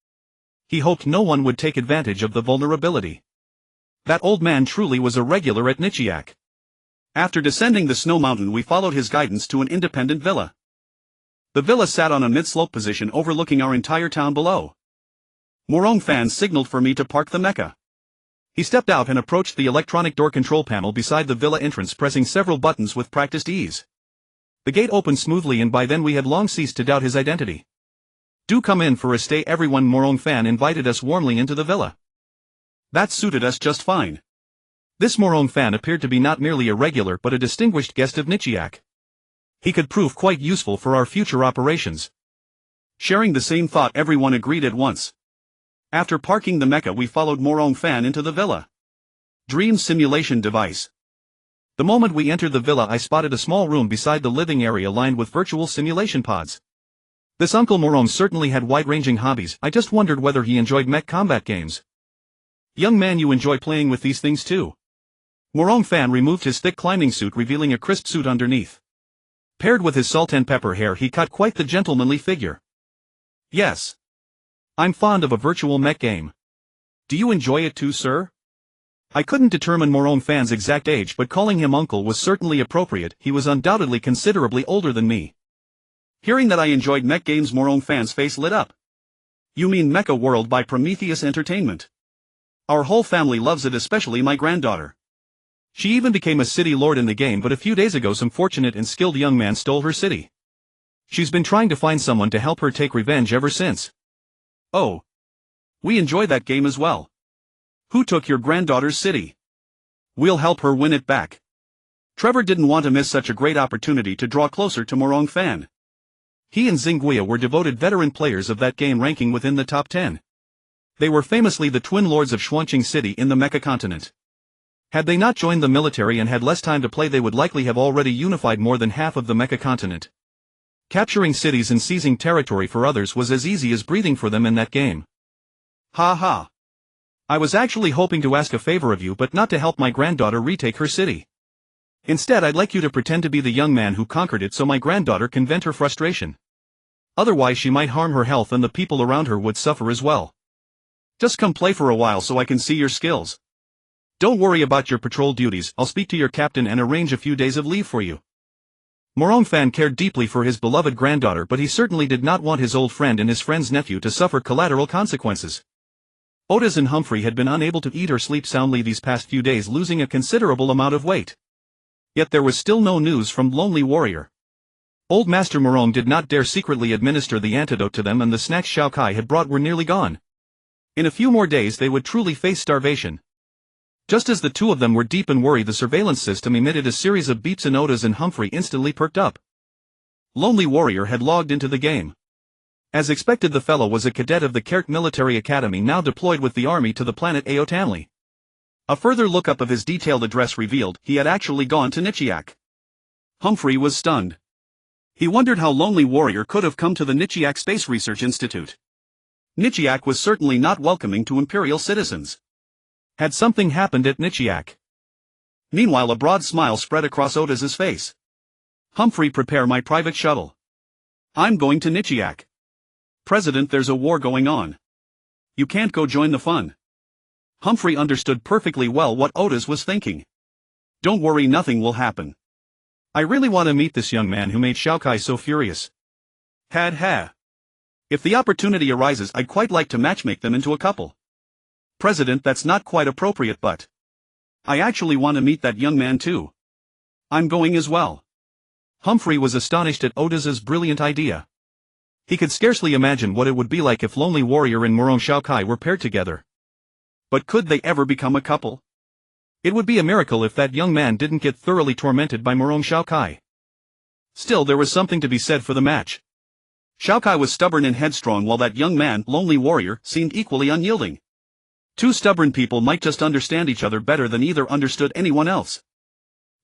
He hoped no one would take advantage of the vulnerability. That old man truly was a regular at Nichiak. After descending the snow mountain, we followed his guidance to an independent villa. The villa sat on a mid-slope position overlooking our entire town below. Morong Fan signaled for me to park the mecha. He stepped out and approached the electronic door control panel beside the villa entrance, pressing several buttons with practiced ease. The gate opened smoothly, and by then we had long ceased to doubt his identity. "Do come in for a stay, everyone." Morong Fan invited us warmly into the villa. That suited us just fine. This Morong Fan appeared to be not merely a regular but a distinguished guest of Nichiak. He could prove quite useful for our future operations. Sharing the same thought, everyone agreed at once. After parking the mecha, we followed Morong Fan into the villa. Dream simulation device. The moment we entered the villa, I spotted a small room beside the living area lined with virtual simulation pods. This Uncle Morong certainly had wide-ranging hobbies. I just wondered whether he enjoyed mech combat games. "Young man, you enjoy playing with these things too?" Morong Fan removed his thick climbing suit, revealing a crisp suit underneath. Paired with his salt and pepper hair, he cut quite the gentlemanly figure. "Yes. I'm fond of a virtual mech game. Do you enjoy it too, sir?" I couldn't determine Morong Fan's exact age, but calling him uncle was certainly appropriate. He was undoubtedly considerably older than me. Hearing that I enjoyed mech games, Morong Fan's face lit up. "You mean Mecha World by Prometheus Entertainment? Our whole family loves it, especially my granddaughter. She even became a city lord in the game, but a few days ago some fortunate and skilled young man stole her city. She's been trying to find someone to help her take revenge ever since." "Oh. We enjoy that game as well. Who took your granddaughter's city? We'll help her win it back." Trevor didn't want to miss such a great opportunity to draw closer to Morong Fan. He and Xingguia were devoted veteran players of that game, ranking within the top 10. They were famously the twin lords of Xuanqing City in the Mecha continent. Had they not joined the military and had less time to play, they would likely have already unified more than half of the Mecha continent. Capturing cities and seizing territory for others was as easy as breathing for them in that game. "Ha ha. I was actually hoping to ask a favor of you, but not to help my granddaughter retake her city. Instead, I'd like you to pretend to be the young man who conquered it so my granddaughter can vent her frustration. Otherwise she might harm her health and the people around her would suffer as well. Just come play for a while so I can see your skills. Don't worry about your patrol duties, I'll speak to your captain and arrange a few days of leave for you." Morong Fan cared deeply for his beloved granddaughter, but he certainly did not want his old friend and his friend's nephew to suffer collateral consequences. Otis and Humphrey had been unable to eat or sleep soundly these past few days, losing a considerable amount of weight. Yet there was still no news from Lonely Warrior. Old Master Morong did not dare secretly administer the antidote to them, and the snacks Xiao Kai had brought were nearly gone. In a few more days they would truly face starvation. Just as the two of them were deep in worry, the surveillance system emitted a series of beeps, and Otis and Humphrey instantly perked up. Lonely Warrior had logged into the game. As expected, the fellow was a cadet of the Kert Military Academy, now deployed with the army to the planet Aotanli. A further lookup of his detailed address revealed he had actually gone to Nichiak. Humphrey was stunned. He wondered how Lonely Warrior could have come to the Nichiak Space Research Institute. Nichiak was certainly not welcoming to Imperial citizens. Had something happened at Nichiak? Meanwhile, a broad smile spread across Otis's face. Humphrey, prepare my private shuttle. I'm going to Nichiak. President, there's a war going on. You can't go join the fun. Humphrey understood perfectly well what Otis was thinking. Don't worry, nothing will happen. I really want to meet this young man who made Shao Kai so furious. Ha. If the opportunity arises, I'd quite like to matchmake them into a couple. President, that's not quite appropriate, but I actually want to meet that young man too. I'm going as well. Humphrey was astonished at Otis's brilliant idea. He could scarcely imagine what it would be like if Lonely Warrior and Morong Shao Kai were paired together. But could they ever become a couple? It would be a miracle if that young man didn't get thoroughly tormented by Morong Shao Kai. Still, there was something to be said for the match. Shao Kai was stubborn and headstrong, while that young man, Lonely Warrior, seemed equally unyielding. Two stubborn people might just understand each other better than either understood anyone else.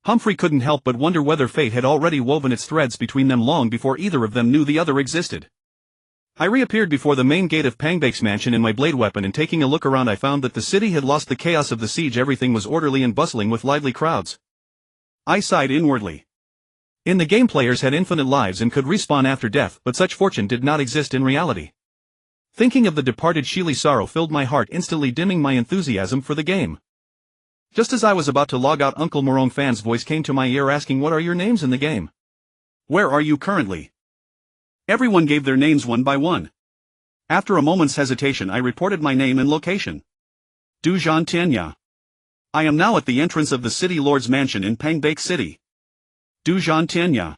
Humphrey couldn't help but wonder whether fate had already woven its threads between them long before either of them knew the other existed. I reappeared before the main gate of Pangbake's mansion in my blade weapon, and taking a look around I found that the city had lost the chaos of the siege. Everything was orderly and bustling with lively crowds. I sighed inwardly. In the game, players had infinite lives and could respawn after death, but such fortune did not exist in reality. Thinking of the departed Sheely, sorrow filled my heart, instantly dimming my enthusiasm for the game. Just as I was about to log out, Uncle Morong Fan's voice came to my ear asking, "What are your names in the game? Where are you currently?" Everyone gave their names one by one. After a moment's hesitation, I reported my name and location. Gu Zhan Tianya. I am now at the entrance of the City Lord's mansion in Pangbake City. Gu Zhan Tianya.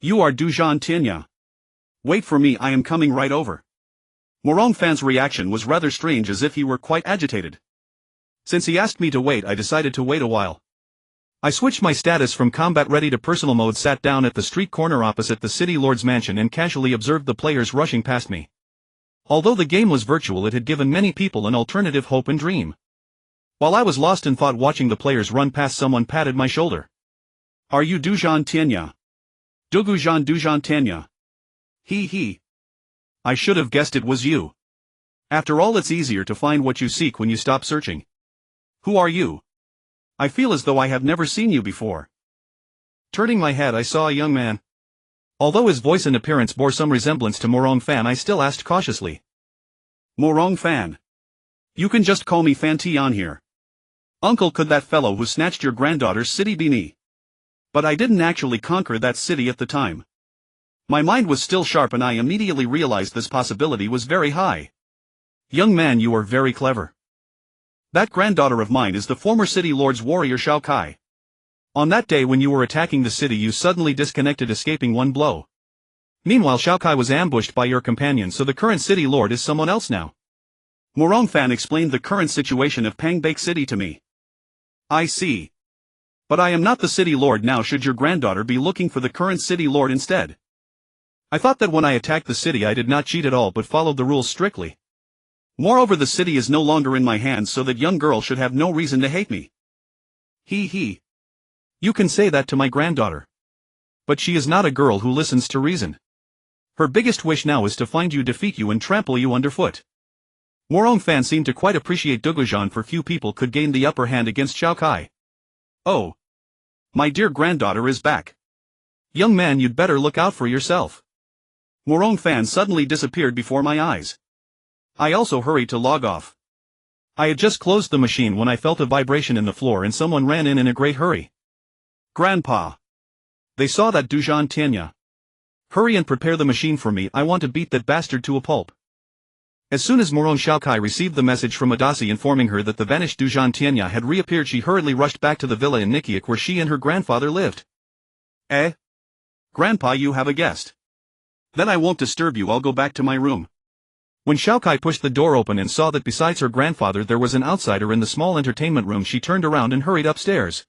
You are Gu Zhan Tianya. Wait for me, I am coming right over. Morong Fan's reaction was rather strange, as if he were quite agitated. Since he asked me to wait, I decided to wait a while. I switched my status from combat ready to personal mode, sat down at the street corner opposite the City Lord's mansion, and casually observed the players rushing past me. Although the game was virtual, it had given many people an alternative hope and dream. While I was lost in thought watching the players run past, someone patted my shoulder. Are you Gu Zhan Tianya? Gu Zhan Tianya. He. I should have guessed it was you. After all, it's easier to find what you seek when you stop searching. Who are you? I feel as though I have never seen you before. Turning my head, I saw a young man. Although his voice and appearance bore some resemblance to Morong Fan, I still asked cautiously. Morong Fan. You can just call me Fan Tian here. Uncle, could that fellow who snatched your granddaughter's city be me? But I didn't actually conquer that city at the time. My mind was still sharp, and I immediately realized this possibility was very high. Young man, you are very clever. That granddaughter of mine is the former City Lord's warrior Shao Kai. On that day when you were attacking the city, you suddenly disconnected, escaping one blow. Meanwhile, Shao Kai was ambushed by your companion, so the current City Lord is someone else now. Morong Fan explained the current situation of Pangbake City to me. I see. But I am not the City Lord now. Should your granddaughter be looking for the current City Lord instead? I thought that when I attacked the city I did not cheat at all, but followed the rules strictly. Moreover, the city is no longer in my hands, so that young girl should have no reason to hate me. He. You can say that to my granddaughter. But she is not a girl who listens to reason. Her biggest wish now is to find you, defeat you, and trample you underfoot. Morong Fan seemed to quite appreciate Gu Zhan, for few people could gain the upper hand against Shao Kai. Oh. My dear granddaughter is back. Young man, you'd better look out for yourself. Morong Fan suddenly disappeared before my eyes. I also hurried to log off. I had just closed the machine when I felt a vibration in the floor, and someone ran in a great hurry. Grandpa. They saw that Gu Zhan Tianya. Hurry and prepare the machine for me. I want to beat that bastard to a pulp. As soon as Morong Shao Kai received the message from Adasi informing her that the vanished Gu Zhan Tianya had reappeared, she hurriedly rushed back to the villa in Nikiak where she and her grandfather lived. Grandpa, you have a guest. Then I won't disturb you, I'll go back to my room. When Shao Kai pushed the door open and saw that besides her grandfather there was an outsider in the small entertainment room, she turned around and hurried upstairs.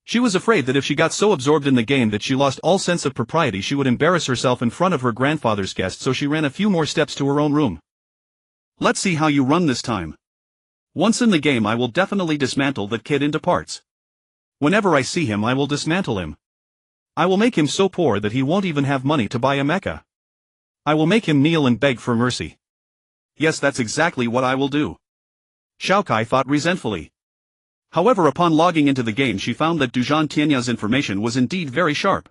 She was afraid that if she got so absorbed in the game that she lost all sense of propriety, she would embarrass herself in front of her grandfather's guests, so she ran a few more steps to her own room. Let's see how you run this time. Once in the game, I will definitely dismantle that kid into parts. Whenever I see him, I will dismantle him. I will make him so poor that he won't even have money to buy a mecha. I will make him kneel and beg for mercy. Yes, that's exactly what I will do. Xiao Kai thought resentfully. However, upon logging into the game, she found that Gu Zhan Tianya's information was indeed very sharp.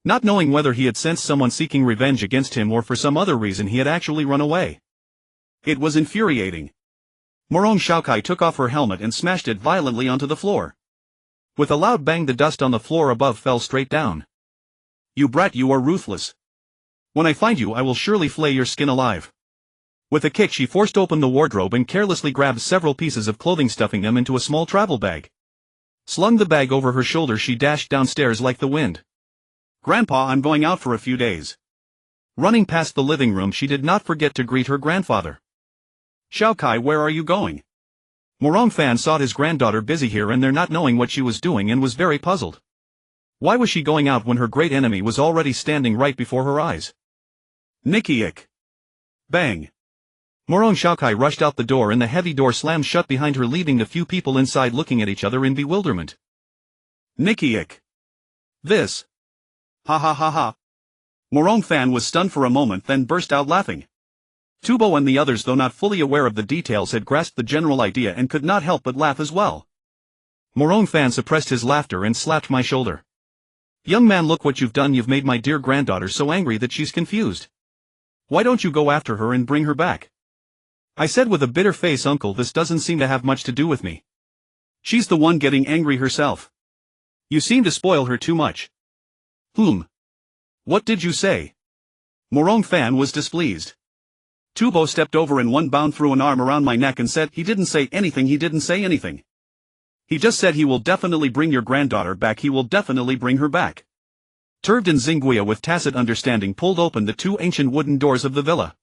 Not knowing whether he had sensed someone seeking revenge against him or for some other reason he had actually run away. It was infuriating. Morong Xiao Kai took off her helmet and smashed it violently onto the floor. With a loud bang, the dust on the floor above fell straight down. You brat, you are ruthless. When I find you, I will surely flay your skin alive. With a kick, she forced open the wardrobe and carelessly grabbed several pieces of clothing, stuffing them into a small travel bag. Slung the bag over her shoulder, she dashed downstairs like the wind. Grandpa, I'm going out for a few days. Running past the living room, she did not forget to greet her grandfather. Xiao Kai, where are you going? Morong Fan saw his granddaughter busy here and there, not knowing what she was doing, and was very puzzled. Why was she going out when her great enemy was already standing right before her eyes? Nicky-ick. Bang. Morong Xiao Kai rushed out the door and the heavy door slammed shut behind her, leaving the few people inside looking at each other in bewilderment. Nicky-ick. This. Ha ha ha ha. Morong Fan was stunned for a moment, then burst out laughing. Tubo and the others, though not fully aware of the details, had grasped the general idea and could not help but laugh as well. Morong Fan suppressed his laughter and slapped my shoulder. Young man, look what you've done. You've made my dear granddaughter so angry that she's confused. Why don't you go after her and bring her back? I said with a bitter face. Uncle, this doesn't seem to have much to do with me. She's the one getting angry herself. You seem to spoil her too much. What did you say? Morong Fan was displeased. Tubo stepped over and one bound threw an arm around my neck and said, he didn't say anything. He just said he will definitely bring your granddaughter back. He will definitely bring her back. Turved and Xingguia, with tacit understanding, pulled open the two ancient wooden doors of the villa.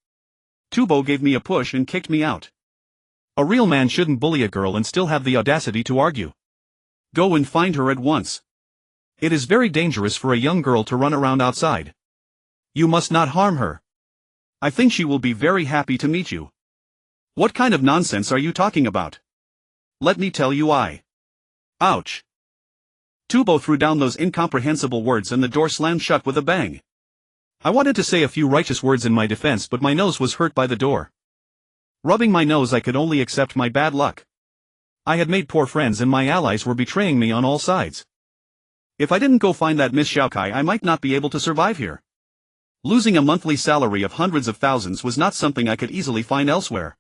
Tubo gave me a push and kicked me out. A real man shouldn't bully a girl and still have the audacity to argue. Go and find her at once. It is very dangerous for a young girl to run around outside. You must not harm her. I think she will be very happy to meet you. What kind of nonsense are you talking about? Let me tell you, Ouch. Tubo threw down those incomprehensible words and the door slammed shut with a bang. I wanted to say a few righteous words in my defense, but my nose was hurt by the door. Rubbing my nose, I could only accept my bad luck. I had made poor friends and my allies were betraying me on all sides. If I didn't go find that Miss Xiao Kai, I might not be able to survive here. Losing a monthly salary of hundreds of thousands was not something I could easily find elsewhere.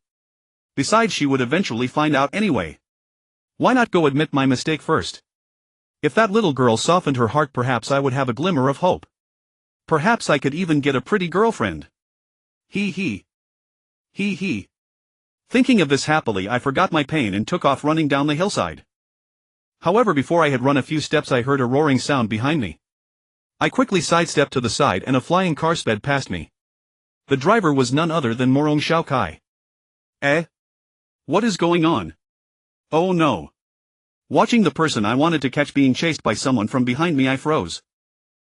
Besides, she would eventually find out anyway. Why not go admit my mistake first? If that little girl softened her heart, perhaps I would have a glimmer of hope. Perhaps I could even get a pretty girlfriend. Hee hee. Hee hee. Thinking of this happily, I forgot my pain and took off running down the hillside. However, before I had run a few steps, I heard a roaring sound behind me. I quickly sidestepped to the side and a flying car sped past me. The driver was none other than Morong Xiao Kai. What is going on? Oh no. Watching the person I wanted to catch being chased by someone from behind me, I froze.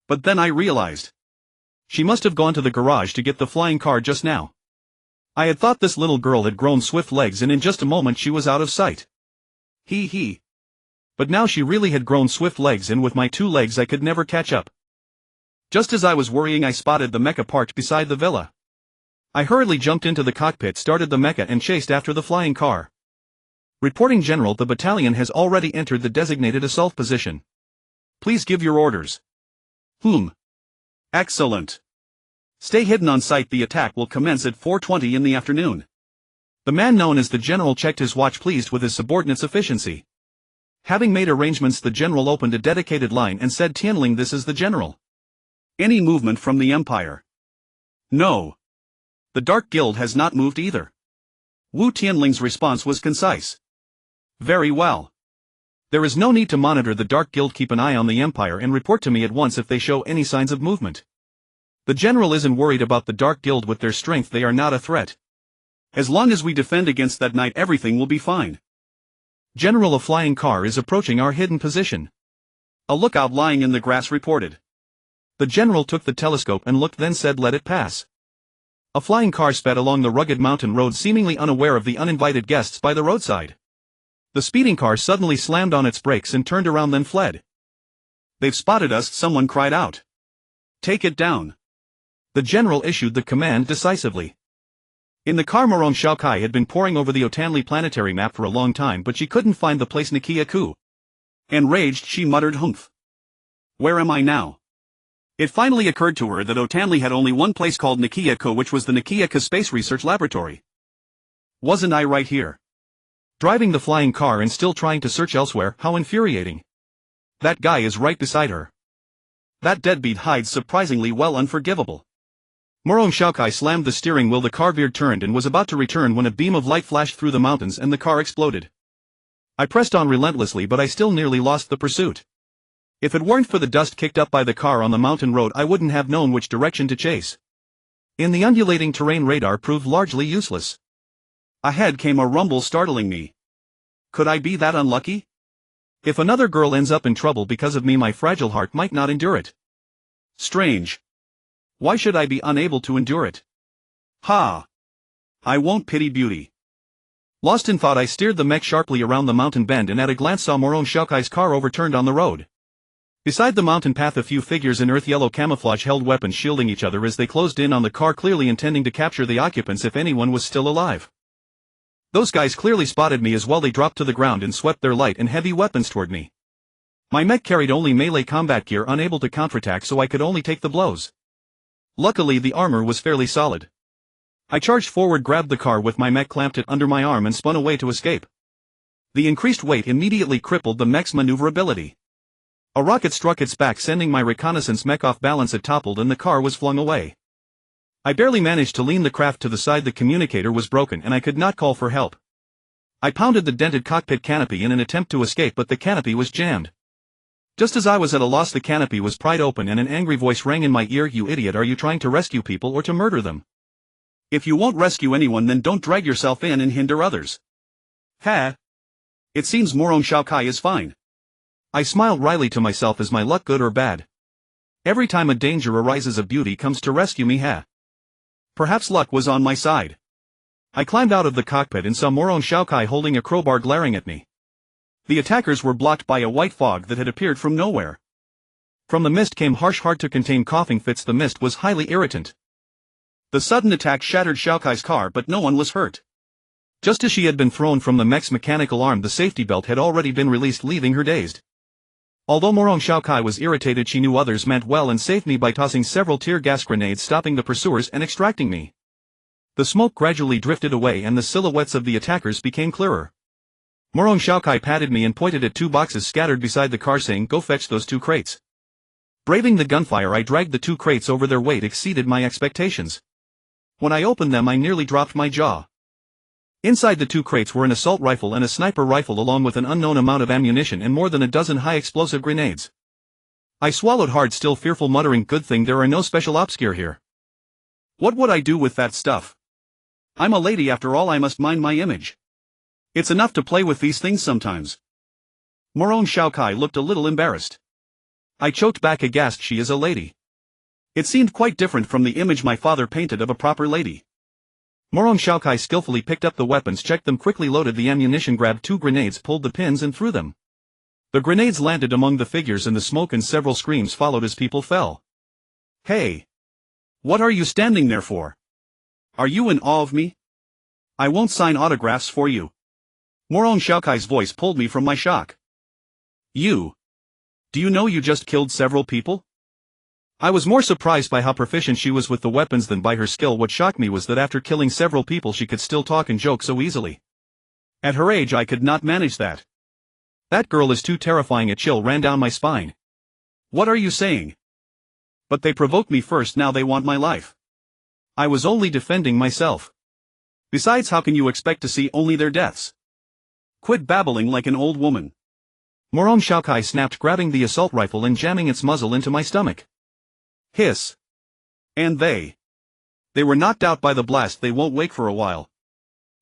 But then I realized. She must have gone to the garage to get the flying car just now. I had thought this little girl had grown swift legs and in just a moment she was out of sight. Hee hee. But now she really had grown swift legs, and with my two legs I could never catch up. Just as I was worrying, I spotted the mecha parked beside the villa. I hurriedly jumped into the cockpit, started the mecha and chased after the flying car. Reporting, General, the battalion has already entered the designated assault position. Please give your orders. Excellent. Stay hidden on site. The attack will commence at 4:20 in the afternoon. The man known as the General checked his watch, pleased with his subordinate's efficiency. Having made arrangements, the General opened a dedicated line and said, Tianling, this is the General. Any movement from the Empire? No. The Dark Guild has not moved either. Wu Tianling's response was concise. Very well. There is no need to monitor the Dark Guild. Keep an eye on the Empire and report to me at once if they show any signs of movement. The General isn't worried about the Dark Guild. With their strength, they are not a threat. As long as we defend against that knight, everything will be fine. General, a flying car is approaching our hidden position. A lookout lying in the grass reported. The general took the telescope and looked, then said, "Let it pass." A flying car sped along the rugged mountain road, seemingly unaware of the uninvited guests by the roadside. The speeding car suddenly slammed on its brakes and turned around, then fled. "They've spotted us," someone cried out. "Take it down." The general issued the command decisively. In the car, Morong Shaokai had been poring over the Otanli planetary map for a long time, but she couldn't find the place Nikiya-ku. Enraged, she muttered, "Humph. Where am I now?" It finally occurred to her that Otanli had only one place called Nikiya-ku, which was the Nikiya-ku Space Research Laboratory. Wasn't I right here? Driving the flying car and still trying to search elsewhere? How infuriating. That guy is right beside her. That deadbeat hides surprisingly well. Unforgivable. Morong Shaokai slammed the steering wheel. The car veered, turned, and was about to return when a beam of light flashed through the mountains and the car exploded. I pressed on relentlessly, but I still nearly lost the pursuit. If it weren't for the dust kicked up by the car on the mountain road, I wouldn't have known which direction to chase. In the undulating terrain, radar proved largely useless. Ahead came a rumble, startling me. Could I be that unlucky? If another girl ends up in trouble because of me, my fragile heart might not endure it. Strange. Why should I be unable to endure it? Ha! I won't pity beauty. Lost in thought, I steered the mech sharply around the mountain bend and at a glance saw Morong Shaokai's car overturned on the road. Beside the mountain path, a few figures in earth-yellow camouflage held weapons, shielding each other as they closed in on the car, clearly intending to capture the occupants if anyone was still alive. Those guys clearly spotted me as well. They dropped to the ground and swept their light and heavy weapons toward me. My mech carried only melee combat gear, unable to counterattack, so I could only take the blows. Luckily, the armor was fairly solid. I charged forward, grabbed the car with my mech, clamped it under my arm and spun away to escape. The increased weight immediately crippled the mech's maneuverability. A rocket struck its back, sending my reconnaissance mech off balance. It toppled and the car was flung away. I barely managed to lean the craft to the side. The communicator was broken and I could not call for help. I pounded the dented cockpit canopy in an attempt to escape, but the canopy was jammed. Just as I was at a loss, the canopy was pried open and an angry voice rang in my ear. "You idiot, are you trying to rescue people or to murder them? If you won't rescue anyone, then don't drag yourself in and hinder others." Ha! It seems Morong Shaokai is fine. I smiled wryly to myself. Is my luck good or bad? Every time a danger arises, a beauty comes to rescue me, ha! Perhaps luck was on my side. I climbed out of the cockpit and saw Morong Shaokai holding a crowbar, glaring at me. The attackers were blocked by a white fog that had appeared from nowhere. From the mist came harsh, hard-to-contain coughing fits. The mist was highly irritant. The sudden attack shattered Shaokai's car, but no one was hurt. Just as she had been thrown from the mech's mechanical arm, the safety belt had already been released, leaving her dazed. Although Morong Shaokai was irritated, she knew others meant well and saved me by tossing several tear gas grenades, stopping the pursuers and extracting me. The smoke gradually drifted away and the silhouettes of the attackers became clearer. Morong Shaokai patted me and pointed at two boxes scattered beside the car, saying, "Go fetch those 2 crates." Braving the gunfire, I dragged the 2 crates over. Their weight exceeded my expectations. When I opened them, I nearly dropped my jaw. Inside the 2 crates were an assault rifle and a sniper rifle, along with an unknown amount of ammunition and more than a dozen high-explosive grenades. I swallowed hard, still fearful, muttering, "Good thing there are no special ops gear here. What would I do with that stuff? I'm a lady after all, I must mind my image. It's enough to play with these things sometimes." Morong Shaokai looked a little embarrassed. I choked back aghast. She is a lady. It seemed quite different from the image my father painted of a proper lady. Morong Shaokai skillfully picked up the weapons, checked them, quickly loaded the ammunition, grabbed 2 grenades, pulled the pins and threw them. The grenades landed among the figures and the smoke and several screams followed as people fell. "Hey! What are you standing there for? Are you in awe of me? I won't sign autographs for you." Morong Shaokai's voice pulled me from my shock. Do you know you just killed several people?" I was more surprised by how proficient she was with the weapons than by her skill. What shocked me was that after killing several people she could still talk and joke so easily. At her age I could not manage that. "That girl is too terrifying." A chill ran down my spine. "What are you saying?" "But they provoked me first, now they want my life." "I was only defending myself. Besides, how can you expect to see only their deaths? Quit babbling like an old woman." Morong Shaokai snapped, grabbing the assault rifle and jamming its muzzle into my stomach. Hiss. "And they were knocked out by the blast. They won't wake for a while.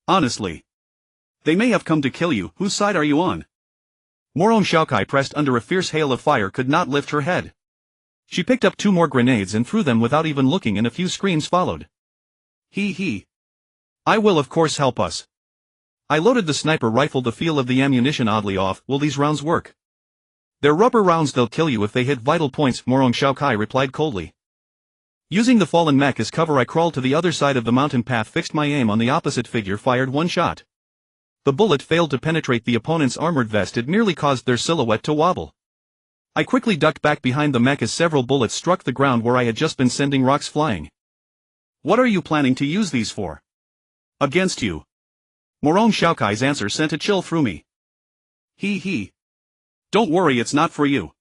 Honestly. They may have come to kill you. Whose side are you on?" Morong Shaokai, pressed under a fierce hail of fire, could not lift her head. She picked up 2 more grenades and threw them without even looking, and a few screams followed. He. I will of course help us. I loaded the sniper rifle. The feel of the ammunition oddly off. Will these rounds work? They're rubber rounds, they'll kill you if they hit vital points, Morong Shaokai replied coldly. Using the fallen mech as cover, I crawled to the other side of the mountain path, fixed my aim on the opposite figure, fired 1 shot. The bullet failed to penetrate the opponent's armored vest, it merely caused their silhouette to wobble. I quickly ducked back behind the mech as several bullets struck the ground where I had just been sending rocks flying. What are you planning to use these for? Against you. Morong Shaokai's answer sent a chill through me. He. Don't worry, it's not for you.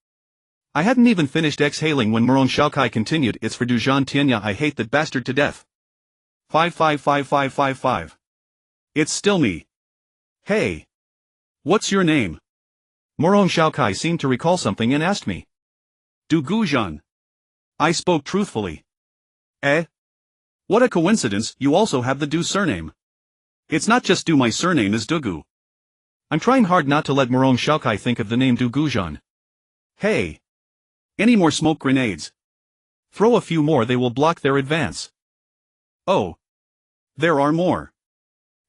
I hadn't even finished exhaling when Morong Shaokai continued, it's for Gu Zhan Tianya, I hate that bastard to death. 555555. It's still me. Hey. What's your name? Morong Shaokai seemed to recall something and asked me. Gu Zhan. I spoke truthfully. Eh? What a coincidence, you also have the Du surname. It's not just Du, my surname is Dugu. I'm trying hard not to let Morong Shaokai think of the name Gu Zhan. Hey. Any more smoke grenades? Throw a few more, they will block their advance. Oh. There are more.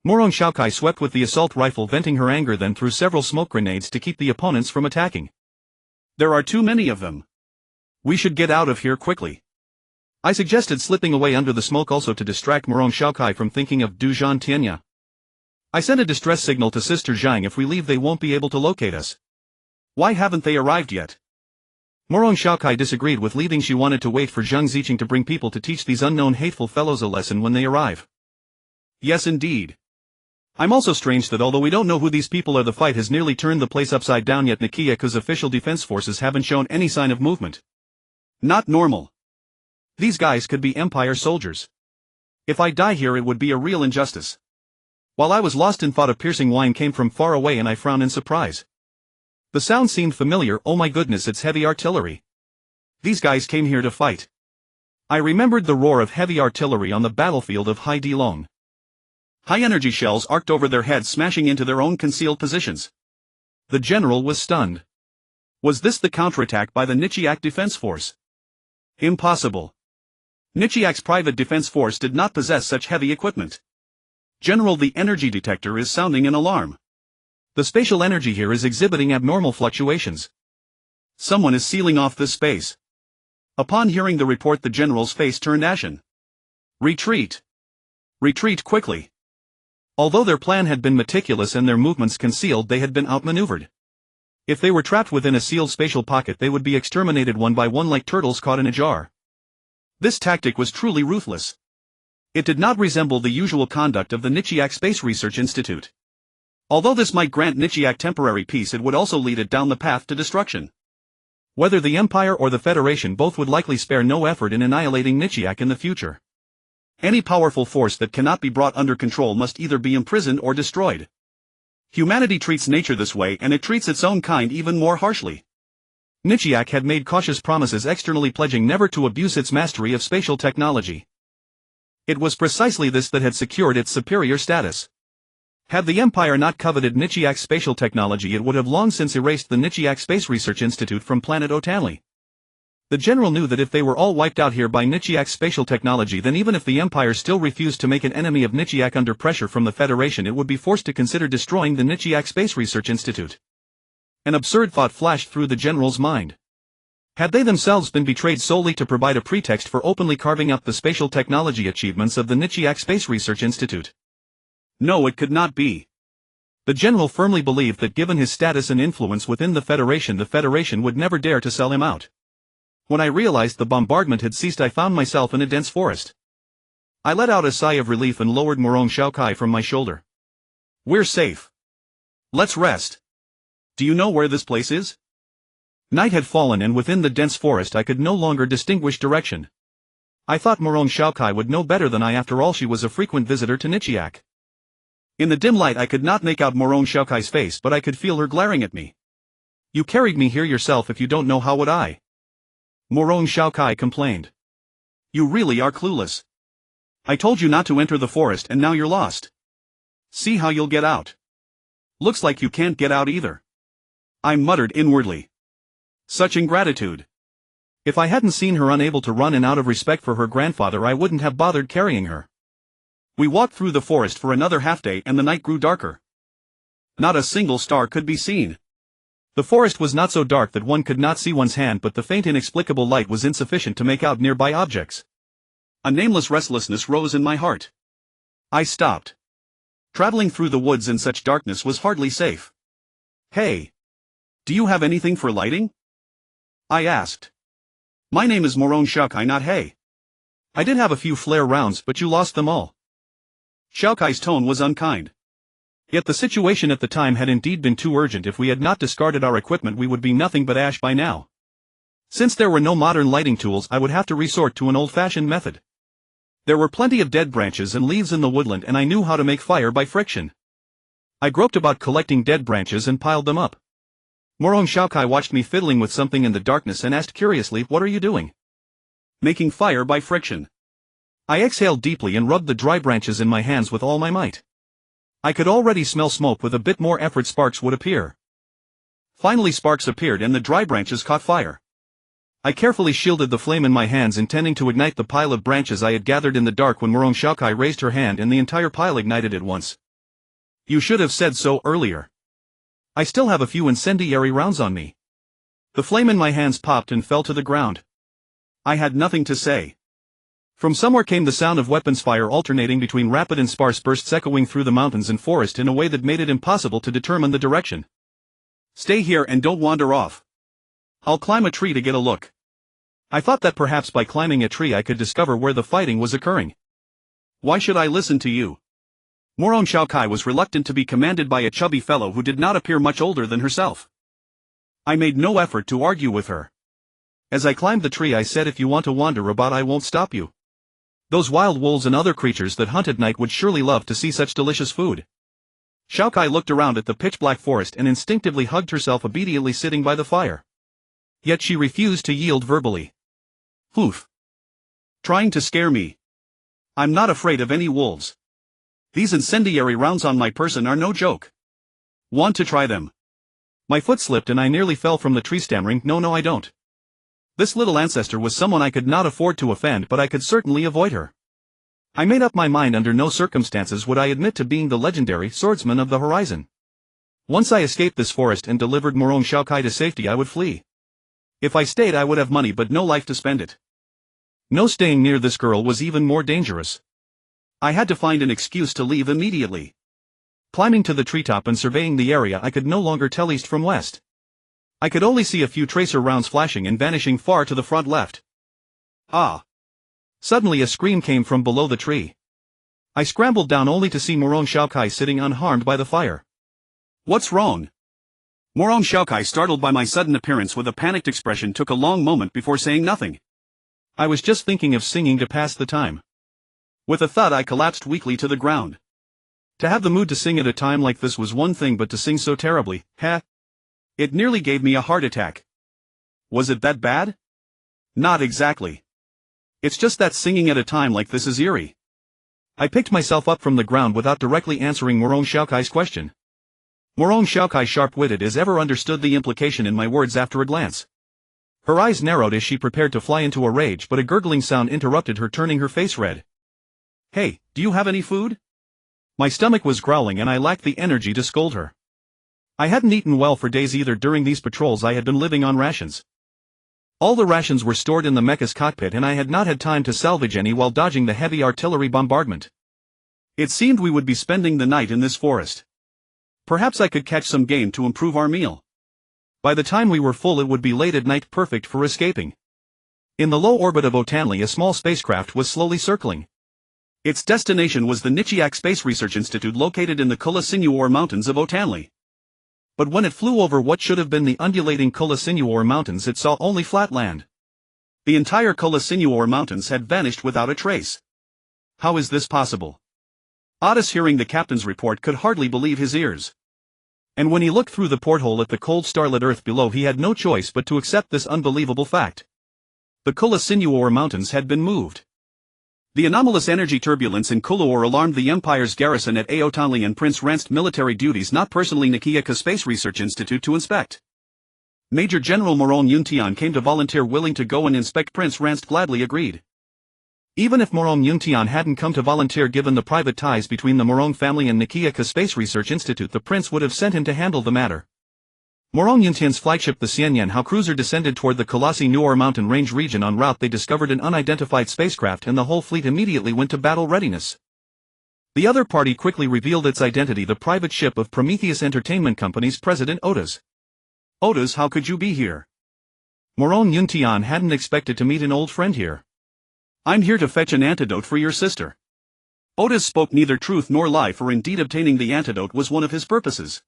Morong Shaokai swept with the assault rifle, venting her anger, then threw several smoke grenades to keep the opponents from attacking. There are too many of them. We should get out of here quickly. I suggested, slipping away under the smoke, also to distract Morong Shaokai from thinking of Gu Zhan Tianya. I sent a distress signal to Sister Zhang, if we leave they won't be able to locate us. Why haven't they arrived yet? Morong Shaokai disagreed with leaving. She wanted to wait for Zhang Ziqing to bring people to teach these unknown hateful fellows a lesson when they arrive. Yes indeed. I'm also strange that although we don't know who these people are, the fight has nearly turned the place upside down, yet Nikiyaku's official defense forces haven't shown any sign of movement. Not normal. These guys could be Empire soldiers. If I die here it would be a real injustice. While I was lost in thought, a piercing whine came from far away and I frowned in surprise. The sound seemed familiar. Oh my goodness, it's heavy artillery. These guys came here to fight. I remembered the roar of heavy artillery on the battlefield of Hai Dilong. High-energy shells arced over their heads, smashing into their own concealed positions. The general was stunned. Was this the counterattack by the Nichiak Defense Force? Impossible. Nichiak's private defense force did not possess such heavy equipment. General, the energy detector is sounding an alarm. The spatial energy here is exhibiting abnormal fluctuations. Someone is sealing off this space. Upon hearing the report, the general's face turned ashen. Retreat. Retreat quickly. Although their plan had been meticulous and their movements concealed, they had been outmaneuvered. If they were trapped within a sealed spatial pocket, they would be exterminated one by one like turtles caught in a jar. This tactic was truly ruthless. It did not resemble the usual conduct of the Nichiak Space Research Institute. Although this might grant Nichiak temporary peace, it would also lead it down the path to destruction. Whether the Empire or the Federation, both would likely spare no effort in annihilating Nichiak in the future. Any powerful force that cannot be brought under control must either be imprisoned or destroyed. Humanity treats nature this way, and it treats its own kind even more harshly. Nichiak had made cautious promises, externally pledging never to abuse its mastery of spatial technology. It was precisely this that had secured its superior status. Had the Empire not coveted Nichiak's spatial technology, it would have long since erased the Nichiak Space Research Institute from planet Otanli. The general knew that if they were all wiped out here by Nichiak's spatial technology, then even if the Empire still refused to make an enemy of Nichiak under pressure from the Federation, it would be forced to consider destroying the Nichiak Space Research Institute. An absurd thought flashed through the general's mind. Had they themselves been betrayed solely to provide a pretext for openly carving up the spatial technology achievements of the Nichiak Space Research Institute? No, it could not be. The general firmly believed that given his status and influence within the Federation would never dare to sell him out. When I realized the bombardment had ceased, I found myself in a dense forest. I let out a sigh of relief and lowered Morong Shaokai from my shoulder. We're safe. Let's rest. Do you know where this place is? Night had fallen, and within the dense forest I could no longer distinguish direction. I thought Morong Shaokai would know better than I, after all she was a frequent visitor to Nichiak. In the dim light I could not make out Morong Shaokai's face, but I could feel her glaring at me. You carried me here yourself, if you don't know, how would I? Morong Shaokai complained. You really are clueless. I told you not to enter the forest and now you're lost. See how you'll get out. Looks like you can't get out either. I muttered inwardly. Such ingratitude. If I hadn't seen her unable to run and out of respect for her grandfather, I wouldn't have bothered carrying her. We walked through the forest for another half-day and the night grew darker. Not a single star could be seen. The forest was not so dark that one could not see one's hand, but the faint inexplicable light was insufficient to make out nearby objects. A nameless restlessness rose in my heart. I stopped. Traveling through the woods in such darkness was hardly safe. Hey! Do you have anything for lighting? I asked. My name is Moron Xiaokai, not Hey. I did have a few flare rounds, but you lost them all. Xiaokai's tone was unkind. Yet the situation at the time had indeed been too urgent. If we had not discarded our equipment, we would be nothing but ash by now. Since there were no modern lighting tools, I would have to resort to an old-fashioned method. There were plenty of dead branches and leaves in the woodland, and I knew how to make fire by friction. I groped about collecting dead branches and piled them up. Moron Xiaokai watched me fiddling with something in the darkness and asked curiously, "What are you doing?" "Making fire by friction." I exhaled deeply and rubbed the dry branches in my hands with all my might. I could already smell smoke. With a bit more effort sparks would appear. Finally sparks appeared and the dry branches caught fire. I carefully shielded the flame in my hands, intending to ignite the pile of branches I had gathered in the dark, when Moron Xiaokai raised her hand and the entire pile ignited at once. "You should have said so earlier. I still have a few incendiary rounds on me." The flame in my hands popped and fell to the ground. I had nothing to say. From somewhere came the sound of weapons fire, alternating between rapid and sparse bursts echoing through the mountains and forest in a way that made it impossible to determine the direction. "Stay here and don't wander off. I'll climb a tree to get a look." I thought that perhaps by climbing a tree I could discover where the fighting was occurring. "Why should I listen to you?" Moron Xiaokai was reluctant to be commanded by a chubby fellow who did not appear much older than herself. I made no effort to argue with her. As I climbed the tree I said, "If you want to wander about, I won't stop you. Those wild wolves and other creatures that hunt at night would surely love to see such delicious food." Xiaokai looked around at the pitch-black forest and instinctively hugged herself, obediently sitting by the fire. Yet she refused to yield verbally. "Oof. Trying to scare me. I'm not afraid of any wolves. These incendiary rounds on my person are no joke. Want to try them?" My foot slipped and I nearly fell from the tree, stammering, "No, I don't." This little ancestor was someone I could not afford to offend, but I could certainly avoid her. I made up my mind under no circumstances would I admit to being the legendary swordsman of the horizon. Once I escaped this forest and delivered Moron Xiaokai to safety, I would flee. If I stayed, I would have money but no life to spend it. No, staying near this girl was even more dangerous. I had to find an excuse to leave immediately. Climbing to the treetop and surveying the area, I could no longer tell east from west. I could only see a few tracer rounds flashing and vanishing far to the front left. Ah! Suddenly a scream came from below the tree. I scrambled down only to see Moron Xiaokai sitting unharmed by the fire. "What's wrong?" Moron Xiaokai, startled by my sudden appearance with a panicked expression, took a long moment before saying nothing. "I was just thinking of singing to pass the time." With a thud I collapsed weakly to the ground. To have the mood to sing at a time like this was one thing, but to sing so terribly, it nearly gave me a heart attack. Was it that bad? Not exactly. It's just that singing at a time like this is eerie. I picked myself up from the ground without directly answering Moron Xiaokai's question. Moron Xiaokai, sharp-witted as ever, understood the implication in my words after a glance. Her eyes narrowed as she prepared to fly into a rage, but a gurgling sound interrupted her, turning her face red. "Hey, do you have any food?" My stomach was growling and I lacked the energy to scold her. I hadn't eaten well for days either. During these patrols I had been living on rations. All the rations were stored in the Mecha's cockpit and I had not had time to salvage any while dodging the heavy artillery bombardment. It seemed we would be spending the night in this forest. Perhaps I could catch some game to improve our meal. By the time we were full it would be late at night, perfect for escaping. In the low orbit of Otanli a small spacecraft was slowly circling. Its destination was the Nichiak Space Research Institute, located in the Kula Sinuor Mountains of Otanli. But when it flew over what should have been the undulating Kula Sinuor Mountains, it saw only flat land. The entire Kula Sinuor Mountains had vanished without a trace. How is this possible? Otis, hearing the captain's report, could hardly believe his ears. And when he looked through the porthole at the cold starlit earth below, he had no choice but to accept this unbelievable fact. The Kula Sinuor Mountains had been moved. The anomalous energy turbulence in Kuluor alarmed the Empire's garrison at Aotanli, and Prince Ranst military duties not personally Nikiaka Space Research Institute to inspect. Major General Morong Yuntian came to volunteer, willing to go and inspect. Prince Ranst gladly agreed. Even if Morong Yuntian hadn't come to volunteer, given the private ties between the Morong family and Nikiaka Space Research Institute, the prince would have sent him to handle the matter. Morong Yuntian's flagship, the Xianyan cruiser, descended toward the Colossi Nuor mountain range region. En route they discovered an unidentified spacecraft and the whole fleet immediately went to battle readiness. The other party quickly revealed its identity, the private ship of Prometheus Entertainment Company's president Otis. Otis, how could you be here? Morong Yuntian hadn't expected to meet an old friend here. I'm here to fetch an antidote for your sister. Otis spoke neither truth nor lie, for indeed obtaining the antidote was one of his purposes.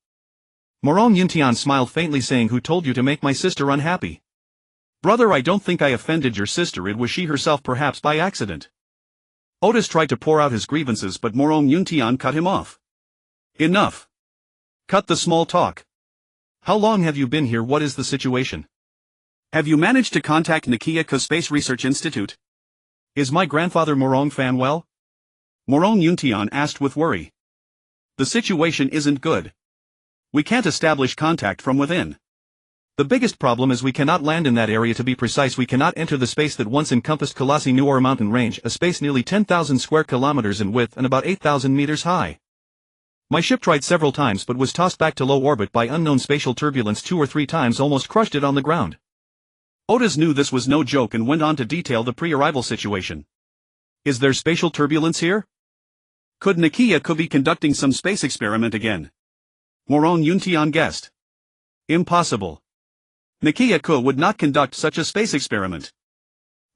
Morong Yuntian smiled faintly, saying, who told you to make my sister unhappy? Brother, I don't think I offended your sister, it was she herself, perhaps by accident. Otis tried to pour out his grievances, but Morong Yuntian cut him off. Enough. Cut the small talk. How long have you been here? What is the situation? Have you managed to contact Nikiaka Space Research Institute? Is my grandfather Morong Fan well? Morong Yuntian asked with worry. The situation isn't good. We can't establish contact from within. The biggest problem is we cannot land in that area. To be precise, we cannot enter the space that once encompassed Colossi Nuor mountain range, a space nearly 10,000 square kilometers in width and about 8,000 meters high. My ship tried several times but was tossed back to low orbit by unknown spatial turbulence 2 or 3 times, almost crushed it on the ground. Otis knew this was no joke and went on to detail the pre-arrival situation. Is there spatial turbulence here? Could Nikiaka be conducting some space experiment again? Morong Yuntian guessed. Impossible. Nikiaka would not conduct such a space experiment.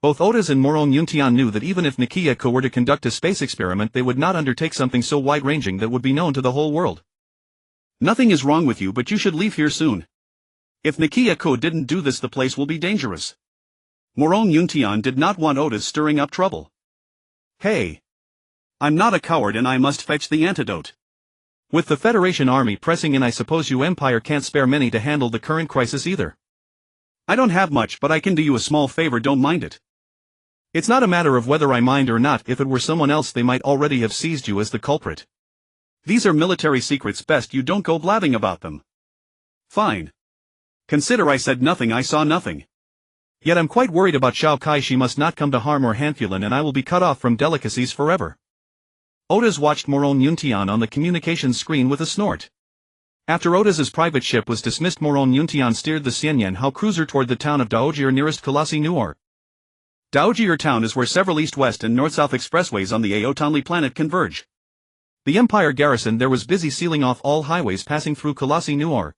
Both Otis and Morong Yuntian knew that even if Nikiaka were to conduct a space experiment, they would not undertake something so wide-ranging that would be known to the whole world. Nothing is wrong with you, but you should leave here soon. If Nikiaka didn't do this, the place will be dangerous. Morong Yuntian did not want Otis stirring up trouble. Hey. I'm not a coward and I must fetch the antidote. With the Federation army pressing in, I suppose you Empire can't spare many to handle the current crisis either. I don't have much, but I can do you a small favor, don't mind it. It's not a matter of whether I mind or not. If it were someone else, they might already have seized you as the culprit. These are military secrets, best you don't go blabbing about them. Fine. Consider I said nothing, I saw nothing. Yet I'm quite worried about Shao Kai. She must not come to harm or Hanfulan, and I will be cut off from delicacies forever. Otis watched Morong Yuntian on the communications screen with a snort. After Otis's private ship was dismissed, Morong Yuntian steered the Xianyan cruiser toward the town of Daojier nearest Colossi Nuor. Daojier town is where several east-west and north-south expressways on the Aotanli planet converge. The Empire garrison there was busy sealing off all highways passing through Colossi Nuor.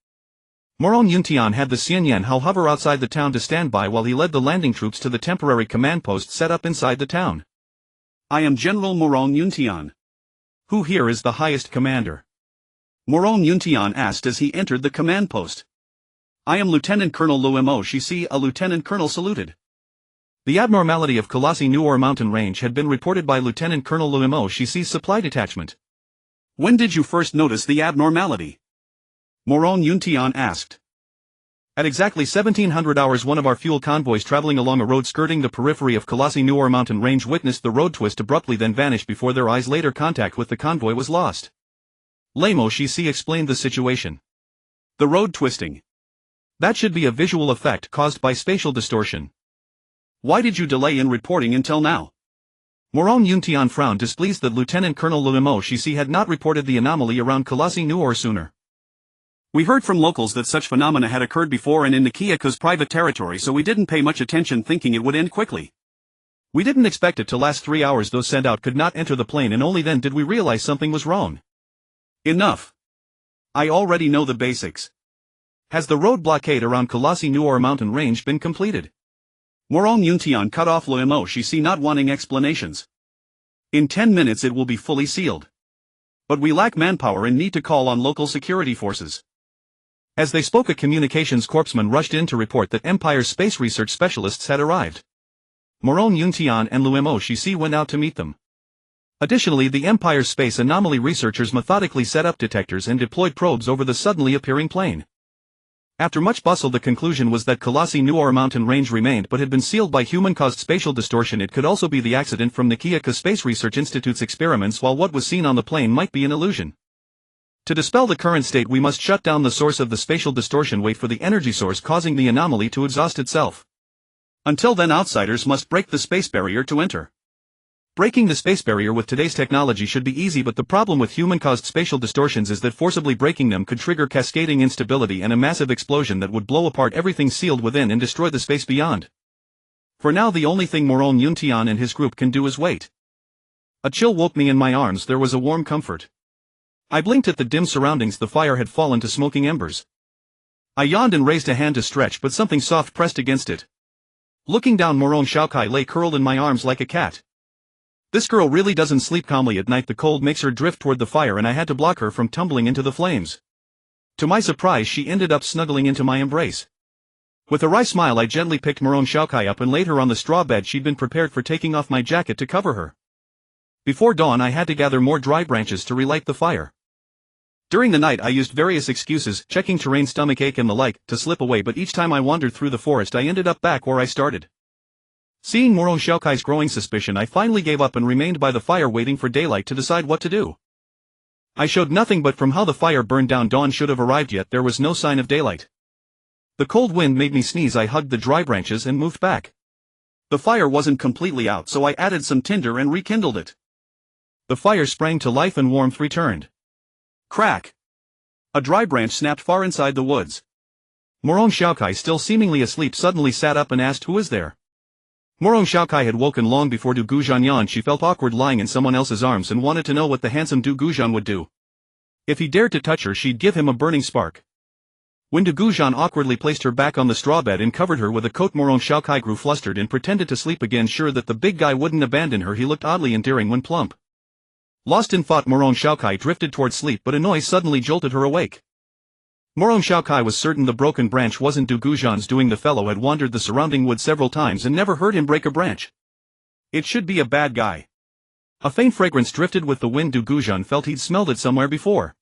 Morong Yuntian had the Xianyan hover outside the town to stand by while he led the landing troops to the temporary command post set up inside the town. I am General Morong Yuntian. Who here is the highest commander? Morong Yuntian asked as he entered the command post. I am Lieutenant Colonel Luimo Shisi. A lieutenant colonel saluted. The abnormality of Colossi Nuor mountain range had been reported by Lieutenant Colonel Luimo Shisi's supply detachment. When did you first notice the abnormality? Morong Yuntian asked. At exactly 1700 hours, one of our fuel convoys traveling along a road skirting the periphery of Colossi Nuor mountain range witnessed the road twist abruptly, then vanish before their eyes. Later contact with the convoy was lost. Lamo Shisi explained the situation. The road twisting. That should be a visual effect caused by spatial distortion. Why did you delay in reporting until now? Morong Yuntian frowned, displeased that Lieutenant Colonel Luimo Shisi had not reported the anomaly around Colossi Nuor sooner. We heard from locals that such phenomena had occurred before and in Nikiaka's private territory, so we didn't pay much attention, thinking it would end quickly. We didn't expect it to last 3 hours. Those sent out could not enter the plane, and only then did we realize something was wrong. Enough. I already know the basics. Has the road blockade around Colossi Nuor mountain range been completed? Morong Yuntian cut off Luimo Shisi, not wanting explanations. In 10 minutes it will be fully sealed. But we lack manpower and need to call on local security forces. As they spoke, a communications corpsman rushed in to report that Empire's space research specialists had arrived. Morong Yuntian and Luimo Shisi went out to meet them. Additionally, the Empire's space anomaly researchers methodically set up detectors and deployed probes over the suddenly appearing plane. After much bustle, the conclusion was that Colossi Nuor mountain range remained but had been sealed by human-caused spatial distortion. It could also be the accident from Nikiaka Space Research Institute's experiments, while what was seen on the plane might be an illusion. To dispel the current state we must shut down the source of the spatial distortion, wait for the energy source causing the anomaly to exhaust itself. Until then outsiders must break the space barrier to enter. Breaking the space barrier with today's technology should be easy, but the problem with human-caused spatial distortions is that forcibly breaking them could trigger cascading instability and a massive explosion that would blow apart everything sealed within and destroy the space beyond. For now the only thing Morong Yuntian and his group can do is wait. A chill woke me in my arms. There was a warm comfort. I blinked at the dim surroundings. The fire had fallen to smoking embers. I yawned and raised a hand to stretch, but something soft pressed against it. Looking down, Morong Xiaokai lay curled in my arms like a cat. This girl really doesn't sleep calmly at night. The cold makes her drift toward the fire and I had to block her from tumbling into the flames. To my surprise, she ended up snuggling into my embrace. With a wry smile I gently picked Morong Xiaokai up and laid her on the straw bed. She'd been prepared for taking off my jacket to cover her. Before dawn I had to gather more dry branches to relight the fire. During the night I used various excuses, checking terrain, stomach ache and the like, to slip away, but each time I wandered through the forest I ended up back where I started. Seeing Morong Xiaokai's growing suspicion, I finally gave up and remained by the fire waiting for daylight to decide what to do. I showed nothing, but from how the fire burned down dawn should have arrived, yet there was no sign of daylight. The cold wind made me sneeze. I hugged the dry branches and moved back. The fire wasn't completely out, so I added some tinder and rekindled it. The fire sprang to life and warmth returned. Crack! A dry branch snapped far inside the woods. Morong Xiaokai, still seemingly asleep, suddenly sat up and asked, "Who is there?" Morong Xiaokai had woken long before Gu Zhan yawned. She felt awkward lying in someone else's arms and wanted to know what the handsome Gu Zhan would do. If he dared to touch her, she'd give him a burning spark. When Gu Zhan awkwardly placed her back on the straw bed and covered her with a coat, Morong Xiaokai grew flustered and pretended to sleep again, sure that the big guy wouldn't abandon her. He looked oddly endearing when plump. Lost in thought, Morong Xiaokai drifted toward sleep, but a noise suddenly jolted her awake. Morong Xiaokai was certain the broken branch wasn't Gu Zhan's doing. The fellow had wandered the surrounding wood several times and never heard him break a branch. It should be a bad guy. A faint fragrance drifted with the wind. Gu Zhan felt he'd smelled it somewhere before.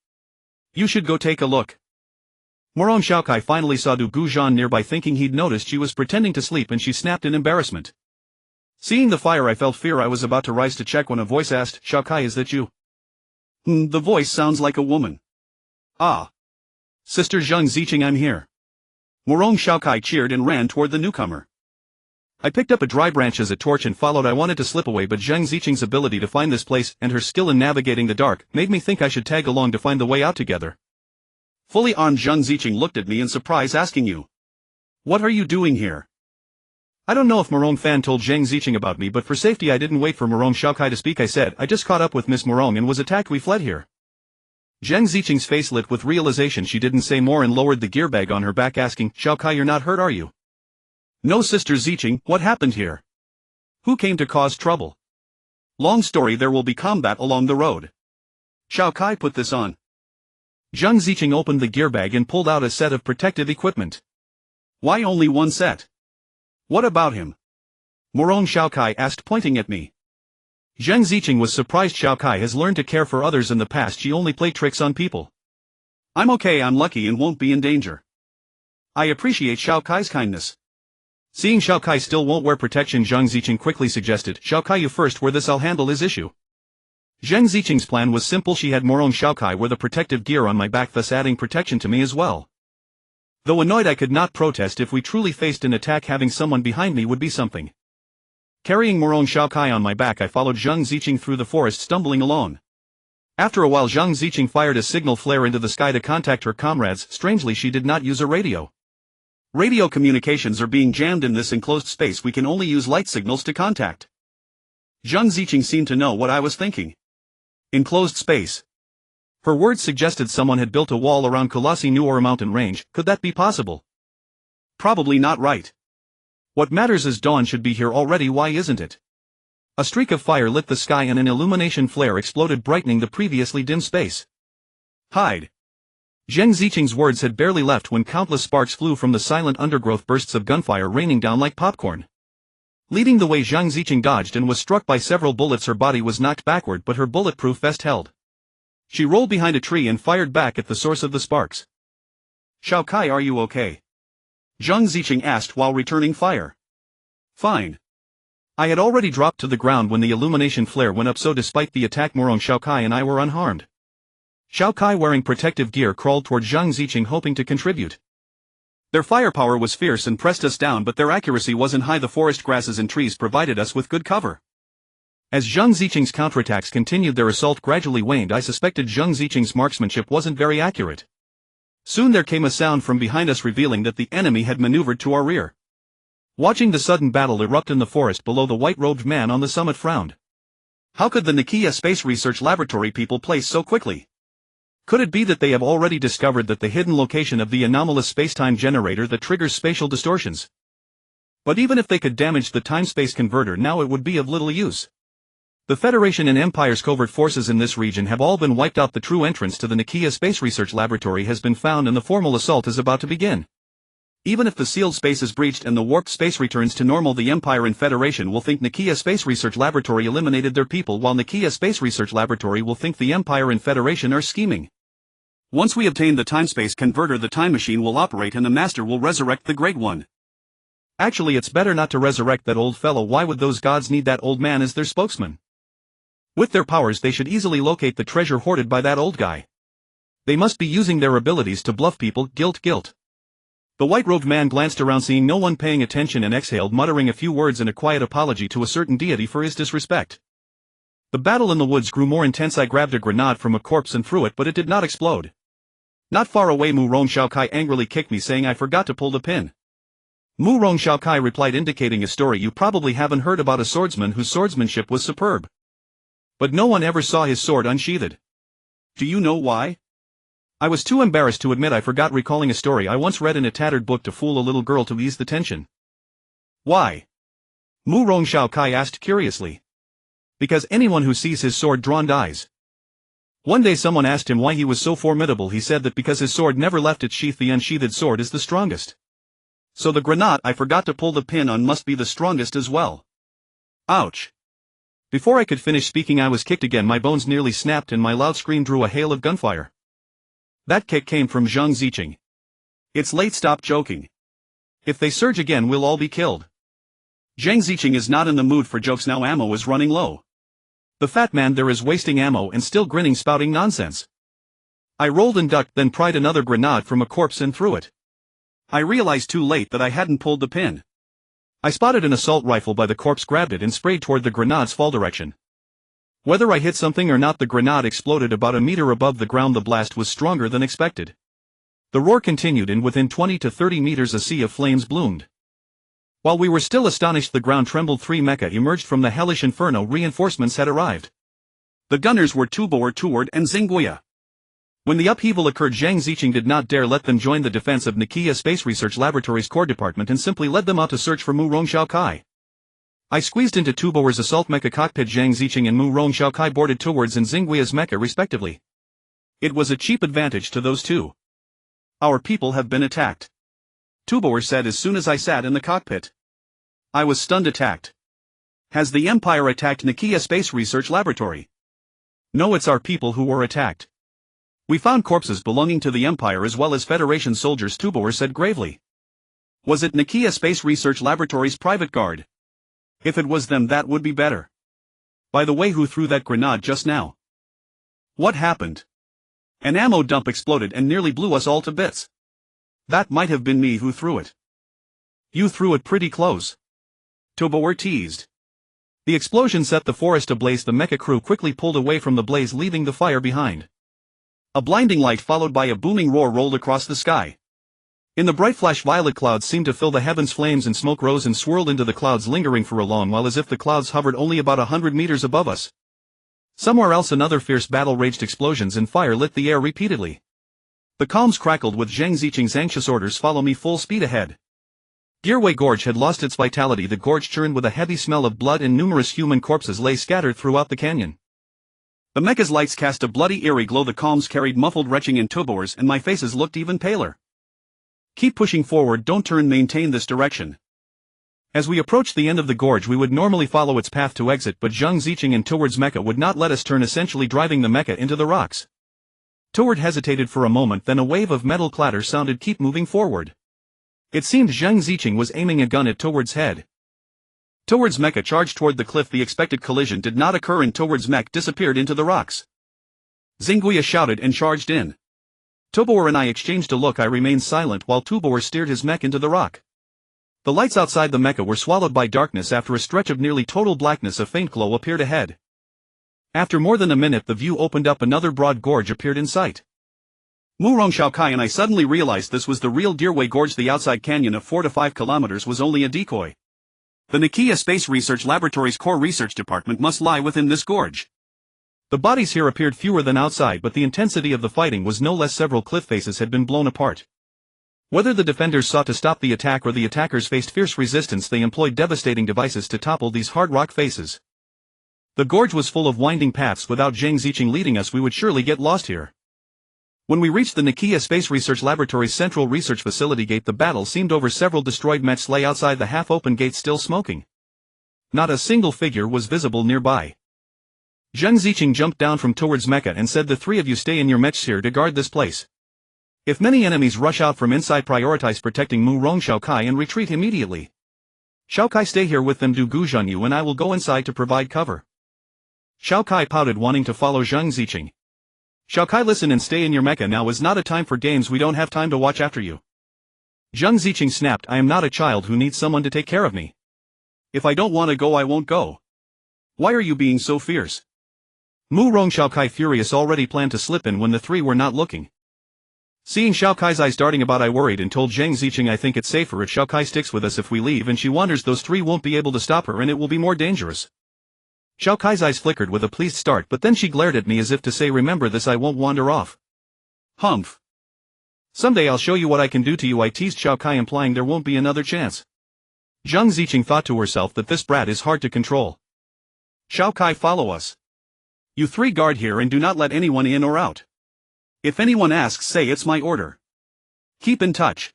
"You should go take a look." Morong Xiaokai finally saw Gu Zhan nearby. Thinking he'd noticed she was pretending to sleep, and she snapped in embarrassment. Seeing the fire I felt fear. I was about to rise to check when a voice asked, "Xiaokai, is that you?" The voice sounds like a woman. "Ah. Sister Zheng Ziqing, I'm here." Morong Xiaokai cheered and ran toward the newcomer. I picked up a dry branch as a torch and followed. I wanted to slip away, but Zheng Ziqing's ability to find this place and her skill in navigating the dark made me think I should tag along to find the way out together. Fully armed Zheng Ziqing looked at me in surprise, asking, "You? What are you doing here?" I don't know if Morong Fan told Zheng Ziqing about me, but for safety I didn't wait for Morong Xiaokai to speak. I said, "I just caught up with Miss Morong and was attacked. We fled here." Zheng Ziqing's face lit with realization. She didn't say more and lowered the gear bag on her back, asking, "Xiaokai, you're not hurt, are you?" "No, Sister Ziqing. What happened here? Who came to cause trouble?" "Long story, there will be combat along the road." "Xiaokai, put this on." Zheng Ziqing opened the gear bag and pulled out a set of protective equipment. "Why only one set? What about him?" Morong Xiaokai asked, pointing at me. Zheng Ziqing was surprised. Xiaokai has learned to care for others in the past. She only played tricks on people. "I'm okay, I'm lucky and won't be in danger." "I appreciate Xiaokai's kindness." Seeing Xiaokai still won't wear protection, Zheng Ziqing quickly suggested, "Xiaokai, you first wear this, I'll handle his issue." Zheng Ziqing's plan was simple. She had Morong Xiaokai wear the protective gear on my back, thus adding protection to me as well. Though annoyed, I could not protest. If we truly faced an attack, having someone behind me would be something. Carrying Morong Xiaokai on my back, I followed Zheng Ziqing through the forest, stumbling along. After a while, Zheng Ziqing fired a signal flare into the sky to contact her comrades. Strangely, she did not use a radio. Radio communications are being jammed in this enclosed space. We can only use light signals to contact. Zheng Ziqing seemed to know what I was thinking. Enclosed space. Her words suggested someone had built a wall around Colossi New or a mountain range. Could that be possible? Probably not, right? What matters is dawn should be here already. Why isn't it? A streak of fire lit the sky and an illumination flare exploded, brightening the previously dim space. "Hide." Zheng Ziqing's words had barely left when countless sparks flew from the silent undergrowth, bursts of gunfire raining down like popcorn. Leading the way, Zheng Ziqing dodged and was struck by several bullets. Her body was knocked backward, but her bulletproof vest held. She rolled behind a tree and fired back at the source of the sparks. "Xiaokai, are you okay?" Zheng Ziqing asked while returning fire. "Fine." I had already dropped to the ground when the illumination flare went up, so despite the attack, Morong Xiaokai and I were unharmed. Xiao Kai wearing protective gear crawled toward Zhang Ziqing hoping to contribute. Their firepower was fierce and pressed us down, but their accuracy wasn't high. The forest grasses and trees provided us with good cover. As Zhang Ziqing's counterattacks continued, their assault gradually waned. I suspected Zhang Ziqing's marksmanship wasn't very accurate. Soon there came a sound from behind us revealing that the enemy had maneuvered to our rear. Watching the sudden battle erupt in the forest below, the white-robed man on the summit frowned. How could the Nakia Space Research Laboratory people place so quickly? Could it be that they have already discovered that the hidden location of the anomalous spacetime generator that triggers spatial distortions? But even if they could damage the time-space converter now, it would be of little use. The Federation and Empire's covert forces in this region have all been wiped out. The true entrance to the Nakia Space Research Laboratory has been found and the formal assault is about to begin. Even if the sealed space is breached and the warped space returns to normal, the Empire and Federation will think Nakia Space Research Laboratory eliminated their people, while Nakia Space Research Laboratory will think the Empire and Federation are scheming. Once we obtain the time-space converter, the time machine will operate and the Master will resurrect the Great One. Actually, it's better not to resurrect that old fellow. Why would those gods need that old man as their spokesman? With their powers, they should easily locate the treasure hoarded by that old guy. They must be using their abilities to bluff people. Guilt. The white-robed man glanced around, seeing no one paying attention, and exhaled, muttering a few words and a quiet apology to a certain deity for his disrespect. The battle in the woods grew more intense. I grabbed a grenade from a corpse and threw it, but it did not explode. Not far away, Mu Rong Xiao Kai angrily kicked me, saying I forgot to pull the pin. Mu Rong Xiao Kai replied, indicating a story you probably haven't heard about a swordsman whose swordsmanship was superb. But no one ever saw his sword unsheathed. Do you know why? I was too embarrassed to admit I forgot, recalling a story I once read in a tattered book to fool a little girl to ease the tension. Why? Mu Rong Xiao Kai asked curiously. Because anyone who sees his sword drawn dies. One day someone asked him why he was so formidable. He said that because his sword never left its sheath, the unsheathed sword is the strongest. So the grenade I forgot to pull the pin on must be the strongest as well. Ouch. Before I could finish speaking, I was kicked again. My bones nearly snapped and my loud scream drew a hail of gunfire. That kick came from Zhang Ziqing. It's late, stop joking. If they surge again, we'll all be killed. Zhang Ziqing is not in the mood for jokes now. Ammo is running low. The fat man there is wasting ammo and still grinning, spouting nonsense. I rolled and ducked, then pried another grenade from a corpse and threw it. I realized too late that I hadn't pulled the pin. I spotted an assault rifle by the corpse, grabbed it and sprayed toward the grenade's fall direction. Whether I hit something or not, the grenade exploded about a meter above the ground. The blast was stronger than expected. The roar continued, and within 20 to 30 meters a sea of flames bloomed. While we were still astonished, the ground trembled. 3 mecha emerged from the hellish inferno. Reinforcements had arrived. The gunners were Tubor, Tuward and Xingguia. When the upheaval occurred, Zhang Ziqing did not dare let them join the defense of Nakia Space Research Laboratory's core department and simply led them out to search for Mu Rong Xiao Kai. I squeezed into Tubor's assault mecha cockpit. Zhang Ziqing and Mu Rong Xiao Kai boarded Tuward's and Xingguia's mecha respectively. It was a cheap advantage to those two. Our people have been attacked, Tubor said as soon as I sat in the cockpit. I was stunned. Attacked? Has the Empire attacked Nakia Space Research Laboratory? No, it's our people who were attacked. We found corpses belonging to the Empire as well as Federation soldiers, Tubor said gravely. Was it Nakia Space Research Laboratory's private guard? If it was them, that would be better. By the way, who threw that grenade just now? What happened? An ammo dump exploded and nearly blew us all to bits. That might have been me who threw it. You threw it pretty close, Tubor teased. The explosion set the forest ablaze. The mecha crew quickly pulled away from the blaze, leaving the fire behind. A blinding light followed by a booming roar rolled across the sky. In the bright flash, violet clouds seemed to fill the heavens. Flames and smoke rose and swirled into the clouds, lingering for a long while as if the clouds hovered only about 100 meters above us. Somewhere else another fierce battle raged. Explosions and fire lit the air repeatedly. The calms crackled with Zhang Ziqing's anxious orders, follow me, full speed ahead. Gearway Gorge had lost its vitality. The gorge churned with a heavy smell of blood and numerous human corpses lay scattered throughout the canyon. The mecha's lights cast a bloody eerie glow. The calms carried muffled retching in Tubor's, and my faces looked even paler. Keep pushing forward, don't turn, maintain this direction. As we approached the end of the gorge, we would normally follow its path to exit, but Zhang Ziqing and Tuward's mecha would not let us turn, essentially driving the mecha into the rocks. Tuward hesitated for a moment, then a wave of metal clatter sounded. Keep moving forward. It seemed Zhang Ziqing was aiming a gun at Tuward's head. Tuward's mecha charged toward the cliff. The expected collision did not occur and Tuward's mech disappeared into the rocks. Xingguia shouted and charged in. Tobor and I exchanged a look. I remained silent while Tobor steered his mech into the rock. The lights outside the mecha were swallowed by darkness. After a stretch of nearly total blackness, a faint glow appeared ahead. After more than a minute, the view opened up. Another broad gorge appeared in sight. Murong Xiaokai and I suddenly realized this was the real Deerway Gorge. The outside canyon of 4 to 5 kilometers was only a decoy. The Nakia Space Research Laboratory's core research department must lie within this gorge. The bodies here appeared fewer than outside, but the intensity of the fighting was no less. Several cliff faces had been blown apart. Whether the defenders sought to stop the attack or the attackers faced fierce resistance, they employed devastating devices to topple these hard rock faces. The gorge was full of winding paths. Without Zhang Ziqing leading us, we would surely get lost here. When we reached the Nakia Space Research Laboratory's central research facility gate, the battle seemed over. Several destroyed mechs lay outside the half-open gate, still smoking. Not a single figure was visible nearby. Zhang Ziqing jumped down from towards Mecha and said, "The 3 of you stay in your mechs here to guard this place. If many enemies rush out from inside, prioritize protecting Murong Xiaokai and retreat immediately. Xiaokai, stay here with them. Do Gu Zhan you and I will go inside to provide cover." Xiaokai pouted, wanting to follow Zhang Ziqing. "Xiaokai, listen and stay in your mecha. Now is not a time for games. We don't have time to watch after you." Zhang Ziqing snapped, "I am not a child who needs someone to take care of me. If I don't want to go, I won't go. Why are you being so fierce?" Murong Xiaokai, furious, already planned to slip in when the 3 were not looking. Seeing Xiaokai's eyes darting about, I worried and told Zhang Ziqing, "I think it's safer if Xiaokai sticks with us. If we leave and she wanders, those 3 won't be able to stop her and it will be more dangerous." Xiaokai's eyes flickered with a pleased start, but then she glared at me as if to say, "Remember this, I won't wander off." "Humph. Someday I'll show you what I can do to you," I teased Xiaokai, implying there won't be another chance. Zhang Ziqing thought to herself that this brat is hard to control. "Xiaokai, follow us. You 3 guard here and do not let anyone in or out. If anyone asks, say it's my order. Keep in touch.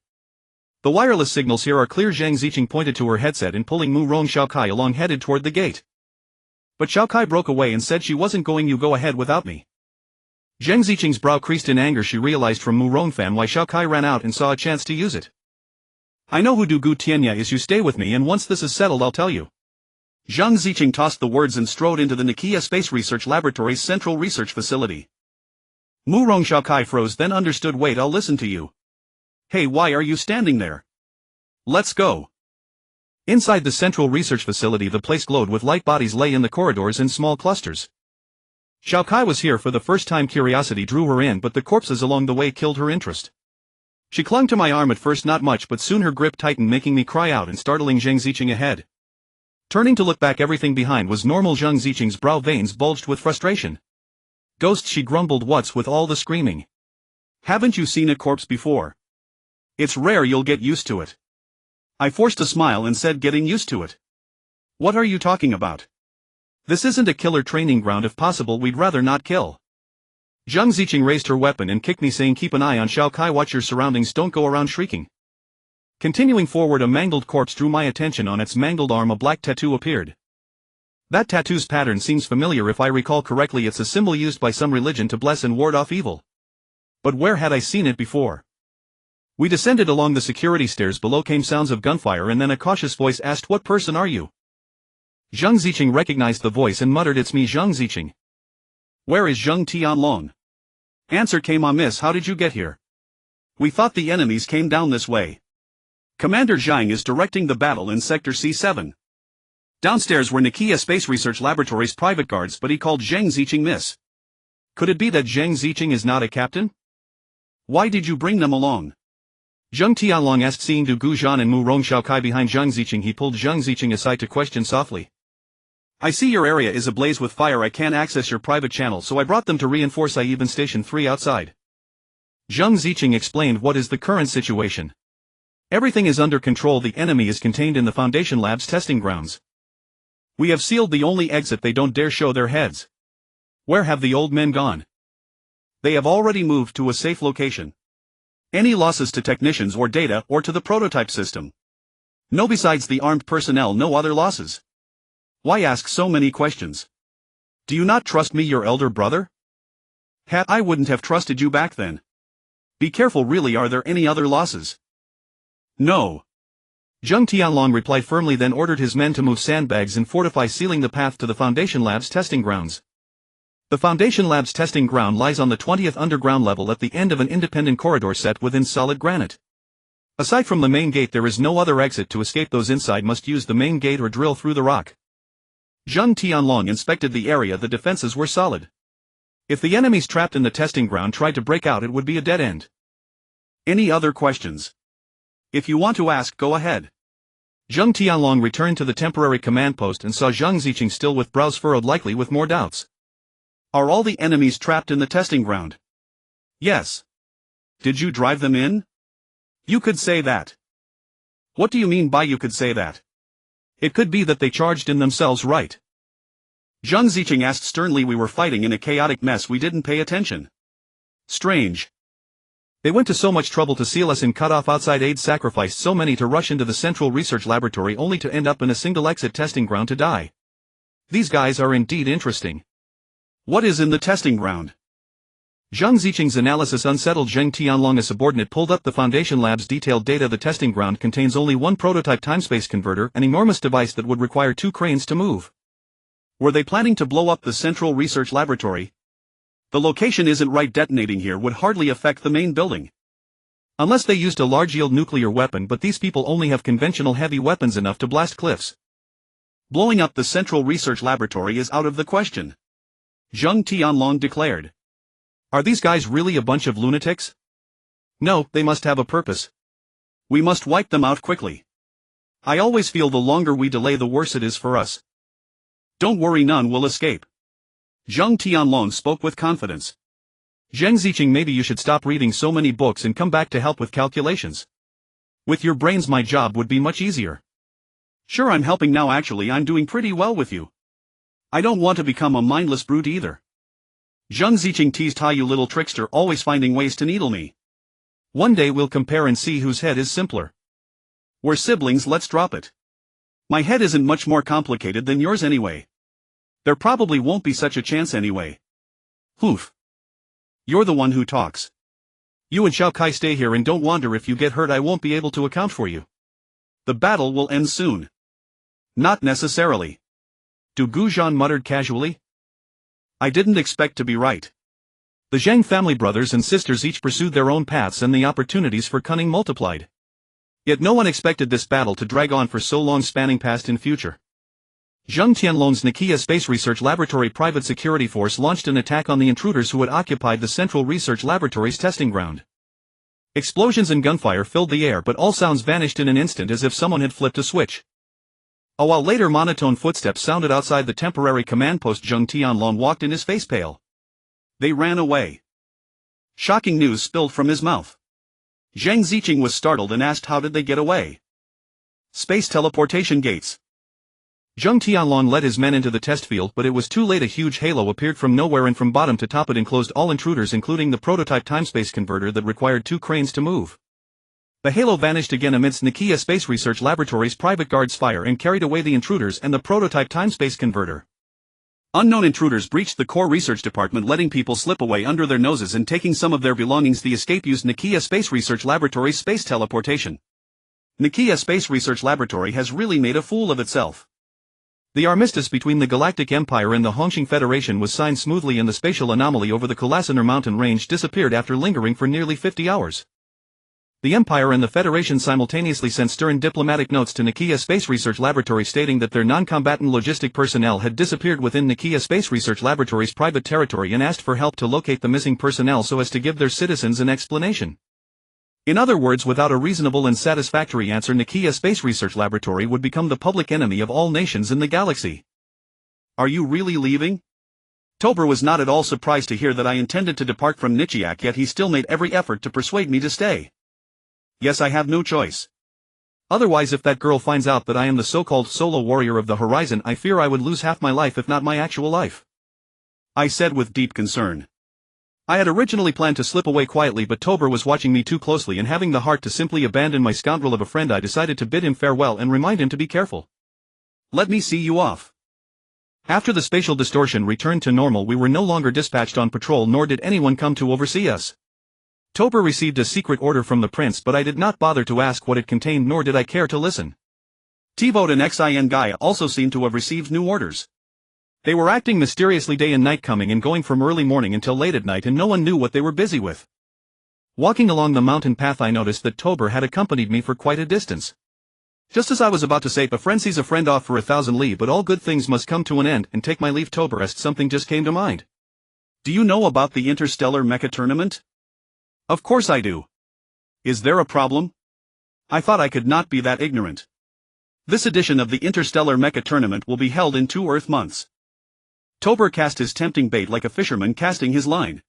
The wireless signals here are clear." Zhang Ziqing pointed to her headset and pulling Murong Xiaokai along headed toward the gate. But Xiaokai broke away and said she wasn't going. "You go ahead without me." Zhang Ziqing's brow creased in anger. She realized from Murong Fan why Xiaokai ran out and saw a chance to use it. "I know who Du Gu Tianya is. You stay with me, and once this is settled I'll tell you." Zhang Ziqing tossed the words and strode into the Nakia Space Research Laboratory's central research facility. Murong Xiaokai froze, then understood. "Wait, I'll listen to you." "Hey, why are you standing there? Let's go." Inside the central research facility, the place glowed with light. Bodies lay in the corridors in small clusters. Xiaokai was here for the first time. Curiosity drew her in, but the corpses along the way killed her interest. She clung to my arm at first, not much, but soon her grip tightened, making me cry out and startling Zhang Ziqing ahead. Turning to look back, everything behind was normal. Zhang Ziqing's brow veins bulged with frustration. "Ghost," she grumbled, "what's with all the screaming? Haven't you seen a corpse before? It's rare. You'll get used to it." I forced a smile and said, "Getting used to it? What are you talking about? This isn't a killer training ground. If possible, we'd rather not kill." Zhang Ziqing raised her weapon and kicked me, saying, "Keep an eye on Xiaokai. Watch your surroundings. Don't go around shrieking." Continuing forward, a mangled corpse drew my attention. On its mangled arm a black tattoo appeared. That tattoo's pattern seems familiar. If I recall correctly, it's a symbol used by some religion to bless and ward off evil. But where had I seen it before? We descended along the security stairs. Below came sounds of gunfire, and then a cautious voice asked, "What person are you?" Zhang Ziqing recognized the voice and muttered, "It's me, Zhang Ziqing." "Where is Zheng Tianlong?" Answer came, "Miss, how did you get here?" "We thought the enemies came down this way. Commander Zhang is directing the battle in Sector C7. Downstairs were Nakia Space Research Laboratory's private guards, but he called Zhang Ziqing Miss. Could it be that Zhang Ziqing is not a captain? Why did you bring them along?" Zheng Tianlong asked. Seeing Du Gu Zhan and Murong Xiaokai behind Zhang Ziqing, he pulled Zhang Ziqing aside to question softly. "I see your area is ablaze with fire. I can't access your private channel, so I brought them to reinforce even Station 3 outside." Zhang Ziqing explained, "What is the current situation?" "Everything is under control. The enemy is contained in the Foundation Lab's testing grounds. We have sealed the only exit. They don't dare show their heads." "Where have the old men gone?" "They have already moved to a safe location. Any losses to technicians or data or to the prototype system?" "No, besides the armed personnel, no other losses." "Why ask so many questions? Do you not trust me, your elder brother?" I wouldn't have trusted you back then. Be careful, really. Are there any other losses?" "No." Zheng Tianlong replied firmly, then ordered his men to move sandbags and fortify, sealing the path to the Foundation Lab's testing grounds. The Foundation Lab's testing ground lies on the 20th underground level at the end of an independent corridor set within solid granite. Aside from the main gate there is no other exit. To escape, those inside must use the main gate or drill through the rock. Zheng Tianlong inspected the area. The defenses were solid. If the enemies trapped in the testing ground tried to break out, it would be a dead end. Any other questions? If you want to ask, go ahead. Zheng Tianlong returned to the temporary command post and saw Zhang Ziqing still with brows furrowed, likely with more doubts. Are all the enemies trapped in the testing ground? Yes. Did you drive them in? You could say that. What do you mean by you could say that? It could be that they charged in themselves, right? Zhang Ziqing asked sternly. We were fighting in a chaotic mess. We didn't pay attention. Strange. They went to so much trouble to seal us in, cut off outside aid, sacrificed so many to rush into the central research laboratory only to end up in a single exit testing ground to die. These guys are indeed interesting. What is in the testing ground? Zhang Ziqing's analysis unsettled Zheng Tianlong. A subordinate pulled up the Foundation Lab's detailed data. The testing ground contains only one prototype timespace converter, an enormous device that would require 2 cranes to move. Were they planning to blow up the central research laboratory? The location isn't right. Detonating here would hardly affect the main building. Unless they used a large-yield nuclear weapon, but these people only have conventional heavy weapons enough to blast cliffs. Blowing up the central research laboratory is out of the question. Zheng Tianlong declared. Are these guys really a bunch of lunatics? No, they must have a purpose. We must wipe them out quickly. I always feel the longer we delay the worse it is for us. Don't worry, none will escape. Zheng Tianlong spoke with confidence. Zheng Ziqing, maybe you should stop reading so many books and come back to help with calculations. With your brains my job would be much easier. Sure, I'm helping now. Actually, I'm doing pretty well with you. I don't want to become a mindless brute either. Zheng Ziqing teased. Hi, you little trickster, always finding ways to needle me. One day we'll compare and see whose head is simpler. We're siblings, let's drop it. My head isn't much more complicated than yours anyway. There probably won't be such a chance anyway. Hoof. You're the one who talks. You and Xiao Kai stay here and don't wander. If you get hurt I won't be able to account for you. The battle will end soon. Not necessarily. Gu Zhan muttered casually. I didn't expect to be right. The Zhang family brothers and sisters each pursued their own paths and the opportunities for cunning multiplied. Yet no one expected this battle to drag on for so long, spanning past and future. Zheng Tianlong's Nakia Space Research Laboratory private security force launched an attack on the intruders who had occupied the Central Research Laboratory's testing ground. Explosions and gunfire filled the air, but all sounds vanished in an instant as if someone had flipped a switch. A while later, monotone footsteps sounded outside the temporary command post. Zheng Tianlong walked in, his face pale. They ran away. Shocking news spilled from his mouth. Zhang Ziqing was startled and asked, how did they get away? Space teleportation gates. Zheng Tianlong led his men into the test field, but it was too late. A huge halo appeared from nowhere and from bottom to top it enclosed all intruders, including the prototype timespace converter that required 2 cranes to move. The halo vanished again amidst Nakia Space Research Laboratory's private guards' fire and carried away the intruders and the prototype timespace converter. Unknown intruders breached the core research department, letting people slip away under their noses and taking some of their belongings. The escape used Nakia Space Research Laboratory's space teleportation. Nakia Space Research Laboratory has really made a fool of itself. The armistice between the Galactic Empire and the Hongqing Federation was signed smoothly, and the spatial anomaly over the Kolasiner mountain range disappeared after lingering for nearly 50 hours. The Empire and the Federation simultaneously sent stern diplomatic notes to Nakia Space Research Laboratory stating that their non-combatant logistic personnel had disappeared within Nakia Space Research Laboratory's private territory and asked for help to locate the missing personnel so as to give their citizens an explanation. In other words, without a reasonable and satisfactory answer, Nakia Space Research Laboratory would become the public enemy of all nations in the galaxy. Are you really leaving? Tober was not at all surprised to hear that I intended to depart from Nichiak, yet he still made every effort to persuade me to stay. Yes, I have no choice. Otherwise, if that girl finds out that I am the so-called solo warrior of the horizon, I fear I would lose half my life, if not my actual life. I said with deep concern. I had originally planned to slip away quietly, but Tober was watching me too closely, and having the heart to simply abandon my scoundrel of a friend, I decided to bid him farewell and remind him to be careful. Let me see you off. After the spatial distortion returned to normal, we were no longer dispatched on patrol, nor did anyone come to oversee us. Tober received a secret order from the prince, but I did not bother to ask what it contained, nor did I care to listen. Tvot and Xin Gaia also seemed to have received new orders. They were acting mysteriously day and night, coming and going from early morning until late at night, and no one knew what they were busy with. Walking along the mountain path, I noticed that Tober had accompanied me for quite a distance. Just as I was about to say, a friend sees a friend off for 1,000 li, but all good things must come to an end, and take my leave, Tober asked, something just came to mind. Do you know about the Interstellar Mecha tournament? Of course I do. Is there a problem? I thought I could not be that ignorant. This edition of the Interstellar Mecha tournament will be held in 2 Earth months. Tober cast his tempting bait like a fisherman casting his line.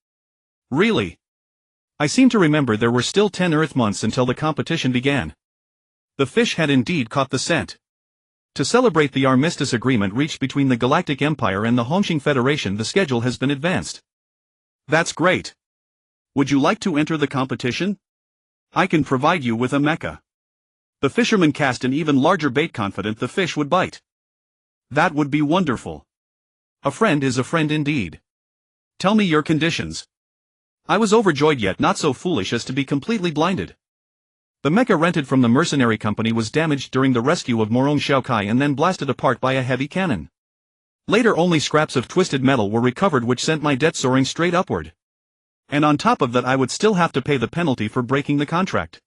Really? I seem to remember there were still 10 Earth months until the competition began. The fish had indeed caught the scent. To celebrate the armistice agreement reached between the Galactic Empire and the Hongqing Federation, the schedule has been advanced. That's great. Would you like to enter the competition? I can provide you with a mecha. The fisherman cast an even larger bait, confident the fish would bite. That would be wonderful. A friend is a friend indeed. Tell me your conditions. I was overjoyed, yet not so foolish as to be completely blinded. The mecha rented from the mercenary company was damaged during the rescue of Morong Xiaokai and then blasted apart by a heavy cannon. Later only scraps of twisted metal were recovered, which sent my debt soaring straight upward. And on top of that, I would still have to pay the penalty for breaking the contract.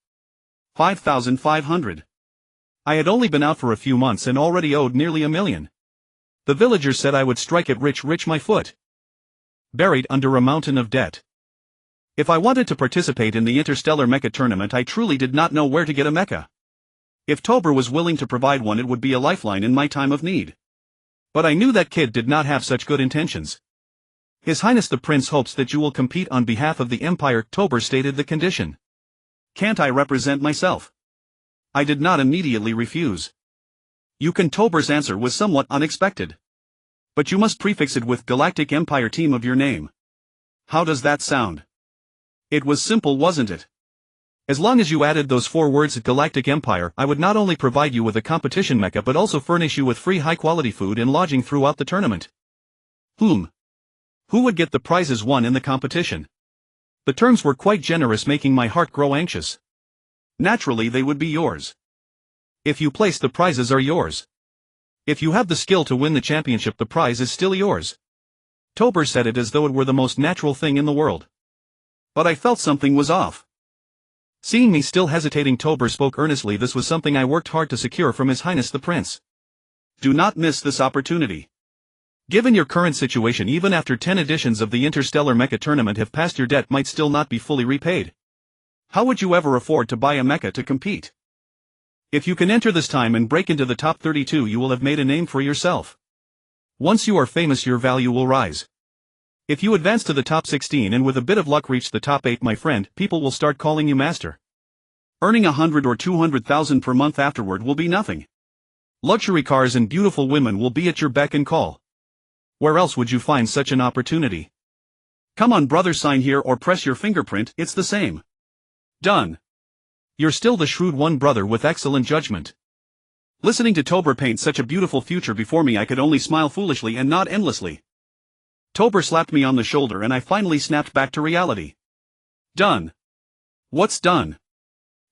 5,500. I had only been out for a few months and already owed nearly 1 million. The villagers said I would strike it rich, my foot. Buried under a mountain of debt. If I wanted to participate in the Interstellar Mecha tournament, I truly did not know where to get a mecha. If Tober was willing to provide one, it would be a lifeline in my time of need. But I knew that kid did not have such good intentions. His Highness the Prince hopes that you will compete on behalf of the Empire, Tober stated the condition. Can't I represent myself? I did not immediately refuse. You can. Tober's answer was somewhat unexpected. But you must prefix it with Galactic Empire team of your name. How does that sound? It was simple, wasn't it? As long as you added those 4 words, Galactic Empire, I would not only provide you with a competition mecha but also furnish you with free high-quality food and lodging throughout the tournament. Who would get the prizes won in the competition? The terms were quite generous, making my heart grow anxious. Naturally, they would be yours. If you place, the prizes are yours. If you have the skill to win the championship, the prize is still yours. Tober said it as though it were the most natural thing in the world. But I felt something was off. Seeing me still hesitating, Tober spoke earnestly. This was something I worked hard to secure from His Highness the Prince. Do not miss this opportunity. Given your current situation, even after 10 editions of the Interstellar Mecha tournament have passed, your debt might still not be fully repaid. How would you ever afford to buy a mecha to compete? If you can enter this time and break into the top 32, you will have made a name for yourself. Once you are famous, your value will rise. If you advance to the top 16 and with a bit of luck reach the top 8, my friend, people will start calling you master. Earning 100 or 200,000 per month afterward will be nothing. Luxury cars and beautiful women will be at your beck and call. Where else would you find such an opportunity? Come on, brother, sign here or press your fingerprint, it's the same. Done. You're still the shrewd one, brother, with excellent judgment. Listening to Tober paint such a beautiful future before me, I could only smile foolishly and nod endlessly. Tober slapped me on the shoulder and I finally snapped back to reality. Done. What's done?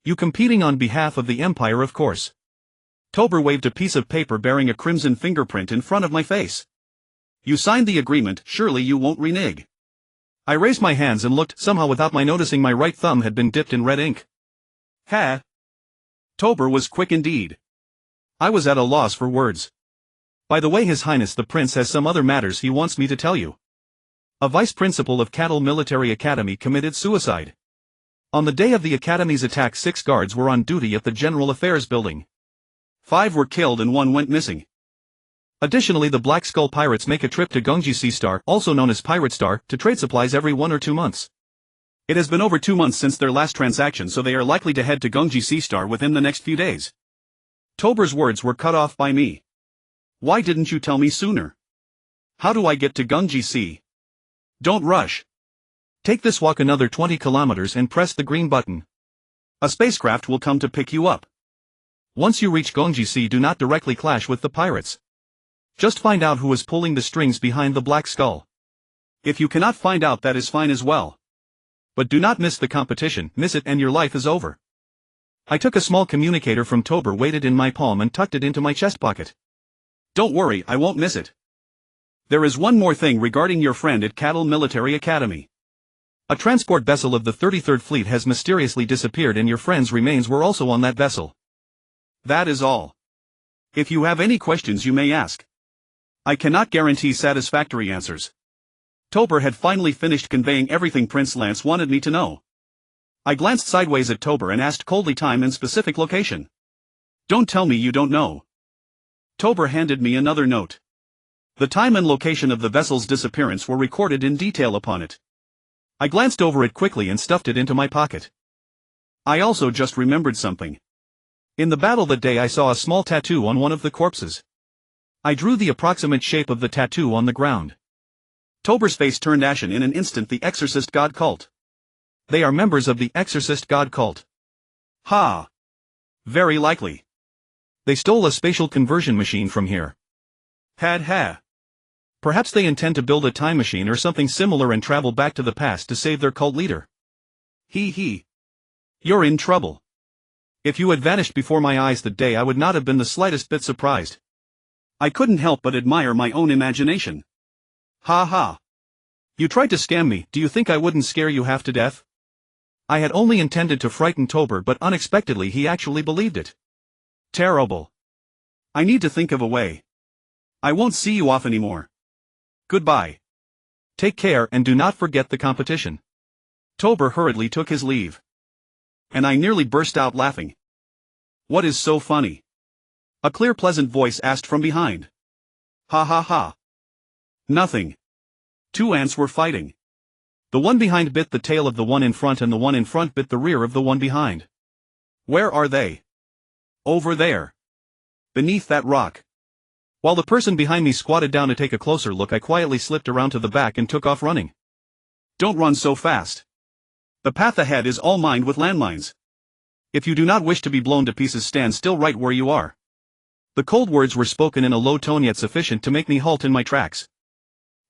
You competing on behalf of the Empire, of course. Tober waved a piece of paper bearing a crimson fingerprint in front of my face. You signed the agreement, surely you won't renege. I raised my hands and looked, somehow without my noticing my right thumb had been dipped in red ink. Ha! Tober was quick indeed. I was at a loss for words. By the way, His Highness the Prince has some other matters he wants me to tell you. A vice principal of Cattle Military Academy committed suicide. On the day of the Academy's attack, 6 guards were on duty at the General Affairs building. 5 were killed and 1 went missing. Additionally, the Black Skull pirates make a trip to Gungji Sea Star, also known as Pirate Star, to trade supplies every 1 or 2 months. It has been over 2 months since their last transaction, so they are likely to head to Gungji Sea Star within the next few days. Tober's words were cut off by me. Why didn't you tell me sooner? How do I get to Gungji Sea? Don't rush. Take this walk another 20 kilometers and press the green button. A spacecraft will come to pick you up. Once you reach Gungji Sea, do not directly clash with the pirates. Just find out who is pulling the strings behind the Black Skull. If you cannot find out, that is fine as well. But do not miss the competition. Miss it and your life is over. I took a small communicator from Tober, weighed it in my palm and tucked it into my chest pocket. Don't worry, I won't miss it. There is one more thing regarding your friend at Cattle Military Academy. A transport vessel of the 33rd Fleet has mysteriously disappeared and your friend's remains were also on that vessel. That is all. If you have any questions you may ask. I cannot guarantee satisfactory answers. Tober had finally finished conveying everything Prince Lance wanted me to know. I glanced sideways at Tober and asked coldly time and specific location. Don't tell me you don't know. Tober handed me another note. The time and location of the vessel's disappearance were recorded in detail upon it. I glanced over it quickly and stuffed it into my pocket. I also just remembered something. In the battle that day I saw a small tattoo on one of the corpses. I drew the approximate shape of the tattoo on the ground. Tober's face turned ashen in an instant. The Exorcist God Cult. They are members of the Exorcist God Cult. Ha! Very likely. They stole a spatial conversion machine from here. Ha. Perhaps they intend to build a time machine or something similar and travel back to the past to save their cult leader. He. You're in trouble. If you had vanished before my eyes that day I would not have been the slightest bit surprised. I couldn't help but admire my own imagination. Ha. You tried to scam me. Do you think I wouldn't scare you half to death? I had only intended to frighten Tober, but unexpectedly he actually believed it. Terrible. I need to think of a way. I won't see you off anymore. Goodbye. Take care and do not forget the competition. Tober hurriedly took his leave. And I nearly burst out laughing. What is so funny? A clear pleasant voice asked from behind. Ha. Nothing. Two ants were fighting. The one behind bit the tail of the one in front and the one in front bit the rear of the one behind. Where are they? Over there. Beneath that rock. While the person behind me squatted down to take a closer look, I quietly slipped around to the back and took off running. Don't run so fast. The path ahead is all mined with landmines. If you do not wish to be blown to pieces, stand still right where you are. The cold words were spoken in a low tone yet sufficient to make me halt in my tracks.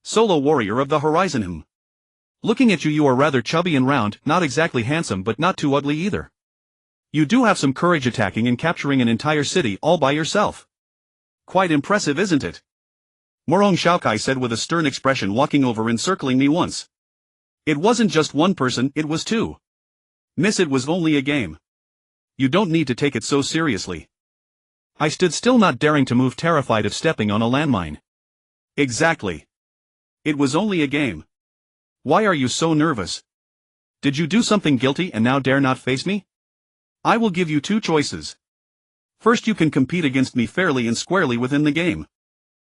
Solo warrior of the horizon. Looking at you, you are rather chubby and round, not exactly handsome but not too ugly either. You do have some courage attacking and capturing an entire city all by yourself. Quite impressive, isn't it? Morong Shaokai said with a stern expression, walking over and circling me once. It wasn't just one person, it was two. Miss, it was only a game. You don't need to take it so seriously. I stood still, not daring to move, terrified of stepping on a landmine. Exactly. It was only a game. Why are you so nervous? Did you do something guilty and now dare not face me? I will give you two choices. First, you can compete against me fairly and squarely within the game.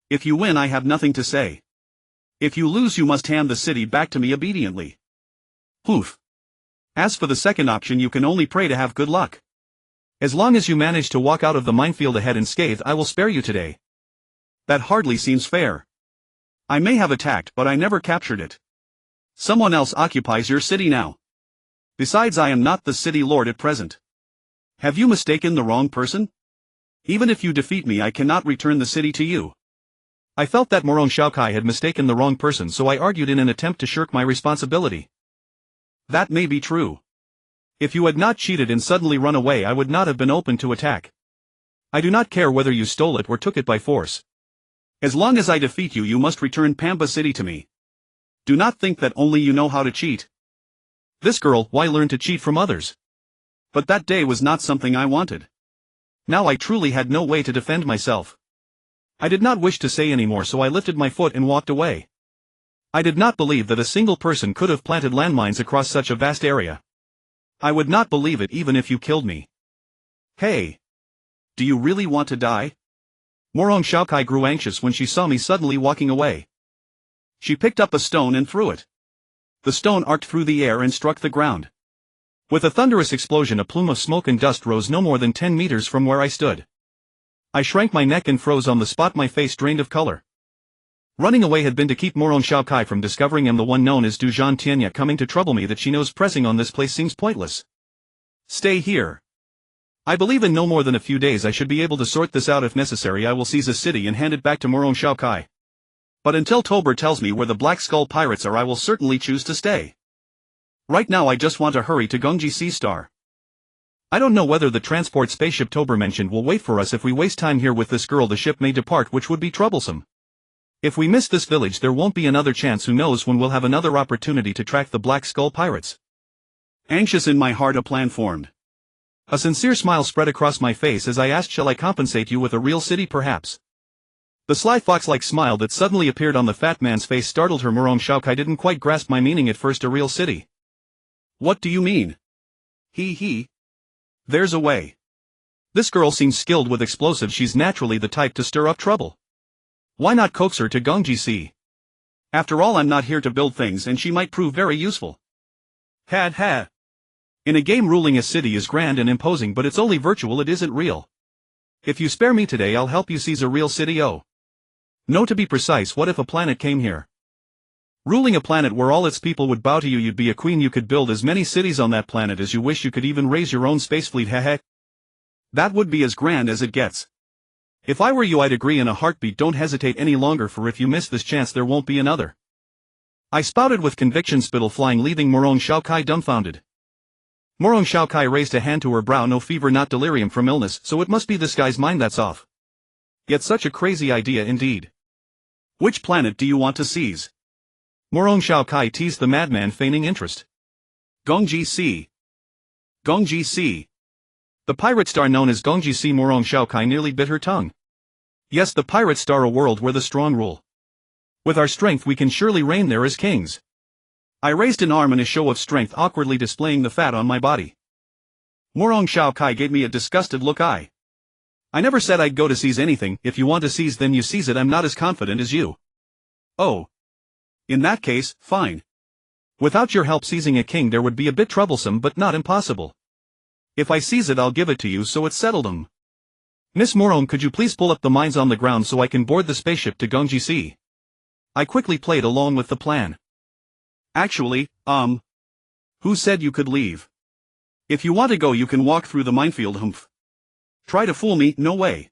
If you win, I have nothing to say. If you lose, you must hand the city back to me obediently. Poof. As for the second option, you can only pray to have good luck. As long as you manage to walk out of the minefield ahead unscathed, I will spare you today. That hardly seems fair. I may have attacked, but I never captured it. Someone else occupies your city now. Besides, I am not the city lord at present. Have you mistaken the wrong person? Even if you defeat me, I cannot return the city to you. I felt that Morong Shaokai had mistaken the wrong person, so I argued in an attempt to shirk my responsibility. That may be true. If you had not cheated and suddenly run away, I would not have been open to attack. I do not care whether you stole it or took it by force. As long as I defeat you, you must return Pamba City to me. Do not think that only you know how to cheat. This girl, why learn to cheat from others? But that day was not something I wanted. Now I truly had no way to defend myself. I did not wish to say any more, so I lifted my foot and walked away. I did not believe that a single person could have planted landmines across such a vast area. I would not believe it even if you killed me. Hey! Do you really want to die? Morong Shaokai grew anxious when she saw me suddenly walking away. She picked up a stone and threw it. The stone arced through the air and struck the ground. With a thunderous explosion, a plume of smoke and dust rose no more than 10 meters from where I stood. I shrank my neck and froze on the spot, my face drained of color. Running away had been to keep Morong Shaokai from discovering I'm the one known as Gu Zhan Tianya coming to trouble me. That she knows pressing on this place seems pointless. Stay here. I believe in no more than a few days I should be able to sort this out. If necessary, I will seize a city and hand it back to Morong Shaokai. But until Tober tells me where the Black Skull pirates are, I will certainly choose to stay. Right now I just want to hurry to Gongji Sea Star. I don't know whether the transport spaceship Tober mentioned will wait for us. If we waste time here with this girl, the ship may depart, which would be troublesome. If we miss this village there won't be another chance, who knows when we'll have another opportunity to track the Black Skull pirates. Anxious in my heart, a plan formed. A sincere smile spread across my face as I asked, shall I compensate you with a real city perhaps? The sly fox-like smile that suddenly appeared on the fat man's face startled her. Morong Shaokai didn't quite grasp my meaning at first. A real city? What do you mean? He. There's a way. This girl seems skilled with explosives. She's naturally the type to stir up trouble. Why not coax her to Gongji? After all, I'm not here to build things and she might prove very useful. Ha. In a game, ruling a city is grand and imposing, but it's only virtual, it isn't real. If you spare me today I'll help you seize a real city. Oh. No, to be precise, what if a planet came here? Ruling a planet where all its people would bow to you. You'd be a queen. You could build as many cities on that planet as you wish. You could even raise your own space fleet. Hehe. That would be as grand as it gets. If I were you I'd agree in a heartbeat. Don't hesitate any longer, for if you miss this chance there won't be another. I spouted with conviction, spittle flying, leaving Morong Shaokai dumbfounded. Morong Shaokai raised a hand to her brow. No fever, not delirium from illness, so it must be this guy's mind that's off. Yet such a crazy idea indeed. Which planet do you want to seize? Morong Shaokai teased the madman, feigning interest. Gongji. The pirate star known as Gongji. Morong Shaokai nearly bit her tongue. Yes, the pirate star, a world where the strong rule. With our strength we can surely reign there as kings. I raised an arm in a show of strength, awkwardly displaying the fat on my body. Morong Shaokai gave me a disgusted look. I never said I'd go to seize anything. If you want to seize, then you seize it. I'm not as confident as you. Oh. In that case, fine. Without your help, seizing a king there would be a bit troublesome, but not impossible. If I seize it I'll give it to you, so it's settled. Miss Morong, could you please pull up the mines on the ground so I can board the spaceship to Gongji? I quickly played along with the plan. Actually, who said you could leave? If you want to go you can walk through the minefield. Humph. Try to fool me, no way.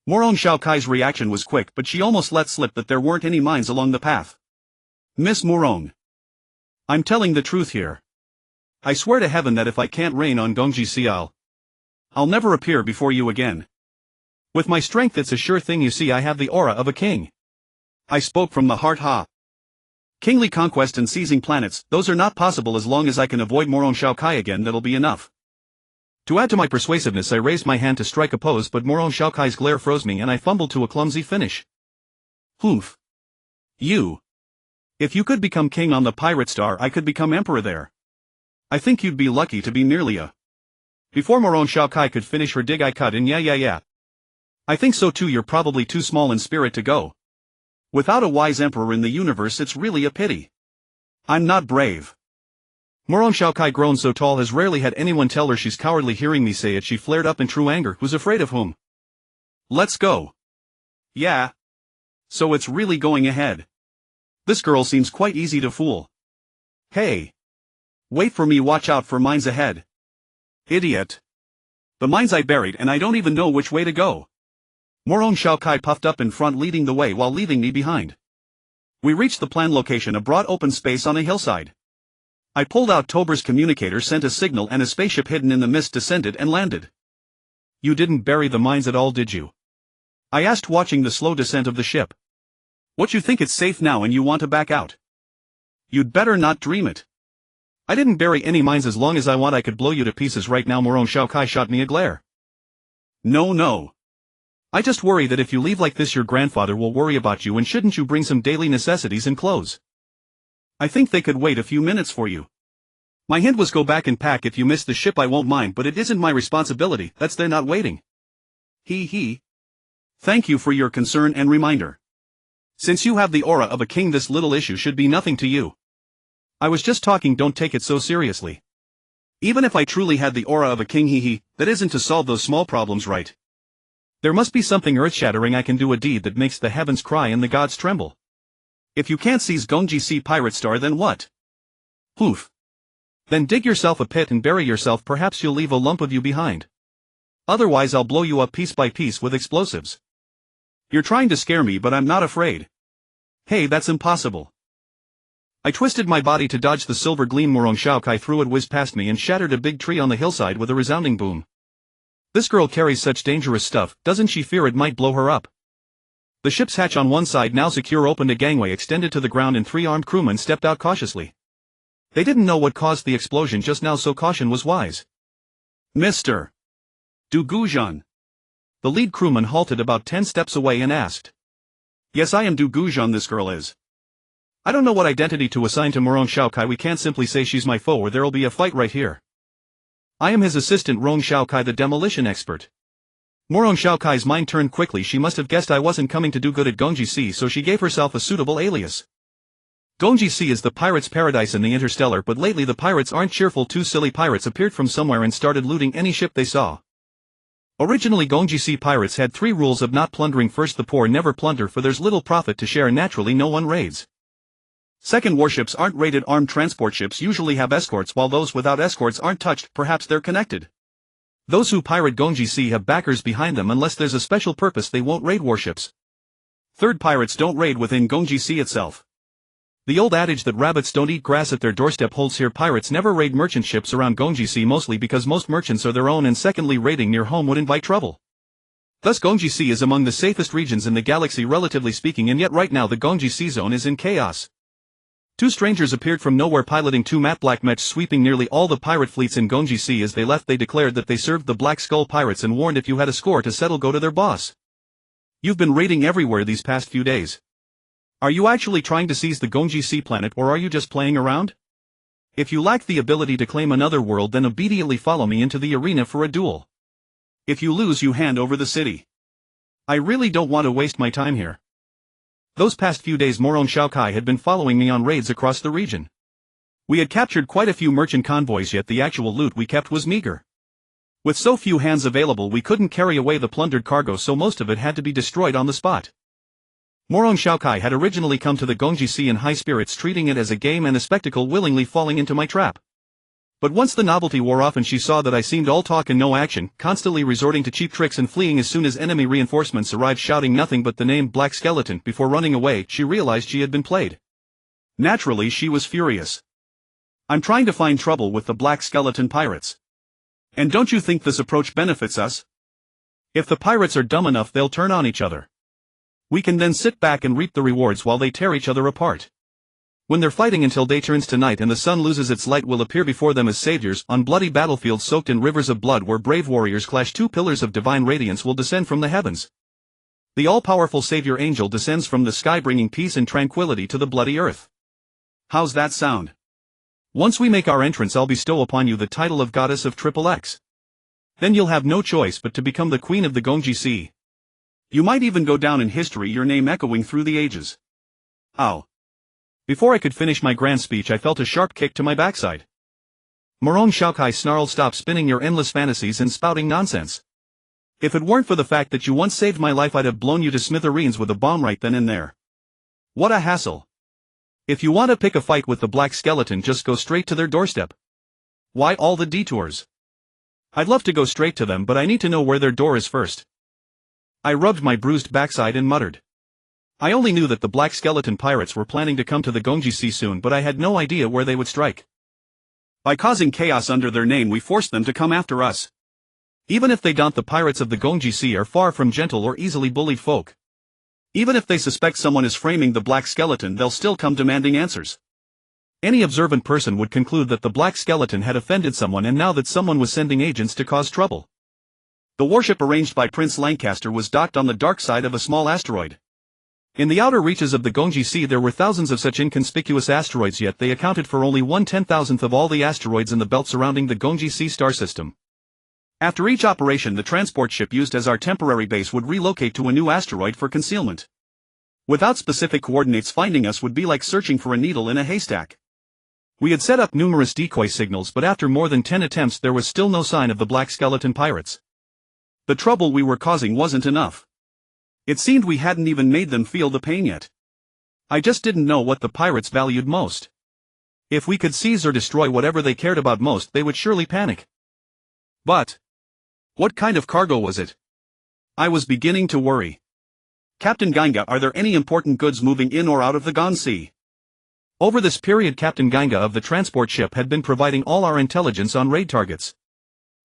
Morong Shaokai's reaction was quick, but she almost let slip that there weren't any mines along the path. Miss Morong. I'm telling the truth here. I swear to heaven that if I can't reign on Gongji, I'll never appear before you again. With my strength it's a sure thing. You see, I have the aura of a king. I spoke from the heart. Ha. Kingly conquest and seizing planets, those are not possible as long as I can avoid Morong Shaokai again. That'll be enough. To add to my persuasiveness I raised my hand to strike a pose, but Morong Shaokai's glare froze me and I fumbled to a clumsy finish. Humph. You. If you could become king on the pirate star, I could become emperor there. I think you'd be lucky to be merely a... Before Morong Shaokai could finish her dig I cut in. Yeah. I think so too. You're probably too small in spirit to go. Without a wise emperor in the universe it's really a pity. I'm not brave. Morong Shaokai grown so tall has rarely had anyone tell her she's cowardly. Hearing me say it she flared up in true anger. Who's afraid of whom? Let's go. Yeah. So it's really going ahead. This girl seems quite easy to fool. Hey. Wait for me, watch out for mines ahead. Idiot. The mines I buried and I don't even know which way to go. Morong Shaokai puffed up in front, leading the way while leaving me behind. We reached the planned location, a broad open space on a hillside. I pulled out Tober's communicator, sent a signal, and a spaceship hidden in the mist descended and landed. You didn't bury the mines at all, did you? I asked, watching the slow descent of the ship. What, you think it's safe now and you want to back out? You'd better not dream it. I didn't bury any mines. As long as I want I could blow you to pieces right now. Morong Shaokai shot me a glare. No. I just worry that if you leave like this your grandfather will worry about you, and shouldn't you bring some daily necessities and clothes? I think they could wait a few minutes for you. My hint was go back and pack. If you miss the ship I won't mind, but it isn't my responsibility, that's they're not waiting. He. Thank you for your concern and reminder. Since you have the aura of a king this little issue should be nothing to you. I was just talking, don't take it so seriously. Even if I truly had the aura of a king, that isn't to solve those small problems, right? There must be something earth-shattering I can do, a deed that makes the heavens cry and the gods tremble. If you can't seize Gongji pirate star, then what? Poof. Then dig yourself a pit and bury yourself. Perhaps you'll leave a lump of you behind. Otherwise I'll blow you up piece by piece with explosives. You're trying to scare me, but I'm not afraid. Hey, that's impossible. I twisted my body to dodge the silver gleam. Morong Shaokai threw it, whizzed past me, and shattered a big tree on the hillside with a resounding boom. This girl carries such dangerous stuff, doesn't she fear it might blow her up? The ship's hatch on one side now secure opened, a gangway extended to the ground and 3 armed crewmen stepped out cautiously. They didn't know what caused the explosion just now, so caution was wise. Mr. Gu Zhan. The lead crewman halted about 10 steps away and asked. Yes, I am Gu Zhan, this girl is. I don't know what identity to assign to Morong Shaokai. We can't simply say she's my foe or there'll be a fight right here. I am his assistant Rong Shaokai, the demolition expert. Morong Shaokai's mind turned quickly. She must have guessed I wasn't coming to do good at Gongji Sea, so she gave herself a suitable alias. Gongji Sea is the pirates' paradise in the Interstellar, but lately the pirates aren't cheerful. 2 silly pirates appeared from somewhere and started looting any ship they saw. Originally Gongji Sea pirates had 3 rules of not plundering. First, the poor never plunder, for there's little profit to share and naturally no one raids. Second, warships aren't raided. Armed transport ships usually have escorts, while those without escorts aren't touched. Perhaps they're connected. Those who pirate Gongji Sea have backers behind them. Unless there's a special purpose, they won't raid warships. Third, pirates don't raid within Gongji Sea itself. The old adage that rabbits don't eat grass at their doorstep holds here. Pirates never raid merchant ships around Gongji Sea, mostly because most merchants are their own, and secondly, raiding near home would invite trouble. Thus Gongji Sea is among the safest regions in the galaxy relatively speaking, and yet right now the Gongji Sea zone is in chaos. 2 strangers appeared from nowhere piloting 2 matte black mechs, sweeping nearly all the pirate fleets in Gongji Sea. As they left, they declared that they served the Black Skull pirates and warned if you had a score to settle, go to their boss. You've been raiding everywhere these past few days. Are you actually trying to seize the Gongji Sea planet, or are you just playing around? If you lack the ability to claim another world, then immediately follow me into the arena for a duel. If you lose, you hand over the city. I really don't want to waste my time here. Those past few days Morong Shaokai had been following me on raids across the region. We had captured quite a few merchant convoys, yet the actual loot we kept was meager. With so few hands available, we couldn't carry away the plundered cargo, so most of it had to be destroyed on the spot. Morong Shaokai had originally come to the Gongji Sea in high spirits, treating it as a game and a spectacle, willingly falling into my trap. But once the novelty wore off and she saw that I seemed all talk and no action, constantly resorting to cheap tricks and fleeing as soon as enemy reinforcements arrived, shouting nothing but the name Black Skeleton before running away, she realized she had been played. Naturally, she was furious. I'm trying to find trouble with the Black Skeleton pirates. And don't you think this approach benefits us? If the pirates are dumb enough, they'll turn on each other. We can then sit back and reap the rewards while they tear each other apart. When they're fighting until day turns to night and the sun loses its light, we'll appear before them as saviors. On bloody battlefields soaked in rivers of blood where brave warriors clash, 2 pillars of divine radiance will descend from the heavens. The all-powerful savior angel descends from the sky, bringing peace and tranquility to the bloody earth. How's that sound? Once we make our entrance, I'll bestow upon you the title of Goddess of XXX. Then you'll have no choice but to become the queen of the Gongji Sea. You might even go down in history, your name echoing through the ages. Ow. Before I could finish my grand speech, I felt a sharp kick to my backside. Morong Shaokai snarled, stop spinning your endless fantasies and spouting nonsense. If it weren't for the fact that you once saved my life, I'd have blown you to smithereens with a bomb right then and there. What a hassle. If you want to pick a fight with the Black Skeleton, just go straight to their doorstep. Why all the detours? I'd love to go straight to them, but I need to know where their door is first. I rubbed my bruised backside and muttered. I only knew that the Black Skeleton pirates were planning to come to the Gongji Sea soon, but I had no idea where they would strike. By causing chaos under their name, we forced them to come after us. Even if they don't, the pirates of the Gongji Sea are far from gentle or easily bullied folk. Even if they suspect someone is framing the Black Skeleton, they'll still come demanding answers. Any observant person would conclude that the Black Skeleton had offended someone, and now that someone was sending agents to cause trouble. The warship arranged by Prince Lancaster was docked on the dark side of a small asteroid. In the outer reaches of the Gongji Sea there were thousands of such inconspicuous asteroids, yet they accounted for only 1/10,000th of all the asteroids in the belt surrounding the Gongji Sea star system. After each operation, the transport ship used as our temporary base would relocate to a new asteroid for concealment. Without specific coordinates, finding us would be like searching for a needle in a haystack. We had set up numerous decoy signals, but after more than 10 attempts there was still no sign of the Black Skeleton pirates. The trouble we were causing wasn't enough. It seemed we hadn't even made them feel the pain yet. I just didn't know what the pirates valued most. If we could seize or destroy whatever they cared about most, they would surely panic. But what kind of cargo was it? I was beginning to worry. Captain Ganga, are there any important goods moving in or out of the Gongji Sea? Over this period, Captain Ganga of the transport ship had been providing all our intelligence on raid targets.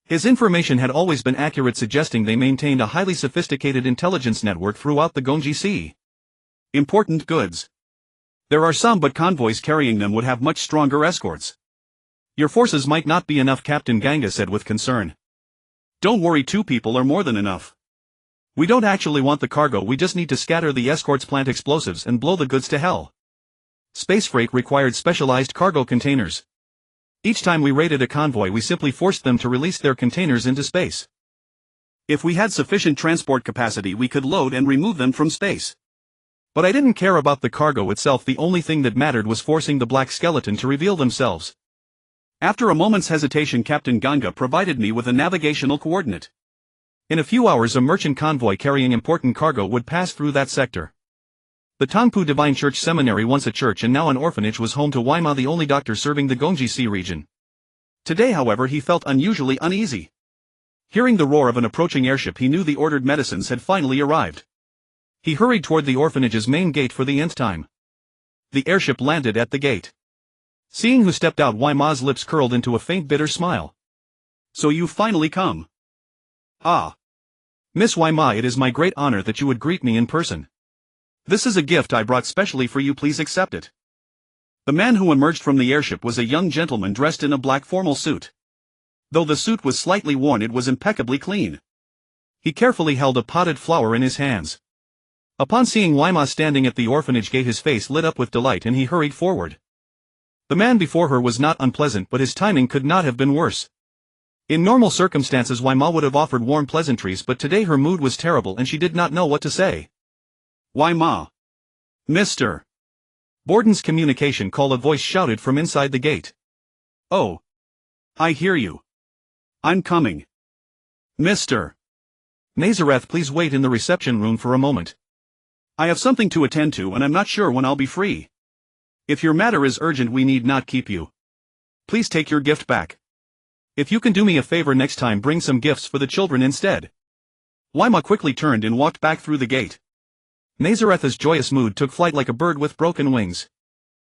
His information had always been accurate, suggesting they maintained a highly sophisticated intelligence network throughout the Gongji Sea. Important goods. There are some, but convoys carrying them would have much stronger escorts. Your forces might not be enough, Captain Ganga said with concern. Don't worry, 2 people are more than enough. We don't actually want the cargo, we just need to scatter the escorts, plant explosives, and blow the goods to hell. Space freight required specialized cargo containers. Each time we raided a convoy, we simply forced them to release their containers into space. If we had sufficient transport capacity, we could load and remove them from space. But I didn't care about the cargo itself, the only thing that mattered was forcing the black skeleton to reveal themselves. After a moment's hesitation, Captain Ganga provided me with a navigational coordinate. In a few hours, a merchant convoy carrying important cargo would pass through that sector. The Tangpu Divine Church Seminary, once a church and now an orphanage, was home to Waima, the only doctor serving the Gongji Sea region. Today, however, he felt unusually uneasy. Hearing the roar of an approaching airship, he knew the ordered medicines had finally arrived. He hurried toward the orphanage's main gate for the nth time. The airship landed at the gate. Seeing who stepped out, Waima's lips curled into a faint bitter smile. So you've finally come. Ah. Miss Waima, it is my great honor that you would greet me in person. This is a gift I brought specially for you, please accept it. The man who emerged from the airship was a young gentleman dressed in a black formal suit. Though the suit was slightly worn, it was impeccably clean. He carefully held a potted flower in his hands. Upon seeing Waima standing at the orphanage gate, his face lit up with delight and he hurried forward. The man before her was not unpleasant, but his timing could not have been worse. In normal circumstances, Waima would have offered warm pleasantries, but today her mood was terrible and she did not know what to say. Waima. Mr. Borden's communication call, a voice shouted from inside the gate. Oh. I hear you. I'm coming. Mr. Nazareth, please wait in the reception room for a moment. I have something to attend to and I'm not sure when I'll be free. If your matter is urgent, we need not keep you. Please take your gift back. If you can do me a favor next time, bring some gifts for the children instead. Waima quickly turned and walked back through the gate. Nazareth's joyous mood took flight like a bird with broken wings.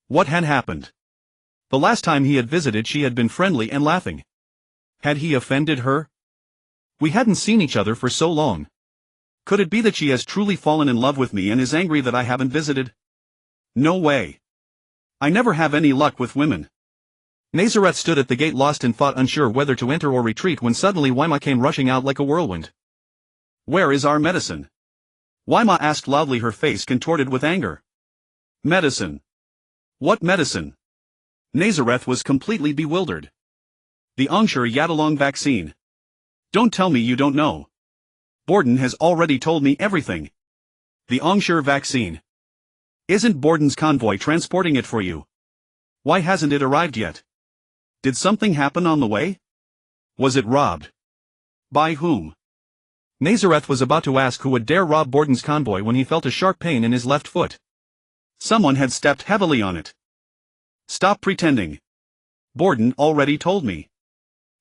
What had happened? The last time he had visited, she had been friendly and laughing. Had he offended her? We hadn't seen each other for so long. Could it be that she has truly fallen in love with me and is angry that I haven't visited? No way. I never have any luck with women. Nazareth stood at the gate, lost in thought, unsure whether to enter or retreat, when suddenly Waima came rushing out like a whirlwind. Where is our medicine? Waima asked loudly, her face contorted with anger. Medicine? What medicine? Nazareth was completely bewildered. The Angsher Yadalong vaccine. Don't tell me you don't know. Borden has already told me everything. The Angsher vaccine. Isn't Borden's convoy transporting it for you? Why hasn't it arrived yet? Did something happen on the way? Was it robbed? By whom? Nazareth was about to ask who would dare rob Borden's convoy when he felt a sharp pain in his left foot. Someone had stepped heavily on it. Stop pretending. Borden already told me.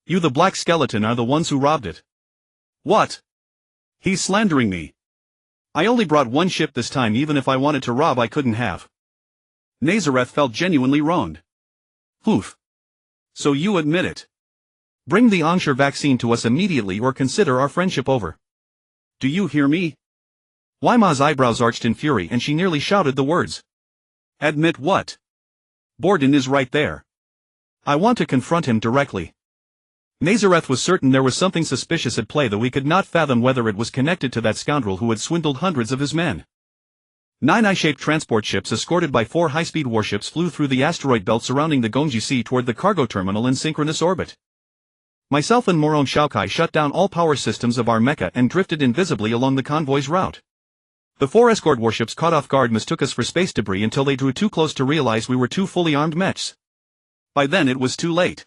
You, the black skeleton, are the ones who robbed it. What? He's slandering me. I only brought one ship this time. Even if I wanted to rob, I couldn't have. Nazareth felt genuinely wronged. Oof. So you admit it. Bring the Angsher vaccine to us immediately or consider our friendship over. Do you hear me? Waima's eyebrows arched in fury and she nearly shouted the words. Admit what? Borden is right there. I want to confront him directly. Nazareth was certain there was something suspicious at play, though he could not fathom whether it was connected to that scoundrel who had swindled hundreds of his men. 9 eye-shaped transport ships escorted by 4 high-speed warships flew through the asteroid belt surrounding the Gongji Sea toward the cargo terminal in synchronous orbit. Myself and Moron Shaokai shut down all power systems of our mecha and drifted invisibly along the convoy's route. The 4 escort warships, caught off guard, mistook us for space debris until they drew too close to realize we were 2 fully armed mechs. By then it was too late.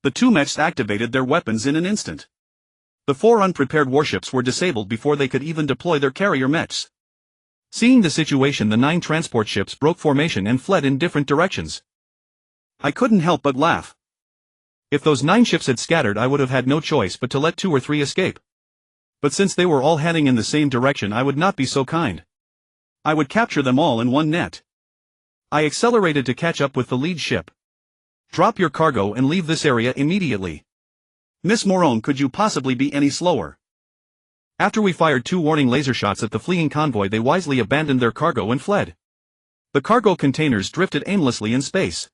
The 2 mechs activated their weapons in an instant. The 4 unprepared warships were disabled before they could even deploy their carrier mechs. Seeing the situation, the 9 transport ships broke formation and fled in different directions. I couldn't help but laugh. If those 9 ships had scattered, I would have had no choice but to let 2 or 3 escape. But since they were all heading in the same direction, I would not be so kind. I would capture them all in one net. I accelerated to catch up with the lead ship. Drop your cargo and leave this area immediately. Miss Morone, could you possibly be any slower? After we fired 2 warning laser shots at the fleeing convoy, they wisely abandoned their cargo and fled. The cargo containers drifted aimlessly in space.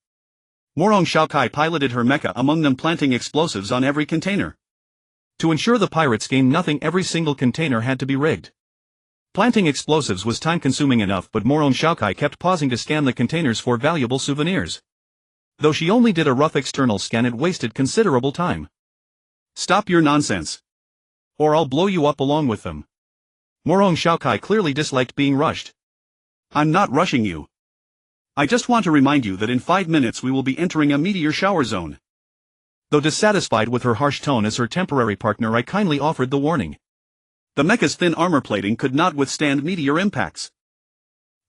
Morong Xiaokai piloted her mecha among them, planting explosives on every container. To ensure the pirates gained nothing, every single container had to be rigged. Planting explosives was time-consuming enough, but Morong Xiaokai kept pausing to scan the containers for valuable souvenirs. Though she only did a rough external scan, it wasted considerable time. Stop your nonsense, or I'll blow you up along with them. Morong Xiaokai clearly disliked being rushed. I'm not rushing you. I just want to remind you that in 5 minutes we will be entering a meteor shower zone. Though dissatisfied with her harsh tone as her temporary partner, I kindly offered the warning. The mecha's thin armor plating could not withstand meteor impacts.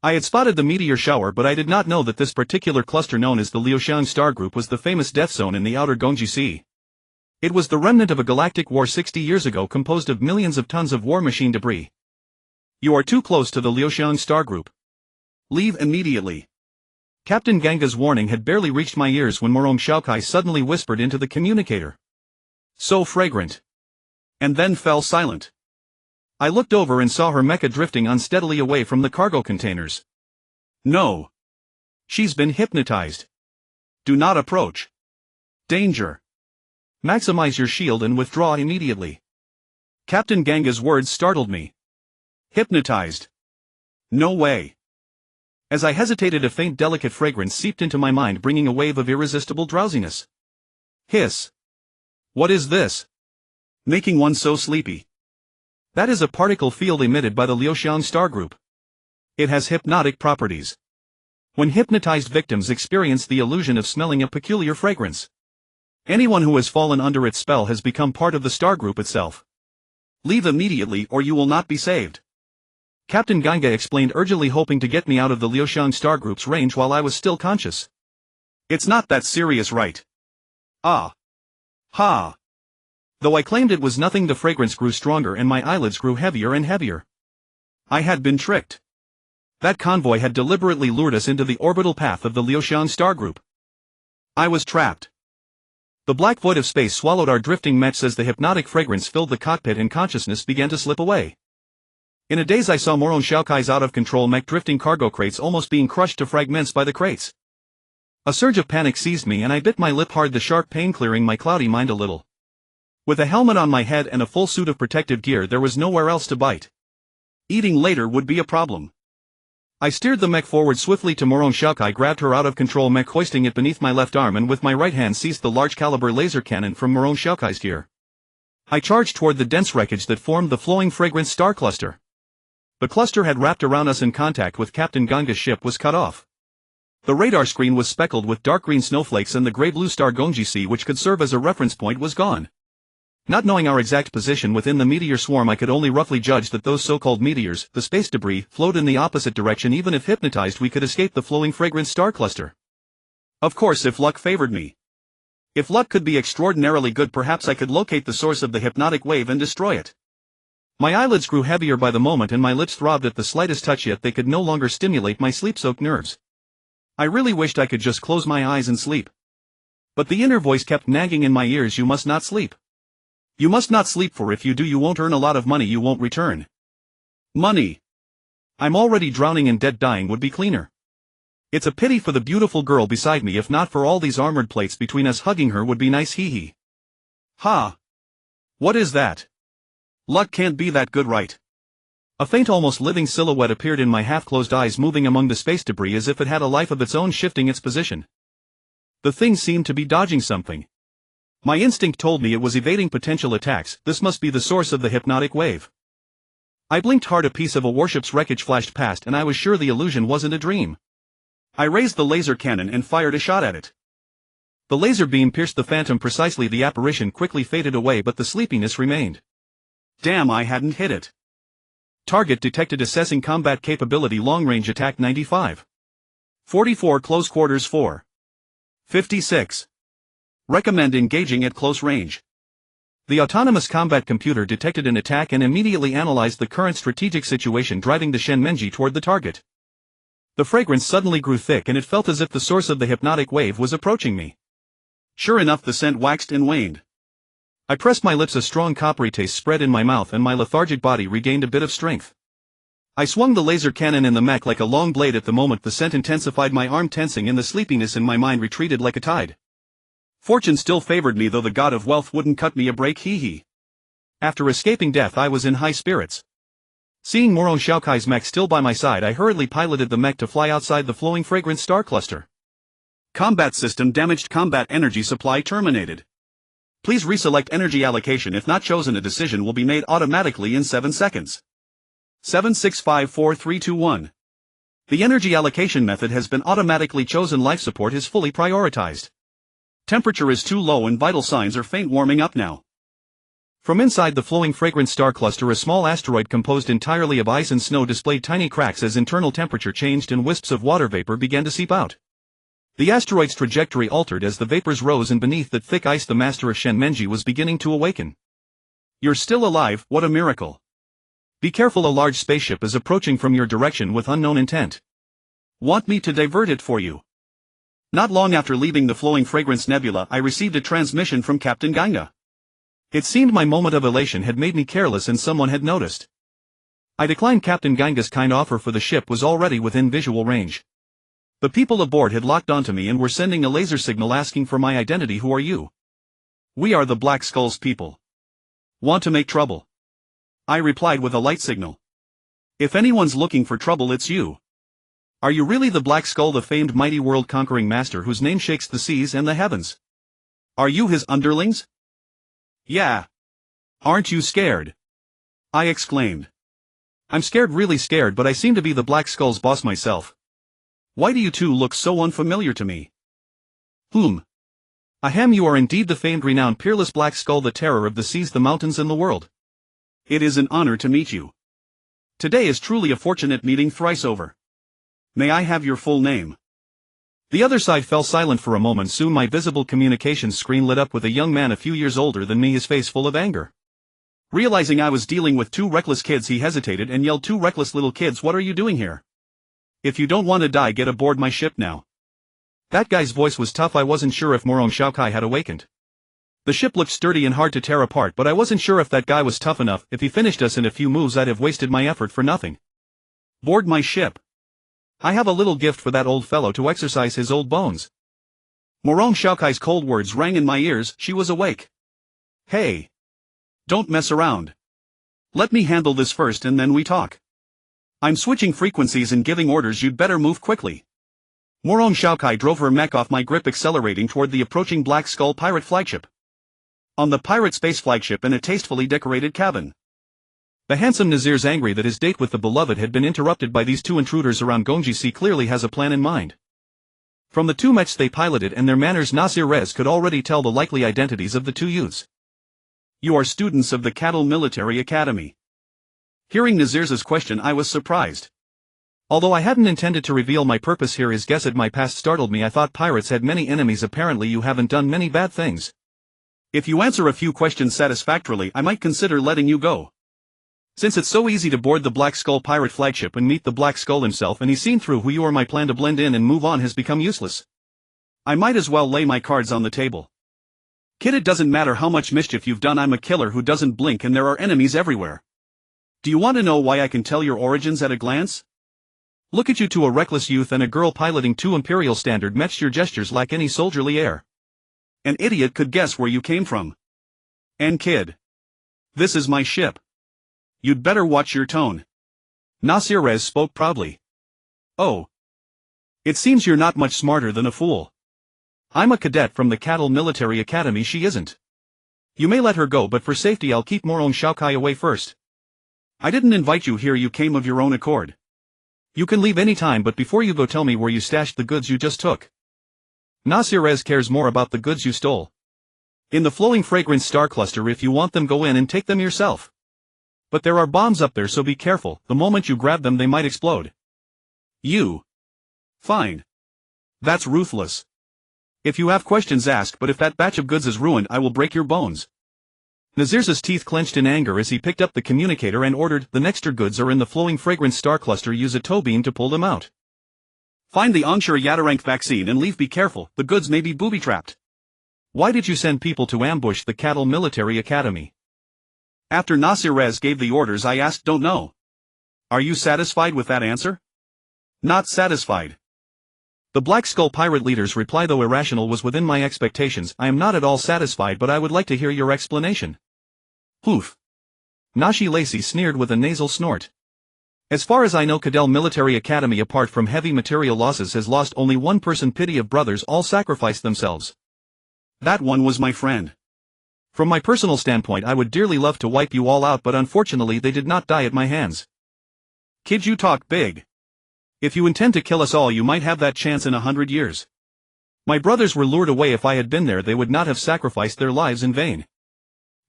I had spotted the meteor shower, but I did not know that this particular cluster, known as the Liuxiang Star Group, was the famous death zone in the outer Gongji Sea. It was the remnant of a galactic war 60 years ago, composed of millions of tons of war machine debris. You are too close to the Liuxiang Star Group. Leave immediately. Captain Ganga's warning had barely reached my ears when Morong Xiaokai suddenly whispered into the communicator. So fragrant. And then fell silent. I looked over and saw her mecha drifting unsteadily away from the cargo containers. No. She's been hypnotized. Do not approach. Danger. Maximize your shield and withdraw immediately. Captain Ganga's words startled me. Hypnotized. No way. As I hesitated, a faint delicate fragrance seeped into my mind, bringing a wave of irresistible drowsiness. Hiss. What is this? Making one so sleepy. That is a particle field emitted by the Liuxiang Star Group. It has hypnotic properties. When hypnotized, victims experience the illusion of smelling a peculiar fragrance. Anyone who has fallen under its spell has become part of the Star Group itself. Leave immediately or you will not be saved. Captain Ganga explained, urgently, hoping to get me out of the Liuxiang Star Group's range while I was still conscious. It's not that serious, right? Ah. Ha. Though I claimed it was nothing, the fragrance grew stronger and my eyelids grew heavier and heavier. I had been tricked. That convoy had deliberately lured us into the orbital path of the Liuxiang Star Group. I was trapped. The black void of space swallowed our drifting mech as the hypnotic fragrance filled the cockpit and consciousness began to slip away. In a daze, I saw Morong Xiaokai's out-of-control mech drifting cargo crates almost being crushed to fragments by the crates. A surge of panic seized me and I bit my lip hard, the sharp pain clearing my cloudy mind a little. With a helmet on my head and a full suit of protective gear, there was nowhere else to bite. Eating later would be a problem. I steered the mech forward swiftly to Morong Xiaokai, grabbed her out-of-control mech, hoisting it beneath my left arm, and with my right hand seized the large-caliber laser cannon from Morong Xiaokai's gear. I charged toward the dense wreckage that formed the flowing fragrance star cluster. The cluster had wrapped around us, and contact with Captain Ganga's ship was cut off. The radar screen was speckled with dark green snowflakes, and the gray-blue star Gongji Sea, which could serve as a reference point, was gone. Not knowing our exact position within the meteor swarm, I could only roughly judge that those so-called meteors, the space debris, flowed in the opposite direction. Even if hypnotized, we could escape the flowing fragrance star cluster. Of course, if luck favored me. If luck could be extraordinarily good, perhaps I could locate the source of the hypnotic wave and destroy it. My eyelids grew heavier by the moment and my lips throbbed at the slightest touch, yet they could no longer stimulate my sleep-soaked nerves. I really wished I could just close my eyes and sleep. But the inner voice kept nagging in my ears, you must not sleep. You must not sleep, for if you do, you won't earn a lot of money you won't return. Money. I'm already drowning and dead. Dying would be cleaner. It's a pity for the beautiful girl beside me. If not for all these armored plates between us, hugging her would be nice. Hee hee. Ha. What is that? Luck can't be that good, right? A faint, almost living silhouette appeared in my half-closed eyes, moving among the space debris as if it had a life of its own, shifting its position. The thing seemed to be dodging something. My instinct told me it was evading potential attacks. This must be the source of the hypnotic wave. I blinked hard. A piece of a warship's wreckage flashed past and I was sure the illusion wasn't a dream. I raised the laser cannon and fired a shot at it. The laser beam pierced the phantom precisely. The apparition quickly faded away, but the sleepiness remained. Damn, I hadn't hit it. Target detected. Assessing combat capability. Long-range attack 95. 44. Close quarters 4. 56. Recommend engaging at close range. The autonomous combat computer detected an attack and immediately analyzed the current strategic situation, driving the Shenmenji toward the target. The fragrance suddenly grew thick and it felt as if the source of the hypnotic wave was approaching me. Sure enough, the scent waxed and waned. I pressed my lips, a strong coppery taste spread in my mouth and my lethargic body regained a bit of strength. I swung the laser cannon in the mech like a long blade. At the moment the scent intensified my arm tensing and the sleepiness in my mind retreated like a tide. Fortune still favored me, though the god of wealth wouldn't cut me a break. Hee. After escaping death I was in high spirits. Seeing Morong Xiaokai's mech still by my side, I hurriedly piloted the mech to fly outside the flowing fragrant star cluster. Combat system damaged. Combat energy supply terminated. Please reselect energy allocation. If not chosen, a decision will be made automatically in 7 seconds. 7654321. The energy allocation method has been automatically chosen. Life support is fully prioritized. Temperature is too low and vital signs are faint. Warming up now. From inside the flowing fragrant star cluster, a small asteroid composed entirely of ice and snow displayed tiny cracks as internal temperature changed and wisps of water vapor began to seep out. The asteroid's trajectory altered as the vapors rose, and beneath that thick ice the master of Shen Menji was beginning to awaken. You're still alive, what a miracle. Be careful, a large spaceship is approaching from your direction with unknown intent. Want me to divert it for you? Not long after leaving the flowing fragrance nebula, I received a transmission from Captain Ganga. It seemed my moment of elation had made me careless and someone had noticed. I declined. Captain Ganga's kind offer, for the ship was already within visual range. The people aboard had locked onto me and were sending a laser signal asking for my identity. Who are you? We are the Black Skull's people. Want to make trouble? I replied with a light signal. If anyone's looking for trouble, it's you. Are you really the Black Skull, the famed mighty world-conquering master whose name shakes the seas and the heavens? Are you his underlings? Yeah. Aren't you scared? I exclaimed. I'm scared, really scared, but I seem to be the Black Skull's boss myself. Why do you two look so unfamiliar to me? Ahem, you are indeed the famed, renowned, peerless Black Skull, the terror of the seas, the mountains and the world. It is an honor to meet you. Today is truly a fortunate meeting thrice over. May I have your full name? The other side fell silent for a moment. Soon my visible communications screen lit up with a young man a few years older than me, his face full of anger. Realizing I was dealing with 2 reckless kids, he hesitated and yelled, 2 reckless little kids, what are you doing here? If you don't want to die, get aboard my ship now. That guy's voice was tough. I wasn't sure if Morong Xiaokai had awakened. The ship looked sturdy and hard to tear apart, but I wasn't sure if that guy was tough enough. If he finished us in a few moves, I'd have wasted my effort for nothing. Board my ship. I have a little gift for that old fellow to exercise his old bones. Morong Xiaokai's cold words rang in my ears. She was awake. Hey. Don't mess around. Let me handle this first and then we talk. I'm switching frequencies and giving orders. You'd better move quickly. Morong Xiaokai drove her mech off my grip, accelerating toward the approaching Black Skull pirate flagship. On the pirate space flagship, in a tastefully decorated cabin, the handsome Nazir's angry that his date with the beloved had been interrupted by these 2 intruders around Gongji Sea. Clearly has a plan in mind. From the 2 mechs they piloted and their manners, Nasir Rez could already tell the likely identities of the 2 youths. You are students of the Cattle Military Academy. Hearing Nazir's question, I was surprised. Although I hadn't intended to reveal my purpose here, his guess at my past startled me. I thought pirates had many enemies. Apparently you haven't done many bad things. If you answer a few questions satisfactorily, I might consider letting you go. Since it's so easy to board the Black Skull pirate flagship and meet the Black Skull himself, and he's seen through who you are, my plan to blend in and move on has become useless. I might as well lay my cards on the table. Kid, it doesn't matter how much mischief you've done, I'm a killer who doesn't blink and there are enemies everywhere. Do you want to know why I can tell your origins at a glance? Look at you two, a reckless youth and a girl piloting 2 imperial standard mechs. Your gestures lack any soldierly air. An idiot could guess where you came from. And kid, this is my ship. You'd better watch your tone. Nasir Rez spoke proudly. Oh. It seems you're not much smarter than a fool. I'm a cadet from the Cattle Military Academy. She isn't. You may let her go, but for safety I'll keep Morong Xiaokai away first. I didn't invite you here, you came of your own accord. You can leave any time, but before you go tell me where you stashed the goods you just took. Nasir Rez cares more about the goods you stole. In the flowing fragrance star cluster. If you want them, go in and take them yourself. But there are bombs up there, so be careful. The moment you grab them they might explode. You. Fine. That's ruthless. If you have questions ask, but if that batch of goods is ruined I will break your bones. Nazir's teeth clenched in anger as he picked up the communicator and ordered, the next goods are in the flowing fragrance star cluster, use a tow beam to pull them out. Find the Ongshira Yatarank vaccine and leave, be careful, the goods may be booby-trapped. Why did you send people to ambush the cattle military academy? After Nasirez gave the orders I asked don't know. Are you satisfied with that answer? Not satisfied. The Black Skull pirate leader's reply, though irrational, was within my expectations. I am not at all satisfied, but I would like to hear your explanation. Poof. Nashi Lacey sneered with a nasal snort. As far as I know, Cadell Military Academy, apart from heavy material losses, has lost only one person. Pity of brothers all sacrificed themselves. That one was my friend. From my personal standpoint, I would dearly love to wipe you all out, but unfortunately they did not die at my hands. Kid, you talk big. If you intend to kill us all, you might have that chance in 100 years. My brothers were lured away. If I had been there, they would not have sacrificed their lives in vain.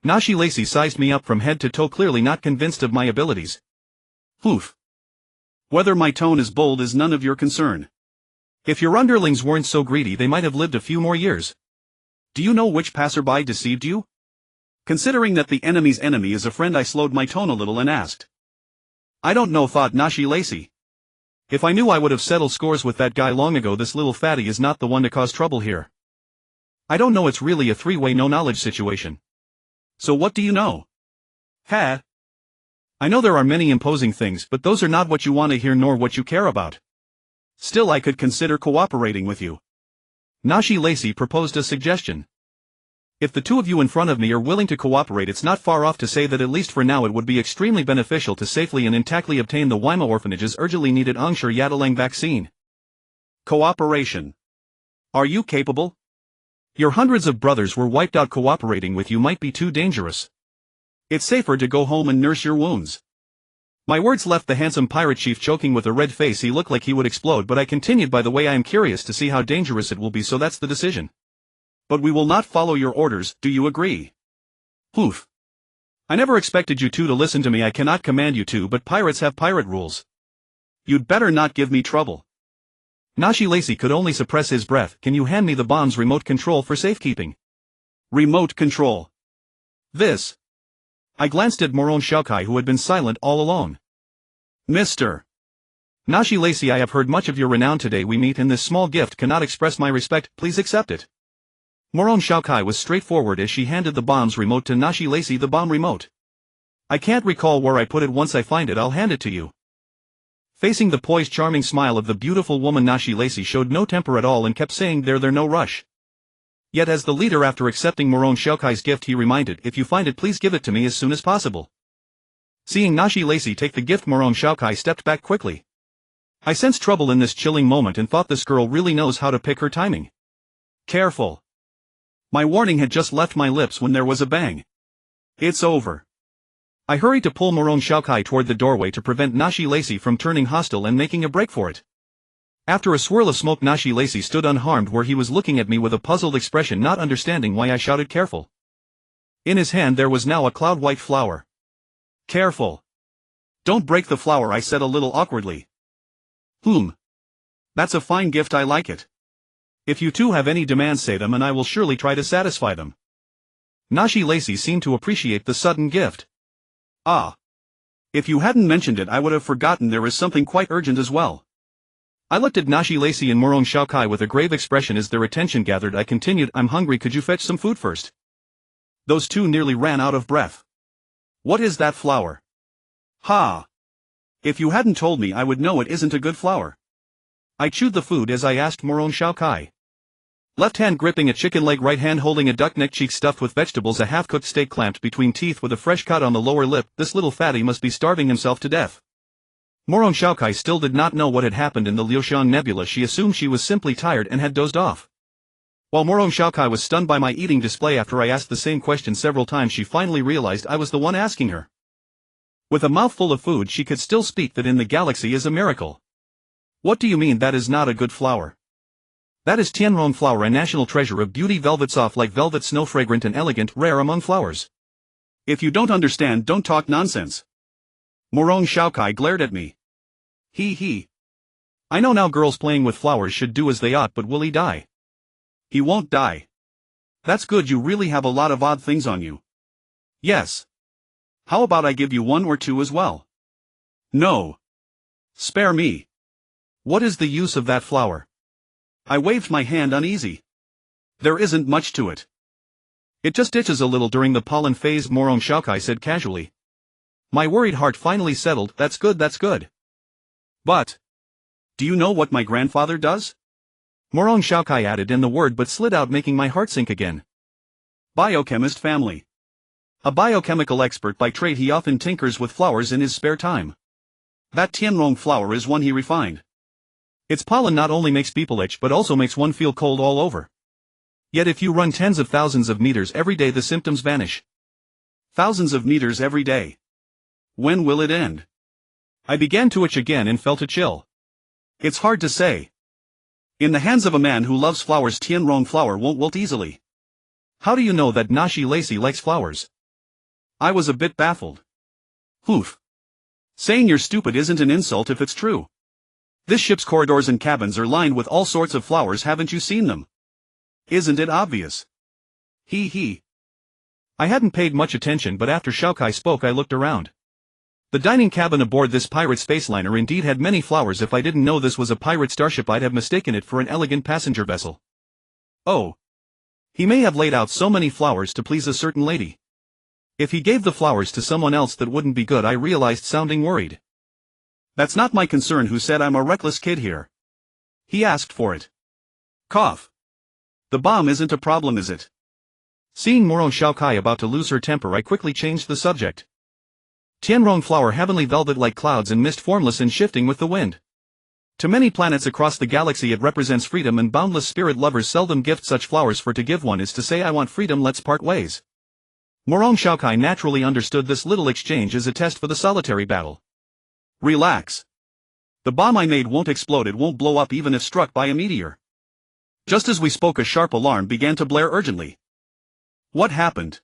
Nashi Lacey sized me up from head to toe, clearly not convinced of my abilities. Poof. Whether my tone is bold is none of your concern. If your underlings weren't so greedy, they might have lived a few more years. Do you know which passerby deceived you? Considering that the enemy's enemy is a friend, I slowed my tone a little and asked. I don't know, thought Nashi Lacey. If I knew, I would have settled scores with that guy long ago. This little fatty is not the one to cause trouble here. I don't know, it's really a three-way no-knowledge situation. So what do you know? Ha! I know there are many imposing things, but those are not what you want to hear nor what you care about. Still, I could consider cooperating with you. Nashi Lacey proposed a suggestion. If the two of you in front of me are willing to cooperate, it's not far off to say that at least for now it would be extremely beneficial to safely and intactly obtain the Waima orphanage's urgently needed Angsher Yadalang vaccine. Cooperation. Are you capable? Your hundreds of brothers were wiped out. Cooperating with you might be too dangerous. It's safer to go home and nurse your wounds. My words left the handsome pirate chief choking with a red face. He looked like he would explode, but I continued, by the way, I am curious to see how dangerous it will be, so that's the decision. But we will not follow your orders, do you agree? Poof. I never expected you two to listen to me. I cannot command you to, but pirates have pirate rules. You'd better not give me trouble. Nashi Lacey could only suppress his breath. Can you hand me the bomb's remote control for safekeeping? Remote control. This. I glanced at Moron Xiaokai, who had been silent all along. Mr. Nashi Lacey, I have heard much of your renown today we meet, and this small gift cannot express my respect. Please accept it. Moron Xiaokai was straightforward as she handed the bomb's remote to Nashi Lacey. The bomb remote. I can't recall where I put it. Once I find it, I'll hand it to you. Facing the poised, charming smile of the beautiful woman, Nashi Lacey showed no temper at all and kept saying there no rush. Yet as the leader, after accepting Moron Xiaokai's gift, he reminded, if you find it, please give it to me as soon as possible. Seeing Nashi Lacey take the gift, Moron Xiaokai stepped back quickly. I sensed trouble in this chilling moment and thought this girl really knows how to pick her timing. Careful. My warning had just left my lips when there was a bang. It's over. I hurried to pull Moron Xiaokai toward the doorway to prevent Nashi Lacey from turning hostile and making a break for it. After a swirl of smoke, Nashi Lacey stood unharmed where he was looking at me with a puzzled expression, not understanding why I shouted careful. In his hand there was now a cloud-white flower. Careful. Don't break the flower, I said a little awkwardly. That's a fine gift, I like it. If you two have any demands, say them and I will surely try to satisfy them. Nashi Lacey seemed to appreciate the sudden gift. Ah. If you hadn't mentioned it, I would have forgotten. There is something quite urgent as well. I looked at Nashi Lacey and Moron Xiaokai with a grave expression. As their attention gathered, I continued, I'm hungry, could you fetch some food first? Those two nearly ran out of breath. What is that flower? Ha! If you hadn't told me, I would know it isn't a good flower. I chewed the food as I asked Moron Xiaokai. Left hand gripping a chicken leg, right hand holding a duck neck, cheek stuffed with vegetables, a half-cooked steak clamped between teeth with a fresh cut on the lower lip. This little fatty must be starving himself to death. Moron Xiaokai still did not know what had happened in the Liuxian Nebula. She assumed she was simply tired and had dozed off. While Moron Xiaokai was stunned by my eating display after I asked the same question several times, she finally realized I was the one asking her. With a mouthful of food, she could still speak. That in the galaxy is a miracle. What do you mean that is not a good flower? That is Tianrong flower, a national treasure of beauty, velvet, soft like velvet, snow, fragrant and elegant, rare among flowers. If you don't understand, don't talk nonsense. Moron Xiaokai glared at me. He. I know now, girls playing with flowers should do as they ought, but will he die? He won't die. That's good, you really have a lot of odd things on you. Yes. How about I give you one or two as well? No. Spare me. What is the use of that flower? I waved my hand uneasy. There isn't much to it. It just itches a little during the pollen phase, Morong Shaokai said casually. My worried heart finally settled. That's good, that's good. But do you know what my grandfather does? Morong Shaokai added in the word but slid out, making my heart sink again. Biochemist family. A biochemical expert by trade, he often tinkers with flowers in his spare time. That Tianrong flower is one he refined. Its pollen not only makes people itch but also makes one feel cold all over. Yet if you run tens of thousands of meters every day, the symptoms vanish. Thousands of meters every day. When will it end? I began to itch again and felt a chill. It's hard to say. In the hands of a man who loves flowers, Tianrong flower won't wilt easily. How do you know that Nashi Lacey likes flowers? I was a bit baffled. Oof. Saying you're stupid isn't an insult if it's true. This ship's corridors and cabins are lined with all sorts of flowers, haven't you seen them? Isn't it obvious? He. I hadn't paid much attention, but after Shaokai spoke I looked around. The dining cabin aboard this pirate spaceliner indeed had many flowers. If I didn't know this was a pirate starship, I'd have mistaken it for an elegant passenger vessel. Oh. He may have laid out so many flowers to please a certain lady. If he gave the flowers to someone else, that wouldn't be good, I realized, sounding worried. That's not my concern. Who said I'm a reckless kid here? He asked for it. Cough. The bomb isn't a problem, is it? Seeing Morong Shaokai about to lose her temper, I quickly changed the subject. Tianrong flower, heavenly velvet like clouds and mist, formless and shifting with the wind. To many planets across the galaxy it represents freedom and boundless spirit. Lovers seldom gift such flowers, for to give one is to say I want freedom, let's part ways. Morong Shaokai naturally understood this little exchange as a test for the solitary battle. Relax. The bomb I made won't explode, it won't blow up even if struck by a meteor. Just as we spoke, a sharp alarm began to blare urgently. What happened?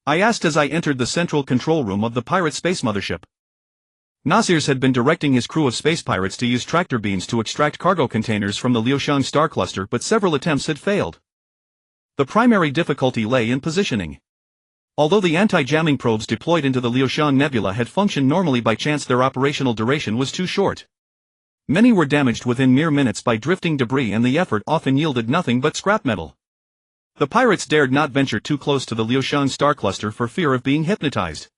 I asked as I entered the central control room of the pirate space mothership. Nasirs had been directing his crew of space pirates to use tractor beams to extract cargo containers from the Liuxiang star cluster, but several attempts had failed. The primary difficulty lay in positioning. Although the anti-jamming probes deployed into the Liuxiang nebula had functioned normally, by chance their operational duration was too short. Many were damaged within mere minutes by drifting debris, and the effort often yielded nothing but scrap metal. The pirates dared not venture too close to the Liuxiang star cluster for fear of being hypnotized.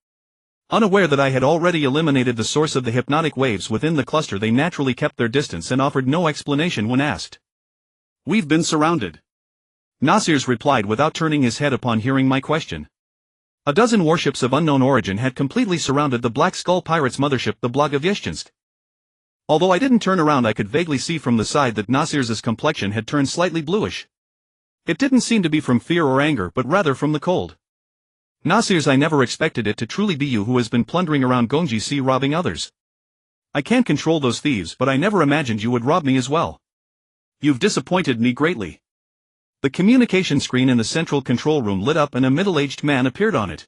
Unaware that I had already eliminated the source of the hypnotic waves within the cluster, they naturally kept their distance and offered no explanation when asked. We've been surrounded. Nasirs replied without turning his head upon hearing my question. A dozen warships of unknown origin had completely surrounded the Black Skull Pirates mothership, the Blagovyeshchensk. Although I didn't turn around, I could vaguely see from the side that Nasirs's complexion had turned slightly bluish. It didn't seem to be from fear or anger, but rather from the cold. Nasirs, I never expected it to truly be you who has been plundering around Gongji Sea, robbing others. I can't control those thieves, but I never imagined you would rob me as well. You've disappointed me greatly. The communication screen in the central control room lit up and a middle-aged man appeared on it.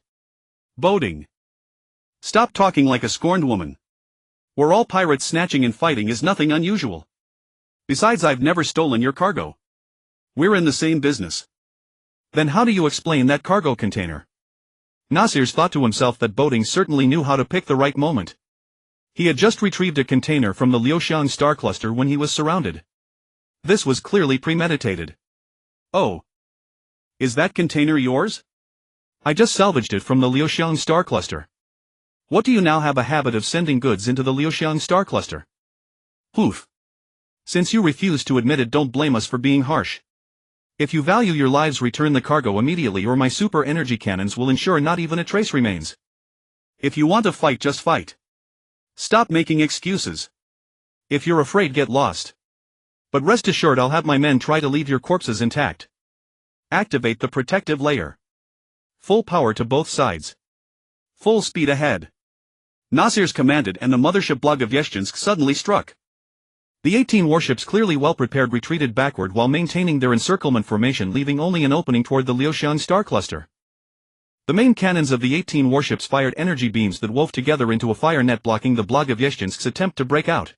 Boding. Stop talking like a scorned woman. We're all pirates. Snatching and fighting is nothing unusual. Besides, I've never stolen your cargo. We're in the same business. Then how do you explain that cargo container? Nasirs thought to himself that Boding certainly knew how to pick the right moment. He had just retrieved a container from the Liuxiang star cluster when he was surrounded. This was clearly premeditated. Oh. Is that container yours? I just salvaged it from the Liuxiang star cluster. What do you now have a habit of sending goods into the Liuxiang star cluster? Poof. Since you refuse to admit it, don't blame us for being harsh. If you value your lives, return the cargo immediately, or my super energy cannons will ensure not even a trace remains. If you want to fight, just fight. Stop making excuses. If you're afraid, get lost. But rest assured, I'll have my men try to leave your corpses intact. Activate the protective layer. Full power to both sides. Full speed ahead. Nasirs commanded, and the mothership Blagovyeshchensk suddenly struck. The 18 warships, clearly well prepared, retreated backward while maintaining their encirclement formation, leaving only an opening toward the Liuxiang star cluster. The main cannons of the 18 warships fired energy beams that wove together into a fire net, blocking the Blagovyeshchensk's attempt to break out.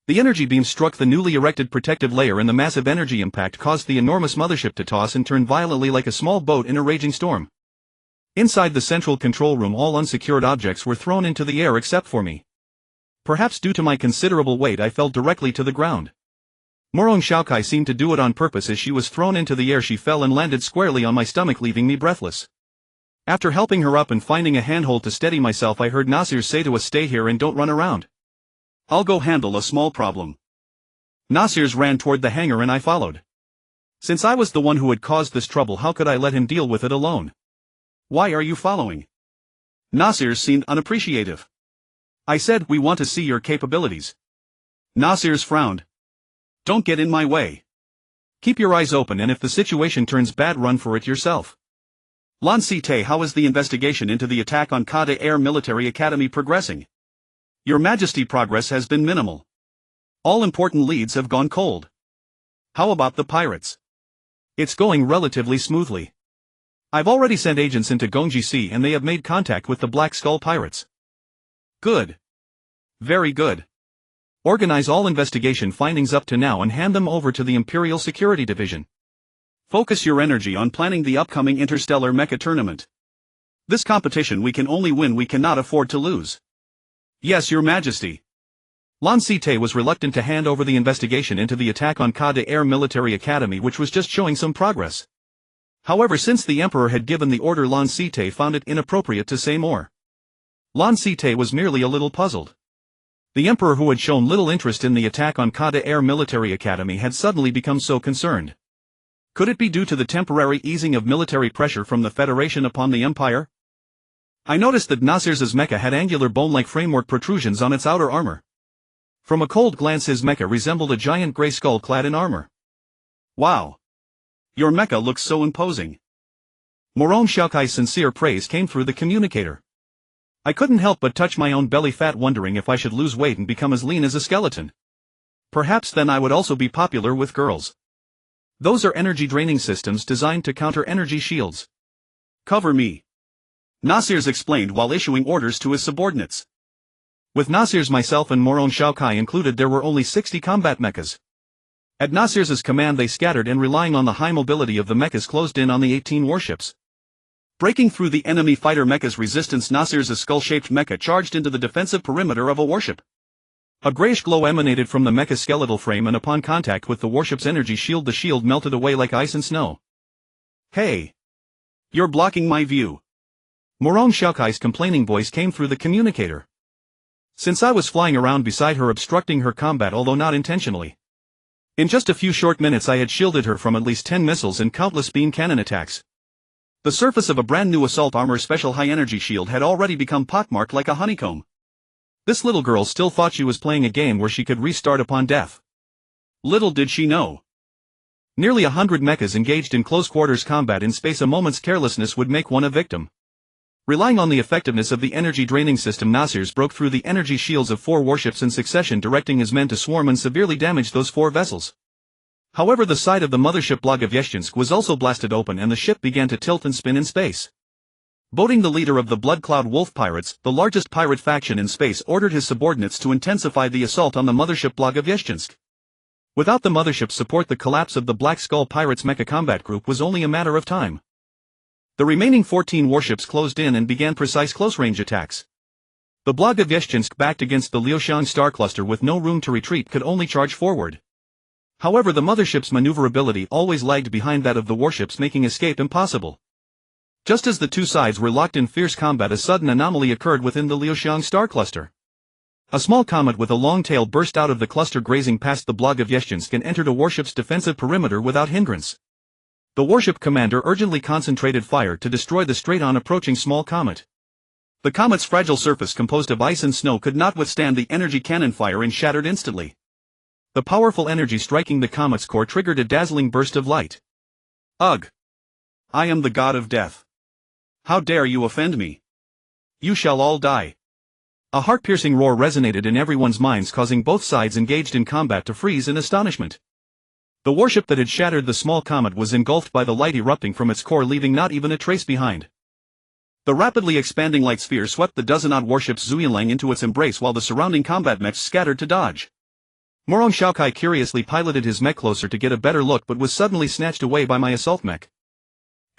The energy beams struck the newly erected protective layer, and the massive energy impact caused the enormous mothership to toss and turn violently like a small boat in a raging storm. Inside the central control room, all unsecured objects were thrown into the air except for me. Perhaps due to my considerable weight, I fell directly to the ground. Morong Shaokai seemed to do it on purpose. As she was thrown into the air, she fell and landed squarely on my stomach, leaving me breathless. After helping her up and finding a handhold to steady myself, I heard Nasir say to us, "Stay here and don't run around. I'll go handle a small problem." Nasir's ran toward the hangar and I followed. Since I was the one who had caused this trouble, how could I let him deal with it alone? "Why are you following?" Nasir seemed unappreciative. I said, "We want to see your capabilities." Nasir's frowned. "Don't get in my way. Keep your eyes open, and if the situation turns bad, run for it yourself." Lan Site, how is the investigation into the attack on Kade Air Military Academy progressing? Your Majesty, progress has been minimal. All important leads have gone cold. How about the pirates? It's going relatively smoothly. I've already sent agents into Gongji Sea and they have made contact with the Black Skull pirates. Good. Very good. Organize all investigation findings up to now and hand them over to the Imperial Security Division. Focus your energy on planning the upcoming Interstellar Mecha tournament. This competition we can only win, we cannot afford to lose. Yes, Your Majesty. Lan Site was reluctant to hand over the investigation into the attack on Kade Air Military Academy, which was just showing some progress. However, since the Emperor had given the order, Lan Site found it inappropriate to say more. Lan Site was merely a little puzzled. The Emperor, who had shown little interest in the attack on Kade Air Military Academy, had suddenly become so concerned. Could it be due to the temporary easing of military pressure from the Federation upon the Empire? I noticed that Nasir's mecha had angular bone-like framework protrusions on its outer armor. From a cold glance, his mecha resembled a giant grey skull clad in armor. Wow! Your mecha looks so imposing. Morong Shaokai's sincere praise came through the communicator. I couldn't help but touch my own belly fat, wondering if I should lose weight and become as lean as a skeleton. Perhaps then I would also be popular with girls. Those are energy-draining systems designed to counter energy shields. Cover me. Nasir's explained while issuing orders to his subordinates. With Nasir's, myself and Morong Shaokai included, there were only 60 combat mechas. At Nasir's command they scattered and, relying on the high mobility of the mechas, closed in on the 18 warships. Breaking through the enemy fighter mecha's resistance, Nasir's skull-shaped mecha charged into the defensive perimeter of a warship. A grayish glow emanated from the mecha's skeletal frame, and upon contact with the warship's energy shield, the shield melted away like ice and snow. "Hey! You're blocking my view." Morong Shaokai's complaining voice came through the communicator. Since I was flying around beside her, obstructing her combat, although not intentionally. In just a few short minutes I had shielded her from at least 10 missiles and countless beam cannon attacks. The surface of a brand new assault armor special high-energy shield had already become pockmarked like a honeycomb. This little girl still thought she was playing a game where she could restart upon death. Little did she know. Nearly 100 mechas engaged in close-quarters combat in space. A moment's carelessness would make one a victim. Relying on the effectiveness of the energy-draining system, Nasir's broke through the energy shields of 4 warships in succession, directing his men to swarm and severely damage those 4 vessels. However, the side of the mothership Blagoveshchensk was also blasted open and the ship began to tilt and spin in space. Boating, the leader of the Blood Cloud Wolf Pirates, the largest pirate faction in space, ordered his subordinates to intensify the assault on the mothership Blagoveshchensk. Without the mothership's support, the collapse of the Black Skull Pirates Mecha Combat Group was only a matter of time. The remaining 14 warships closed in and began precise close-range attacks. The Blagoveshchensk, backed against the Liuxiang star cluster with no room to retreat, could only charge forward. However, the mothership's maneuverability always lagged behind that of the warships, making escape impossible. Just as the two sides were locked in fierce combat, a sudden anomaly occurred within the Liuxiang star cluster. A small comet with a long tail burst out of the cluster, grazing past the Blagoveshchensk, and entered a warship's defensive perimeter without hindrance. The warship commander urgently concentrated fire to destroy the straight-on approaching small comet. The comet's fragile surface, composed of ice and snow, could not withstand the energy cannon fire and shattered instantly. The powerful energy striking the comet's core triggered a dazzling burst of light. Ugh! I am the god of death. How dare you offend me? You shall all die. A heart-piercing roar resonated in everyone's minds, causing both sides engaged in combat to freeze in astonishment. The warship that had shattered the small comet was engulfed by the light erupting from its core, leaving not even a trace behind. The rapidly expanding light sphere swept the dozen-odd warships Zuyanlang into its embrace, while the surrounding combat mechs scattered to dodge. Morong Shaokai curiously piloted his mech closer to get a better look, but was suddenly snatched away by my assault mech.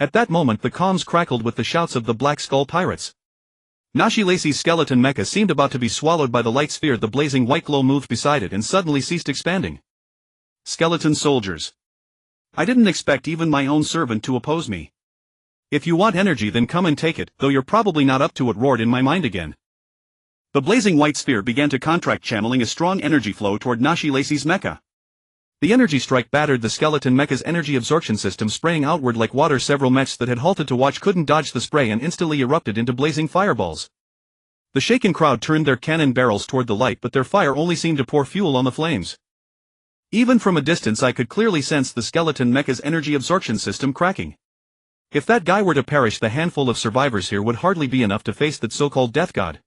At that moment the comms crackled with the shouts of the Black Skull Pirates. Nashi Lacey's skeleton mecha seemed about to be swallowed by the light sphere. The blazing white glow moved beside it and suddenly ceased expanding. Skeleton soldiers. I didn't expect even my own servant to oppose me. If you want energy then come and take it, though you're probably not up to it, roared in my mind again. The blazing white sphere began to contract, channeling a strong energy flow toward Nashi Lacey's mecha. The energy strike battered the skeleton mecha's energy absorption system, spraying outward like water. Several mechs that had halted to watch couldn't dodge the spray and instantly erupted into blazing fireballs. The shaken crowd turned their cannon barrels toward the light, but their fire only seemed to pour fuel on the flames. Even from a distance I could clearly sense the skeleton mecha's energy absorption system cracking. If that guy were to perish, the handful of survivors here would hardly be enough to face that so-called death god.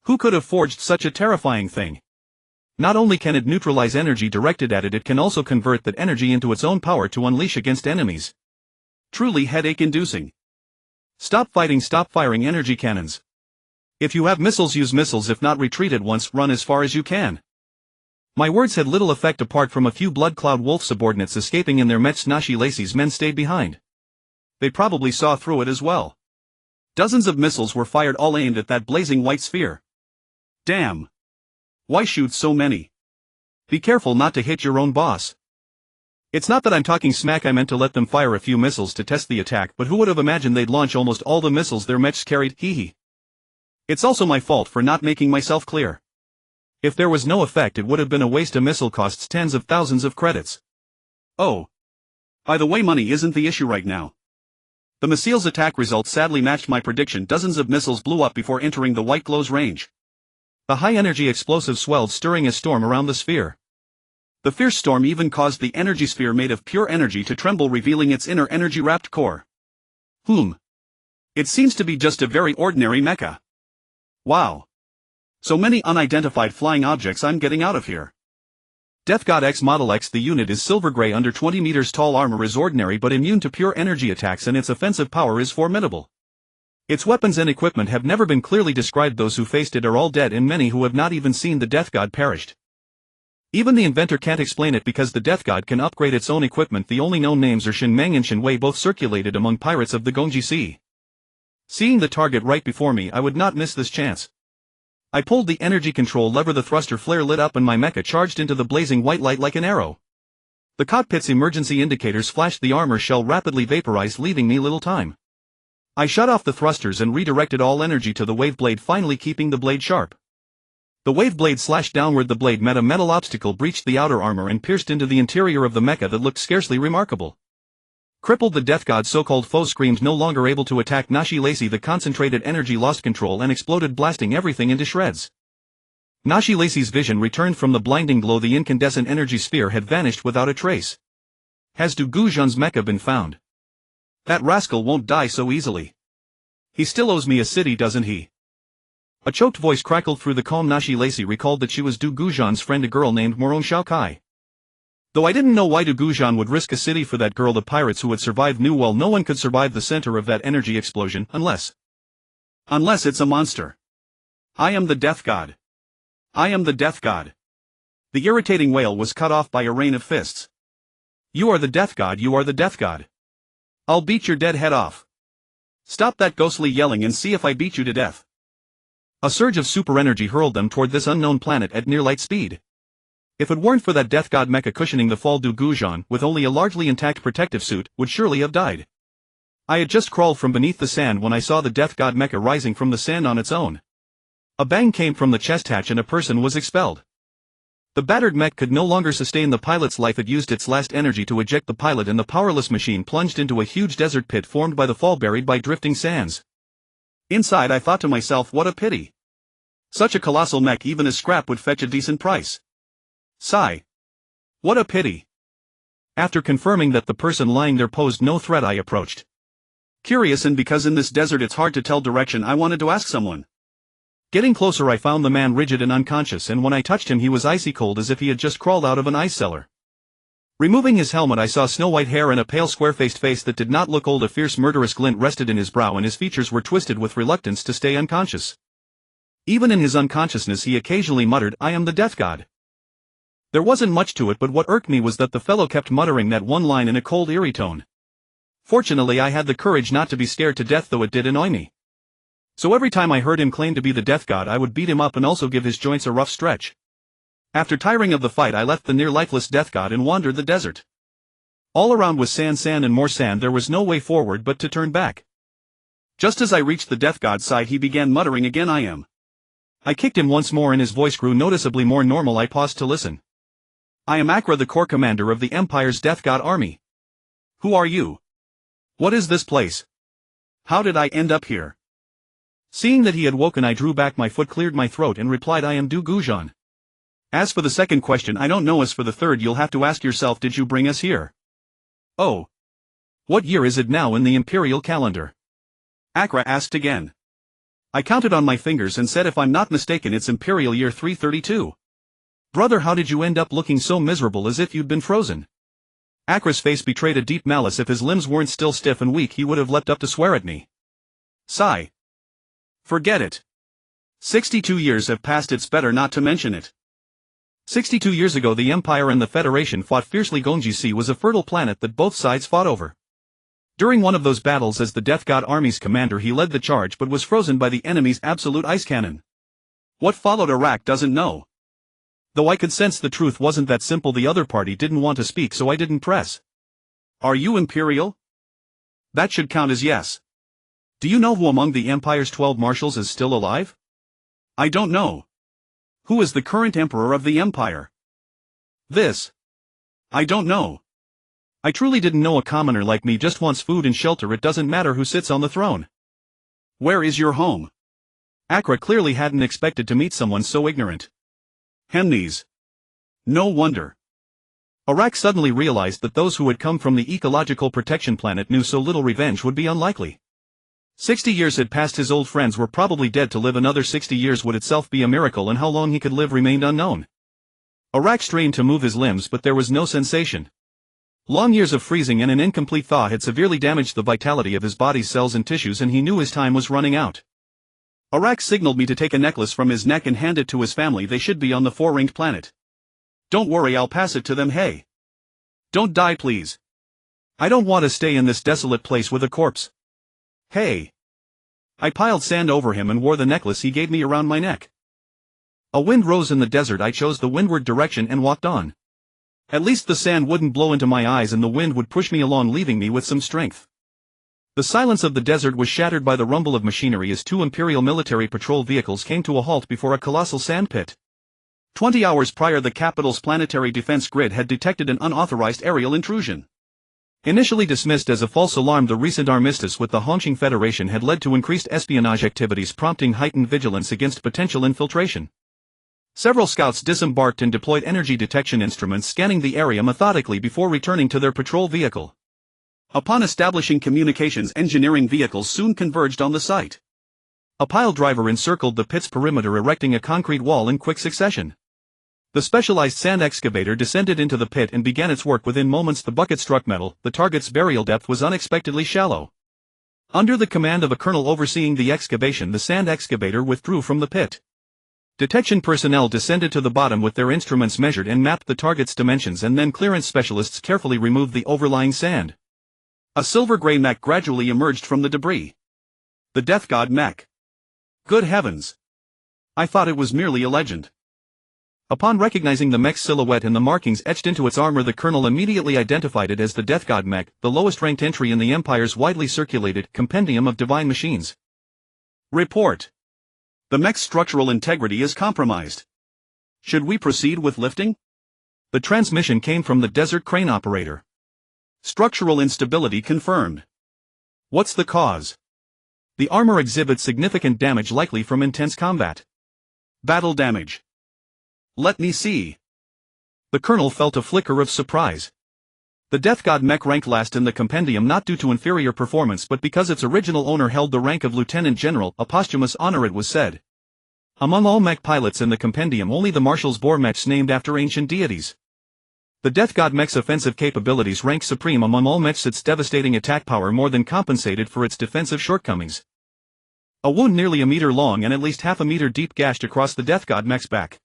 Who could have forged such a terrifying thing? Not only can it neutralize energy directed at it, it can also convert that energy into its own power to unleash against enemies. Truly headache-inducing. Stop fighting, stop firing energy cannons. If you have missiles, use missiles. If not, retreat at once, run as far as you can. My words had little effect apart from a few Blood Cloud Wolf subordinates escaping in their mechs. Nashi Lacey's men stayed behind. They probably saw through it as well. Dozens of missiles were fired, all aimed at that blazing white sphere. Damn. Why shoot so many? Be careful not to hit your own boss. It's not that I'm talking smack, I meant to let them fire a few missiles to test the attack, but who would have imagined they'd launch almost all the missiles their mechs carried, hee. It's also my fault for not making myself clear. If there was no effect, it would have been a waste. A missile costs tens of thousands of credits. Oh. By the way, money isn't the issue right now. The missile's attack results sadly matched my prediction. Dozens of missiles blew up before entering the white glow's range. The high-energy explosive swelled, stirring a storm around the sphere. The fierce storm even caused the energy sphere made of pure energy to tremble, revealing its inner energy-wrapped core. It seems to be just a very ordinary mecha. Wow. So many unidentified flying objects. I'm getting out of here. Death God X Model X. The unit is silver gray, under 20 meters tall. Armor is ordinary but immune to pure energy attacks, and its offensive power is formidable. Its weapons and equipment have never been clearly described. Those who faced it are all dead, and many who have not even seen the Death God perished. Even the inventor can't explain it, because the Death God can upgrade its own equipment. The only known names are Shin Meng and Shin Wei, both circulated among pirates of the Gongji Sea. Seeing the target right before me, I would not miss this chance. I pulled the energy control lever. The thruster flare lit up and my mecha charged into the blazing white light like an arrow. The cockpit's emergency indicators flashed. The armor shell rapidly vaporized, leaving me little time. I shut off the thrusters and redirected all energy to the wave blade, finally keeping the blade sharp. The wave blade slashed downward. The blade met a metal obstacle, breached the outer armor, and pierced into the interior of the mecha that looked scarcely remarkable. Crippled, the Death God's so-called foe screamed, no longer able to attack Nashi Lacey. The concentrated energy lost control and exploded, blasting everything into shreds. Nashi Lacey's vision returned from the blinding glow. The incandescent energy sphere had vanished without a trace. Has Gu Zhan's mecha been found? That rascal won't die so easily. He still owes me a city, doesn't he? A choked voice crackled through the calm. Nashi Lacey recalled that she was Gu Zhan's friend, a girl named Morong Xiaokai. Though I didn't know why Gu Zhan would risk a city for that girl, the pirates who had survived knew well no one could survive the center of that energy explosion, unless it's a monster. I am the Death God. I am the Death God. The irritating wail was cut off by a rain of fists. You are the Death God, you are the Death God. I'll beat your dead head off. Stop that ghostly yelling and see if I beat you to death. A surge of super energy hurled them toward this unknown planet at near light speed. If it weren't for that Death God mecha cushioning the fall, Gu Zhan, with only a largely intact protective suit, would surely have died. I had just crawled from beneath the sand when I saw the Death God mecha rising from the sand on its own. A bang came from the chest hatch and a person was expelled. The battered mech could no longer sustain the pilot's life. It used its last energy to eject the pilot, and the powerless machine plunged into a huge desert pit formed by the fall, buried by drifting sands. Inside, I thought to myself, what a pity. Such a colossal mech, even as scrap, would fetch a decent price. Sigh. What a pity. After confirming that the person lying there posed no threat, I approached. Curious, and because in this desert it's hard to tell direction, I wanted to ask someone. Getting closer, I found the man rigid and unconscious, and when I touched him he was icy cold, as if he had just crawled out of an ice cellar. Removing his helmet, I saw snow-white hair and a pale, square-faced face that did not look old. A fierce, murderous glint rested in his brow, and his features were twisted with reluctance to stay unconscious. Even in his unconsciousness he occasionally muttered, "I am the Death God." There wasn't much to it, but what irked me was that the fellow kept muttering that one line in a cold, eerie tone. Fortunately, I had the courage not to be scared to death, though it did annoy me. So every time I heard him claim to be the Death God, I would beat him up and also give his joints a rough stretch. After tiring of the fight I left the near-lifeless death god and wandered the desert. All around was sand and more sand. There was no way forward but to turn back. Just as I reached the death god's side he began muttering again, "I am." I kicked him once more and his voice grew noticeably more normal. I paused to listen. "I am Akra, the corps commander of the Empire's death god army." "Who are you? What is this place? How did I end up here?" Seeing that he had woken I drew back my foot, cleared my throat and replied, "I am Gu Zhan. As for the second question I don't know. As for the third you'll have to ask yourself. Did you bring us here?" "Oh. What year is it now in the imperial calendar?" Akra asked again. I counted on my fingers and said, "If I'm not mistaken it's imperial year 332. "Brother, how did you end up looking so miserable, as if you'd been frozen?" Akra's face betrayed a deep malice. If his limbs weren't still stiff and weak he would have leapt up to swear at me. Sigh. Forget it. 62 years have passed. It's better not to mention it. 62 years ago the Empire and the Federation fought fiercely. Gongjisi was a fertile planet that both sides fought over. During one of those battles as the Death God Army's commander he led the charge but was frozen by the enemy's absolute ice cannon. What followed Iraq doesn't know. Though I could sense the truth wasn't that simple. The other party didn't want to speak, so I didn't press. "Are you Imperial?" That should count as yes. "Do you know who among the Empire's 12 marshals is still alive?" "I don't know." "Who is the current emperor of the Empire?" "This. I don't know." I truly didn't know. A commoner like me just wants food and shelter. It doesn't matter who sits on the throne. "Where is your home?" Akra clearly hadn't expected to meet someone so ignorant. "Hemnes. No wonder." Iraq suddenly realized that those who had come from the ecological protection planet knew so little revenge would be unlikely. 60 years had passed. His old friends were probably dead. To live another 60 years would itself be a miracle, and how long he could live remained unknown. Iraq strained to move his limbs but there was no sensation. Long years of freezing and an incomplete thaw had severely damaged the vitality of his body's cells and tissues, and he knew his time was running out. Iraq signaled me to take a necklace from his neck and hand it to his family. They should be on the 4-ringed planet. "Don't worry, I'll pass it to them." "Hey. Don't die please. I don't want to stay in this desolate place with a corpse." "Hey." I piled sand over him and wore the necklace he gave me around my neck. A wind rose in the desert. I chose the windward direction and walked on. At least the sand wouldn't blow into my eyes and the wind would push me along, leaving me with some strength. The silence of the desert was shattered by the rumble of machinery as 2 Imperial military patrol vehicles came to a halt before a colossal sand pit. 20 hours prior the capital's planetary defense grid had detected an unauthorized aerial intrusion. Initially dismissed as a false alarm, the recent armistice with the Hongqing Federation had led to increased espionage activities, prompting heightened vigilance against potential infiltration. Several scouts disembarked and deployed energy detection instruments, scanning the area methodically before returning to their patrol vehicle. Upon establishing communications, engineering vehicles soon converged on the site. A pile driver encircled the pit's perimeter, erecting a concrete wall in quick succession. The specialized sand excavator descended into the pit and began its work. Within moments the bucket struck metal. The target's burial depth was unexpectedly shallow. Under the command of a colonel overseeing the excavation, the sand excavator withdrew from the pit. Detection personnel descended to the bottom with their instruments, measured and mapped the target's dimensions, and then clearance specialists carefully removed the overlying sand. A silver-gray mech gradually emerged from the debris. The Death God mech. Good heavens! I thought it was merely a legend. Upon recognizing the mech's silhouette and the markings etched into its armor, the colonel immediately identified it as the Death God mech, the lowest-ranked entry in the Empire's widely circulated Compendium of Divine Machines. Report. The mech's structural integrity is compromised. Should we proceed with lifting? The transmission came from the desert crane operator. Structural instability confirmed. What's the cause? The armor exhibits significant damage, likely from intense combat. Battle damage. Let me see. The colonel felt a flicker of surprise. The Death God mech ranked last in the compendium, not due to inferior performance but because its original owner held the rank of lieutenant general, a posthumous honor it was said. Among all mech pilots in the compendium, only the marshals bore mechs named after ancient deities. The Death God mech's offensive capabilities ranked supreme among all mechs. Its devastating attack power more than compensated for its defensive shortcomings. A wound nearly a meter long and at least half a meter deep gashed across the Death God mech's back.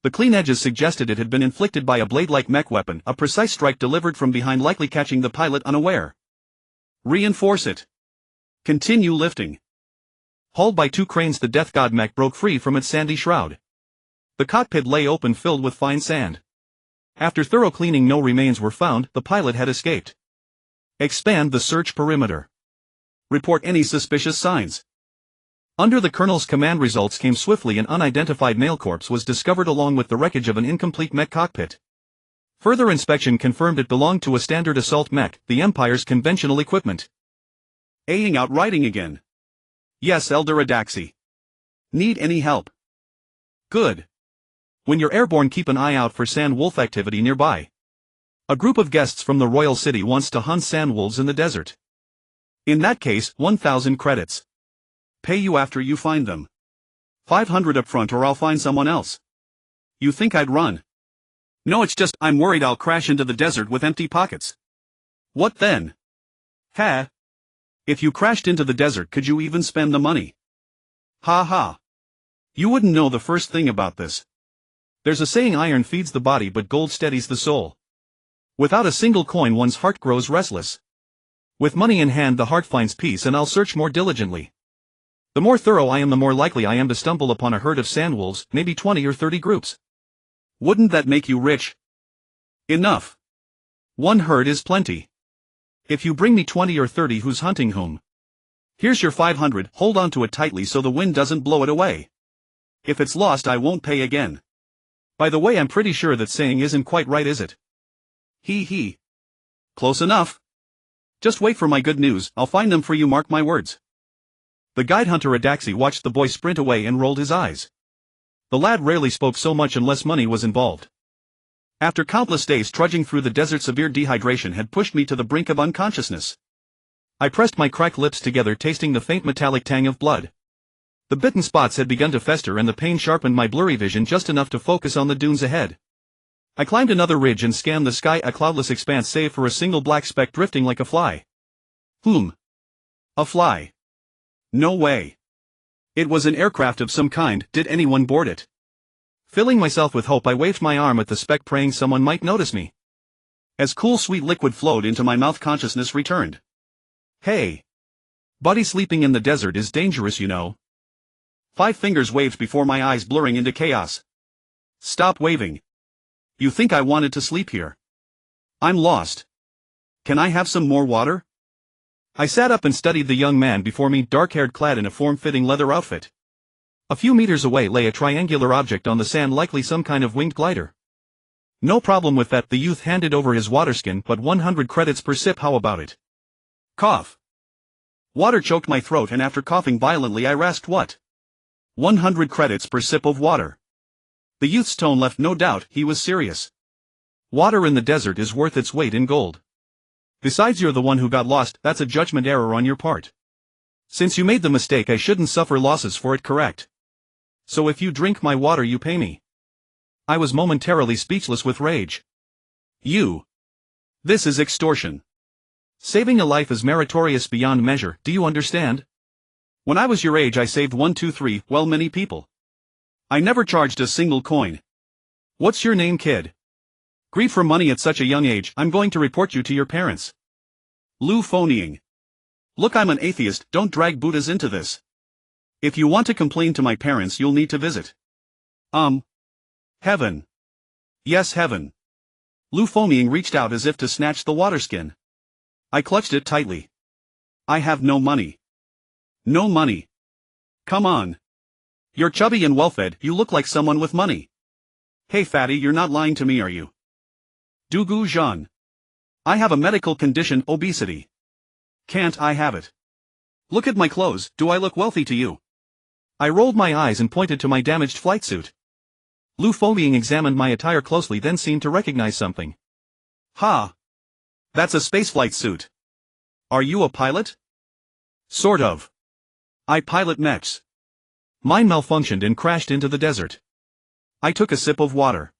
The clean edges suggested it had been inflicted by a blade-like mech weapon, a precise strike delivered from behind, likely catching the pilot unaware. Reinforce it. Continue lifting. Hauled by 2 cranes, the Death God mech broke free from its sandy shroud. The cockpit lay open, filled with fine sand. After thorough cleaning, no remains were found. The pilot had escaped. Expand the search perimeter. Report any suspicious signs. Under the colonel's command, results came swiftly. An unidentified male corpse was discovered along with the wreckage of an incomplete mech cockpit. Further inspection confirmed it belonged to a standard assault mech, the Empire's conventional equipment. Aying out writing again. Yes, Elder Adaxi. Need any help? Good. When you're airborne, keep an eye out for sand wolf activity nearby. A group of guests from the royal city wants to hunt sand wolves in the desert. In that case, 1,000 credits. Pay you after you find them. 500 up front or I'll find someone else. You think I'd run? No, it's just, I'm worried I'll crash into the desert with empty pockets. What then? Ha! If you crashed into the desert, could you even spend the money? Ha ha. You wouldn't know the first thing about this. There's a saying, iron feeds the body but gold steadies the soul. Without a single coin, one's heart grows restless. With money in hand, the heart finds peace, and I'll search more diligently. The more thorough I am, the more likely I am to stumble upon a herd of sandwolves, maybe 20 or 30 groups. Wouldn't that make you rich? Enough. One herd is plenty. If you bring me 20 or 30 who's hunting whom. Here's your 500, hold on to it tightly so the wind doesn't blow it away. If it's lost, I won't pay again. By the way, I'm pretty sure that saying isn't quite right, is it? Hee hee. Close enough. Just wait for my good news, I'll find them for you, mark my words. The guide hunter Adaxi watched the boy sprint away and rolled his eyes. The lad rarely spoke so much unless money was involved. After countless days trudging through the desert, severe dehydration had pushed me to the brink of unconsciousness. I pressed my cracked lips together, tasting the faint metallic tang of blood. The bitten spots had begun to fester and the pain sharpened my blurry vision just enough to focus on the dunes ahead. I climbed another ridge and scanned the sky, a cloudless expanse save for a single black speck drifting like a fly. A fly. No way. It was an aircraft of some kind. Did anyone board it? Filling myself with hope, I waved my arm at the speck, praying someone might notice me. As cool sweet liquid flowed into my mouth, consciousness returned. Hey. Buddy, sleeping in the desert is dangerous, you know. 5 fingers waved before my eyes, blurring into chaos. Stop waving. You think I wanted to sleep here? I'm lost. Can I have some more water? I sat up and studied the young man before me, dark-haired, clad in a form-fitting leather outfit. A few meters away lay a triangular object on the sand, likely some kind of winged glider. No problem with that, the youth handed over his waterskin, but 100 credits per sip, how about it? Cough. Water choked my throat, and after coughing violently I rasped, what? 100 credits per sip of water. The youth's tone left no doubt, he was serious. Water in the desert is worth its weight in gold. Besides, you're the one who got lost, that's a judgment error on your part. Since you made the mistake, I shouldn't suffer losses for it, correct? So if you drink my water, you pay me. I was momentarily speechless with rage. You. This is extortion. Saving a life is meritorious beyond measure, do you understand? When I was your age I saved 1, 2, 3, well, many people. I never charged a single coin. What's your name, kid? Greed for money at such a young age, I'm going to report you to your parents. Lu phonying. Look, I'm an atheist, don't drag Buddhas into this. If you want to complain to my parents, you'll need to visit. Heaven. Yes, heaven. Lu phonying reached out as if to snatch the waterskin. I clutched it tightly. I have no money. No money. Come on. You're chubby and well-fed, you look like someone with money. Hey fatty, you're not lying to me, are you? Gu Zhan. I have a medical condition, obesity. Can't I have it? Look at my clothes, do I look wealthy to you? I rolled my eyes and pointed to my damaged flight suit. Lu phonying examined my attire closely, then seemed to recognize something. Ha! That's a spaceflight suit. Are you a pilot? Sort of. I pilot mechs. Mine malfunctioned and crashed into the desert. I took a sip of water.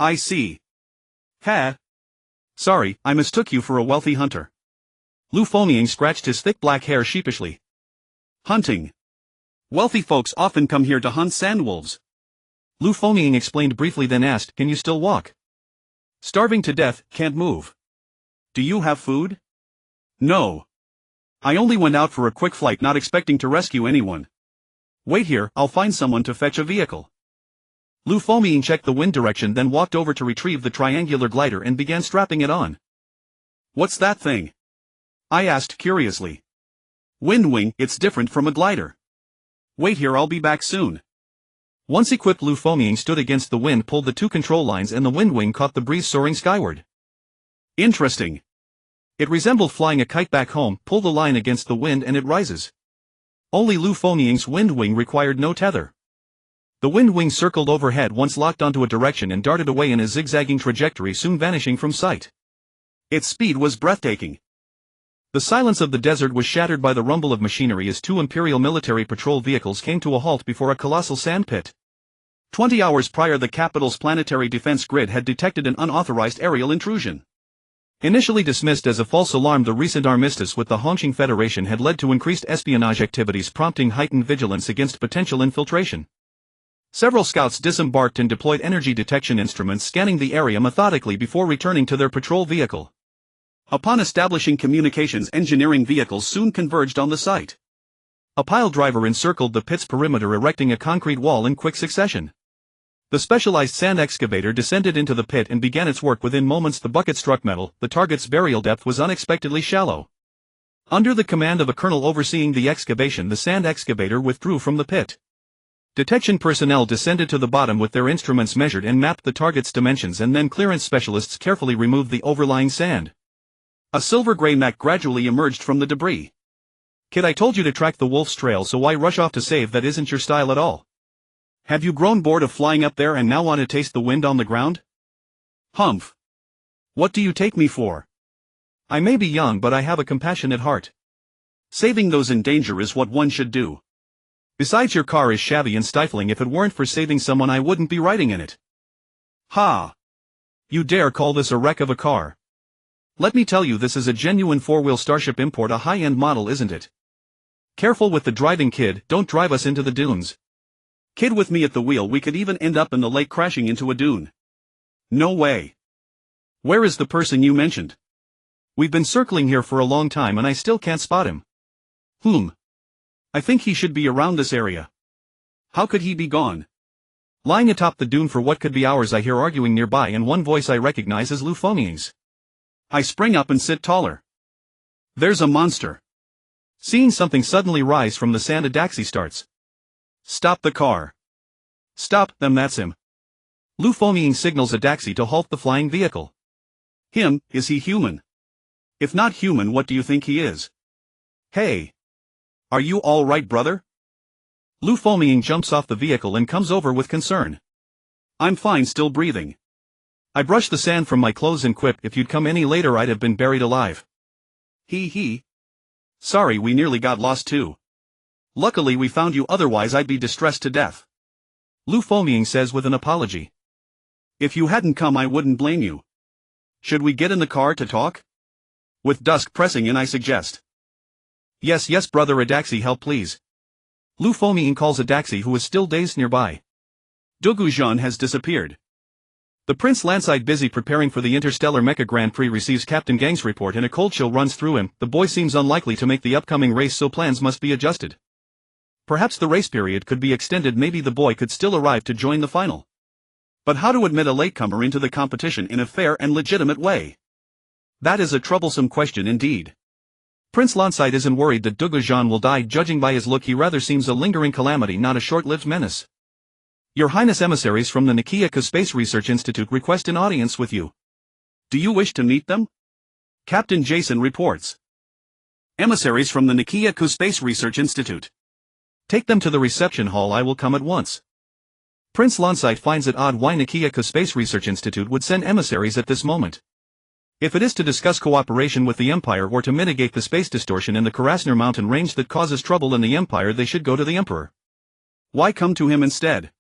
I see. Ha! Sorry, I mistook you for a wealthy hunter. Lu phonying scratched his thick black hair sheepishly. Hunting. Wealthy folks often come here to hunt sandwolves. Lu phonying explained briefly, then asked, can you still walk? Starving to death, can't move. Do you have food? No. I only went out for a quick flight, not expecting to rescue anyone. Wait here, I'll find someone to fetch a vehicle. Lu Foming checked the wind direction, then walked over to retrieve the triangular glider and began strapping it on. "What's that thing?" I asked curiously. "Wind wing, it's different from a glider. Wait here, I'll be back soon." Once equipped, Lu Foming stood against the wind, pulled the two control lines, and the wind wing caught the breeze soaring skyward. Interesting. It resembled flying a kite back home. Pull the line against the wind and it rises. Only Lu Foming's wind wing required no tether. The wind wing circled overhead once locked onto a direction and darted away in a zigzagging trajectory, soon vanishing from sight. Its speed was breathtaking. The silence of the desert was shattered by the rumble of machinery as two Imperial military patrol vehicles came to a halt before a colossal sand pit. 20 hours prior, the capital's planetary defense grid had detected an unauthorized aerial intrusion. Initially dismissed as a false alarm, the recent armistice with the Hongqing Federation had led to increased espionage activities, prompting heightened vigilance against potential infiltration. Several scouts disembarked and deployed energy detection instruments, scanning the area methodically before returning to their patrol vehicle. Upon establishing communications, engineering vehicles soon converged on the site. A pile driver encircled the pit's perimeter, erecting a concrete wall in quick succession. The specialized sand excavator descended into the pit and began its work. Within moments the bucket struck metal. The target's burial depth was unexpectedly shallow. Under the command of a colonel overseeing the excavation, the sand excavator withdrew from the pit. Detection personnel descended to the bottom with their instruments, measured and mapped the target's dimensions, and then clearance specialists carefully removed the overlying sand. A silver-gray mech gradually emerged from the debris. "Kid, I told you to track the wolf's trail, so why rush off to save? That isn't your style at all. Have you grown bored of flying up there and now want to taste the wind on the ground?" "Humph. What do you take me for? I may be young, but I have a compassionate heart. Saving those in danger is what one should do. Besides, your car is shabby and stifling. If it weren't for saving someone, I wouldn't be riding in it." "Ha! You dare call this a wreck of a car? Let me tell you, this is a genuine four-wheel Starship import, a high-end model, isn't it? Careful with the driving, kid, don't drive us into the dunes." "Kid, with me at the wheel we could even end up in the lake, crashing into a dune." "No way. Where is the person you mentioned? We've been circling here for a long time and I still can't spot him." I think he should be around this area. How could he be gone?" Lying atop the dune for what could be hours, I hear arguing nearby, and one voice I recognize as Lu Foming's. I spring up and sit taller. There's a monster. Seeing something suddenly rise from the sand, a taxi starts. "Stop the car. Stop them, that's him." Lu Foming signals a taxi to halt the flying vehicle. "Him, is he human? If not human, what do you think he is? Hey. Are you all right, brother?" Lu Foming jumps off the vehicle and comes over with concern. "I'm fine, still breathing." I brush the sand from my clothes and quip, "If you'd come any later I'd have been buried alive." He. "Sorry, we nearly got lost too. Luckily we found you, otherwise I'd be distressed to death." Lu Foming says with an apology. "If you hadn't come I wouldn't blame you. Should we get in the car to talk?" With dusk pressing in, I suggest. Yes, brother, a taxi, help please." Lu Foming calls a taxi, who is still dazed nearby. Gu Zhan has disappeared. The Prince Landside, busy preparing for the Interstellar Mecha Grand Prix, receives Captain Gang's report and a cold chill runs through him. The boy seems unlikely to make the upcoming race, so plans must be adjusted. Perhaps the race period could be extended. Maybe the boy could still arrive to join the final. But how to admit a latecomer into the competition in a fair and legitimate way? That is a troublesome question indeed. Prince Landside isn't worried that Gu Zhan will die. Judging by his look, he rather seems a lingering calamity, not a short-lived menace. "Your Highness, emissaries from the Mecha Space Research Institute request an audience with you." "Do you wish to meet them?" Captain Jason reports. "Emissaries from the Mecha Space Research Institute. Take them to the reception hall, I will come at once." Prince Landside finds it odd why Mecha Space Research Institute would send emissaries at this moment. If it is to discuss cooperation with the Empire or to mitigate the space distortion in the Karasner mountain range that causes trouble in the Empire, they should go to the Emperor. Why come to him instead?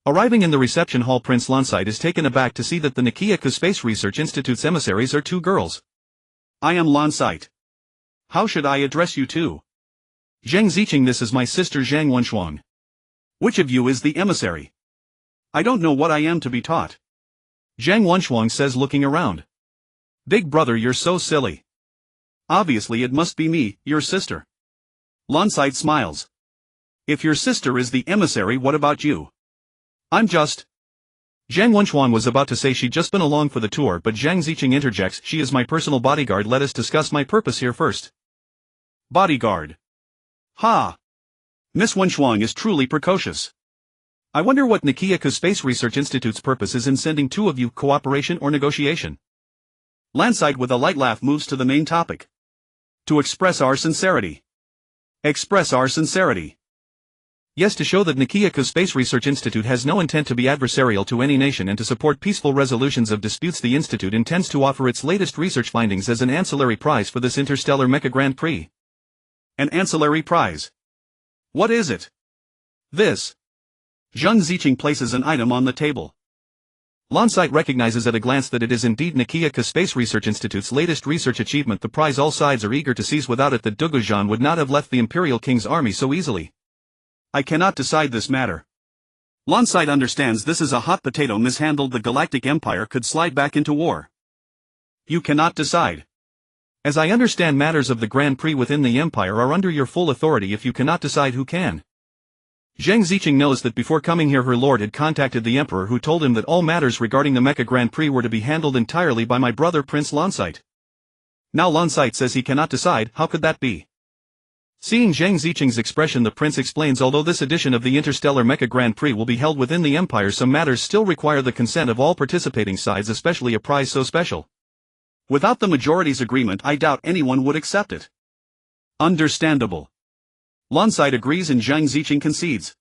Arriving in the reception hall, Prince Landside is taken aback to see that the Mecha Space Research Institute's emissaries are two girls. "I am Landside. How should I address you two?" "Zhang Ziqing, this is my sister Zhang Wenshuang." "Which of you is the emissary?" "I don't know what I am to be taught." Zhang Wenshuang says, looking around. "Big brother, you're so silly. Obviously it must be me, your sister." Landside smiles. "If your sister is the emissary, what about you?" "I'm just..." Zhang Wenchuan was about to say she'd just been along for the tour, but Zhang Ziqing interjects, "She is my personal bodyguard. Let us discuss my purpose here first." Bodyguard. Ha! Miss Wenchuan is truly precocious. I wonder what Nikiya Space Research Institute's purpose is in sending two of you, cooperation or negotiation? Lansite with a light laugh moves to the main topic. To express our sincerity. Express our sincerity. Yes, to show that Nikiya Space Research Institute has no intent to be adversarial to any nation and to support peaceful resolutions of disputes, the Institute intends to offer its latest research findings as an ancillary prize for this Interstellar Mecha Grand Prix. An ancillary prize. What is it? This. Zhang Ziqing places an item on the table. Lansite recognizes at a glance that it is indeed Nikiya Space Research Institute's latest research achievement, the prize all sides are eager to seize. Without it, the Gu Zhan would not have left the Imperial King's army so easily. I cannot decide this matter. Lansite understands this is a hot potato mishandled. The Galactic Empire could slide back into war. You cannot decide. As I understand, matters of the Grand Prix within the Empire are under your full authority. If you cannot decide, who can? Zhang Ziqing knows that before coming here her lord had contacted the Emperor, who told him that all matters regarding the Mecha Grand Prix were to be handled entirely by my brother Prince Lansite. Now Lansite says he cannot decide. How could that be? Seeing Zhang Ziqing's expression, the prince explains, although this edition of the Interstellar Mecha Grand Prix will be held within the Empire, some matters still require the consent of all participating sides, especially a prize so special. Without the majority's agreement, I doubt anyone would accept it. Understandable. Lansite agrees and Zhang Ziqing concedes.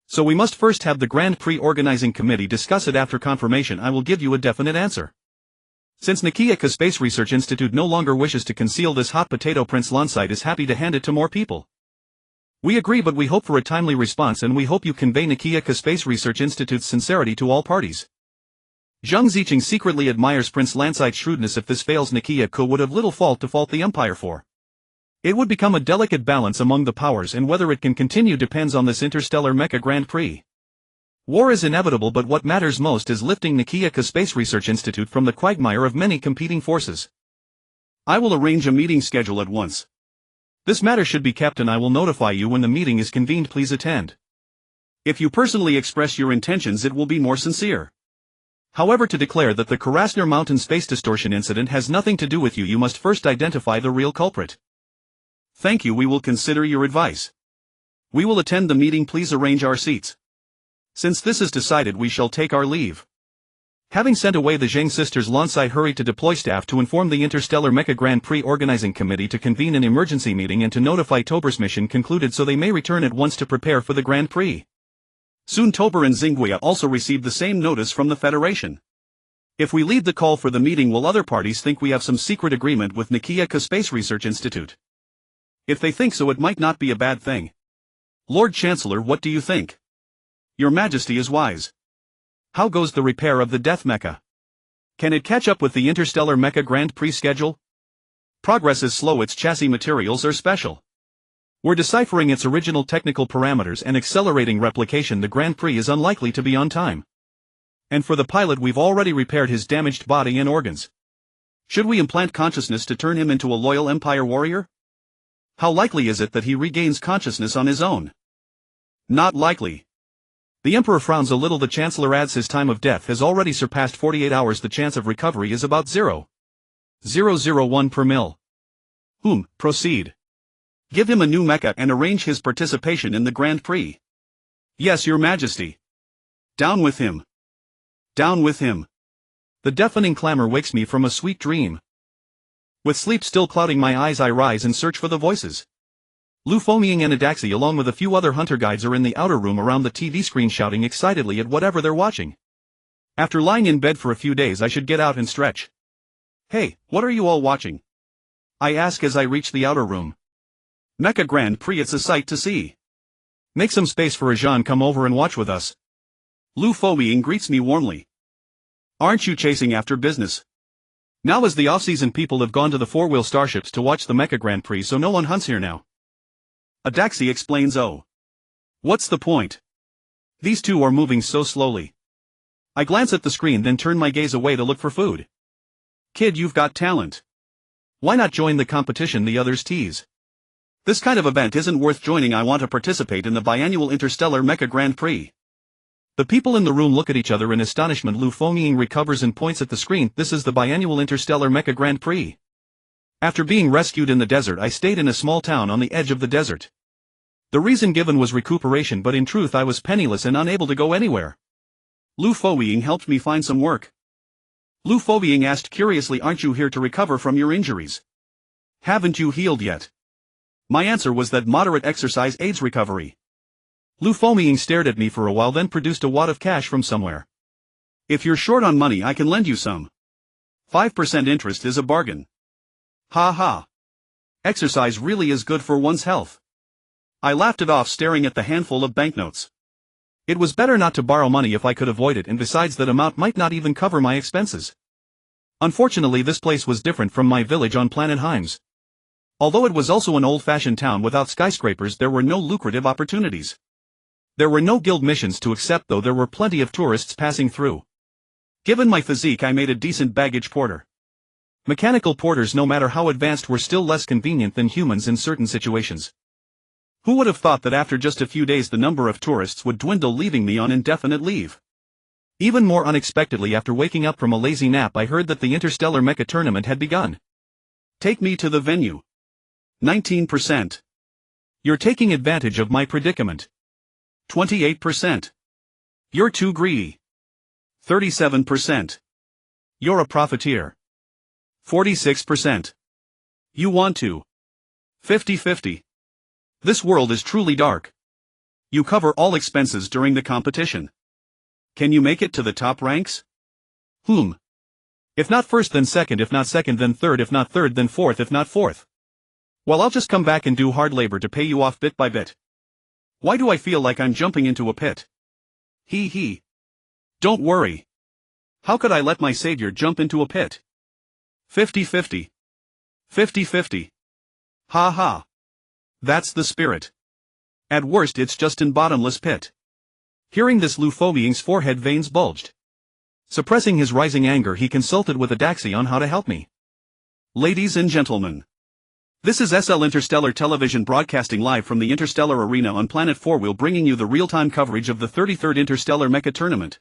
So we must first have the Grand Prix Organizing Committee discuss it. After confirmation, I will give you a definite answer. Since Nikiya Space Research Institute no longer wishes to conceal this hot potato, Prince Lansite is happy to hand it to more people. We agree, but we hope for a timely response, and we hope you convey Nikiya Space Research Institute's sincerity to all parties. Zhang Ziqing secretly admires Prince Lansite's shrewdness. If this fails, Nikiya would have little fault to fault the Empire for. It would become a delicate balance among the powers, and whether it can continue depends on this Interstellar Mecha Grand Prix. War is inevitable, but what matters most is lifting Nikiya Space Research Institute from the quagmire of many competing forces. I will arrange a meeting schedule at once. This matter should be kept, and I will notify you when the meeting is convened. Please attend. If you personally express your intentions, it will be more sincere. However, to declare that the Karasner Mountain space distortion incident has nothing to do with you, you must first identify the real culprit. Thank you, we will consider your advice. We will attend the meeting. Please arrange our seats. Since this is decided, we shall take our leave. Having sent away the Zhang sisters, Lansite hurried to deploy staff to inform the Interstellar Mecha Grand Prix Organizing Committee to convene an emergency meeting and to notify Tober's mission concluded so they may return at once to prepare for the Grand Prix. Soon Tober and Xinguia also received the same notice from the Federation. If we leave the call for the meeting, will other parties think we have some secret agreement with Nikiya Space Research Institute? If they think so, it might not be a bad thing. Lord Chancellor, what do you think? Your Majesty is wise. How goes the repair of the Death Mecha? Can it catch up with the Interstellar Mecha Grand Prix schedule? Progress is slow, its chassis materials are special. We're deciphering its original technical parameters and accelerating replication. The Grand Prix is unlikely to be on time. And for the pilot, we've already repaired his damaged body and organs. Should we implant consciousness to turn him into a loyal Empire warrior? How likely is it that he regains consciousness on his own? Not likely. The Emperor frowns a little. The Chancellor adds his time of death has already surpassed 48 hours. The chance of recovery is about 0.001 per mil. Proceed. Give him a new mecha and arrange his participation in the Grand Prix. Yes, Your Majesty. Down with him. Down with him. The deafening clamor wakes me from a sweet dream. With sleep still clouding my eyes, I rise and search for the voices. Lu Fomying and Adaxi along with a few other hunter guides are in the outer room around the TV screen shouting excitedly at whatever they're watching. After lying in bed for a few days, I should get out and stretch. Hey, what are you all watching? I ask as I reach the outer room. Mecha Grand Prix, it's a sight to see. Make some space for Zhan, come over and watch with us. Lu Fomying greets me warmly. Aren't you chasing after business? Now is the off-season, people have gone to the four-wheel starships to watch the Mecha Grand Prix, so no one hunts here now. Adaxi explains, oh. What's the point? These two are moving so slowly. I glance at the screen, then turn my gaze away to look for food. Kid, you've got talent. Why not join the competition, the others tease. This kind of event isn't worth joining. I want to participate in the biannual Interstellar Mecha Grand Prix. The people in the room look at each other in astonishment. Lu Fengying recovers and points at the screen. This is the biannual Interstellar Mecha Grand Prix. After being rescued in the desert, I stayed in a small town on the edge of the desert. The reason given was recuperation, but in truth I was penniless and unable to go anywhere. Lu Fengying helped me find some work. Lu Fengying asked curiously, aren't you here to recover from your injuries? Haven't you healed yet? My answer was that moderate exercise aids recovery. Lu Fengying stared at me for a while, then produced a wad of cash from somewhere. If you're short on money, I can lend you some. 5% interest is a bargain. Ha ha. Exercise really is good for one's health. I laughed it off, staring at the handful of banknotes. It was better not to borrow money if I could avoid it, and besides, that amount might not even cover my expenses. Unfortunately, this place was different from my village on planet Himes. Although it was also an old-fashioned town without skyscrapers, there were no lucrative opportunities. There were no guild missions to accept, though there were plenty of tourists passing through. Given my physique, I made a decent baggage porter. Mechanical porters, no matter how advanced, were still less convenient than humans in certain situations. Who would have thought that after just a few days the number of tourists would dwindle, leaving me on indefinite leave? Even more unexpectedly, after waking up from a lazy nap, I heard that the Interstellar Mecha Tournament had begun. Take me to the venue. 19%. You're taking advantage of my predicament. 28%. You're too greedy. 37%. You're a profiteer. 46%. You want to. 50-50. This world is truly dark. You cover all expenses during the competition. Can you make it to the top ranks? If not first, then second. If not second, then third. If not third, then fourth. If not fourth. Well, I'll just come back and do hard labor to pay you off bit by bit. Why do I feel like I'm jumping into a pit? He. Don't worry. How could I let my savior jump into a pit? 50-50. 50-50. Ha ha. That's the spirit. At worst, it's just an bottomless pit. Hearing this, Lu Fengying's forehead veins bulged. Suppressing his rising anger, he consulted with Adaxi on how to help me. Ladies and gentlemen. This is SL Interstellar Television, broadcasting live from the Interstellar Arena on Planet 4, bringing you the real-time coverage of the 33rd Interstellar Mecha Tournament.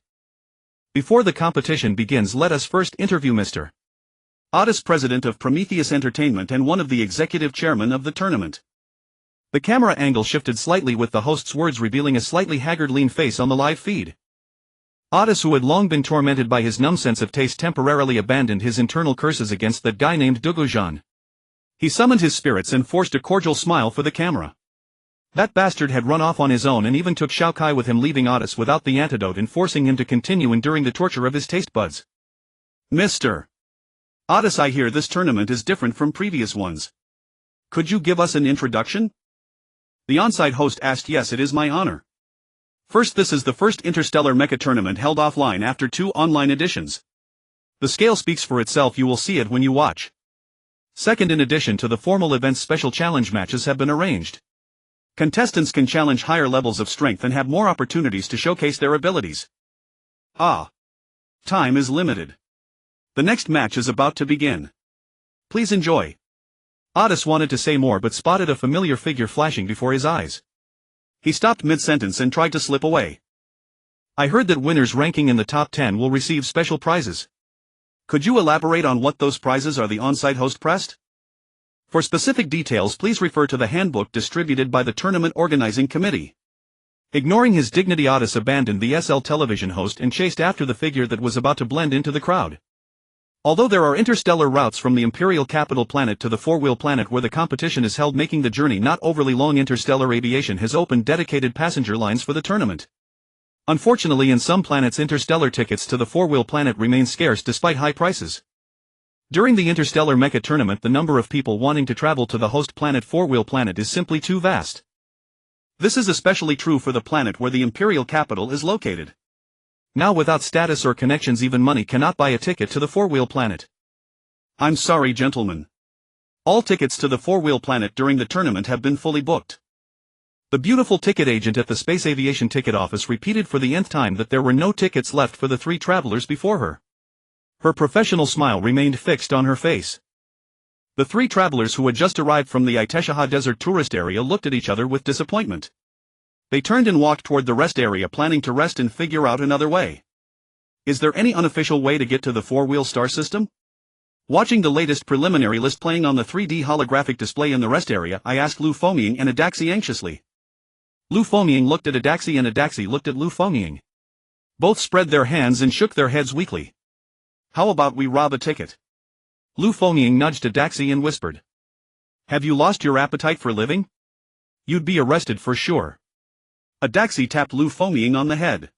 Before the competition begins, let us first interview Mr. Otis, president of Prometheus Entertainment and one of the executive chairmen of the tournament. The camera angle shifted slightly with the host's words, revealing a slightly haggard, lean face on the live feed. Otis, who had long been tormented by his numb sense of taste, temporarily abandoned his internal curses against that guy named Gu Zhan. He summoned his spirits and forced a cordial smile for the camera. That bastard had run off on his own and even took Shao Kai with him, leaving Otis without the antidote and forcing him to continue enduring the torture of his taste buds. Mr. Otis, I hear this tournament is different from previous ones. Could you give us an introduction? The on-site host asked. Yes, it is my honor. First, this is the first Interstellar Mecha Tournament held offline after 2 online editions. The scale speaks for itself, you will see it when you watch. Second, in addition to the formal events, special challenge matches have been arranged. Contestants can challenge higher levels of strength and have more opportunities to showcase their abilities. Time is limited. The next match is about to begin. Please enjoy. Otis wanted to say more but spotted a familiar figure flashing before his eyes. He stopped mid-sentence and tried to slip away. I heard that winners ranking in the top 10 will receive special prizes. Could you elaborate on what those prizes are? The on-site host pressed. For specific details, please refer to the handbook distributed by the tournament organizing committee. Ignoring his dignity, Otis abandoned the SL television host and chased after the figure that was about to blend into the crowd. Although there are interstellar routes from the imperial capital planet to the four-wheel planet where the competition is held, making the journey not overly long, Interstellar Aviation has opened dedicated passenger lines for the tournament. Unfortunately, in some planets, interstellar tickets to the four-wheel planet remain scarce despite high prices. During the Interstellar Mecha Tournament, the number of people wanting to travel to the host planet, four-wheel planet, is simply too vast. This is especially true for the planet where the imperial capital is located. Now, without status or connections, even money cannot buy a ticket to the four-wheel planet. I'm sorry, gentlemen. All tickets to the four-wheel planet during the tournament have been fully booked. The beautiful ticket agent at the Space Aviation ticket office repeated for the nth time that there were no tickets left for the 3 travelers before her. Her professional smile remained fixed on her face. The 3 travelers who had just arrived from the Iteshaha Desert tourist area looked at each other with disappointment. They turned and walked toward the rest area, planning to rest and figure out another way. Is there any unofficial way to get to the four-wheel star system? Watching the latest preliminary list playing on the 3D holographic display in the rest area, I asked Lu Fengming and Adaxi anxiously. Lu Fengming looked at Adaxi and Adaxi looked at Lu Fengming. Both spread their hands and shook their heads weakly. How about we rob a ticket? Lu Fengming nudged Adaxi and whispered. Have you lost your appetite for living? You'd be arrested for sure. Adaxi tapped Lu Fengming on the head.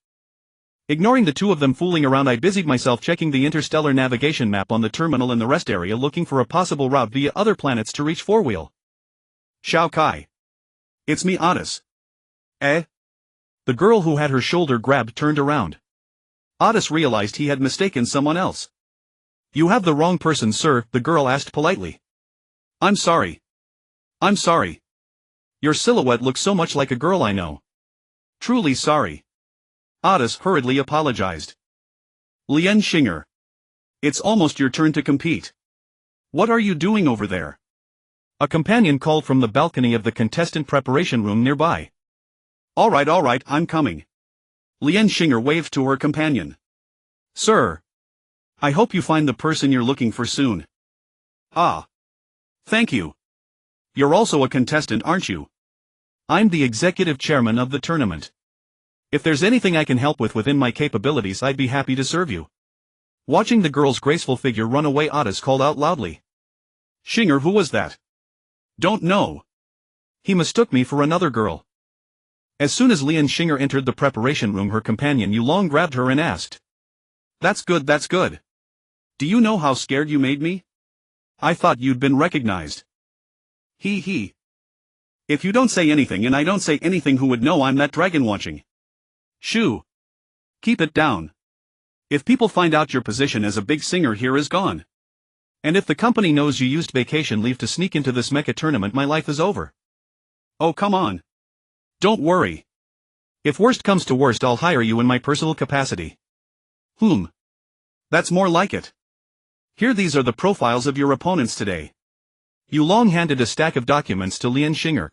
Ignoring the two of them fooling around, I busied myself checking the interstellar navigation map on the terminal in the rest area, looking for a possible route via other planets to reach Four-Wheel. Shao Kai. It's me, Otis. Eh? The girl who had her shoulder grabbed turned around. Otis realized he had mistaken someone else. You have the wrong person, sir, the girl asked politely. I'm sorry. I'm sorry. Your silhouette looks so much like a girl I know. Truly sorry. Otis hurriedly apologized. Lian Xinger. It's almost your turn to compete. What are you doing over there? A companion called from the balcony of the contestant preparation room nearby. All right, I'm coming. Lian Xinger waved to her companion. Sir. I hope you find the person you're looking for soon. Ah. Thank you. You're also a contestant, aren't you? I'm the executive chairman of the tournament. If there's anything I can help with within my capabilities, I'd be happy to serve you. Watching the girl's graceful figure run away, Otis called out loudly. Xinger, who was that? Don't know. He mistook me for another girl. As soon as Lian Xinger entered the preparation room, her companion Yulong grabbed her and asked. That's good, that's good. Do you know how scared you made me? I thought you'd been recognized. He. If you don't say anything and I don't say anything, who would know I'm that dragon watching? Shoo. Keep it down. If people find out your position as a big singer here is gone. And if the company knows you used vacation leave to sneak into this mecha tournament, my life is over. Oh, come on. Don't worry. If worst comes to worst, I'll hire you in my personal capacity. That's more like it. Here, these are the profiles of your opponents today. Yulong handed a stack of documents to Lian Xinger.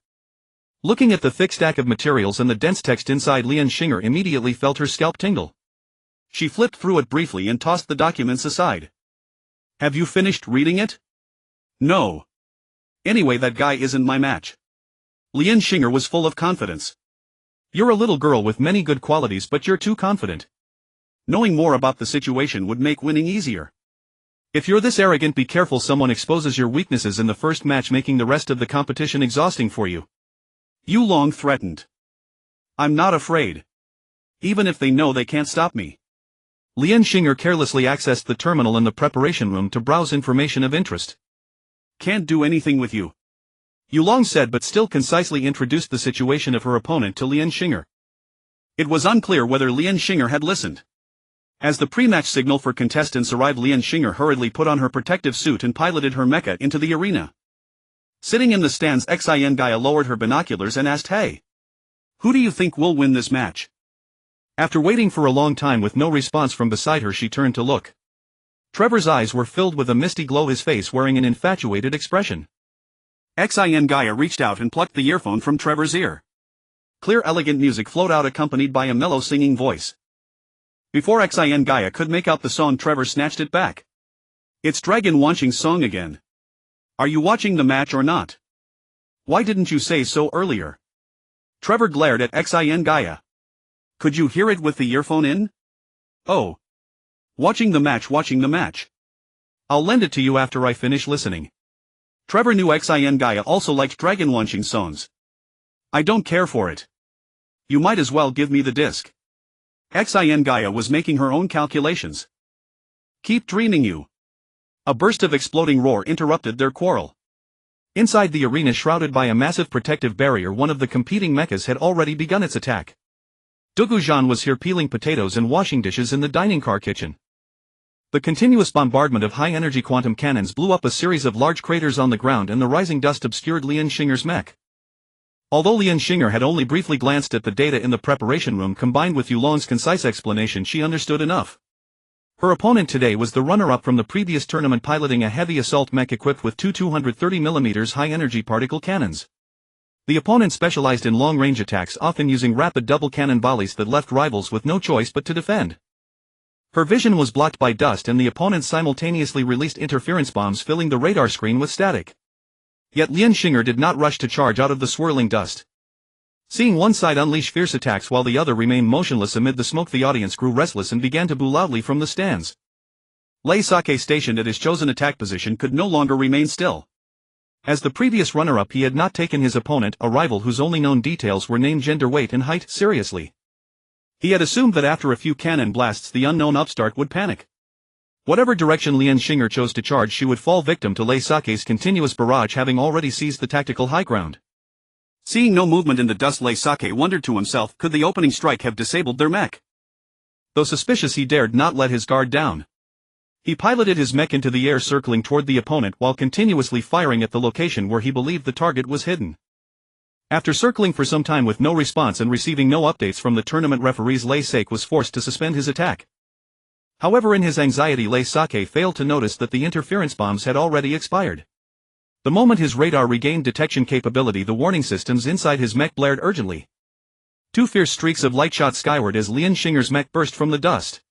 Looking at the thick stack of materials and the dense text inside, Lian Xinger immediately felt her scalp tingle. She flipped through it briefly and tossed the documents aside. Have you finished reading it? No. Anyway, that guy isn't my match. Lian Xinger was full of confidence. You're a little girl with many good qualities, but you're too confident. Knowing more about the situation would make winning easier. If you're this arrogant, be careful someone exposes your weaknesses in the first match, making the rest of the competition exhausting for you. Yulong threatened. I'm not afraid. Even if they know, they can't stop me. Lian Xinger carelessly accessed the terminal in the preparation room to browse information of interest. Can't do anything with you, Yulong said, but still concisely introduced the situation of her opponent to Lian Xinger. It was unclear whether Lian Xinger had listened. As the pre-match signal for contestants arrived, Lian Xinger hurriedly put on her protective suit and piloted her mecha into the arena. Sitting in the stands, Xin Gaia lowered her binoculars and asked, Hey, who do you think will win this match? After waiting for a long time with no response from beside her, she turned to look. Trevor's eyes were filled with a misty glow, his face wearing an infatuated expression. Xin Gaia reached out and plucked the earphone from Trevor's ear. Clear, elegant music flowed out, accompanied by a mellow singing voice. Before Xin Gaia could make out the song, Trevor snatched it back. It's Dragon Wanching's song again. Are you watching the match or not? Why didn't you say so earlier? Trevor glared at Xin Gaia. Could you hear it with the earphone in? Oh. Watching the match. I'll lend it to you after I finish listening. Trevor knew Xin Gaia also liked Dragon Wanching's songs. I don't care for it. You might as well give me the disc. Xin Gaia was making her own calculations. Keep dreaming, you. A burst of exploding roar interrupted their quarrel. Inside the arena, shrouded by a massive protective barrier, one of the competing mechas had already begun its attack. Gu Zhan was here peeling potatoes and washing dishes in the dining car kitchen. The continuous bombardment of high-energy quantum cannons blew up a series of large craters on the ground, and the rising dust obscured Lian Xinger's mech. Although Lian Xinger had only briefly glanced at the data in the preparation room, combined with Yulong's concise explanation, she understood enough. Her opponent today was the runner-up from the previous tournament, piloting a heavy assault mech equipped with two 230mm high-energy particle cannons. The opponent specialized in long-range attacks, often using rapid double cannon volleys that left rivals with no choice but to defend. Her vision was blocked by dust and the opponent simultaneously released interference bombs filling the radar screen with static. Yet Lian Xing'er did not rush to charge out of the swirling dust. Seeing one side unleash fierce attacks while the other remained motionless amid the smoke, the audience grew restless and began to boo loudly from the stands. Lei Sake, stationed at his chosen attack position, could no longer remain still. As the previous runner-up, he had not taken his opponent, a rival whose only known details were name, gender, weight and height, seriously. He had assumed that after a few cannon blasts the unknown upstart would panic. Whatever direction Lian Xing'er chose to charge, she would fall victim to Lei Sake's continuous barrage, having already seized the tactical high ground. Seeing no movement in the dust, Lei Sake wondered to himself, could the opening strike have disabled their mech? Though suspicious, he dared not let his guard down. He piloted his mech into the air, circling toward the opponent while continuously firing at the location where he believed the target was hidden. After circling for some time with no response and receiving no updates from the tournament referees, Lei Sake was forced to suspend his attack. However, in his anxiety, Lei Sake failed to notice that the interference bombs had already expired. The moment his radar regained detection capability, the warning systems inside his mech blared urgently. Two fierce streaks of light shot skyward as Lian Xing'er's mech burst from the dust.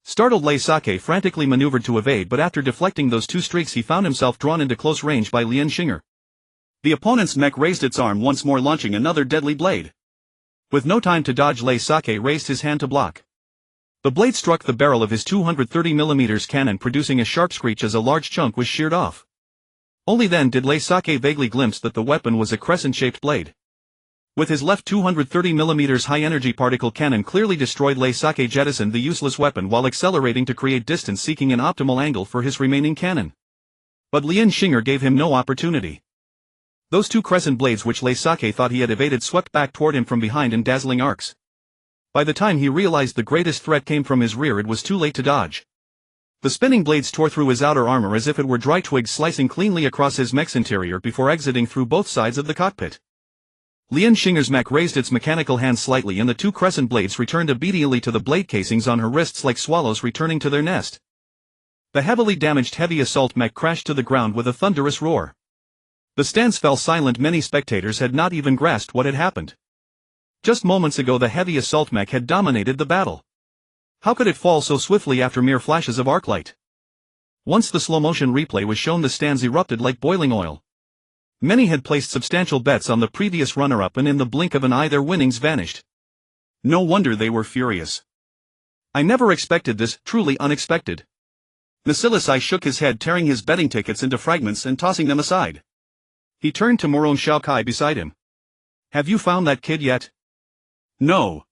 Startled, Lei Sake frantically maneuvered to evade, but after deflecting those two streaks he found himself drawn into close range by Lian Xing'er. The opponent's mech raised its arm once more, launching another deadly blade. With no time to dodge, Lei Sake raised his hand to block. The blade struck the barrel of his 230mm cannon, producing a sharp screech as a large chunk was sheared off. Only then did Lei Sake vaguely glimpse that the weapon was a crescent-shaped blade. With his left 230mm high-energy particle cannon clearly destroyed, Lei Sake jettisoned the useless weapon while accelerating to create distance, seeking an optimal angle for his remaining cannon. But Lian Xing'er gave him no opportunity. Those two crescent blades which Lei Sake thought he had evaded swept back toward him from behind in dazzling arcs. By the time he realized the greatest threat came from his rear, it was too late to dodge. The spinning blades tore through his outer armor as if it were dry twigs, slicing cleanly across his mech's interior before exiting through both sides of the cockpit. Lian Xing'er's mech raised its mechanical hands slightly and the two crescent blades returned obediently to the blade casings on her wrists like swallows returning to their nest. The heavily damaged heavy assault mech crashed to the ground with a thunderous roar. The stands fell silent. Many spectators had not even grasped what had happened. Just moments ago the heavy assault mech had dominated the battle. How could it fall so swiftly after mere flashes of arc light? Once the slow-motion replay was shown, the stands erupted like boiling oil. Many had placed substantial bets on the previous runner-up, and in the blink of an eye their winnings vanished. No wonder they were furious. I never expected this, truly unexpected. Nasilisai shook his head, tearing his betting tickets into fragments and tossing them aside. He turned to Moron Xiaokai beside him. Have you found that kid yet? No.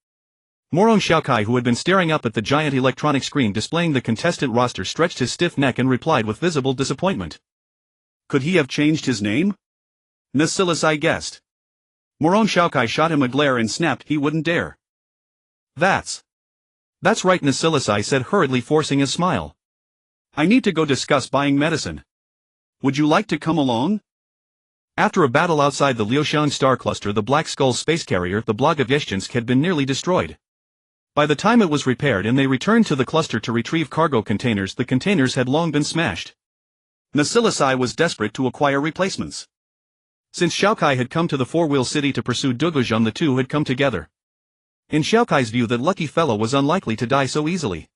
Moron Xiaokai, who had been staring up at the giant electronic screen displaying the contestant roster, stretched his stiff neck and replied with visible disappointment. Could he have changed his name? Nasilisai guessed. Moron Xiaokai shot him a glare and snapped he wouldn't dare. That's right, Nasilisai said hurriedly, forcing a smile. I need to go discuss buying medicine. Would you like to come along? After a battle outside the Liuxiang star cluster, the Black Skull space carrier, the Blag of Yeshchensk, had been nearly destroyed. By the time it was repaired and they returned to the cluster to retrieve cargo containers, the containers had long been smashed. Nasilisai was desperate to acquire replacements. Since Xiaokai had come to the four-wheel city to pursue Gu Zhan, the two had come together. In Xiaokai's view, that lucky fellow was unlikely to die so easily.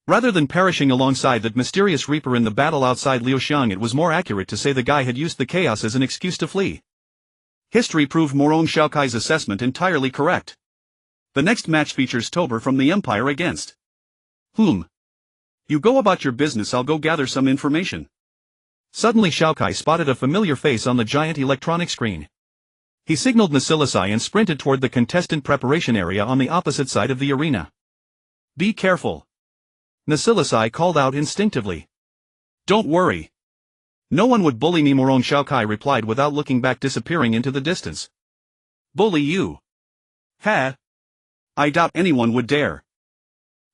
Rather than perishing alongside that mysterious reaper in the battle outside Liuxiang, it was more accurate to say the guy had used the chaos as an excuse to flee. History proved Moron Xiaokai's assessment entirely correct. The next match features Tober from the Empire against. You go about your business, I'll go gather some information. Suddenly Xiaokai spotted a familiar face on the giant electronic screen. He signaled Nasilisai and sprinted toward the contestant preparation area on the opposite side of the arena. Be careful. Nasilisai called out instinctively. Don't worry. No one would bully me, Moron Xiaokai replied without looking back, disappearing into the distance. Bully you? Ha! I doubt anyone would dare.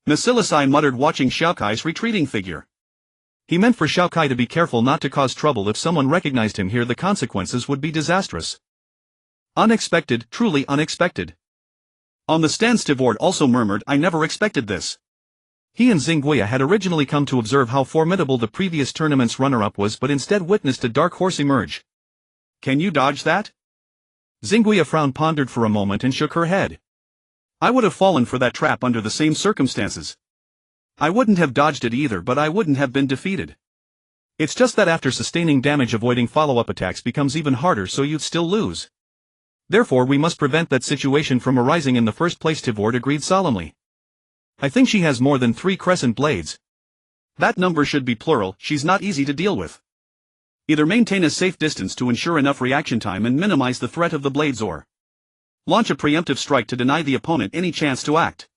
Nasilisai muttered, watching Xiaokai's retreating figure. He meant for Xiaokai to be careful not to cause trouble. If someone recognized him here, the consequences would be disastrous. Unexpected, truly unexpected. On the stand, Stivord also murmured, I never expected this. He and Xingguia had originally come to observe how formidable the previous tournament's runner-up was, but instead witnessed a dark horse emerge. Can you dodge that? Xinguia frowned, pondered for a moment and shook her head. I would have fallen for that trap under the same circumstances. I wouldn't have dodged it either, but I wouldn't have been defeated. It's just that after sustaining damage, avoiding follow-up attacks becomes even harder, so you'd still lose. Therefore we must prevent that situation from arising in the first place, Tivord agreed solemnly. I think she has more than 3 crescent blades. That number should be plural. She's not easy to deal with. Either maintain a safe distance to ensure enough reaction time and minimize the threat of the blades, or launch a preemptive strike to deny the opponent any chance to act.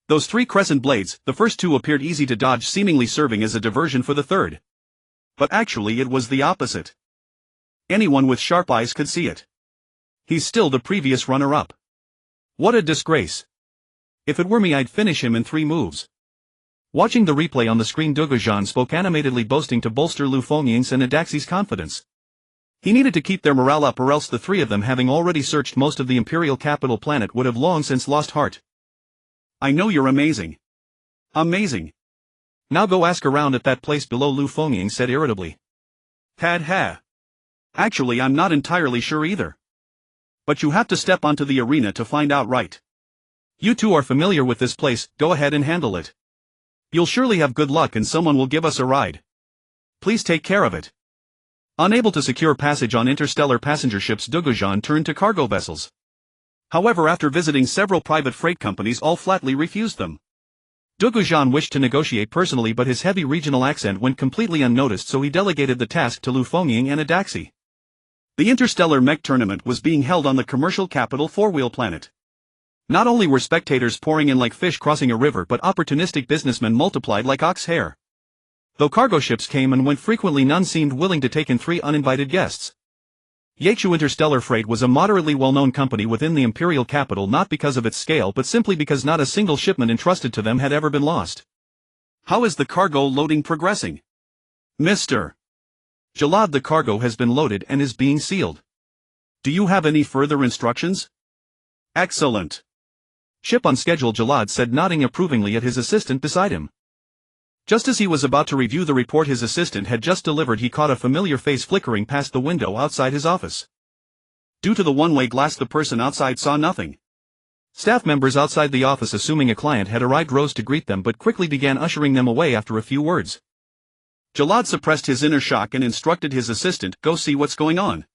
Those 3 crescent blades, the first 2 appeared easy to dodge, seemingly serving as a diversion for the third. But actually it was the opposite. Anyone with sharp eyes could see it. He's still the previous runner-up. What a disgrace. If it were me, I'd finish him in 3 moves. Watching the replay on the screen, Gu Zhan spoke animatedly, boasting to bolster Lu Fengying's and Adaxi's confidence. He needed to keep their morale up, or else the 3 of them, having already searched most of the imperial capital planet, would have long since lost heart. I know you're amazing. Amazing. Now go ask around at that place below, Lu Fengying said irritably. Ha. Actually, I'm not entirely sure either. But you have to step onto the arena to find out, right? You 2 are familiar with this place, go ahead and handle it. You'll surely have good luck and someone will give us a ride. Please take care of it. Unable to secure passage on interstellar passenger ships, Gu Zhan turned to cargo vessels. However, after visiting several private freight companies, all flatly refused them. Gu Zhan wished to negotiate personally, but his heavy regional accent went completely unnoticed, so he delegated the task to Lu Fengying and Adaxi. The interstellar mech tournament was being held on the commercial capital 4-wheel planet. Not only were spectators pouring in like fish crossing a river, but opportunistic businessmen multiplied like ox hair. Though cargo ships came and went frequently, none seemed willing to take in 3 uninvited guests. Yaechu Interstellar Freight was a moderately well-known company within the imperial capital, not because of its scale but simply because not a single shipment entrusted to them had ever been lost. How is the cargo loading progressing? Mr. Jalad, the cargo has been loaded and is being sealed. Do you have any further instructions? Excellent. Ship on schedule, Jalad said, nodding approvingly at his assistant beside him. Just as he was about to review the report his assistant had just delivered, he caught a familiar face flickering past the window outside his office. Due to the one-way glass, the person outside saw nothing. Staff members outside the office, assuming a client had arrived, rose to greet them but quickly began ushering them away after a few words. Jalad suppressed his inner shock and instructed his assistant, "Go see what's going on."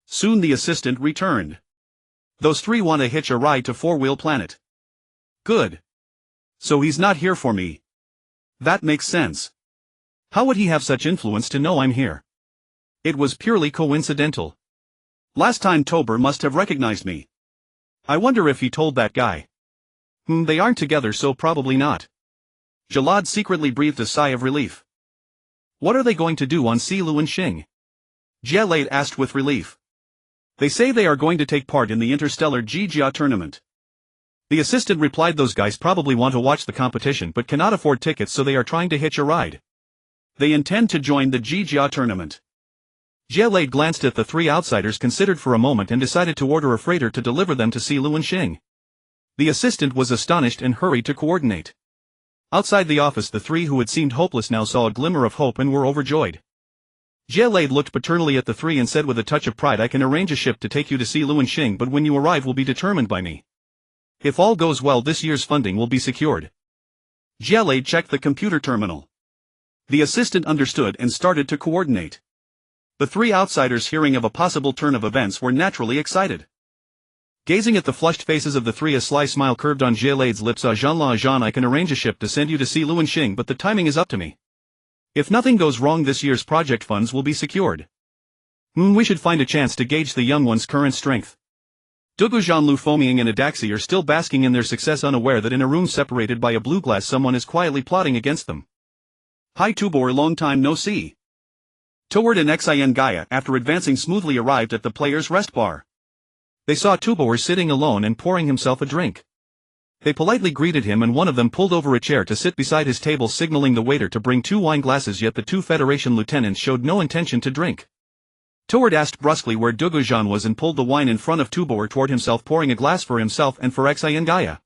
Soon the assistant returned. "Those 3 want to hitch a ride to 4-wheel planet." "Good. So he's not here for me." "That makes sense. How would he have such influence to know I'm here?" "It was purely coincidental. Last time Tober must have recognized me. I wonder if he told that guy." They aren't together, so probably not." Jalad secretly breathed a sigh of relief. "What are they going to do on Si Luanxing?" Jie asked with relief. "They say they are going to take part in the interstellar Jijia tournament." The assistant replied, "Those guys probably want to watch the competition but cannot afford tickets, so they are trying to hitch a ride. They intend to join the Jijia tournament." Jie glanced at the 3 outsiders, considered for a moment, and decided to order a freighter to deliver them to Si Luanxing. The assistant was astonished and hurried to coordinate. Outside the office, the 3 who had seemed hopeless now saw a glimmer of hope and were overjoyed. Jie looked paternally at the 3 and said with a touch of pride, "I can arrange a ship to take you to Si Luanxing, but when you arrive will be determined by me. If all goes well, this year's funding will be secured." Jie checked the computer terminal. The assistant understood and started to coordinate. The 3 outsiders, hearing of a possible turn of events, were naturally excited. Gazing at the flushed faces of the 3, a sly smile curved on Jie's lips. Jean, I can arrange a ship to send you to Si Luanxing, but the timing is up to me. If nothing goes wrong, this year's project funds will be secured. We should find a chance to gauge the young one's current strength. Gu Zhan, Lu Fengying and Adaxi are still basking in their success, unaware that in a room separated by a blue glass someone is quietly plotting against them. "Hi Tubor, long time no see." Toward and Xiangaya, after advancing smoothly, arrived at the players' rest bar. They saw Tubor sitting alone and pouring himself a drink. They politely greeted him and one of them pulled over a chair to sit beside his table, signaling the waiter to bring 2 wine glasses, yet the 2 Federation lieutenants showed no intention to drink. Toward asked brusquely where Gu Zhan was and pulled the wine in front of Tubor toward himself, pouring a glass for himself and for Xiangaya.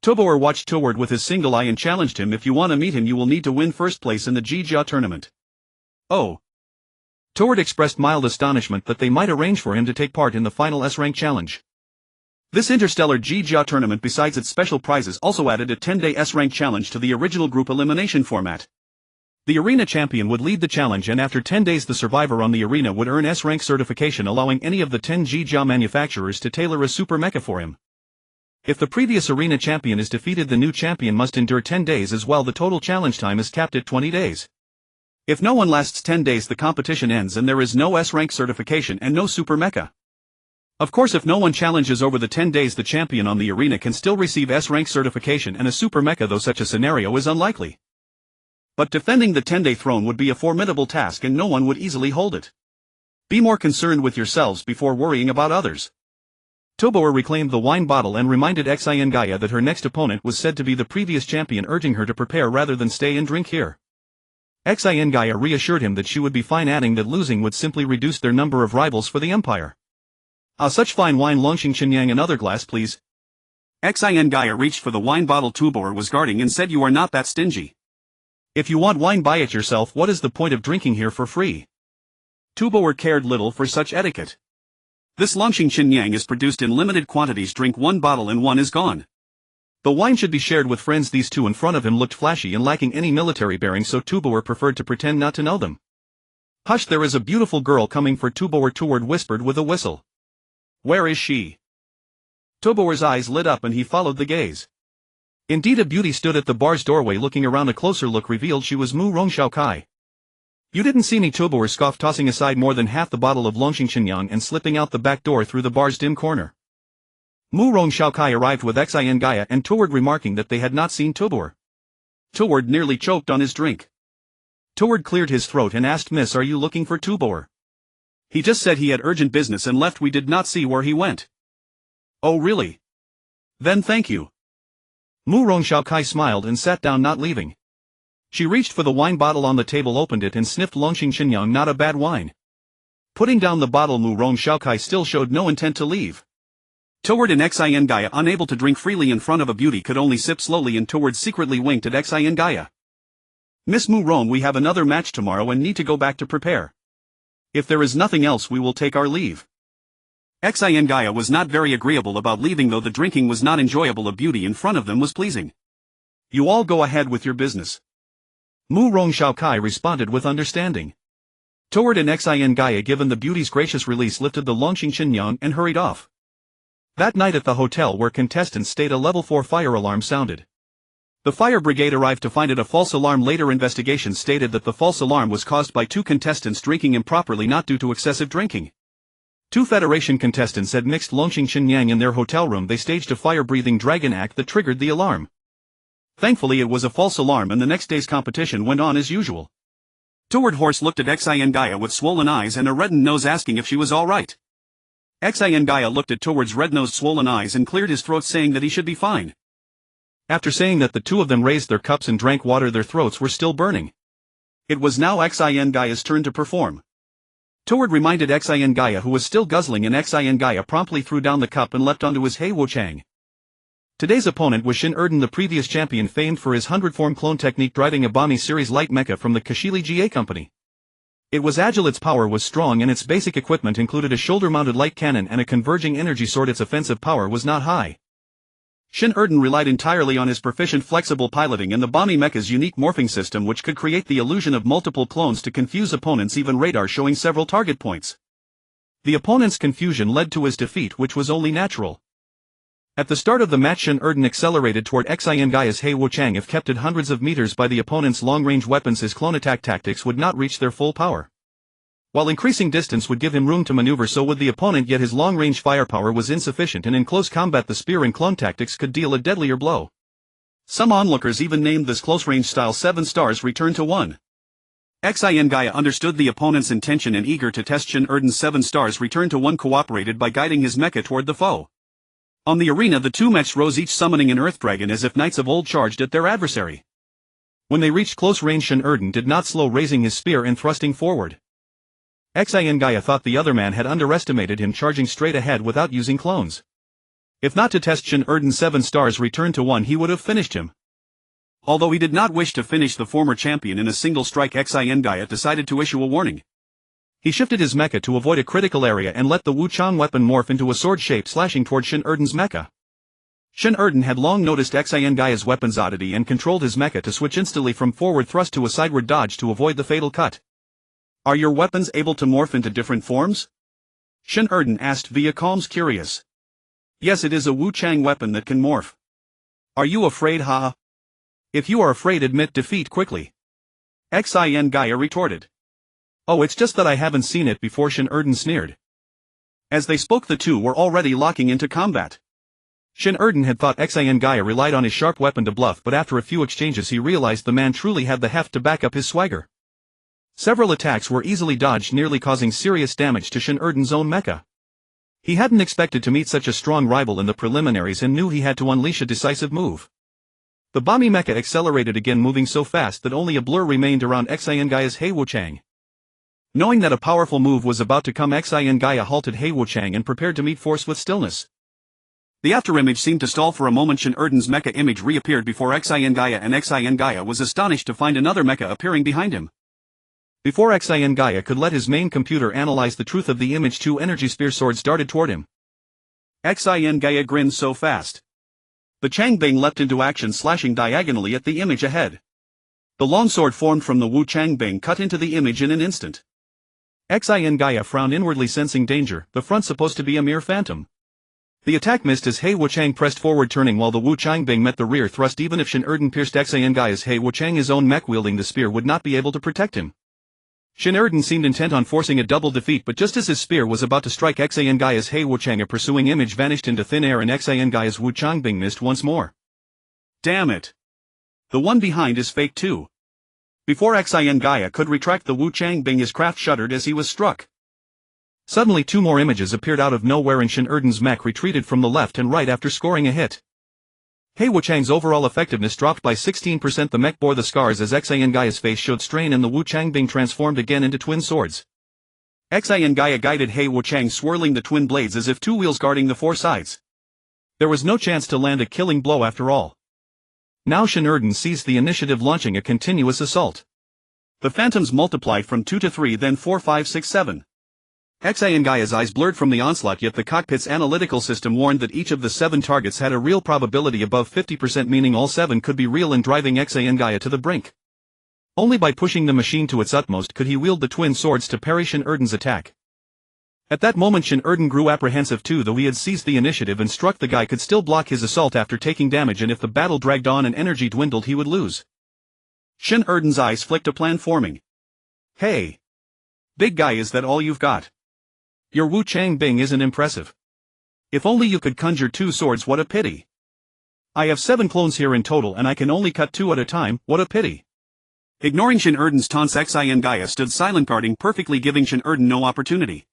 Tubor watched Toward with his single eye and challenged him, "If you want to meet him, you will need to win first place in the Jijia tournament." "Oh. Toward expressed mild astonishment that they might arrange for him to take part in the final S-rank challenge. This interstellar Gu Zhan tournament, besides its special prizes, also added a 10-day S-rank challenge to the original group elimination format. The arena champion would lead the challenge, and after 10 days the survivor on the arena would earn S-rank certification, allowing any of the 10 Gu Zhan manufacturers to tailor a super mecha for him. If the previous arena champion is defeated, the new champion must endure 10 days as well. The total challenge time is capped at 20 days. If no one lasts 10 days, the competition ends and there is no S-rank certification and no super mecha. Of course, if no one challenges over the 10 days, the champion on the arena can still receive S-rank certification and a super mecha, though such a scenario is unlikely. But defending the 10-day throne would be a formidable task and no one would easily hold it. Be more concerned with yourselves before worrying about others. Tobor reclaimed the wine bottle and reminded Xin Gaia that her next opponent was said to be the previous champion, urging her to prepare rather than stay and drink here. Xin Gaia reassured him that she would be fine, adding that losing would simply reduce their number of rivals for the empire. Ah, such fine wine. Longxing Qinyang, another glass please. Xin Gaia reached for the wine bottle Tobor was guarding and said, "You are not that stingy. If you want wine, buy it yourself. What is the point of drinking here for free?" Tobor cared little for such etiquette. This Longxing Qinyang is produced in limited quantities. Drink one bottle and one is gone. The wine should be shared with friends. These two in front of him looked flashy and lacking any military bearing, so Tobor preferred to pretend not to know them. "Hush, there is a beautiful girl coming for Tobor," Toward whispered with a whistle. "Where is she?" Tobor's eyes lit up and he followed the gaze. Indeed, a beauty stood at the bar's doorway. Looking around, a closer look revealed she was Mu Rongxiaokai. "You didn't see me," Tobor scoffed, tossing aside more than half the bottle of Longxing Qinyang and slipping out the back door through the bar's dim corner. Mu Rongxiaokai arrived with Xin Gaia and Toward, remarking that they had not seen Tobor. Toward nearly choked on his drink. Toward cleared his throat and asked, "Miss, are you looking for Tobor?" "He just said he had urgent business and left. We did not see where he went." "Oh really? Then thank you." Mu Rongxiaokai smiled and sat down, not leaving. She reached for the wine bottle on the table, opened it and sniffed Longxing Qinyang. Not a bad wine. Putting down the bottle, Mu Rongxiaokai still showed no intent to leave. Toward and Xin Gaia, unable to drink freely in front of a beauty, could only sip slowly, and Toward secretly winked at Xin Gaia. "Miss Mu Rong, we have another match tomorrow and need to go back to prepare. If there is nothing else, we will take our leave." Xin Gaia was not very agreeable about leaving, though the drinking was not enjoyable. A beauty in front of them was pleasing. "You all go ahead with your business." Mu Rongxiaokai responded with understanding. Toward and Xin Gaia, given the beauty's gracious release, lifted the Longxing Qinyang and hurried off. That night at the hotel where contestants stayed, a level 4 fire alarm sounded. The fire brigade arrived to find it a false alarm. Later investigation stated that the false alarm was caused by two contestants drinking improperly, not due to excessive drinking. Two Federation contestants had mixed Longxing Qinyang in their hotel room. They staged a fire-breathing dragon act that triggered the alarm. Thankfully it was a false alarm and the next day's competition went on as usual. Toward Horse looked at Xin Gaia with swollen eyes and a reddened nose, asking if she was all right. Xin Gaia looked at Toward's red-nosed swollen eyes and cleared his throat, saying that he should be fine. After saying that, the two of them raised their cups and drank water. Their throats were still burning. It was now Xin Gaia's turn to perform. Toward reminded Xin Gaia, who was still guzzling, and Xin Gaia promptly threw down the cup and leapt onto his Hei Wuchang. Today's opponent was Shin Erden, the previous champion, famed for his 100-form clone technique, driving a Bami series light mecha from the Kashili GA company. It was agile, its power was strong, and its basic equipment included a shoulder-mounted light cannon and a converging energy sword. Its offensive power was not high. Shin Erden relied entirely on his proficient flexible piloting and the Bami mecha's unique morphing system, which could create the illusion of multiple clones to confuse opponents, even radar showing several target points. The opponent's confusion led to his defeat, which was only natural. At the start of the match, Shin Erden accelerated toward Xin Gaia's Hei Wuchang. If kept at hundreds of meters by the opponent's long-range weapons, his clone attack tactics would not reach their full power. While increasing distance would give him room to maneuver, so would the opponent, yet his long-range firepower was insufficient, and in close combat the spear and clone tactics could deal a deadlier blow. Some onlookers even named this close-range style 7 stars return to 1. Xin Gaia understood the opponent's intention and, eager to test Shin Erden's 7 stars return to 1, cooperated by guiding his mecha toward the foe. On the arena, the two mechs rose, each summoning an earth dragon as if knights of old charged at their adversary. When they reached close range, Shin Erden did not slow, raising his spear and thrusting forward. Xin Gaia thought the other man had underestimated him, charging straight ahead without using clones. If not to test Shin Erden's 7 stars return to 1, he would have finished him. Although he did not wish to finish the former champion in a single strike, Xin Gaia decided to issue a warning. He shifted his mecha to avoid a critical area and let the Wuchang weapon morph into a sword shape slashing toward Shin Erden's mecha. Shin Erden had long noticed Xian Gaia's weapon's oddity and controlled his mecha to switch instantly from forward thrust to a sideward dodge to avoid the fatal cut. Are your weapons able to morph into different forms? Shin Erden asked via calms curious. Yes, it is a Wuchang weapon that can morph. Are you afraid, ha? If you are afraid, admit defeat quickly. Xian Gaia retorted. Oh, it's just that I haven't seen it before, Shin Erden sneered. As they spoke, the two were already locking into combat. Shin Erden had thought Xian Gaia relied on his sharp weapon to bluff, but after a few exchanges he realized the man truly had the heft to back up his swagger. Several attacks were easily dodged, nearly causing serious damage to Shin Erden's own mecha. He hadn't expected to meet such a strong rival in the preliminaries and knew he had to unleash a decisive move. The Bami mecha accelerated again, moving so fast that only a blur remained around Xian Gaia's Hei Wuchang. Knowing that a powerful move was about to come, Xian Gaia halted Hei Wuchang and prepared to meet force with stillness. The afterimage seemed to stall for a moment. Shin Erden's mecha image reappeared before Xian Gaia, and Xian Gaia was astonished to find another mecha appearing behind him. Before Xian Gaia could let his main computer analyze the truth of the image, two energy spear swords darted toward him. Xian Gaia grinned so fast. The Changbing leapt into action, slashing diagonally at the image ahead. The longsword formed from the Wu Changbing cut into the image in an instant. Xian Gaia frowned inwardly, sensing danger. The front supposed to be a mere phantom. The attack missed as Hei Wuchang pressed forward, turning while the Wu Changbing met the rear thrust. Even if Shin Erden pierced Xian Gaia's Hei Wuchang, his own mech wielding the spear would not be able to protect him. Shin Erden seemed intent on forcing a double defeat, but just as his spear was about to strike Xian Gaia's Hei Wuchang, a pursuing image vanished into thin air and Xian Gaia's Wu Changbing missed once more. Damn it! The one behind is fake too. Before Xian Gaia could retract the Wu Changbing, his craft shuddered as he was struck. Suddenly two more images appeared out of nowhere and Shin Erden's mech retreated from the left and right after scoring a hit. Hei Wuchang's overall effectiveness dropped by 16%. The mech bore the scars as Xian Gaia's face showed strain and the Wu Changbing transformed again into twin swords. Xian Gaia guided Hei Wuchang, swirling the twin blades as if two wheels guarding the four sides. There was no chance to land a killing blow after all. Now Shin Erden seized the initiative, launching a continuous assault. The phantoms multiplied from 2 to 3, then 4, 5, 6, 7. Xian Gaia's eyes blurred from the onslaught, yet the cockpit's analytical system warned that each of the 7 targets had a real probability above 50%, meaning all 7 could be real, and driving Xian Gaia to the brink. Only by pushing the machine to its utmost could he wield the twin swords to parry Shin Erden's attack. At that moment Shin Erden grew apprehensive too. Though he had seized the initiative and struck, the guy could still block his assault after taking damage, and if the battle dragged on and energy dwindled he would lose. Shin Erden's eyes flicked, a plan forming. Hey! Big guy, is that all you've got? Your Wu Changbing isn't impressive. If only you could conjure 2 swords, what a pity. I have 7 clones here in total and I can only cut 2 at a time, what a pity. Ignoring Shin Erden's taunts, Xian Gaia stood silent, guarding perfectly, giving Shin Erden no opportunity.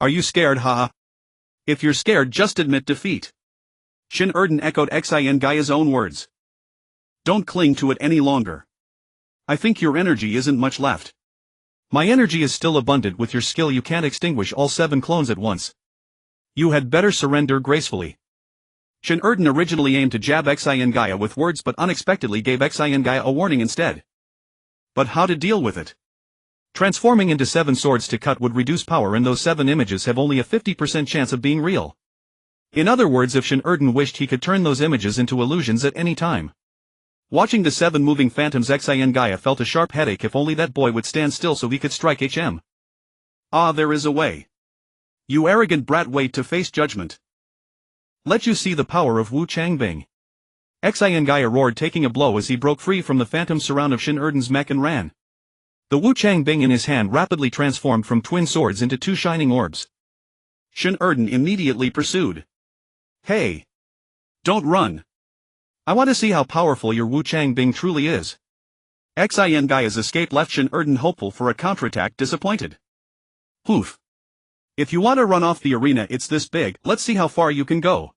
Are you scared, haha? If you're scared, just admit defeat. Shin Erden echoed Xian Gaia's own words. Don't cling to it any longer. I think your energy isn't much left. My energy is still abundant. With your skill you can't extinguish all 7 clones at once. You had better surrender gracefully. Shin Erden originally aimed to jab Xian Gaia with words, but unexpectedly gave Xian Gaia a warning instead. But how to deal with it? Transforming into 7 swords to cut would reduce power, and those 7 images have only a 50% chance of being real. In other words, if Shin Erden wished, he could turn those images into illusions at any time. Watching the 7 moving phantoms, Xian Gaia felt a sharp headache. If only that boy would stand still so he could strike HM. Ah, there is a way. You arrogant brat, wait to face judgment. Let you see the power of Wu Changbing. Xian Gaia roared, taking a blow as he broke free from the phantom surround of Shin Erden's mech and ran. The Wu Changbing in his hand rapidly transformed from twin swords into 2 shining orbs. Shin Erden immediately pursued. Hey! Don't run! I want to see how powerful your Wu Changbing truly is. Xian Gaia's escape left Shin Erden hopeful for a counterattack, disappointed. Poof! If you want to run off the arena, it's this big, let's see how far you can go.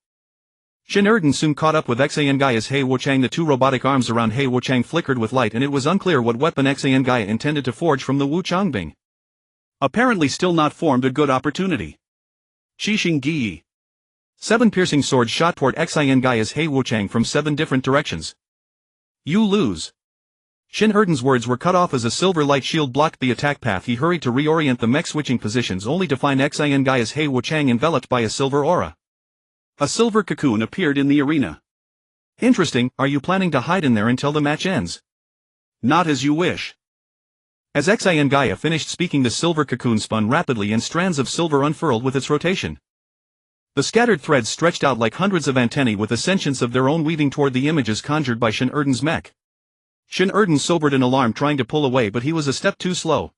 Shin Erden soon caught up with Xian Gaia's Hei Wuchang. The 2 robotic arms around Hei Wuchang flickered with light, and it was unclear what weapon Xian Gaia intended to forge from the Wu Changbing. Apparently still not formed a good opportunity. Shishing Gi. 7 piercing swords shot toward Xian Gaia's Hei Wuchang from 7 different directions. You lose. Shin Erden's words were cut off as a silver light shield blocked the attack path. He hurried to reorient the mech switching positions only to find Xin Gaia's Hei Wuchang enveloped by a silver aura. A silver cocoon appeared in the arena. Interesting, are you planning to hide in there until the match ends? Not as you wish. As Xin Gaia finished speaking, the silver cocoon spun rapidly and strands of silver unfurled with its rotation. The scattered threads stretched out like hundreds of antennae with a sentience of their own, weaving toward the images conjured by Shin Erden's mech. Shin Erden sobered in alarm, trying to pull away, but he was a step too slow.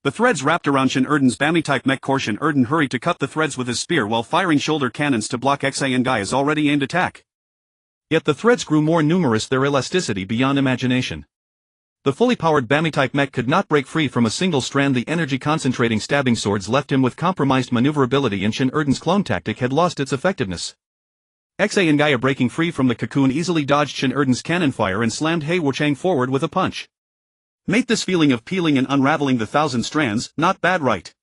The threads wrapped around Shin Erden's Bami-type mech core. Shin Erden hurried to cut the threads with his spear while firing shoulder cannons to block Xin Gaia's already aimed attack. Yet the threads grew more numerous, their elasticity beyond imagination. The fully powered Bami-type mech could not break free from a single strand. The energy-concentrating stabbing swords left him with compromised maneuverability, and Shin Erden's clone tactic had lost its effectiveness. Xin Gaia, breaking free from the cocoon, easily dodged Shin Erden's cannon fire and slammed Hei Wuchang forward with a punch. Mate, this feeling of peeling and unraveling the 1,000 strands, not bad, right?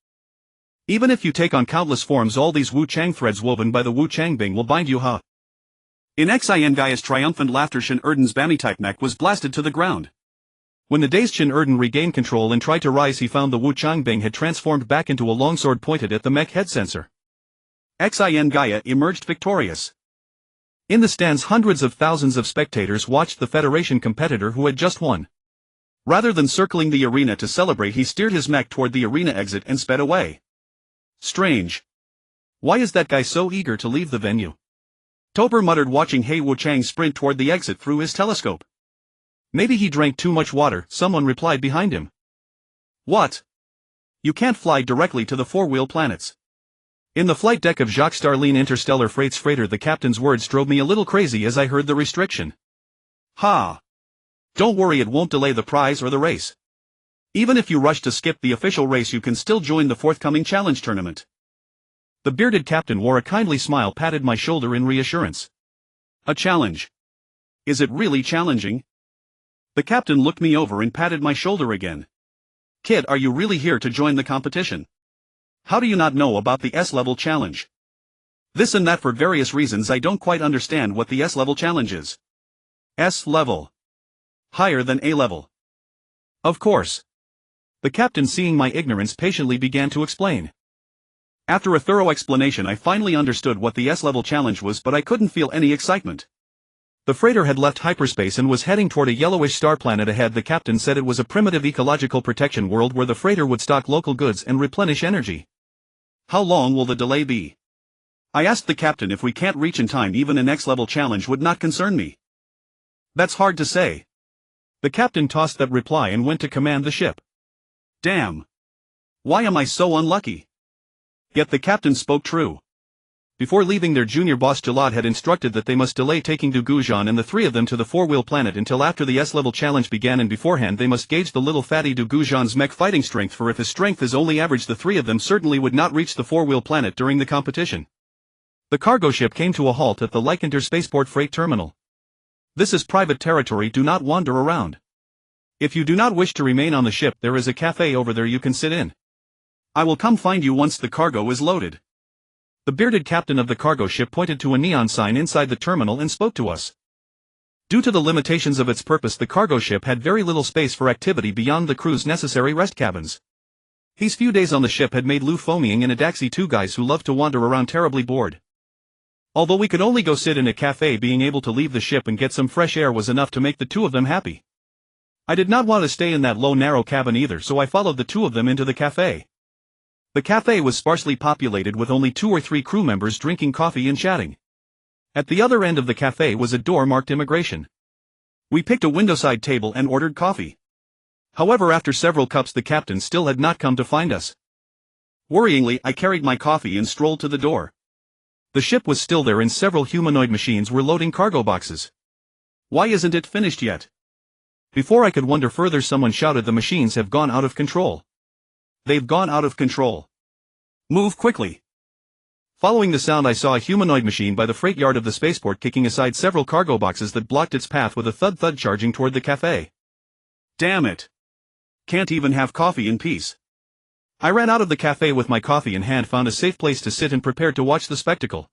Even if you take on countless forms, all these Wuchang threads woven by the Wuchang Bing will bind you, huh? In Xin Gaia's triumphant laughter, Shin Erden's Bami-type mech was blasted to the ground. When the dazed Shin Erden regained control and tried to rise, he found the Wuchang Bing had transformed back into a longsword pointed at the mech head sensor. Xin Gaia emerged victorious. In the stands, hundreds of thousands of spectators watched the Federation competitor who had just won. Rather than circling the arena to celebrate, he steered his mech toward the arena exit and sped away. Strange. Why is that guy so eager to leave the venue? Topper muttered, watching Hei Wuchang sprint toward the exit through his telescope. Maybe he drank too much water, someone replied behind him. What? You can't fly directly to the four-wheel planets. In the flight deck of Jacques Starline Interstellar Freight's freighter, the captain's words drove me a little crazy as I heard the restriction. Ha! Don't worry, it won't delay the prize or the race. Even if you rush to skip the official race, you can still join the forthcoming challenge tournament. The bearded captain wore a kindly smile, patted my shoulder in reassurance. A challenge? Is it really challenging? The captain looked me over and patted my shoulder again. Kid, are you really here to join the competition? How do you not know about the S-level challenge? This and that, for various reasons I don't quite understand what the S-level challenge is. S-level. Higher than A-level. Of course. The captain, seeing my ignorance, patiently began to explain. After a thorough explanation, I finally understood what the S-level challenge was, but I couldn't feel any excitement. The freighter had left hyperspace and was heading toward a yellowish star planet ahead. The captain said it was a primitive ecological protection world where the freighter would stock local goods and replenish energy. How long will the delay be? I asked the captain. If we can't reach in time, even an X-level challenge would not concern me. That's hard to say. The captain tossed that reply and went to command the ship. Damn. Why am I so unlucky? Yet the captain spoke true. Before leaving, their junior boss Jalad had instructed that they must delay taking Gu Zhan and the three of them to the four-wheel planet until after the S-level challenge began, and beforehand they must gauge the little fatty Gu Zhan's mech fighting strength, for if his strength is only average, the three of them certainly would not reach the four-wheel planet during the competition. The cargo ship came to a halt at the Lycanter spaceport freight terminal. This is private territory, do not wander around. If you do not wish to remain on the ship, there is a cafe over there you can sit in. I will come find you once the cargo is loaded. The bearded captain of the cargo ship pointed to a neon sign inside the terminal and spoke to us. Due to the limitations of its purpose, the cargo ship had very little space for activity beyond the crew's necessary rest cabins. These few days on the ship had made Lu Foaming and Adaxi two guys who loved to wander around terribly bored. Although we could only go sit in a cafe, being able to leave the ship and get some fresh air was enough to make the two of them happy. I did not want to stay in that low narrow cabin either, so I followed the two of them into the cafe. The cafe was sparsely populated with only 2 or 3 crew members drinking coffee and chatting. At the other end of the cafe was a door marked immigration. We picked a windowside table and ordered coffee. However, after several cups, the captain still had not come to find us. Worryingly, I carried my coffee and strolled to the door. The ship was still there and several humanoid machines were loading cargo boxes. Why isn't it finished yet? Before I could wonder further, someone shouted, the machines have gone out of control. They've gone out of control. Move quickly. Following the sound, I saw a humanoid machine by the freight yard of the spaceport kicking aside several cargo boxes that blocked its path with a thud-thud, charging toward the cafe. Damn it. Can't even have coffee in peace. I ran out of the cafe with my coffee in hand, found a safe place to sit and prepared to watch the spectacle.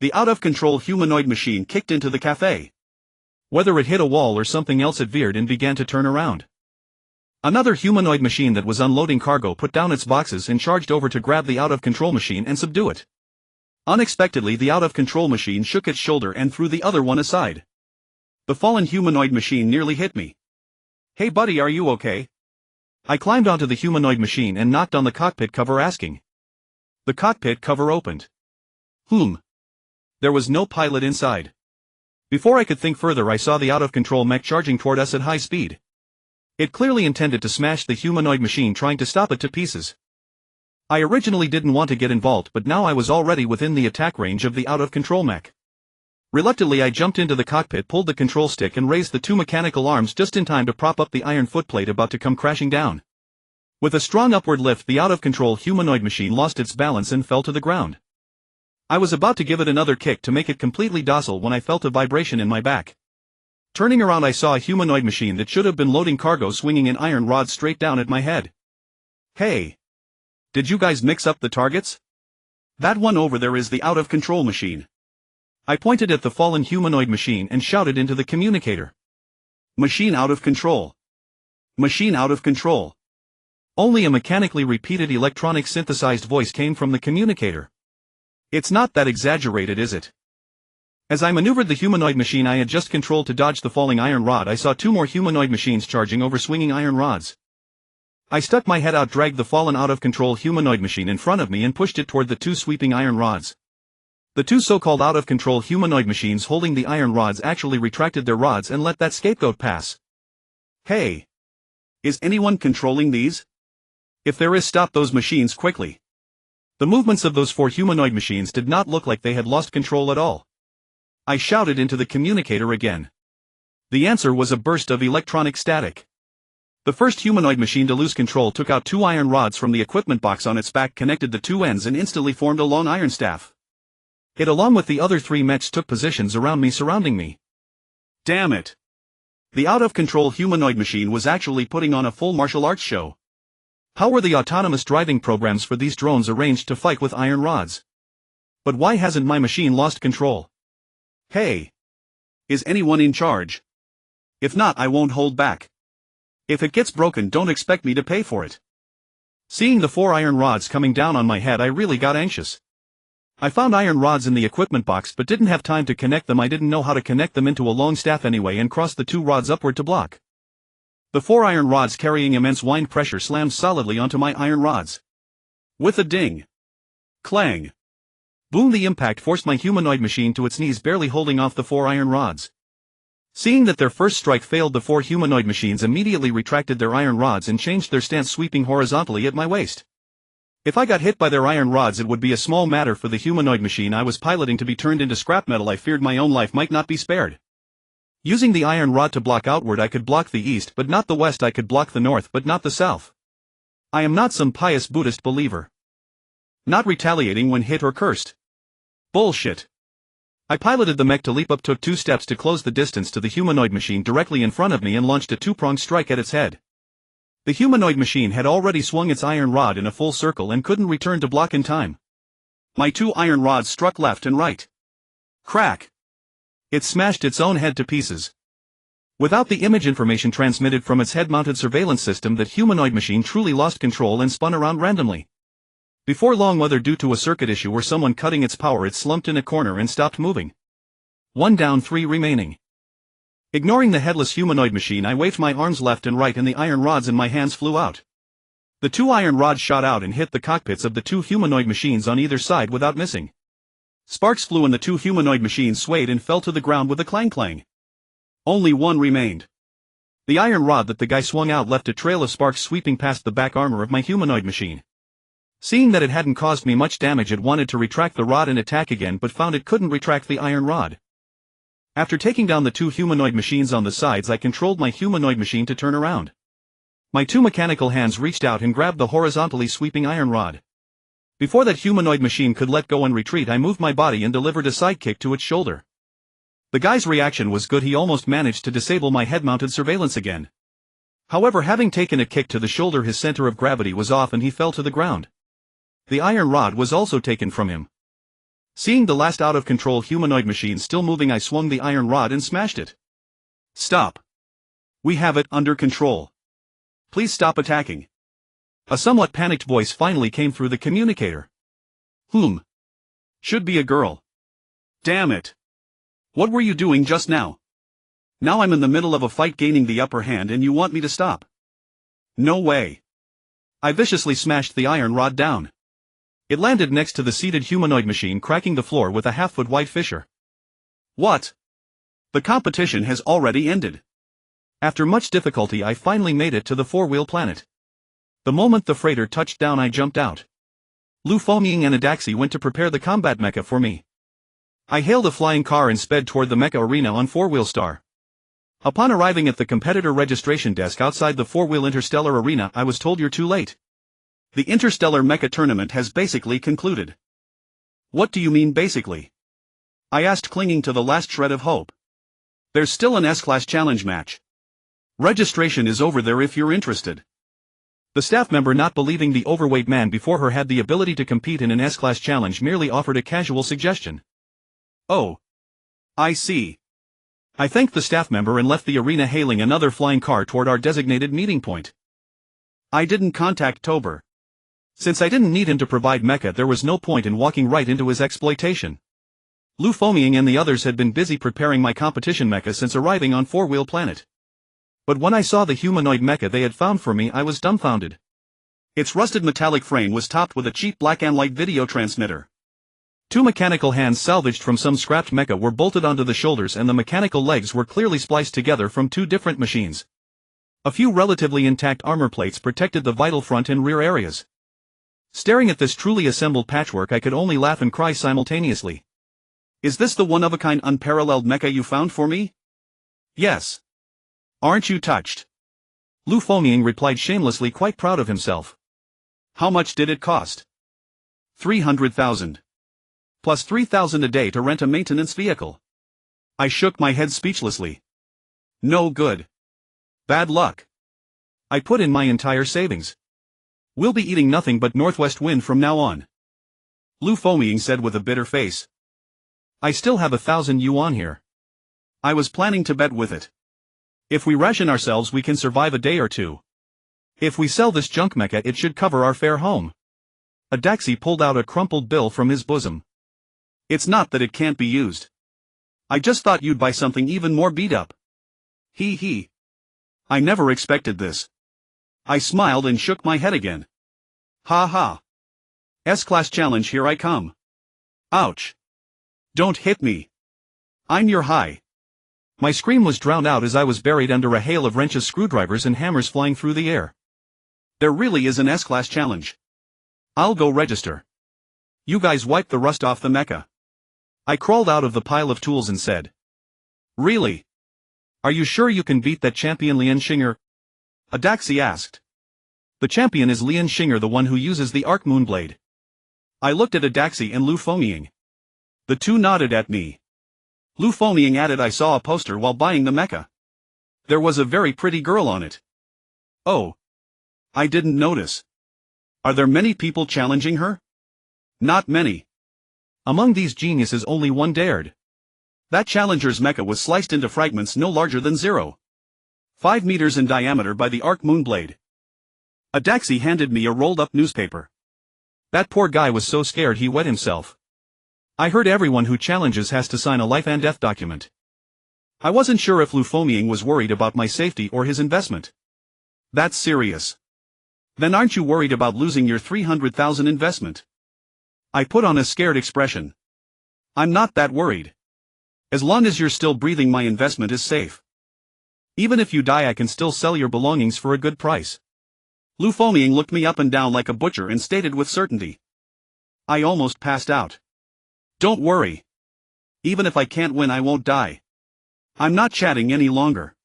The out-of-control humanoid machine kicked into the cafe. Whether it hit a wall or something else, it veered and began to turn around. Another humanoid machine that was unloading cargo put down its boxes and charged over to grab the out-of-control machine and subdue it. Unexpectedly, the out-of-control machine shook its shoulder and threw the other one aside. The fallen humanoid machine nearly hit me. "Hey buddy, are you okay?" I climbed onto the humanoid machine and knocked on the cockpit cover asking. The cockpit cover opened. There was no pilot inside. Before I could think further, I saw the out-of-control mech charging toward us at high speed. It clearly intended to smash the humanoid machine, trying to stop it to pieces. I originally didn't want to get involved, but now I was already within the attack range of the out-of-control mech. Reluctantly, I jumped into the cockpit, pulled the control stick and raised the two mechanical arms just in time to prop up the iron footplate about to come crashing down. With a strong upward lift, the out-of-control humanoid machine lost its balance and fell to the ground. I was about to give it another kick to make it completely docile when I felt a vibration in my back. Turning around, I saw a humanoid machine that should have been loading cargo swinging an iron rod straight down at my head. "Hey! Did you guys mix up the targets? That one over there is the out-of-control machine." I pointed at the fallen humanoid machine and shouted into the communicator. "Machine out of control. Machine out of control." Only a mechanically repeated electronic synthesized voice came from the communicator. "It's not that exaggerated, is it?" As I maneuvered the humanoid machine I had just controlled to dodge the falling iron rod, I saw two more humanoid machines charging over swinging iron rods. I stuck my head out, dragged the fallen out-of-control humanoid machine in front of me and pushed it toward the two sweeping iron rods. The two so-called out-of-control humanoid machines holding the iron rods actually retracted their rods and let that scapegoat pass. "Hey! Is anyone controlling these? If there is, stop those machines quickly." The movements of those four humanoid machines did not look like they had lost control at all. I shouted into the communicator again. The answer was a burst of electronic static. The first humanoid machine to lose control took out two iron rods from the equipment box on its back, connected the two ends and instantly formed a long iron staff. It, along with the other three mechs, took positions around me, surrounding me. Damn it! The out-of-control humanoid machine was actually putting on a full martial arts show. How were the autonomous driving programs for these drones arranged to fight with iron rods? But why hasn't my machine lost control? Hey! Is anyone in charge? If not, I won't hold back. If it gets broken, don't expect me to pay for it. Seeing the four iron rods coming down on my head, I really got anxious. I found iron rods in the equipment box but didn't have time to connect them. I didn't know how to connect them into a long staff anyway, and crossed the two rods upward to block. The four iron rods, carrying immense wind pressure, slammed solidly onto my iron rods. With a ding, clang, boom, the impact forced my humanoid machine to its knees, barely holding off the four iron rods. Seeing that their first strike failed, the four humanoid machines immediately retracted their iron rods and changed their stance, sweeping horizontally at my waist. If I got hit by their iron rods, it would be a small matter for the humanoid machine I was piloting to be turned into scrap metal. I feared my own life might not be spared. Using the iron rod to block outward, I could block the east but not the west. I could block the north but not the south. I am not some pious Buddhist believer. Not retaliating when hit or cursed. Bullshit. I piloted the mech to leap up, took 2 steps to close the distance to the humanoid machine directly in front of me, and launched a 2-pronged strike at its head. The humanoid machine had already swung its iron rod in a full circle and couldn't return to block in time. My 2 iron rods struck left and right. Crack! It smashed its own head to pieces. Without the image information transmitted from its head-mounted surveillance system, that humanoid machine truly lost control and spun around randomly. Before long, whether due to a circuit issue or someone cutting its power, it slumped in a corner and stopped moving. 1 down, 3 remaining. Ignoring the headless humanoid machine, I waved my arms left and right and the iron rods in my hands flew out. The 2 iron rods shot out and hit the cockpits of the 2 humanoid machines on either side without missing. Sparks flew and the 2 humanoid machines swayed and fell to the ground with a clang-clang. Only 1 remained. The iron rod that the guy swung out left a trail of sparks sweeping past the back armor of my humanoid machine. Seeing that it hadn't caused me much damage, it wanted to retract the rod and attack again, but found it couldn't retract the iron rod. After taking down the 2 humanoid machines on the sides, I controlled my humanoid machine to turn around. My 2 mechanical hands reached out and grabbed the horizontally sweeping iron rod. Before that humanoid machine could let go and retreat, I moved my body and delivered a side kick to its shoulder. The guy's reaction was good. He almost managed to disable my head-mounted surveillance again. However, having taken a kick to the shoulder, his center of gravity was off and he fell to the ground. The iron rod was also taken from him. Seeing the last out-of-control humanoid machine still moving, I swung the iron rod and smashed it. Stop. We have it under control. Please stop attacking. A somewhat panicked voice finally came through the communicator. Should be a girl. Damn it. What were you doing just now? Now I'm in the middle of a fight gaining the upper hand and you want me to stop? No way. I viciously smashed the iron rod down. It landed next to the seated humanoid machine, cracking the floor with a half-foot wide fissure. What? The competition has already ended. After much difficulty I finally made it to the four-wheel planet. The moment the freighter touched down I jumped out. Lu Fomying and Adaxi went to prepare the combat mecha for me. I hailed a flying car and sped toward the mecha arena on Four-Wheel Star. Upon arriving at the competitor registration desk outside the Four-Wheel Interstellar Arena I was told you're too late. The Interstellar Mecha Tournament has basically concluded. What do you mean basically? I asked, clinging to the last shred of hope. There's still an S-Class challenge match. Registration is over there if you're interested. The staff member, not believing the overweight man before her had the ability to compete in an S-Class challenge, merely offered a casual suggestion. Oh. I see. I thanked the staff member and left the arena, hailing another flying car toward our designated meeting point. I didn't contact Tober. Since I didn't need him to provide mecha, there was no point in walking right into his exploitation. Lu Fomying and the others had been busy preparing my competition mecha since arriving on Four-Wheel Planet. But when I saw the humanoid mecha they had found for me I was dumbfounded. Its rusted metallic frame was topped with a cheap black and white video transmitter. Two mechanical hands salvaged from some scrapped mecha were bolted onto the shoulders, and the mechanical legs were clearly spliced together from two different machines. A few relatively intact armor plates protected the vital front and rear areas. Staring at this truly assembled patchwork I could only laugh and cry simultaneously. Is this the one-of-a-kind unparalleled mecha you found for me? Yes. Aren't you touched? Lu Fomying replied shamelessly, quite proud of himself. How much did it cost? 300,000. Plus 3,000 a day to rent a maintenance vehicle. I shook my head speechlessly. No good. Bad luck. I put in my entire savings. We'll be eating nothing but northwest wind from now on. Lu Fomying said with a bitter face. I still have 1,000 yuan here. I was planning to bet with it. If we ration ourselves we can survive a day or two. If we sell this junk mecha it should cover our fare home. Adaxi pulled out a crumpled bill from his bosom. It's not that it can't be used. I just thought you'd buy something even more beat up. He. I never expected this. I smiled and shook my head again. Ha ha. S-Class challenge, here I come. Ouch. Don't hit me. I'm your high. My scream was drowned out as I was buried under a hail of wrenches, screwdrivers and hammers flying through the air. There really is an S-Class challenge. I'll go register. You guys wipe the rust off the mecha. I crawled out of the pile of tools and said. Really? Are you sure you can beat that champion Lian Shinger? Adaxi asked. The champion is Lian Shinger, the one who uses the Arc Moonblade. I looked at Adaxi and Lu Fomying. The two nodded at me. Lu Fomying added, I saw a poster while buying the mecha. There was a very pretty girl on it. Oh. I didn't notice. Are there many people challenging her? Not many. Among these geniuses only one dared. That challenger's mecha was sliced into fragments no larger than 0.5 meters in diameter by the Arc Moonblade. Adaxi handed me a rolled-up newspaper. That poor guy was so scared he wet himself. I heard everyone who challenges has to sign a life and death document. I wasn't sure if Lu Fomying was worried about my safety or his investment. That's serious. Then aren't you worried about losing your 300,000 investment? I put on a scared expression. I'm not that worried. As long as you're still breathing my investment is safe. Even if you die I can still sell your belongings for a good price. Lu Fomying looked me up and down like a butcher and stated with certainty. I almost passed out. Don't worry. Even if I can't win I won't die. I'm not chatting any longer.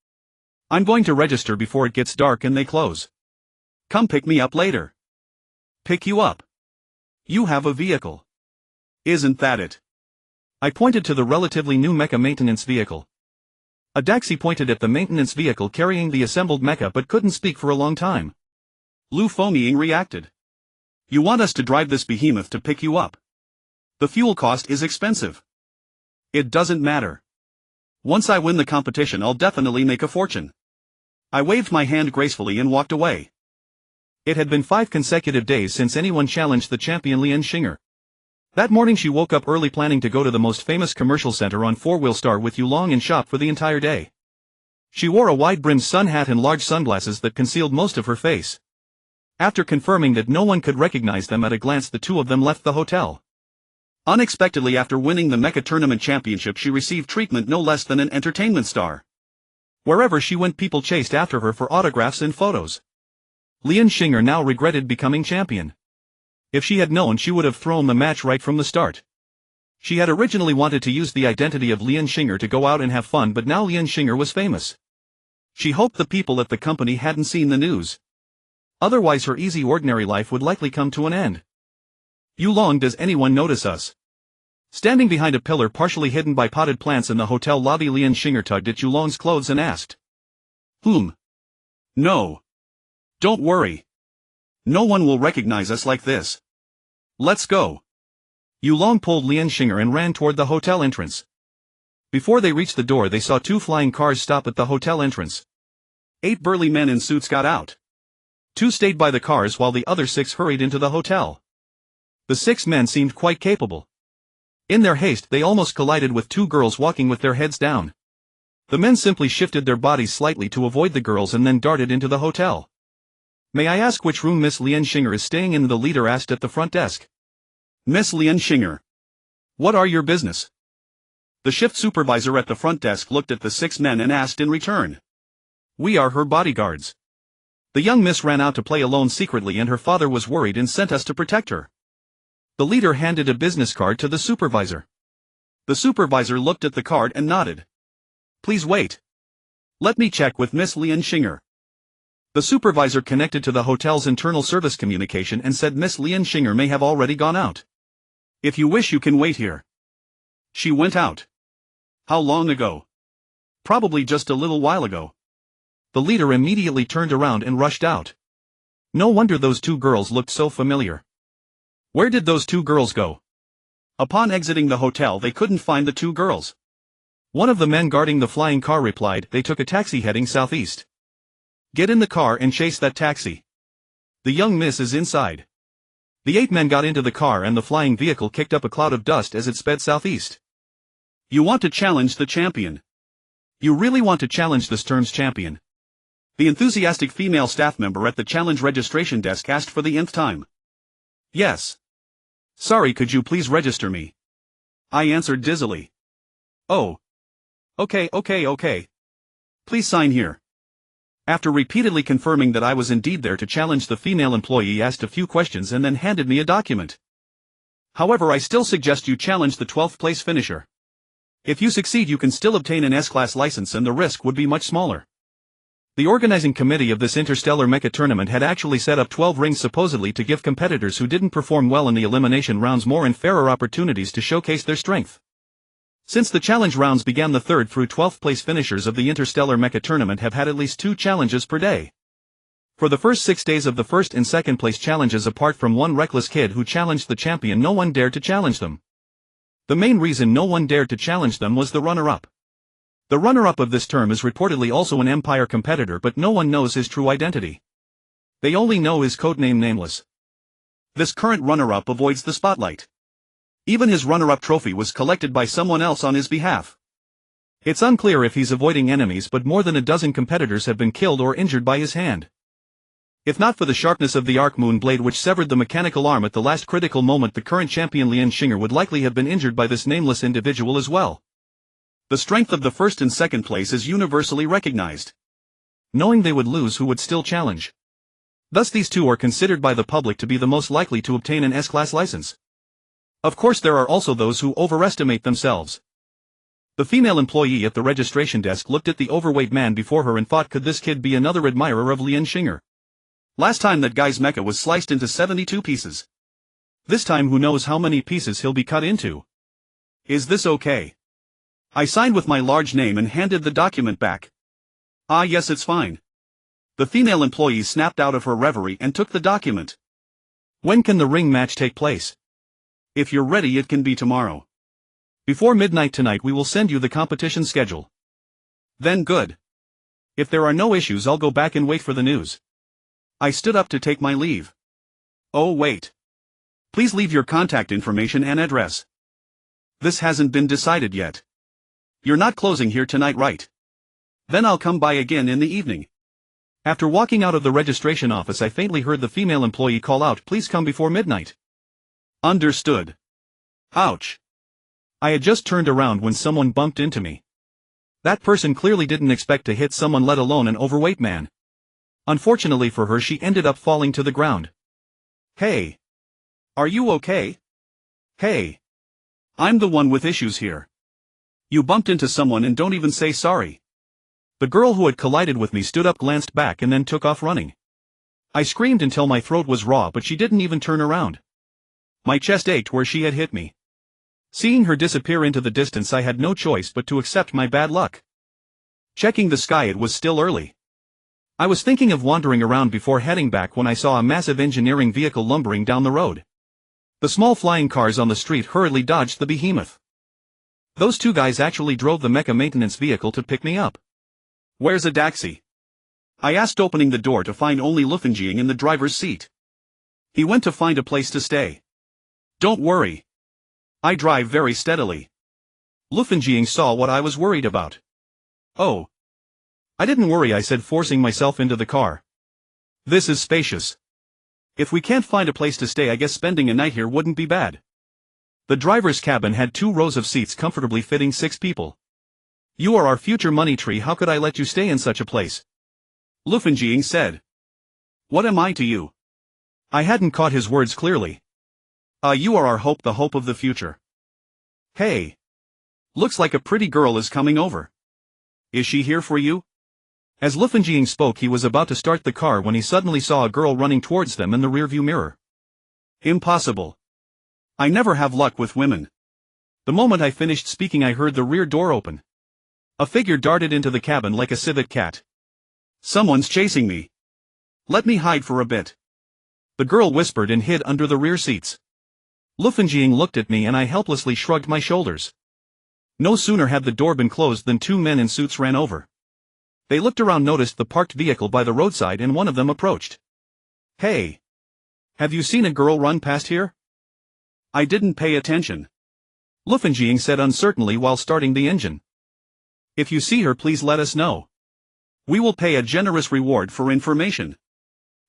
I'm going to register before it gets dark and they close. Come pick me up later. Pick you up? You have a vehicle. Isn't that it? I pointed to the relatively new mecha maintenance vehicle. Adaxi pointed at the maintenance vehicle carrying the assembled mecha but couldn't speak for a long time. Lu Fomying reacted. You want us to drive this behemoth to pick you up? The fuel cost is expensive. It doesn't matter. Once I win the competition, I'll definitely make a fortune. I waved my hand gracefully and walked away. It had been 5 consecutive days since anyone challenged the champion Lian Xinger. That morning she woke up early planning to go to the most famous commercial center on 4-wheel star with Yulong and shop for the entire day. She wore a wide-brimmed sun hat and large sunglasses that concealed most of her face. After confirming that no one could recognize them at a glance, the two of them left the hotel. Unexpectedly, after winning the Mecha tournament championship, she received treatment no less than an entertainment star. Wherever she went, people chased after her for autographs and photos. Lian Xinger now regretted becoming champion. If she had known, she would have thrown the match right from the start. She had originally wanted to use the identity of Lian Xinger to go out and have fun, but now Lian Xinger was famous. She hoped the people at the company hadn't seen the news. Otherwise her easy ordinary life would likely come to an end. Yulong, does anyone notice us? Standing behind a pillar partially hidden by potted plants in the hotel lobby, Lian Xinger tugged at Yulong's clothes and asked. No. Don't worry. No one will recognize us like this. Let's go. Yulong pulled Lian Xinger and ran toward the hotel entrance. Before they reached the door, they saw 2 flying cars stop at the hotel entrance. 8 burly men in suits got out. 2 stayed by the cars while the other 6 hurried into the hotel. The 6 men seemed quite capable. In their haste, they almost collided with 2 girls walking with their heads down. The men simply shifted their bodies slightly to avoid the girls and then darted into the hotel. May I ask which room Miss Lian Xinger is staying in? The leader asked at the front desk. Miss Lian Xinger. What are your business? The shift supervisor at the front desk looked at the 6 men and asked in return. We are her bodyguards. The young miss ran out to play alone secretly, and her father was worried and sent us to protect her. The leader handed a business card to the supervisor. The supervisor looked at the card and nodded. Please wait. Let me check with Miss Lian Xinger. The supervisor connected to the hotel's internal service communication and said Miss Lian Xinger may have already gone out. If you wish, you can wait here. She went out. How long ago? Probably just a little while ago. The leader immediately turned around and rushed out. No wonder those 2 girls looked so familiar. Where did those 2 girls go? Upon exiting the hotel, they couldn't find the 2 girls. One of the men guarding the flying car replied, they took a taxi heading southeast. Get in the car and chase that taxi. The young miss is inside. The 8 men got into the car and the flying vehicle kicked up a cloud of dust as it sped southeast. You want to challenge the champion? You really want to challenge this term's champion? The enthusiastic female staff member at the challenge registration desk asked for the nth time. Yes. Sorry, could you please register me? I answered dizzily. Oh. Okay. Please sign here. After repeatedly confirming that I was indeed there to challenge, the female employee asked a few questions and then handed me a document. However, I still suggest you challenge the 12th place finisher. If you succeed, you can still obtain an S-class license and the risk would be much smaller. The organizing committee of this interstellar mecha tournament had actually set up 12 rings supposedly to give competitors who didn't perform well in the elimination rounds more and fairer opportunities to showcase their strength. Since the challenge rounds began, the 3rd through 12th place finishers of the interstellar mecha tournament have had at least 2 challenges per day. For the first 6 days of the 1st and 2nd place challenges, apart from one reckless kid who challenged the champion, no one dared to challenge them. The main reason no one dared to challenge them was the runner-up. The runner-up of this term is reportedly also an Empire competitor, but no one knows his true identity. They only know his codename Nameless. This current runner-up avoids the spotlight. Even his runner-up trophy was collected by someone else on his behalf. It's unclear if he's avoiding enemies, but more than a dozen competitors have been killed or injured by his hand. If not for the sharpness of the Arc Moon blade which severed the mechanical arm at the last critical moment, the current champion Lian Xinger would likely have been injured by this nameless individual as well. The strength of the 1st and 2nd place is universally recognized. Knowing they would lose, who would still challenge? Thus these 2 are considered by the public to be the most likely to obtain an S-class license. Of course, there are also those who overestimate themselves. The female employee at the registration desk looked at the overweight man before her and thought, could this kid be another admirer of Lian Xinger? Last time that guy's mecha was sliced into 72 pieces. This time who knows how many pieces he'll be cut into. Is this okay? I signed with my large name and handed the document back. Ah yes, it's fine. The female employee snapped out of her reverie and took the document. When can the ring match take place? If you're ready, it can be tomorrow. Before midnight tonight we will send you the competition schedule. Then good. If there are no issues I'll go back and wait for the news. I stood up to take my leave. Oh wait. Please leave your contact information and address. This hasn't been decided yet. You're not closing here tonight, right? Then I'll come by again in the evening. After walking out of the registration office I faintly heard the female employee call out, please come before midnight. Understood. Ouch. I had just turned around when someone bumped into me. That person clearly didn't expect to hit someone, let alone an overweight man. Unfortunately for her, she ended up falling to the ground. Hey. Are you okay? Hey. I'm the one with issues here. You bumped into someone and don't even say sorry. The girl who had collided with me stood up, glanced back and then took off running. I screamed until my throat was raw, but she didn't even turn around. My chest ached where she had hit me. Seeing her disappear into the distance I had no choice but to accept my bad luck. Checking the sky, it was still early. I was thinking of wandering around before heading back when I saw a massive engineering vehicle lumbering down the road. The small flying cars on the street hurriedly dodged the behemoth. Those two guys actually drove the Mecha maintenance vehicle to pick me up. Where's a taxi? I asked, opening the door to find only Lufanjing in the driver's seat. He went to find a place to stay. Don't worry. I drive very steadily. Lufanjing saw what I was worried about. Oh. I didn't worry, I said, forcing myself into the car. This is spacious. If we can't find a place to stay, I guess spending a night here wouldn't be bad. The driver's cabin had 2 rows of seats comfortably fitting 6 people. You are our future money tree, how could I let you stay in such a place? Lufanjing said. What am I to you? I hadn't caught his words clearly. You are our hope, the hope of the future. Hey. Looks like a pretty girl is coming over. Is she here for you? As Lufanjing spoke, he was about to start the car when he suddenly saw a girl running towards them in the rearview mirror. Impossible. I never have luck with women. The moment I finished speaking I heard the rear door open. A figure darted into the cabin like a civet cat. Someone's chasing me. Let me hide for a bit. The girl whispered and hid under the rear seats. Lufanjing looked at me and I helplessly shrugged my shoulders. No sooner had the door been closed than 2 men in suits ran over. They looked around, noticed the parked vehicle by the roadside, and one of them approached. Hey. Have you seen a girl run past here? I didn't pay attention. Lufanjing said uncertainly while starting the engine. If you see her, please let us know. We will pay a generous reward for information.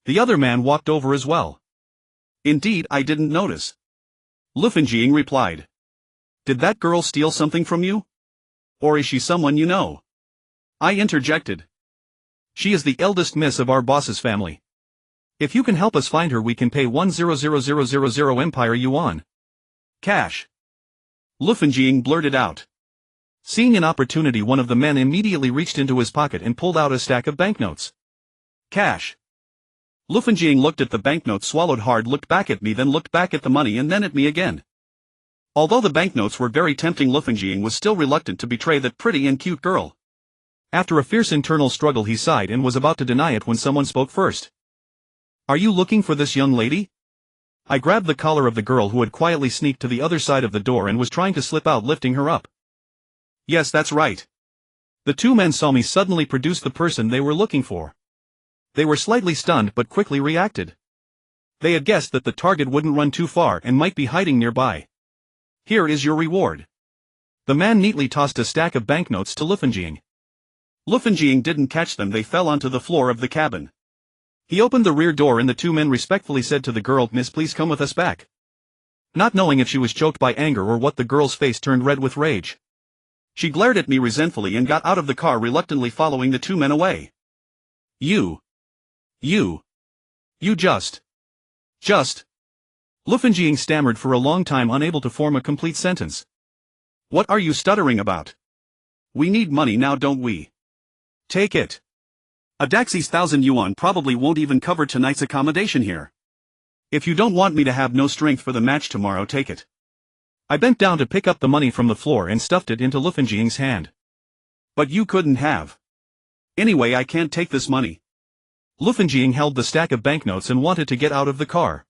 The other man walked over as well. Indeed, I didn't notice. Lufanjing replied. Did that girl steal something from you? Or is she someone you know? I interjected. She is the eldest miss of our boss's family. If you can help us find her, we can pay 1,000,000 Empire Yuan. Cash. Lufanjing blurted out. Seeing an opportunity, one of the men immediately reached into his pocket and pulled out a stack of banknotes. Cash. Lufanjing looked at the banknotes, swallowed hard, looked back at me, then looked back at the money and then at me again. Although the banknotes were very tempting, Lufanjing was still reluctant to betray that pretty and cute girl. After a fierce internal struggle he sighed and was about to deny it when someone spoke first. Are you looking for this young lady? I grabbed the collar of the girl who had quietly sneaked to the other side of the door and was trying to slip out, lifting her up. Yes, that's right. The 2 men saw me suddenly produce the person they were looking for. They were slightly stunned but quickly reacted. They had guessed that the target wouldn't run too far and might be hiding nearby. Here is your reward. The man neatly tossed a stack of banknotes to Lufanjing. Lufanjing didn't catch them, they fell onto the floor of the cabin. He opened the rear door and the 2 men respectfully said to the girl, Miss, please come with us back. Not knowing if she was choked by anger or what, the girl's face turned red with rage. She glared at me resentfully and got out of the car, reluctantly following the 2 men away. You just. Lufanjing stammered for a long time, unable to form a complete sentence. What are you stuttering about? We need money now, don't we? Take it. A taxi's 1,000 yuan probably won't even cover tonight's accommodation here. If you don't want me to have no strength for the match tomorrow, take it. I bent down to pick up the money from the floor and stuffed it into Lufanjing's hand. But you couldn't have. Anyway, I can't take this money. Lufanjing held the stack of banknotes and wanted to get out of the car.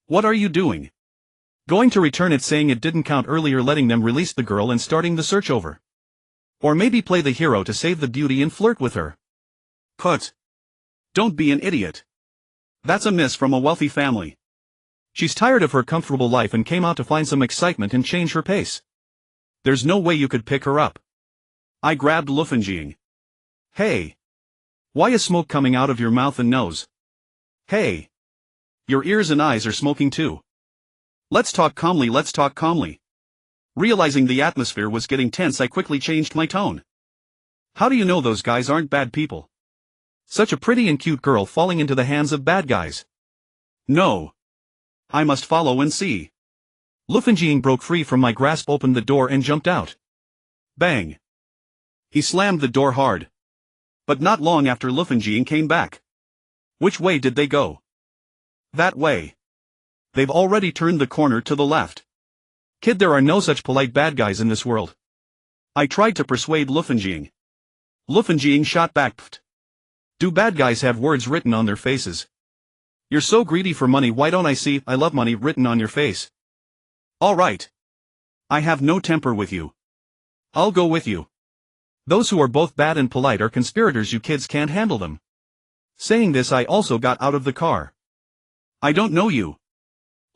What are you doing? Going to return it saying it didn't count earlier, letting them release the girl and starting the search over. Or maybe play the hero to save the beauty and flirt with her. Put. Don't be an idiot. That's a miss from a wealthy family. She's tired of her comfortable life and came out to find some excitement and change her pace. There's no way you could pick her up. I grabbed Lufanjing. Hey. Why is smoke coming out of your mouth and nose? Hey. Your ears and eyes are smoking too. Let's talk calmly, let's talk calmly. Realizing the atmosphere was getting tense, I quickly changed my tone. How do you know those guys aren't bad people? Such a pretty and cute girl falling into the hands of bad guys. No. I must follow and see. Lufanjing broke free from my grasp, opened the door and jumped out. Bang. He slammed the door hard. But not long after Lufanjing came back. Which way did they go? That way. They've already turned the corner to the left. Kid, there are no such polite bad guys in this world. I tried to persuade Lufanjing. Lufanjing shot back. Pfft. Do bad guys have words written on their faces? You're so greedy for money, why don't I see "I love money" written on your face? Alright. I have no temper with you. I'll go with you. Those who are both bad and polite are conspirators, you kids can't handle them. Saying this, I also got out of the car. I don't know you.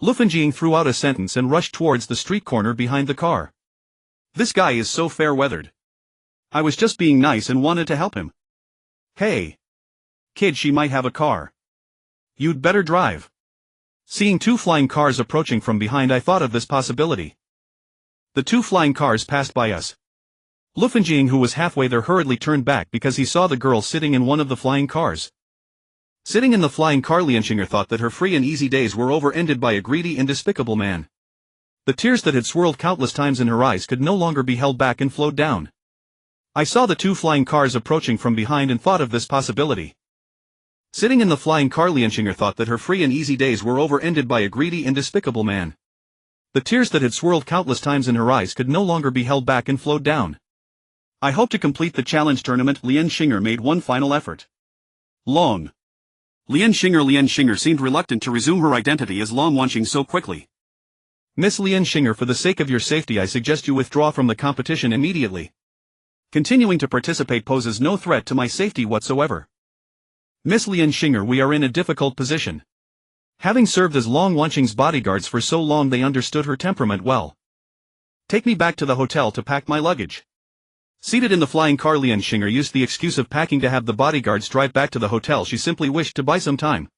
Lufanjing threw out a sentence and rushed towards the street corner behind the car. This guy is so fair-weathered. I was just being nice and wanted to help him. Hey. Kid, she might have a car. You'd better drive. Seeing two flying cars approaching from behind, I thought of this possibility. The two flying cars passed by us. Lufanjing, who was halfway there, hurriedly turned back because he saw the girl sitting in one of the flying cars. Sitting in the flying car, Lianshinger thought that her free and easy days were over, ended by a greedy and despicable man. The tears that had swirled countless times in her eyes could no longer be held back and flowed down. I saw the two flying cars approaching from behind and thought of this possibility. Sitting in the flying car, Lianshinger thought that her free and easy days were over, ended by a greedy and despicable man. The tears that had swirled countless times in her eyes could no longer be held back and flowed down. I hope to complete the challenge tournament. Lianshinger made one final effort. Long. Lianshinger seemed reluctant to resume her identity as Long watching so quickly. Miss Lianshinger, for the sake of your safety, I suggest you withdraw from the competition immediately. Continuing to participate poses no threat to my safety whatsoever. Miss Lianshinger, we are in a difficult position. Having served as Long Wanqing's bodyguards for so long, they understood her temperament well. Take me back to the hotel to pack my luggage. Seated in the flying car, Lianshinger used the excuse of packing to have the bodyguards drive back to the hotel. She simply wished to buy some time.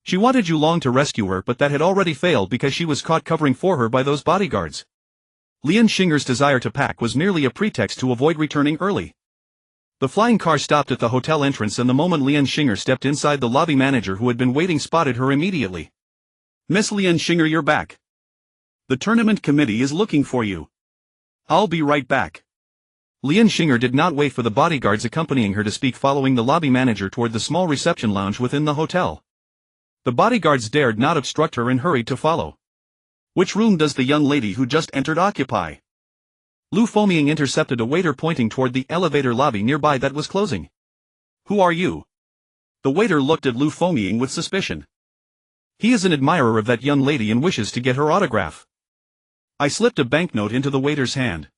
She wanted Yu Long to rescue her, but that had already failed because she was caught covering for her by those bodyguards. Lianshinger's desire to pack was merely a pretext to avoid returning early. The flying car stopped at the hotel entrance, and the moment Lianshinger stepped inside, the lobby manager who had been waiting spotted her immediately. Miss Lianshinger, you're back. The tournament committee is looking for you. I'll be right back. Lianshinger did not wait for the bodyguards accompanying her to speak, following the lobby manager toward the small reception lounge within the hotel. The bodyguards dared not obstruct her and hurried to follow. Which room does the young lady who just entered occupy? Lu Fomying intercepted a waiter pointing toward the elevator lobby nearby that was closing. Who are you? The waiter looked at Lu Fomying with suspicion. He is an admirer of that young lady and wishes to get her autograph. I slipped a banknote into the waiter's hand.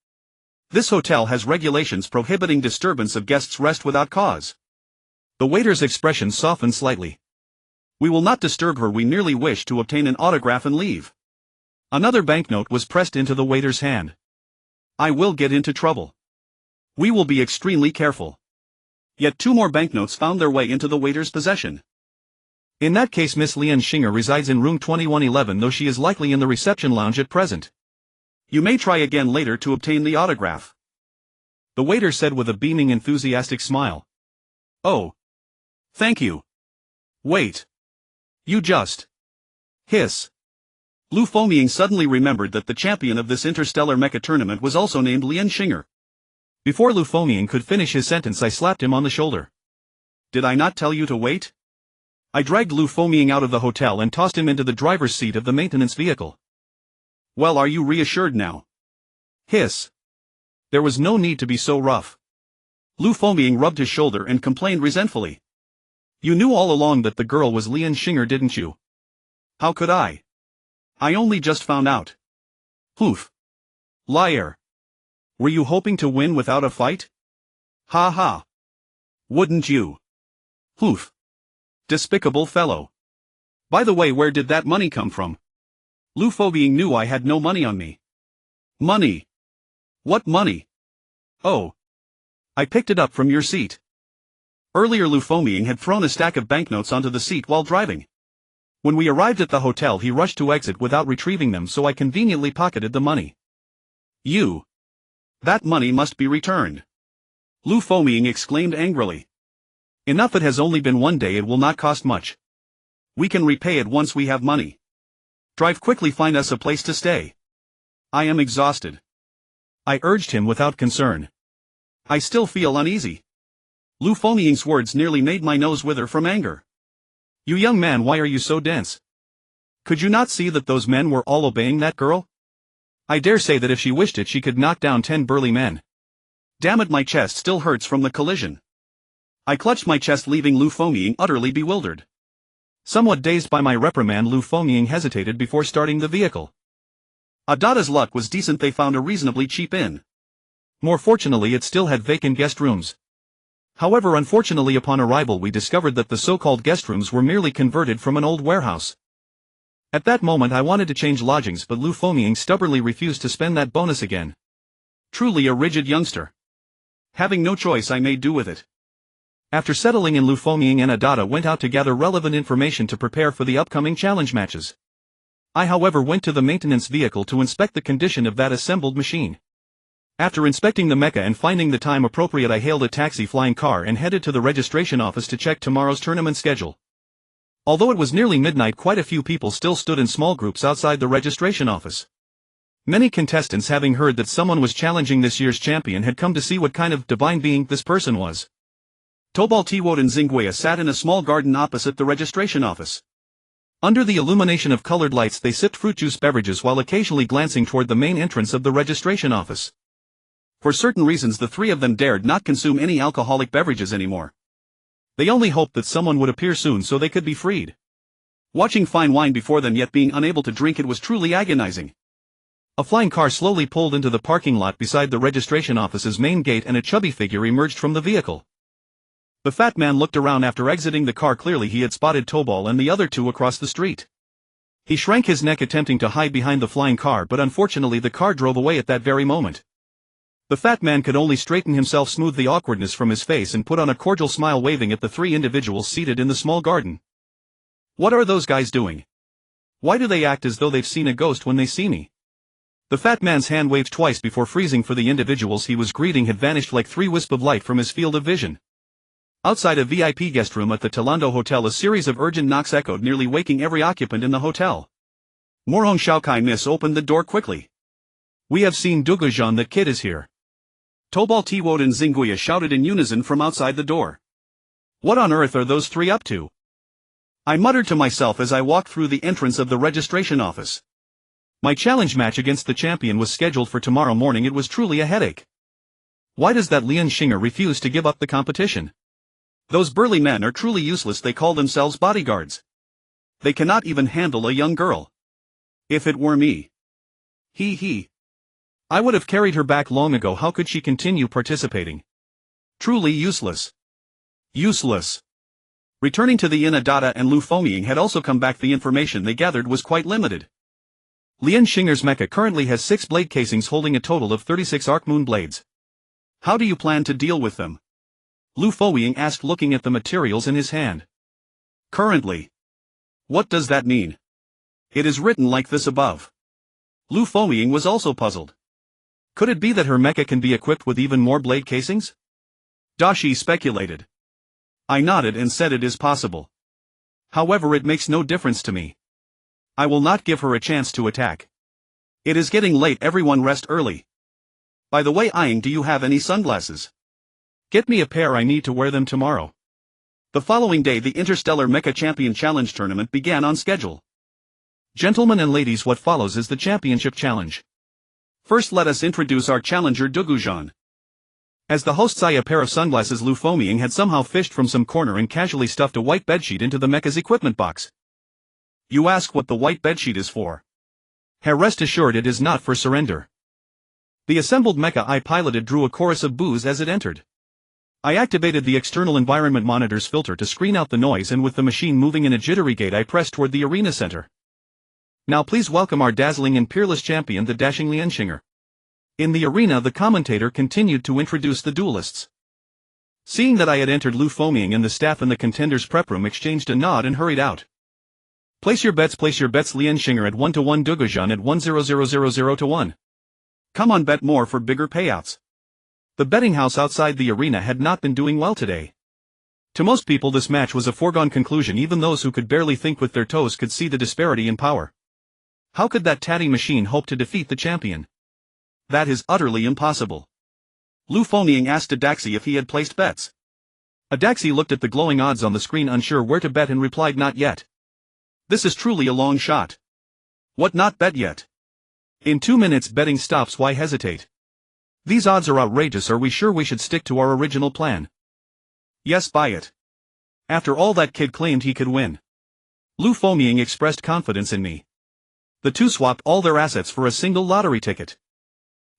This hotel has regulations prohibiting disturbance of guests' rest without cause. The waiter's expression softened slightly. We will not disturb her, we merely wish to obtain an autograph and leave. Another banknote was pressed into the waiter's hand. I will get into trouble. We will be extremely careful. Yet two more banknotes found their way into the waiter's possession. In that case, Miss Lianshinger resides in room 2111, though she is likely in the reception lounge at present. You may try again later to obtain the autograph. The waiter said with a beaming, enthusiastic smile. Oh. Thank you. Wait. You just. Hiss. Lu Fomying suddenly remembered that the champion of this interstellar mecha tournament was also named Lianshinger. Before Lu Fomying could finish his sentence, I slapped him on the shoulder. Did I not tell you to wait? I dragged Lu Fomying out of the hotel and tossed him into the driver's seat of the maintenance vehicle. Well, are you reassured now? Hiss. There was no need to be so rough. Lu Fomying rubbed his shoulder and complained resentfully. You knew all along that the girl was Lianshinger, didn't you? How could I? I only just found out. Poof. Liar. Were you hoping to win without a fight? Ha ha. Wouldn't you? Poof. Despicable fellow. By the way, where did that money come from? Lu Fobing knew I had no money on me. Money? What money? Oh. I picked it up from your seat. Earlier Lu Fobing had thrown a stack of banknotes onto the seat while driving. When we arrived at the hotel he rushed to exit without retrieving them, so I conveniently pocketed the money. You. That money must be returned. Lu Fobing exclaimed angrily. Enough, it has only been one day, it will not cost much. We can repay it once we have money. Drive quickly, find us a place to stay. I am exhausted. I urged him without concern. I still feel uneasy. Lu Fobing's words nearly made my nose wither from anger. You young man, why are you so dense? Could you not see that those men were all obeying that girl? I dare say that if she wished it she could knock down 10 burly men. Damn it, my chest still hurts from the collision. I clutched my chest, leaving Lu Fobing utterly bewildered. Somewhat dazed by my reprimand, Lu Fobing hesitated before starting the vehicle. Adada's luck was decent, they found a reasonably cheap inn. More fortunately it still had vacant guest rooms. However, unfortunately upon arrival we discovered that the so-called guest rooms were merely converted from an old warehouse. At that moment I wanted to change lodgings, but Lu Fobing stubbornly refused to spend that bonus again. Truly a rigid youngster. Having no choice I made do with it. After settling in, Lu Fobing and Adada went out to gather relevant information to prepare for the upcoming challenge matches. I however went to the maintenance vehicle to inspect the condition of that assembled machine. After inspecting the mecha and finding the time appropriate, I hailed a taxi flying car and headed to the registration office to check tomorrow's tournament schedule. Although it was nearly midnight, quite a few people still stood in small groups outside the registration office. Many contestants, having heard that someone was challenging this year's champion, had come to see what kind of divine being this person was. Tobal Tiwot and Xinguia sat in a small garden opposite the registration office. Under the illumination of colored lights they sipped fruit juice beverages while occasionally glancing toward the main entrance of the registration office. For certain reasons the three of them dared not consume any alcoholic beverages anymore. They only hoped that someone would appear soon so they could be freed. Watching fine wine before them yet being unable to drink it was truly agonizing. A flying car slowly pulled into the parking lot beside the registration office's main gate and a chubby figure emerged from the vehicle. The fat man looked around after exiting the car. Clearly he had spotted Tobal and the other two across the street. He shrank his neck attempting to hide behind the flying car, but unfortunately the car drove away at that very moment. The fat man could only straighten himself, smooth the awkwardness from his face and put on a cordial smile, waving at the three individuals seated in the small garden. What are those guys doing? Why do they act as though they've seen a ghost when they see me? The fat man's hand waved twice before freezing, for the individuals he was greeting had vanished like three wisps of light from his field of vision. Outside a VIP guest room at the Talando Hotel, a series of urgent knocks echoed, nearly waking every occupant in the hotel. Morhong Shaokai Miss opened the door quickly. We have seen Gu Zhan, that kid is here. Tobal Tiwot and Xinguia shouted in unison from outside the door. What on earth are those three up to? I muttered to myself as I walked through the entrance of the registration office. My challenge match against the champion was scheduled for tomorrow morning. It was truly a headache. Why does that Lian Xinger refuse to give up the competition? Those burly men are truly useless. They call themselves bodyguards. They cannot even handle a young girl. If it were me. He. I would have carried her back long ago. How could she continue participating? Truly useless. Useless. Returning to the inn, Adada and Lu Fobing had also come back. The information they gathered was quite limited. Lian Xinger's mecha currently has 6 blade casings holding a total of 36 arc moon blades. How do you plan to deal with them? Lu Fobing asked, looking at the materials in his hand. Currently. What does that mean? It is written like this above. Lu Fobing was also puzzled. Could it be that her mecha can be equipped with even more blade casings? Dashi speculated. I nodded and said it is possible. However, it makes no difference to me. I will not give her a chance to attack. It is getting late, everyone rest early. By the way, Aang, do you have any sunglasses? Get me a pair, I need to wear them tomorrow. The following day the Interstellar Mecha Champion Challenge Tournament began on schedule. Gentlemen and ladies, what follows is the Championship Challenge. First let us introduce our challenger Gu Zhan. As the host, a pair of sunglasses, Lu Fobing had somehow fished from some corner and casually stuffed a white bedsheet into the mecha's equipment box. You ask what the white bedsheet is for. Rest assured it is not for surrender. The assembled mecha I piloted drew a chorus of boos as it entered. I activated the external environment monitor's filter to screen out the noise, and with the machine moving in a jittery gait I pressed toward the arena center. Now please welcome our dazzling imperialist champion, the dashing Lianshinger. In the arena the commentator continued to introduce the duelists. Seeing that I had entered, Lu Foming and the staff in the contenders' prep room exchanged a nod and hurried out. Place your bets, Lianshinger at 1-1, Gu Zhan at 1-0-0-0-0-1. Come on, bet more for bigger payouts. The betting house outside the arena had not been doing well today. To most people this match was a foregone conclusion. Even those who could barely think with their toes could see the disparity in power. How could that tatty machine hope to defeat the champion? That is utterly impossible. Lu Foming asked Adaxi if he had placed bets. Adaxi looked at the glowing odds on the screen, unsure where to bet, and replied, not yet. This is truly a long shot. What, not bet yet? In 2 minutes betting stops, why hesitate? These odds are outrageous. Are we sure we should stick to our original plan? Yes, buy it. After all, that kid claimed he could win. Lu Foming expressed confidence in me. The two swapped all their assets for a single lottery ticket.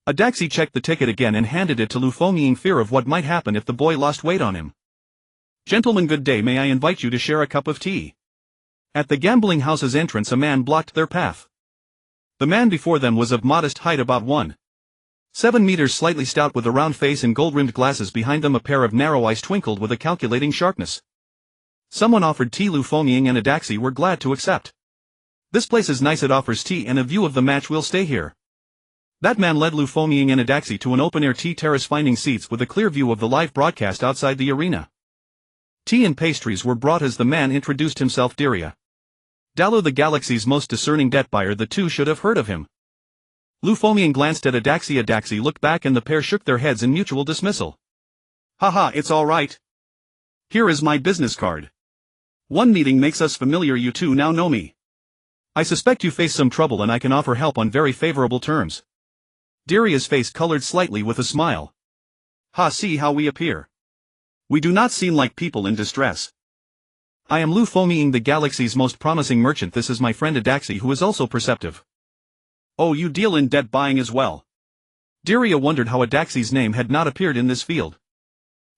Adaxi checked the ticket again and handed it to Lu Foming, fear of what might happen if the boy lost weight on him. Gentlemen, good day, may I invite you to share a cup of tea? At the gambling house's entrance a man blocked their path. The man before them was of modest height, about 1.7 meters, slightly stout, with a round face and gold-rimmed glasses. Behind them a pair of narrow eyes twinkled with a calculating sharpness. Someone offered tea. Lu Foming and Adaxi were glad to accept. This place is nice, it offers tea and a view of the match, we'll stay here. That man led Lu Foming and Adaxi to an open-air tea terrace, finding seats with a clear view of the live broadcast outside the arena. Tea and pastries were brought as the man introduced himself. Diria Dalu, the galaxy's most discerning debt buyer. The two should have heard of him. Lu Foming glanced at Adaxi. Adaxi looked back and the pair shook their heads in mutual dismissal. Haha, it's all right. Here is my business card. One meeting makes us familiar, you two now know me. I suspect you face some trouble and I can offer help on very favorable terms. Diria's face colored slightly with a smile. Ha, see how we appear. We do not seem like people in distress. I am Lu Foming, the galaxy's most promising merchant. This is my friend Adaxi, who is also perceptive. Oh, you deal in debt buying as well? Diria wondered how Adaxi's name had not appeared in this field.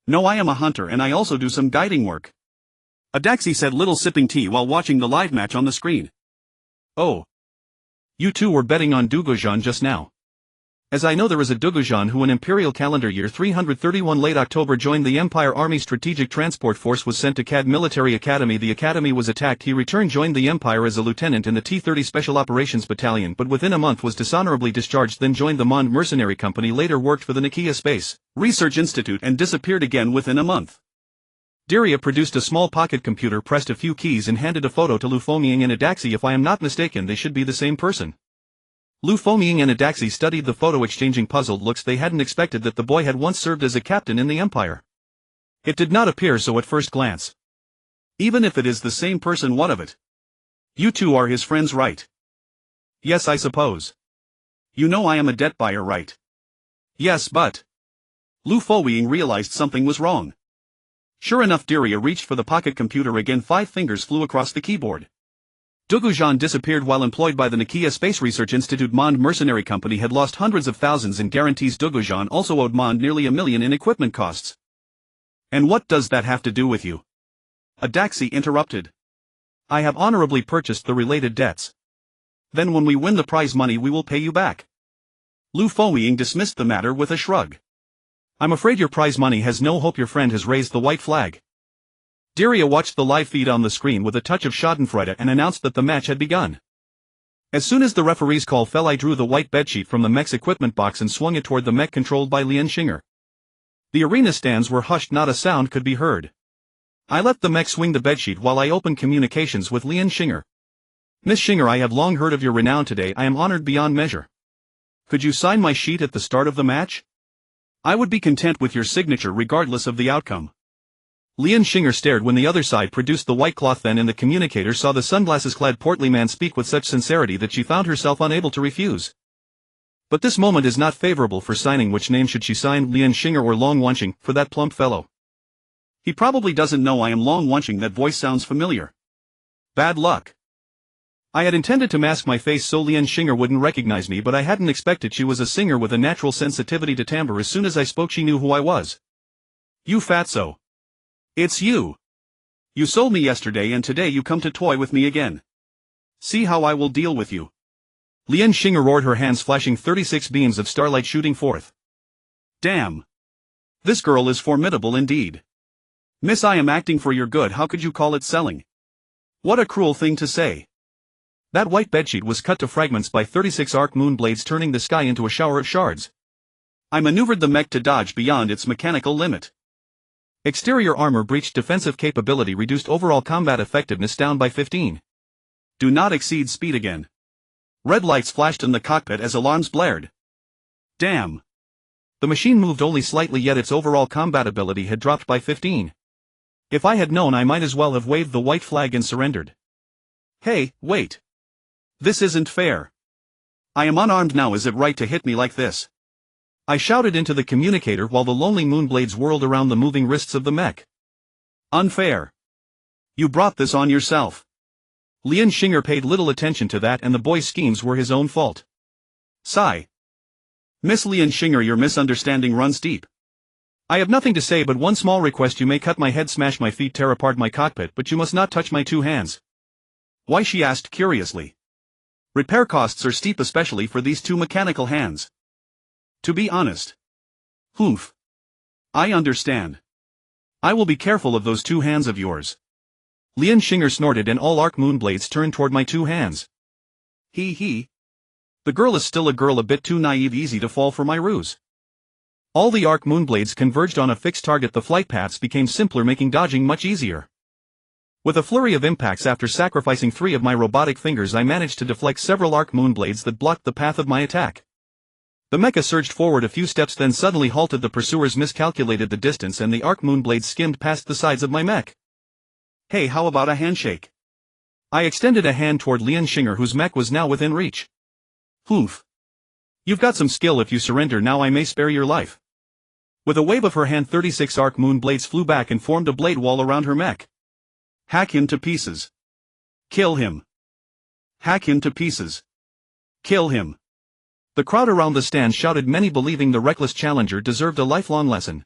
No, I am a hunter and I also do some guiding work. Adaxi said, little sipping tea while watching the live match on the screen. Oh. You two were betting on Gu Zhan just now. As I know, there is a Gu Zhan who in imperial calendar year 331 late October joined the Empire Army Strategic Transport Force, was sent to CAD Military Academy. The academy was attacked. He returned, joined the Empire as a lieutenant in the T-30 Special Operations Battalion, but within a month was dishonorably discharged, then joined the Mond Mercenary Company, later worked for the Nakia Space Research Institute and disappeared again within a month. Diria produced a small pocket computer, pressed a few keys and handed a photo to Lu Foming and Adaxi. If I am not mistaken, they should be the same person. Lu Foming and Adaxi studied the photo, exchanging puzzled looks. They hadn't expected that the boy had once served as a captain in the Empire. It did not appear so at first glance. Even if it is the same person, what of it? You two are his friends, right? Yes, I suppose. You know I am a debt buyer, right? Yes, but... Lu Foming realized something was wrong. Sure enough, Diria reached for the pocket computer again. 5 fingers flew across the keyboard. Gu Zhan disappeared while employed by the Nakia Space Research Institute. Mond Mercenary Company had lost hundreds of thousands in guarantees. Gu Zhan also owed Mond nearly $1 million in equipment costs. And what does that have to do with you? Adaxi interrupted. I have honorably purchased the related debts. Then when we win the prize money we will pay you back. Lu Foming dismissed the matter with a shrug. I'm afraid your prize money has no hope. Your friend has raised the white flag. Diria watched the live feed on the screen with a touch of schadenfreude and announced that the match had begun. As soon as the referee's call fell, I drew the white bedsheet from the mech's equipment box and swung it toward the mech controlled by Lianshinger. The arena stands were hushed, not a sound could be heard. I let the mech swing the bedsheet while I opened communications with Lianshinger. Miss Shinger, I have long heard of your renown today. I am honored beyond measure. Could you sign my sheet at the start of the match? I would be content with your signature regardless of the outcome. Lianshinger stared when the other side produced the white cloth. Then in the communicator saw the sunglasses-clad portly man speak with such sincerity that she found herself unable to refuse. But this moment is not favorable for signing. Which name should she sign, Lianshinger or Long Wanching, for that plump fellow? He probably doesn't know I am Long Wanching. That voice sounds familiar. Bad luck. I had intended to mask my face so Lian Xinger wouldn't recognize me, but I hadn't expected she was a singer with a natural sensitivity to timbre. As soon as I spoke she knew who I was. You fatso. It's you. You sold me yesterday and today you come to toy with me again. See how I will deal with you. Lian Xinger roared, her hands flashing 36 beams of starlight shooting forth. Damn. This girl is formidable indeed. Miss, I am acting for your good. How could you call it selling? What a cruel thing to say. That white bedsheet was cut to fragments by 36 arc moon blades, turning the sky into a shower of shards. I maneuvered the mech to dodge beyond its mechanical limit. Exterior armor breached, defensive capability reduced, overall combat effectiveness down by 15. Do not exceed speed again. Red lights flashed in the cockpit as alarms blared. Damn. The machine moved only slightly, yet its overall combat ability had dropped by 15. If I had known, I might as well have waved the white flag and surrendered. Hey, wait. This isn't fair. I am unarmed now. Is it right to hit me like this? I shouted into the communicator while the lonely moonblades whirled around the moving wrists of the mech. Unfair. You brought this on yourself. Lian Xinger paid little attention to that, and the boy's schemes were his own fault. Sigh. Miss Lian Xinger, your misunderstanding runs deep. I have nothing to say but one small request. You may cut my head, smash my feet, tear apart my cockpit, but you must not touch my 2 hands. Why? She asked curiously. Repair costs are steep, especially for these 2 mechanical hands. To be honest. Humph. I understand. I will be careful of those 2 hands of yours. Lian Xinger snorted, and all arc moonblades turned toward my 2 hands. He. The girl is still a girl, a bit too naive, easy to fall for my ruse. All the arc moonblades converged on a fixed target. The flight paths became simpler, making dodging much easier. With a flurry of impacts, after sacrificing 3 of my robotic fingers, I managed to deflect several arc moonblades that blocked the path of my attack. The mecha surged forward a few steps, then suddenly halted. The pursuers miscalculated the distance and the arc moonblades skimmed past the sides of my mech. Hey, how about a handshake? I extended a hand toward Lian Xinger, whose mech was now within reach. Humph. You've got some skill. If you surrender now, I may spare your life. With a wave of her hand, 36 arc moonblades flew back and formed a blade wall around her mech. Hack him to pieces. Kill him. Hack him to pieces. Kill him. The crowd around the stand shouted, many believing the reckless challenger deserved a lifelong lesson.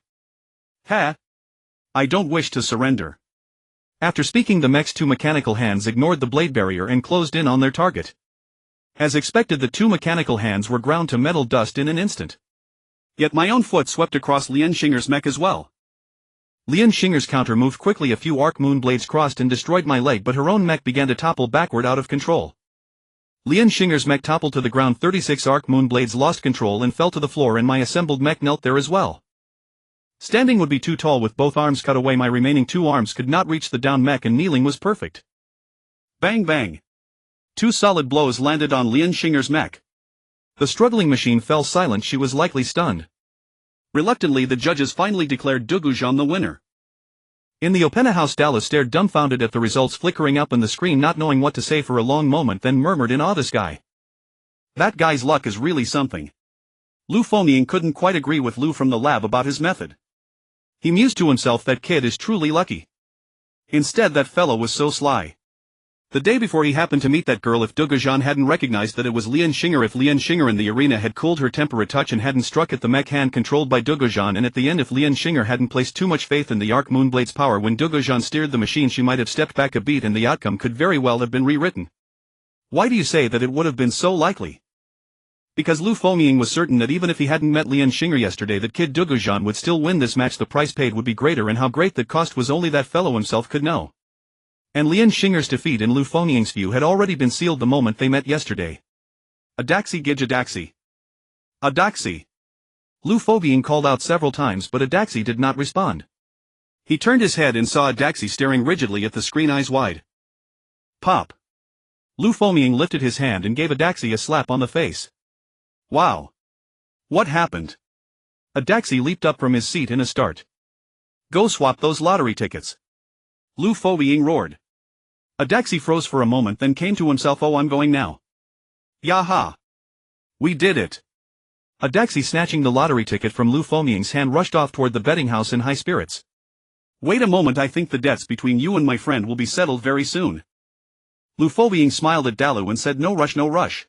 Ha! I don't wish to surrender. After speaking, the mech's 2 mechanical hands ignored the blade barrier and closed in on their target. As expected, the 2 mechanical hands were ground to metal dust in an instant. Yet my own foot swept across Lian Xinger's mech as well. Lian Xinger's counter moved quickly. A few arc moon blades crossed and destroyed my leg, but her own mech began to topple backward out of control. Lian Xinger's mech toppled to the ground. 36 arc moon blades lost control and fell to the floor, and my assembled mech knelt there as well. Standing would be too tall. With both arms cut away, my remaining 2 arms could not reach the down mech, and kneeling was perfect. Bang bang. 2 solid blows landed on Lian Xinger's mech. The struggling machine fell silent. She was likely stunned. Reluctantly, the judges finally declared Gu Zhan the winner. In the Opera House, Dallas stared dumbfounded at the results flickering up on the screen, not knowing what to say for a long moment, then murmured in awe, "This guy. That guy's luck is really something." Lu Fomying couldn't quite agree with Lu from the lab about his method. He mused to himself, that kid is truly lucky. Instead, that fellow was so sly. The day before he happened to meet that girl, if Gu Zhan hadn't recognized that it was Lian Xinger, if Lian Xinger in the arena had cooled her temper a touch and hadn't struck at the mech hand controlled by Gu Zhan, and at the end if Lian Xinger hadn't placed too much faith in the arc moonblade's power when Gu Zhan steered the machine, she might have stepped back a beat and the outcome could very well have been rewritten. Why do you say that it would have been so likely? Because Lu Fomying was certain that even if he hadn't met Lian Xinger yesterday, that kid Gu Zhan would still win this match. The price paid would be greater, and how great that cost was only that fellow himself could know. And Lian Xinger's defeat in Lu Fomying's view had already been sealed the moment they met yesterday. Adaxi Gij Adaxi. Adaxi. Lu Fomying called out several times, but Adaxi did not respond. He turned his head and saw Adaxi staring rigidly at the screen, eyes wide. Pop. Lu Fomying lifted his hand and gave Adaxi a slap on the face. Wow. What happened? Adaxi leaped up from his seat in a start. Go swap those lottery tickets. Lu Fomying roared. Adaxi froze for a moment, then came to himself. Oh, I'm going now. Yaha. We did it. Adaxi, snatching the lottery ticket from Lu Fomying's hand, rushed off toward the betting house in high spirits. Wait a moment, I think the debts between you and my friend will be settled very soon. Lu Foying smiled at Dalu and said, no rush, no rush.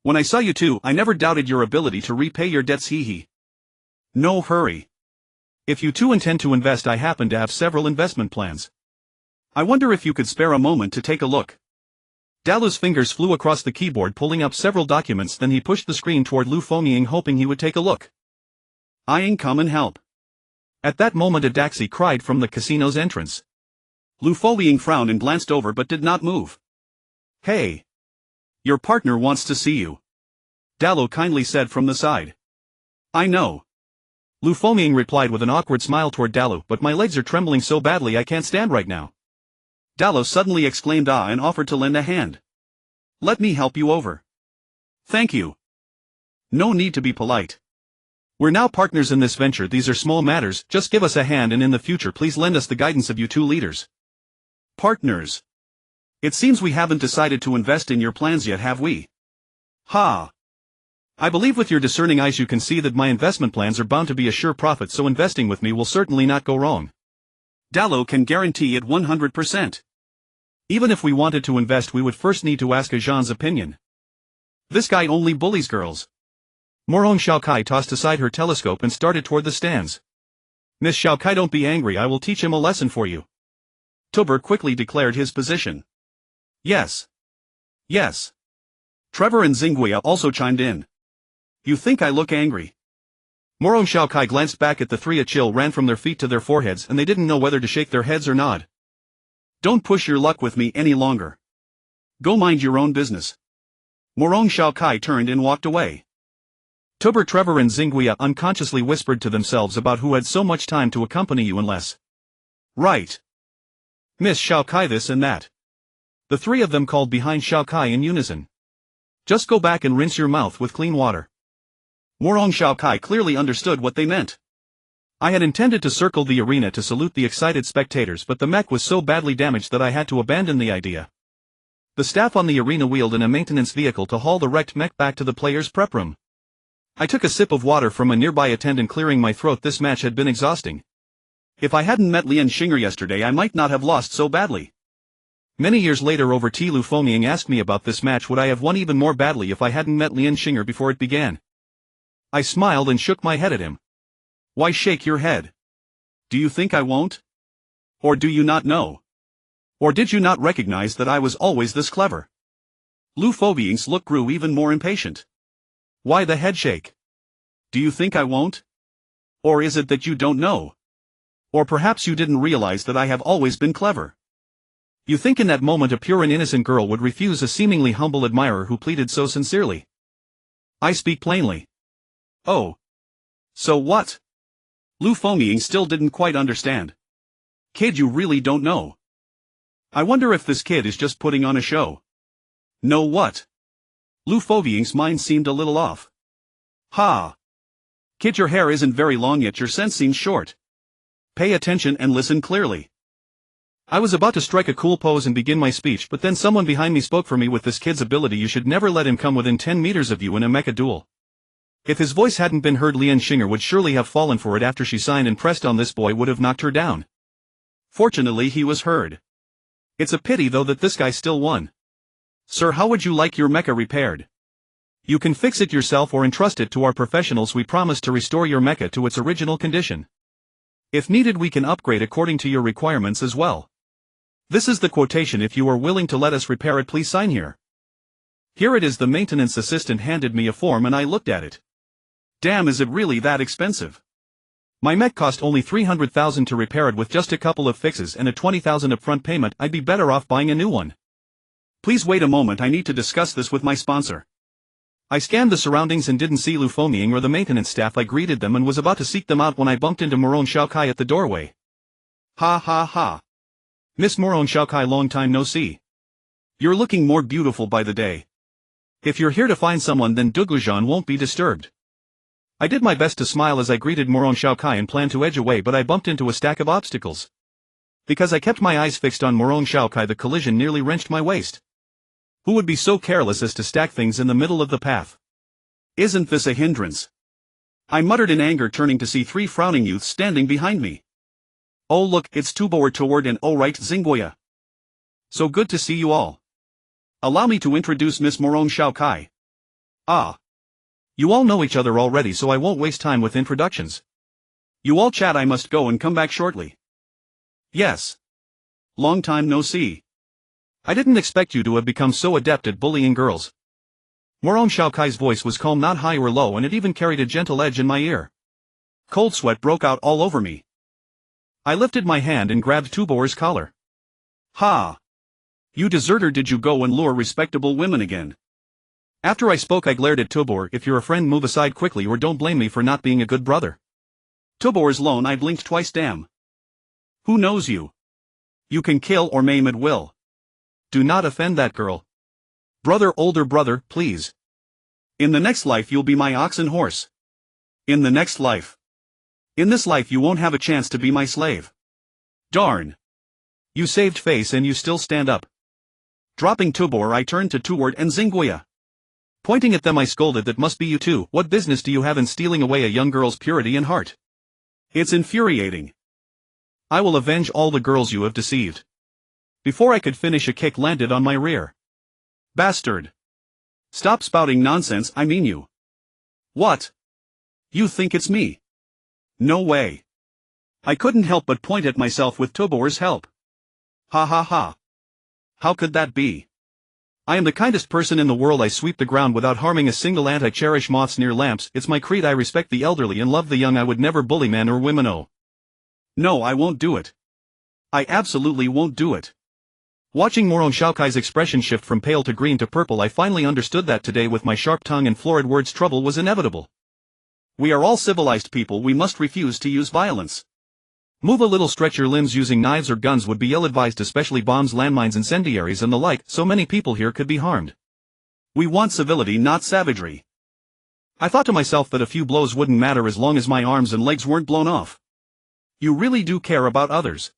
When I saw you two, I never doubted your ability to repay your debts, hee. No hurry. If you two intend to invest, I happen to have several investment plans. I wonder if you could spare a moment to take a look. Dalu's fingers flew across the keyboard pulling up several documents, then he pushed the screen toward Lu Foying hoping he would take a look. I'ing come and help. At that moment a taxi cried from the casino's entrance. Lu Foying frowned and glanced over but did not move. Hey. Your partner wants to see you. Dalu kindly said from the side. I know. Lu Foying replied with an awkward smile toward Dalu, but my legs are trembling so badly I can't stand right now. Dalu suddenly exclaimed ah and offered to lend a hand. Let me help you over. Thank you. No need to be polite. We're now partners in this venture, these are small matters, just give us a hand and in the future please lend us the guidance of you two leaders. Partners. It seems we haven't decided to invest in your plans yet, have we? Ha. I believe with your discerning eyes you can see that my investment plans are bound to be a sure profit, so investing with me will certainly not go wrong. Dalu can guarantee it 100%. Even if we wanted to invest we would first need to ask Gu Zhan's opinion. This guy only bullies girls. Morong Xiaokai tossed aside her telescope and started toward the stands. Miss Xiaokai, don't be angry, I will teach him a lesson for you. Tuber quickly declared his position. Yes. Yes. Trevor and Xinguia also chimed in. You think I look angry? Morong Xiaokai glanced back at the three. A chill ran from their feet to their foreheads and they didn't know whether to shake their heads or nod. Don't push your luck with me any longer. Go mind your own business. Morong Xiaokai turned and walked away. Tuber, Trevor and Xinguia unconsciously whispered to themselves about who had so much time to accompany you unless. Right. Miss Xiaokai this and that. The three of them called behind Xiaokai in unison. Just go back and rinse your mouth with clean water. Morong Xiaokai clearly understood what they meant. I had intended to circle the arena to salute the excited spectators, but the mech was so badly damaged that I had to abandon the idea. The staff on the arena wheeled in a maintenance vehicle to haul the wrecked mech back to the players' prep room. I took a sip of water from a nearby attendant, clearing my throat. This match had been exhausting. If I hadn't met Lian Xinger yesterday I might not have lost so badly. Many years later over tea Lu Foying asked me about this match, would I have won even more badly if I hadn't met Lian Xinger before it began? I smiled and shook my head at him. Why shake your head? Do you think I won't? Or do you not know? Or did you not recognize that I was always this clever? Lu Foying's look grew even more impatient. Why the head shake? Do you think I won't? Or is it that you don't know? Or perhaps you didn't realize that I have always been clever? You think in that moment a pure and innocent girl would refuse a seemingly humble admirer who pleaded so sincerely? I speak plainly. Oh. So what? Lu Foying still didn't quite understand. Kid, you really don't know. I wonder if this kid is just putting on a show. Know what? Lu Foying's mind seemed a little off. Ha! Kid, your hair isn't very long yet, your sense seems short. Pay attention and listen clearly. I was about to strike a cool pose and begin my speech, but then someone behind me spoke for me. With this kid's ability you should never let him come within 10 meters of you in a mecha duel. If his voice hadn't been heard, Lian Xinger would surely have fallen for it after she signed and pressed on. This boy would have knocked her down. Fortunately he was heard. It's a pity though that this guy still won. Sir, how would you like your mecha repaired? You can fix it yourself or entrust it to our professionals. We promise to restore your mecha to its original condition. If needed we can upgrade according to your requirements as well. This is the quotation. If you are willing to let us repair it, please sign here. Here it is. The maintenance assistant handed me a form and I looked at it. Damn, is it really that expensive? My mech cost only 300,000 to repair it. With just a couple of fixes and a 20,000 upfront payment I'd be better off buying a new one. Please wait a moment, I need to discuss this with my sponsor. I scanned the surroundings and didn't see Lu Foying or the maintenance staff. I greeted them and was about to seek them out when I bumped into Morong Xiaokai at the doorway. Ha ha ha. Miss Morong Xiaokai, long time no see. You're looking more beautiful by the day. If you're here to find someone then Gu Zhan won't be disturbed. I did my best to smile as I greeted Morong Xiaokai and planned to edge away, but I bumped into a stack of obstacles. Because I kept my eyes fixed on Morong Xiaokai, the collision nearly wrenched my waist. Who would be so careless as to stack things in the middle of the path? Isn't this a hindrance? I muttered in anger, turning to see three frowning youths standing behind me. Oh look, it's Tuber toward and oh right, Xinguia. So good to see you all. Allow me to introduce Miss Morong Xiaokai. Ah. You all know each other already, so I won't waste time with introductions. You all chat, I must go and come back shortly. Yes. Long time no see. I didn't expect you to have become so adept at bullying girls. Morong Xiaokai's voice was calm, not high or low, and it even carried a gentle edge in my ear. Cold sweat broke out all over me. I lifted my hand and grabbed Tubor's collar. Ha! You deserter, did you go and lure respectable women again? After I spoke I glared at Tubor. If you're a friend, move aside quickly or don't blame me for not being a good brother. Tubor's lone, I blinked twice. Damn. Who knows you? You can kill or maim at will. Do not offend that girl. Brother, older brother, please. In the next life you'll be my ox and horse. In the next life. In this life you won't have a chance to be my slave. Darn. You saved face and you still stand up. Dropping Tubor, I turned to Tuward and Xingguia. Pointing at them I scolded, that must be you too. What business do you have in stealing away a young girl's purity and heart? It's infuriating. I will avenge all the girls you have deceived. Before I could finish, a kick landed on my rear. Bastard. Stop spouting nonsense, I mean you. What? You think it's me? No way. I couldn't help but point at myself with Tubor's help. Ha ha ha. How could that be? I am the kindest person in the world. I sweep the ground without harming a single ant. I cherish moths near lamps. It's my creed. I respect the elderly and love the young. I would never bully men or women. Oh. No, I won't do it. I absolutely won't do it. Watching Morong Xiaokai's expression shift from pale to green to purple, I finally understood that today with my sharp tongue and florid words trouble was inevitable. We are all civilized people. We must refuse to use violence. Move a little, stretch your limbs. Using knives or guns would be ill-advised, especially bombs, landmines, incendiaries and the like. So many people here could be harmed. We want civility, not savagery. I thought to myself that a few blows wouldn't matter as long as my arms and legs weren't blown off. You really do care about others.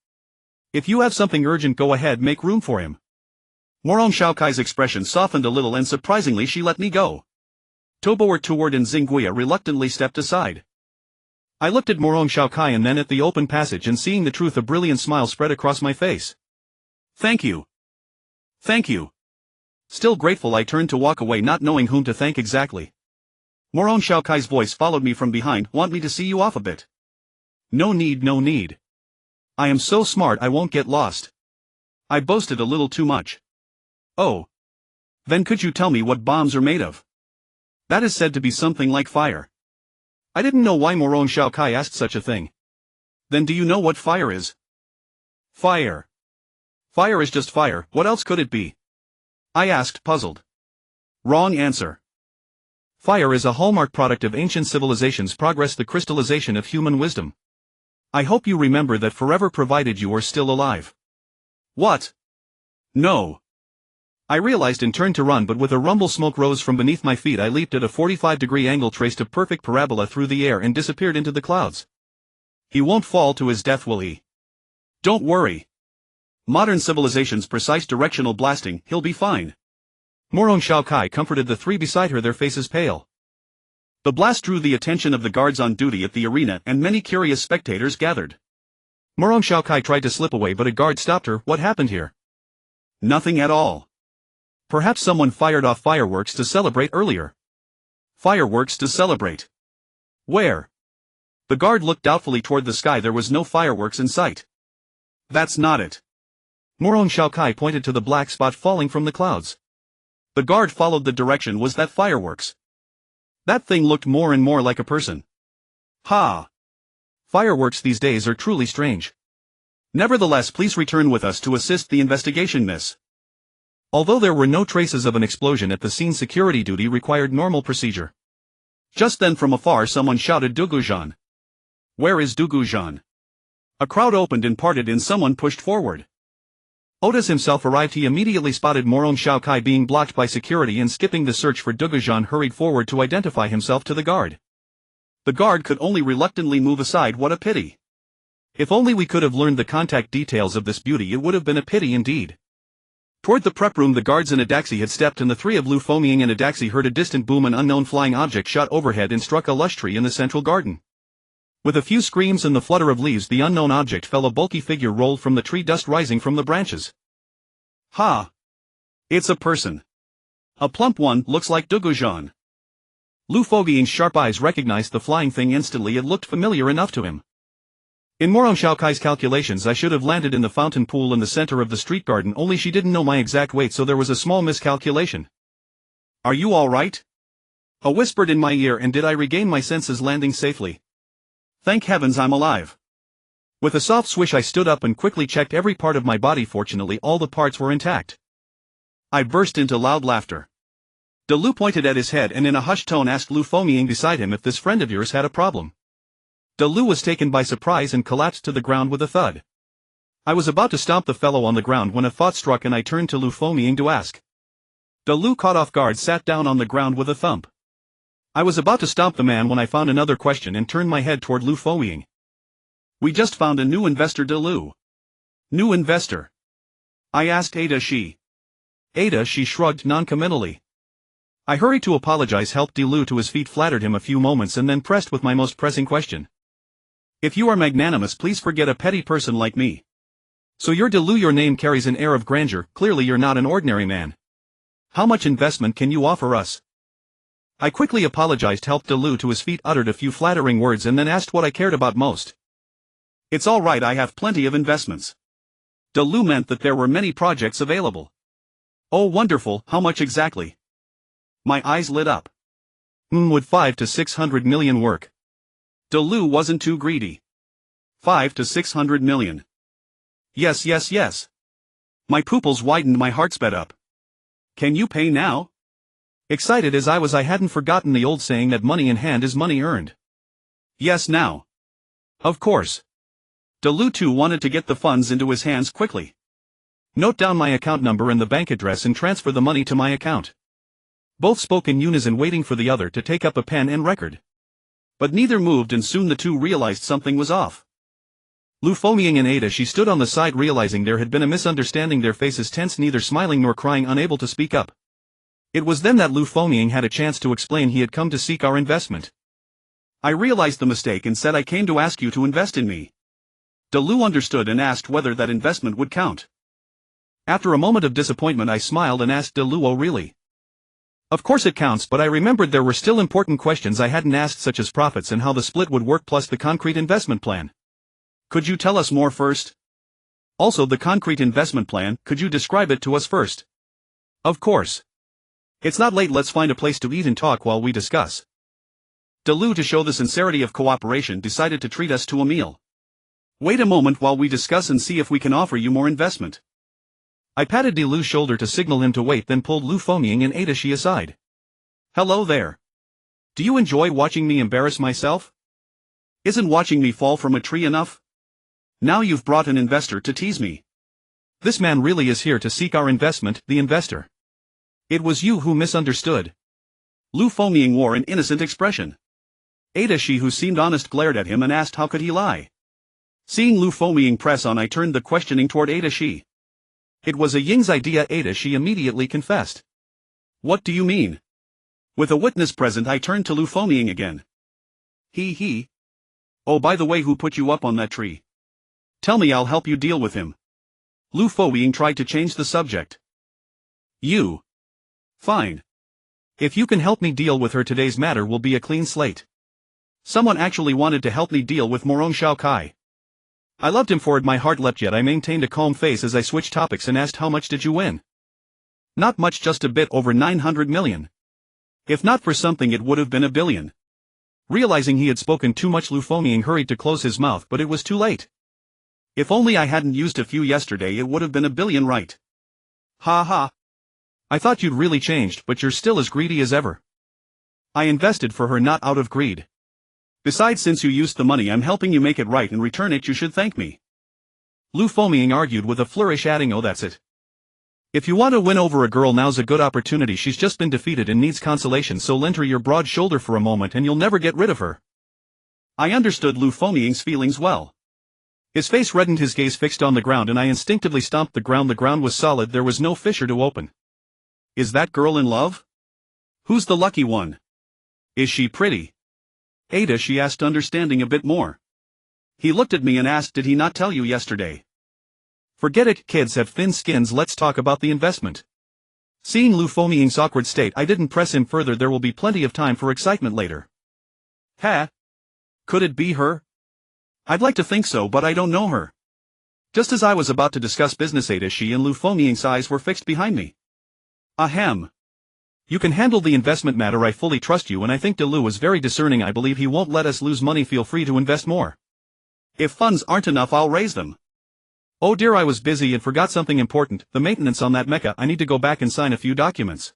If you have something urgent, go ahead, make room for him. Morong Xiaokai's expression softened a little and surprisingly she let me go. Tubor, Tuward and Xingguia reluctantly stepped aside. I looked at Morong Xiaokai and then at the open passage, and seeing the truth, a brilliant smile spread across my face. Thank you. Thank you. Still grateful, I turned to walk away, not knowing whom to thank exactly. Morong Xiaokai's voice followed me from behind. Want me to see you off a bit? No need, no need. I am so smart I won't get lost. I boasted a little too much. Oh. Then could you tell me what bombs are made of? That is said to be something like fire. I didn't know why Morong Xiaokai asked such a thing. Then do you know what fire is? Fire. Fire is just fire, what else could it be? I asked, puzzled. Wrong answer. Fire is a hallmark product of ancient civilizations' progress, the crystallization of human wisdom. I hope you remember that forever, provided you are still alive. What? No. I realized and turned to run, but with a rumble smoke rose from beneath my feet. I leaped at a 45-degree angle, traced a perfect parabola through the air and disappeared into the clouds. He won't fall to his death, will he? Don't worry. Modern civilization's precise directional blasting, he'll be fine. Morong Xiaokai comforted the three beside her, their faces pale. The blast drew the attention of the guards on duty at the arena, and many curious spectators gathered. Morong Xiaokai tried to slip away, but a guard stopped her. What happened here? Nothing at all. Perhaps someone fired off fireworks to celebrate earlier. Fireworks to celebrate? Where? The guard looked doubtfully toward the sky. There was no fireworks in sight. That's not it. Morong Xiaokai pointed to the black spot falling from the clouds. The guard followed the direction. Was that fireworks? That thing looked more and more like a person. Ha! Fireworks these days are truly strange. Nevertheless, please return with us to assist the investigation, miss. Although there were no traces of an explosion at the scene, security duty required normal procedure. Just then from afar someone shouted, Gu Zhan. Where is Gu Zhan? A crowd opened and parted and someone pushed forward. Otis himself arrived. He immediately spotted Morong Xiaokai being blocked by security and, skipping the search for Gu Zhan, hurried forward to identify himself to the guard. The guard could only reluctantly move aside. What a pity. If only we could have learned the contact details of this beauty, it would have been a pity indeed. Toward the prep room the guards in a taxi had stepped, and the three of Lu Foaming in a taxi heard a distant boom. An unknown flying object shot overhead and struck a lush tree in the central garden. With a few screams and the flutter of leaves, the unknown object fell. A bulky figure rolled from the tree, dust rising from the branches. Ha! It's a person. A plump one, looks like Gu Zhan. Lu Fogying's sharp eyes recognized the flying thing instantly. It looked familiar enough to him. In Morong Xiaokai's calculations, I should have landed in the fountain pool in the center of the street garden, only she didn't know my exact weight, so there was a small miscalculation. Are you alright? A whispered in my ear, and did I regain my senses landing safely? Thank heavens I'm alive. With a soft swish I stood up and quickly checked every part of my body. Fortunately all the parts were intact. I burst into loud laughter. De Lu pointed at his head and in a hushed tone asked Lu Fomying beside him if this friend of yours had a problem. De Lu was taken by surprise and collapsed to the ground with a thud. I was about to stomp the fellow on the ground when a thought struck and I turned to Lu Fomying to ask. De Lu, caught off guard, sat down on the ground with a thump. I was about to stomp the man when I found another question and turned my head toward Lu Fomying. We just found a new investor, De Lu. New investor? I asked Ada. She shrugged noncommittally. I hurried to apologize, helped De Lu to his feet, flattered him a few moments and then pressed with my most pressing question. If you are magnanimous, please forget a petty person like me. So you're De Lu, your name carries an air of grandeur, clearly you're not an ordinary man. How much investment can you offer us? I quickly apologized, helped De Lu to his feet, uttered a few flattering words and then asked what I cared about most. It's all right, I have plenty of investments. De Lu meant that there were many projects available. Oh wonderful, how much exactly? My eyes lit up. Would 5 to 600 million work? De Lu wasn't too greedy. 5 to 600 million. Yes. My pupils widened, my heart sped up. Can you pay now? Excited as I was, I hadn't forgotten the old saying that money in hand is money earned. Yes, now. Of course. De Lu too wanted to get the funds into his hands quickly. Note down my account number and the bank address and transfer the money to my account. Both spoke in unison, waiting for the other to take up a pen and record. But neither moved, and soon the two realized something was off. Lu Fomying and Ada, she stood on the side, realizing there had been a misunderstanding, their faces tense, neither smiling nor crying, unable to speak up. It was then that Lu Fomying had a chance to explain he had come to seek our investment. I realized the mistake and said I came to ask you to invest in me. De Lu understood and asked whether that investment would count. After a moment of disappointment I smiled and asked De Lu, oh really? Of course it counts, but I remembered there were still important questions I hadn't asked, such as profits and how the split would work, plus the concrete investment plan. Could you tell us more first? Also the concrete investment plan, could you describe it to us first? Of course. It's not late, let's find a place to eat and talk while we discuss. De Lu, to show the sincerity of cooperation, decided to treat us to a meal. Wait a moment while we discuss and see if we can offer you more investment. I patted De Lu's shoulder to signal him to wait, then pulled Lu Fomying and Ada aside. Hello there. Do you enjoy watching me embarrass myself? Isn't watching me fall from a tree enough? Now you've brought an investor to tease me. This man really is here to seek our investment, the investor. It was you who misunderstood. Lu Fomying wore an innocent expression. Ada, who seemed honest, glared at him and asked how could he lie. Seeing Lu Fomying press on, I turned the questioning toward Ada. It was a Ying's idea, Ada, immediately confessed. What do you mean? With a witness present, I turned to Lu Fomying again. He. Oh, by the way, who put you up on that tree? Tell me, I'll help you deal with him. Lu Fomying tried to change the subject. You. Fine. If you can help me deal with her, today's matter will be a clean slate. Someone actually wanted to help me deal with Morong Xiaokai. I loved him for it, my heart leapt, yet I maintained a calm face as I switched topics and asked, how much did you win? Not much, just a bit over 900 million. If not for something it would have been a billion. Realizing he had spoken too much, Lu Fomying hurried to close his mouth, but it was too late. If only I hadn't used a few yesterday, it would have been a billion, right? Ha ha. I thought you'd really changed, but you're still as greedy as ever. I invested for her, not out of greed. Besides, since you used the money, I'm helping you make it right. In return you should thank me. Lu Fomying argued with a flourish, adding, oh that's it. If you want to win over a girl, now's a good opportunity. She's just been defeated and needs consolation, so lend her your broad shoulder for a moment and you'll never get rid of her. I understood Lu Fomying's feelings well. His face reddened, his gaze fixed on the ground, and I instinctively stomped the ground. The ground was solid, there was no fissure to open. Is that girl in love? Who's the lucky one? Is she pretty? Ada, she asked, understanding a bit more. He looked at me and asked, did he not tell you yesterday? Forget it, kids have thin skins, let's talk about the investment. Seeing Lu Fomying's awkward state, I didn't press him further. There will be plenty of time for excitement later. Ha! Could it be her? I'd like to think so, but I don't know her. Just as I was about to discuss business, she and Lu Fomying's eyes were fixed behind me. Ahem. You can handle the investment matter. I fully trust you, and I think De Lu is very discerning. I believe he won't let us lose money. Feel free to invest more. If funds aren't enough, I'll raise them. Oh dear, I was busy and forgot something important, the maintenance on that mecha. I need to go back and sign a few documents.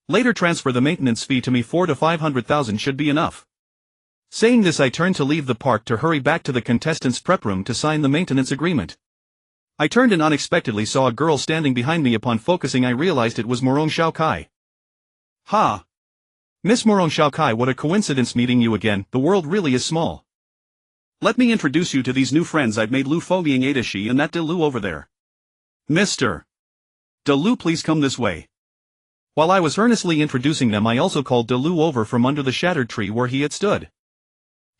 Later transfer the maintenance fee to me. 400 to 500,000 should be enough. Saying this, I turned to leave the park to hurry back to the contestants' prep room to sign the maintenance agreement. I turned and unexpectedly saw a girl standing behind me. Upon focusing, I realized it was Morong Xiaokai. Ha! Miss Morong Xiaokai, what a coincidence meeting you again. The world really is small. Let me introduce you to these new friends I've made, Lu Fomying, Adashi, and that De Lu over there. Mr. De Lu, please come this way. While I was earnestly introducing them, I also called De Lu over from under the shattered tree where he had stood.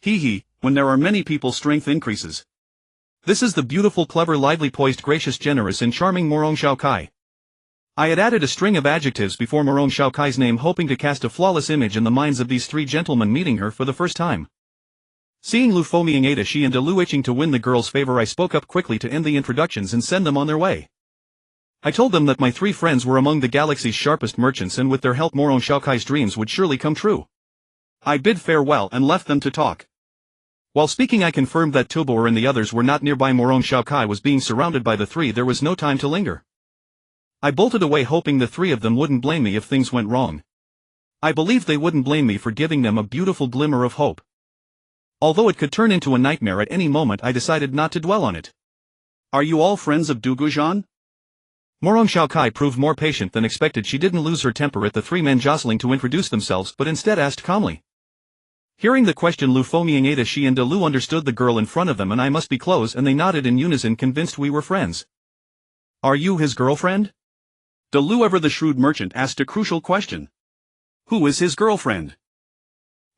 Hee, when there are many people, strength increases. This is the beautiful, clever, lively, poised, gracious, generous, and charming Morong Xiaokai. I had added a string of adjectives before Morong Xiaokai's name, hoping to cast a flawless image in the minds of these three gentlemen meeting her for the first time. Seeing Lu Fomying, Adashi, and De Lu itching to win the girls' favor, I spoke up quickly to end the introductions and send them on their way. I told them that my three friends were among the galaxy's sharpest merchants, and with their help Morong Xiaokai's dreams would surely come true. I bid farewell and left them to talk. While speaking, I confirmed that Tubor and the others were not nearby. Morong Xiaokai was being surrounded by the three. There was no time to linger. I bolted away, hoping the three of them wouldn't blame me if things went wrong. I believed they wouldn't blame me for giving them a beautiful glimmer of hope. Although it could turn into a nightmare at any moment, I decided not to dwell on it. Are you all friends of Gu Zhan? Morong Xiaokai proved more patient than expected. She didn't lose her temper at the three men jostling to introduce themselves, but instead asked calmly. Hearing the question, Lu Fomying, Adashi, and De Lu understood the girl in front of them, and I must be close, and they nodded in unison, convinced we were friends. Are you his girlfriend? De Lu, ever the shrewd merchant, asked a crucial question. Who is his girlfriend?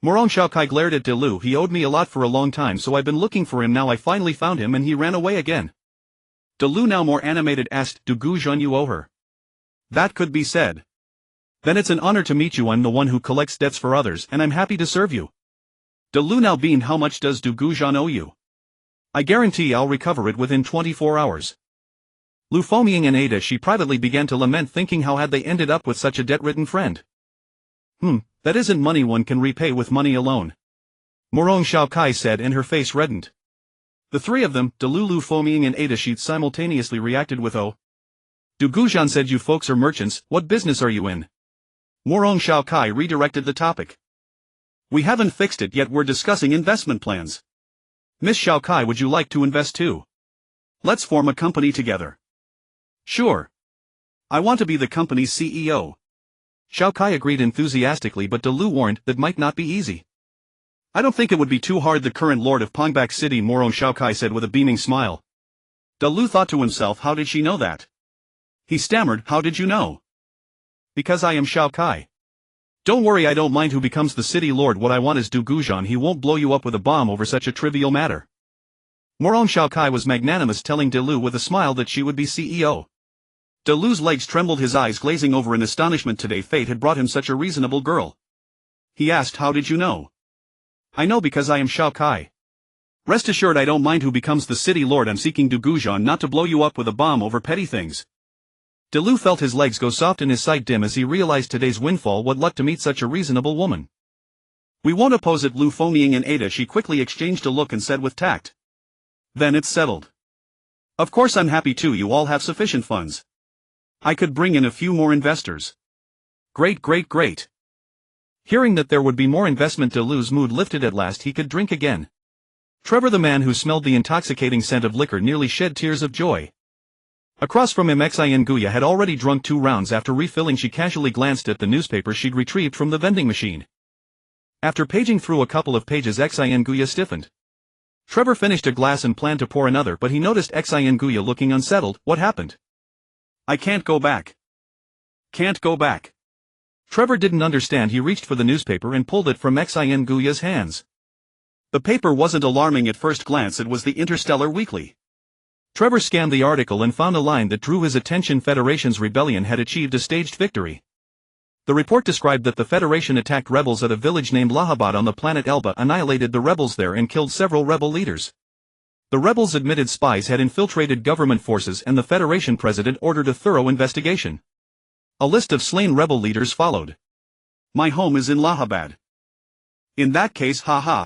Morong Xiaokai glared at De Lu. He owed me a lot for a long time, so I've been looking for him. Now I finally found him, and he ran away again. De Lu, now more animated, asked, Do Gu Zhan you owe her? That could be said. Then it's an honor to meet you. I'm the one who collects debts for others, and I'm happy to serve you. De Lu now beamed. How much does Gu Zhan owe you? I guarantee I'll recover it within 24 hours. Lu Fomying and Adashi privately began to lament, thinking how had they ended up with such a debt-ridden friend. That isn't money one can repay with money alone. Morong Xiaokai said, and her face reddened. The three of them, De Lu, Lu Fomying, and Adashi, simultaneously reacted with "Oh." Gu Zhan said, You folks are merchants, what business are you in? Morong Xiaokai redirected the topic. We haven't fixed it yet, we're discussing investment plans. Miss Xiaokai, would you like to invest too? Let's form a company together. Sure. I want to be the company's CEO. Xiaokai agreed enthusiastically, but De Lu warned that might not be easy. I don't think it would be too hard. The current lord of Pongbak City, Morong Xiaokai said with a beaming smile. De Lu thought to himself, how did she know that? He stammered, How did you know? Because I am Xiaokai. Don't worry, I don't mind who becomes the city lord. What I want is Gu Zhan. He won't blow you up with a bomb over such a trivial matter. Morong Xiaokai was magnanimous, telling De Lu with a smile that she would be CEO. De Lu's legs trembled, his eyes glazing over in astonishment. Today fate had brought him such a reasonable girl. He asked, How did you know? I know because I am Xiaokai. Rest assured, I don't mind who becomes the city lord. I'm seeking Gu Zhan, not to blow you up with a bomb over petty things. De Lu felt his legs go soft and his sight dim as he realized today's windfall. What luck to meet such a reasonable woman. We won't oppose it. Lu Fomying and Adashi quickly exchanged a look and said with tact. Then it's settled. Of course I'm happy too. You all have sufficient funds. I could bring in a few more investors. Great. Hearing that there would be more investment, De Lu's mood lifted at last. He could drink again. Trevor, the man who smelled the intoxicating scent of liquor, nearly shed tears of joy. Across from him, Xin Guya had already drunk 2 rounds. After refilling, she casually glanced at the newspaper she'd retrieved from the vending machine. After paging through a couple of pages, Xin Guya stiffened. Trevor finished a glass and planned to pour another, but he noticed Xin Guya looking unsettled. What happened? I can't go back. Can't go back. Trevor didn't understand. He reached for the newspaper and pulled it from Xin Guya's hands. The paper wasn't alarming at first glance. It was the Interstellar Weekly. Trevor scanned the article and found a line that drew his attention. Federation's rebellion had achieved a staged victory. The report described that the Federation attacked rebels at a village named Lahabad on the planet Elba, annihilated the rebels there and killed several rebel leaders. The rebels admitted spies had infiltrated government forces and the Federation president ordered a thorough investigation. A list of slain rebel leaders followed. My home is in Lahabad. In that case, haha.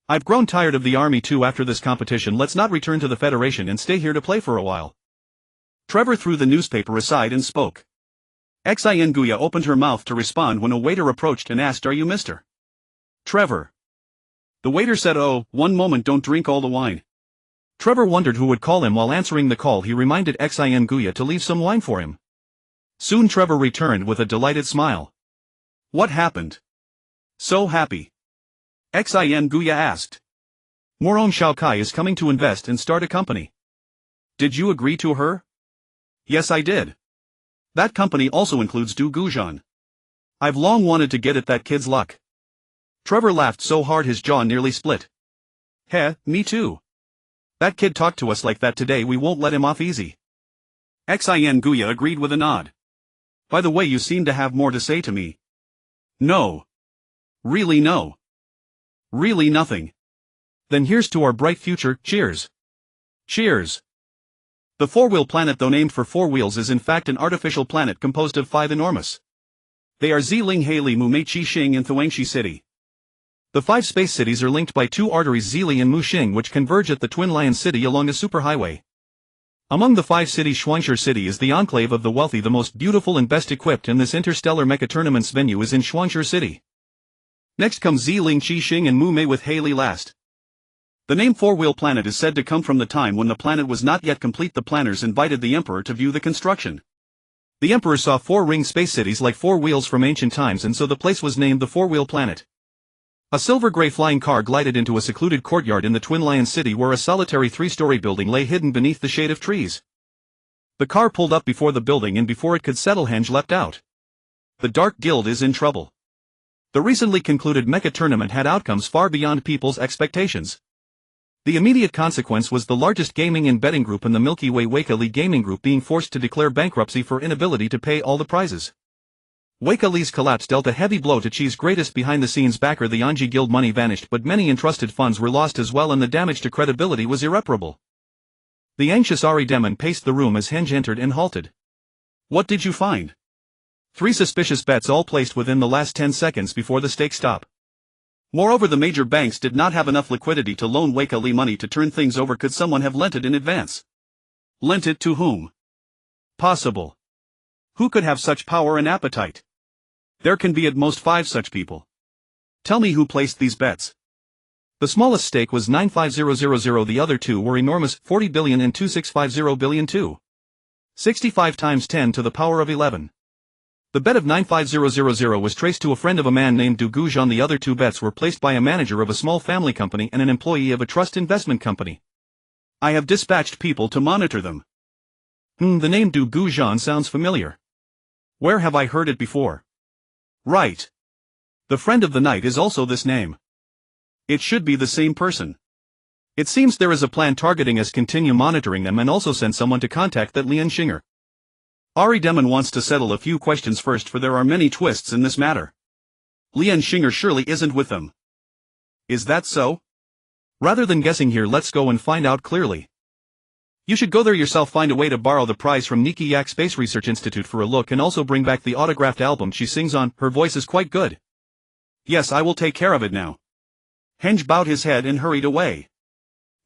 I've grown tired of the army too after this competition. Let's not return to the Federation and stay here to play for a while. Trevor threw the newspaper aside and spoke. Xin Guya opened her mouth to respond when a waiter approached and asked, "Are you Mr. Trevor?" The waiter said, "Oh, one moment, don't drink all the wine." Trevor wondered who would call him. While answering the call, he reminded Xin Guya to leave some wine for him. Soon Trevor returned with a delighted smile. What happened? So happy. Xin Guya asked. Moron Shaokai is coming to invest and start a company. Did you agree to her? Yes, I did. That company also includes Gu Zhan. I've long wanted to get at that kid's luck. Trevor laughed so hard his jaw nearly split. Heh, me too. That kid talked to us like that today, we won't let him off easy. Xin Guya agreed with a nod. By the way, you seem to have more to say to me. No. Really no. Really nothing. Then here's to our bright future, cheers. Cheers. The four-wheel planet, though named for four wheels, is in fact an artificial planet composed of 5 enormous. They are Ziling, Haley, Mumei, Qixing and Thuangxi City. The 5 space cities are linked by 2 arteries, Zili and Muxing, which converge at the Twin Lion City along a superhighway. Among the 5 cities, Shuangshi City is the enclave of the wealthy, the most beautiful and best equipped, and this interstellar mecha tournament's venue is in Shuangshi City. Next comes Ziling, Qixing and Mumei, with Haley last. The name Four-Wheel Planet is said to come from the time when the planet was not yet complete. The planners invited the Emperor to view the construction. The Emperor saw 4 ring space cities like 4 wheels from ancient times, and so the place was named the Four-Wheel Planet. A silver-gray flying car glided into a secluded courtyard in the Twin Lion City where a solitary 3-story building lay hidden beneath the shade of trees. The car pulled up before the building, and before it could settle, Henge leapt out. The Dark Guild is in trouble. The recently concluded Mecha tournament had outcomes far beyond people's expectations. The immediate consequence was the largest gaming and betting group in the Milky Way, Weka Li Gaming Group, being forced to declare bankruptcy for inability to pay all the prizes. Weka Li's collapse dealt a heavy blow to Chi's greatest behind-the-scenes backer. The Anji Guild money vanished, but many entrusted funds were lost as well, and the damage to credibility was irreparable. The anxious Ari Demon paced the room as Henge entered and halted. What did you find? 3 suspicious bets, all placed within the last 10 seconds before the stake stop. Moreover, the major banks did not have enough liquidity to loan Weka Li money to turn things over. Could someone have lent it in advance? Lent it to whom? Possible. Who could have such power and appetite? There can be at most 5 such people. Tell me who placed these bets. The smallest stake was 95000. The other 2 were enormous, 40 billion and 2650 billion too. 65 times 10 to the power of 11. The bet of 95000 was traced to a friend of a man named Gu Zhan. The other 2 bets were placed by a manager of a small family company and an employee of a trust investment company. I have dispatched people to monitor them. The name Gu Zhan sounds familiar. Where have I heard it before? Right. The friend of the night is also this name. It should be the same person. It seems there is a plan targeting us. Continue monitoring them and also send someone to contact that Lian Xinger. Ari Demon wants to settle a few questions first, for there are many twists in this matter. Lian Xinger surely isn't with them. Is that so? Rather than guessing here, let's go and find out clearly. You should go there yourself. Find a way to borrow the prize from Niki Yak Space Research Institute for a look, and also bring back the autographed album she sings on. Her voice is quite good. Yes, I will take care of it now. Henge bowed his head and hurried away.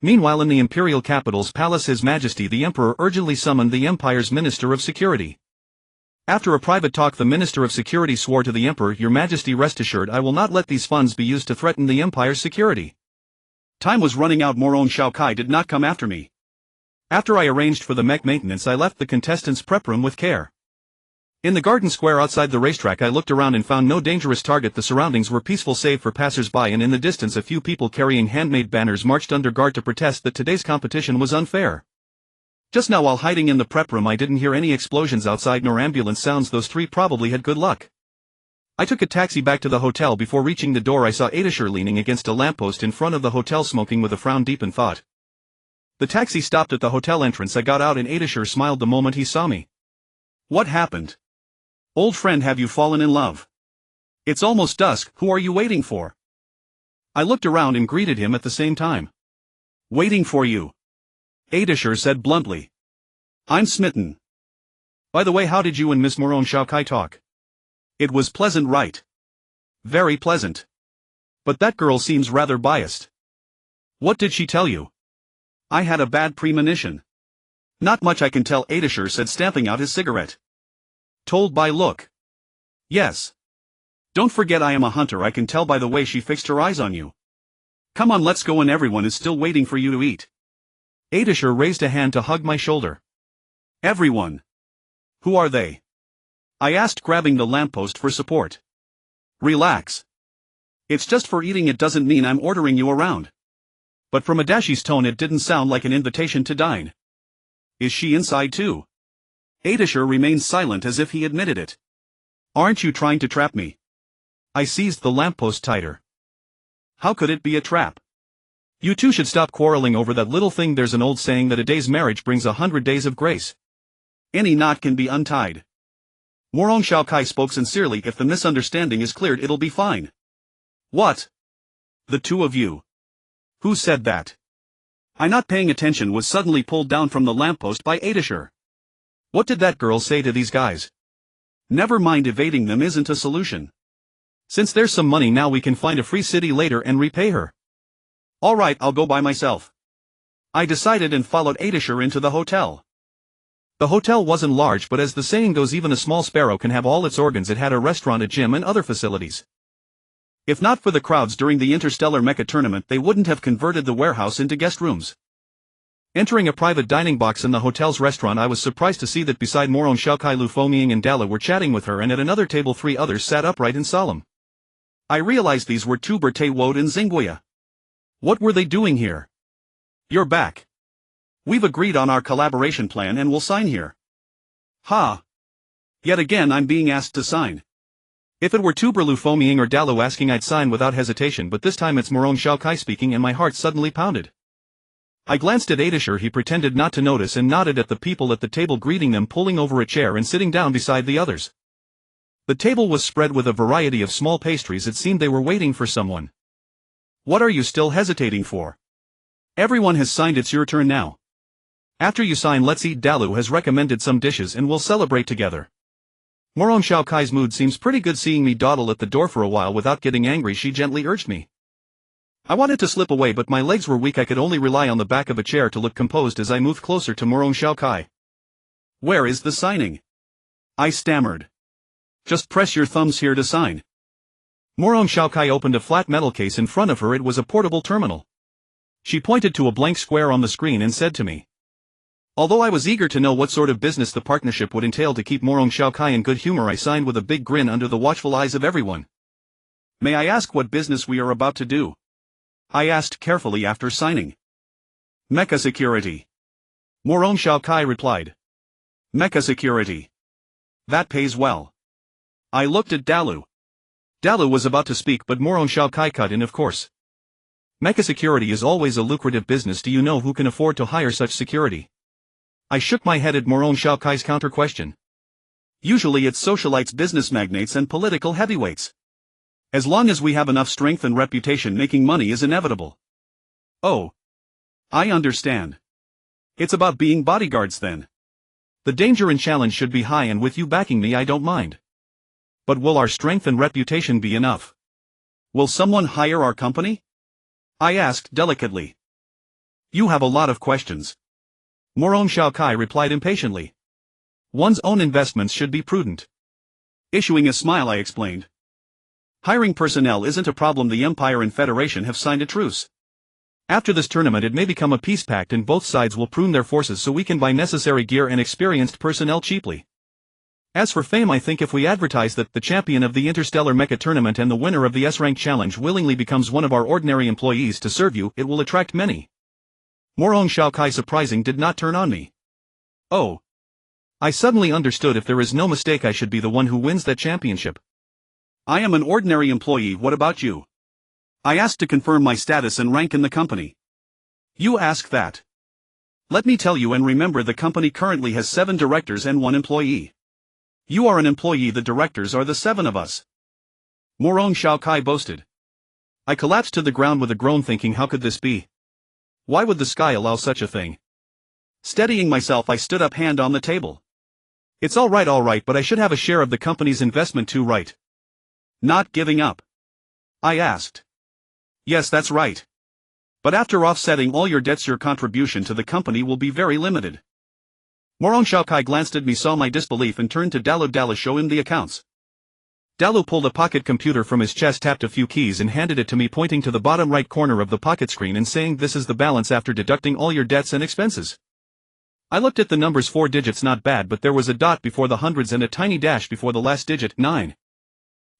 Meanwhile, in the imperial capital's palace, His Majesty the Emperor urgently summoned the Empire's Minister of Security. After a private talk, the Minister of Security swore to the Emperor, "Your Majesty, rest assured I will not let these funds be used to threaten the Empire's security." Time was running out. Moron Shaokai did not come after me. After I arranged for the mech maintenance, I left the contestants' prep room with care. In the garden square outside the racetrack, I looked around and found no dangerous target. The surroundings were peaceful save for passers-by, and in the distance a few people carrying handmade banners marched under guard to protest that today's competition was unfair. Just now, while hiding in the prep room, I didn't hear any explosions outside nor ambulance sounds. Those 3 probably had good luck. I took a taxi back to the hotel. Before reaching the door, I saw Adashir leaning against a lamppost in front of the hotel, smoking with a frown, deep in thought. The taxi stopped at the hotel entrance. I got out and Adashur smiled the moment he saw me. What happened? Old friend, have you fallen in love? It's almost dusk, who are you waiting for? I looked around and greeted him at the same time. Waiting for you, Adashur said bluntly. I'm smitten. By the way, how did you and Miss Moron Xiaokai talk? It was pleasant, right? Very pleasant. But that girl seems rather biased. What did she tell you? I had a bad premonition. Not much I can tell, Adashur said, stamping out his cigarette. Told by look. Yes. Don't forget I am a hunter, I can tell by the way she fixed her eyes on you. Come on, let's go, and everyone is still waiting for you to eat. Adashur raised a hand to hug my shoulder. Everyone? Who are they? I asked, grabbing the lamppost for support. Relax. It's just for eating, it doesn't mean I'm ordering you around. But from Adashi's tone it didn't sound like an invitation to dine. Is she inside too? Adashur remained silent as if he admitted it. Aren't you trying to trap me? I seized the lamppost tighter. How could it be a trap? You two should stop quarreling over that little thing. There's an old saying that a day's marriage brings 100 days of grace. Any knot can be untied. Moron Xiaokai spoke sincerely. If the misunderstanding is cleared, it'll be fine. What? The two of you. Who said that? I, not paying attention, was suddenly pulled down from the lamppost by Adashur. What did that girl say to these guys? Never mind, evading them isn't a solution. Since there's some money now, we can find a free city later and repay her. Alright, I'll go by myself. I decided and followed Adashur into the hotel. The hotel wasn't large, but as the saying goes, even a small sparrow can have all its organs. It had a restaurant, a gym, and other facilities. If not for the crowds during the Interstellar Mecha tournament, they wouldn't have converted the warehouse into guest rooms. Entering a private dining box in the hotel's restaurant, I was surprised to see that beside Moron Xiaokai, Lu Foming and Dala were chatting with her, and at another table 3 others sat upright and solemn. I realized these were Tu Berthe Woad and Xingguia. What were they doing here? You're back. We've agreed on our collaboration plan and we'll sign here. Ha! Yet again I'm being asked to sign. If it were Tuber Lu Foming or Dalu asking, I'd sign without hesitation, but this time it's Moron Xiaokai speaking and my heart suddenly pounded. I glanced at Adashur. He pretended not to notice and nodded at the people at the table, greeting them, pulling over a chair and sitting down beside the others. The table was spread with a variety of small pastries. It seemed they were waiting for someone. What are you still hesitating for? Everyone has signed, it's your turn now. After you sign, let's eat. Dalu has recommended some dishes and we'll celebrate together. Moron Xiaokai's mood seems pretty good. Seeing me dawdle at the door for a while without getting angry, she gently urged me. I wanted to slip away, but my legs were weak. I could only rely on the back of a chair to look composed as I moved closer to Moron Xiaokai. Where is the signing? I stammered. Just press your thumbs here to sign. Moron Xiaokai opened a flat metal case in front of her. It was a portable terminal. She pointed to a blank square on the screen and said to me. Although I was eager to know what sort of business the partnership would entail to keep Moron Xiaokai in good humor, I signed with a big grin under the watchful eyes of everyone. May I ask what business we are about to do? I asked carefully after signing. Mecha security. Moron Xiaokai replied. Mecha security. That pays well. I looked at Dalu. Dalu was about to speak, but Moron Xiaokai cut in. Of course. Mecha security is always a lucrative business. Do you know who can afford to hire such security? I shook my head at Moron Xiaokai's counter-question. Usually it's socialites, business magnates and political heavyweights. As long as we have enough strength and reputation, making money is inevitable. Oh. I understand. It's about being bodyguards then. The danger and challenge should be high, and with you backing me I don't mind. But will our strength and reputation be enough? Will someone hire our company? I asked delicately. You have a lot of questions. Moron Xiaokai replied impatiently. One's own investments should be prudent. Issuing a smile, I explained. Hiring personnel isn't a problem. The Empire and Federation have signed a truce. After this tournament it may become a peace pact and both sides will prune their forces so we can buy necessary gear and experienced personnel cheaply. As for fame, I think if we advertise that the champion of the Interstellar Mecha tournament and the winner of the S-Rank challenge willingly becomes one of our ordinary employees to serve you, it will attract many. Moron Xiaokai, surprising, did not turn on me. Oh. I suddenly understood. If there is no mistake, I should be the one who wins that championship. I am an ordinary employee. What about you? I asked to confirm my status and rank in the company. You ask that. Let me tell you, and remember, the company currently has 7 directors and 1 employee. You are an employee, the directors are the 7 of us. Morong Shaokai boasted. I collapsed to the ground with a groan, thinking, how could this be? Why would the sky allow such a thing? Steadying myself, I stood up, hand on the table. It's all right, but I should have a share of the company's investment too, right? Not giving up? I asked. Yes, that's right. But after offsetting all your debts, your contribution to the company will be very limited. Morong Shaokai glanced at me, saw my disbelief, and turned to Dalu. Dalu, show him the accounts. Dalu pulled a pocket computer from his chest, tapped a few keys, and handed it to me, pointing to the bottom right corner of the pocket screen and saying, this is the balance after deducting all your debts and expenses. I looked at the numbers, 4 digits, not bad, but there was a dot before the hundreds and a tiny dash before the last digit, 9.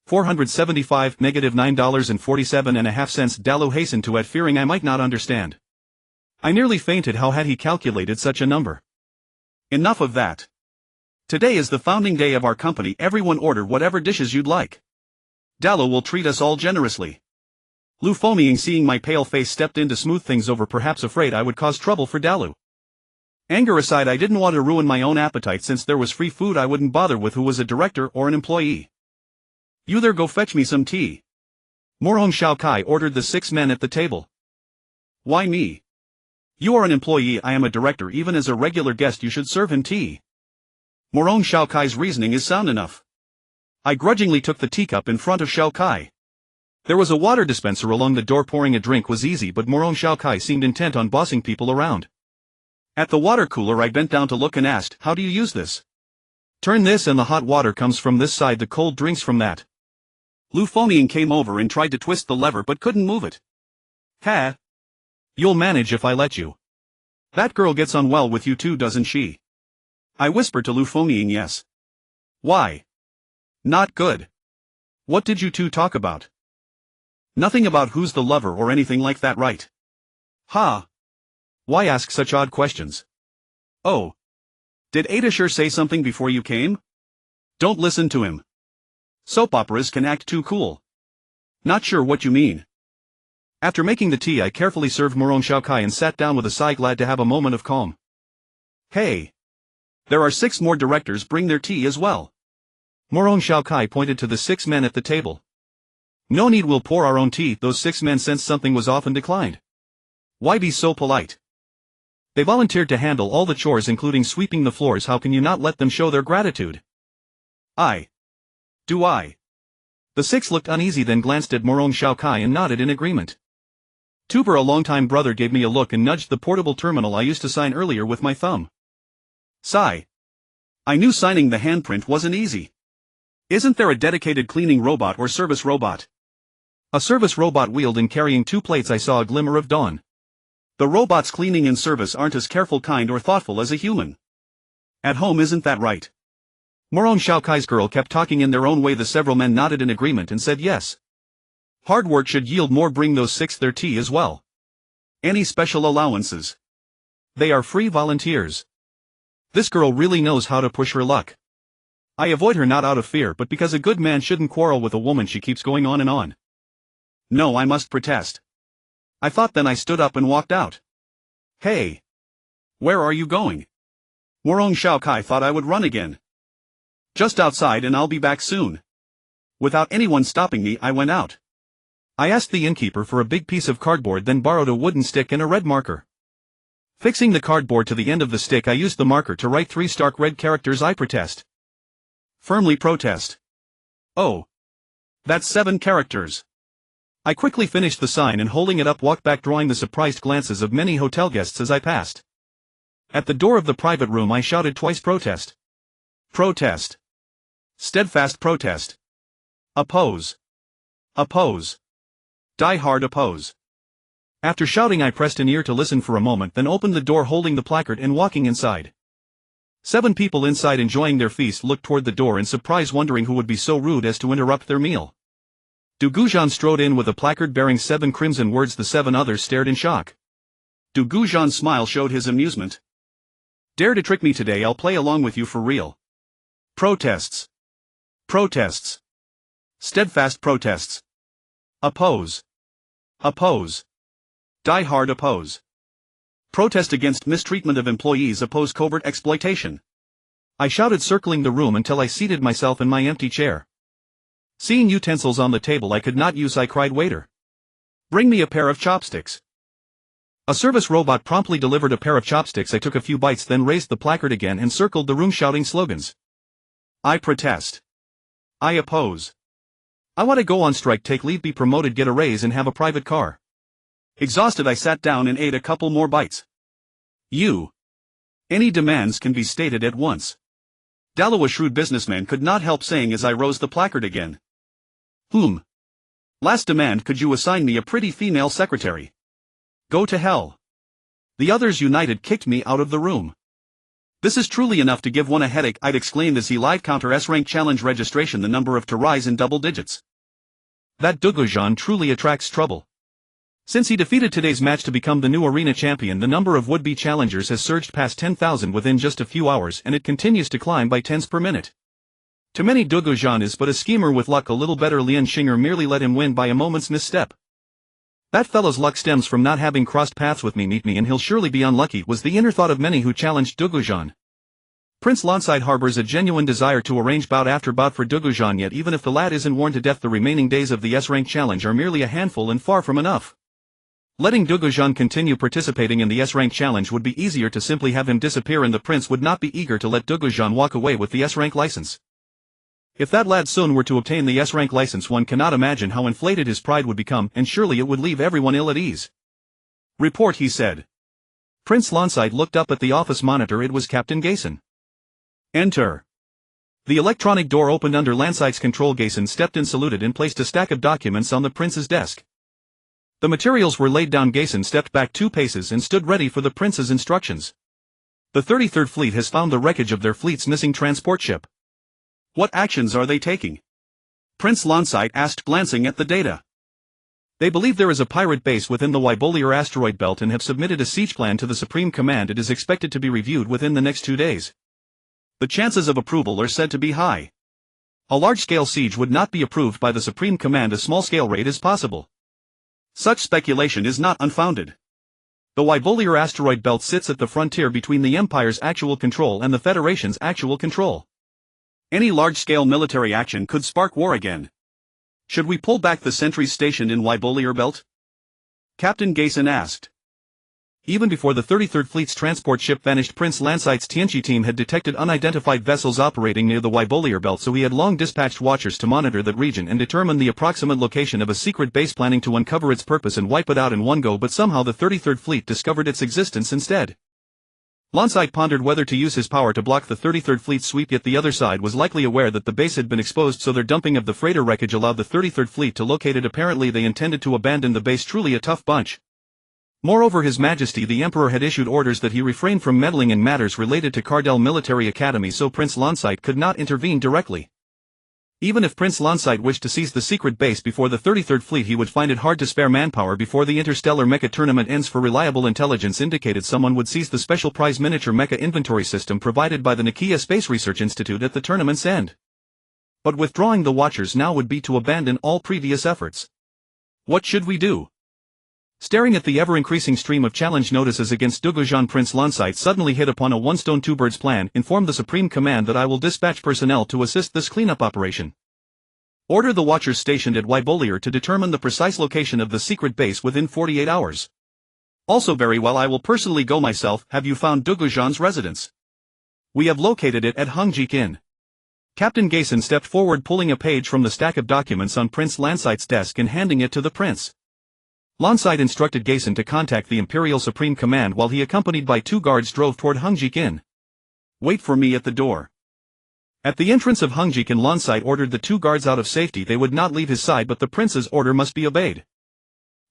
475, -$9.47.5. Dalu hastened to add, fearing I might not understand. I nearly fainted. How had he calculated such a number? Enough of that. Today is the founding day of our company. Everyone order whatever dishes you'd like. Dalu will treat us all generously. Lu Fomying, seeing my pale face, stepped in to smooth things over, perhaps afraid I would cause trouble for Dalu. Anger aside, I didn't want to ruin my own appetite. Since there was free food, I wouldn't bother with who was a director or an employee. You there, go fetch me some tea. Morong Shaokai ordered the 6 men at the table. Why me? You are an employee, I am a director. Even as a regular guest you should serve him tea. Morong Shaokai's reasoning is sound enough. I grudgingly took the teacup in front of Shaokai. There was a water dispenser along the door. Pouring a drink was easy, but Morong Shaokai seemed intent on bossing people around. At the water cooler I bent down to look and asked, how do you use this? Turn this and the hot water comes from this side, the cold drinks from that. Lu Fomying came over and tried to twist the lever but couldn't move it. Ha! You'll manage if I let you. That girl gets on well with you too, doesn't she? I whispered to Lu Fomying. Yes. Why? Not good. What did you two talk about? Nothing about who's the lover or anything like that, right? Ha! Why ask such odd questions? Oh. Did Ada sure say something before you came? Don't listen to him. Soap operas can act too cool. Not sure what you mean. After making the tea I carefully served Morong Shaokai and sat down with a sigh, glad to have a moment of calm. Hey! There are 6 more directors, bring their tea as well. Morong Shaokai pointed to the 6 men at the table. No need, we'll pour our own tea. Those 6 men sensed something was off and declined. Why be so polite? They volunteered to handle all the chores, including sweeping the floors. How can you not let them show their gratitude? Do I? The 6 looked uneasy, then glanced at Morong Shaokai and nodded in agreement. Tuber, a longtime brother, gave me a look and nudged the portable terminal I used to sign earlier with my thumb. Sigh. I knew signing the handprint wasn't easy. Isn't there a dedicated cleaning robot or service robot? A service robot wheeled in carrying 2 plates. I saw a glimmer of dawn. The robots cleaning in service aren't as careful, kind, or thoughtful as a human. At home, isn't that right? Morong Shaokai's girl kept talking in their own way. The several men nodded in agreement and said yes. Hard work should yield more. Bring those 6 their tea as well. Any special allowances? They are free volunteers. This girl really knows how to push her luck. I avoid her not out of fear, but because a good man shouldn't quarrel with a woman. She keeps going on and on. No, I must protest. I thought, then I stood up and walked out. Hey! Where are you going? Morong Shaokai thought I would run again. Just outside and I'll be back soon. Without anyone stopping me, I went out. I asked the innkeeper for a big piece of cardboard, then borrowed a wooden stick and a red marker. Fixing the cardboard to the end of the stick, I used the marker to write 3 stark red characters. I protest. Firmly protest. Oh. That's 7 characters. I quickly finished the sign and, holding it up, walked back, drawing the surprised glances of many hotel guests as I passed. At the door of the private room I shouted twice, protest. Protest. Steadfast protest. Oppose. Oppose. Die hard oppose. After shouting I pressed an ear to listen for a moment, then opened the door holding the placard and walking inside. 7 people inside enjoying their feast looked toward the door in surprise, wondering who would be so rude as to interrupt their meal. Gu Zhan strode in with a placard bearing 7 crimson words. The 7 others stared in shock. Gu Zhan's smile showed his amusement. Dare to trick me today, I'll play along with you for real. Protests. Protests. Steadfast protests. Oppose. Oppose. Die hard oppose. Protest against mistreatment of employees oppose covert exploitation. I shouted, circling the room until I seated myself in my empty chair. Seeing utensils on the table I could not use, I cried, "Waiter, bring me a pair of chopsticks." A service robot promptly delivered a pair of chopsticks. I took a few bites, then raised the placard again and circled the room shouting slogans. I protest. I oppose. I want to go on strike, take leave, be promoted, get a raise and have a private car. Exhausted, I sat down and ate a couple more bites. Any demands can be stated at once. Dallo, a shrewd businessman, could not help saying as I rose the placard again. Last demand, could you assign me a pretty female secretary? Go to hell. The others united kicked me out of the room. This is truly enough to give one a headache, I'd exclaimed as he live counter S-rank challenge registration the number of to rise in double digits. That Gu Zhan truly attracts trouble. Since he defeated today's match to become the new arena champion, the number of would-be challengers has surged past 10,000 within just a few hours, and it continues to climb by tens per minute. To many, Gu Zhan is but a schemer with luck. A little better, Lian Xinger merely let him win by a moment's misstep. That fellow's luck stems from not having crossed paths with me, meet me and he'll surely be unlucky, was the inner thought of many who challenged Gu Zhan. Prince Lonside harbors a genuine desire to arrange bout after bout for Gu Zhan, yet even if the lad isn't worn to death, the remaining days of the S-rank challenge are merely a handful and far from enough. Letting Gu Zhan continue participating in the S-rank challenge would be easier to simply have him disappear, and the prince would not be eager to let Gu Zhan walk away with the S-rank license. If that lad soon were to obtain the S-rank license, one cannot imagine how inflated his pride would become, and surely it would leave everyone ill at ease. Report, he said. Prince Lonside looked up at the office monitor. It was Captain Gayson. Enter. The electronic door opened under Lanside's control. Gayson stepped in, saluted and placed a stack of documents on the prince's desk. The materials were laid down. Gayson stepped back 2 paces and stood ready for the prince's instructions. The 33rd Fleet has found the wreckage of their fleet's missing transport ship. What actions are they taking? Prince Lonside asked, glancing at the data. They believe there is a pirate base within the Wybolier asteroid belt and have submitted a siege plan to the Supreme Command. It is expected to be reviewed within the next 2 days. The chances of approval are said to be high. A large-scale siege would not be approved by the Supreme Command. A small-scale raid is possible. Such speculation is not unfounded. The Wybolier asteroid belt sits at the frontier between the Empire's actual control and the Federation's actual control. Any large-scale military action could spark war again. Should we pull back the sentries stationed in Wybolier belt? Captain Gayson asked. Even before the 33rd Fleet's transport ship vanished, Prince Lanside's Tianqi team had detected unidentified vessels operating near the Wybolier belt, so he had long dispatched watchers to monitor that region and determine the approximate location of a secret base, planning to uncover its purpose and wipe it out in one go, but somehow the 33rd Fleet discovered its existence instead. Lonside pondered whether to use his power to block the 33rd Fleet's sweep, yet the other side was likely aware that the base had been exposed, so their dumping of the freighter wreckage allowed the 33rd Fleet to locate it. Apparently they intended to abandon the base. Truly a tough bunch. Moreover, His Majesty the Emperor had issued orders that he refrain from meddling in matters related to Cardell Military Academy, so Prince Lonside could not intervene directly. Even if Prince Lonside wished to seize the secret base before the 33rd Fleet, he would find it hard to spare manpower before the interstellar mecha tournament ends, for reliable intelligence indicated someone would seize the special prize miniature mecha inventory system provided by the Nakia Space Research Institute at the tournament's end. But withdrawing the Watchers now would be to abandon all previous efforts. What should we do? Staring at the ever-increasing stream of challenge notices against Gu Zhan, Prince Lonside suddenly hit upon a one-stone two-birds plan. Inform the Supreme Command that I will dispatch personnel to assist this cleanup operation. Order the Watchers stationed at Wybolier to determine the precise location of the secret base within 48 hours. Also, very well, I will personally go myself. Have you found Gu Zhan's residence? We have located it at Hungjik Inn. Captain Gayson stepped forward, pulling a page from the stack of documents on Prince Lanside's desk and handing it to the prince. Lonside instructed Gayson to contact the Imperial Supreme Command while he, accompanied by 2 guards, drove toward Hungjik Inn. Wait for me at the door. At the entrance of Hungjik Inn, Lonside ordered the 2 guards out of safety. They would not leave his side, but the prince's order must be obeyed.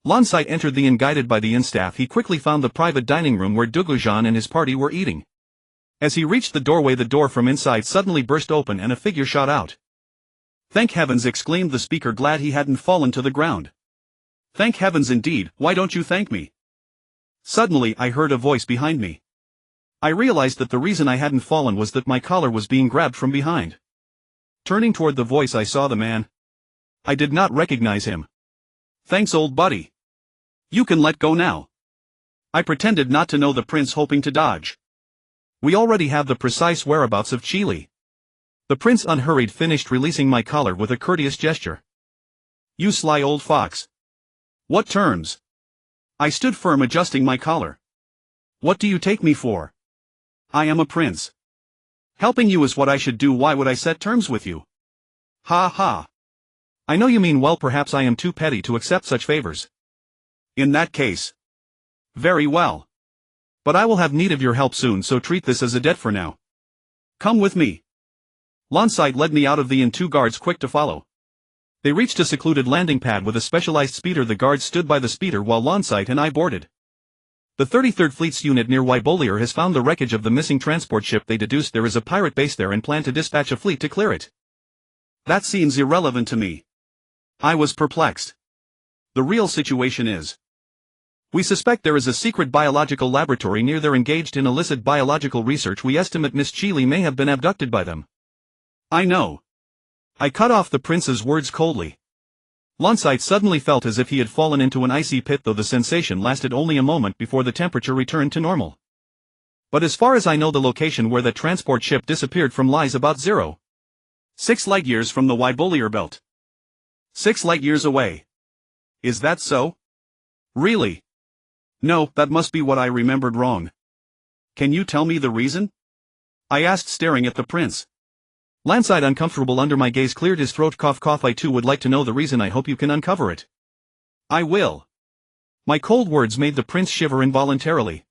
Lonside entered the inn guided by the inn staff. He quickly found the private dining room where Gu Zhan and his party were eating. As he reached the doorway, the door from inside suddenly burst open and a figure shot out. Thank heavens, exclaimed the speaker, glad he hadn't fallen to the ground. Thank heavens indeed, why don't you thank me? Suddenly I heard a voice behind me. I realized that the reason I hadn't fallen was that my collar was being grabbed from behind. Turning toward the voice, I saw the man. I did not recognize him. Thanks, old buddy. You can let go now. I pretended not to know the prince, hoping to dodge. We already have the precise whereabouts of Chile. The prince unhurried finished releasing my collar with a courteous gesture. You sly old fox. What terms? I stood firm, adjusting my collar. What do you take me for? I am a prince. Helping you is what I should do. Why would I set terms with you? Ha ha. I know you mean well. Perhaps I am too petty to accept such favors. In that case. Very well. But I will have need of your help soon, so treat this as a debt for now. Come with me. Lonside led me out of the inn, 2 guards quick to follow. They reached a secluded landing pad with a specialized speeder. The guards stood by the speeder while Lonside and I boarded. The 33rd Fleet's unit near Wybolier has found the wreckage of the missing transport ship. They deduced there is a pirate base there and plan to dispatch a fleet to clear it. That seems irrelevant to me. I was perplexed. The real situation is, we suspect there is a secret biological laboratory near there engaged in illicit biological research. We estimate Miss Chile may have been abducted by them. I know. I cut off the prince's words coldly. Lonside suddenly felt as if he had fallen into an icy pit, though the sensation lasted only a moment before the temperature returned to normal. But as far as I know, the location where the transport ship disappeared from lies about 0.6 light-years from the Wybolier belt. 6 light-years away. Is that so? Really? No, that must be what I remembered wrong. Can you tell me the reason? I asked, staring at the prince. Lonside, uncomfortable under my gaze, cleared his throat. Cough cough. I too would like to know the reason. I hope you can uncover it. I will. My cold words made the prince shiver involuntarily.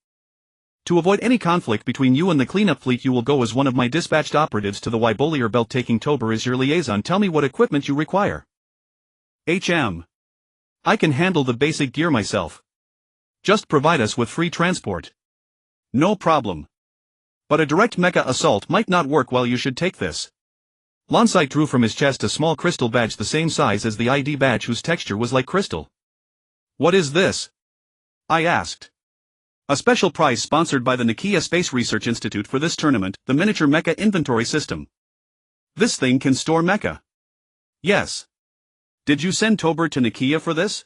To avoid any conflict between you and the cleanup fleet, you will go as one of my dispatched operatives to the Wybolier belt, taking Tober as your liaison. Tell me what equipment you require. I can handle the basic gear myself. Just provide us with free transport. No problem. But a direct mecha assault might not work. Well, you should take this. Lonside drew from his chest a small crystal badge the same size as the ID badge, whose texture was like crystal. What is this? I asked. A special prize sponsored by the Nikia Space Research Institute for this tournament, the miniature mecha inventory system. This thing can store mecha. Yes. Did you send Tober to Nikia for this?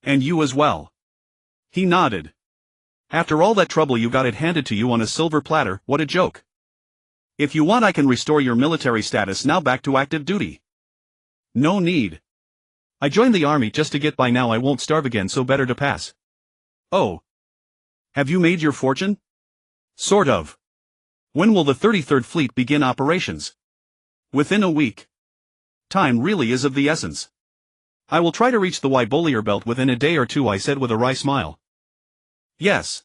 And you as well. He nodded. After all that trouble, you got it handed to you on a silver platter. What a joke. If you want, I can restore your military status now back to active duty. No need. I joined the army just to get by. Now I won't starve again, so better to pass. Oh. Have you made your fortune? Sort of. When will the 33rd Fleet begin operations? Within a week. Time really is of the essence. I will try to reach the Wybolier belt within a day or two, I said with a wry smile. Yes.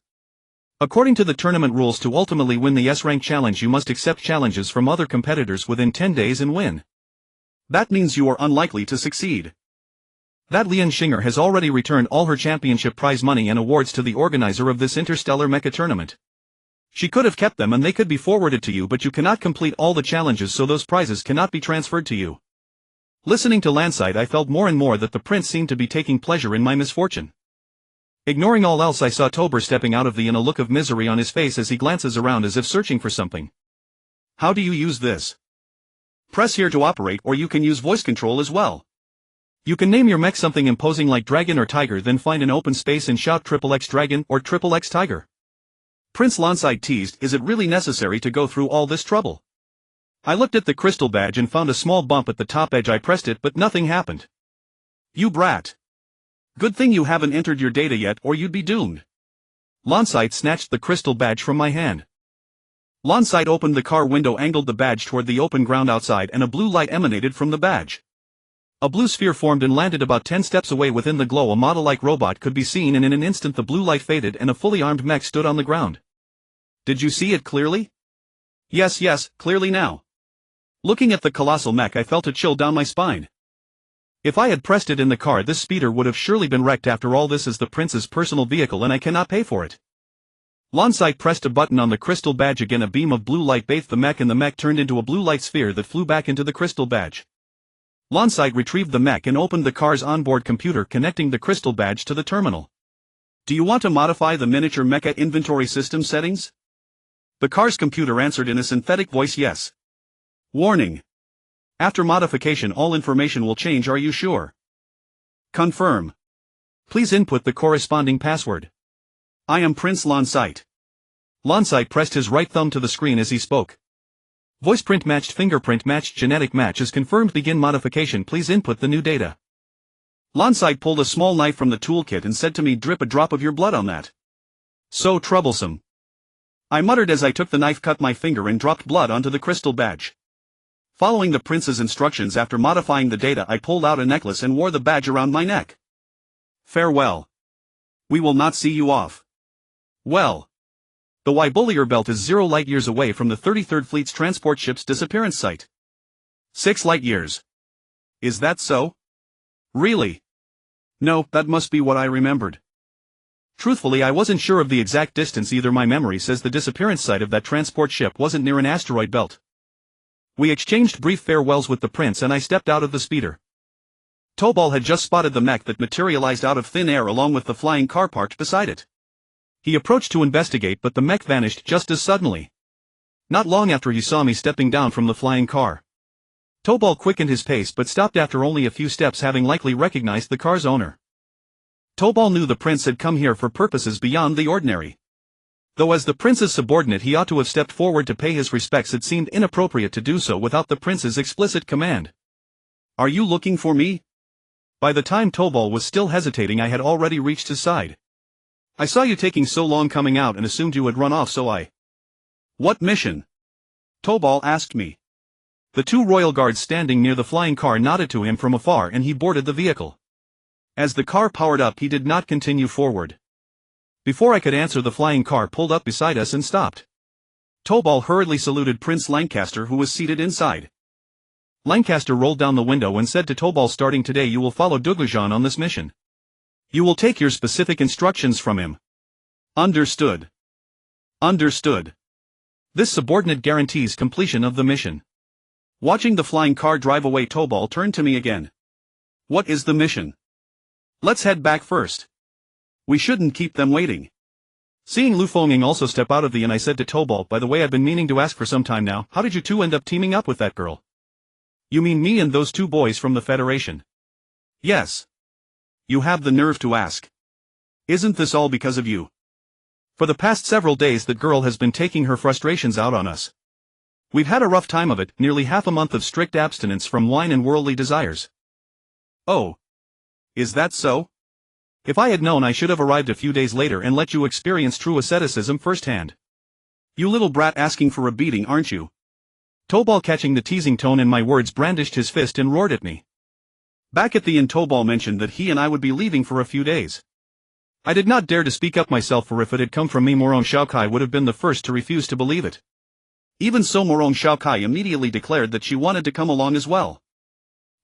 According to the tournament rules, to ultimately win the S-rank challenge, you must accept challenges from other competitors within 10 days and win. That means you are unlikely to succeed. That Lian Shinger has already returned all her championship prize money and awards to the organizer of this interstellar mecha tournament. She could have kept them and they could be forwarded to you, but you cannot complete all the challenges, so those prizes cannot be transferred to you. Listening to Lonside, I felt more and more that the prince seemed to be taking pleasure in my misfortune. Ignoring all else, I saw Tober stepping out of the inn, a look of misery on his face as he glances around as if searching for something. How do you use this? Press here to operate, or you can use voice control as well. You can name your mech something imposing like dragon or tiger, then find an open space and shout XXX dragon or XXX tiger. Prince Lonside teased, is it really necessary to go through all this trouble? I looked at the crystal badge and found a small bump at the top edge. I pressed it, but nothing happened. You brat. Good thing you haven't entered your data yet, or you'd be doomed. Lonside snatched the crystal badge from my hand. Lonside opened the car window, angled the badge toward the open ground outside, and a blue light emanated from the badge. A blue sphere formed and landed about 10 steps away. Within the glow, a model-like robot could be seen, and in an instant the blue light faded and a fully armed mech stood on the ground. Did you see it clearly? Yes, clearly now. Looking at the colossal mech, I felt a chill down my spine. If I had pressed it in the car, this speeder would have surely been wrecked. After all, this is the prince's personal vehicle and I cannot pay for it. Lonside pressed a button on the crystal badge again. A beam of blue light bathed the mech and the mech turned into a blue light sphere that flew back into the crystal badge. Lonside retrieved the mech and opened the car's onboard computer, connecting the crystal badge to the terminal. Do you want to modify the miniature mecha inventory system settings? The car's computer answered in a synthetic voice, yes. Warning. After modification, all information will change. Are you sure? Confirm. Please input the corresponding password. I am Prince Lonsite. Lonsite pressed his right thumb to the screen as he spoke. Voice print matched, fingerprint matched, genetic match is confirmed. Begin modification. Please input the new data. Lonsite pulled a small knife from the toolkit and said to me, drip a drop of your blood on that. So troublesome. I muttered as I took the knife, cut my finger and dropped blood onto the crystal badge. Following the prince's instructions, after modifying the data, I pulled out a necklace and wore the badge around my neck. Farewell. We will not see you off. Well. The Wybullier belt is 0 light years away from the 33rd Fleet's transport ship's disappearance site. 6 light years. Is that so? Really? No, that must be what I remembered. Truthfully, I wasn't sure of the exact distance either. My memory says the disappearance site of that transport ship wasn't near an asteroid belt. We exchanged brief farewells with the prince and I stepped out of the speeder. Tobal had just spotted the mech that materialized out of thin air along with the flying car parked beside it. He approached to investigate, but the mech vanished just as suddenly. Not long after he saw me stepping down from the flying car. Tobal quickened his pace but stopped after only a few steps, having likely recognized the car's owner. Tobal knew the prince had come here for purposes beyond the ordinary. Though as the prince's subordinate he ought to have stepped forward to pay his respects, it seemed inappropriate to do so without the prince's explicit command. Are you looking for me? By the time Tobal was still hesitating, I had already reached his side. I saw you taking so long coming out and assumed you had run off, so I... What mission? Tobal asked me. The 2 royal guards standing near the flying car nodded to him from afar and he boarded the vehicle. As the car powered up, he did not continue forward. Before I could answer, the flying car pulled up beside us and stopped. Tobal hurriedly saluted Prince Lancaster, who was seated inside. Lancaster rolled down the window and said to Tobal, starting today you will follow Gu Zhan on this mission. You will take your specific instructions from him. Understood. Understood. This subordinate guarantees completion of the mission. Watching the flying car drive away, Tobal turned to me again. What is the mission? Let's head back first. We shouldn't keep them waiting. Seeing Lu Fenging also step out of the inn, I said to Tobal, by the way, I've been meaning to ask for some time now, how did you two end up teaming up with that girl? You mean me and those 2 boys from the Federation? Yes. You have the nerve to ask. Isn't this all because of you? For the past several days that girl has been taking her frustrations out on us. We've had a rough time of it, nearly half a month of strict abstinence from wine and worldly desires. Oh. Is that so? If I had known, I should have arrived a few days later and let you experience true asceticism firsthand. You little brat, asking for a beating, aren't you? Tobal, catching the teasing tone in my words, brandished his fist and roared at me. Back at the inn, Tobal mentioned that he and I would be leaving for a few days. I did not dare to speak up myself, for if it had come from me, Morong Shaokai would have been the first to refuse to believe it. Even so, Morong Shaokai immediately declared that she wanted to come along as well.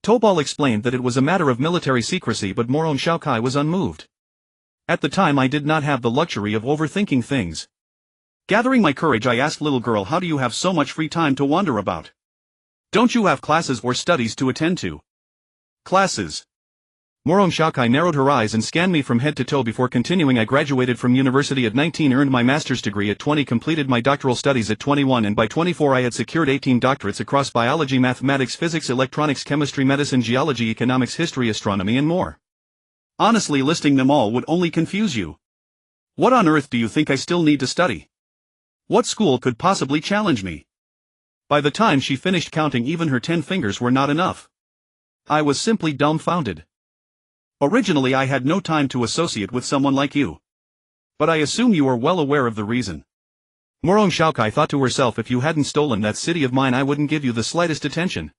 Tobal explained that it was a matter of military secrecy, but Morong Shaokai was unmoved. At the time I did not have the luxury of overthinking things. Gathering my courage, I asked, little girl, how do you have so much free time to wander about? Don't you have classes or studies to attend to? Classes. Morong Shaokai narrowed her eyes and scanned me from head to toe before continuing. I graduated from university at 19, earned my master's degree at 20, completed my doctoral studies at 21, and by 24 I had secured 18 doctorates across biology, mathematics, physics, electronics, chemistry, medicine, geology, economics, history, astronomy, and more. Honestly, listing them all would only confuse you. What on earth do you think I still need to study? What school could possibly challenge me? By the time she finished counting, even her 10 fingers were not enough. I was simply dumbfounded. Originally I had no time to associate with someone like you. But I assume you are well aware of the reason. Morong Shaokai thought to herself, if you hadn't stolen that city of mine I wouldn't give you the slightest attention.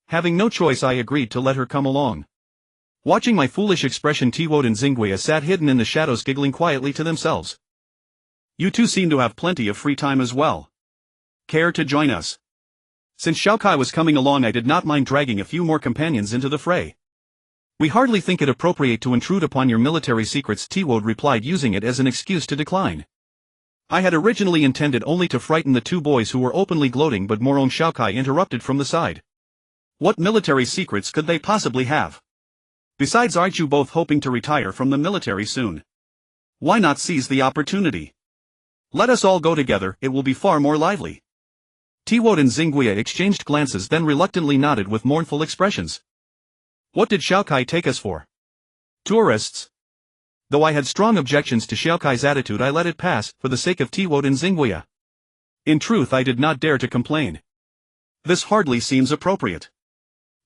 Having no choice, I agreed to let her come along. Watching my foolish expression, Tiwode and Xingguia sat hidden in the shadows, giggling quietly to themselves. You two seem to have plenty of free time as well. Care to join us? Since Shaokai was coming along, I did not mind dragging a few more companions into the fray. We hardly think it appropriate to intrude upon your military secrets, Tiwode replied, using it as an excuse to decline. I had originally intended only to frighten the 2 boys who were openly gloating, but Morong Shaokai interrupted from the side. What military secrets could they possibly have? Besides, aren't you both hoping to retire from the military soon? Why not seize the opportunity? Let us all go together, it will be far more lively. Tiwode and Xingguia exchanged glances, then reluctantly nodded with mournful expressions. What did Shaokai take us for? Tourists? Though I had strong objections to Xiaokai's attitude, I let it pass, for the sake of Tiwot and Xingguia. In truth, I did not dare to complain. This hardly seems appropriate.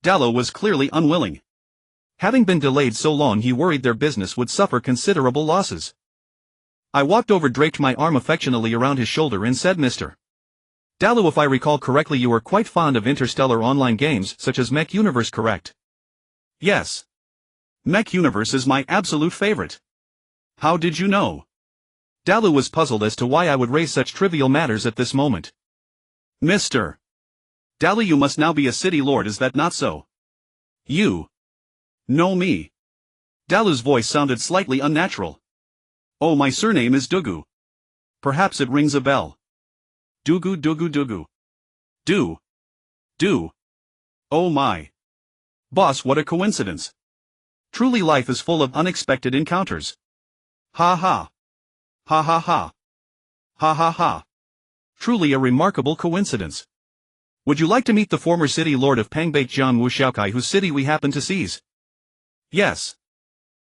Dallo was clearly unwilling. Having been delayed so long, he worried their business would suffer considerable losses. I walked over, draped my arm affectionately around his shoulder and said, Mr. Dallo, if I recall correctly, you are quite fond of interstellar online games such as Mech Universe, correct? Yes. Mech Universe is my absolute favorite. How did you know? Dallo was puzzled as to why I would raise such trivial matters at this moment. Mr. Dallo, you must now be a city lord, is that not so? You know me. Dallo's voice sounded slightly unnatural. Oh, my surname is Dugu. Perhaps it rings a bell. Dugu Dugu Dugu. Do. Oh my. Boss, what a coincidence. Truly, life is full of unexpected encounters. Ha ha. Ha ha ha. Ha ha ha. Truly a remarkable coincidence. Would you like to meet the former city lord of Pangbait Jiang Wu Xiaokai, whose city we happen to seize? Yes.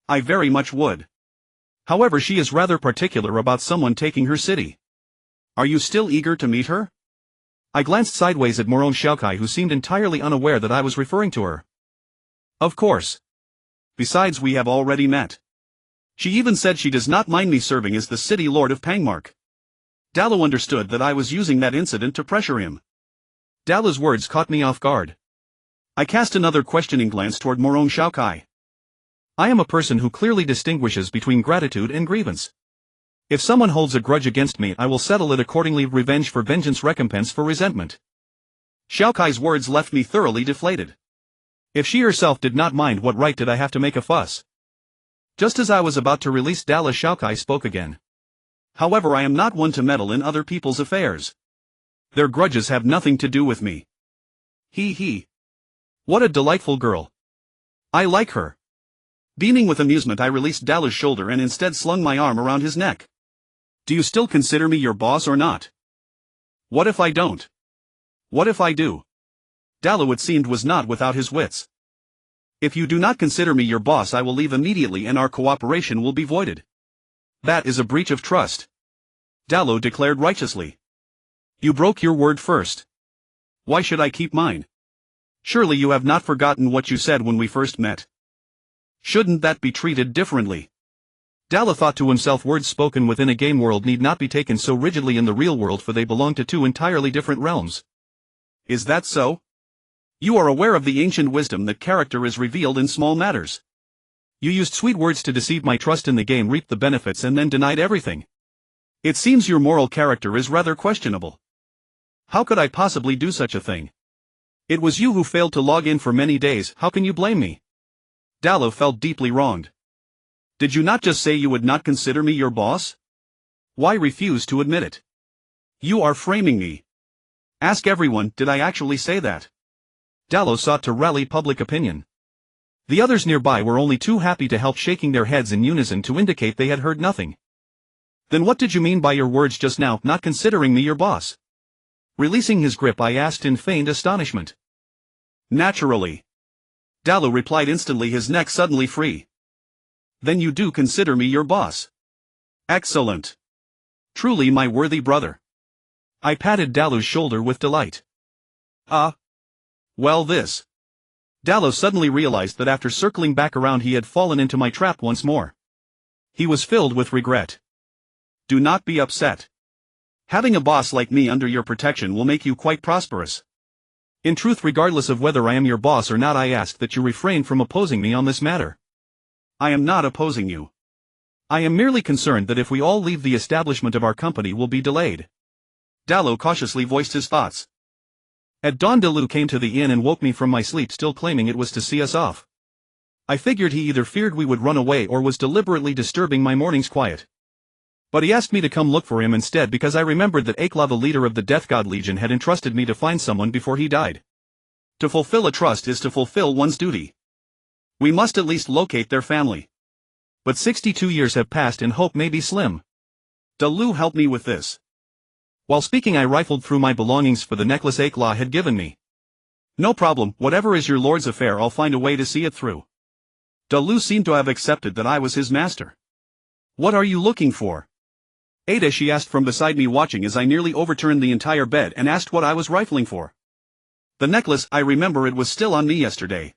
I very much would. However, she is rather particular about someone taking her city. Are you still eager to meet her? I glanced sideways at Morone Xiaokai, who seemed entirely unaware that I was referring to her. Of course. Besides, we have already met. She even said she does not mind me serving as the city lord of Pangmark. Dallo understood that I was using that incident to pressure him. Dallo's words caught me off guard. I cast another questioning glance toward Morone Xiaokai. I am a person who clearly distinguishes between gratitude and grievance. If someone holds a grudge against me, I will settle it accordingly. Revenge for vengeance, recompense for resentment. Xiaokai's words left me thoroughly deflated. If she herself did not mind, what right did I have to make a fuss? Just as I was about to release Dallo, Xiaokai spoke again. However, I am not one to meddle in other people's affairs. Their grudges have nothing to do with me. He. What a delightful girl. I like her. Beaming with amusement, I released Dallo's shoulder and instead slung my arm around his neck. Do you still consider me your boss or not? What if I don't? What if I do? Dallo, it seemed, was not without his wits. If you do not consider me your boss, I will leave immediately and our cooperation will be voided. That is a breach of trust. Dallo declared righteously. You broke your word first. Why should I keep mine? Surely you have not forgotten what you said when we first met. Shouldn't that be treated differently? Dallo thought to himself, words spoken within a game world need not be taken so rigidly in the real world, for they belong to two entirely different realms. Is that so? You are aware of the ancient wisdom that character is revealed in small matters. You used sweet words to deceive my trust in the game, reaped the benefits, and then denied everything. It seems your moral character is rather questionable. How could I possibly do such a thing? It was you who failed to log in for many days, how can you blame me? Dallo felt deeply wronged. Did you not just say you would not consider me your boss? Why refuse to admit it? You are framing me. Ask everyone, did I actually say that? Dallo sought to rally public opinion. The others nearby were only too happy to help, shaking their heads in unison to indicate they had heard nothing. Then what did you mean by your words just now, not considering me your boss? Releasing his grip, I asked in feigned astonishment. Naturally. Dallo replied instantly, his neck suddenly free. Then you do consider me your boss. Excellent. Truly, my worthy brother. I patted Dallo's shoulder with delight. Well, this. Dallo suddenly realized that after circling back around he had fallen into my trap once more. He was filled with regret. Do not be upset. Having a boss like me under your protection will make you quite prosperous. In truth, regardless of whether I am your boss or not, I ask that you refrain from opposing me on this matter. I am not opposing you. I am merely concerned that if we all leave, the establishment of our company will be delayed. Dallo cautiously voiced his thoughts. At dawn, Dallo came to the inn and woke me from my sleep, still claiming it was to see us off. I figured he either feared we would run away or was deliberately disturbing my morning's quiet. But he asked me to come look for him instead because I remembered that Akla, the leader of the Death God Legion, had entrusted me to find someone before he died. To fulfill a trust is to fulfill one's duty. We must at least locate their family. But 62 years have passed and hope may be slim. Dallo helped me with this. While speaking, I rifled through my belongings for the necklace Akla had given me. No problem, whatever is your lord's affair, I'll find a way to see it through. Dallo seemed to have accepted that I was his master. What are you looking for? Ada, she asked from beside me, watching as I nearly overturned the entire bed and asked what I was rifling for. The necklace, I remember it was still on me yesterday.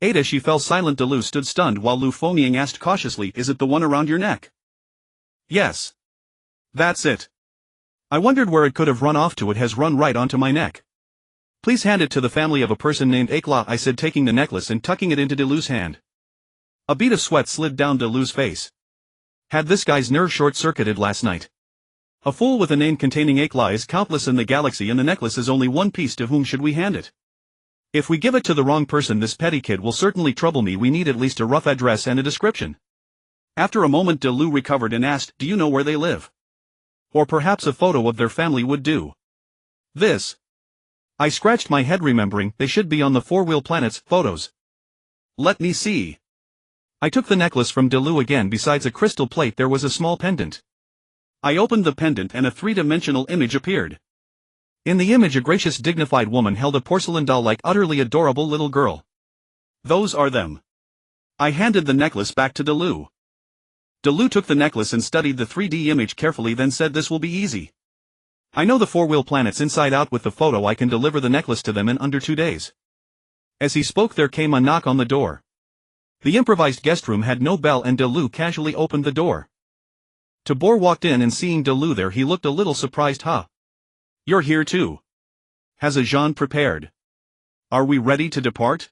Ada, she fell silent. Delu stood stunned while Lu Fengming asked cautiously, is it the one around your neck? Yes. That's it. I wondered where it could have run off to. It has run right onto my neck. Please hand it to the family of a person named Ekla, I said, taking the necklace and tucking it into Delu's hand. A bead of sweat slid down Delu's face. Had this guy's nerve short-circuited last night? A fool with a name containing Ekla is countless in the galaxy, and the necklace is only one piece. To whom should we hand it? If we give it to the wrong person, this petty kid will certainly trouble me. We need at least a rough address and a description. After a moment, Delu recovered and asked, do you know where they live? Or perhaps a photo of their family would do. This. I scratched my head, remembering they should be on the 4-wheel planets. Photos. Let me see. I took the necklace from Delu again. Besides a crystal plate, there was a small pendant. I opened the pendant and a three-dimensional image appeared. In the image, a gracious, dignified woman held a porcelain doll-like, utterly adorable little girl. Those are them. I handed the necklace back to Delu. Delu took the necklace and studied the 3D image carefully, then said, this will be easy. I know the 4-wheel planets inside out. With the photo I can deliver the necklace to them in under 2 days. As he spoke, there came a knock on the door. The improvised guest room had no bell and Delu casually opened the door. Tabor walked in, and seeing Delu there, he looked a little surprised. Huh? You're here too. Has a Zhan prepared? Are we ready to depart?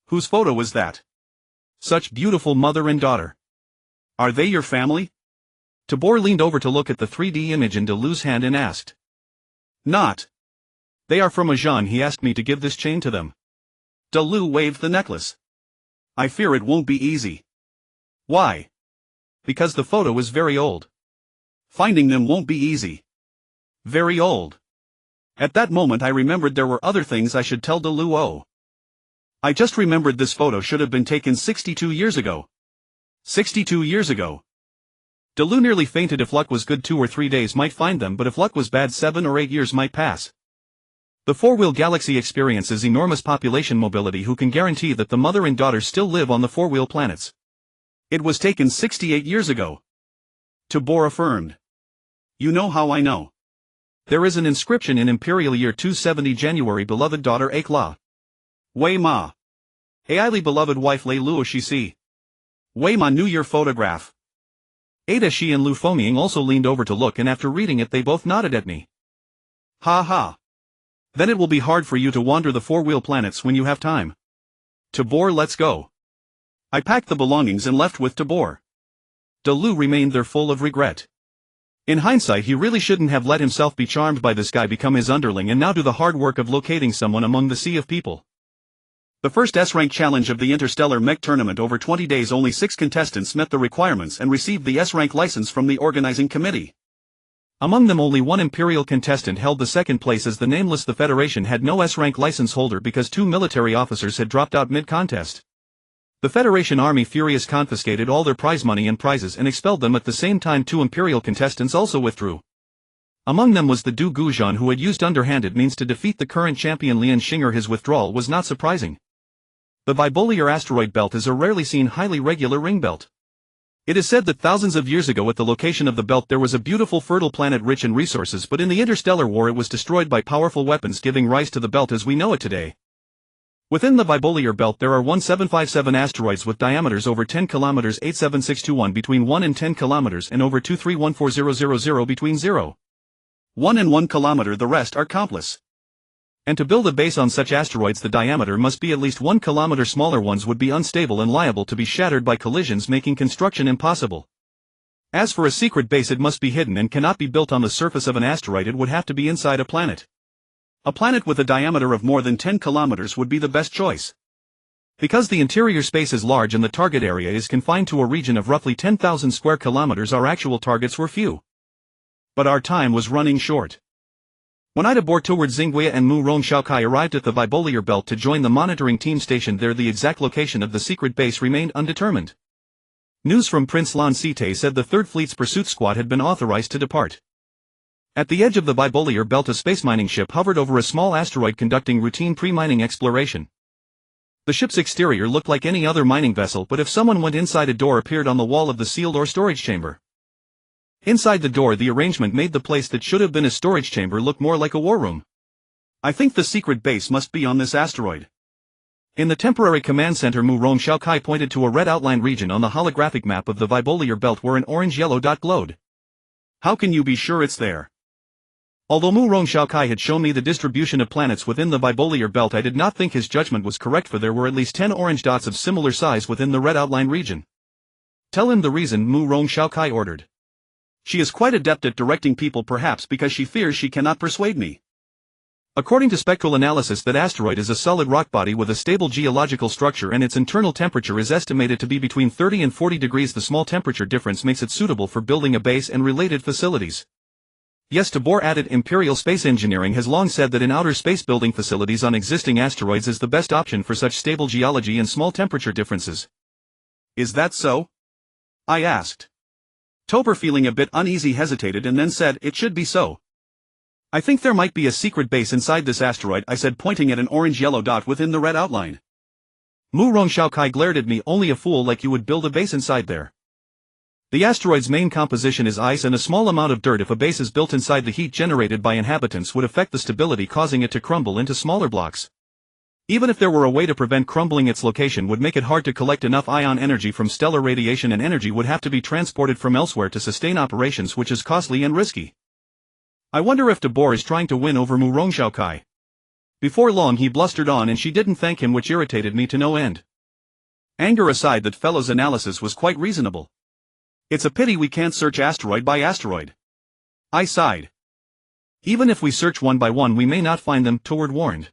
Whose photo was that? Such beautiful mother and daughter. Are they your family? Tabor leaned over to look at the 3D image in Delu's hand and asked. Not. They are from a Zhan. He asked me to give this chain to them. Delu waved the necklace. I fear it won't be easy. Why? Because the photo is very old. Finding them won't be easy. Very old. At that moment I remembered there were other things I should tell Delu. Oh. I just remembered this photo should have been taken 62 years ago. 62 years ago. Delu nearly fainted. If luck was good, 2 or 3 days might find them, but if luck was bad, 7 or 8 years might pass. The 4-wheel galaxy experiences enormous population mobility. Who can guarantee that the mother and daughter still live on the 4-wheel planets? It was taken 68 years ago. Tabor affirmed. You know how I know? There is an inscription in Imperial year 270 January, beloved daughter Ekla. Wei Ma. Highly beloved wife Lei Luo Shi. Wei Ma New Year photograph. Ada, she and Lu Fengming also leaned over to look, and after reading it they both nodded at me. Ha ha. Then it will be hard for you to wander the 4-wheel planets when you have time. Tabor, let's go. I packed the belongings and left with Tabor. Delu remained there full of regret. In hindsight, he really shouldn't have let himself be charmed by this guy, become his underling, and now do the hard work of locating someone among the sea of people. The first S-rank challenge of the Interstellar Mech tournament, over 20 days, only 6 contestants met the requirements and received the S-rank license from the organizing committee. Among them, only one Imperial contestant held the second place as the nameless. The Federation had no S-rank license holder because 2 military officers had dropped out mid-contest. The Federation army furious confiscated all their prize money and prizes and expelled them. At the same time, 2 Imperial contestants also withdrew. Among them was the Gu Zhan, who had used underhanded means to defeat the current champion Lian Xinger. His withdrawal was not surprising. The Biboliar asteroid belt is a rarely seen, highly regular ring belt. It is said that thousands of years ago, at the location of the belt, there was a beautiful fertile planet rich in resources, but in the interstellar war it was destroyed by powerful weapons, giving rise to the belt as we know it today. Within the Biboliar belt there are 1757 asteroids with diameters over 10 km, 87621 between 1 and 10 km, and over 2314000 between 0, 1 and 1 km. The rest are countless. And to build a base on such asteroids, the diameter must be at least 1 km. Smaller ones would be unstable and liable to be shattered by collisions, making construction impossible. As for a secret base, it must be hidden and cannot be built on the surface of an asteroid. It would have to be inside a planet. A planet with a diameter of more than 10 km would be the best choice. Because the interior space is large and the target area is confined to a region of roughly 10,000 square kilometers, our actual targets were few. But our time was running short. When Ida bore toward Xinguia and Mu Rong Shaokai arrived at the Biboliar belt to join the monitoring team stationed there, the exact location of the secret base remained undetermined. News from Prince Lan Site said the 3rd Fleet's pursuit squad had been authorized to depart. At the edge of the Biboliar belt, a space mining ship hovered over a small asteroid conducting routine pre-mining exploration. The ship's exterior looked like any other mining vessel, but if someone went inside, a door appeared on the wall of the sealed or storage chamber. Inside the door, the arrangement made the place that should have been a storage chamber look more like a war room. I think the secret base must be on this asteroid. In the temporary command center, Mu Rong Xiaokai pointed to a red outlined region on the holographic map of the Viboliar belt where an orange-yellow dot glowed. How can you be sure it's there? Although Mu Rong Xiaokai had shown me the distribution of planets within the Viboliar belt, I did not think his judgment was correct, for there were at least 10 orange dots of similar size within the red outlined region. Tell him the reason, Mu Rong Xiaokai ordered. She is quite adept at directing people, perhaps because she fears she cannot persuade me. According to spectral analysis, that asteroid is a solid rock body with a stable geological structure, and its internal temperature is estimated to be between 30 and 40 degrees. The small temperature difference makes it suitable for building a base and related facilities. Yes, Tabor added. Imperial Space Engineering has long said that in outer space building facilities on existing asteroids is the best option for such stable geology and small temperature differences. Is that so? I asked. Tober, feeling a bit uneasy, hesitated and then said, it should be so. I think there might be a secret base inside this asteroid, I said, pointing at an orange-yellow dot within the red outline. Mu Rong Xiaokai glared at me. Only a fool like you would build a base inside there. The asteroid's main composition is ice and a small amount of dirt. If a base is built inside, the heat generated by inhabitants would affect the stability, causing it to crumble into smaller blocks. Even if there were a way to prevent crumbling, its location would make it hard to collect enough ion energy from stellar radiation, and energy would have to be transported from elsewhere to sustain operations, which is costly and risky. I wonder if Tabor is trying to win over Mu Rong Xiaokai. Before long he blustered on and she didn't thank him, which irritated me to no end. Anger aside, that fellow's analysis was quite reasonable. It's a pity we can't search asteroid by asteroid. I sighed. Even if we search one by one, we may not find them, Toward warned.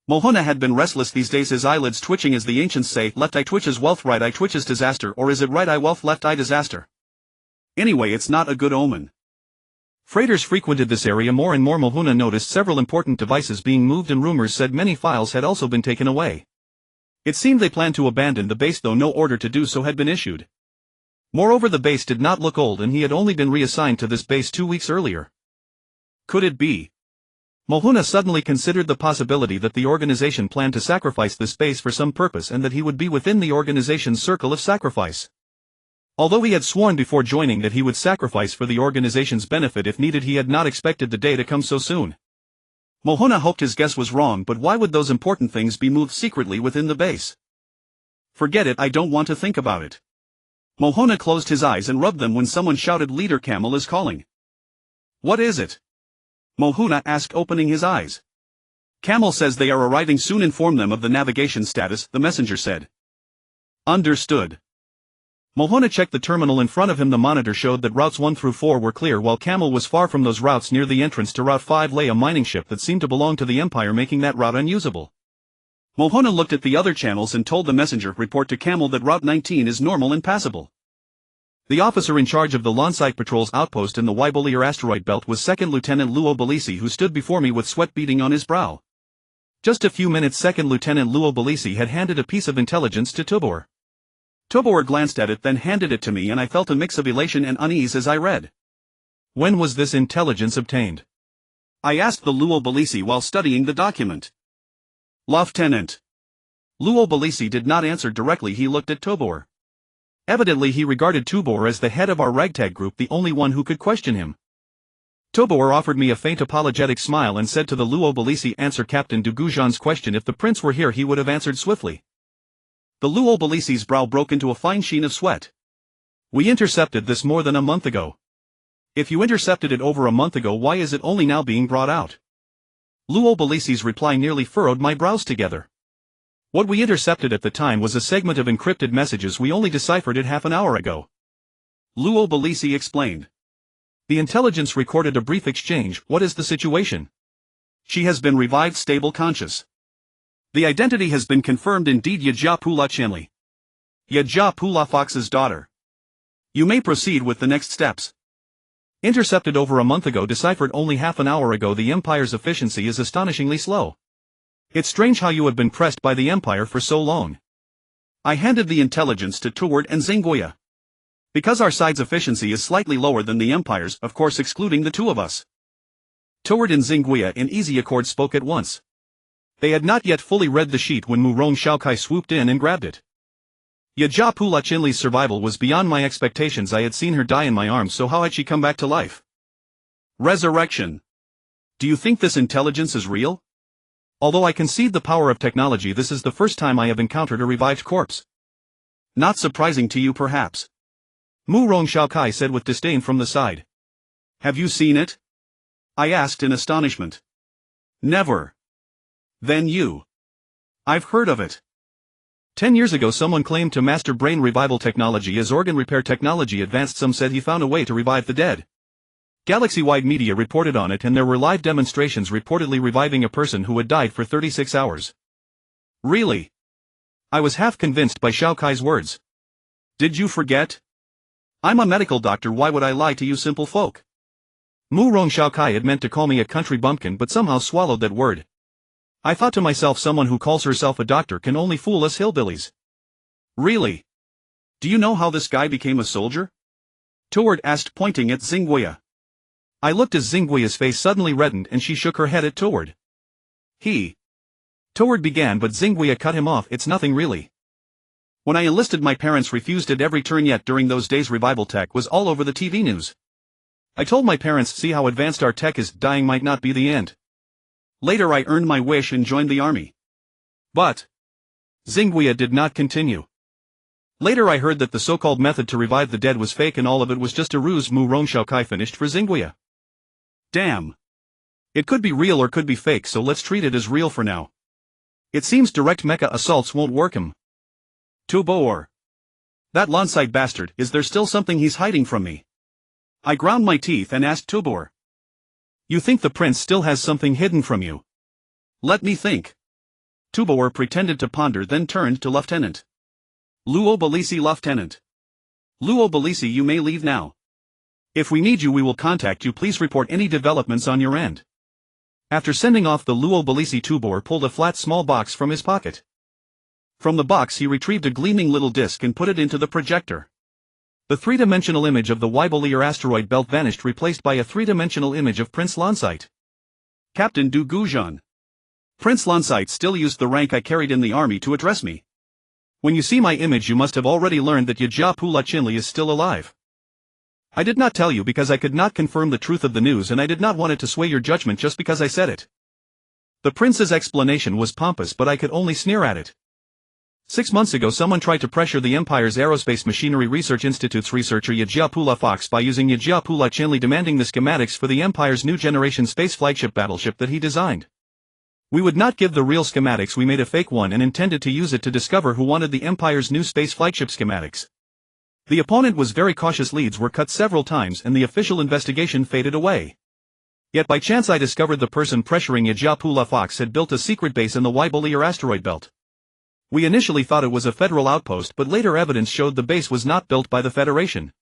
Mohona had been restless these days, his eyelids twitching. As the ancients say, left eye twitches wealth, right eye twitches disaster, or is it right eye wealth, left eye disaster? Anyway, it's not a good omen. Freighters frequented this area more and more. Mohuna noticed several important devices being moved, and rumors said many files had also been taken away. It seemed they planned to abandon the base, though no order to do so had been issued. Moreover, the base did not look old, and he had only been reassigned to this base 2 weeks earlier. Could it be? Mohuna suddenly considered the possibility that the organization planned to sacrifice this base for some purpose, and that he would be within the organization's circle of sacrifice. Although he had sworn before joining that he would sacrifice for the organization's benefit if needed, he had not expected the day to come so soon. Mohona hoped his guess was wrong, but why would those important things be moved secretly within the base? Forget it, I don't want to think about it. Mohona closed his eyes and rubbed them when someone shouted, Leader Camel is calling. What is it? Mohuna asked, opening his eyes. Camel says they are arriving soon. Inform them of the navigation status, the messenger said. Understood. Mohona checked the terminal in front of him. The monitor showed that routes 1 through 4 were clear, while Camel was far from those routes. Near the entrance to Route 5 lay a mining ship that seemed to belong to the Empire, making that route unusable. Mohona looked at the other channels and told the messenger, report to Camel that Route 19 is normal and passable. The officer in charge of the Lonsite Patrol's outpost in the Viboliar asteroid belt was Second Lieutenant Luo Belisi, who stood before me with sweat beading on his brow. Just a few minutes, Second Lieutenant Luo Belisi had handed a piece of intelligence to Tobor. Tobor glanced at it, then handed it to me, and I felt a mix of elation and unease as I read. When was this intelligence obtained? I asked the Luo Belisi while studying the document. Lieutenant. Luo Belisi did not answer directly. He looked at Tobor. Evidently he regarded Tobor as the head of our ragtag group, the only one who could question him. Tobor offered me a faint apologetic smile and said to the Luo Belisi, answer Captain Gu Zhan's question. If the prince were here, he would have answered swiftly. The Luo Belisi's brow broke into a fine sheen of sweat. We intercepted this more than a month ago. If you intercepted it over a month ago, why is it only now being brought out? Luo Belisi's reply nearly furrowed my brows together. What we intercepted at the time was a segment of encrypted messages. We only deciphered it half an hour ago. Luo Belisi explained. The intelligence recorded a brief exchange. What is the situation? She has been revived, stable, conscious. The identity has been confirmed indeed. Yajia Pula Chanli. Yajia Pula Fox's daughter. You may proceed with the next steps. Intercepted over a month ago, deciphered only half an hour ago. The Empire's efficiency is astonishingly slow. It's strange how you have been pressed by the Empire for so long. I handed the intelligence to Toward and Xinguya. Because our side's efficiency is slightly lower than the Empire's, of course excluding the two of us. Toward and Xinguya in easy accord spoke at once. They had not yet fully read the sheet when Mu Rong Shaokai swooped in and grabbed it. Yajia Pula Chinli's survival was beyond my expectations. I had seen her die in my arms, so how had she come back to life? Resurrection. Do you think this intelligence is real? Although I concede the power of technology, this is the first time I have encountered a revived corpse. Not surprising to you perhaps. Mu Rong Shaokai said with disdain from the side. Have you seen it? I asked in astonishment. Never. Then you. I've heard of it. 10 years ago someone claimed to master brain revival technology as organ repair technology advanced. Some said he found a way to revive the dead. Galaxy-wide media reported on it, and there were live demonstrations reportedly reviving a person who had died for 36 hours. Really? I was half convinced by Shaokai's words. Did you forget? I'm a medical doctor, why would I lie to you simple folk? Mu Rong Shaokai had meant to call me a country bumpkin but somehow swallowed that word. I thought to myself, someone who calls herself a doctor can only fool us hillbillies. Really? Do you know how this guy became a soldier? Toward asked, pointing at Xingguia. I looked as Xingguia's face suddenly reddened and she shook her head at Toward. Toward began, but Xingguia cut him off. It's nothing really. When I enlisted, my parents refused at every turn, yet during those days revival tech was all over the TV news. I told my parents, see how advanced our tech is, dying might not be the end. Later I earned my wish and joined the army. But Xingguia did not continue. Later I heard that the so-called method to revive the dead was fake and all of it was just a ruse. Mu Rong Shaokai finished for Xingguia. Damn. It could be real or could be fake, so let's treat it as real for now. It seems direct mecha assaults won't work him. Tubor. That Lonsite bastard, is there still something he's hiding from me? I ground my teeth and asked Tubor. You think the prince still has something hidden from you? Let me think. Tubor pretended to ponder, then turned to Lieutenant. Luo Belisi. Lieutenant. Luo Belisi, you may leave now. If we need you we will contact you. Please report any developments on your end. After sending off the Luo Belisi, Tubor pulled a flat small box from his pocket. From the box he retrieved a gleaming little disc and put it into the projector. The three-dimensional image of the Weibelier asteroid belt vanished, replaced by a three-dimensional image of Prince Lonsite. Captain Gu Zhan. Prince Lonsite still used the rank I carried in the army to address me. When you see my image you must have already learned that Yajia Pula Chinli is still alive. I did not tell you because I could not confirm the truth of the news, and I did not want it to sway your judgment just because I said it. The prince's explanation was pompous, but I could only sneer at it. 6 months ago someone tried to pressure the Empire's Aerospace Machinery Research Institute's researcher Yajia Pula Fox by using Yajia Pula Chinli, demanding the schematics for the Empire's new generation space flagship battleship that he designed. We would not give the real schematics, we made a fake one and intended to use it to discover who wanted the Empire's new space flagship schematics. The opponent was very cautious, leads were cut several times and the official investigation faded away. Yet by chance I discovered the person pressuring Yajia Pula Fox had built a secret base in the Weibelier asteroid belt. We initially thought it was a federal outpost, but later evidence showed the base was not built by the Federation.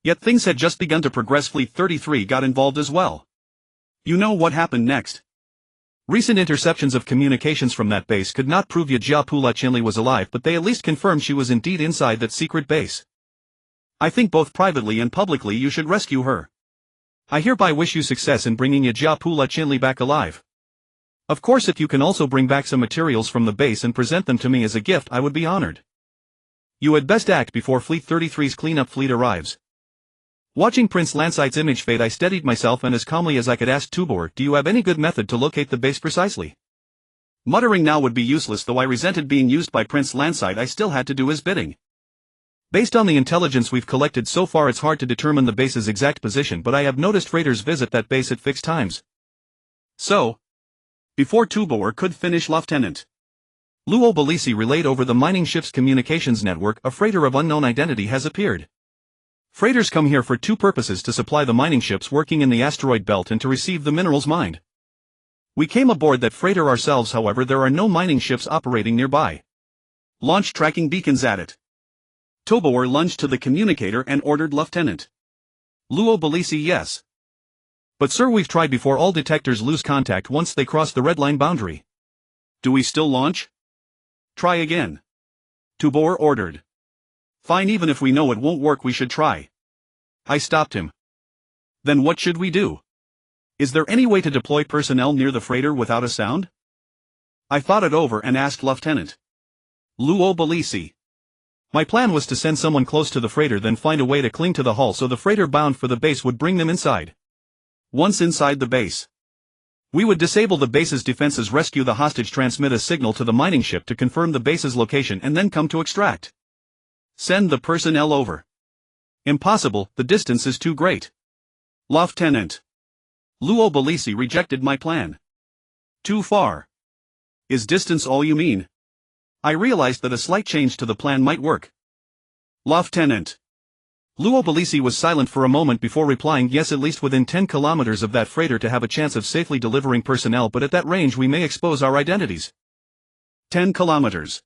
Yet things had just begun to progress. Fleet 33 got involved as well. You know what happened next? Recent interceptions of communications from that base could not prove Yajia Pula Chinli was alive, but they at least confirmed she was indeed inside that secret base. I think both privately and publicly you should rescue her. I hereby wish you success in bringing Yajia Pula Chinli back alive. Of course, if you can also bring back some materials from the base and present them to me as a gift, I would be honored. You had best act before Fleet 33's cleanup fleet arrives. Watching Prince Lonsite's image fade, I steadied myself and as calmly as I could asked Tubor, do you have any good method to locate the base precisely? Muttering now would be useless, though I resented being used by Prince Lonsite. I still had to do his bidding. Based on the intelligence we've collected so far, it's hard to determine the base's exact position, but I have noticed raiders visit that base at fixed times. So, before Tubor could finish, Lieutenant Luo Belisi relayed over the mining ship's communications network, a freighter of unknown identity has appeared. Freighters come here for two purposes: to supply the mining ships working in the asteroid belt and to receive the minerals mined. We came aboard that freighter ourselves, however there are no mining ships operating nearby. Launch tracking beacons at it. Tubor lunged to the communicator and ordered Lieutenant Luo Belisi, yes. But sir, we've tried before, all detectors lose contact once they cross the red line boundary. Do we still launch? Try again. Tubor ordered. Fine, even if we know it won't work we should try. I stopped him. Then what should we do? Is there any way to deploy personnel near the freighter without a sound? I thought it over and asked Lieutenant Luo Belisi. My plan was to send someone close to the freighter, then find a way to cling to the hull so the freighter bound for the base would bring them inside. Once inside the base, we would disable the base's defenses, rescue the hostage, transmit a signal to the mining ship to confirm the base's location, and then come to extract. Send the personnel over. Impossible, the distance is too great. Lieutenant Luo Belisi rejected my plan. Too far. Is distance all you mean? I realized that a slight change to the plan might work. Lieutenant Luo Belisi was silent for a moment before replying, yes, at least within 10 kilometers of that freighter to have a chance of safely delivering personnel, but at that range we may expose our identities. 10 kilometers.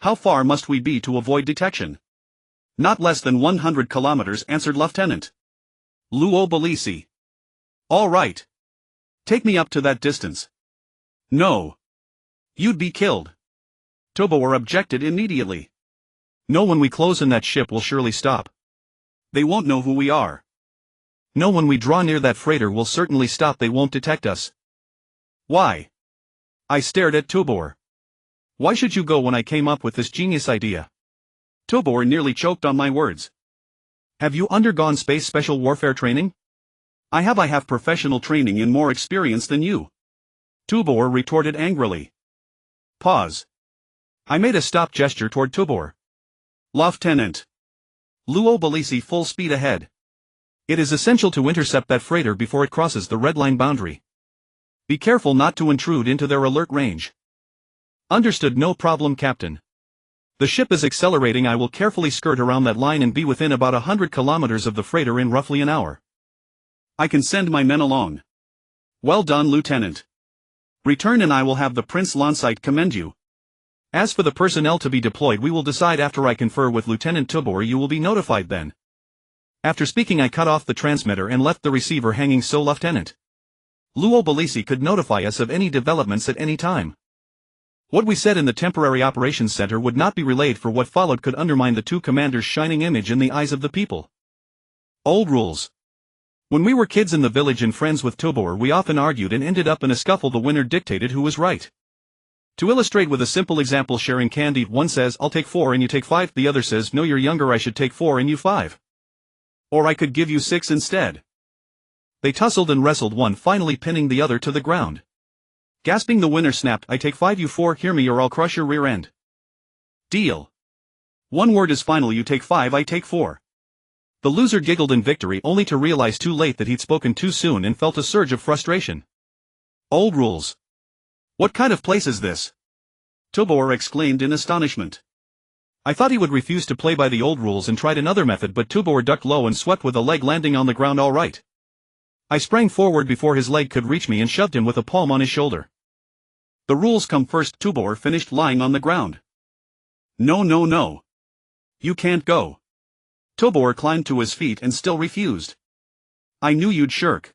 How far must we be to avoid detection? Not less than 100 kilometers, answered Lieutenant Luo Belisi. All right. Take me up to that distance. No. You'd be killed. Tobor objected immediately. No, when we close in, that ship will surely stop. They won't know who we are. No, when we draw near, that freighter will certainly stop. They won't detect us. Why? I stared at Tobor. Why should you go when I came up with this genius idea? Tobor nearly choked on my words. Have you undergone space special warfare training? I have professional training and more experience than you. Tobor retorted angrily. Pause. I made a stop gesture toward Tobor. Lieutenant Luo Belisi, full speed ahead. It is essential to intercept that freighter before it crosses the red line boundary. Be careful not to intrude into their alert range. Understood, no problem, Captain. The ship is accelerating. I will carefully skirt around that line and be within about 100 kilometers of the freighter in roughly an hour. I can send my men along. Well done, Lieutenant. Return and I will have the Prince Lonsite commend you. As for the personnel to be deployed, we will decide after I confer with Lieutenant Tobor. You will be notified then. After speaking, I cut off the transmitter and left the receiver hanging so Lieutenant Luo Belisi could notify us of any developments at any time. What we said in the temporary operations center would not be relayed, for what followed could undermine the two commanders' shining image in the eyes of the people. Old rules. When we were kids in the village and friends with Tobor, we often argued and ended up in a scuffle. The winner dictated who was right. To illustrate with a simple example, sharing candy, one says, I'll take 4 and you take 5, the other says, no, you're younger, I should take 4 and you 5. Or I could give you 6 instead. They tussled and wrestled, one finally pinning the other to the ground. Gasping, the winner snapped, I take 5, you 4, hear me or I'll crush your rear end. Deal. One word is final, you take 5, I take 4. The loser giggled in victory, only to realize too late that he'd spoken too soon and felt a surge of frustration. Old rules. What kind of place is this? Tobor exclaimed in astonishment. I thought he would refuse to play by the old rules and tried another method, but Tobor ducked low and swept with a leg, landing on the ground all right. I sprang forward before his leg could reach me and shoved him with a palm on his shoulder. The rules come first. Tobor finished lying on the ground. No, no, no. You can't go. Tobor climbed to his feet and still refused. I knew you'd shirk.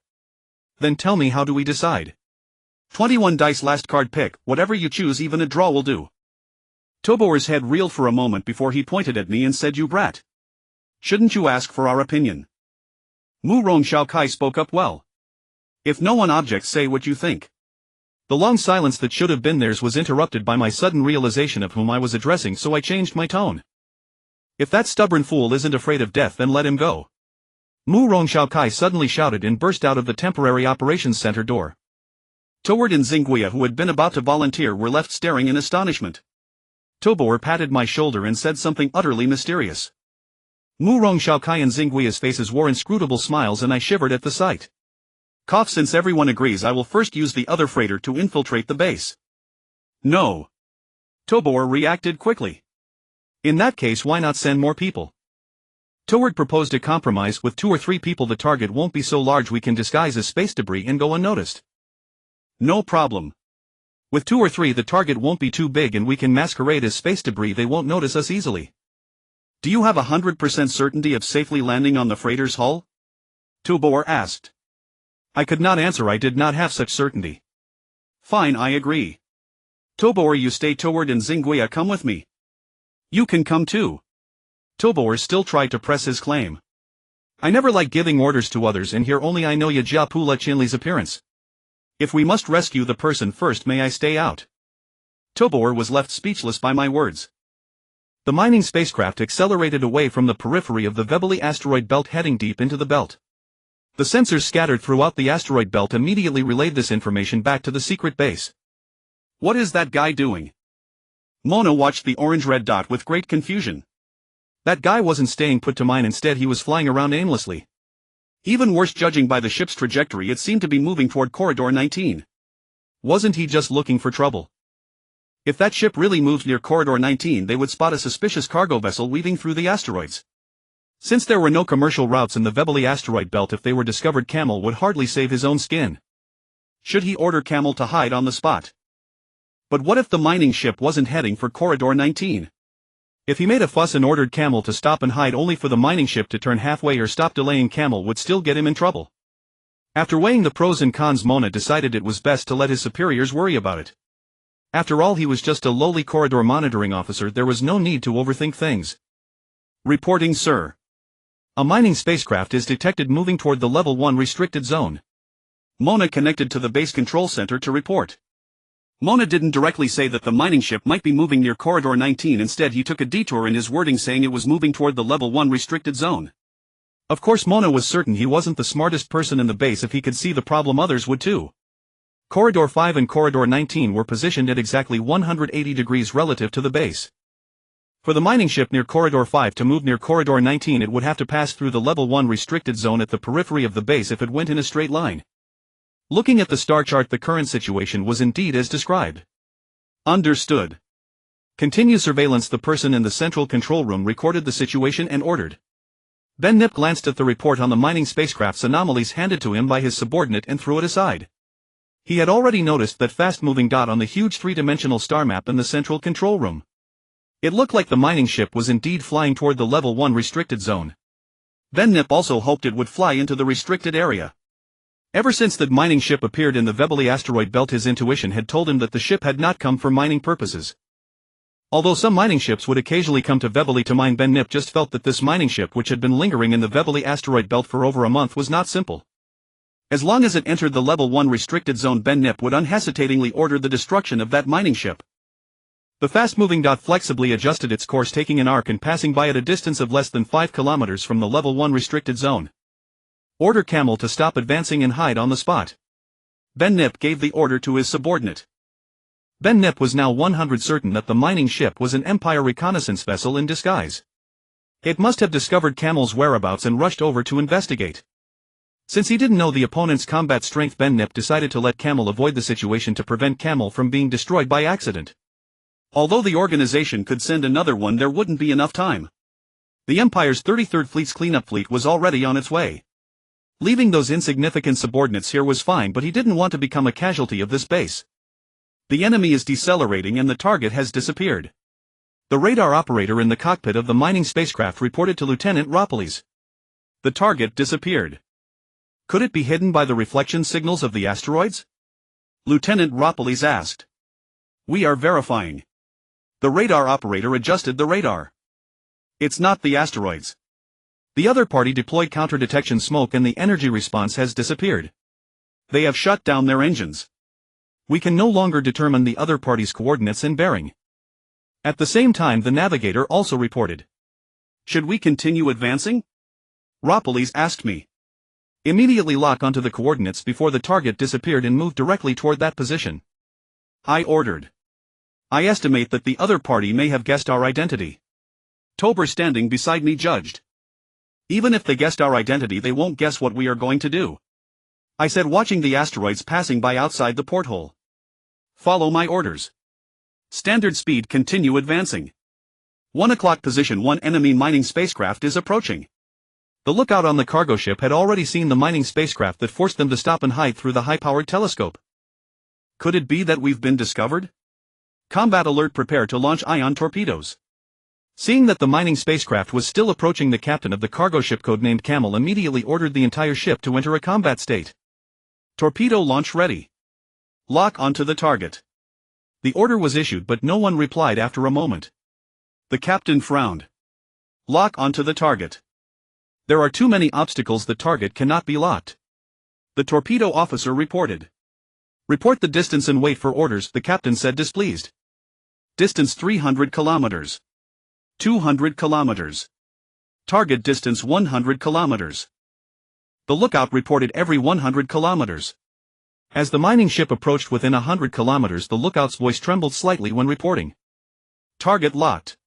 Then tell me, how do we decide? 21 dice, last card pick, whatever you choose, even a draw will do. Tobor's head reeled for a moment before he pointed at me and said, you brat. Shouldn't you ask for our opinion? Mu Rong Xiaokai spoke up, well. If no one objects, say what you think. The long silence that should have been theirs was interrupted by my sudden realization of whom I was addressing, so I changed my tone. If that stubborn fool isn't afraid of death, then let him go. Mu Rong Xiaokai suddenly shouted and burst out of the temporary operations center door. Toward and Xingguia, who had been about to volunteer, were left staring in astonishment. Tobor patted my shoulder and said something utterly mysterious. Mu Rong Xiaokai and Xingguia's faces wore inscrutable smiles and I shivered at the sight. Cough, since everyone agrees, I will first use the other freighter to infiltrate the base. No. Tobor reacted quickly. In that case, why not send more people? Toward proposed a compromise. With 2 or 3 people the target won't be so large, we can disguise as space debris and go unnoticed. No problem. With 2 or 3 the target won't be too big and we can masquerade as space debris, they won't notice us easily. Do you have 100% certainty of safely landing on the freighter's hull? Tobor asked. I could not answer, I did not have such certainty. Fine, I agree. Tobor, you stay. Toward and Xingguia, come with me. You can come too. Tobor still tried to press his claim. I never like giving orders to others, and here only I know Yajia Pula Chinli's appearance. If we must rescue the person first, may I stay out? Tobor was left speechless by my words. The mining spacecraft accelerated away from the periphery of the Vebely asteroid belt, heading deep into the belt. The sensors scattered throughout the asteroid belt immediately relayed this information back to the secret base. What is that guy doing? Mona watched the orange-red dot with great confusion. That guy wasn't staying put to mine, instead he was flying around aimlessly. Even worse, judging by the ship's trajectory, it seemed to be moving toward Corridor 19. Wasn't he just looking for trouble? If that ship really moved near Corridor 19, they would spot a suspicious cargo vessel weaving through the asteroids. Since there were no commercial routes in the Vebely asteroid belt, if they were discovered, Camel would hardly save his own skin. Should he order Camel to hide on the spot? But what if the mining ship wasn't heading for Corridor 19? If he made a fuss and ordered Camel to stop and hide only for the mining ship to turn halfway or stop delaying, Camel would still get him in trouble. After weighing the pros and cons, Mona decided it was best to let his superiors worry about it. After all, he was just a lowly corridor monitoring officer. There was no need to overthink things. Reporting, sir. A mining spacecraft is detected moving toward the Level 1 restricted zone. Mona connected to the base control center to report. Mona didn't directly say that the mining ship might be moving near Corridor 19. Instead, he took a detour in his wording, saying it was moving toward the Level 1 restricted zone. Of course, Mona was certain he wasn't the smartest person in the base. If he could see the problem, others would too. Corridor 5 and Corridor 19 were positioned at exactly 180 degrees relative to the base. For the mining ship near Corridor 5 to move near Corridor 19, it would have to pass through the Level 1 restricted zone at the periphery of the base if it went in a straight line. Looking at the star chart, the current situation was indeed as described. Understood. Continue surveillance. The person in the central control room recorded the situation and ordered. Ben Nip glanced at the report on the mining spacecraft's anomalies handed to him by his subordinate and threw it aside. He had already noticed that fast-moving dot on the huge three-dimensional star map in the central control room. It looked like the mining ship was indeed flying toward the Level 1 restricted zone. Ben Nip also hoped it would fly into the restricted area. Ever since the mining ship appeared in the Vebely asteroid belt, his intuition had told him that the ship had not come for mining purposes. Although some mining ships would occasionally come to Vebely to mine, Ben Nip just felt that this mining ship, which had been lingering in the Vebely asteroid belt for over a month, was not simple. As long as it entered the Level 1 restricted zone, Ben Nip would unhesitatingly order the destruction of that mining ship. The fast-moving dot flexibly adjusted its course, taking an arc and passing by at a distance of less than 5 kilometers from the Level 1 restricted zone. Order Camel to stop advancing and hide on the spot. Ben Nip gave the order to his subordinate. Ben Nip was now 100% certain that the mining ship was an Empire reconnaissance vessel in disguise. It must have discovered Camel's whereabouts and rushed over to investigate. Since he didn't know the opponent's combat strength, Ben Nip decided to let Camel avoid the situation to prevent Camel from being destroyed by accident. Although the organization could send another one, there wouldn't be enough time. The Empire's 33rd Fleet's cleanup fleet was already on its way. Leaving those insignificant subordinates here was fine, but he didn't want to become a casualty of this base. The enemy is decelerating and the target has disappeared. The radar operator in the cockpit of the mining spacecraft reported to Lieutenant Ropolis. The target disappeared. Could it be hidden by the reflection signals of the asteroids? Lieutenant Ropolis asked. We are verifying. The radar operator adjusted the radar. It's not the asteroids. The other party deployed counter-detection smoke and the energy response has disappeared. They have shut down their engines. We can no longer determine the other party's coordinates and bearing. At the same time, the navigator also reported. Should we continue advancing? Ropolis asked me. Immediately lock onto the coordinates before the target disappeared and move directly toward that position. I ordered. I estimate that the other party may have guessed our identity. Tober, standing beside me, judged. Even if they guessed our identity, they won't guess what we are going to do. I said, watching the asteroids passing by outside the porthole. Follow my orders. Standard speed, continue advancing. 1 o'clock, position 1, enemy mining spacecraft is approaching. The lookout on the cargo ship had already seen the mining spacecraft that forced them to stop and hide through the high-powered telescope. Could it be that we've been discovered? Combat alert, prepare to launch ion torpedoes. Seeing that the mining spacecraft was still approaching, the captain of the cargo ship, codenamed Camel, immediately ordered the entire ship to enter a combat state. Torpedo launch ready. Lock onto the target. The order was issued, but no one replied after a moment. The captain frowned. Lock onto the target. There are too many obstacles, the target cannot be locked. The torpedo officer reported. Report the distance and wait for orders, the captain said, displeased. Distance 300 kilometers. 200 kilometers. Target distance 100 kilometers. The lookout reported every 100 kilometers. As the mining ship approached within 100 kilometers, the lookout's voice trembled slightly when reporting. Target locked.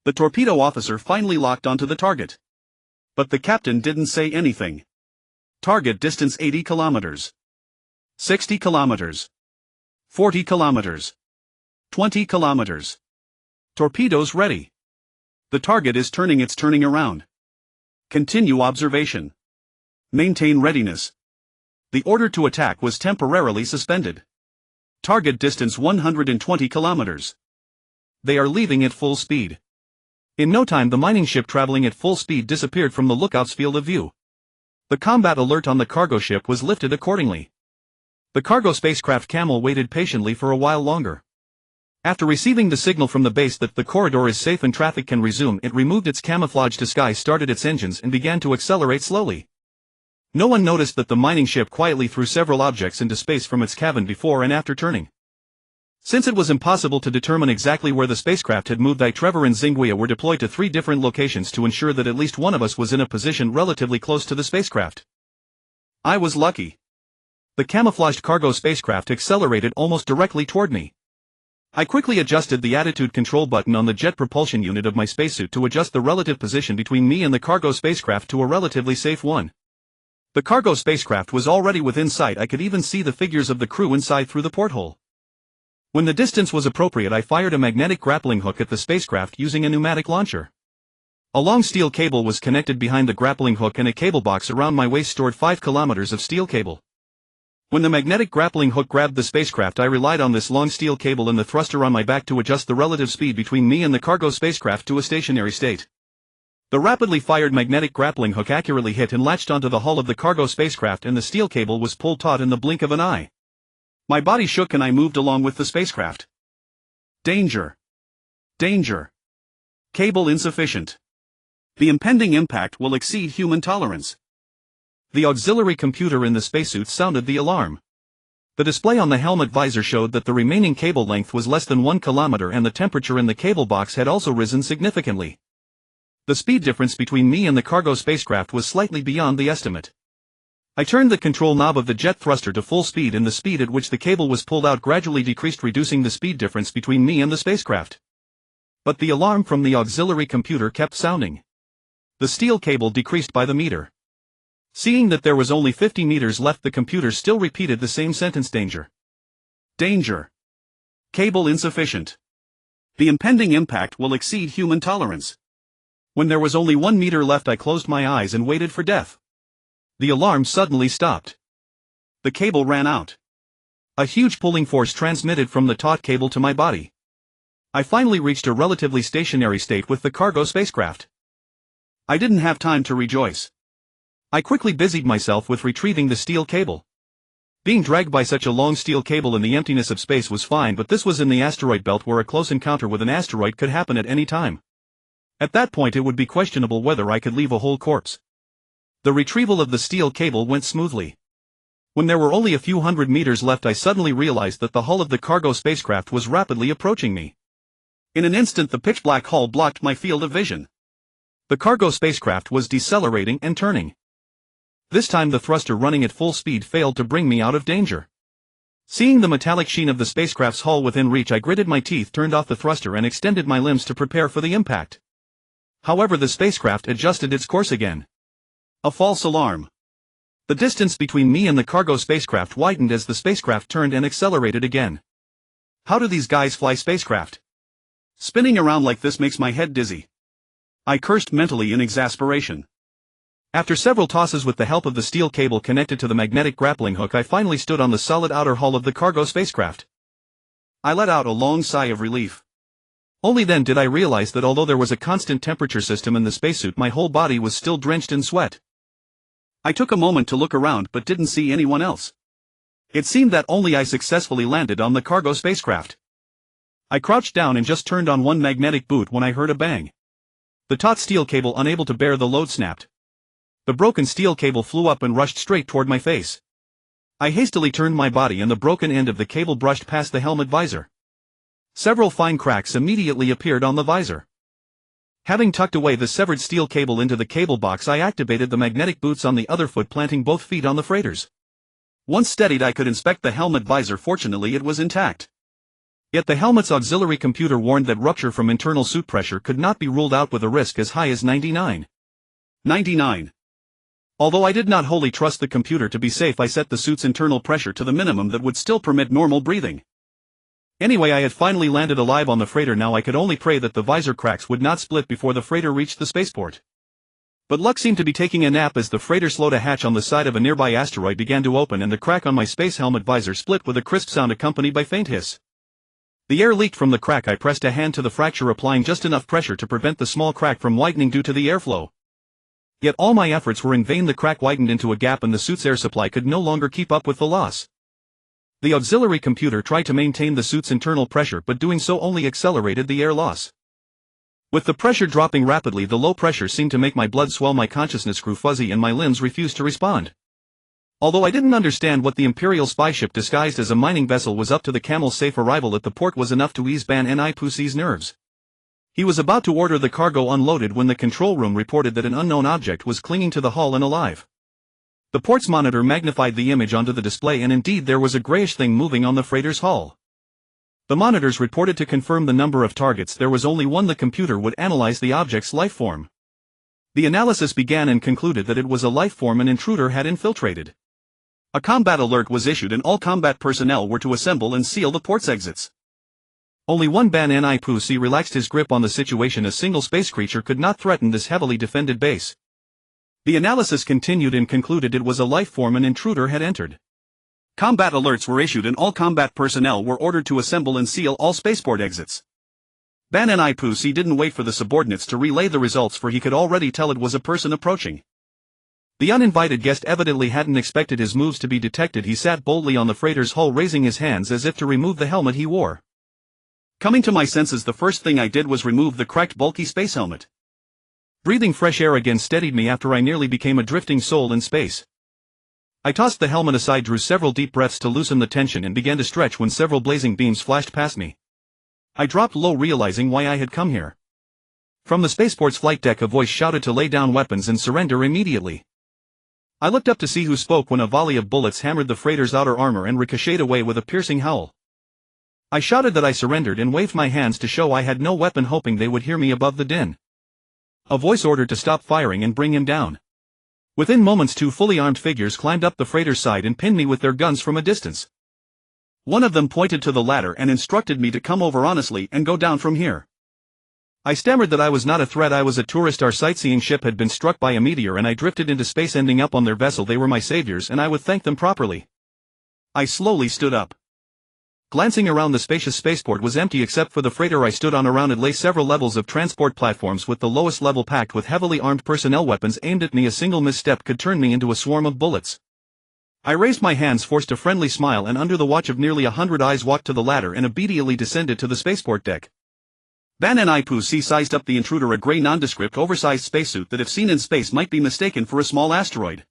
The torpedo officer finally locked onto the target. But the captain didn't say anything. Target distance 80 kilometers. 60 kilometers. 40 kilometers. 20 kilometers. Torpedoes ready. The target is turning around. Continue observation. Maintain readiness. The order to attack was temporarily suspended. Target distance 120 kilometers. They are leaving at full speed. In no time the mining ship traveling at full speed disappeared from the lookout's field of view. The combat alert on the cargo ship was lifted accordingly. The cargo spacecraft Camel waited patiently for a while longer. After receiving the signal from the base that the corridor is safe and traffic can resume, it removed its camouflage disguise, started its engines and began to accelerate slowly. No one noticed that the mining ship quietly threw several objects into space from its cabin before and after turning. Since it was impossible to determine exactly where the spacecraft had moved, Trevor and Xinguia were deployed to 3 different locations to ensure that at least one of us was in a position relatively close to the spacecraft. I was lucky. The camouflaged cargo spacecraft accelerated almost directly toward me. I quickly adjusted the attitude control button on the jet propulsion unit of my spacesuit to adjust the relative position between me and the cargo spacecraft to a relatively safe one. The cargo spacecraft was already within sight. I could even see the figures of the crew inside through the porthole. When the distance was appropriate, I fired a magnetic grappling hook at the spacecraft using a pneumatic launcher. A long steel cable was connected behind the grappling hook, and a cable box around my waist stored 5 kilometers of steel cable. When the magnetic grappling hook grabbed the spacecraft, I relied on this long steel cable and the thruster on my back to adjust the relative speed between me and the cargo spacecraft to a stationary state. The rapidly fired magnetic grappling hook accurately hit and latched onto the hull of the cargo spacecraft, and the steel cable was pulled taut in the blink of an eye. My body shook and I moved along with the spacecraft. Danger. Danger. Cable insufficient. The impending impact will exceed human tolerance. The auxiliary computer in the spacesuit sounded the alarm. The display on the helmet visor showed that the remaining cable length was less than 1 kilometer, and the temperature in the cable box had also risen significantly. The speed difference between me and the cargo spacecraft was slightly beyond the estimate. I turned the control knob of the jet thruster to full speed, and the speed at which the cable was pulled out gradually decreased, reducing the speed difference between me and the spacecraft. But the alarm from the auxiliary computer kept sounding. The steel cable decreased by the meter. Seeing that there was only 50 meters left, the computer still repeated the same sentence: danger. Danger. Cable insufficient. The impending impact will exceed human tolerance. When there was only 1 meter left, I closed my eyes and waited for death. The alarm suddenly stopped. The cable ran out. A huge pulling force transmitted from the taut cable to my body. I finally reached a relatively stationary state with the cargo spacecraft. I didn't have time to rejoice. I quickly busied myself with retrieving the steel cable. Being dragged by such a long steel cable in the emptiness of space was fine, but this was in the asteroid belt, where a close encounter with an asteroid could happen at any time. At that point it would be questionable whether I could leave a whole corpse. The retrieval of the steel cable went smoothly. When there were only a few hundred meters left, I suddenly realized that the hull of the cargo spacecraft was rapidly approaching me. In an instant the pitch-black hull blocked my field of vision. The cargo spacecraft was decelerating and turning. This time the thruster running at full speed failed to bring me out of danger. Seeing the metallic sheen of the spacecraft's hull within reach, I gritted my teeth, turned off the thruster and extended my limbs to prepare for the impact. However, the spacecraft adjusted its course again. A false alarm. The distance between me and the cargo spacecraft widened as the spacecraft turned and accelerated again. How do these guys fly spacecraft? Spinning around like this makes my head dizzy. I cursed mentally in exasperation. After several tosses with the help of the steel cable connected to the magnetic grappling hook, I finally stood on the solid outer hull of the cargo spacecraft. I let out a long sigh of relief. Only then did I realize that although there was a constant temperature system in the spacesuit, my whole body was still drenched in sweat. I took a moment to look around but didn't see anyone else. It seemed that only I successfully landed on the cargo spacecraft. I crouched down and just turned on one magnetic boot when I heard a bang. The taut steel cable, unable to bear the load, snapped. The broken steel cable flew up and rushed straight toward my face. I hastily turned my body and the broken end of the cable brushed past the helmet visor. Several fine cracks immediately appeared on the visor. Having tucked away the severed steel cable into the cable box, I activated the magnetic boots on the other foot, planting both feet on the freighters. Once steadied, I could inspect the helmet visor. Fortunately, it was intact. Yet the helmet's auxiliary computer warned that rupture from internal suit pressure could not be ruled out with a risk as high as 99. Although I did not wholly trust the computer to be safe, I set the suit's internal pressure to the minimum that would still permit normal breathing. Anyway, I had finally landed alive on the freighter. Now I could only pray that the visor cracks would not split before the freighter reached the spaceport. But luck seemed to be taking a nap as the freighter slowed. A hatch on the side of a nearby asteroid began to open and the crack on my space helmet visor split with a crisp sound accompanied by faint hiss. The air leaked from the crack. I pressed a hand to the fracture, applying just enough pressure to prevent the small crack from widening due to the airflow. Yet all my efforts were in vain. The crack widened into a gap and the suit's air supply could no longer keep up with the loss. The auxiliary computer tried to maintain the suit's internal pressure, but doing so only accelerated the air loss. With the pressure dropping rapidly, the low pressure seemed to make my blood swell, my consciousness grew fuzzy, and my limbs refused to respond. Although I didn't understand what the Imperial spy ship disguised as a mining vessel was up to, the camel's safe arrival at the port was enough to ease Ban Ni-Pusi's nerves. He was about to order the cargo unloaded when the control room reported that an unknown object was clinging to the hull and alive. The port's monitor magnified the image onto the display, and indeed there was a grayish thing moving on the freighter's hull. The monitors reported to confirm the number of targets. There was only one. The computer would analyze the object's life form. The analysis began and concluded that it was a life form an intruder had infiltrated. A combat alert was issued and all combat personnel were to assemble and seal the port's exits. Only one Ban Ni-Pusi relaxed his grip on the situation. A single space creature could not threaten this heavily defended base. The analysis continued and concluded it was a life form an intruder had entered. Combat alerts were issued and all combat personnel were ordered to assemble and seal all spaceport exits. Ban Ni-Pusi didn't wait for the subordinates to relay the results, for he could already tell it was a person approaching. The uninvited guest evidently hadn't expected his moves to be detected. He sat boldly on the freighter's hull, raising his hands as if to remove the helmet he wore. Coming to my senses, the first thing I did was remove the cracked, bulky space helmet. Breathing fresh air again steadied me after I nearly became a drifting soul in space. I tossed the helmet aside, drew several deep breaths to loosen the tension, and began to stretch when several blazing beams flashed past me. I dropped low, realizing why I had come here. From the spaceport's flight deck a voice shouted to lay down weapons and surrender immediately. I looked up to see who spoke when a volley of bullets hammered the freighter's outer armor and ricocheted away with a piercing howl. I shouted that I surrendered and waved my hands to show I had no weapon, hoping they would hear me above the din. A voice ordered to stop firing and bring him down. Within moments, two fully armed figures climbed up the freighter's side and pinned me with their guns from a distance. One of them pointed to the ladder and instructed me to come over honestly and go down from here. I stammered that I was not a threat. I was a tourist. Our sightseeing ship had been struck by a meteor and I drifted into space, ending up on their vessel. They were my saviors and I would thank them properly. I slowly stood up. Glancing around, the spacious spaceport was empty except for the freighter I stood on. Around it lay several levels of transport platforms, with the lowest level packed with heavily armed personnel. Weapons aimed at me. A single misstep could turn me into a swarm of bullets. I raised my hands, forced a friendly smile, and under the watch of nearly 100 eyes walked to the ladder and obediently descended to the spaceport deck. Ban Ni-Pusi sized up the intruder, a gray nondescript oversized spacesuit that if seen in space might be mistaken for a small asteroid.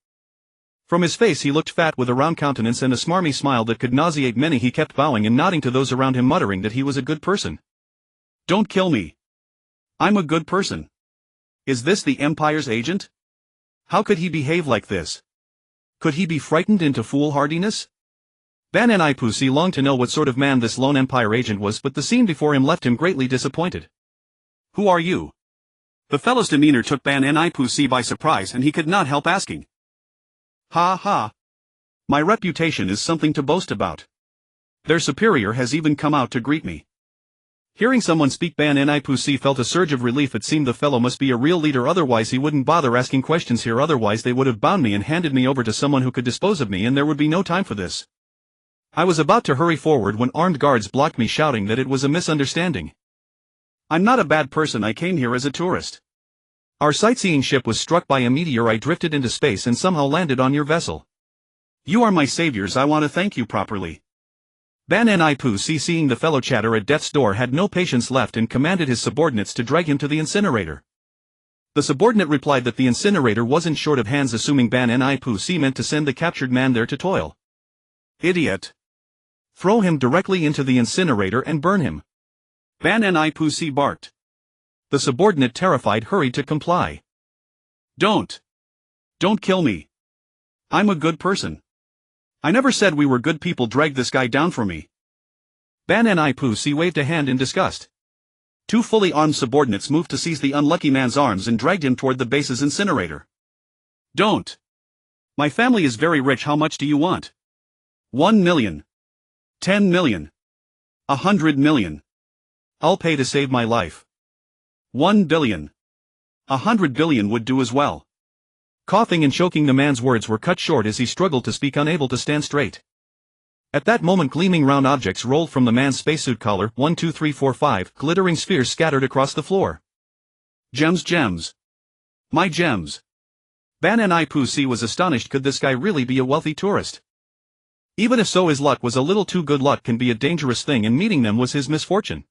From his face he looked fat, with a round countenance and a smarmy smile that could nauseate many. He kept bowing and nodding to those around him, muttering that he was a good person. "Don't kill me. I'm a good person." Is this the Empire's agent? How could he behave like this? Could he be frightened into foolhardiness? Ban Ni-Pusi longed to know what sort of man this lone Empire agent was, but the scene before him left him greatly disappointed. "Who are you?" The fellow's demeanor took Ban Ni-Pusi by surprise, and he could not help asking. "Ha ha. My reputation is something to boast about. Their superior has even come out to greet me." Hearing someone speak, Ban Ni-Pusi felt a surge of relief. It seemed the fellow must be a real leader, otherwise he wouldn't bother asking questions here. Otherwise they would have bound me and handed me over to someone who could dispose of me, and there would be no time for this. I was about to hurry forward when armed guards blocked me, shouting that it was a misunderstanding. "I'm not a bad person. I came here as a tourist. Our sightseeing ship was struck by a meteor. I drifted into space and somehow landed on your vessel. You are my saviors. I want to thank you properly." Ban Ni-Pusi, seeing the fellow chatter at death's door, had no patience left and commanded his subordinates to drag him to the incinerator. The subordinate replied that the incinerator wasn't short of hands, assuming Ban Ni-Pusi meant to send the captured man there to toil. "Idiot. Throw him directly into the incinerator and burn him." Ban Ni Pusi barked. The subordinate, terrified, hurried to comply. Don't kill me. I'm a good person. I never said we were good people. Drag this guy down for me. Ban Ni Pusi waved a hand in disgust. Two fully armed subordinates moved to seize the unlucky man's arms and dragged him toward the base's incinerator. Don't. My family is very rich. How much do you want? 1 million. 10 million. 100 million. I'll pay to save my life. 1 billion. 100 billion would do as well. Coughing and choking, the man's words were cut short as he struggled to speak, unable to stand straight. At that moment, gleaming round objects rolled from the man's spacesuit collar. 1, 2, 3, 4, 5 glittering spheres scattered across the floor. Gems, gems. My gems. Ban Ni Pusi was astonished. Could this guy really be a wealthy tourist? Even if so, his luck was a little too good. Luck can be a dangerous thing, and meeting them was his misfortune.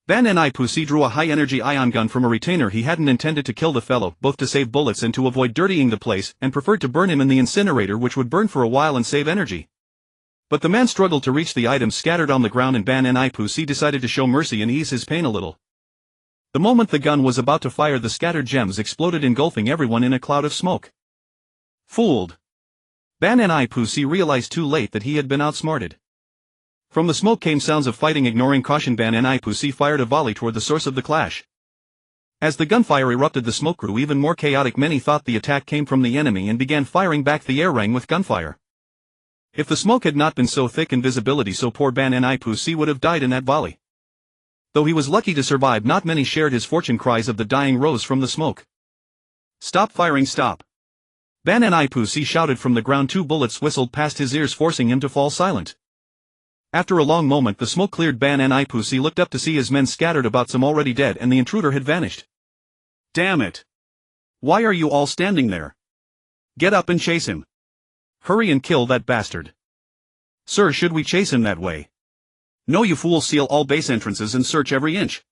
Ban Ni Pusi drew a high-energy ion gun from a retainer. He hadn't intended to kill the fellow, both to save bullets and to avoid dirtying the place, and preferred to burn him in the incinerator, which would burn for a while and save energy. But the man struggled to reach the items scattered on the ground, and Ban Ni Pusi decided to show mercy and ease his pain a little. The moment the gun was about to fire, the scattered gems exploded, engulfing everyone in a cloud of smoke. Fooled. Ban Ni Pusi realized too late that he had been outsmarted. From the smoke came sounds of fighting. Ignoring caution, Ban Ni Pusi fired a volley toward the source of the clash. As the gunfire erupted, the smoke grew even more chaotic. Many thought the attack came from the enemy and began firing back. The air rang with gunfire. If the smoke had not been so thick and visibility so poor, Ban Ni Pusi would have died in that volley. Though he was lucky to survive, not many shared his fortune. Cries of the dying rose from the smoke. Stop firing, stop. Ban Ni Pusi shouted from the ground. 2 bullets whistled past his ears, forcing him to fall silent. After a long moment, the smoke cleared. Ban Ni Pusi looked up to see his men scattered about, some already dead, and the intruder had vanished. Damn it. Why are you all standing there? Get up and chase him. Hurry and kill that bastard. Sir, should we chase him that way? No, you fool. Seal all base entrances and search every inch.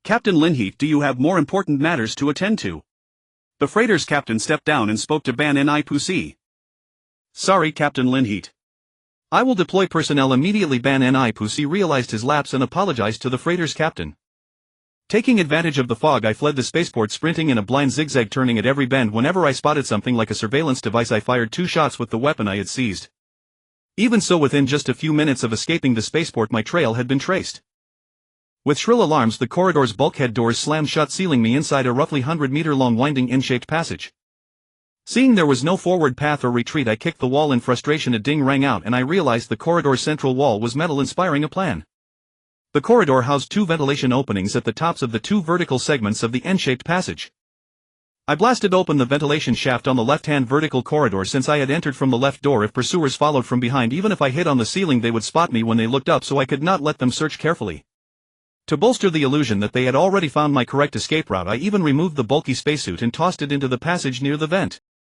Captain Linheat, do you have more important matters to attend to? The freighter's captain stepped down and spoke to Ban Ni Pusi. Sorry, Captain Linheat. I will deploy personnel immediately. Ban Ni Pusi realized his lapse and apologized to the freighter's captain. Taking advantage of the fog, I fled the spaceport, sprinting in a blind zigzag, turning at every bend. Whenever I spotted something like a surveillance device, I fired 2 shots with the weapon I had seized. Even so, within just a few minutes of escaping the spaceport, my trail had been traced. With shrill alarms, the corridor's bulkhead doors slammed shut, sealing me inside a roughly 100-meter-long winding N-shaped passage. Seeing there was no forward path or retreat, I kicked the wall in frustration. A ding rang out, and I realized the corridor's central wall was metal, inspiring a plan. The corridor housed 2 ventilation openings at the tops of the 2 vertical segments of the N-shaped passage. I blasted open the ventilation shaft on the left-hand vertical corridor. Since I had entered from the left door, if pursuers followed from behind, even if I hid on the ceiling, they would spot me when they looked up, so I could not let them search carefully. To bolster the illusion that they had already found my correct escape route, I even removed the bulky spacesuit and tossed it into the passage near the vent.